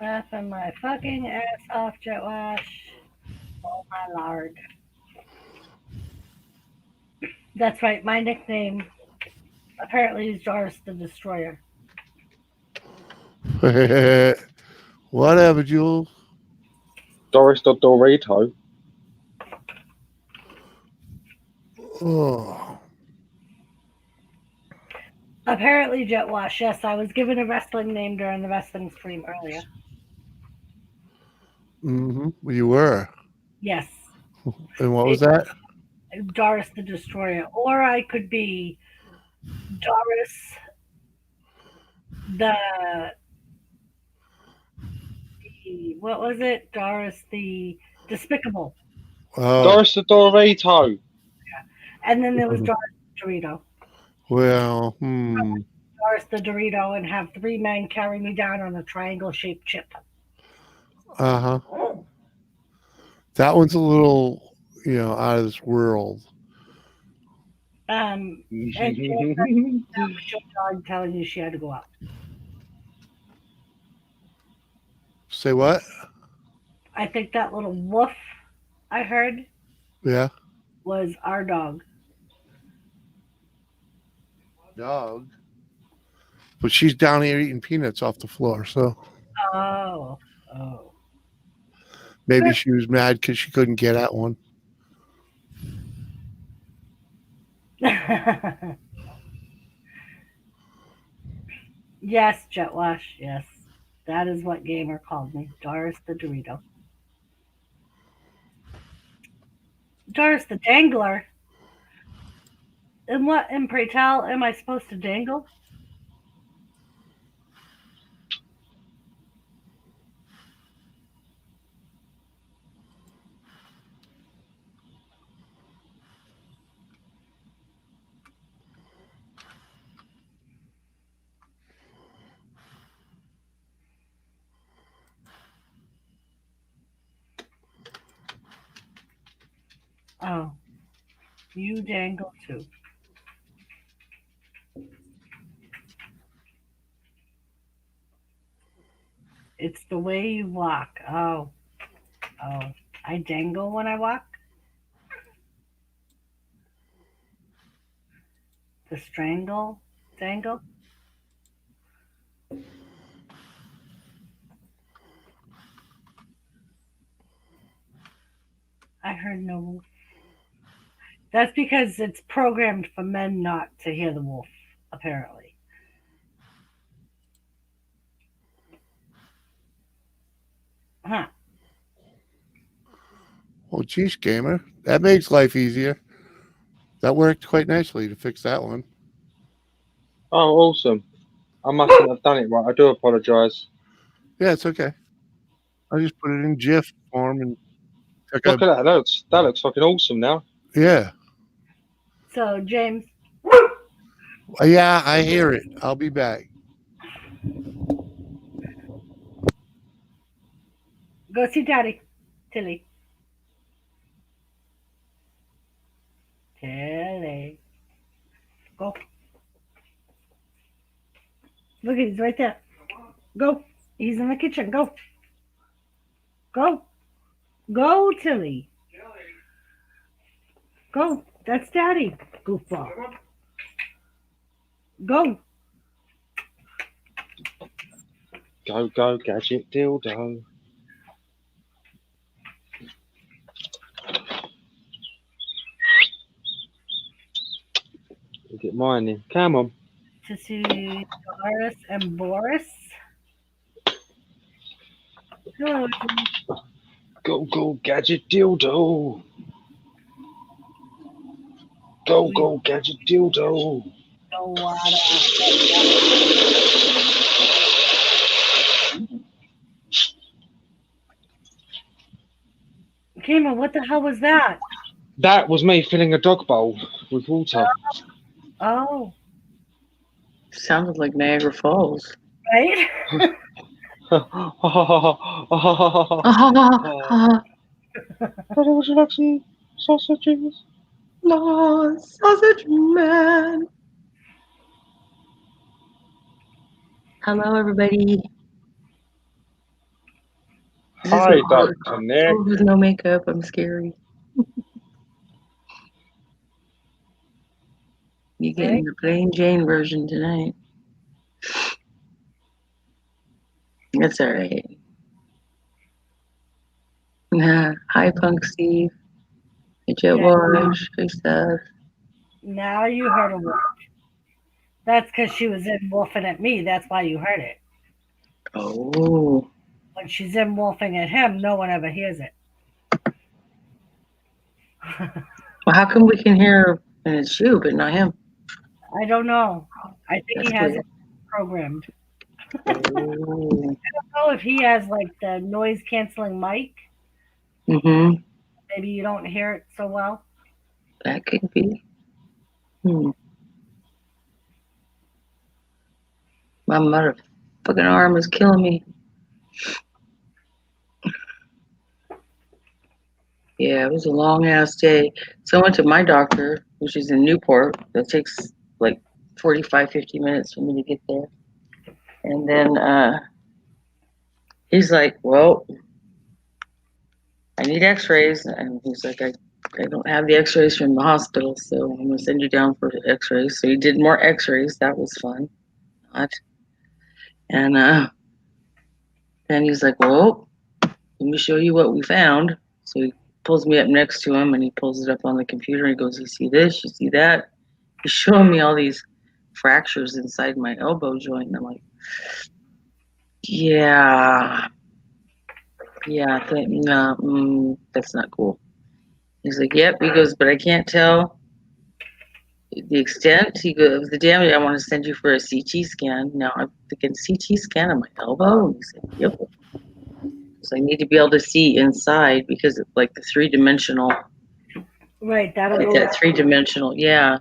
Laughing my fucking ass off, Jet Wash. Oh my lord. That's right, my nickname apparently is Doris the Destroyer.
Whatever, Jules.
Doris the Dorito.
Oh.
Apparently, Jet Wash. Yes, I was given a wrestling name during the wrestling stream earlier.
Mm-hmm. You were.
Yes,
And what was that?
Doris the Destroyer. Or I could be Doris the what was it? Doris the Despicable.
Oh.
Doris the Dorito.
And then there was Doris the Dorito.
Well,
Doris the Dorito and have 3 men carry me down on a triangle-shaped chip.
Uh-huh. That one's a little, out of this world.
And Jane, that was your dog telling you she had to go out.
Say what?
I think that little woof I heard
Yeah.
was our dog.
Dog. But she's down here eating peanuts off the floor, so
Oh.
maybe she was mad because she couldn't get at one.
Yes, Jet Wash, yes. That is what Gamer called me. Doris the Dorito. Doris the Dangler? And what, in pray tell, am I supposed to dangle? Oh, you dangle too. It's the way you walk. Oh, I dangle when I walk? The strangle? Dangle? I heard no wolf. That's because it's programmed for men not to hear the wolf, apparently. Huh.
Well, geez, Gamer. That makes life easier. That worked quite nicely to fix that one.
Oh, awesome. I mustn't have done it right. I do apologise.
Yeah, it's okay. I just put it in GIF form and took
Look at that. That looks fucking awesome now.
Yeah.
So, James.
Yeah, I hear it. I'll be back.
Go see Daddy. Tilly. Tilly. Go. Look, he's right there. Go. He's in the kitchen. Go. Go. Go, Tilly. Go. That's Daddy. Goofball. Go.
Go, gadget dildo. Look at mine then. Come on.
To see Doris and Boris. Hello.
Go, gadget dildo. Go, gadget dildo.
No water. Kima, what the hell was that?
That was me filling a dog bowl with water.
Oh,
Sounded like Niagara Falls.
right?
Brother, would you like some sausages?
No, sausage man. Hello, everybody. Is this
Hi,
with-
Dr. Nick.
With no makeup, I'm scary. You getting the plain Jane version tonight? That's all right. Nah. Hi, Punk Steve. Hey, Jet Wash. Hey, Seth.
Now you heard a wolf. That's because she was in wolfing at me. That's why you heard it.
Oh.
When she's in wolfing at him, no one ever hears it.
Well, how come we can hear and it's you, but not him?
I don't know. I think
That's
he has
weird.
it programmed.
Oh.
I don't know if he has like the noise canceling mic.
Mm-hmm.
Maybe you don't hear it so well.
That could be. My motherfucking arm is killing me. Yeah, it was a long ass day. So I went to my doctor, which is in Newport. That takes like 45, 50 minutes for me to get there. And then he's like, well, I need x-rays. And he's like, I don't have the x-rays from the hospital, so I'm going to send you down for x-rays. So he did more x-rays. That was fun. And then he's like, well, let me show you what we found. So he pulls me up next to him and he pulls it up on the computer. And he goes, you see this? You see that? He's showing me all these fractures inside my elbow joint. And I'm like, yeah, that's not cool. He's like, yep. He goes, but I can't tell the extent. He goes, of the damage. I want to send you for a CT scan. Now I'm thinking CT scan on my elbow. And he said, yep. So I need to be able to see inside because it's like the 3-dimensional.
Right, that'll
Like
go.
that 3-dimensional, yeah.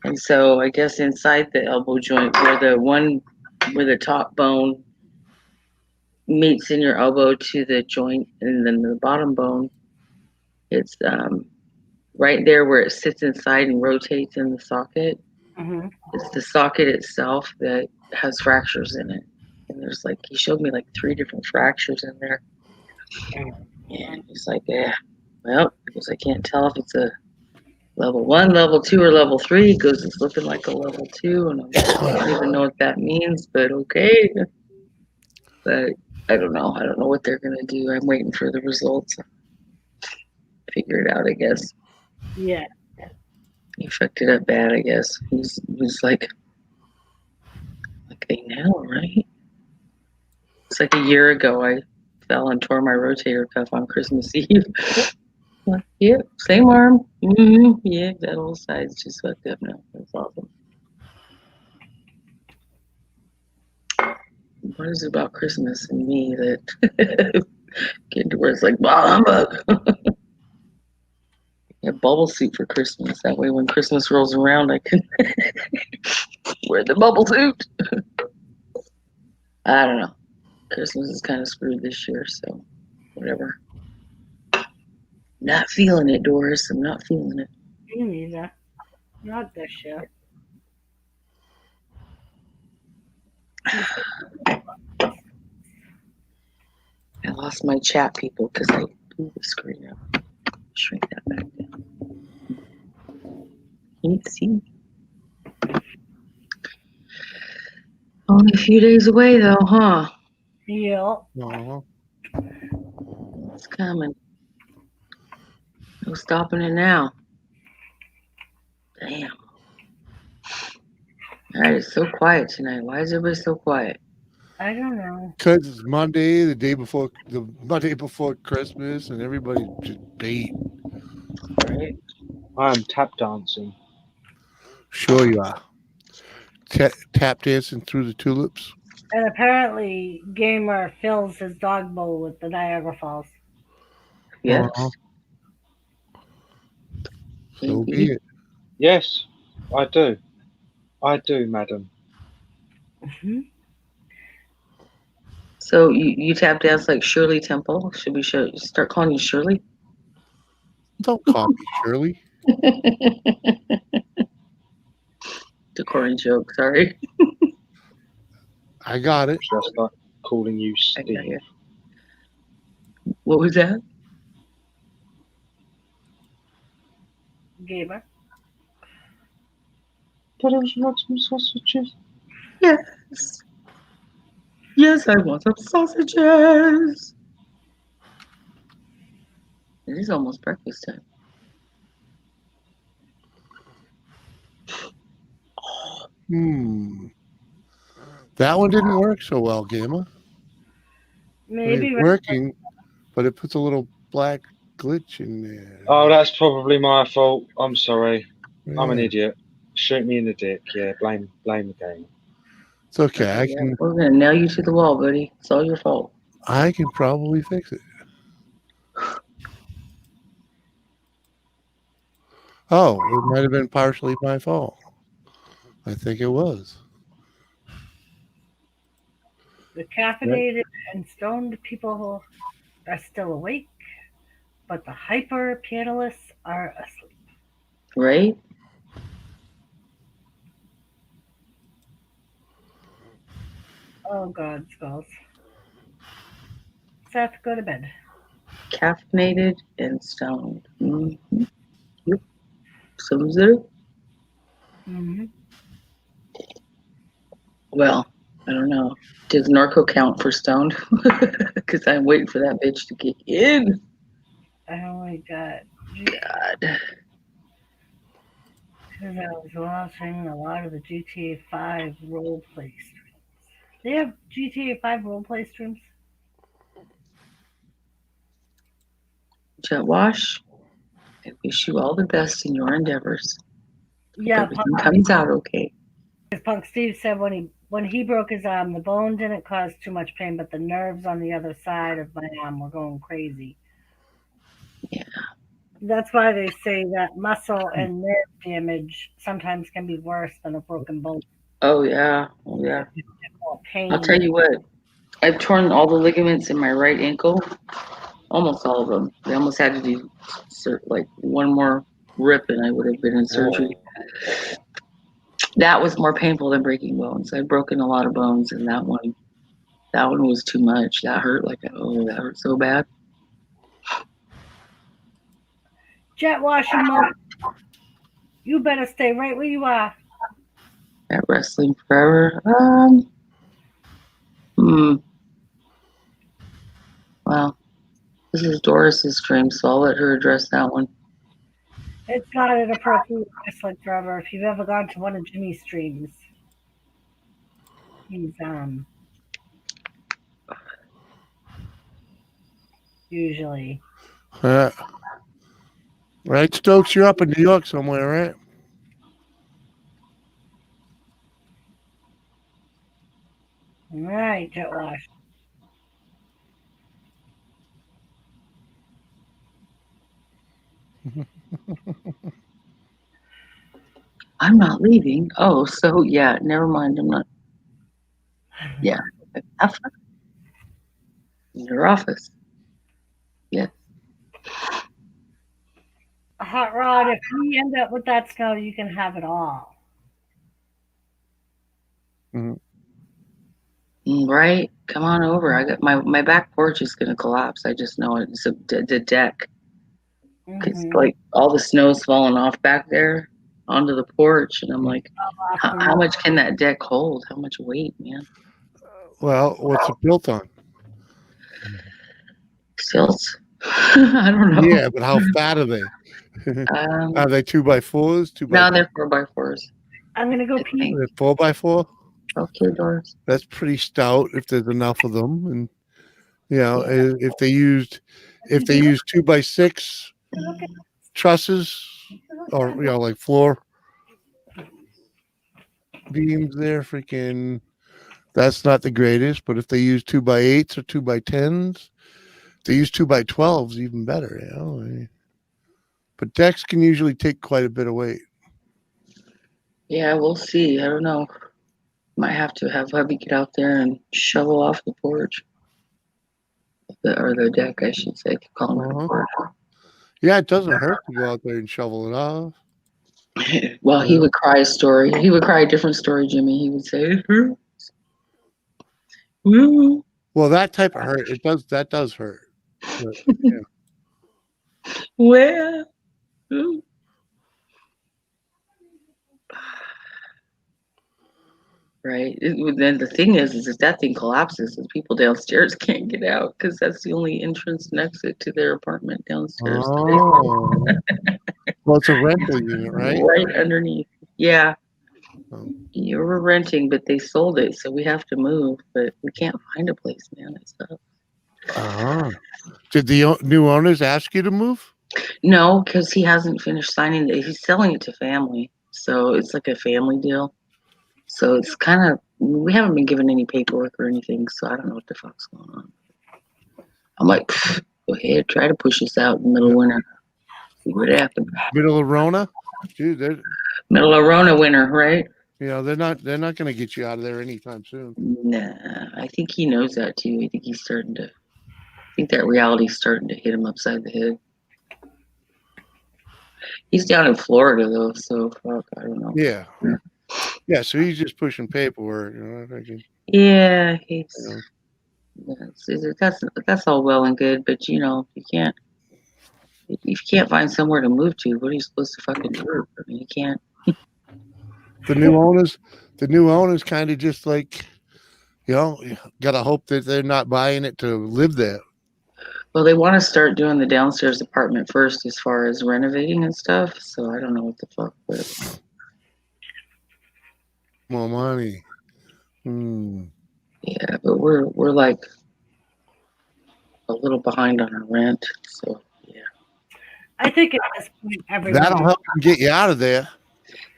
And so I guess inside the elbow joint where the top bone meets in your elbow to the joint and then the bottom bone, it's right there where it sits inside and rotates in the socket.
Mm-hmm.
It's the socket itself that has fractures in it. And there's like, he showed me like 3 different fractures in there. And he's like, yeah, well, because I can't tell if it's a level 1, level 2, or level 3. He goes, it's looking like a level 2. And I'm like, I don't even know what that means, but okay. But I don't know. I don't know what they're going to do. I'm waiting for the results. Figure it out, I guess.
Yeah.
He fucked it up bad, I guess. He's like they know, right? It's like a year ago I fell and tore my rotator cuff on Christmas Eve. Like, yeah, same arm. Mm-hmm. Yeah, that whole side's just fucked up now. That's awesome. What is it about Christmas and me that get to where it's like, bah, humbug. A bubble suit for Christmas. That way when Christmas rolls around, I can wear the bubble suit. I don't know. Christmas is kind of screwed this year, so whatever. Not feeling it, Doris. I'm not feeling it.
Me neither. Not this year.
I lost my chat, people, because I blew the screen up. Shrink that back down. Let's see. Only a few days away, though, huh?
Yeah.
It's coming. No stopping it now. Damn. All right, it's so quiet tonight. Why is everybody so quiet?
I don't know.
Because it's Monday, the Monday before Christmas, and everybody's just bait.
Right.
I'm tap dancing.
Sure you are. Tap dancing through the tulips.
And apparently, Gamer fills his dog bowl with the Niagara Falls.
Yes.
So be it.
Yes, I do. I do, madam.
Mm-hmm.
So you tap dance like Shirley Temple? Should we start calling you Shirley?
Don't call me Shirley.
The corny joke, sorry.
I got it.
Just like calling you Steve.
What was that?
Gamer.
But I was want some sausages.
Yes. Yes, I want some sausages. It is almost breakfast time.
That one didn't work so well, Gamer.
Maybe
It's working, but it puts a little black glitch in there.
Oh, that's probably my fault. I'm sorry. I'm an
Yeah.
idiot. Shoot me in the dick. Yeah, blame the game.
It's okay. I can
We're gonna nail you to the wall, buddy. It's all your fault.
probably fix it. Oh, it might have been partially my fault. I think it was.
the caffeinated and stoned people are still awake, but the hyper panelists are asleep.
Right?
Oh God, skulls. Seth, go to bed.
Caffeinated and stoned. Mm-hmm. Yep. So is it?
Mm-hmm.
Well, I don't know. Does narco count for stoned? Because I'm waiting for that bitch to kick in.
Oh my God.
God.
Because I was watching a lot of the GTA 5 roleplay streams. They have GTA 5 roleplay streams?
Jet Wash, I wish you all the best in your endeavors.
Yeah,
Everything comes out okay.
Punk Steve said when he broke his arm, the bone didn't cause too much pain, but the nerves on the other side of my arm were going crazy.
Yeah.
That's why they say that muscle and nerve damage sometimes can be worse than a broken bone.
Oh, yeah. Oh, yeah.
More pain.
I'll tell you what. I've torn all the ligaments in my right ankle. Almost all of them. They almost had to do like one more rip and I would have been in surgery. That was more painful than breaking bones. I've broken a lot of bones, and that one was too much. That hurt that hurt so bad.
Jet washing mode. You better stay right where you are.
At Wrestling Forever. Well, this is Doris's stream, so I'll let her address that one.
It's not inappropriate wrestling forever. If you've ever gone to one of Jimmy's streams, he's usually.
Right, Stokes, you're up in New York somewhere, right?
All right, Jet Wash.
I'm not leaving. Oh, so yeah, never mind. I'm not. Yeah. Have fun. In your office. Yeah.
Hot Rod, if we end up with that snow, you can have it all.
Right? Come on over. I got my back porch is gonna collapse. I just know it. It's the deck. Because like all the snow's falling off back there onto the porch, and I'm like, how much can that deck hold? How much weight, man?
Well, what's it built on?
Stilts? I don't know.
Yeah, but how fat are they? Are they 2x4s?
No, they're 4x4s.
I'm gonna go pee.
4x4.
Okay, Doris.
That's pretty stout if there's enough of them, and if they used 2x6 trusses or like floor beams there, freaking that's not the greatest. But if they use 2x8s or 2x10s, they use 2x12s, even better. But decks can usually take quite a bit of weight.
Yeah, we'll see. I don't know. Might have to have hubby get out there and shovel off the porch. Or the deck, I should say. Call it the porch.
Yeah, it doesn't hurt to go out there and shovel it off.
Well, he would cry a story. He would cry a different story, Jimmy. He would say, it hurts. Woo.
Well, that type of hurt, that does hurt. But,
Well. Right. Then the thing is if that thing collapses, the people downstairs can't get out because that's the only entrance and exit to their apartment downstairs.
Oh. Well, it's a rental unit, right?
Right underneath. Yeah. You were renting, but they sold it, so we have to move. But we can't find a place, man. It's up.
Did the new owners ask you to move?
No, because he hasn't finished signing it. He's selling it to family, so it's like a family deal. So it's kind of, we haven't been given any paperwork or anything, so I don't know what the fuck's going on. I'm like, go ahead, try to push us out in the middle of winter. See what happens.
Middle of Rona, dude.
Middle of Rona winter, right?
They're not going to get you out of there anytime soon.
Nah, I think he knows that too. I think he's starting to. I think that reality's starting to hit him upside the head. He's down in Florida though, so fuck, I don't know.
Yeah. Yeah, so he's just pushing paperwork.
Yeah, that's all well and good, but if you can't find somewhere to move to, what are you supposed to fucking do? I mean, you can't.
The new owners kind of just like, gotta hope that they're not buying it to live there.
Well, they want to start doing the downstairs apartment first as far as renovating and stuff, so I don't know what the fuck, but
more money.
Yeah, but we're like a little behind on our rent, so yeah.
I think at this point, everyone.
That'll help them get you out of there.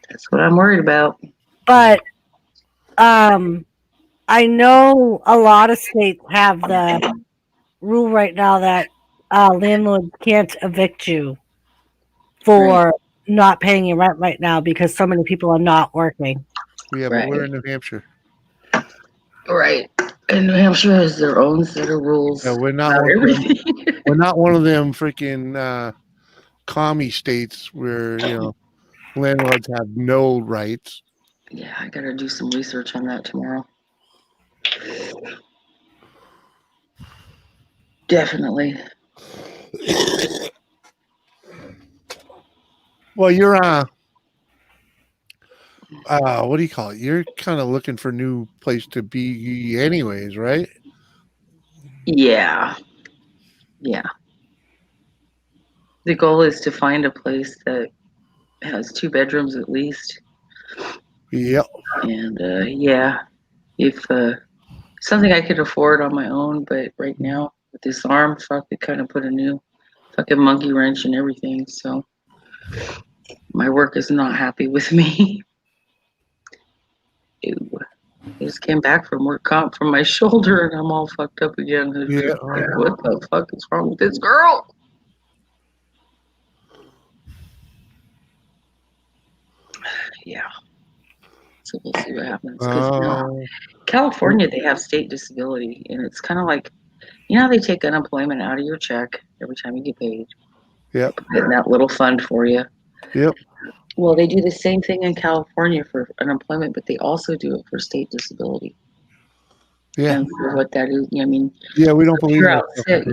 That's what I'm worried about.
But I know a lot of states have the rule right now that landlords can't evict you for not paying your rent right now because so many people are not working.
Yeah, but we're in New Hampshire.
Right. And New Hampshire has their own set of rules.
Yeah, we're not one of them freaking commie states where landlords have no rights.
Yeah, I gotta do some research on that tomorrow. Definitely.
Well, you're what do you call it? You're kind of looking for a new place to be anyways, right?
Yeah. The goal is to find a place that has 2 bedrooms at least.
Yep.
And if something I could afford on my own, but right now with this arm, fuck, it kind of put a new fucking monkey wrench and everything. So my work is not happy with me. I just came back from work comp from my shoulder and I'm all fucked up again.
Yeah.
Like, what the fuck is wrong with this girl? Yeah. So we'll see what happens. 'Cause, California, they have state disability, and it's kind of like, how they take unemployment out of your check every time you get paid.
Yep.
Getting that little fund for you.
Yep.
Well, they do the same thing in California for unemployment, but they also do it for state disability.
Yeah.
And for what that is, I mean.
Yeah, we don't believe
you're
that.
out sick,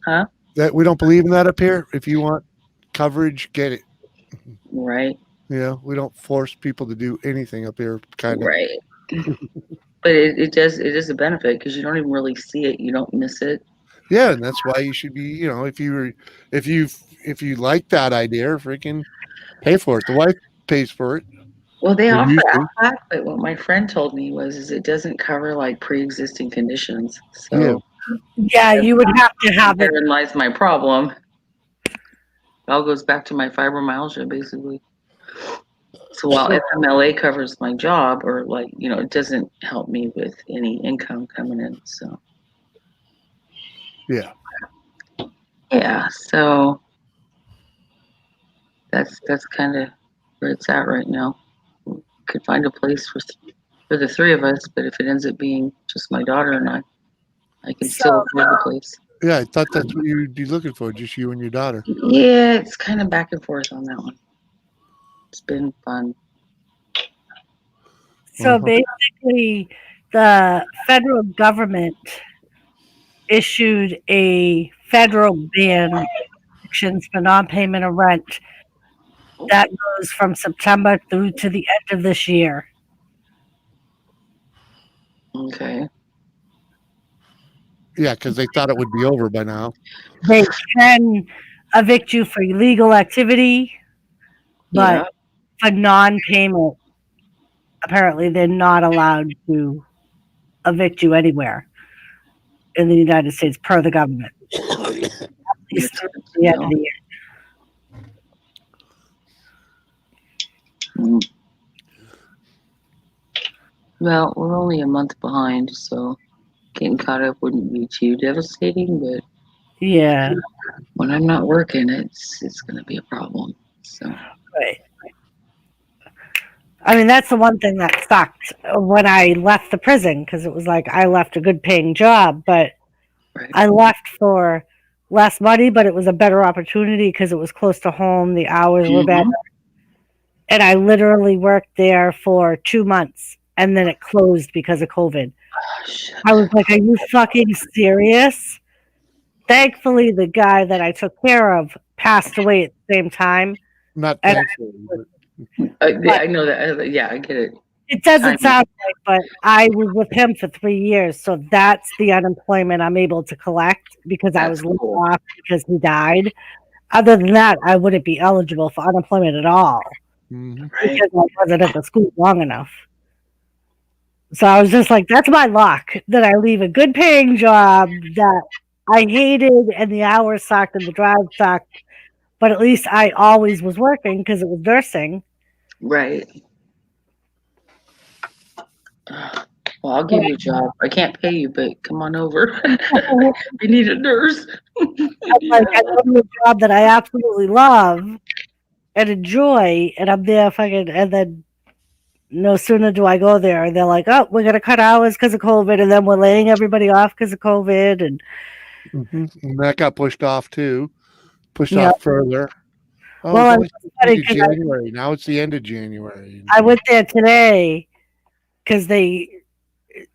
huh?
That we don't believe in that up here. If you want coverage, get it.
Right.
Yeah, we don't force people to do anything up here, kind of.
Right. But it is a benefit because you don't even really see it. You don't miss it.
Yeah, and that's why you should be, if you like that idea, freaking pay for it. The wife pays for it.
Well, they
It
offer
used to.
Aflac, but what my friend told me was it doesn't cover like pre-existing conditions.
Yeah.
So
Yeah, you would have to have it.
therein lies my problem. It all goes back to my fibromyalgia, basically. So while FMLA covers my job, or like, it doesn't help me with any income coming in. So
Yeah.
yeah, so that's kind of where it's at right now. Could find a place for the three of us, but if it ends up being just my daughter and I can still afford the place.
Yeah, I thought that's what you'd be looking for, just you and your daughter.
Yeah, it's kind of back and forth on that one. It's been fun.
So basically, the federal government issued a federal ban on evictions for non-payment of rent. That goes from September through to the end of this year.
Okay.
Yeah, because they thought it would be over by now.
They can evict you for illegal activity, but for non-payment, apparently they're not allowed to evict you anywhere in the United States per the government. At least through the end of the year.
Well, we're only a month behind, so getting caught up wouldn't be too devastating, but
yeah,
when I'm not working, it's going to be a problem. So
right. I mean, that's the one thing that sucked when I left the prison, because it was like I left a good paying job, but I left for less money, but it was a better opportunity because it was close to home. The hours were better. And I literally worked there for 2 months, and then it closed because of COVID. I was like, are you fucking serious? Thankfully, the guy that I took care of passed away at the same time.
Not
And
thankfully, but
I know that. Yeah, I get it.
it doesn't
Timing.
sound right, but I was with him for 3 years, so that's the unemployment I'm able to collect because I was laid off because he died. Other than that, I wouldn't be eligible for unemployment at all because I wasn't at the school long enough. So I was just like, that's my luck that I leave a good paying job that I hated and the hours sucked and the drive sucked, but at least I always was working because it was nursing.
Right. Well, I'll give you a job. I can't pay you, but come on over. We need a nurse.
I'm like, I go to a job that I absolutely love and enjoy, and I'm there fucking, and then no sooner do I go there, and they're like, oh, we're going to cut hours because of COVID, and then we're laying everybody off because of COVID. And
and that got pushed off too. Pushed
Yep.
off further. Oh,
Well,
it's
it's
only
funny
into
'cause I-
January. Now it's the end of January.
I went there today because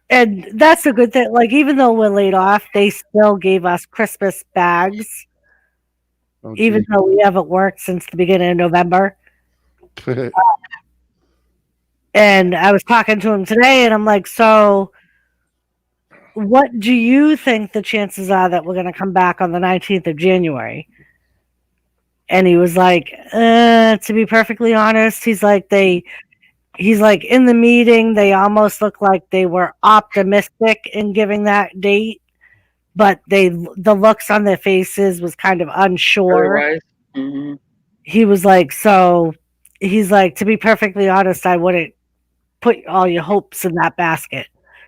and that's a good thing. Like, even though we're laid off, they still gave us Christmas bags,
Oh,
even though we haven't worked since the beginning of November.
geez.
And I was talking to him today, and I'm like, so what do you think the chances are that we're going to come back on the 19th of January? And he was like, to be perfectly honest, he's like, in the meeting, they almost looked like they were optimistic in giving that date, but the looks on their faces was kind of unsure.
Otherwise, mhm.
He was like, he's like, to be perfectly honest, I wouldn't put all your hopes in that basket.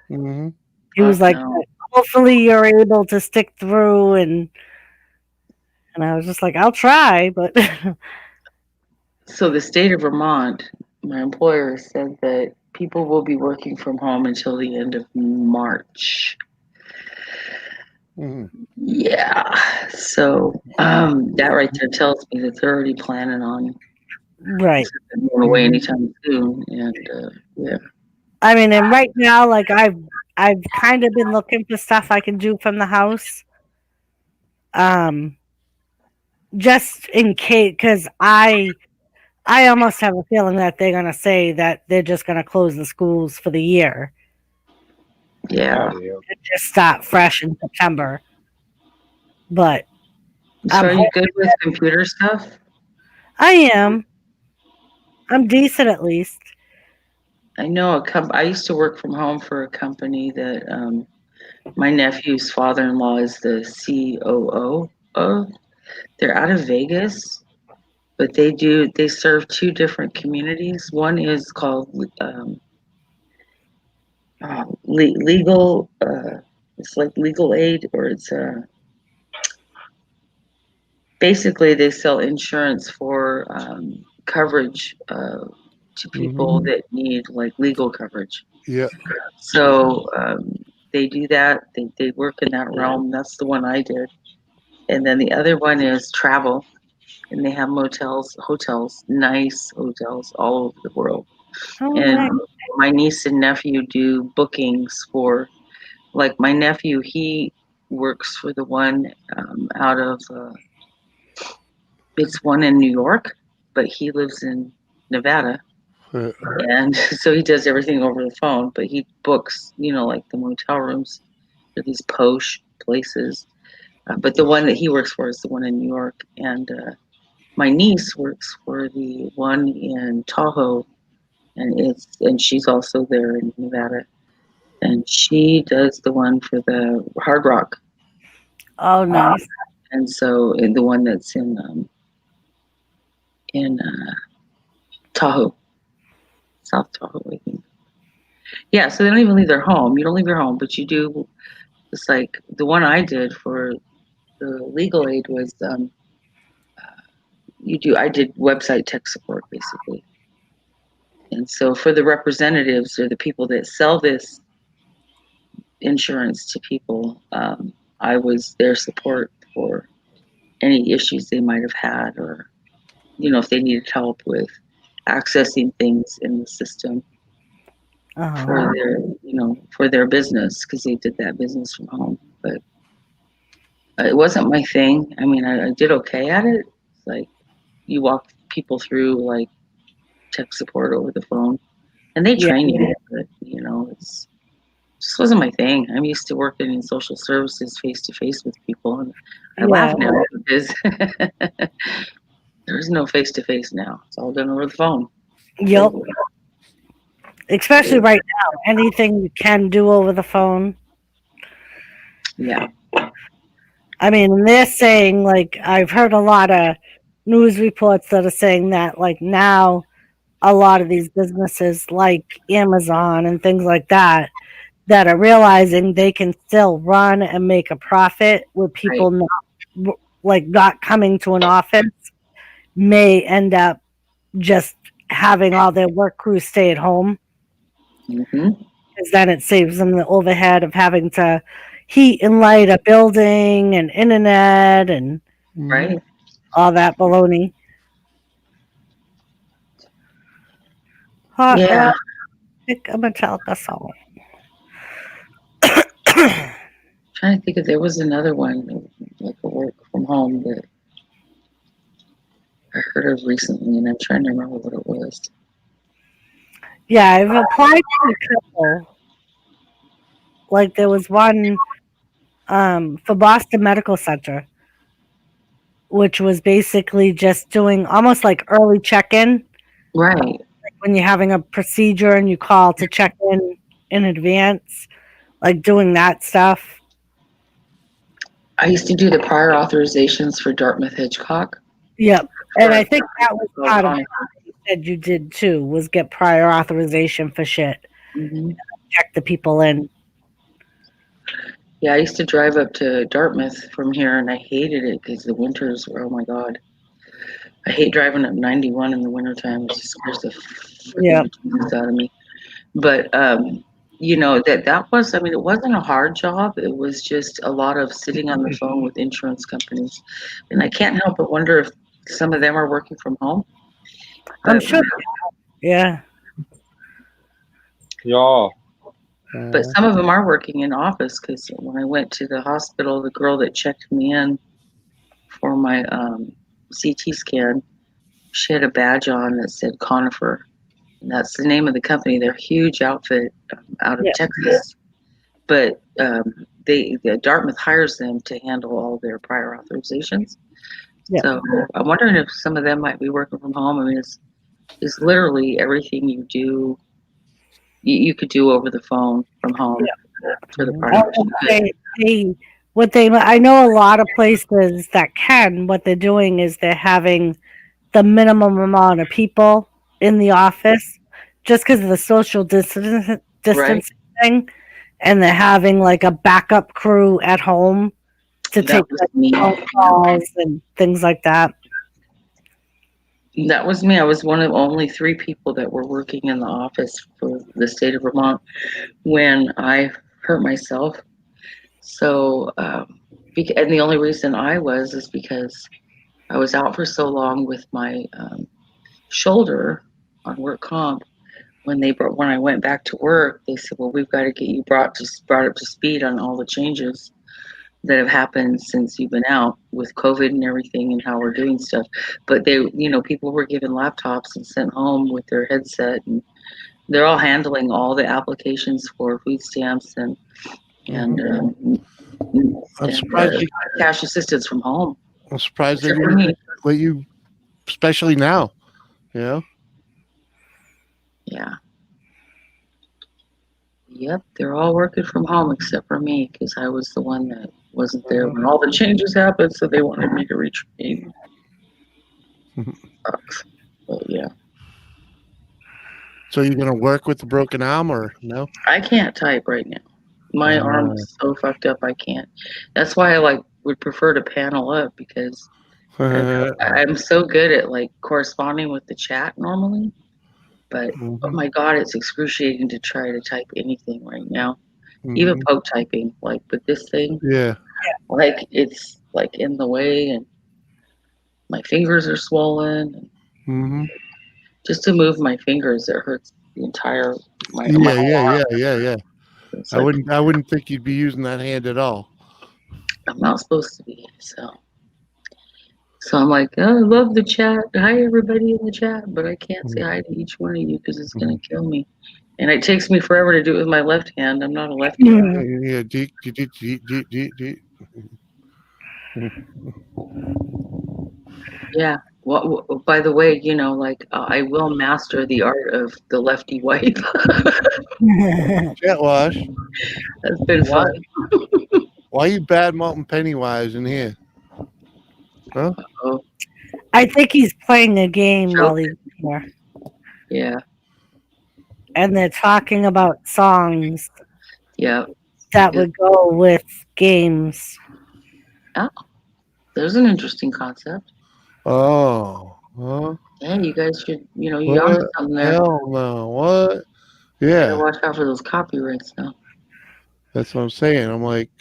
Mm-hmm.
He was like,
no.
hopefully you're able to stick through, and I was just like, I'll try, but
So the state of Vermont, my employer said that people will be working from home until the end of March.
Mhm.
Yeah. So that right there tells me that they're already planning on
right.
going away anytime soon. And yeah.
I mean, and right now, like I've kind of been looking for stuff I can do from the house, just in case, because I almost have a feeling that they're gonna say that they're just gonna close the schools for the year.
Yeah.
And just start fresh in September. But
So are you good with computer stuff?
I am. I'm decent at least.
I know I used to work from home for a company that my nephew's father-in-law is the COO of. They're out of Vegas, but they serve two different communities. One is called legal. It's like legal aid, or it's basically they sell insurance for coverage to people that need like legal coverage.
Yeah.
So they do that. They work in that realm. That's the one I did. And then the other one is travel, and they have motels, hotels, nice hotels all over the world.
Oh,
And
nice.
my niece and nephew do bookings for, like my nephew, he works for the one out of, it's one in New York, but he lives in Nevada. And so he does everything over the phone, but he books, like the motel rooms for these posh places. But the one that he works for is the one in New York. And my niece works for the one in Tahoe, and she's also there in Nevada. And she does the one for the Hard Rock.
Oh, nice.
And so the one that's in Tahoe, South Tahoe, I think. Yeah, so they don't even leave their home. You don't leave your home, but you do. It's like the one I did for the legal aid was I did website tech support basically. And so for the representatives or the people that sell this insurance to people, I was their support for any issues they might have had, or if they needed help with accessing things in the system for their for their business, because they did that business from home. But it wasn't my thing. I mean, I did okay at it. It's like you walk people through like tech support over the phone, and they train you. But it's just wasn't my thing. I'm used to working in social services face to face with people, and I laugh now because there's no face to face now. It's all done over the phone.
Yep. Especially right now, anything you can do over the phone.
Yeah.
I mean, they're saying, like, I've heard a lot of news reports that are saying that, like, now a lot of these businesses like Amazon and things like that are realizing they can still run and make a profit with people not coming to an office, may end up just having all their work crews stay at home. Because then it saves them the overhead of having to heat and light a building and internet and all that baloney.
Yeah.
Pick a Metallica song.
Trying to think if there was another one, like a work from home, that I heard of recently, and I'm trying to remember what it was.
Yeah, I've applied to a couple. Like there was one for Boston Medical Center, which was basically just doing almost like early check-in.
Right.
Like when you're having a procedure and you call to check in advance, like doing that stuff.
I used to do the prior authorizations for Dartmouth Hitchcock.
Yep. And I think that was part of what you said you did too, was get prior authorization for shit. Check the people in.
Yeah, I used to drive up to Dartmouth from here, and I hated it because the winters were, oh my God. I hate driving up 91 in the wintertime. It just scares the freaking out of me. But, that was, I mean, it wasn't a hard job. It was just a lot of sitting on the phone with insurance companies. And I can't help but wonder if some of them are working from home.
I'm sure. Yeah.
Yeah.
But some of them are working in office, because when I went to the hospital, the girl that checked me in for my CT scan, she had a badge on that said Conifer. And that's the name of the company. They're a huge outfit out of Texas. But Dartmouth hires them to handle all their prior authorizations.
Yeah.
So I'm wondering if some of them might be working from home. I mean, it's literally everything you do you could do over the phone from home for the party.
I know a lot of places that can. What they're doing is they're having the minimum amount of people in the office, just because of the social distancing thing, and they're having like a backup crew at home to take like, phone calls and things like that.
That was me. I was one of only 3 people that were working in the office for the state of Vermont when I hurt myself. So, and the only reason I was is because I was out for so long with my shoulder on work comp. When I went back to work, they said, "Well, we've got to get you brought up to speed on all the changes that have happened since you've been out with COVID and everything, and how we're doing stuff." But they, people were given laptops and sent home with their headset, and they're all handling all the applications for food stamps and cash assistance from home.
I'm surprised they
Except for
didn't
me.
let you, especially now. You know?
Yeah. Yep, they're all working from home except for me, because I was the one that wasn't there when all the changes happened, so they wanted me to retrain. Sucks. But yeah.
So you're gonna work with the broken arm or no?
I can't type right now. My arm is so fucked up I can't. That's why I would prefer to panel up, because I'm so good at corresponding with the chat normally. But oh my god, it's excruciating to try to type anything right now. Even poke typing, with this thing.
Yeah.
It's in the way, and my fingers are swollen. And just to move my fingers, it hurts the entire my arm.
Yeah.
It's
I wouldn't think you'd be using that hand at all.
I'm not supposed to be, so I'm like, oh, I love the chat. Hi, everybody in the chat, but I can't say hi to each one of you because it's gonna kill me, and it takes me forever to do it with my left hand. I'm not a lefty.
Yeah.
Yeah. Well, by the way, I will master the art of the lefty wipe.
Jet wash.
That's been fun.
Why are you bad mouthing Pennywise in here? Huh?
I think he's playing a game while he's here.
Yeah.
And they're talking about songs.
Yeah.
That would go with games.
Oh, there's an interesting concept.
Oh. Huh?
Yeah, you guys should, you're
What?
on something there.
Hell no. What? Yeah.
Gotta watch out for those copyrights now.
That's what I'm saying. I'm like,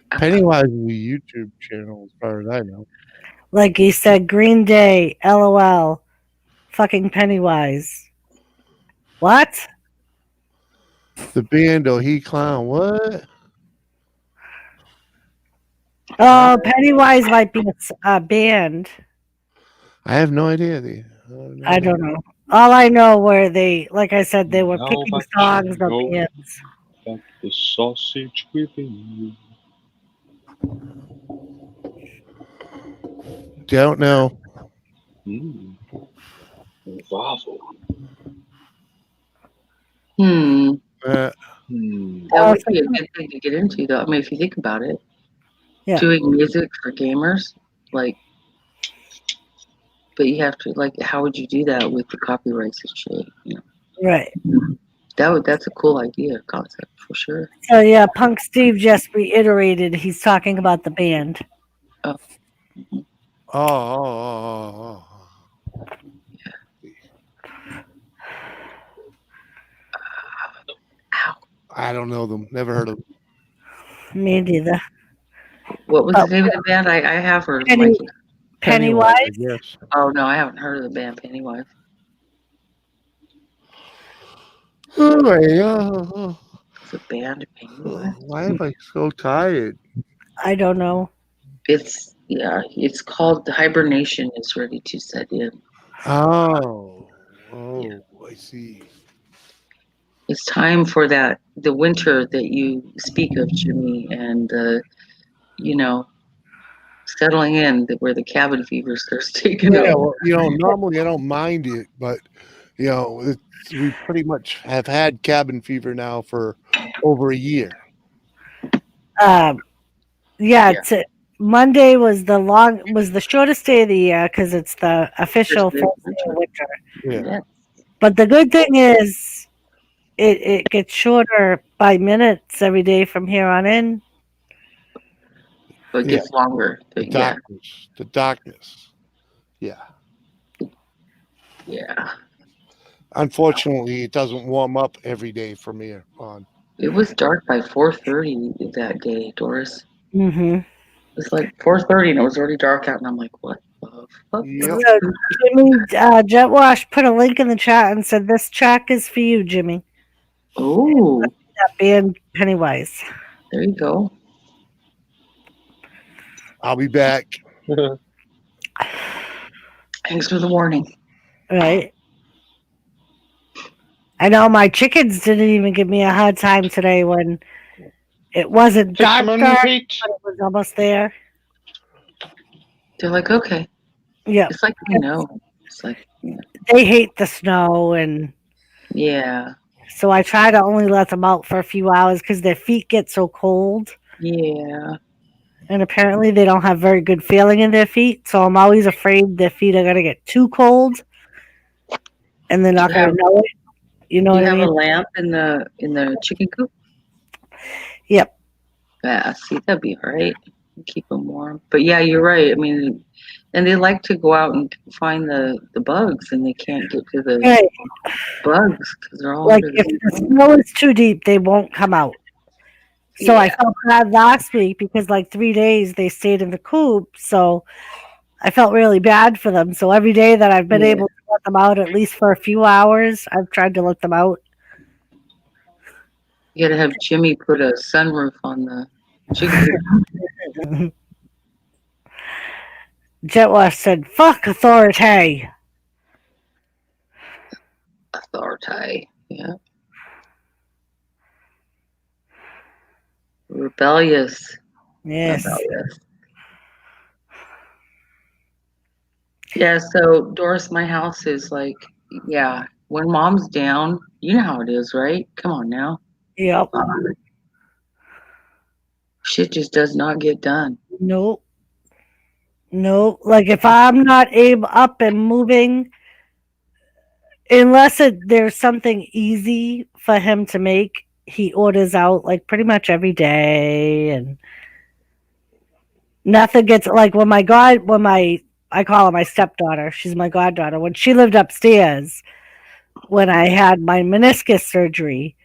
Pennywise is a YouTube channel, as far as I know.
Like he said, Green Day, LOL, fucking Pennywise. What?
The band, oh, he clown. What?
Oh, Pennywise might be a band.
I have no idea.
I don't know. All I know were they, like I said, they were picking songs of bands.
The sausage within
Don't know.
you. Waffle.
That would be a good thing to get into, though. I mean, if you think about it, doing music for gamers, but you have to, how would you do that with the copyrights and shit?
Right.
That's a cool idea, concept for sure.
So yeah, Punk Steve just reiterated he's talking about the band.
Oh. I don't know them. Never heard of them.
Me neither.
What was the name of the band? I have heard of it.
Pennywise?
Yes.
Oh no, I haven't heard of the band Pennywise.
Oh,
It's a band Pennywise.
why am I so tired?
I don't know.
It's called Hibernation is ready to set in.
Oh, I see.
It's time for the winter that you speak of, Jimmy, and settling in where the cabin fever starts taking
Yeah,
over.
well, normally I don't mind it, but You know, we pretty much have had cabin fever now for over a year.
Monday was the shortest day of the year because it's the official first day of winter.
Yeah.
But the good thing is, it gets shorter by minutes every day from here on in.
So it gets longer.
The
Yeah.
darkness. Yeah.
Yeah.
Unfortunately, it doesn't warm up every day from here on.
It was dark by 4:30 that day, Doris.
Mm-hmm.
It's like 4:30 and it was already dark out, and I'm like, what the fuck?
Jimmy Jetwash put a link in the chat and said, "This track is for you, Jimmy."
Oh.
That band Pennywise.
There you go.
I'll be back.
Thanks for the warning.
Right. I know my chickens didn't even give me a hard time today when it wasn't dark, but it was almost there.
They're like, okay.
Yeah.
It's like, you know, it's like, yeah.
They hate the snow, and
Yeah.
so I try to only let them out for a few hours because their feet get so cold.
Yeah.
And apparently they don't have very good feeling in their feet, so I'm always afraid their feet are going to get too cold and they're not going to know it. You know what I
You
mean?
have a lamp in the chicken coop?
Yep.
Yeah, see, that'd be all right. Keep them warm. But yeah, you're right. I mean, and they like to go out and find the bugs, and they can't get to the bugs because they're all
Like
under
if the snow is too deep, they won't come out. So I felt bad last week because like 3 days they stayed in the coop. So I felt really bad for them. So every day that I've been able to let them out, at least for a few hours, I've tried to let them out.
You gotta have Jimmy put a sunroof on the chicken.
Jetwash said, "Fuck authority."
Authority, yeah. Rebellious.
Yes.
Rebellious. Yeah, so Doris, my house is like, yeah, when mom's down, you know how it is, right? Come on now.
Yep.
Shit just does not get done.
Nope. Nope. Like if I'm not up and moving, unless there's something easy for him to make, he orders out like pretty much every day, and nothing gets like I call her my stepdaughter. She's my goddaughter. When she lived upstairs, when I had my meniscus surgery,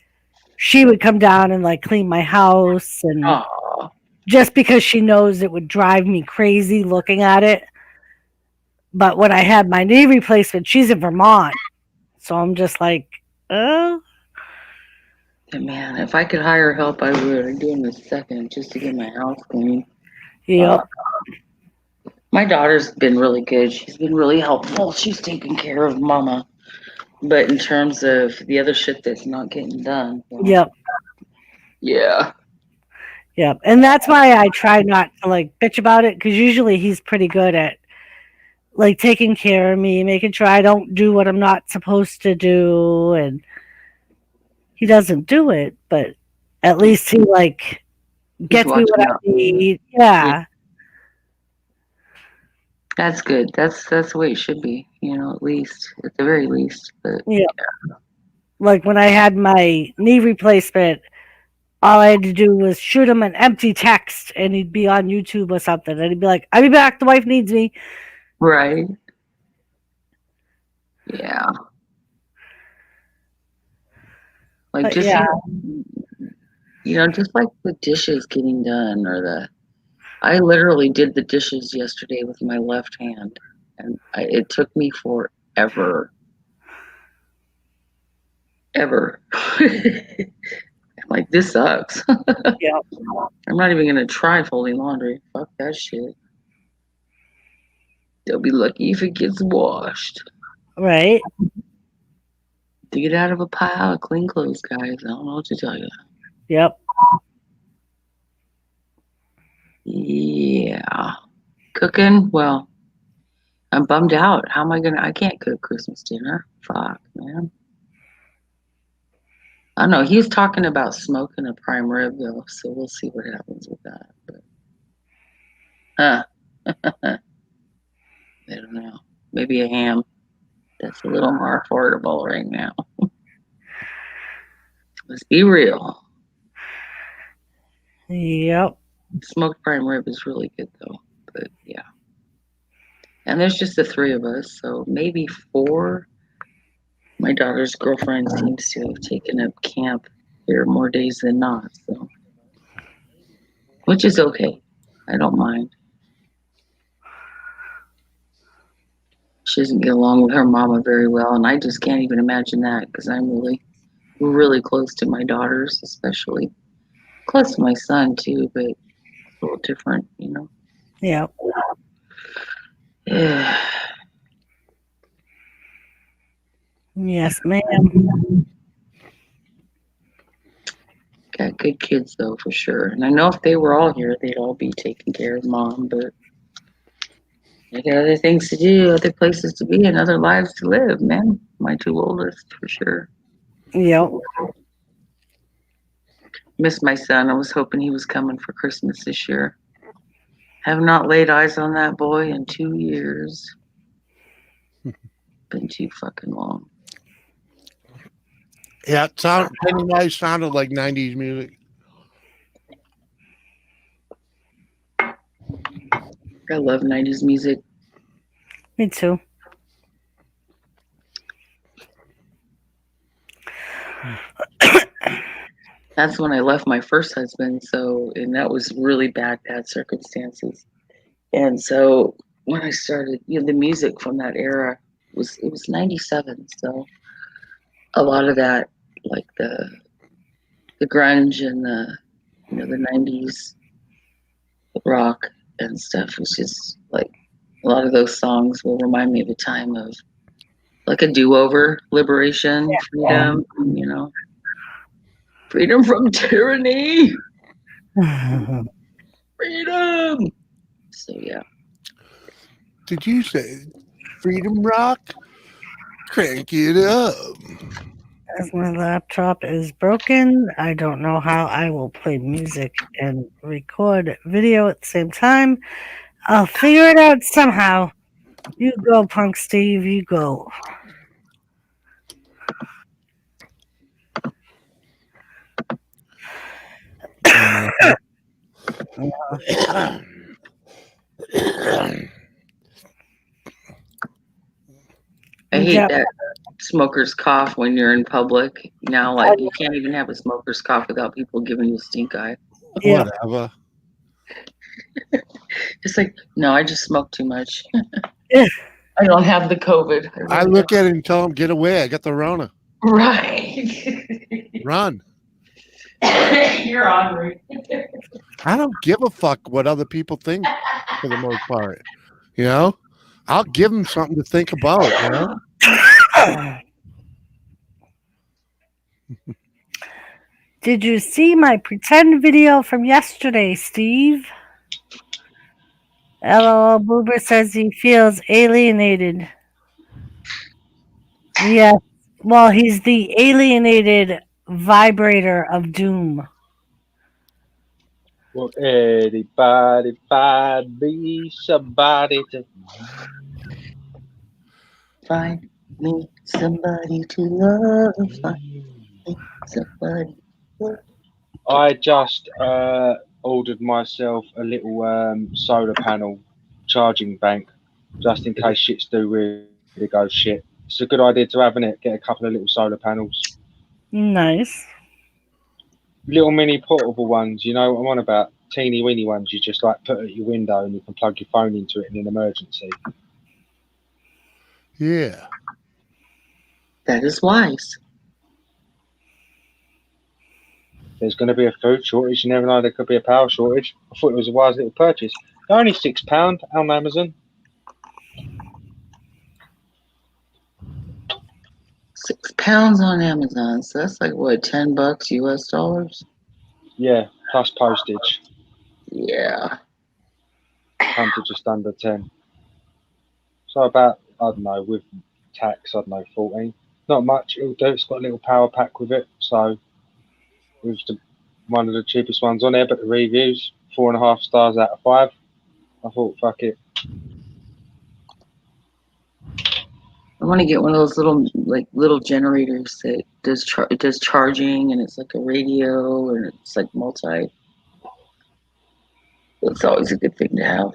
she would come down and like clean my house, and just because she knows it would drive me crazy looking at it. But when I had my knee replacement, she's in Vermont, so I'm just like, oh.
Man, if I could hire help, I would. I'd do it in a second just to get my house clean.
Yep.
My daughter's been really good. She's been really helpful. She's taking care of mama. But in terms of the other shit that's not getting done. Well,
Yep.
Yeah.
Yep. And that's why I try not to like bitch about it, because usually he's pretty good at like taking care of me, making sure I don't do what I'm not supposed to do, and he doesn't do it, but at least he like gets me what I need. Yeah.
That's good. That's the way it should be, you know, at the very least. But
Yeah. Like when I had my knee replacement, all I had to do was shoot him an empty text and he'd be on YouTube or something, and he'd be like, "I'll be back, the wife needs me."
Right. Yeah. Like
But
just
yeah.
you know, just like the dishes getting done, or I literally did the dishes yesterday with my left hand, and it took me forever. Ever. I'm like, this sucks.
Yeah.
I'm not even gonna try folding laundry. Fuck that shit. They'll be lucky if it gets washed.
Right.
To get out of a pile of clean clothes, guys. I don't know what to tell you.
Yep.
Yeah. Cooking, well, I'm bummed out. How am I gonna? I can't cook Christmas dinner. Fuck, man. I don't know. He was talking about smoking a prime rib though, so we'll see what happens with that. But, I don't know. Maybe a ham. That's a little more affordable right now. Let's be real.
Yep.
Smoked prime rib is really good though. But yeah. And there's just the three of us, so maybe four. My daughter's girlfriend seems to have taken up camp here more days than not, so which is okay. I don't mind. She doesn't get along with her mama very well, and I just can't even imagine that because we're really close to my daughters, especially close to my son too, but a little different, you know.
Yep.
Yeah.
Yes, ma'am.
Got good kids though, for sure. And I know if they were all here, they'd all be taking care of mom, but they got other things to do, other places to be, and other lives to live, man. My two oldest, for sure.
Yep.
Miss my son. I was hoping he was coming for Christmas this year. Have not laid eyes on that boy in 2 years. Been too fucking long.
Yeah, Pennywise sounded like 90s music.
I love 90s music.
Me too.
That's when I left my first husband, and that was really bad circumstances. And so when I started, the music from that era was 97, so a lot of that, like the grunge and the 90s rock and stuff was just like a lot of those songs will remind me of a time of like a do-over, liberation, freedom, freedom from tyranny, freedom. So yeah.
Did you say freedom rock? Crank it up.
As my laptop is broken, I don't know how I will play music and record video at the same time. I'll figure it out somehow. You go, Punk Steve, you go.
I hate that smoker's cough when you're in public. Now, like, you can't even have a smoker's cough without people giving you stink eye.
Yeah. Whatever.
It's like, no, I just smoke too much. I don't have the COVID.
I look at it and tell him, get away. I got the Rona.
Right.
Run.
You're hungry.
I don't give a fuck what other people think for the most part. You know? I'll give them something to think about, you know?
Did you see my pretend video from yesterday, Steve? LOL Boober says he feels alienated. Yes. Well, he's the alienated vibrator of doom.
Well, anybody be somebody to
find me somebody to love. Find me somebody.
I just ordered myself a little solar panel charging bank, just in case shits do really go shit. It's a good idea to have in it. Get a couple of little solar panels.
Nice.
Little mini portable ones, you know what I'm on about? Teeny weeny ones you just like put at your window and you can plug your phone into it in an emergency.
Yeah.
That is wise.
There's going to be a food shortage. You never know, there could be a power shortage. I thought it was a wise little purchase. They're only £6 on Amazon.
£6 on Amazon. So that's like what, $10 US dollars?
Yeah, plus postage.
Yeah.
Come to just under 10. It's So about, I don't know, with tax, I don't know, 14. Not much. It'll do. It's got a little power pack with it. So it was one of the cheapest ones on there, but the reviews, 4.5 stars out of 5. I thought, fuck it.
I want to get one of those little generators that does charging, and it's like a radio, and it's like multi. It's always a good thing to have.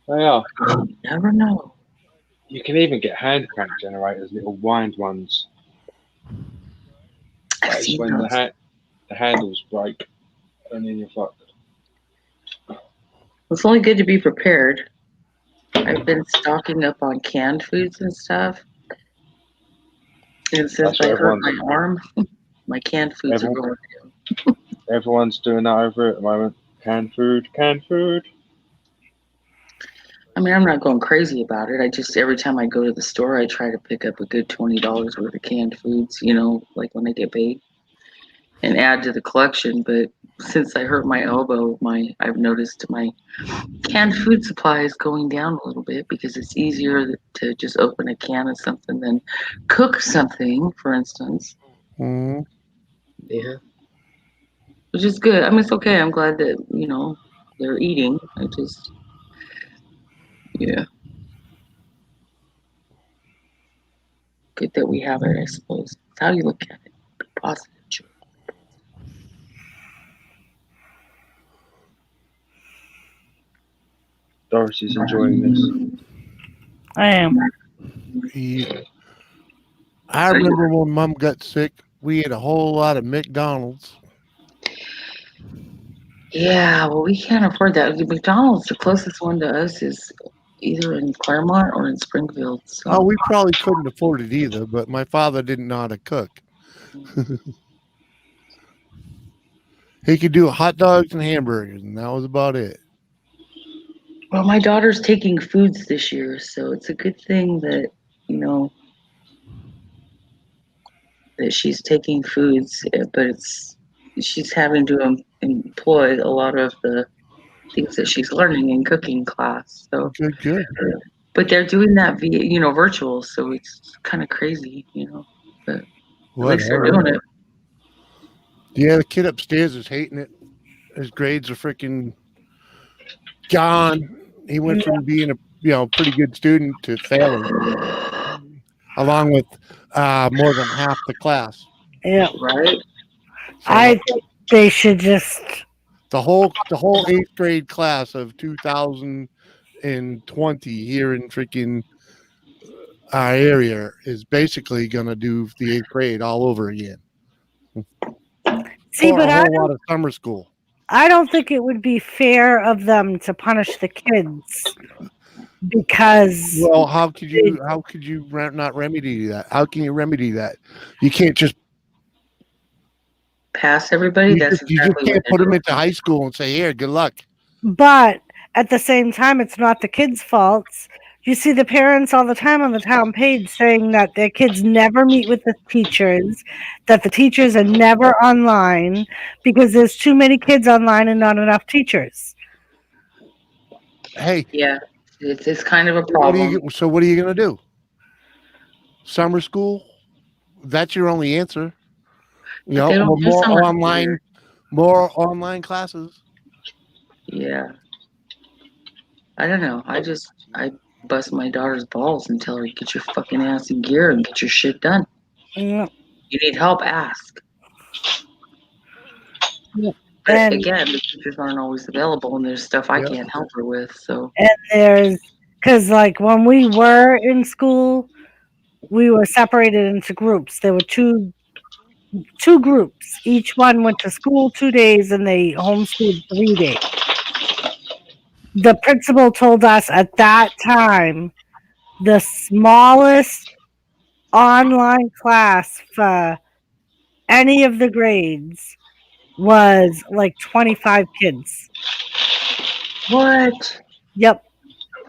They are.
You never know.
You can even get hand crank generators, little wind ones. That's when the handles break, and then you're fucked.
It's only good to be prepared. I've been stocking up on canned foods and stuff. And since I hurt my arm, my canned foods are going down.
Everyone's doing that over at the moment. Canned food.
I mean, I'm not going crazy about it. I just, every time I go to the store, I try to pick up a good $20 worth of canned foods, like when I get paid, and add to the collection. But since I hurt my elbow, I've noticed my canned food supply is going down a little bit because it's easier to just open a can of something than cook something, for instance.
Mm-hmm.
Yeah. Which is good. I mean, it's okay. I'm glad that, they're eating. Yeah. Good that we have it, I suppose. It's how you look at it. Be positive.
Doris enjoying this.
I am.
Yeah. I remember when Mom got sick, we ate a whole lot of McDonald's.
Yeah, well, we can't afford that. The McDonald's, the closest one to us is either in Claremont or in Springfield. So.
Oh, we probably couldn't afford it either, but my father didn't know how to cook. He could do hot dogs and hamburgers, and that was about it.
Well, my daughter's taking foods this year, so it's a good thing that, that she's taking foods, but she's having to employ a lot of the things that she's learning in cooking class. So
good.
But they're doing that via, virtual, so it's kind of crazy, but at least they're doing it.
Yeah, the kid upstairs is hating it. His grades are freaking gone. He went from being a pretty good student to failing, along with more than half the class.
Yeah,
right.
So
I think they should just
the whole 8th grade class of 2020 here in freaking our area is basically going to do the 8th grade all over again.
See, but
a whole lot of summer school.
I don't think it would be fair of them to punish the kids because.
Well, how could you not remedy that? How can you remedy that? You can't just
pass everybody.
You just can't put them into high school and say, "Here, good luck."
But at the same time, it's not the kids' faults. You see the parents all the time on the town page saying that their kids never meet with the teachers, that the teachers are never online because there's too many kids online and not enough teachers.
Hey.
Yeah, it's kind of a problem.
What are you going to do? Summer school? That's your only answer. More online classes.
Yeah. I don't know. I bust my daughter's balls and tell her, get your fucking ass in gear and get your shit done.
Yeah.
You need help, ask.
Yeah.
But again, the teachers aren't always available and there's stuff I can't help her with. So
And because like when we were in school, we were separated into groups. There were two groups. Each one went to school 2 days and they homeschooled 3 days. The principal told us at that time the smallest online class for any of the grades was like 25 kids.
What?
Yep.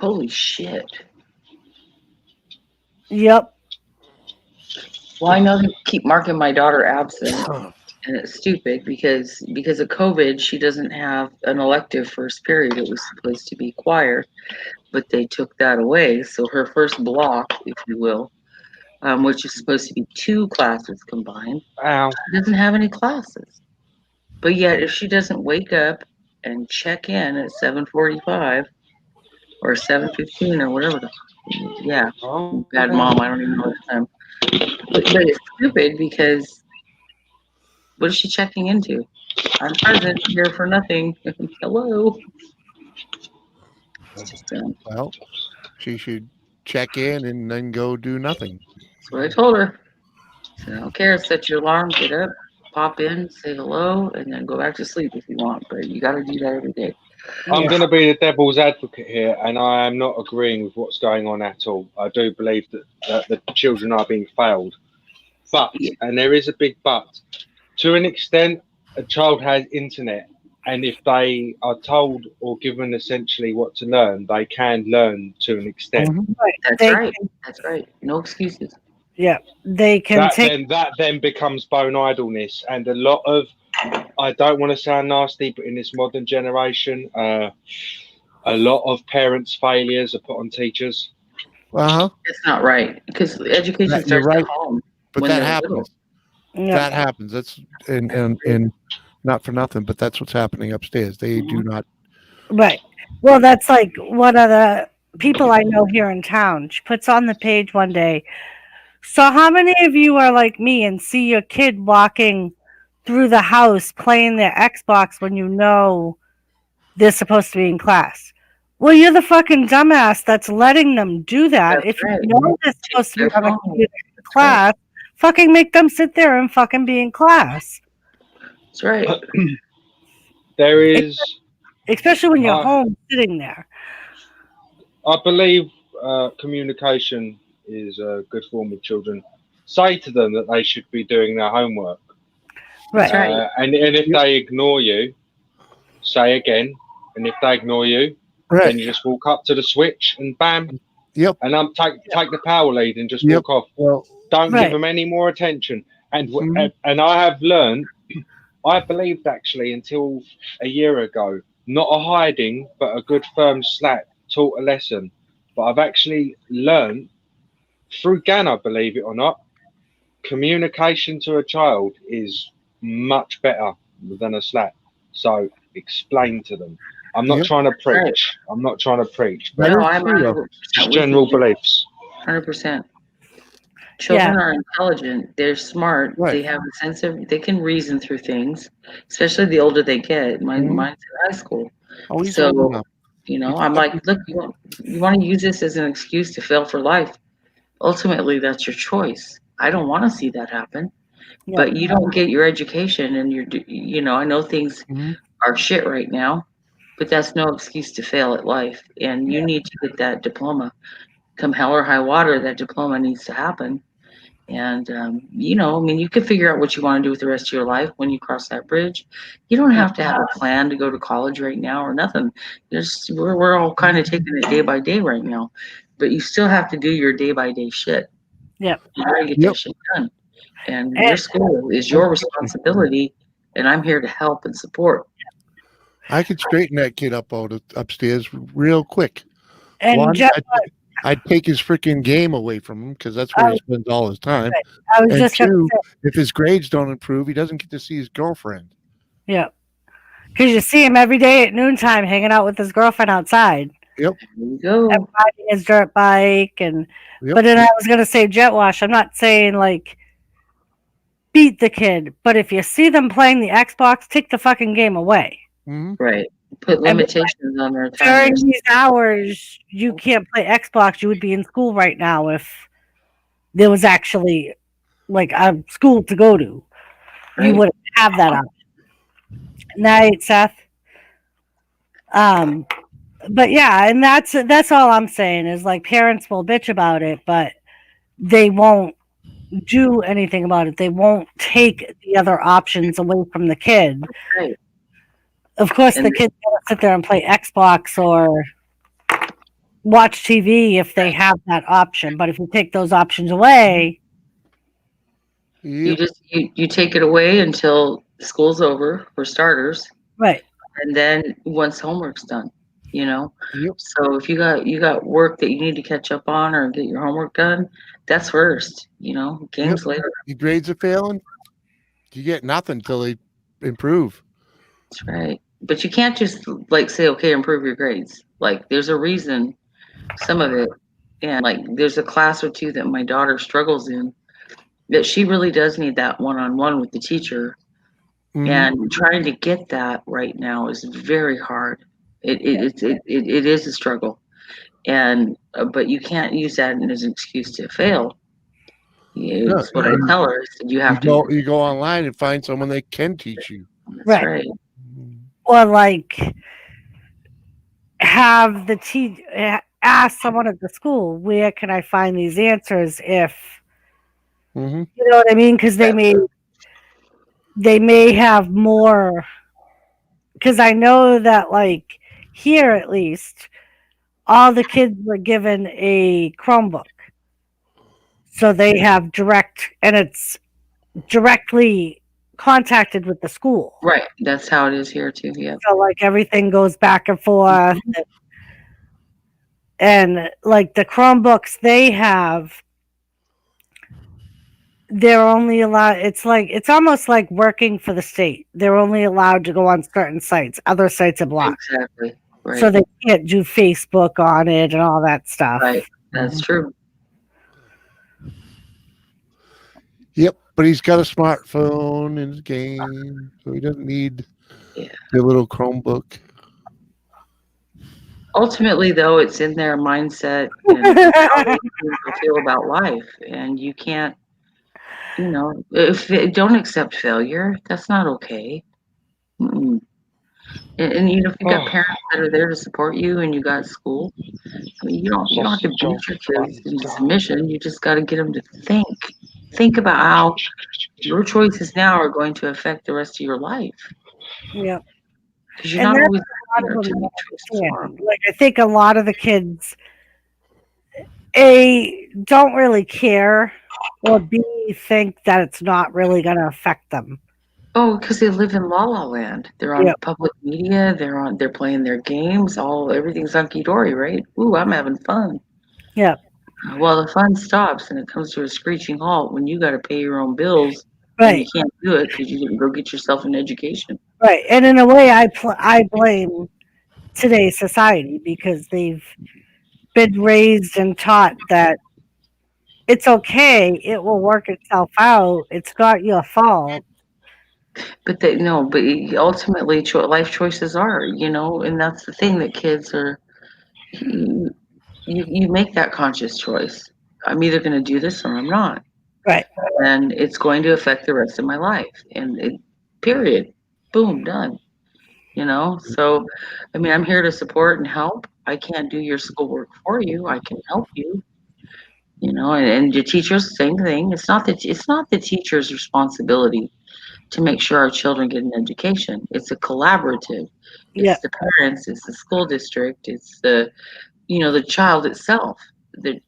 Holy shit.
Yep.
Well, I know they keep marking my daughter absent. And it's stupid because of COVID, she doesn't have an elective first period. It was supposed to be choir, but they took that away. So her first block, if you will, which is supposed to be 2 classes combined,
Ow.
she doesn't have any classes. But yet, if she doesn't wake up and check in at 7:45 or 7:15 or whatever, yeah, bad mom. I don't even know the time. But it's stupid because what is she checking into? I'm present here for nothing. Hello. It's just,
Well, she should check in and then go do nothing.
that's what I told her. So I don't care. Set your alarm, get up, pop in, say hello, and then go back to sleep if you want. But you got to do that every day.
I'm going to be the devil's advocate here, and I am not agreeing with what's going on at all. I do believe that the children are being failed. But, and there is a big but, to an extent, a child has internet, and if they are told or given essentially what to learn, they can learn to an extent.
That's right. No excuses.
Yeah, they can
That then becomes bone idleness, and a lot of, I don't want to sound nasty, but in this modern generation, a lot of parents' failures are put on teachers.
It's not right because education
You're
starts
right,
at home.
but
when
that
they're
happens.
little.
That happens. That's and not for nothing, but that's what's happening upstairs. They do not.
Right. Well, that's like one of the people I know here in town. She puts on the page one day. So how many of you are like me and see your kid walking through the house playing their Xbox when you know they're supposed to be in class? Well, you're the fucking dumbass that's letting them do that.
That's
if you
right.
know they're supposed to be
Their
on a
phone.
computer in class, fucking make them sit there and fucking be in class.
That's right.
There is,
Especially when you're home sitting there.
I believe, communication is good form with children. Say to them that they should be doing their homework.
Right.
And if they ignore you, say again. And if they ignore you, then you just walk up to the switch and bam.
Yep.
And take the power lead and just walk off.
Well,
don't give them any more attention. And and I have learned, I believed actually until a year ago, not a hiding, but a good firm slap taught a lesson. But I've actually learned through Ghana, believe it or not, communication to a child is much better than a slap. So explain to them. I'm not trying to preach. I'm not trying to preach. But
No, I'm 100%
just
with
general
you.
beliefs.
100%. Children are intelligent. They're smart. They have a sense of, they can reason through things, especially the older they get. Mine's in high school.
Oh, he's old
So,
enough.
you know, I'm like, look, you want to use this as an excuse to fail for life. Ultimately, that's your choice. I don't want to see that happen.
Yeah.
But you don't get your education and you know, I know things are shit right now, but that's no excuse to fail at life. And you need to get that diploma. Come hell or high water, that diploma needs to happen. And, you know, I mean, you can figure out what you want to do with the rest of your life when you cross that bridge. You don't have to have a plan to go to college right now or nothing. We're all kind of taking it day by day right now. But you still have to do your day by day shit.
Yep.
You gotta get that shit done. And your school is your responsibility, and I'm here to help and support.
I could straighten that kid up upstairs real quick.
And
One,
Jeff,
I'd take his freaking game away from him because that's where he spends all his time.
I was
And
just gonna
two,
say-
if his grades don't improve, he doesn't get to see his girlfriend.
Yeah. Because you see him every day at noontime hanging out with his girlfriend outside.
Yep.
There you go.
And riding his dirt bike. But then I was going to say jet wash. I'm not saying like beat the kid. But if you see them playing the Xbox, take the fucking game away.
Right. Put limitations on their time.
During these hours, you can't play Xbox. You would be in school right now if there was actually like a school to go to. You wouldn't have that option. Night, Seth. But yeah, and that's all I'm saying is like parents will bitch about it, but they won't do anything about it. They won't take the other options away from the kid.
Right.
Of course, the kid's gonna sit there and play Xbox or watch TV if they have that option. But if you take those options away,
You just you take it away until school's over for starters,
Right.
and then once homework's done, you know.
Yep.
So if you got work that you need to catch up on or get your homework done, that's first, you know. Games later.
Your grades are failing. You get nothing till they improve.
That's right. But you can't just like say, okay, improve your grades. Like there's a reason, some of it, and like there's a class or two that my daughter struggles in that she really does need that one-on-one with the teacher.
Mhm.
And trying to get that right now is very hard. It is a struggle, and but you can't use that as an excuse to fail.
No,
It's what I tell her. I said, you have to.
You go online and find someone that can teach you.
That's
Right.
right.
Or like have the ask someone at the school, where can I find these answers if
Mhm.
you know what I mean? Because they may have more. Because I know that, like, here at least, all the kids were given a Chromebook. So they have and it's directly contacted with the school.
Right. That's how it is here too. Yeah.
So, like, everything goes back and forth. And, like, the Chromebooks they have, they're only allowed, it's almost like working for the state. They're only allowed to go on certain sites. Other sites are blocked.
Exactly. Right.
So they can't do Facebook on it and all that stuff.
Right. That's true.
Yep, but he's got a smartphone in his game, so he doesn't need the little Chromebook.
Ultimately, though, it's in their mindset and how they feel about life, and you can't. You know, if they don't accept failure, that's not okay. Mm-mm. And you know, if you got parents that are there to support you, and you got school, I mean, you don't have to beat your kids into submission. You just got to get them to think about how your choices now are going to affect the rest of your life.
Yeah.
Because you're not always there to make choices for 'em.
Like, I think a lot of the kids, A, don't really care, or B, think that it's not really going to affect them.
Oh, because they live in La La Land. They're on public media. They're playing their games. Everything's hunky dory, right? Ooh, I'm having fun.
Yeah.
Well, the fun stops and it comes to a screeching halt when you got to pay your own bills.
Right.
And you can't do it because you didn't go get yourself an education.
Right. And in a way, I blame today's society because they've been raised and taught that it's okay. It will work itself out. It's not your fault.
But ultimately, life choices are, you know, and that's the thing that kids are. You make that conscious choice. I'm either going to do this or I'm not.
Right.
And it's going to affect the rest of my life. And period. Boom, done. You know. So, I mean, I'm here to support and help. I can't do your schoolwork for you. I can help you. You know, and the teachers, same thing. It's not the teacher's responsibility to make sure our children get an education. It's a collaborative. It's the parents, it's the school district, it's the child itself, the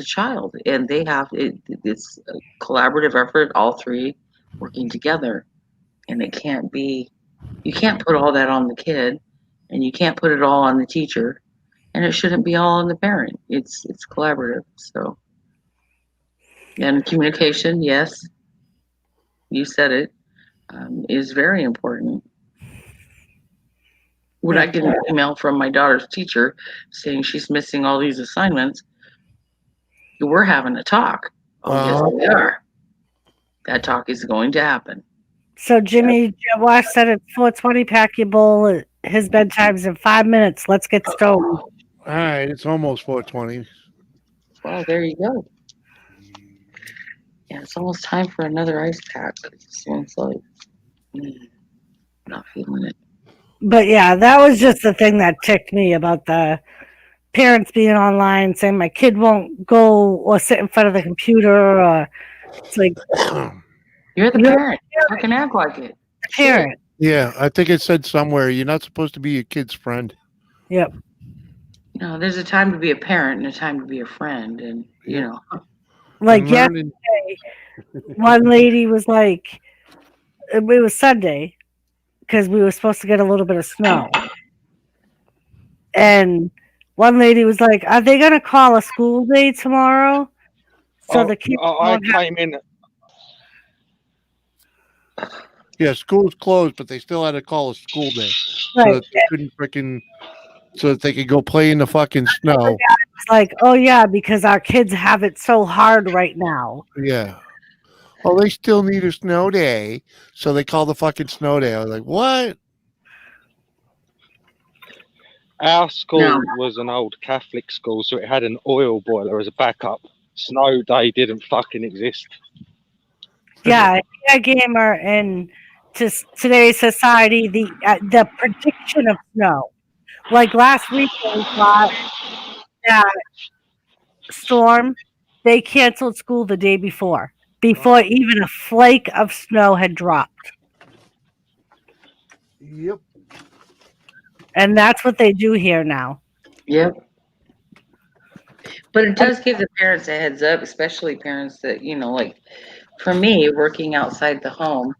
child, and they have it's a collaborative effort, all three working together. And you can't put all that on the kid, and you can't put it all on the teacher, and it shouldn't be all on the parent. It's collaborative. So, and communication, yes, you said it. Is very important. When I get an email from my daughter's teacher saying she's missing all these assignments, we're having a talk. Oh, yes, we are. That talk is going to happen.
So, Jimmy Wash said at 4:20, pack your bowl. His bedtime's in 5 minutes. Let's get stoned.
All right, it's almost 4:20.
Well, there you go. Yeah, it's almost time for another ice pack. This one's like, not feeling it.
But yeah, that was just the thing that ticked me about the parents being online saying my kid won't go or sit in front of the computer. Or it's like
you're the parent. You can act like it.
Parent.
Yeah, I think it said somewhere you're not supposed to be your kid's friend.
Yep.
You know, there's a time to be a parent and a time to be a friend, and you know.
Like yesterday, one lady was like, it was Sunday because we were supposed to get a little bit of snow. And one lady was like, are they going to call a school day tomorrow? So the kids
I
won't have-
came in.
Yeah, school's closed, but they still had to call a school day so
Right.
that they couldn't freaking, so that they could go play in the fucking snow.
It's like, oh yeah, because our kids have it so hard right now.
Yeah. Oh, they still need a snow day, so they call the fucking snow day. I was like, what?
Our school
No.
was an old Catholic school, so it had an oil boiler as a backup. Snow day didn't fucking exist.
Yeah, a gamer in today's society, the prediction of snow. Like last week when we got that storm, they canceled school the day before even a flake of snow had dropped.
Yep.
And that's what they do here now.
Yep. But it does give the parents a heads up, especially parents that, like for me, working outside the home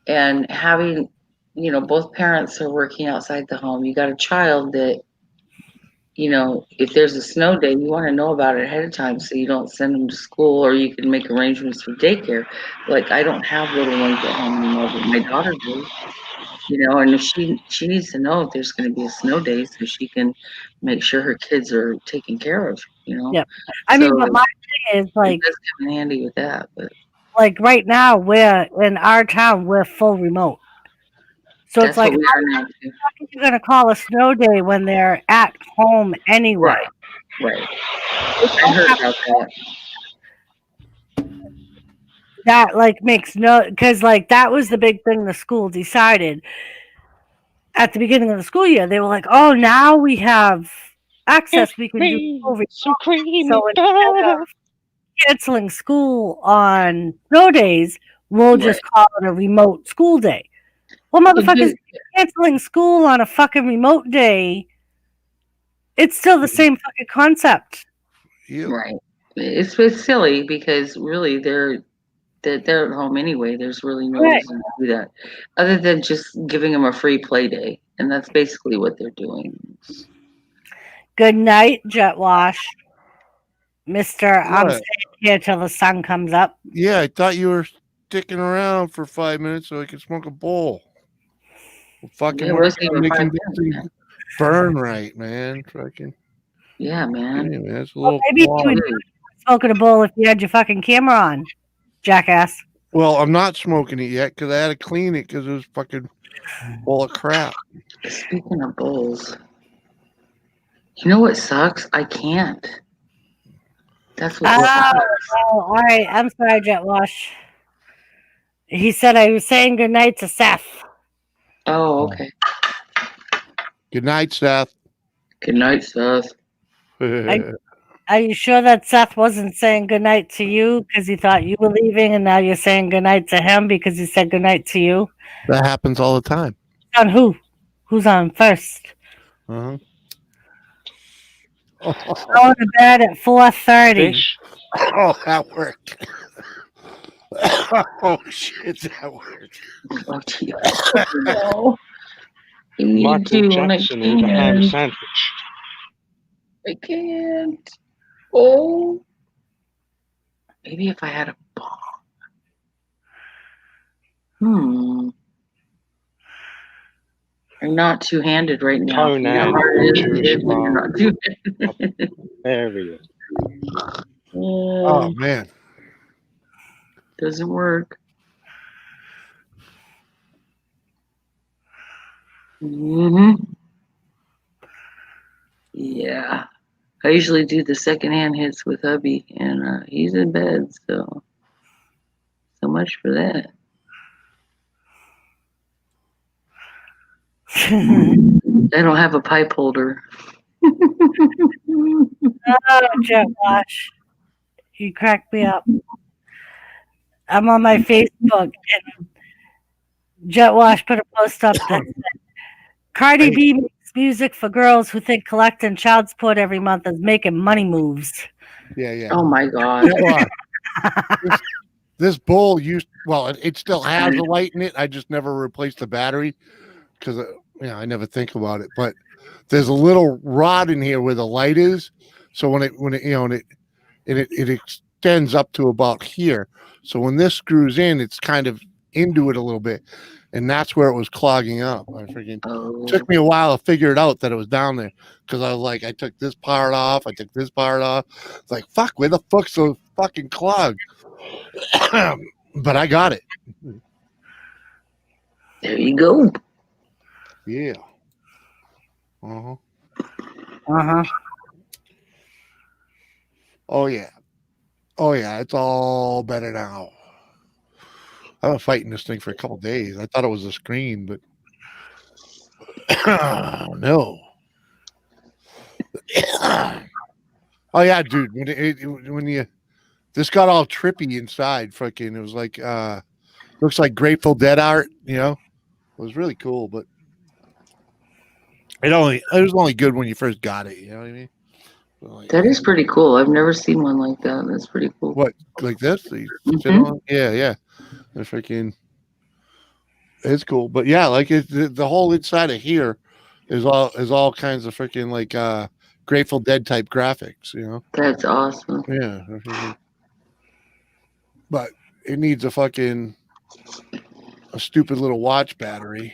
and having, both parents are working outside the home. You got a child that, if there's a snow day, you want to know about it ahead of time so you don't send them to school, or you can make arrangements for daycare. Like I don't have little ones at home anymore, but my daughter does. And if she needs to know if there's going to be a snow day so she can make sure her kids are taken care of,
Yeah. I mean, but my thing is like,
it does come in handy with that, but
like right now we're in our town, we're full remote. So
that's
it's like,
what we are now too.
how are you going to call a snow day when they're at home anyway?
Right. I heard about that.
That like makes no, because like that was the big thing the school decided at the beginning of the school year. They were like, oh, now we have access, we can do school remote. So instead of canceling school on snow days, we'll just call it a remote school day. Well, motherfuckers, canceling school on a fucking remote day, it's still the same fucking concept.
Right. It's silly because really they're at home anyway. There's really no reason to do that other than just giving them a free play day. And that's basically what they're doing.
Good night, Jet Wash. Mr. I'm
What?
staying here till the sun comes up.
Yeah, I thought you were sticking around for 5 minutes so I could smoke a bowl. Well, fucking
Yeah, it
work
wasn't
on
even
making
5
this
minutes,
thing burn right, man. Fucking,
Yeah, man.
yeah, man, it's a
Well,
little
maybe you
flawed.
would smoking a bowl if you had your fucking camera on, jackass.
Well, I'm not smoking it yet because I had to clean it because it was fucking full of crap.
Speaking of bowls, you know what sucks? I can't. That's what sucks.
All right. I'm sorry, Jet Wash. He said I was saying good night to Seth.
Oh, okay.
Good night, Seth.
Good night, Seth.
Are you sure that Seth wasn't saying good night to you because he thought you were leaving, and now you're saying good night to him because he said good night to you?
That happens all the time.
On who? Who's on first?
Uh-huh.
Going to bed at 4:30.
Oh, that worked. Oh shit, that worked.
Oh, dear. No. You need
Michael
to, and I
Jackson with a ham
can't.
sandwich.
I can't. Oh. Maybe if I had a bong. You're not two-handed right now. You know how
Conan,
hard it is to
Jewish
get when you're
bar.
not two-handed.
There he is.
Oh man.
Doesn't work. Yeah. I usually do the secondhand hits with hubby, and he's in bed, so much for that. I don't have a pipe holder.
Oh, Jet Wash. You cracked me up. I'm on my Facebook, and Jet Wash put a post up that said, Cardi B makes music for girls who think collecting child support every month is making money moves.
Yeah, yeah.
Oh my God.
This Bull it still has a light in it. I just never replaced the battery because I never think about it. But there's a little rod in here where the light is. So when it extends up to about here. So when this screws in, it's kind of into it a little bit, and that's where it was clogging up. Took me a while to figure it out that it was down there because I was like, I took this part off, I took this part off. It's like, fuck, where the fuck's so fucking clogged? But I got it.
There you go.
Yeah. Uh-huh.
Uh-huh.
Oh yeah. It's all better now. I've been fighting this thing for a couple days. I thought it was a screen, but no. Oh yeah, dude. When this got all trippy inside, fucking, it was like looks like Grateful Dead art. It was really cool, but it was only good when you first got it. You know what I mean?
That is pretty cool. I've never seen one like that. That's pretty cool.
What, like this?
Mhm.
Yeah. They're freaking. It's cool, but yeah, like the whole inside of here is all kinds of freaking like Grateful Dead type graphics.
That's awesome.
Yeah. But it needs a stupid little watch battery.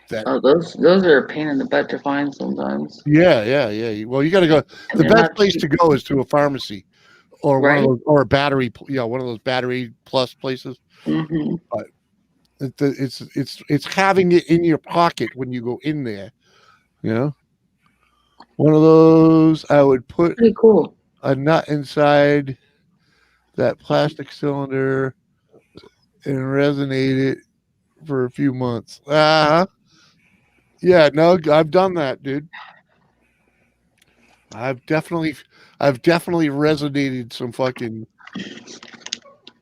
Those are a pain in the butt to find sometimes.
Yeah. Well, you got to go.
And
The
they're
best
not
place to go is to a pharmacy, or
Right?
one of those, or a battery. One of those battery plus places.
Mhm.
But it's having it in your pocket when you go in there. One of those I would put
Pretty cool.
a nut inside that plastic cylinder and resonate it for a few months. Yeah, no, I've done that, dude. I've definitely resonated some fucking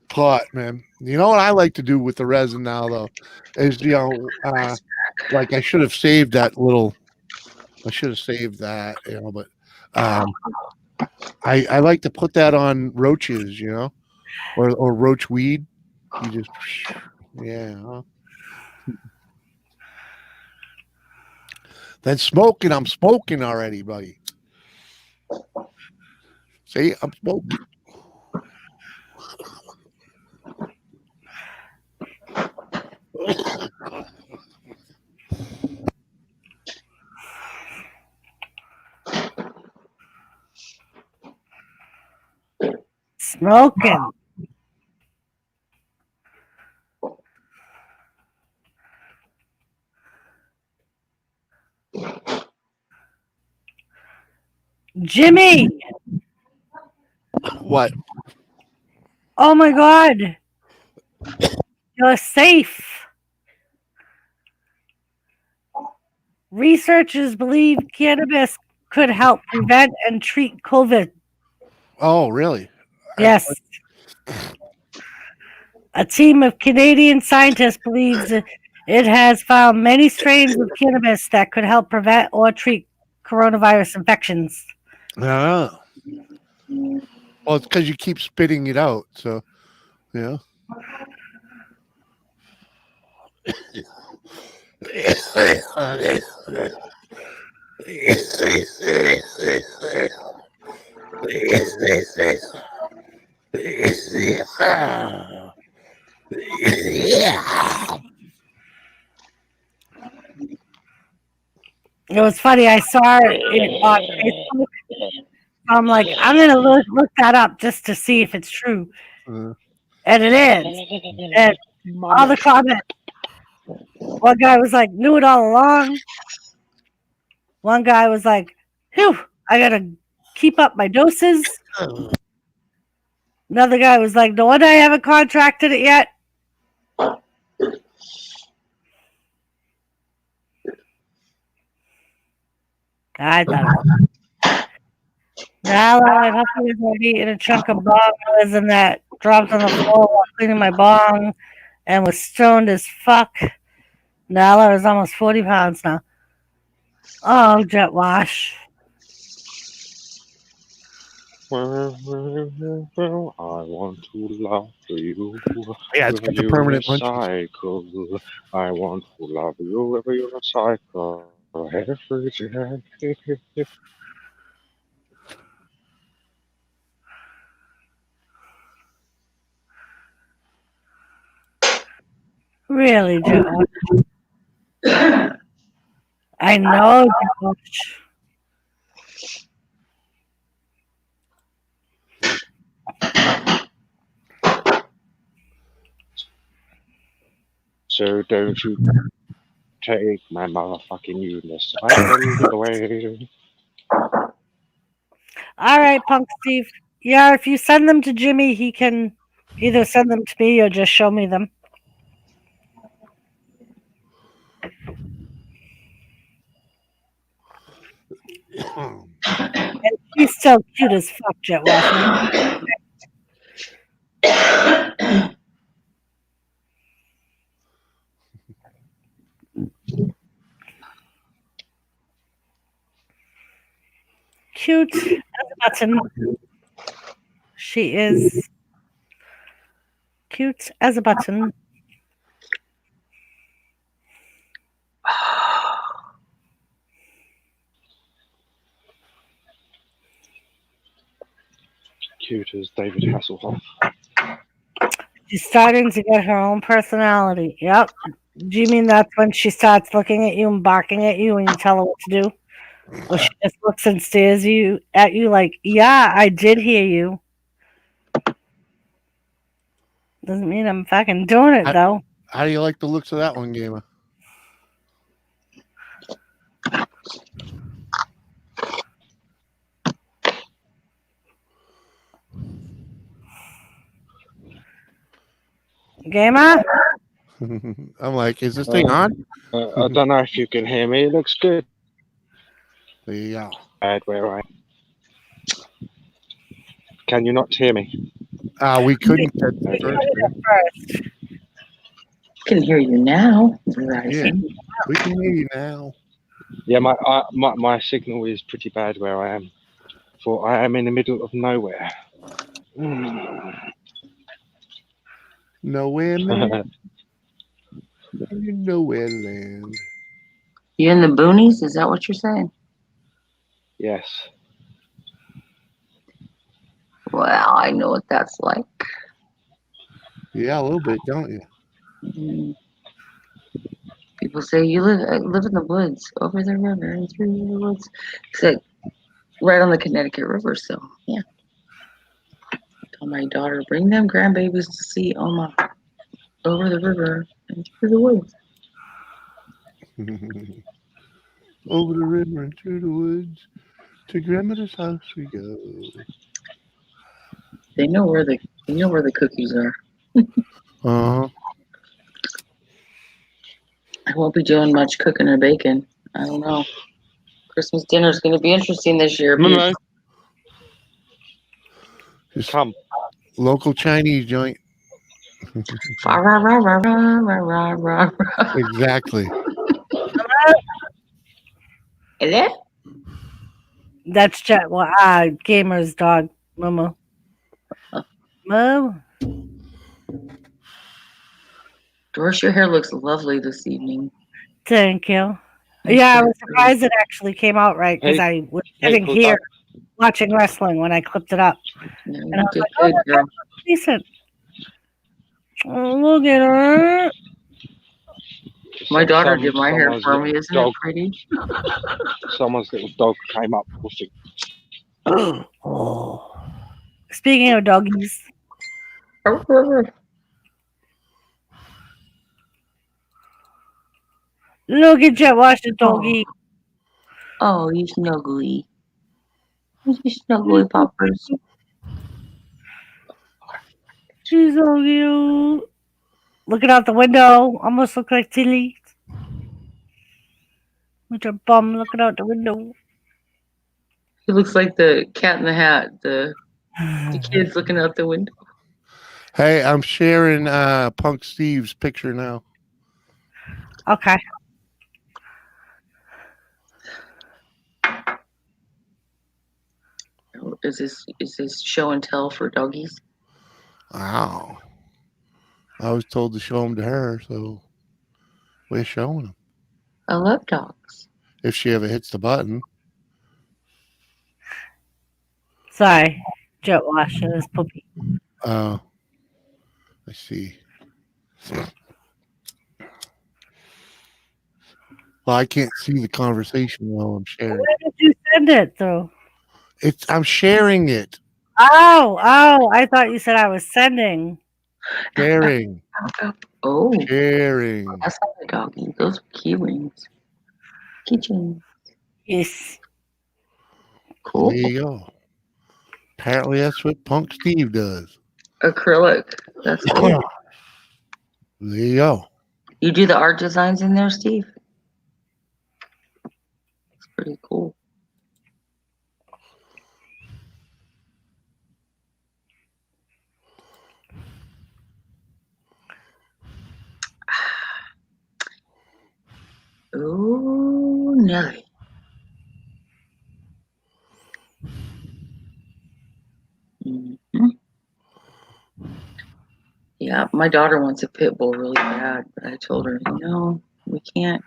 pot, man. You know what I like to do with the resin now, though, is like I should have saved that little. I should have saved that, but I like to put that on roaches, or roach weed. You just yeah. Then smoking, I'm smoking already, buddy. See, I'm smoking.
Smoking. Jimmy.
What?
Oh my God. You're safe. Researchers believe cannabis could help prevent and treat COVID.
Oh, really?
Yes. A team of Canadian scientists believes it has found many strains of cannabis that could help prevent or treat coronavirus infections.
Oh. Well, it's because you keep spitting it out, so yeah.
It was funny. I saw it on Facebook. I'm like, I'm gonna look that up just to see if it's true, and it is. And all the comments. One guy was like, "Knew it all along." One guy was like, "Phew, I gotta keep up my doses." Another guy was like, "No wonder I haven't contracted it yet." I thought. Now I thought I was like eating a chunk of bong resin that dropped on the floor while cleaning my bong, and was stoned as fuck. Now I was almost 40 pounds now. Oh, jet wash.
want to love you.
Yeah, it's got the permanent munchies.
Cycle. I want to love you every cycle. Every day.
Really, Josh? I know, Josh.
So don't you take my motherfucking Eunice away.
All right, Punk Steve. Yeah, if you send them to Jimmy, he can either send them to me or just show me them. And he's so cute as fuck, Jet Washington. Cute as a button. She is cute as a button.
Cute as David Hasselhoff.
She's starting to get her own personality. Yep. Do you mean that's when she starts looking at you and barking at you and you tell her what to do? Or she just looks and stares at you like, yeah, I did hear you. Doesn't mean I'm fucking doing it, though.
How do you like the looks of that one, Gamer?
Gamer?
I'm like, is this thing on?
I don't know if you can hear me. It looks good.
Yeah.
Bad where I am. Can you not hear me?
We couldn't.
Can hear you now.
Yeah, we can hear you now.
Yeah, my signal is pretty bad where I am. For I am in the middle of nowhere.
Nowhere land. Nowhere land.
You in the boonies? Is that what you're saying?
Yes.
Well, I know what that's like.
Yeah, a little bit, don't you?
Mm. People say you live in the woods, over the river and through the woods. Except right on the Connecticut River, so yeah. I told my daughter, bring them grandbabies to see Oma over the river and through the woods.
Over the river and through the woods, to grandmother's house we go.
They know where the cookies are.
Uh-huh.
I won't be doing much cooking or baking. I don't know. Christmas dinner is going to be interesting this year.
No.
Just come. Local Chinese joint.
Rah, rah, rah, rah, rah, rah, rah, rah.
Exactly.
Hello?
That's Gamer's dog, Momo. Mo?
Doris, your hair looks lovely this evening.
Thank you. Yeah, I was surprised it actually came out right because I was sitting here watching wrestling when I clipped it up.
Yeah,
and I was like, oh, that's decent. Oh, look at her.
My daughter did my hair for me. Isn't it pretty?
Someone's little dog came up pushing.
Oh. Speaking of doggies. Look at Jet Washington doggy.
Oh, you snuggly. You snuggly poppers.
She's so cute. Looking out the window. Almost look like Tilly. With her bum looking out the window.
He looks like the Cat in the Hat. The kids looking out the window.
Hey, I'm sharing Punk Steve's picture now.
Okay.
Hold show? Is this show and tell for doggies?
Wow. I was told to show them to her, so we're showing them.
I love dogs.
If she ever hits the button.
Sorry, jet wash and his puppy.
I see. Well, I can't see the conversation while I'm sharing.
Where did you send it though?
I'm sharing it.
Oh, I thought you said I was sending.
Sharing.
Oh,
Sharing.
that's not a doggy. Those are key rings. Keychain.
Yes.
Cool.
There you go. Apparently that's what Punk Steve does.
Acrylic. That's cool.
There you go.
You do the art designs in there, Steve? It's pretty cool. Oh, Nelly. Mm-hmm. Yeah, my daughter wants a pit bull really bad, but I told her, we can't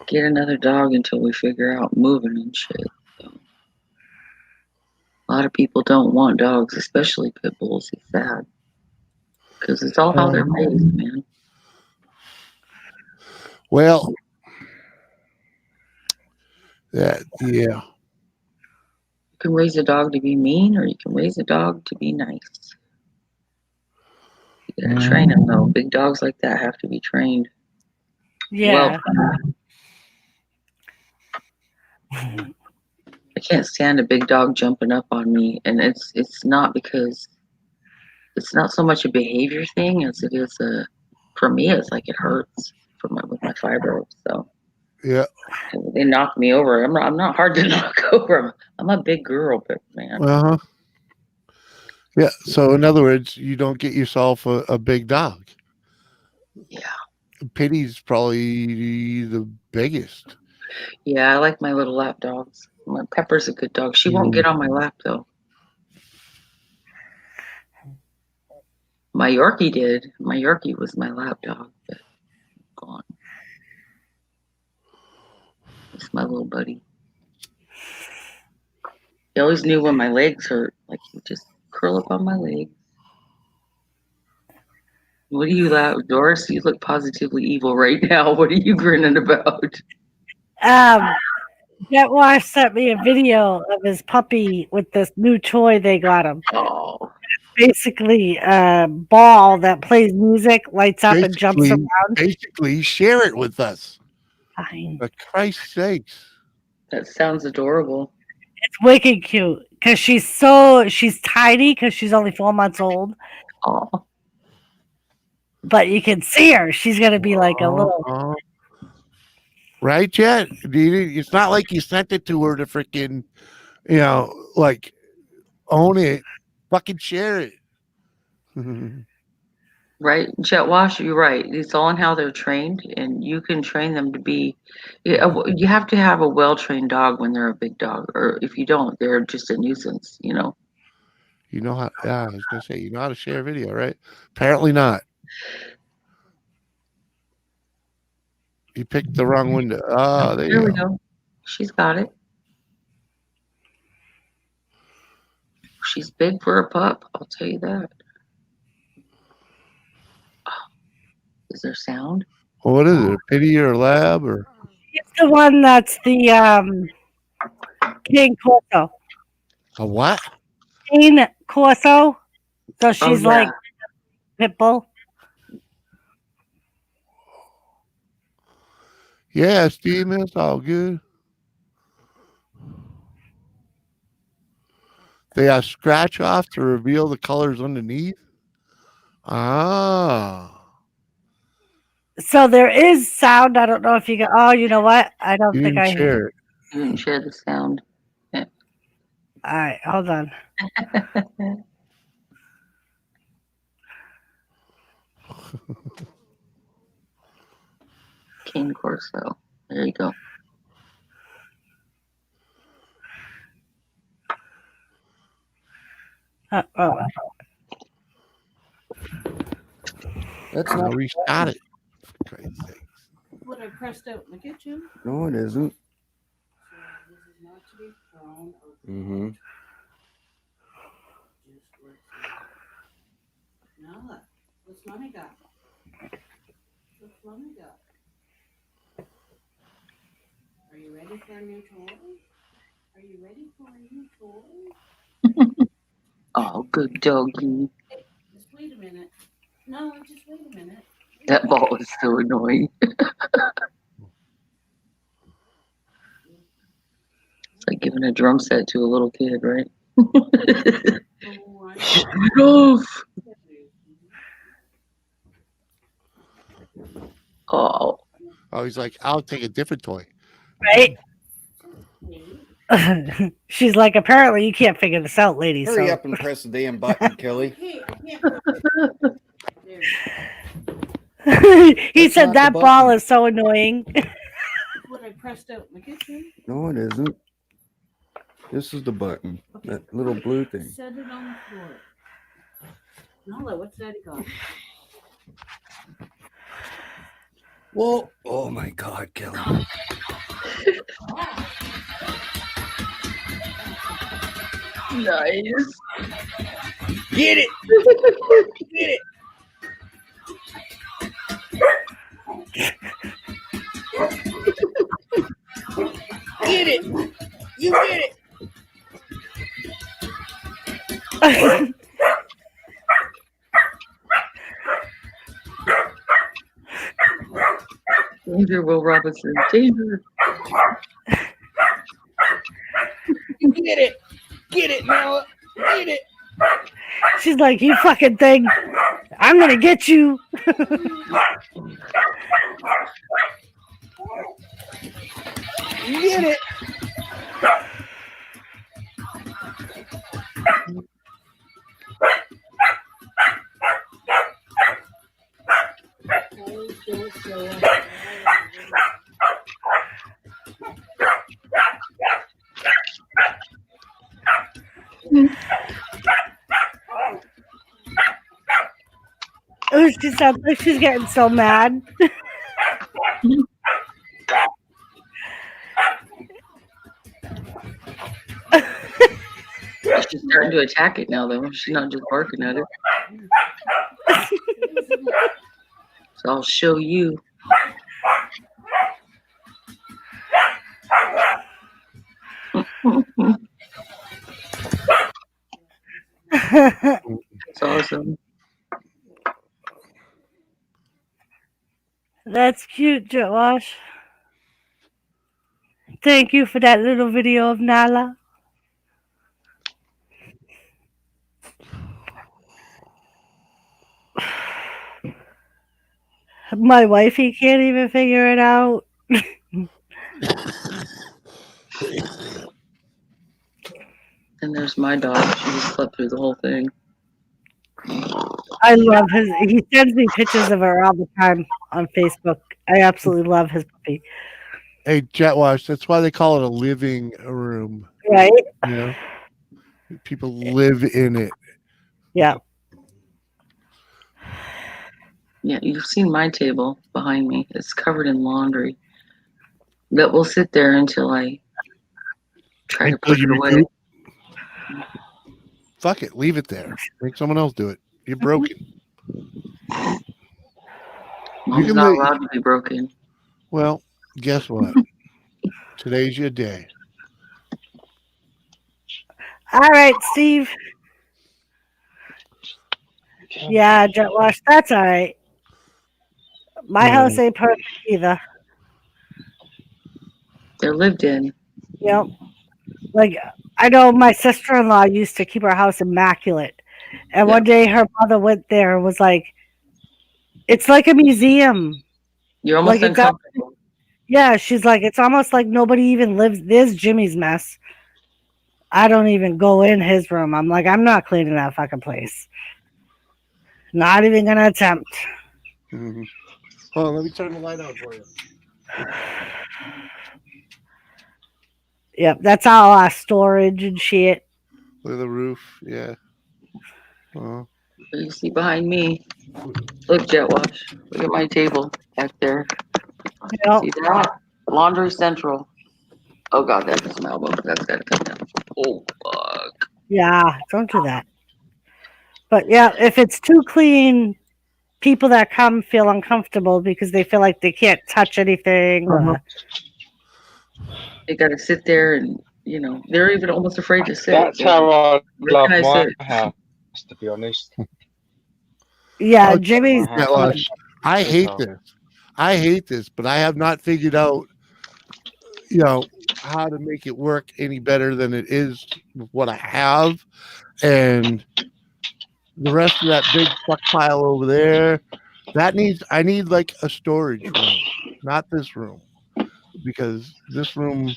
get another dog until we figure out moving and shit. So, a lot of people don't want dogs, especially pit bulls. It's sad because it's all how they're raised, man.
Well, yeah.
You can raise a dog to be mean, or you can raise a dog to be nice. You gotta train them though. Big dogs like that have to be trained.
Yeah.
I can't stand a big dog jumping up on me, and it's not because it's not so much a behavior thing as it is for me. It's like it hurts with my fibro. So
yeah,
they knock me over. I'm not hard to knock over. I'm a big girl, but man.
Yeah. So in other words, you don't get yourself a big dog.
Yeah.
Pity's probably the biggest.
Yeah, I like my little lap dogs. My Pepper's a good dog. She won't get on my lap though. My Yorkie did. My Yorkie was my lap dog, but gone. It's my little buddy. He always knew when my legs hurt. Like he would just curl up on my leg. What are you laugh, Doris? You look positively evil right now. What are you grinning about?
Jet Wash sent me a video of his puppy with this new toy they got him.
Oh.
Basically a ball that plays music, lights up and jumps around.
Basically, share it with us.
Fine.
For Christ's sakes.
That sounds adorable.
It's wicked cute because she's tiny because she's only 4 months old.
Oh.
But you can see her. She's gonna be like a little.
Right, Jet? It's not like you sent it to her to freaking, like own it. Fucking share it.
Right, Jet Wash, you're right. It's all in how they're trained, and you can train them to be. You have to have a well-trained dog when they're a big dog, or if you don't, they're just a nuisance.
You know how? Yeah, I was gonna say, you know how to share a video, right? Apparently not. You picked the wrong window. Oh, there
we
you go.
go. She's got it. She's big for a pup. I'll tell you that. Is there sound?
Well, what is it? A pity or a lab or?
It's the one that's the King Corso.
A what?
King Corso. So she's
yeah.
like pit bull.
Yeah, Steve, it's all good. They have scratch off to reveal the colors underneath. Ah.
So there is sound. I don't know if you can. Oh, you know what? I don't
You
think
didn't
I
share it.
You didn't share the sound. Yeah.
All right, hold on.
King Corso. There you go.
Oh,
That's not reshot it. For Christ's sake.
What I pressed out in the kitchen.
No, it isn't.
This is not to be thrown or
Mm-hmm.
just works. Now look, what's mommy got? What's mommy got? Are you ready for a new toy? Are you ready for a new toy?
Oh, good doggy.
Hey, just wait a minute. No, just wait a minute.
That ball is so annoying. It's like giving a drum set to a little kid, right? Shut it off. Oh.
Oh, he's like, I'll take a different toy.
right? She's like, apparently you can't figure this out, lady.
Hurry
so.
up and press the damn button, Kelly.
He said that ball is so annoying.
What I pressed out in the kitchen.
No, it isn't. This is the button. That little blue thing.
Set it on the floor. Nala, what's Daddy got?
Whoa. Oh my God, Kelly.
Nice.
Get it. Get it. Get it. You get it.
Danger, Will Robinson. Danger.
Get it. Get it, Nala. Get it.
She's like, you fucking thing. I'm going to get you.
Get it.
Oh, she sounds like she's getting so mad.
She's starting to attack it now, though. She's not just barking at it. So I'll show you. It's awesome.
That's cute, Josh. Thank you for that little video of Nala. My wifey can't even figure it out.
And there's my dog. She just slept through the whole thing.
I love his. He sends me pictures of her all the time on Facebook. I absolutely love his puppy.
Hey, Jet Wash, that's why they call it a living room.
Right?
You know? People live in it.
Yeah.
Yeah, you've seen my table behind me. It's covered in laundry. That will sit there until I try to put it away.
Fuck it, leave it there. Make someone else do it. You're broken.
Mom's not allowed to be broken.
Well, guess what? Today's your day.
All right, Steve. Yeah, Jet Wash, that's all right. My house ain't perfect either.
They're lived in.
Yep. Like, I know my sister-in-law used to keep her house immaculate. And one day her mother went there and was like, it's like a museum.
You're almost
Like,
uncomfortable.
Yeah, she's like, it's almost like nobody even lives. There's Jimmy's mess. I don't even go in his room. I'm like, I'm not cleaning that fucking place. Not even going to attempt.
Mm-hmm. Hold on, let me turn the light on for you.
Yep, that's all our storage and shit.
Look at the roof. Yeah.
You see behind me. Look, Jet Wash. Look at my table back there.
Yep.
See that? Laundry Central. Oh God, that's an album. That's gotta come down. Oh fuck.
Yeah, don't do that. But yeah, if it's too clean, people that come feel uncomfortable because they feel like they can't touch anything.
They gotta sit there and they're even almost afraid to sit.
That's how I
Where
love
can I
my
sit?
house, to be honest.
Yeah,
Oh,
Jimmy's.
Jet Wash, I hate this. I hate this, but I have not figured out, how to make it work any better than it is with what I have. And the rest of that big fuck pile over there, I need like a storage room, not this room, because this room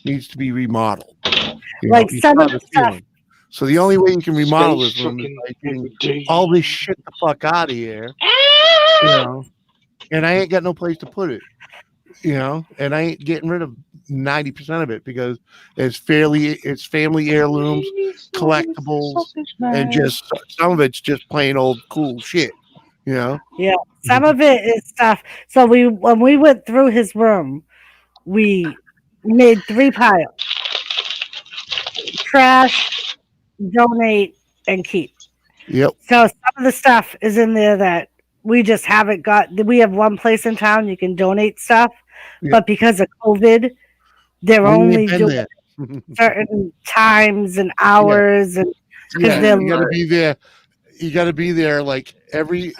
needs to be remodeled.
Like
you
some
saw
of
the
the stuff.
ceiling. So the only way you can remodel
Space
this room is
fucking
by getting all this shit the fuck out of here. And I ain't got no place to put it. And I ain't getting rid of 90% of it because it's family heirlooms, collectibles, and just some of it's just plain old cool shit.
Yeah, some of it is stuff. So when we went through his room, we made 3 piles: trash, donate, and keep.
Yep.
So some of the stuff is in there that we just haven't got. We have one place in town you can donate stuff, but because of COVID, they're
We ain't
only
been
doing
there.
certain times and hours, and because
Yeah,
they're
you got to be there. You got to be there like every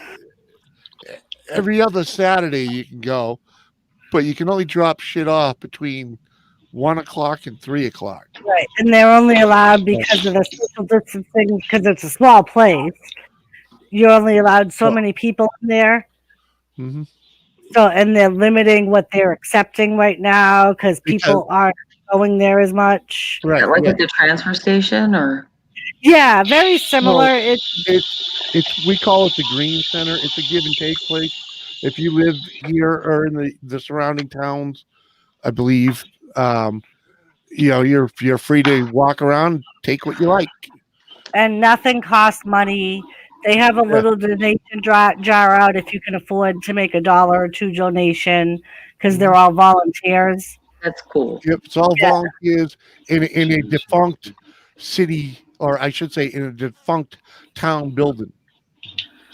other Saturday. You can go, but you can only drop shit off between 1 o'clock and 3 o'clock.
right, and they're only allowed because of the social distancing. Because it's a small place, you're only allowed so many people in there.
Mm-hmm.
So, and they're limiting what they're accepting right now because people aren't going there as much.
Right.
Like at the transfer station, or
Yeah, very similar.
Well, it's we call it the Green Center. It's a give and take place. If you live here or in the surrounding towns, I believe, you're free to walk around, take what you like.
And nothing costs money. They have a little donation jar out if you can afford to make $1 or $2 donation because they're all volunteers.
That's cool.
Yep, it's all volunteers in a defunct city, or I should say, in a defunct town building.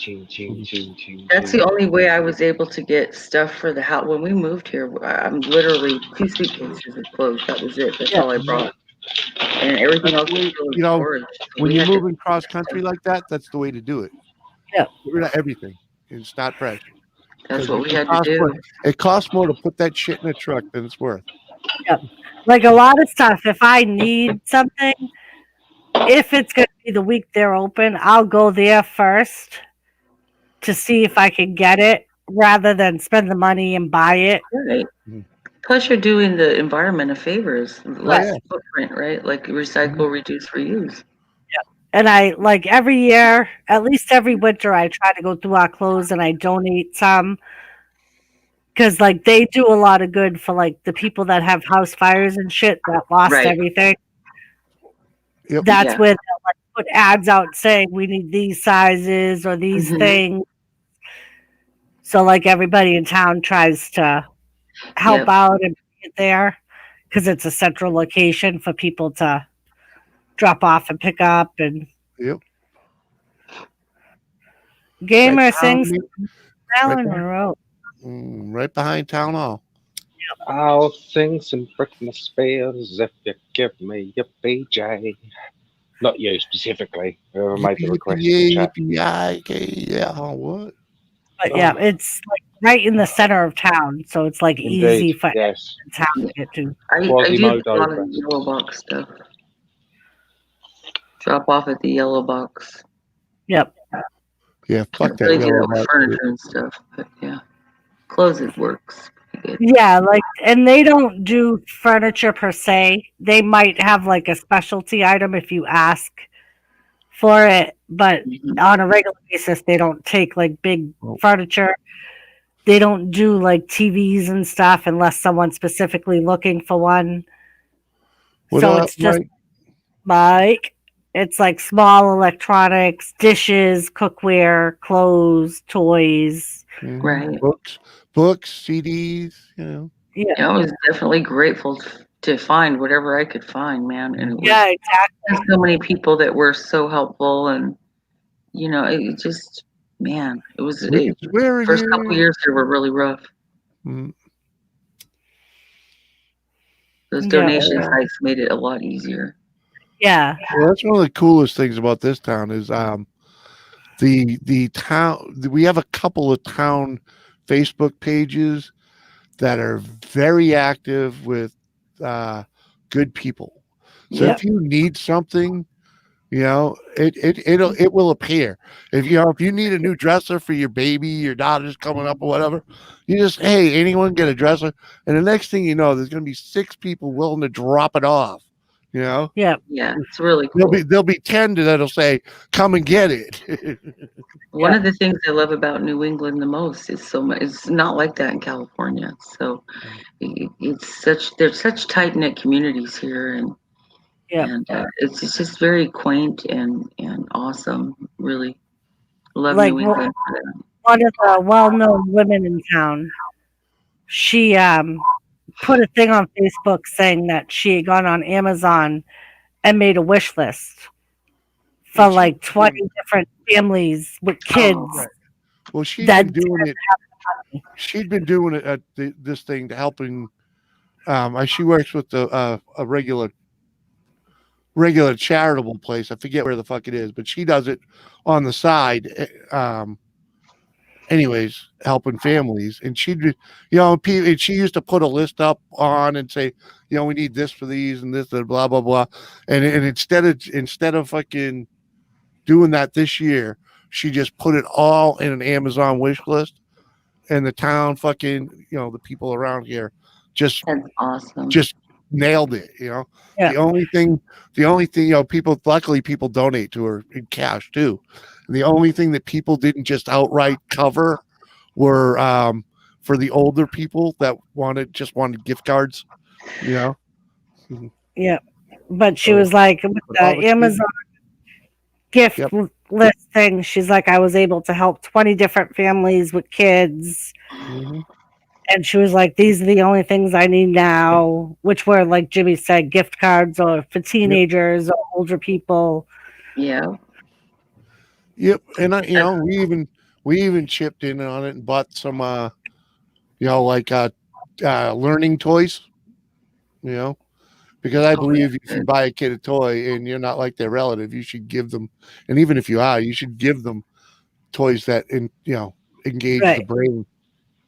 That's the only way I was able to get stuff for the house. When we moved here, I'm literally 2 suitcases of clothes. That was it. That's all I brought. And everything else was still in storage. So
When
we
you're
had to-
moving cross country like that, that's the way to do it.
Yeah,
get rid of everything and start fresh.
That's what we
It
had to
costs
do.
more- It costs more to put that shit in a truck than it's worth.
Yeah. Like a lot of stuff, if I need something, if it's going to be the week they're open, I'll go there first to see if I can get it rather than spend the money and buy it.
Right. Plus, you're doing the environment a favor. It's less
Yeah.
footprint, right? Like recycle, reduce, reuse.
And I like every year, at least every winter, I try to go through our clothes and I donate some because like they do a lot of good for like the people that have house fires and shit that lost
Right.
everything.
Yep.
That's
Yeah.
where they'll like put ads out saying we need these sizes or these
Mhm.
things. So like everybody in town tries to help
Yep.
out and get there because it's a central location for people to drop off and pick up and
Yep.
Gamer
Right
sings
behind me.
Marilyn
Right
Monroe.
Right behind town hall.
I'll sing some Britney Spears if you give me a BJ. Not you specifically, whoever made the request in the chat.
Yeah, what?
But yeah, it's like right in the center of town, so it's like easy
Indeed,
for
yes.
town to get to.
I do a lot of yellow box stuff. Drop off at the yellow box.
Yep.
Yeah, fuck that
Really get
yellow
out with
box.
furniture and stuff, but yeah, clothes it works.
Yeah, like, and they don't do furniture per se. They might have like a specialty item if you ask for it, but on a regular basis, they don't take like big furniture. They don't do like TVs and stuff unless someone's specifically looking for one.
What
So
up,
it's just
Mike?
Mike. It's like small electronics, dishes, cookware, clothes, toys.
Right.
Books, CDs, you know.
Yeah.
I was definitely grateful to find whatever I could find, man. And it was
Yeah, exactly.
there's so many people that were so helpful, and you know, it just, man, it was
Where are
first
you?
couple years here were really rough.
Mm.
Those
Yeah.
donation sites made it a lot easier.
Yeah.
Well, that's one of the coolest things about this town is the town. We have a couple of town Facebook pages that are very active with good people. So
Yep.
if you need something, you know, it will appear. If you need a new dresser for your baby, your daughter's coming up or whatever, you just, hey, anyone get a dresser, and the next thing you know, there's going to be 6 people willing to drop it off. You know,
Yeah,
yeah, it's really cool.
there'll be 10 that'll say, come and get it.
One of the things I love about New England the most is so much. It's not like that in California. So there's such tight knit communities here, and
yeah,
it's just very quaint and awesome. Really love
like
New England for that.
one of the well-known women in town. She put a thing on Facebook saying that she had gone on Amazon and made a wish list for like 20 different families with kids.
Right. Well, she'd
that
been doing it. She'd been doing it at this thing to helping. She works with a regular charitable place. I forget where the fuck it is, but she does it on the side. Anyways, helping families, and she'd, and she used to put a list up on and say, we need this for these and this and blah blah blah, and instead of fucking doing that this year, she just put it all in an Amazon wish list, and the town fucking, the people around here just
That's awesome.
just nailed it.
Yeah.
The only thing, people, luckily people donate to her in cash too. And the only thing that people didn't just outright cover were for the older people that wanted gift cards,
Yeah, but she was like, with the Amazon gift list thing, she's like, I was able to help 20 different families with kids.
Mm-hmm.
And she was like, these are the only things I need now, which were, like Jimmy said, gift cards or for teenagers or older people.
Yeah.
Yep. And we even chipped in on it and bought some, learning toys, because I believe if you buy a kid a toy and you're not like their relative, you should give them, and even if you are, you should give them toys that, engage the brain.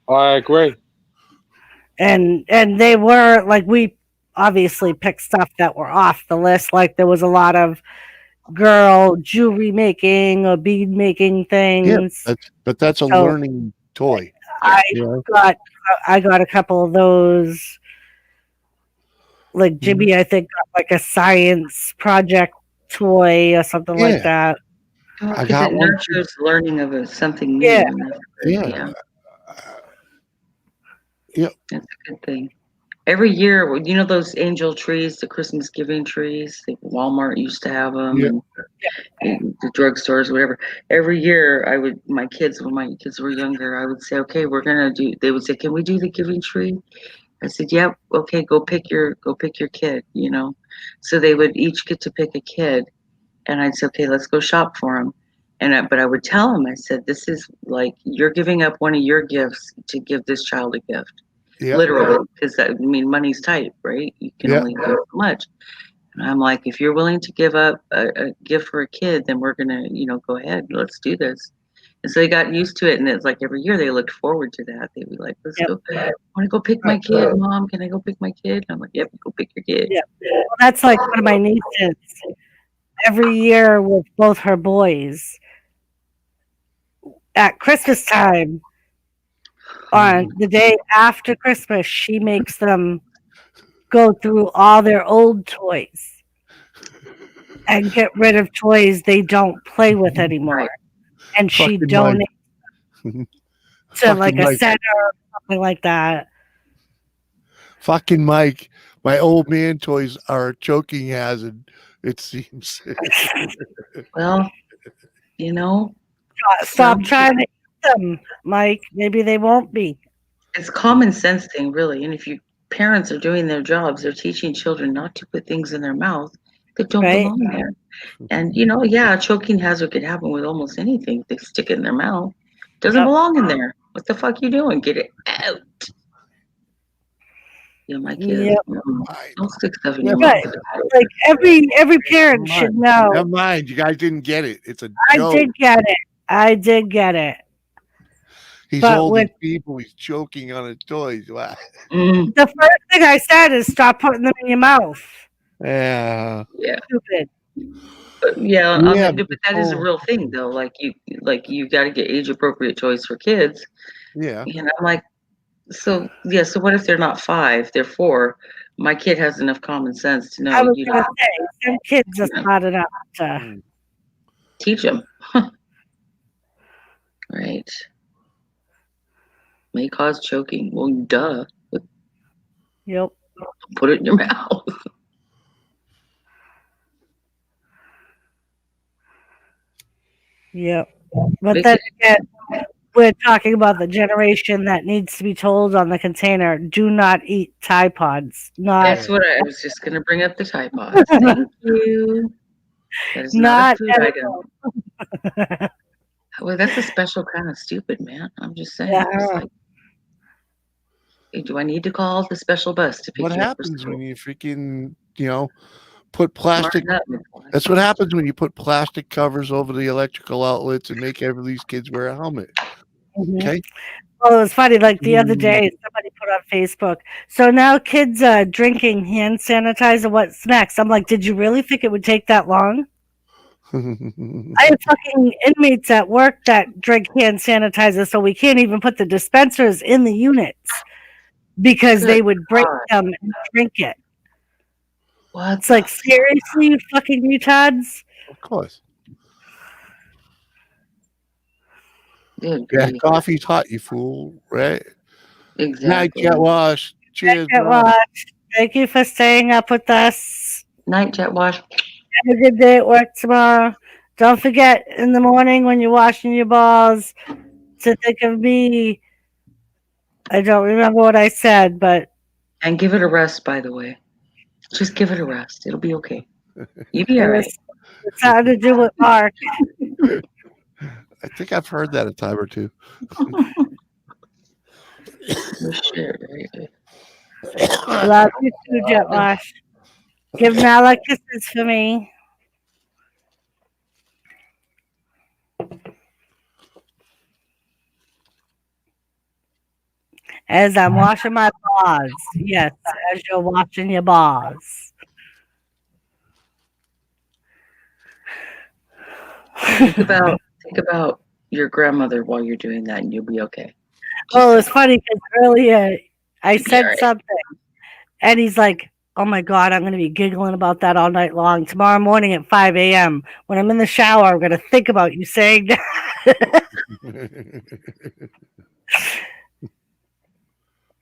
I agree.
And they were like, we obviously picked stuff that were off the list. Like there was a lot of girl jewelry making or bead making things.
Yeah, but that's a learning toy.
I got a couple of those. Like Jimmy, I think got like a science project toy or something like that.
I got
it
one.
nurtures learning of something new.
Yeah. Yep.
That's a good thing. Every year, those angel trees, the Christmas giving trees, Walmart used to have them, and the drugstores, whatever. Every year, when my kids were younger, I would say, okay, they would say, can we do the giving tree? I said, yeah, okay, go pick your kid, So they would each get to pick a kid, and I'd say, okay, let's go shop for them. But I would tell them, I said, this is like, you're giving up one of your gifts to give this child a gift.
Yep.
Literally, because money's tight, right? You can only do so much. And I'm like, if you're willing to give up a gift for a kid, then we're gonna, go ahead, let's do this. And so they got used to it, and it's like every year they looked forward to that. They'd be like, let's go. I want to go pick my kid, Mom. Can I go pick my kid? And I'm like, yep, go pick your kid.
Yeah. Well, that's like one of my nieces. Every year with both her boys, at Christmas time, on the day after Christmas, she makes them go through all their old toys and get rid of toys they don't play with anymore. And she donates to like a center or something like that.
Fucking Mike, my old man toys are a choking hazard. It seems.
Well, you know,
Stop trying to eat them, Mike. Maybe they won't be.
it's common sense thing, really. And if your parents are doing their jobs, they're teaching children not to put things in their mouth that don't
Right.
belong there. And you know, yeah, a choking hazard could happen with almost anything. If they stick it in their mouth. Doesn't
Yep.
belong in there. What the fuck you doing? Get it out. Yeah, my kids.
Yep.
Don't stick stuff in
Yeah,
your
right.
mouth.
Like every parent should know.
Never mind. You guys didn't get it. It's a
I
joke.
did get it. I did get it.
He's
but
holding
with-
people. He's choking on his toys. Wow.
The first thing I said is stop putting them in your mouth.
Yeah.
Yeah.
Stupid.
But yeah,
Yeah,
but that is a real thing though. Like you got to get age appropriate toys for kids.
Yeah.
And I'm like, so yeah. So what if they're not 5? They're 4. My kid has enough common sense to know.
I was
You
gonna
know,
say some kids are smart enough to
teach them. Right. May cause choking. Well, duh.
Yep.
Put it in your mouth.
Yep. But then again, we're talking about the generation that needs to be told on the container, do not eat Tide Pods. Not
That's what I was just gonna bring up the Tide Pods. Thank you. That is not a food item. Well, that's a special kind of stupid, man. I'm just saying.
Yeah.
It's like, hey, do I need to call the special bus to pick
What
you up for
happens
school?
when you freaking, put plastic?
Smarten up.
That's what happens when you put plastic covers over the electrical outlets and make every these kids wear a helmet.
Mhm.
Okay.
Well, it was funny. Like the other day, somebody put on Facebook. So now kids are drinking hand sanitizer. What's next? I'm like, did you really think it would take that long? I have fucking inmates at work that drink hand sanitizer, so we can't even put the dispensers in the units because they would break them and drink it.
What?
It's like, seriously, you fucking retards?
Of course.
Good
Yeah,
grief.
coffee's hot, you fool. Right?
Exactly.
Night, Jet Wash. Cheers.
Jet
bro.
Wash. Thank you for staying up with us.
Night, Jet Wash.
Have a good day at work tomorrow. Don't forget in the morning when you're washing your balls to think of me. I don't remember what I said, but
And give it a rest, by the way. Just give it a rest. It'll be okay. You'll be all right.
it's something to do with Mark.
I think I've heard that a time or two.
No shit, right?
Love you too, Jet Wash. Give Nala kisses for me. As I'm washing my balls. Yes, as you're washing your balls.
Think about your grandmother while you're doing that, and you'll be okay.
Oh, it's funny because earlier I said
right.
something, and he's like, "Oh my God, I'm going to be giggling about that all night long. Tomorrow morning at 5 a.m. when I'm in the shower, I'm going to think about you saying that."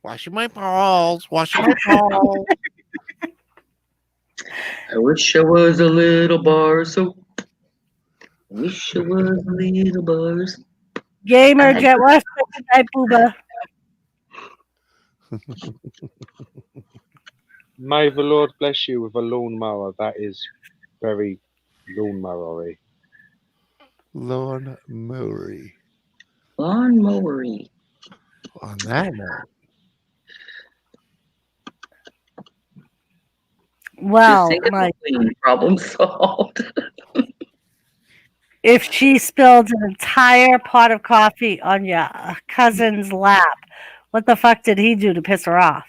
Washing my balls. Washing my balls.
I wish I was a little bar soap. I wish I was a little bar soap.
Gamer Jet Wash, good night, Booba.
May the Lord bless you with a lawnmower. That is very lawnmower-y.
Lorne Murray.
Lawn mowery.
On that note.
Well,
Just think of
Mike,
the clean, problem solved.
if she spilled an entire pot of coffee on your cousin's lap, what the fuck did he do to piss her off?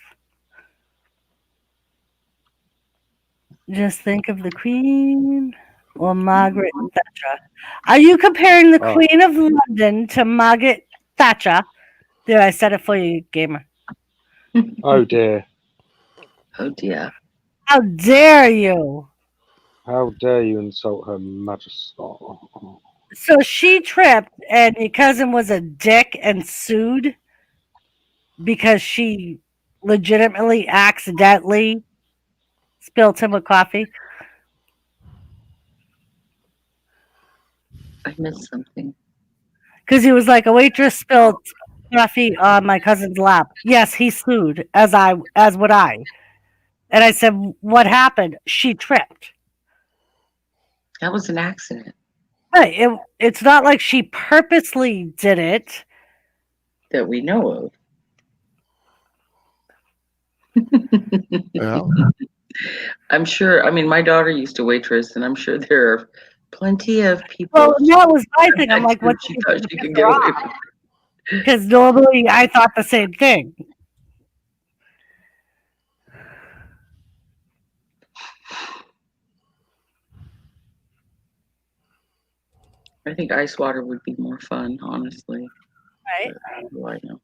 Just think of the Queen or Margaret Thatcher. Are you comparing the
Oh.
Queen of London to Margaret Thatcher? There, I said it for you, gamer.
Oh dear.
Oh dear.
How dare you?
How dare you insult her majesty?
So she tripped, and your cousin was a dick and sued because she legitimately, accidentally spilled him with coffee.
I missed something.
Because he was like, a waitress spilled coffee on my cousin's lap. Yes, he sued, as would I. And I said, what happened? She tripped.
That was an accident
Right. It's not like she purposely did it.
that we know of.
Well,
I'm sure. I mean, my daughter used to waitress, and I'm sure there are plenty of people.
Well, that was my thing. I'm like, what
she thought she could get away with?
Because normally I thought the same thing.
I think ice water would be more fun, honestly.
Right.
But what do I know?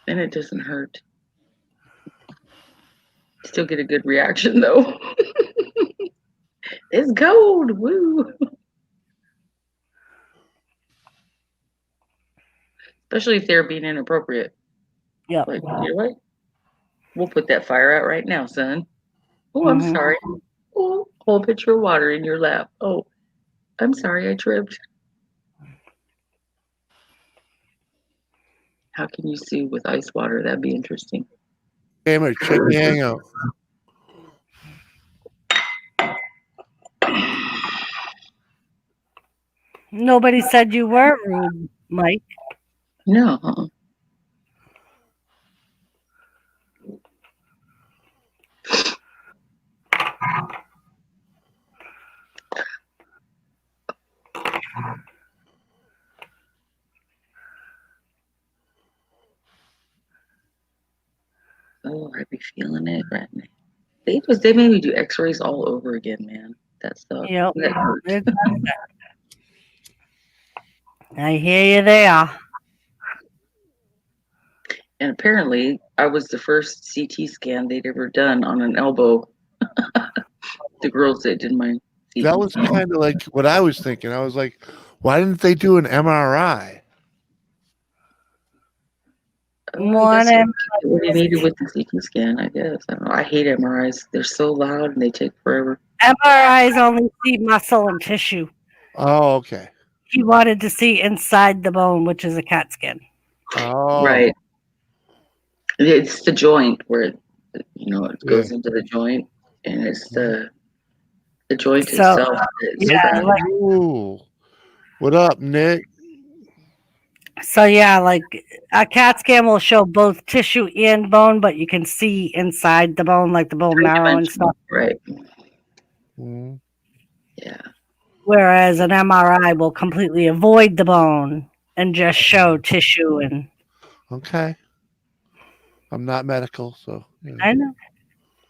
And it doesn't hurt. Still get a good reaction though. It's cold. Woo. Especially if they're being inappropriate.
Yeah.
Like, you know what? We'll put that fire out right now, son. Oh, I'm sorry. Oh, whole pitcher of water in your lap. Oh, I'm sorry, I tripped. How can you sue with ice water? That'd be interesting.
damn it, check the hangout.
Nobody said you were rude, Mike.
No. Oh, I'd be feeling it right now. They made me do X-rays all over again, man. That stuff.
Yep.
That hurt.
I hear you there.
And apparently, I was the first CT scan they'd ever done on an elbow. The girls that did my CT.
That was kind of like what I was thinking. I was like, why didn't they do an MRI?
What they needed with the CT scan, I guess. I don't know. I hate MRIs. They're so loud and they take forever.
MRIs only see muscle and tissue.
Oh, okay.
He wanted to see inside the bone, which is a CAT scan.
Oh,
Right. It's the joint where it goes into the joint, and it's the joint
So,
itself.
yeah, like,
Ooh. What up, Nick?
so yeah, like a CAT scan will show both tissue and bone, but you can see inside the bone, like the bone marrow and stuff.
Right.
Mm.
Yeah.
Whereas an MRI will completely avoid the bone and just show tissue and.
Okay. I'm not medical, so. You know.
I know.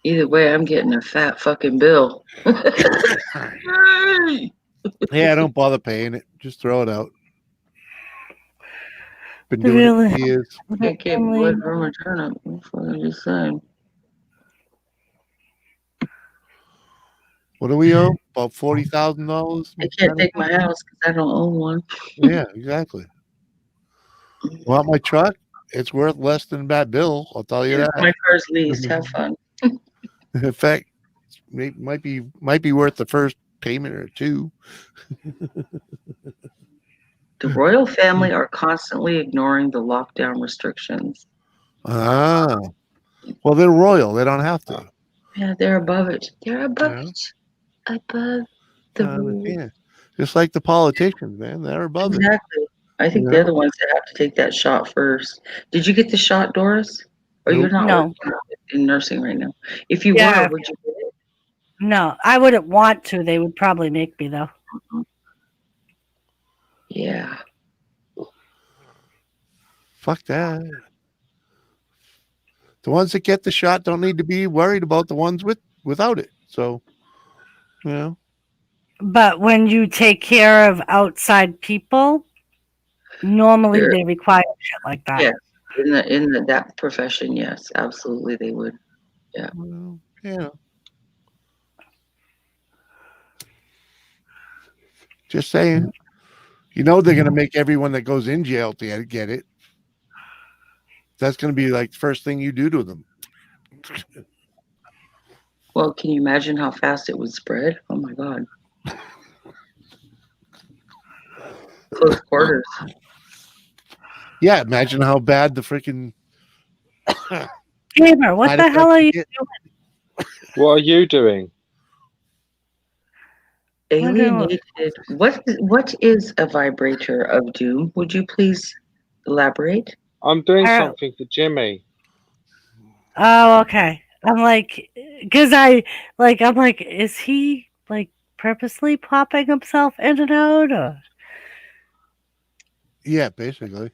Either way, I'm getting a fat fucking bill.
Yeah, don't bother paying it. Just throw it out. Been doing
Really?
it for years.
I can't blood from a turnip. That's what I'm just saying.
What do we owe? About $40,000.
I can't take my house because I don't own one.
Yeah, exactly. Want my truck? It's worth less than that bill. I'll tell you that.
My car's leased. Have fun.
In fact, it might be worth the first payment or two.
The royal family are constantly ignoring the lockdown restrictions.
Ah, well, they're royal. They don't have to.
Yeah, they're above it. They're above it. Above the rules.
Yeah, just like the politicians, man. They're above it.
Exactly. I think
Yeah.
they're the ones that have to take that shot first. Did you get the shot, Doris? Or you're not
No.
working in nursing right now? If you
Yeah.
were, would you get it?
No, I wouldn't want to. They would probably make me though.
Yeah.
Fuck that. The ones that get the shot don't need to be worried about the ones without it. So, you know.
But when you take care of outside people, normally
Sure.
they require shit like that.
Yes. In that profession, yes, absolutely they would. Yeah.
Well, yeah. Just saying. You know they're gonna make everyone that goes in jail to get it. That's gonna be like the first thing you do to them.
Well, can you imagine how fast it would spread? Oh my God. close quarters.
Yeah, imagine how bad the freaking
Gamer, what
side
the hell are you
effects
doing?
What are you doing?
Alienated. What is a vibrator of doom? Would you please elaborate?
I'm doing
Oh.
something for Jimmy.
Oh, okay. I'm like, because I'm like, is he like purposely popping himself in and out? Or?
Yeah, basically.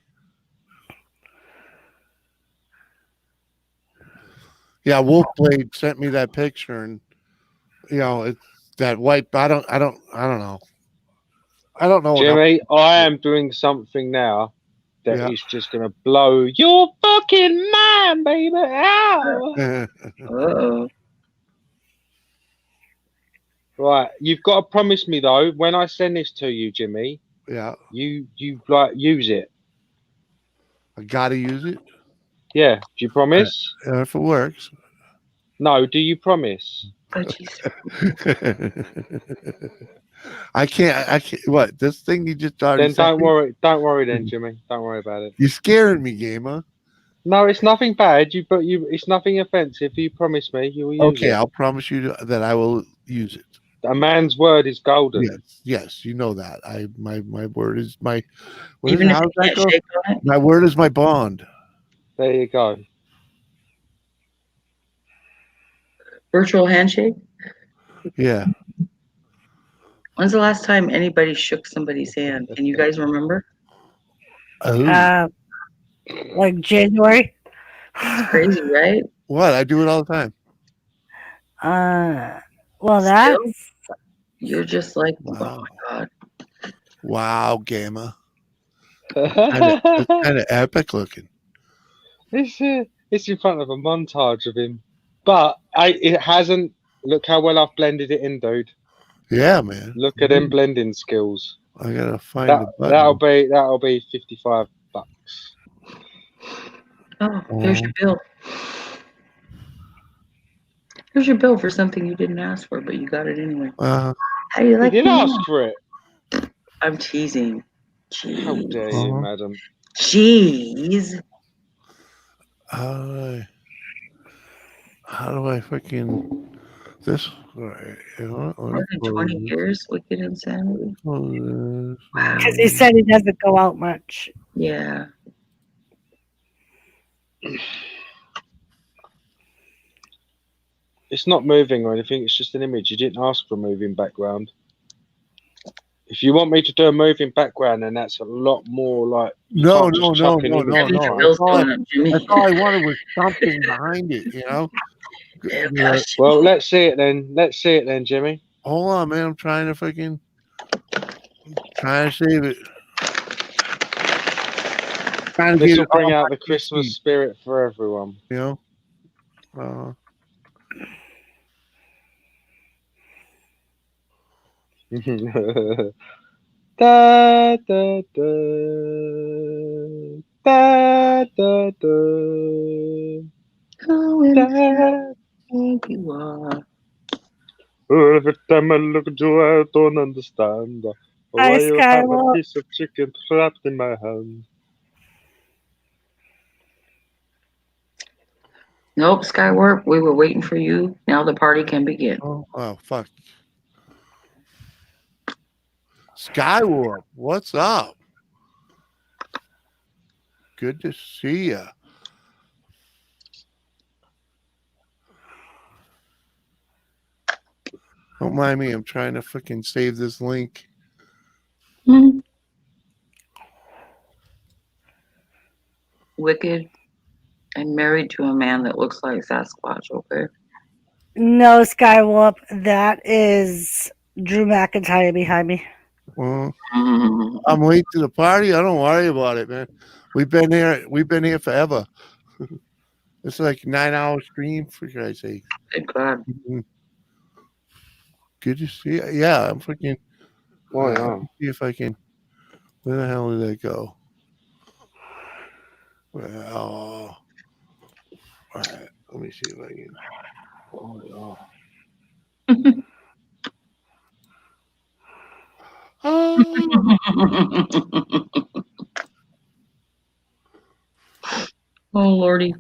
Yeah, Wolfblade sent me that picture, and it's that white. I don't know. I don't know.
Jimmy, I am doing something now that
Yeah.
is just gonna blow your fucking mind, baby. Ow.
Uh-oh.
Right, you've got to promise me though, when I send this to you, Jimmy,
Yeah,
you like use it.
I gotta use it.
Yeah, do you promise?
If it works.
No, do you promise?
Oh, jeez.
I can't. What, this thing you just already
Then
sent me?
don't worry then, Jimmy. Don't worry about it.
You're scaring me, gamer.
No, it's nothing bad. It's nothing offensive. You promise me you will use
Okay,
it.
I'll promise you that I will use it.
A man's word is golden.
Yes, you know that. My word is my. What
Even
is,
if
how
you
does that
can't
go?
shake on it?
My word is my bond.
There you go.
Virtual handshake?
Yeah.
When's the last time anybody shook somebody's hand? Can you guys remember?
Like January.
It's crazy, right?
What? I do it all the time.
Well, that's
You're just like, oh my god.
Wow, gamer. That's kind of epic looking.
It's in front of a montage of him, but it hasn't. Look how well I've blended it in, dude.
Yeah, man.
Look at them blending skills.
I gotta find the button.
That'll be $55.
Oh, here's your bill. Here's your bill for something you didn't ask for, but you got it anyway. How do you like
He did
me?
ask for it.
I'm teasing.
How dare you, madam?
Jeez.
How do I freaking this? Right,
More than 20 years, wicked insanity.
because he said he doesn't go out much.
Yeah.
It's not moving or anything. It's just an image. You didn't ask for a moving background. If you want me to do a moving background, then that's a lot more like
No.
That's
That's all I wanted was something behind it,
Well, let's see it then, Jimmy.
Hold on, man. I'm trying to save it. Trying to
This
get
will
it
bring
off
out
my
the Christmas
PC,
spirit for everyone. Da, da, da, da, da, da.
How insane you are.
Every time I look at you, I don't understand why you have a
Skywalk.
piece of chicken trapped in my hand.
Nope, Skywarp, we were waiting for you. Now the party can begin.
Oh, fuck. Skywarp, what's up? Good to see ya. Don't mind me. I'm trying to freaking save this link.
Wicked. I'm married to a man that looks like Sasquatch, okay?
No, Skywalk. That is Drew McIntyre behind me.
Well, I'm late to the party. I don't worry about it, man. We've been here forever. It's like 9-hour stream, for Christ's sake.
Good God.
Good to see you. Yeah, I'm freaking.
Oh,
Let
yeah.
me see if I can. Where the hell did that go? Well, all right. Let me see if I can. Oh, yeah.
Oh lordy.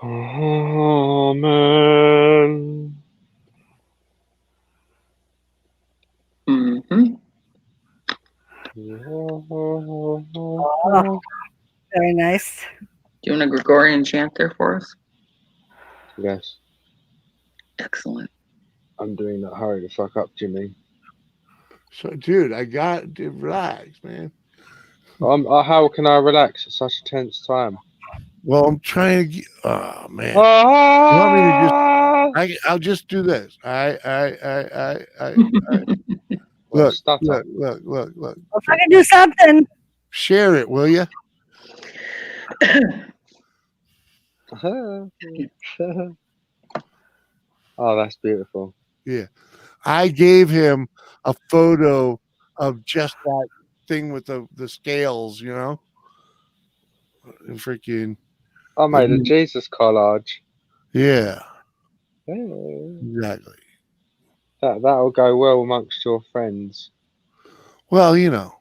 Oh man.
Mm-hmm.
Oh, very nice.
Do you want a Gregorian chant there for us?
Yes,
Excellent.
I'm doing that. Hurry the fuck up, Jimmy.
So, dude, I got to relax, man.
How can I relax at such a tense time?
Well, I'm trying to get. Oh man,
Ah!
you want me to just? I'll just do this. I
Well,
look,
stutter.
look.
Well, if I can do something.
Share it, will you?
Oh, that's beautiful.
Yeah, I gave him a photo of just that thing with the scales, you know, and freaking.
I made a Jesus collage.
Yeah,
Yeah.
exactly.
That'll go well amongst your friends.
Well, you know,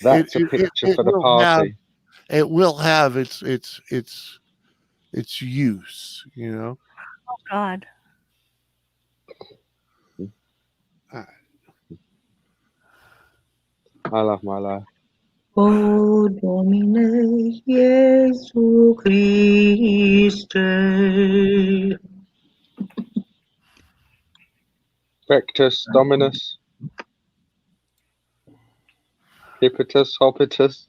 That's a picture for the party.
It will have its use, you know.
Oh God.
I love my life.
O Domine Jesu Christe.
Rectus Dominus. Hippitus Hoppitus.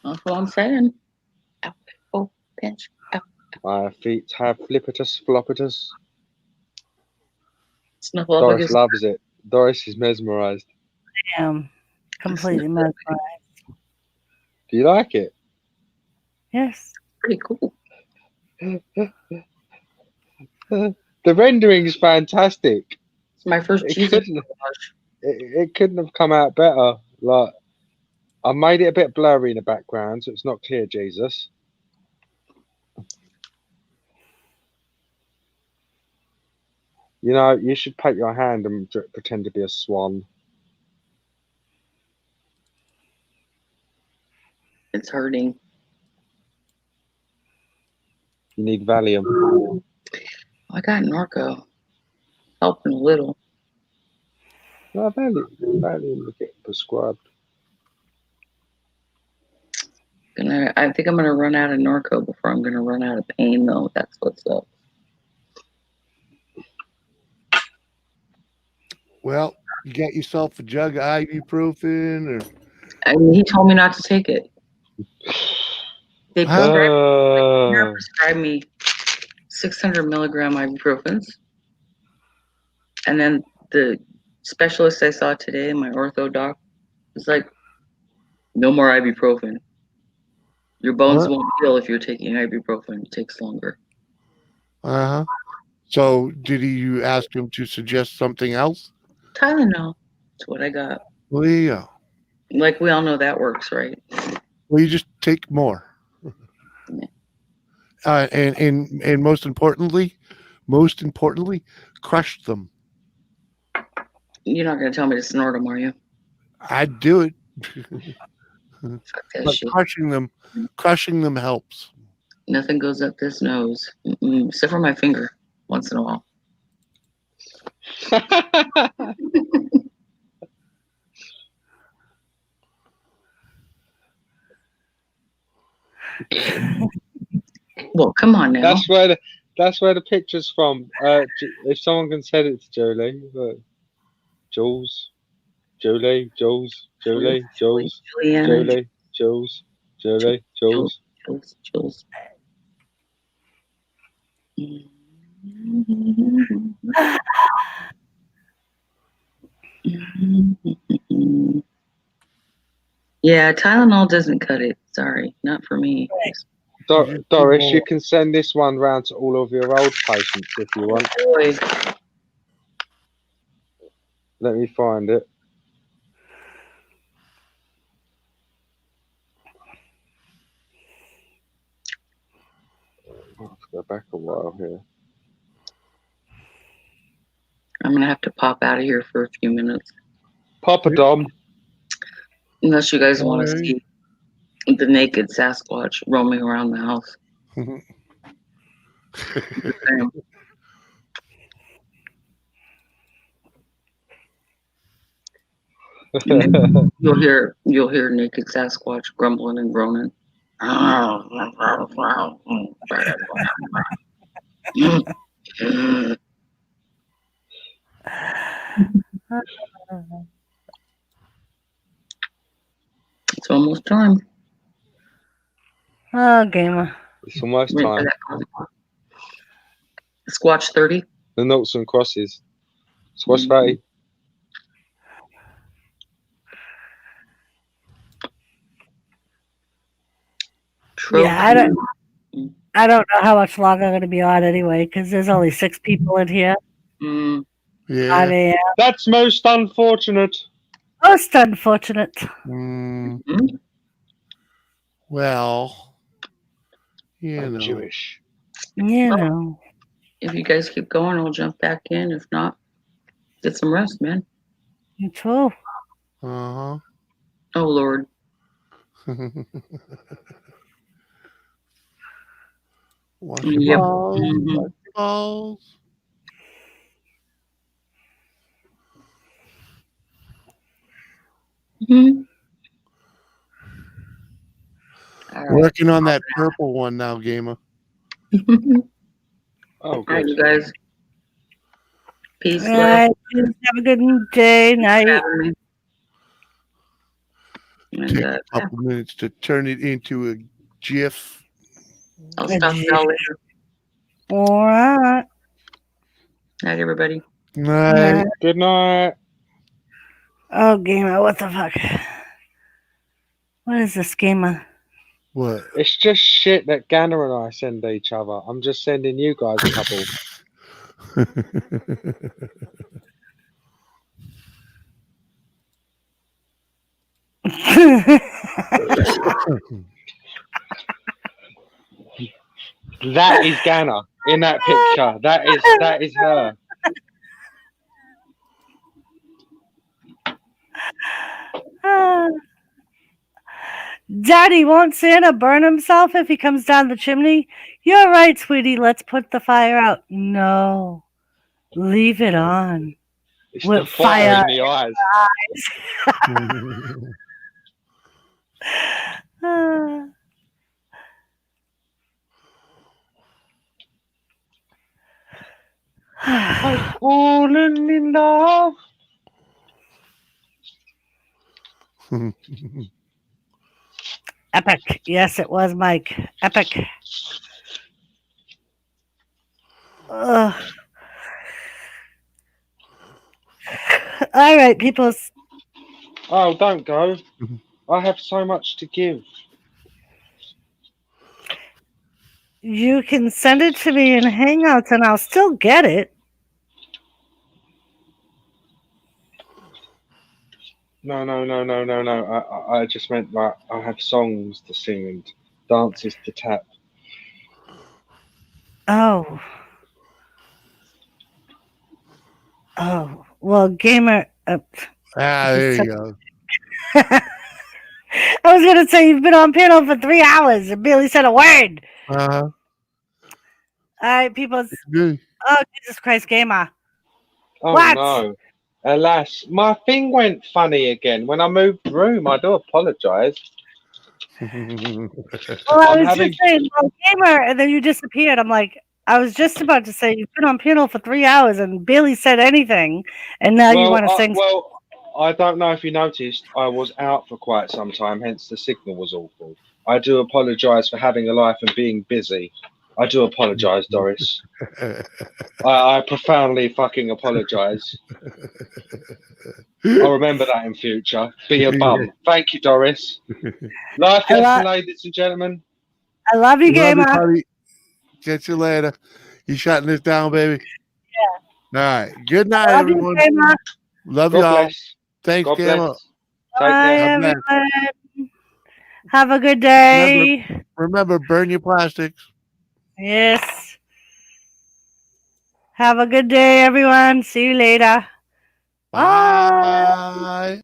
That's what I'm saying. Oh, pinch.
My feet have flippitus floppitus.
Snuffle up
Doris
against.
loves it. Doris is mesmerized.
I am completely mesmerized.
Do you like it?
Yes.
Pretty cool.
The rendering is fantastic.
It's my first Jesus collage.
It couldn't have come out better. Like, I made it a bit blurry in the background, so it's not clear, Jesus. You know, you should paint your hand and pretend to be a swan.
It's hurting.
You need Valium.
I got Norco. Helping a little.
No, Valium will get prescribed.
I think I'm gonna run out of Norco before I'm gonna run out of pain, though. That's what's up.
Well, you got yourself a jug of ibuprofen, or
I mean, he told me not to take it. They prescribed me 600 milligram ibuprofens, and then the specialist I saw today, my ortho doc, was like, "No more ibuprofen. Your bones won't heal if you're taking ibuprofen. It takes longer."
Uh-huh. So did you ask him to suggest something else?
Tylenol. That's what I got.
Well, there you go.
Like we all know that works, right?
Well, you just take more. And most importantly, crush them.
You're not gonna tell me to snort them, are you?
I'd do it.
Fuck that
But
shit.
crushing them helps.
Nothing goes up this nose, except for my finger once in a while. Well, come on now.
That's where the picture's from. If someone can send it to Jolie, look. Jules, Jolie, Jules, Jolie, Jules, Jolie, Jules, Jolie, Jules.
Jules. Yeah, Tylenol doesn't cut it. Sorry, not for me.
Doris, you can send this one round to all of your old patients if you want.
Boy.
Let me find it. Let's go back a while here.
I'm gonna have to pop out of here for a few minutes.
Papa Dom.
Unless you guys want to
Alright.
see the naked Sasquatch roaming around the house. Damn. You'll hear naked Sasquatch grumbling and groaning. It's almost time.
Oh, gamer.
It's almost
Wait for
time.
that call. Squatch 30.
The noughts and crosses. Squash 30.
Yeah, I don't know how much longer I'm going to be on anyway because there's only 6 people in here.
Yeah.
I mean,
That's most unfortunate.
most unfortunate.
Well, you know.
Jewish.
You know.
If you guys keep going, I'll jump back in. If not, get some rest, man.
You too.
Uh-huh.
Oh, Lord.
Watch
Yep.
your balls.
Mhm.
Watch your balls. Working on that purple one now, gamer.
Oh,
All right, you guys. Peace,
All right. Have a good day, night.
Take a couple minutes to turn it into a GIF.
I'll stop y'all later.
All right.
Night, everybody.
Night.
Good night.
Oh, gamer, what the fuck? What is this, gamer?
What?
It's just shit that Ganner and I send each other. I'm just sending you guys a couple. That is Ganner in that picture. That is her.
Daddy, won't Santa burn himself if he comes down the chimney? You're right, sweetie. Let's put the fire out. No. Leave it on.
It's
With
the fire in the eyes.
Ah.
I've fallen in love.
Epic. Yes, it was, Mike. Epic. Ugh. All right, people.
Oh, don't go. I have so much to give.
You can send it to me in Hangouts and I'll still get it.
No. I just meant that I have songs to sing and dances to tap.
Oh. Oh. Well, gamer.
There you go.
I was going to say you've been on panel for 3 hours and barely said a word.
Uh-huh.
All right, people.
Good.
Oh, Jesus Christ, gamer.
Oh
What?
no. Alas, my thing went funny again when I moved room. I do apologise.
Well, I
I'm
was
having-
just saying, well, gamer, and then you disappeared. I'm like, I was just about to say you've been on panel for 3 hours and barely said anything, and now you want to sing.
Well, I don't know if you noticed, I was out for quite some time, hence the signal was awful. I do apologise for having a life and being busy. I do apologise, Doris. I profoundly fucking apologise. I'll remember that in future. Be a bum. Thank you, Doris. Life lesson, ladies and gentlemen.
I love you,
Love you,
gamer.
buddy. Catch you later. You shutting this down, baby?
Yeah.
All right. Good night,
Love you,
everyone.
gamer.
Love
God
y'all.
bless.
Thanks,
God
Gamer.
bless.
Bye,
God bless.
everyone. Have a good day.
Remember, burn your plastics.
Yes. Have a good day, everyone. See you later. Bye.
Bye.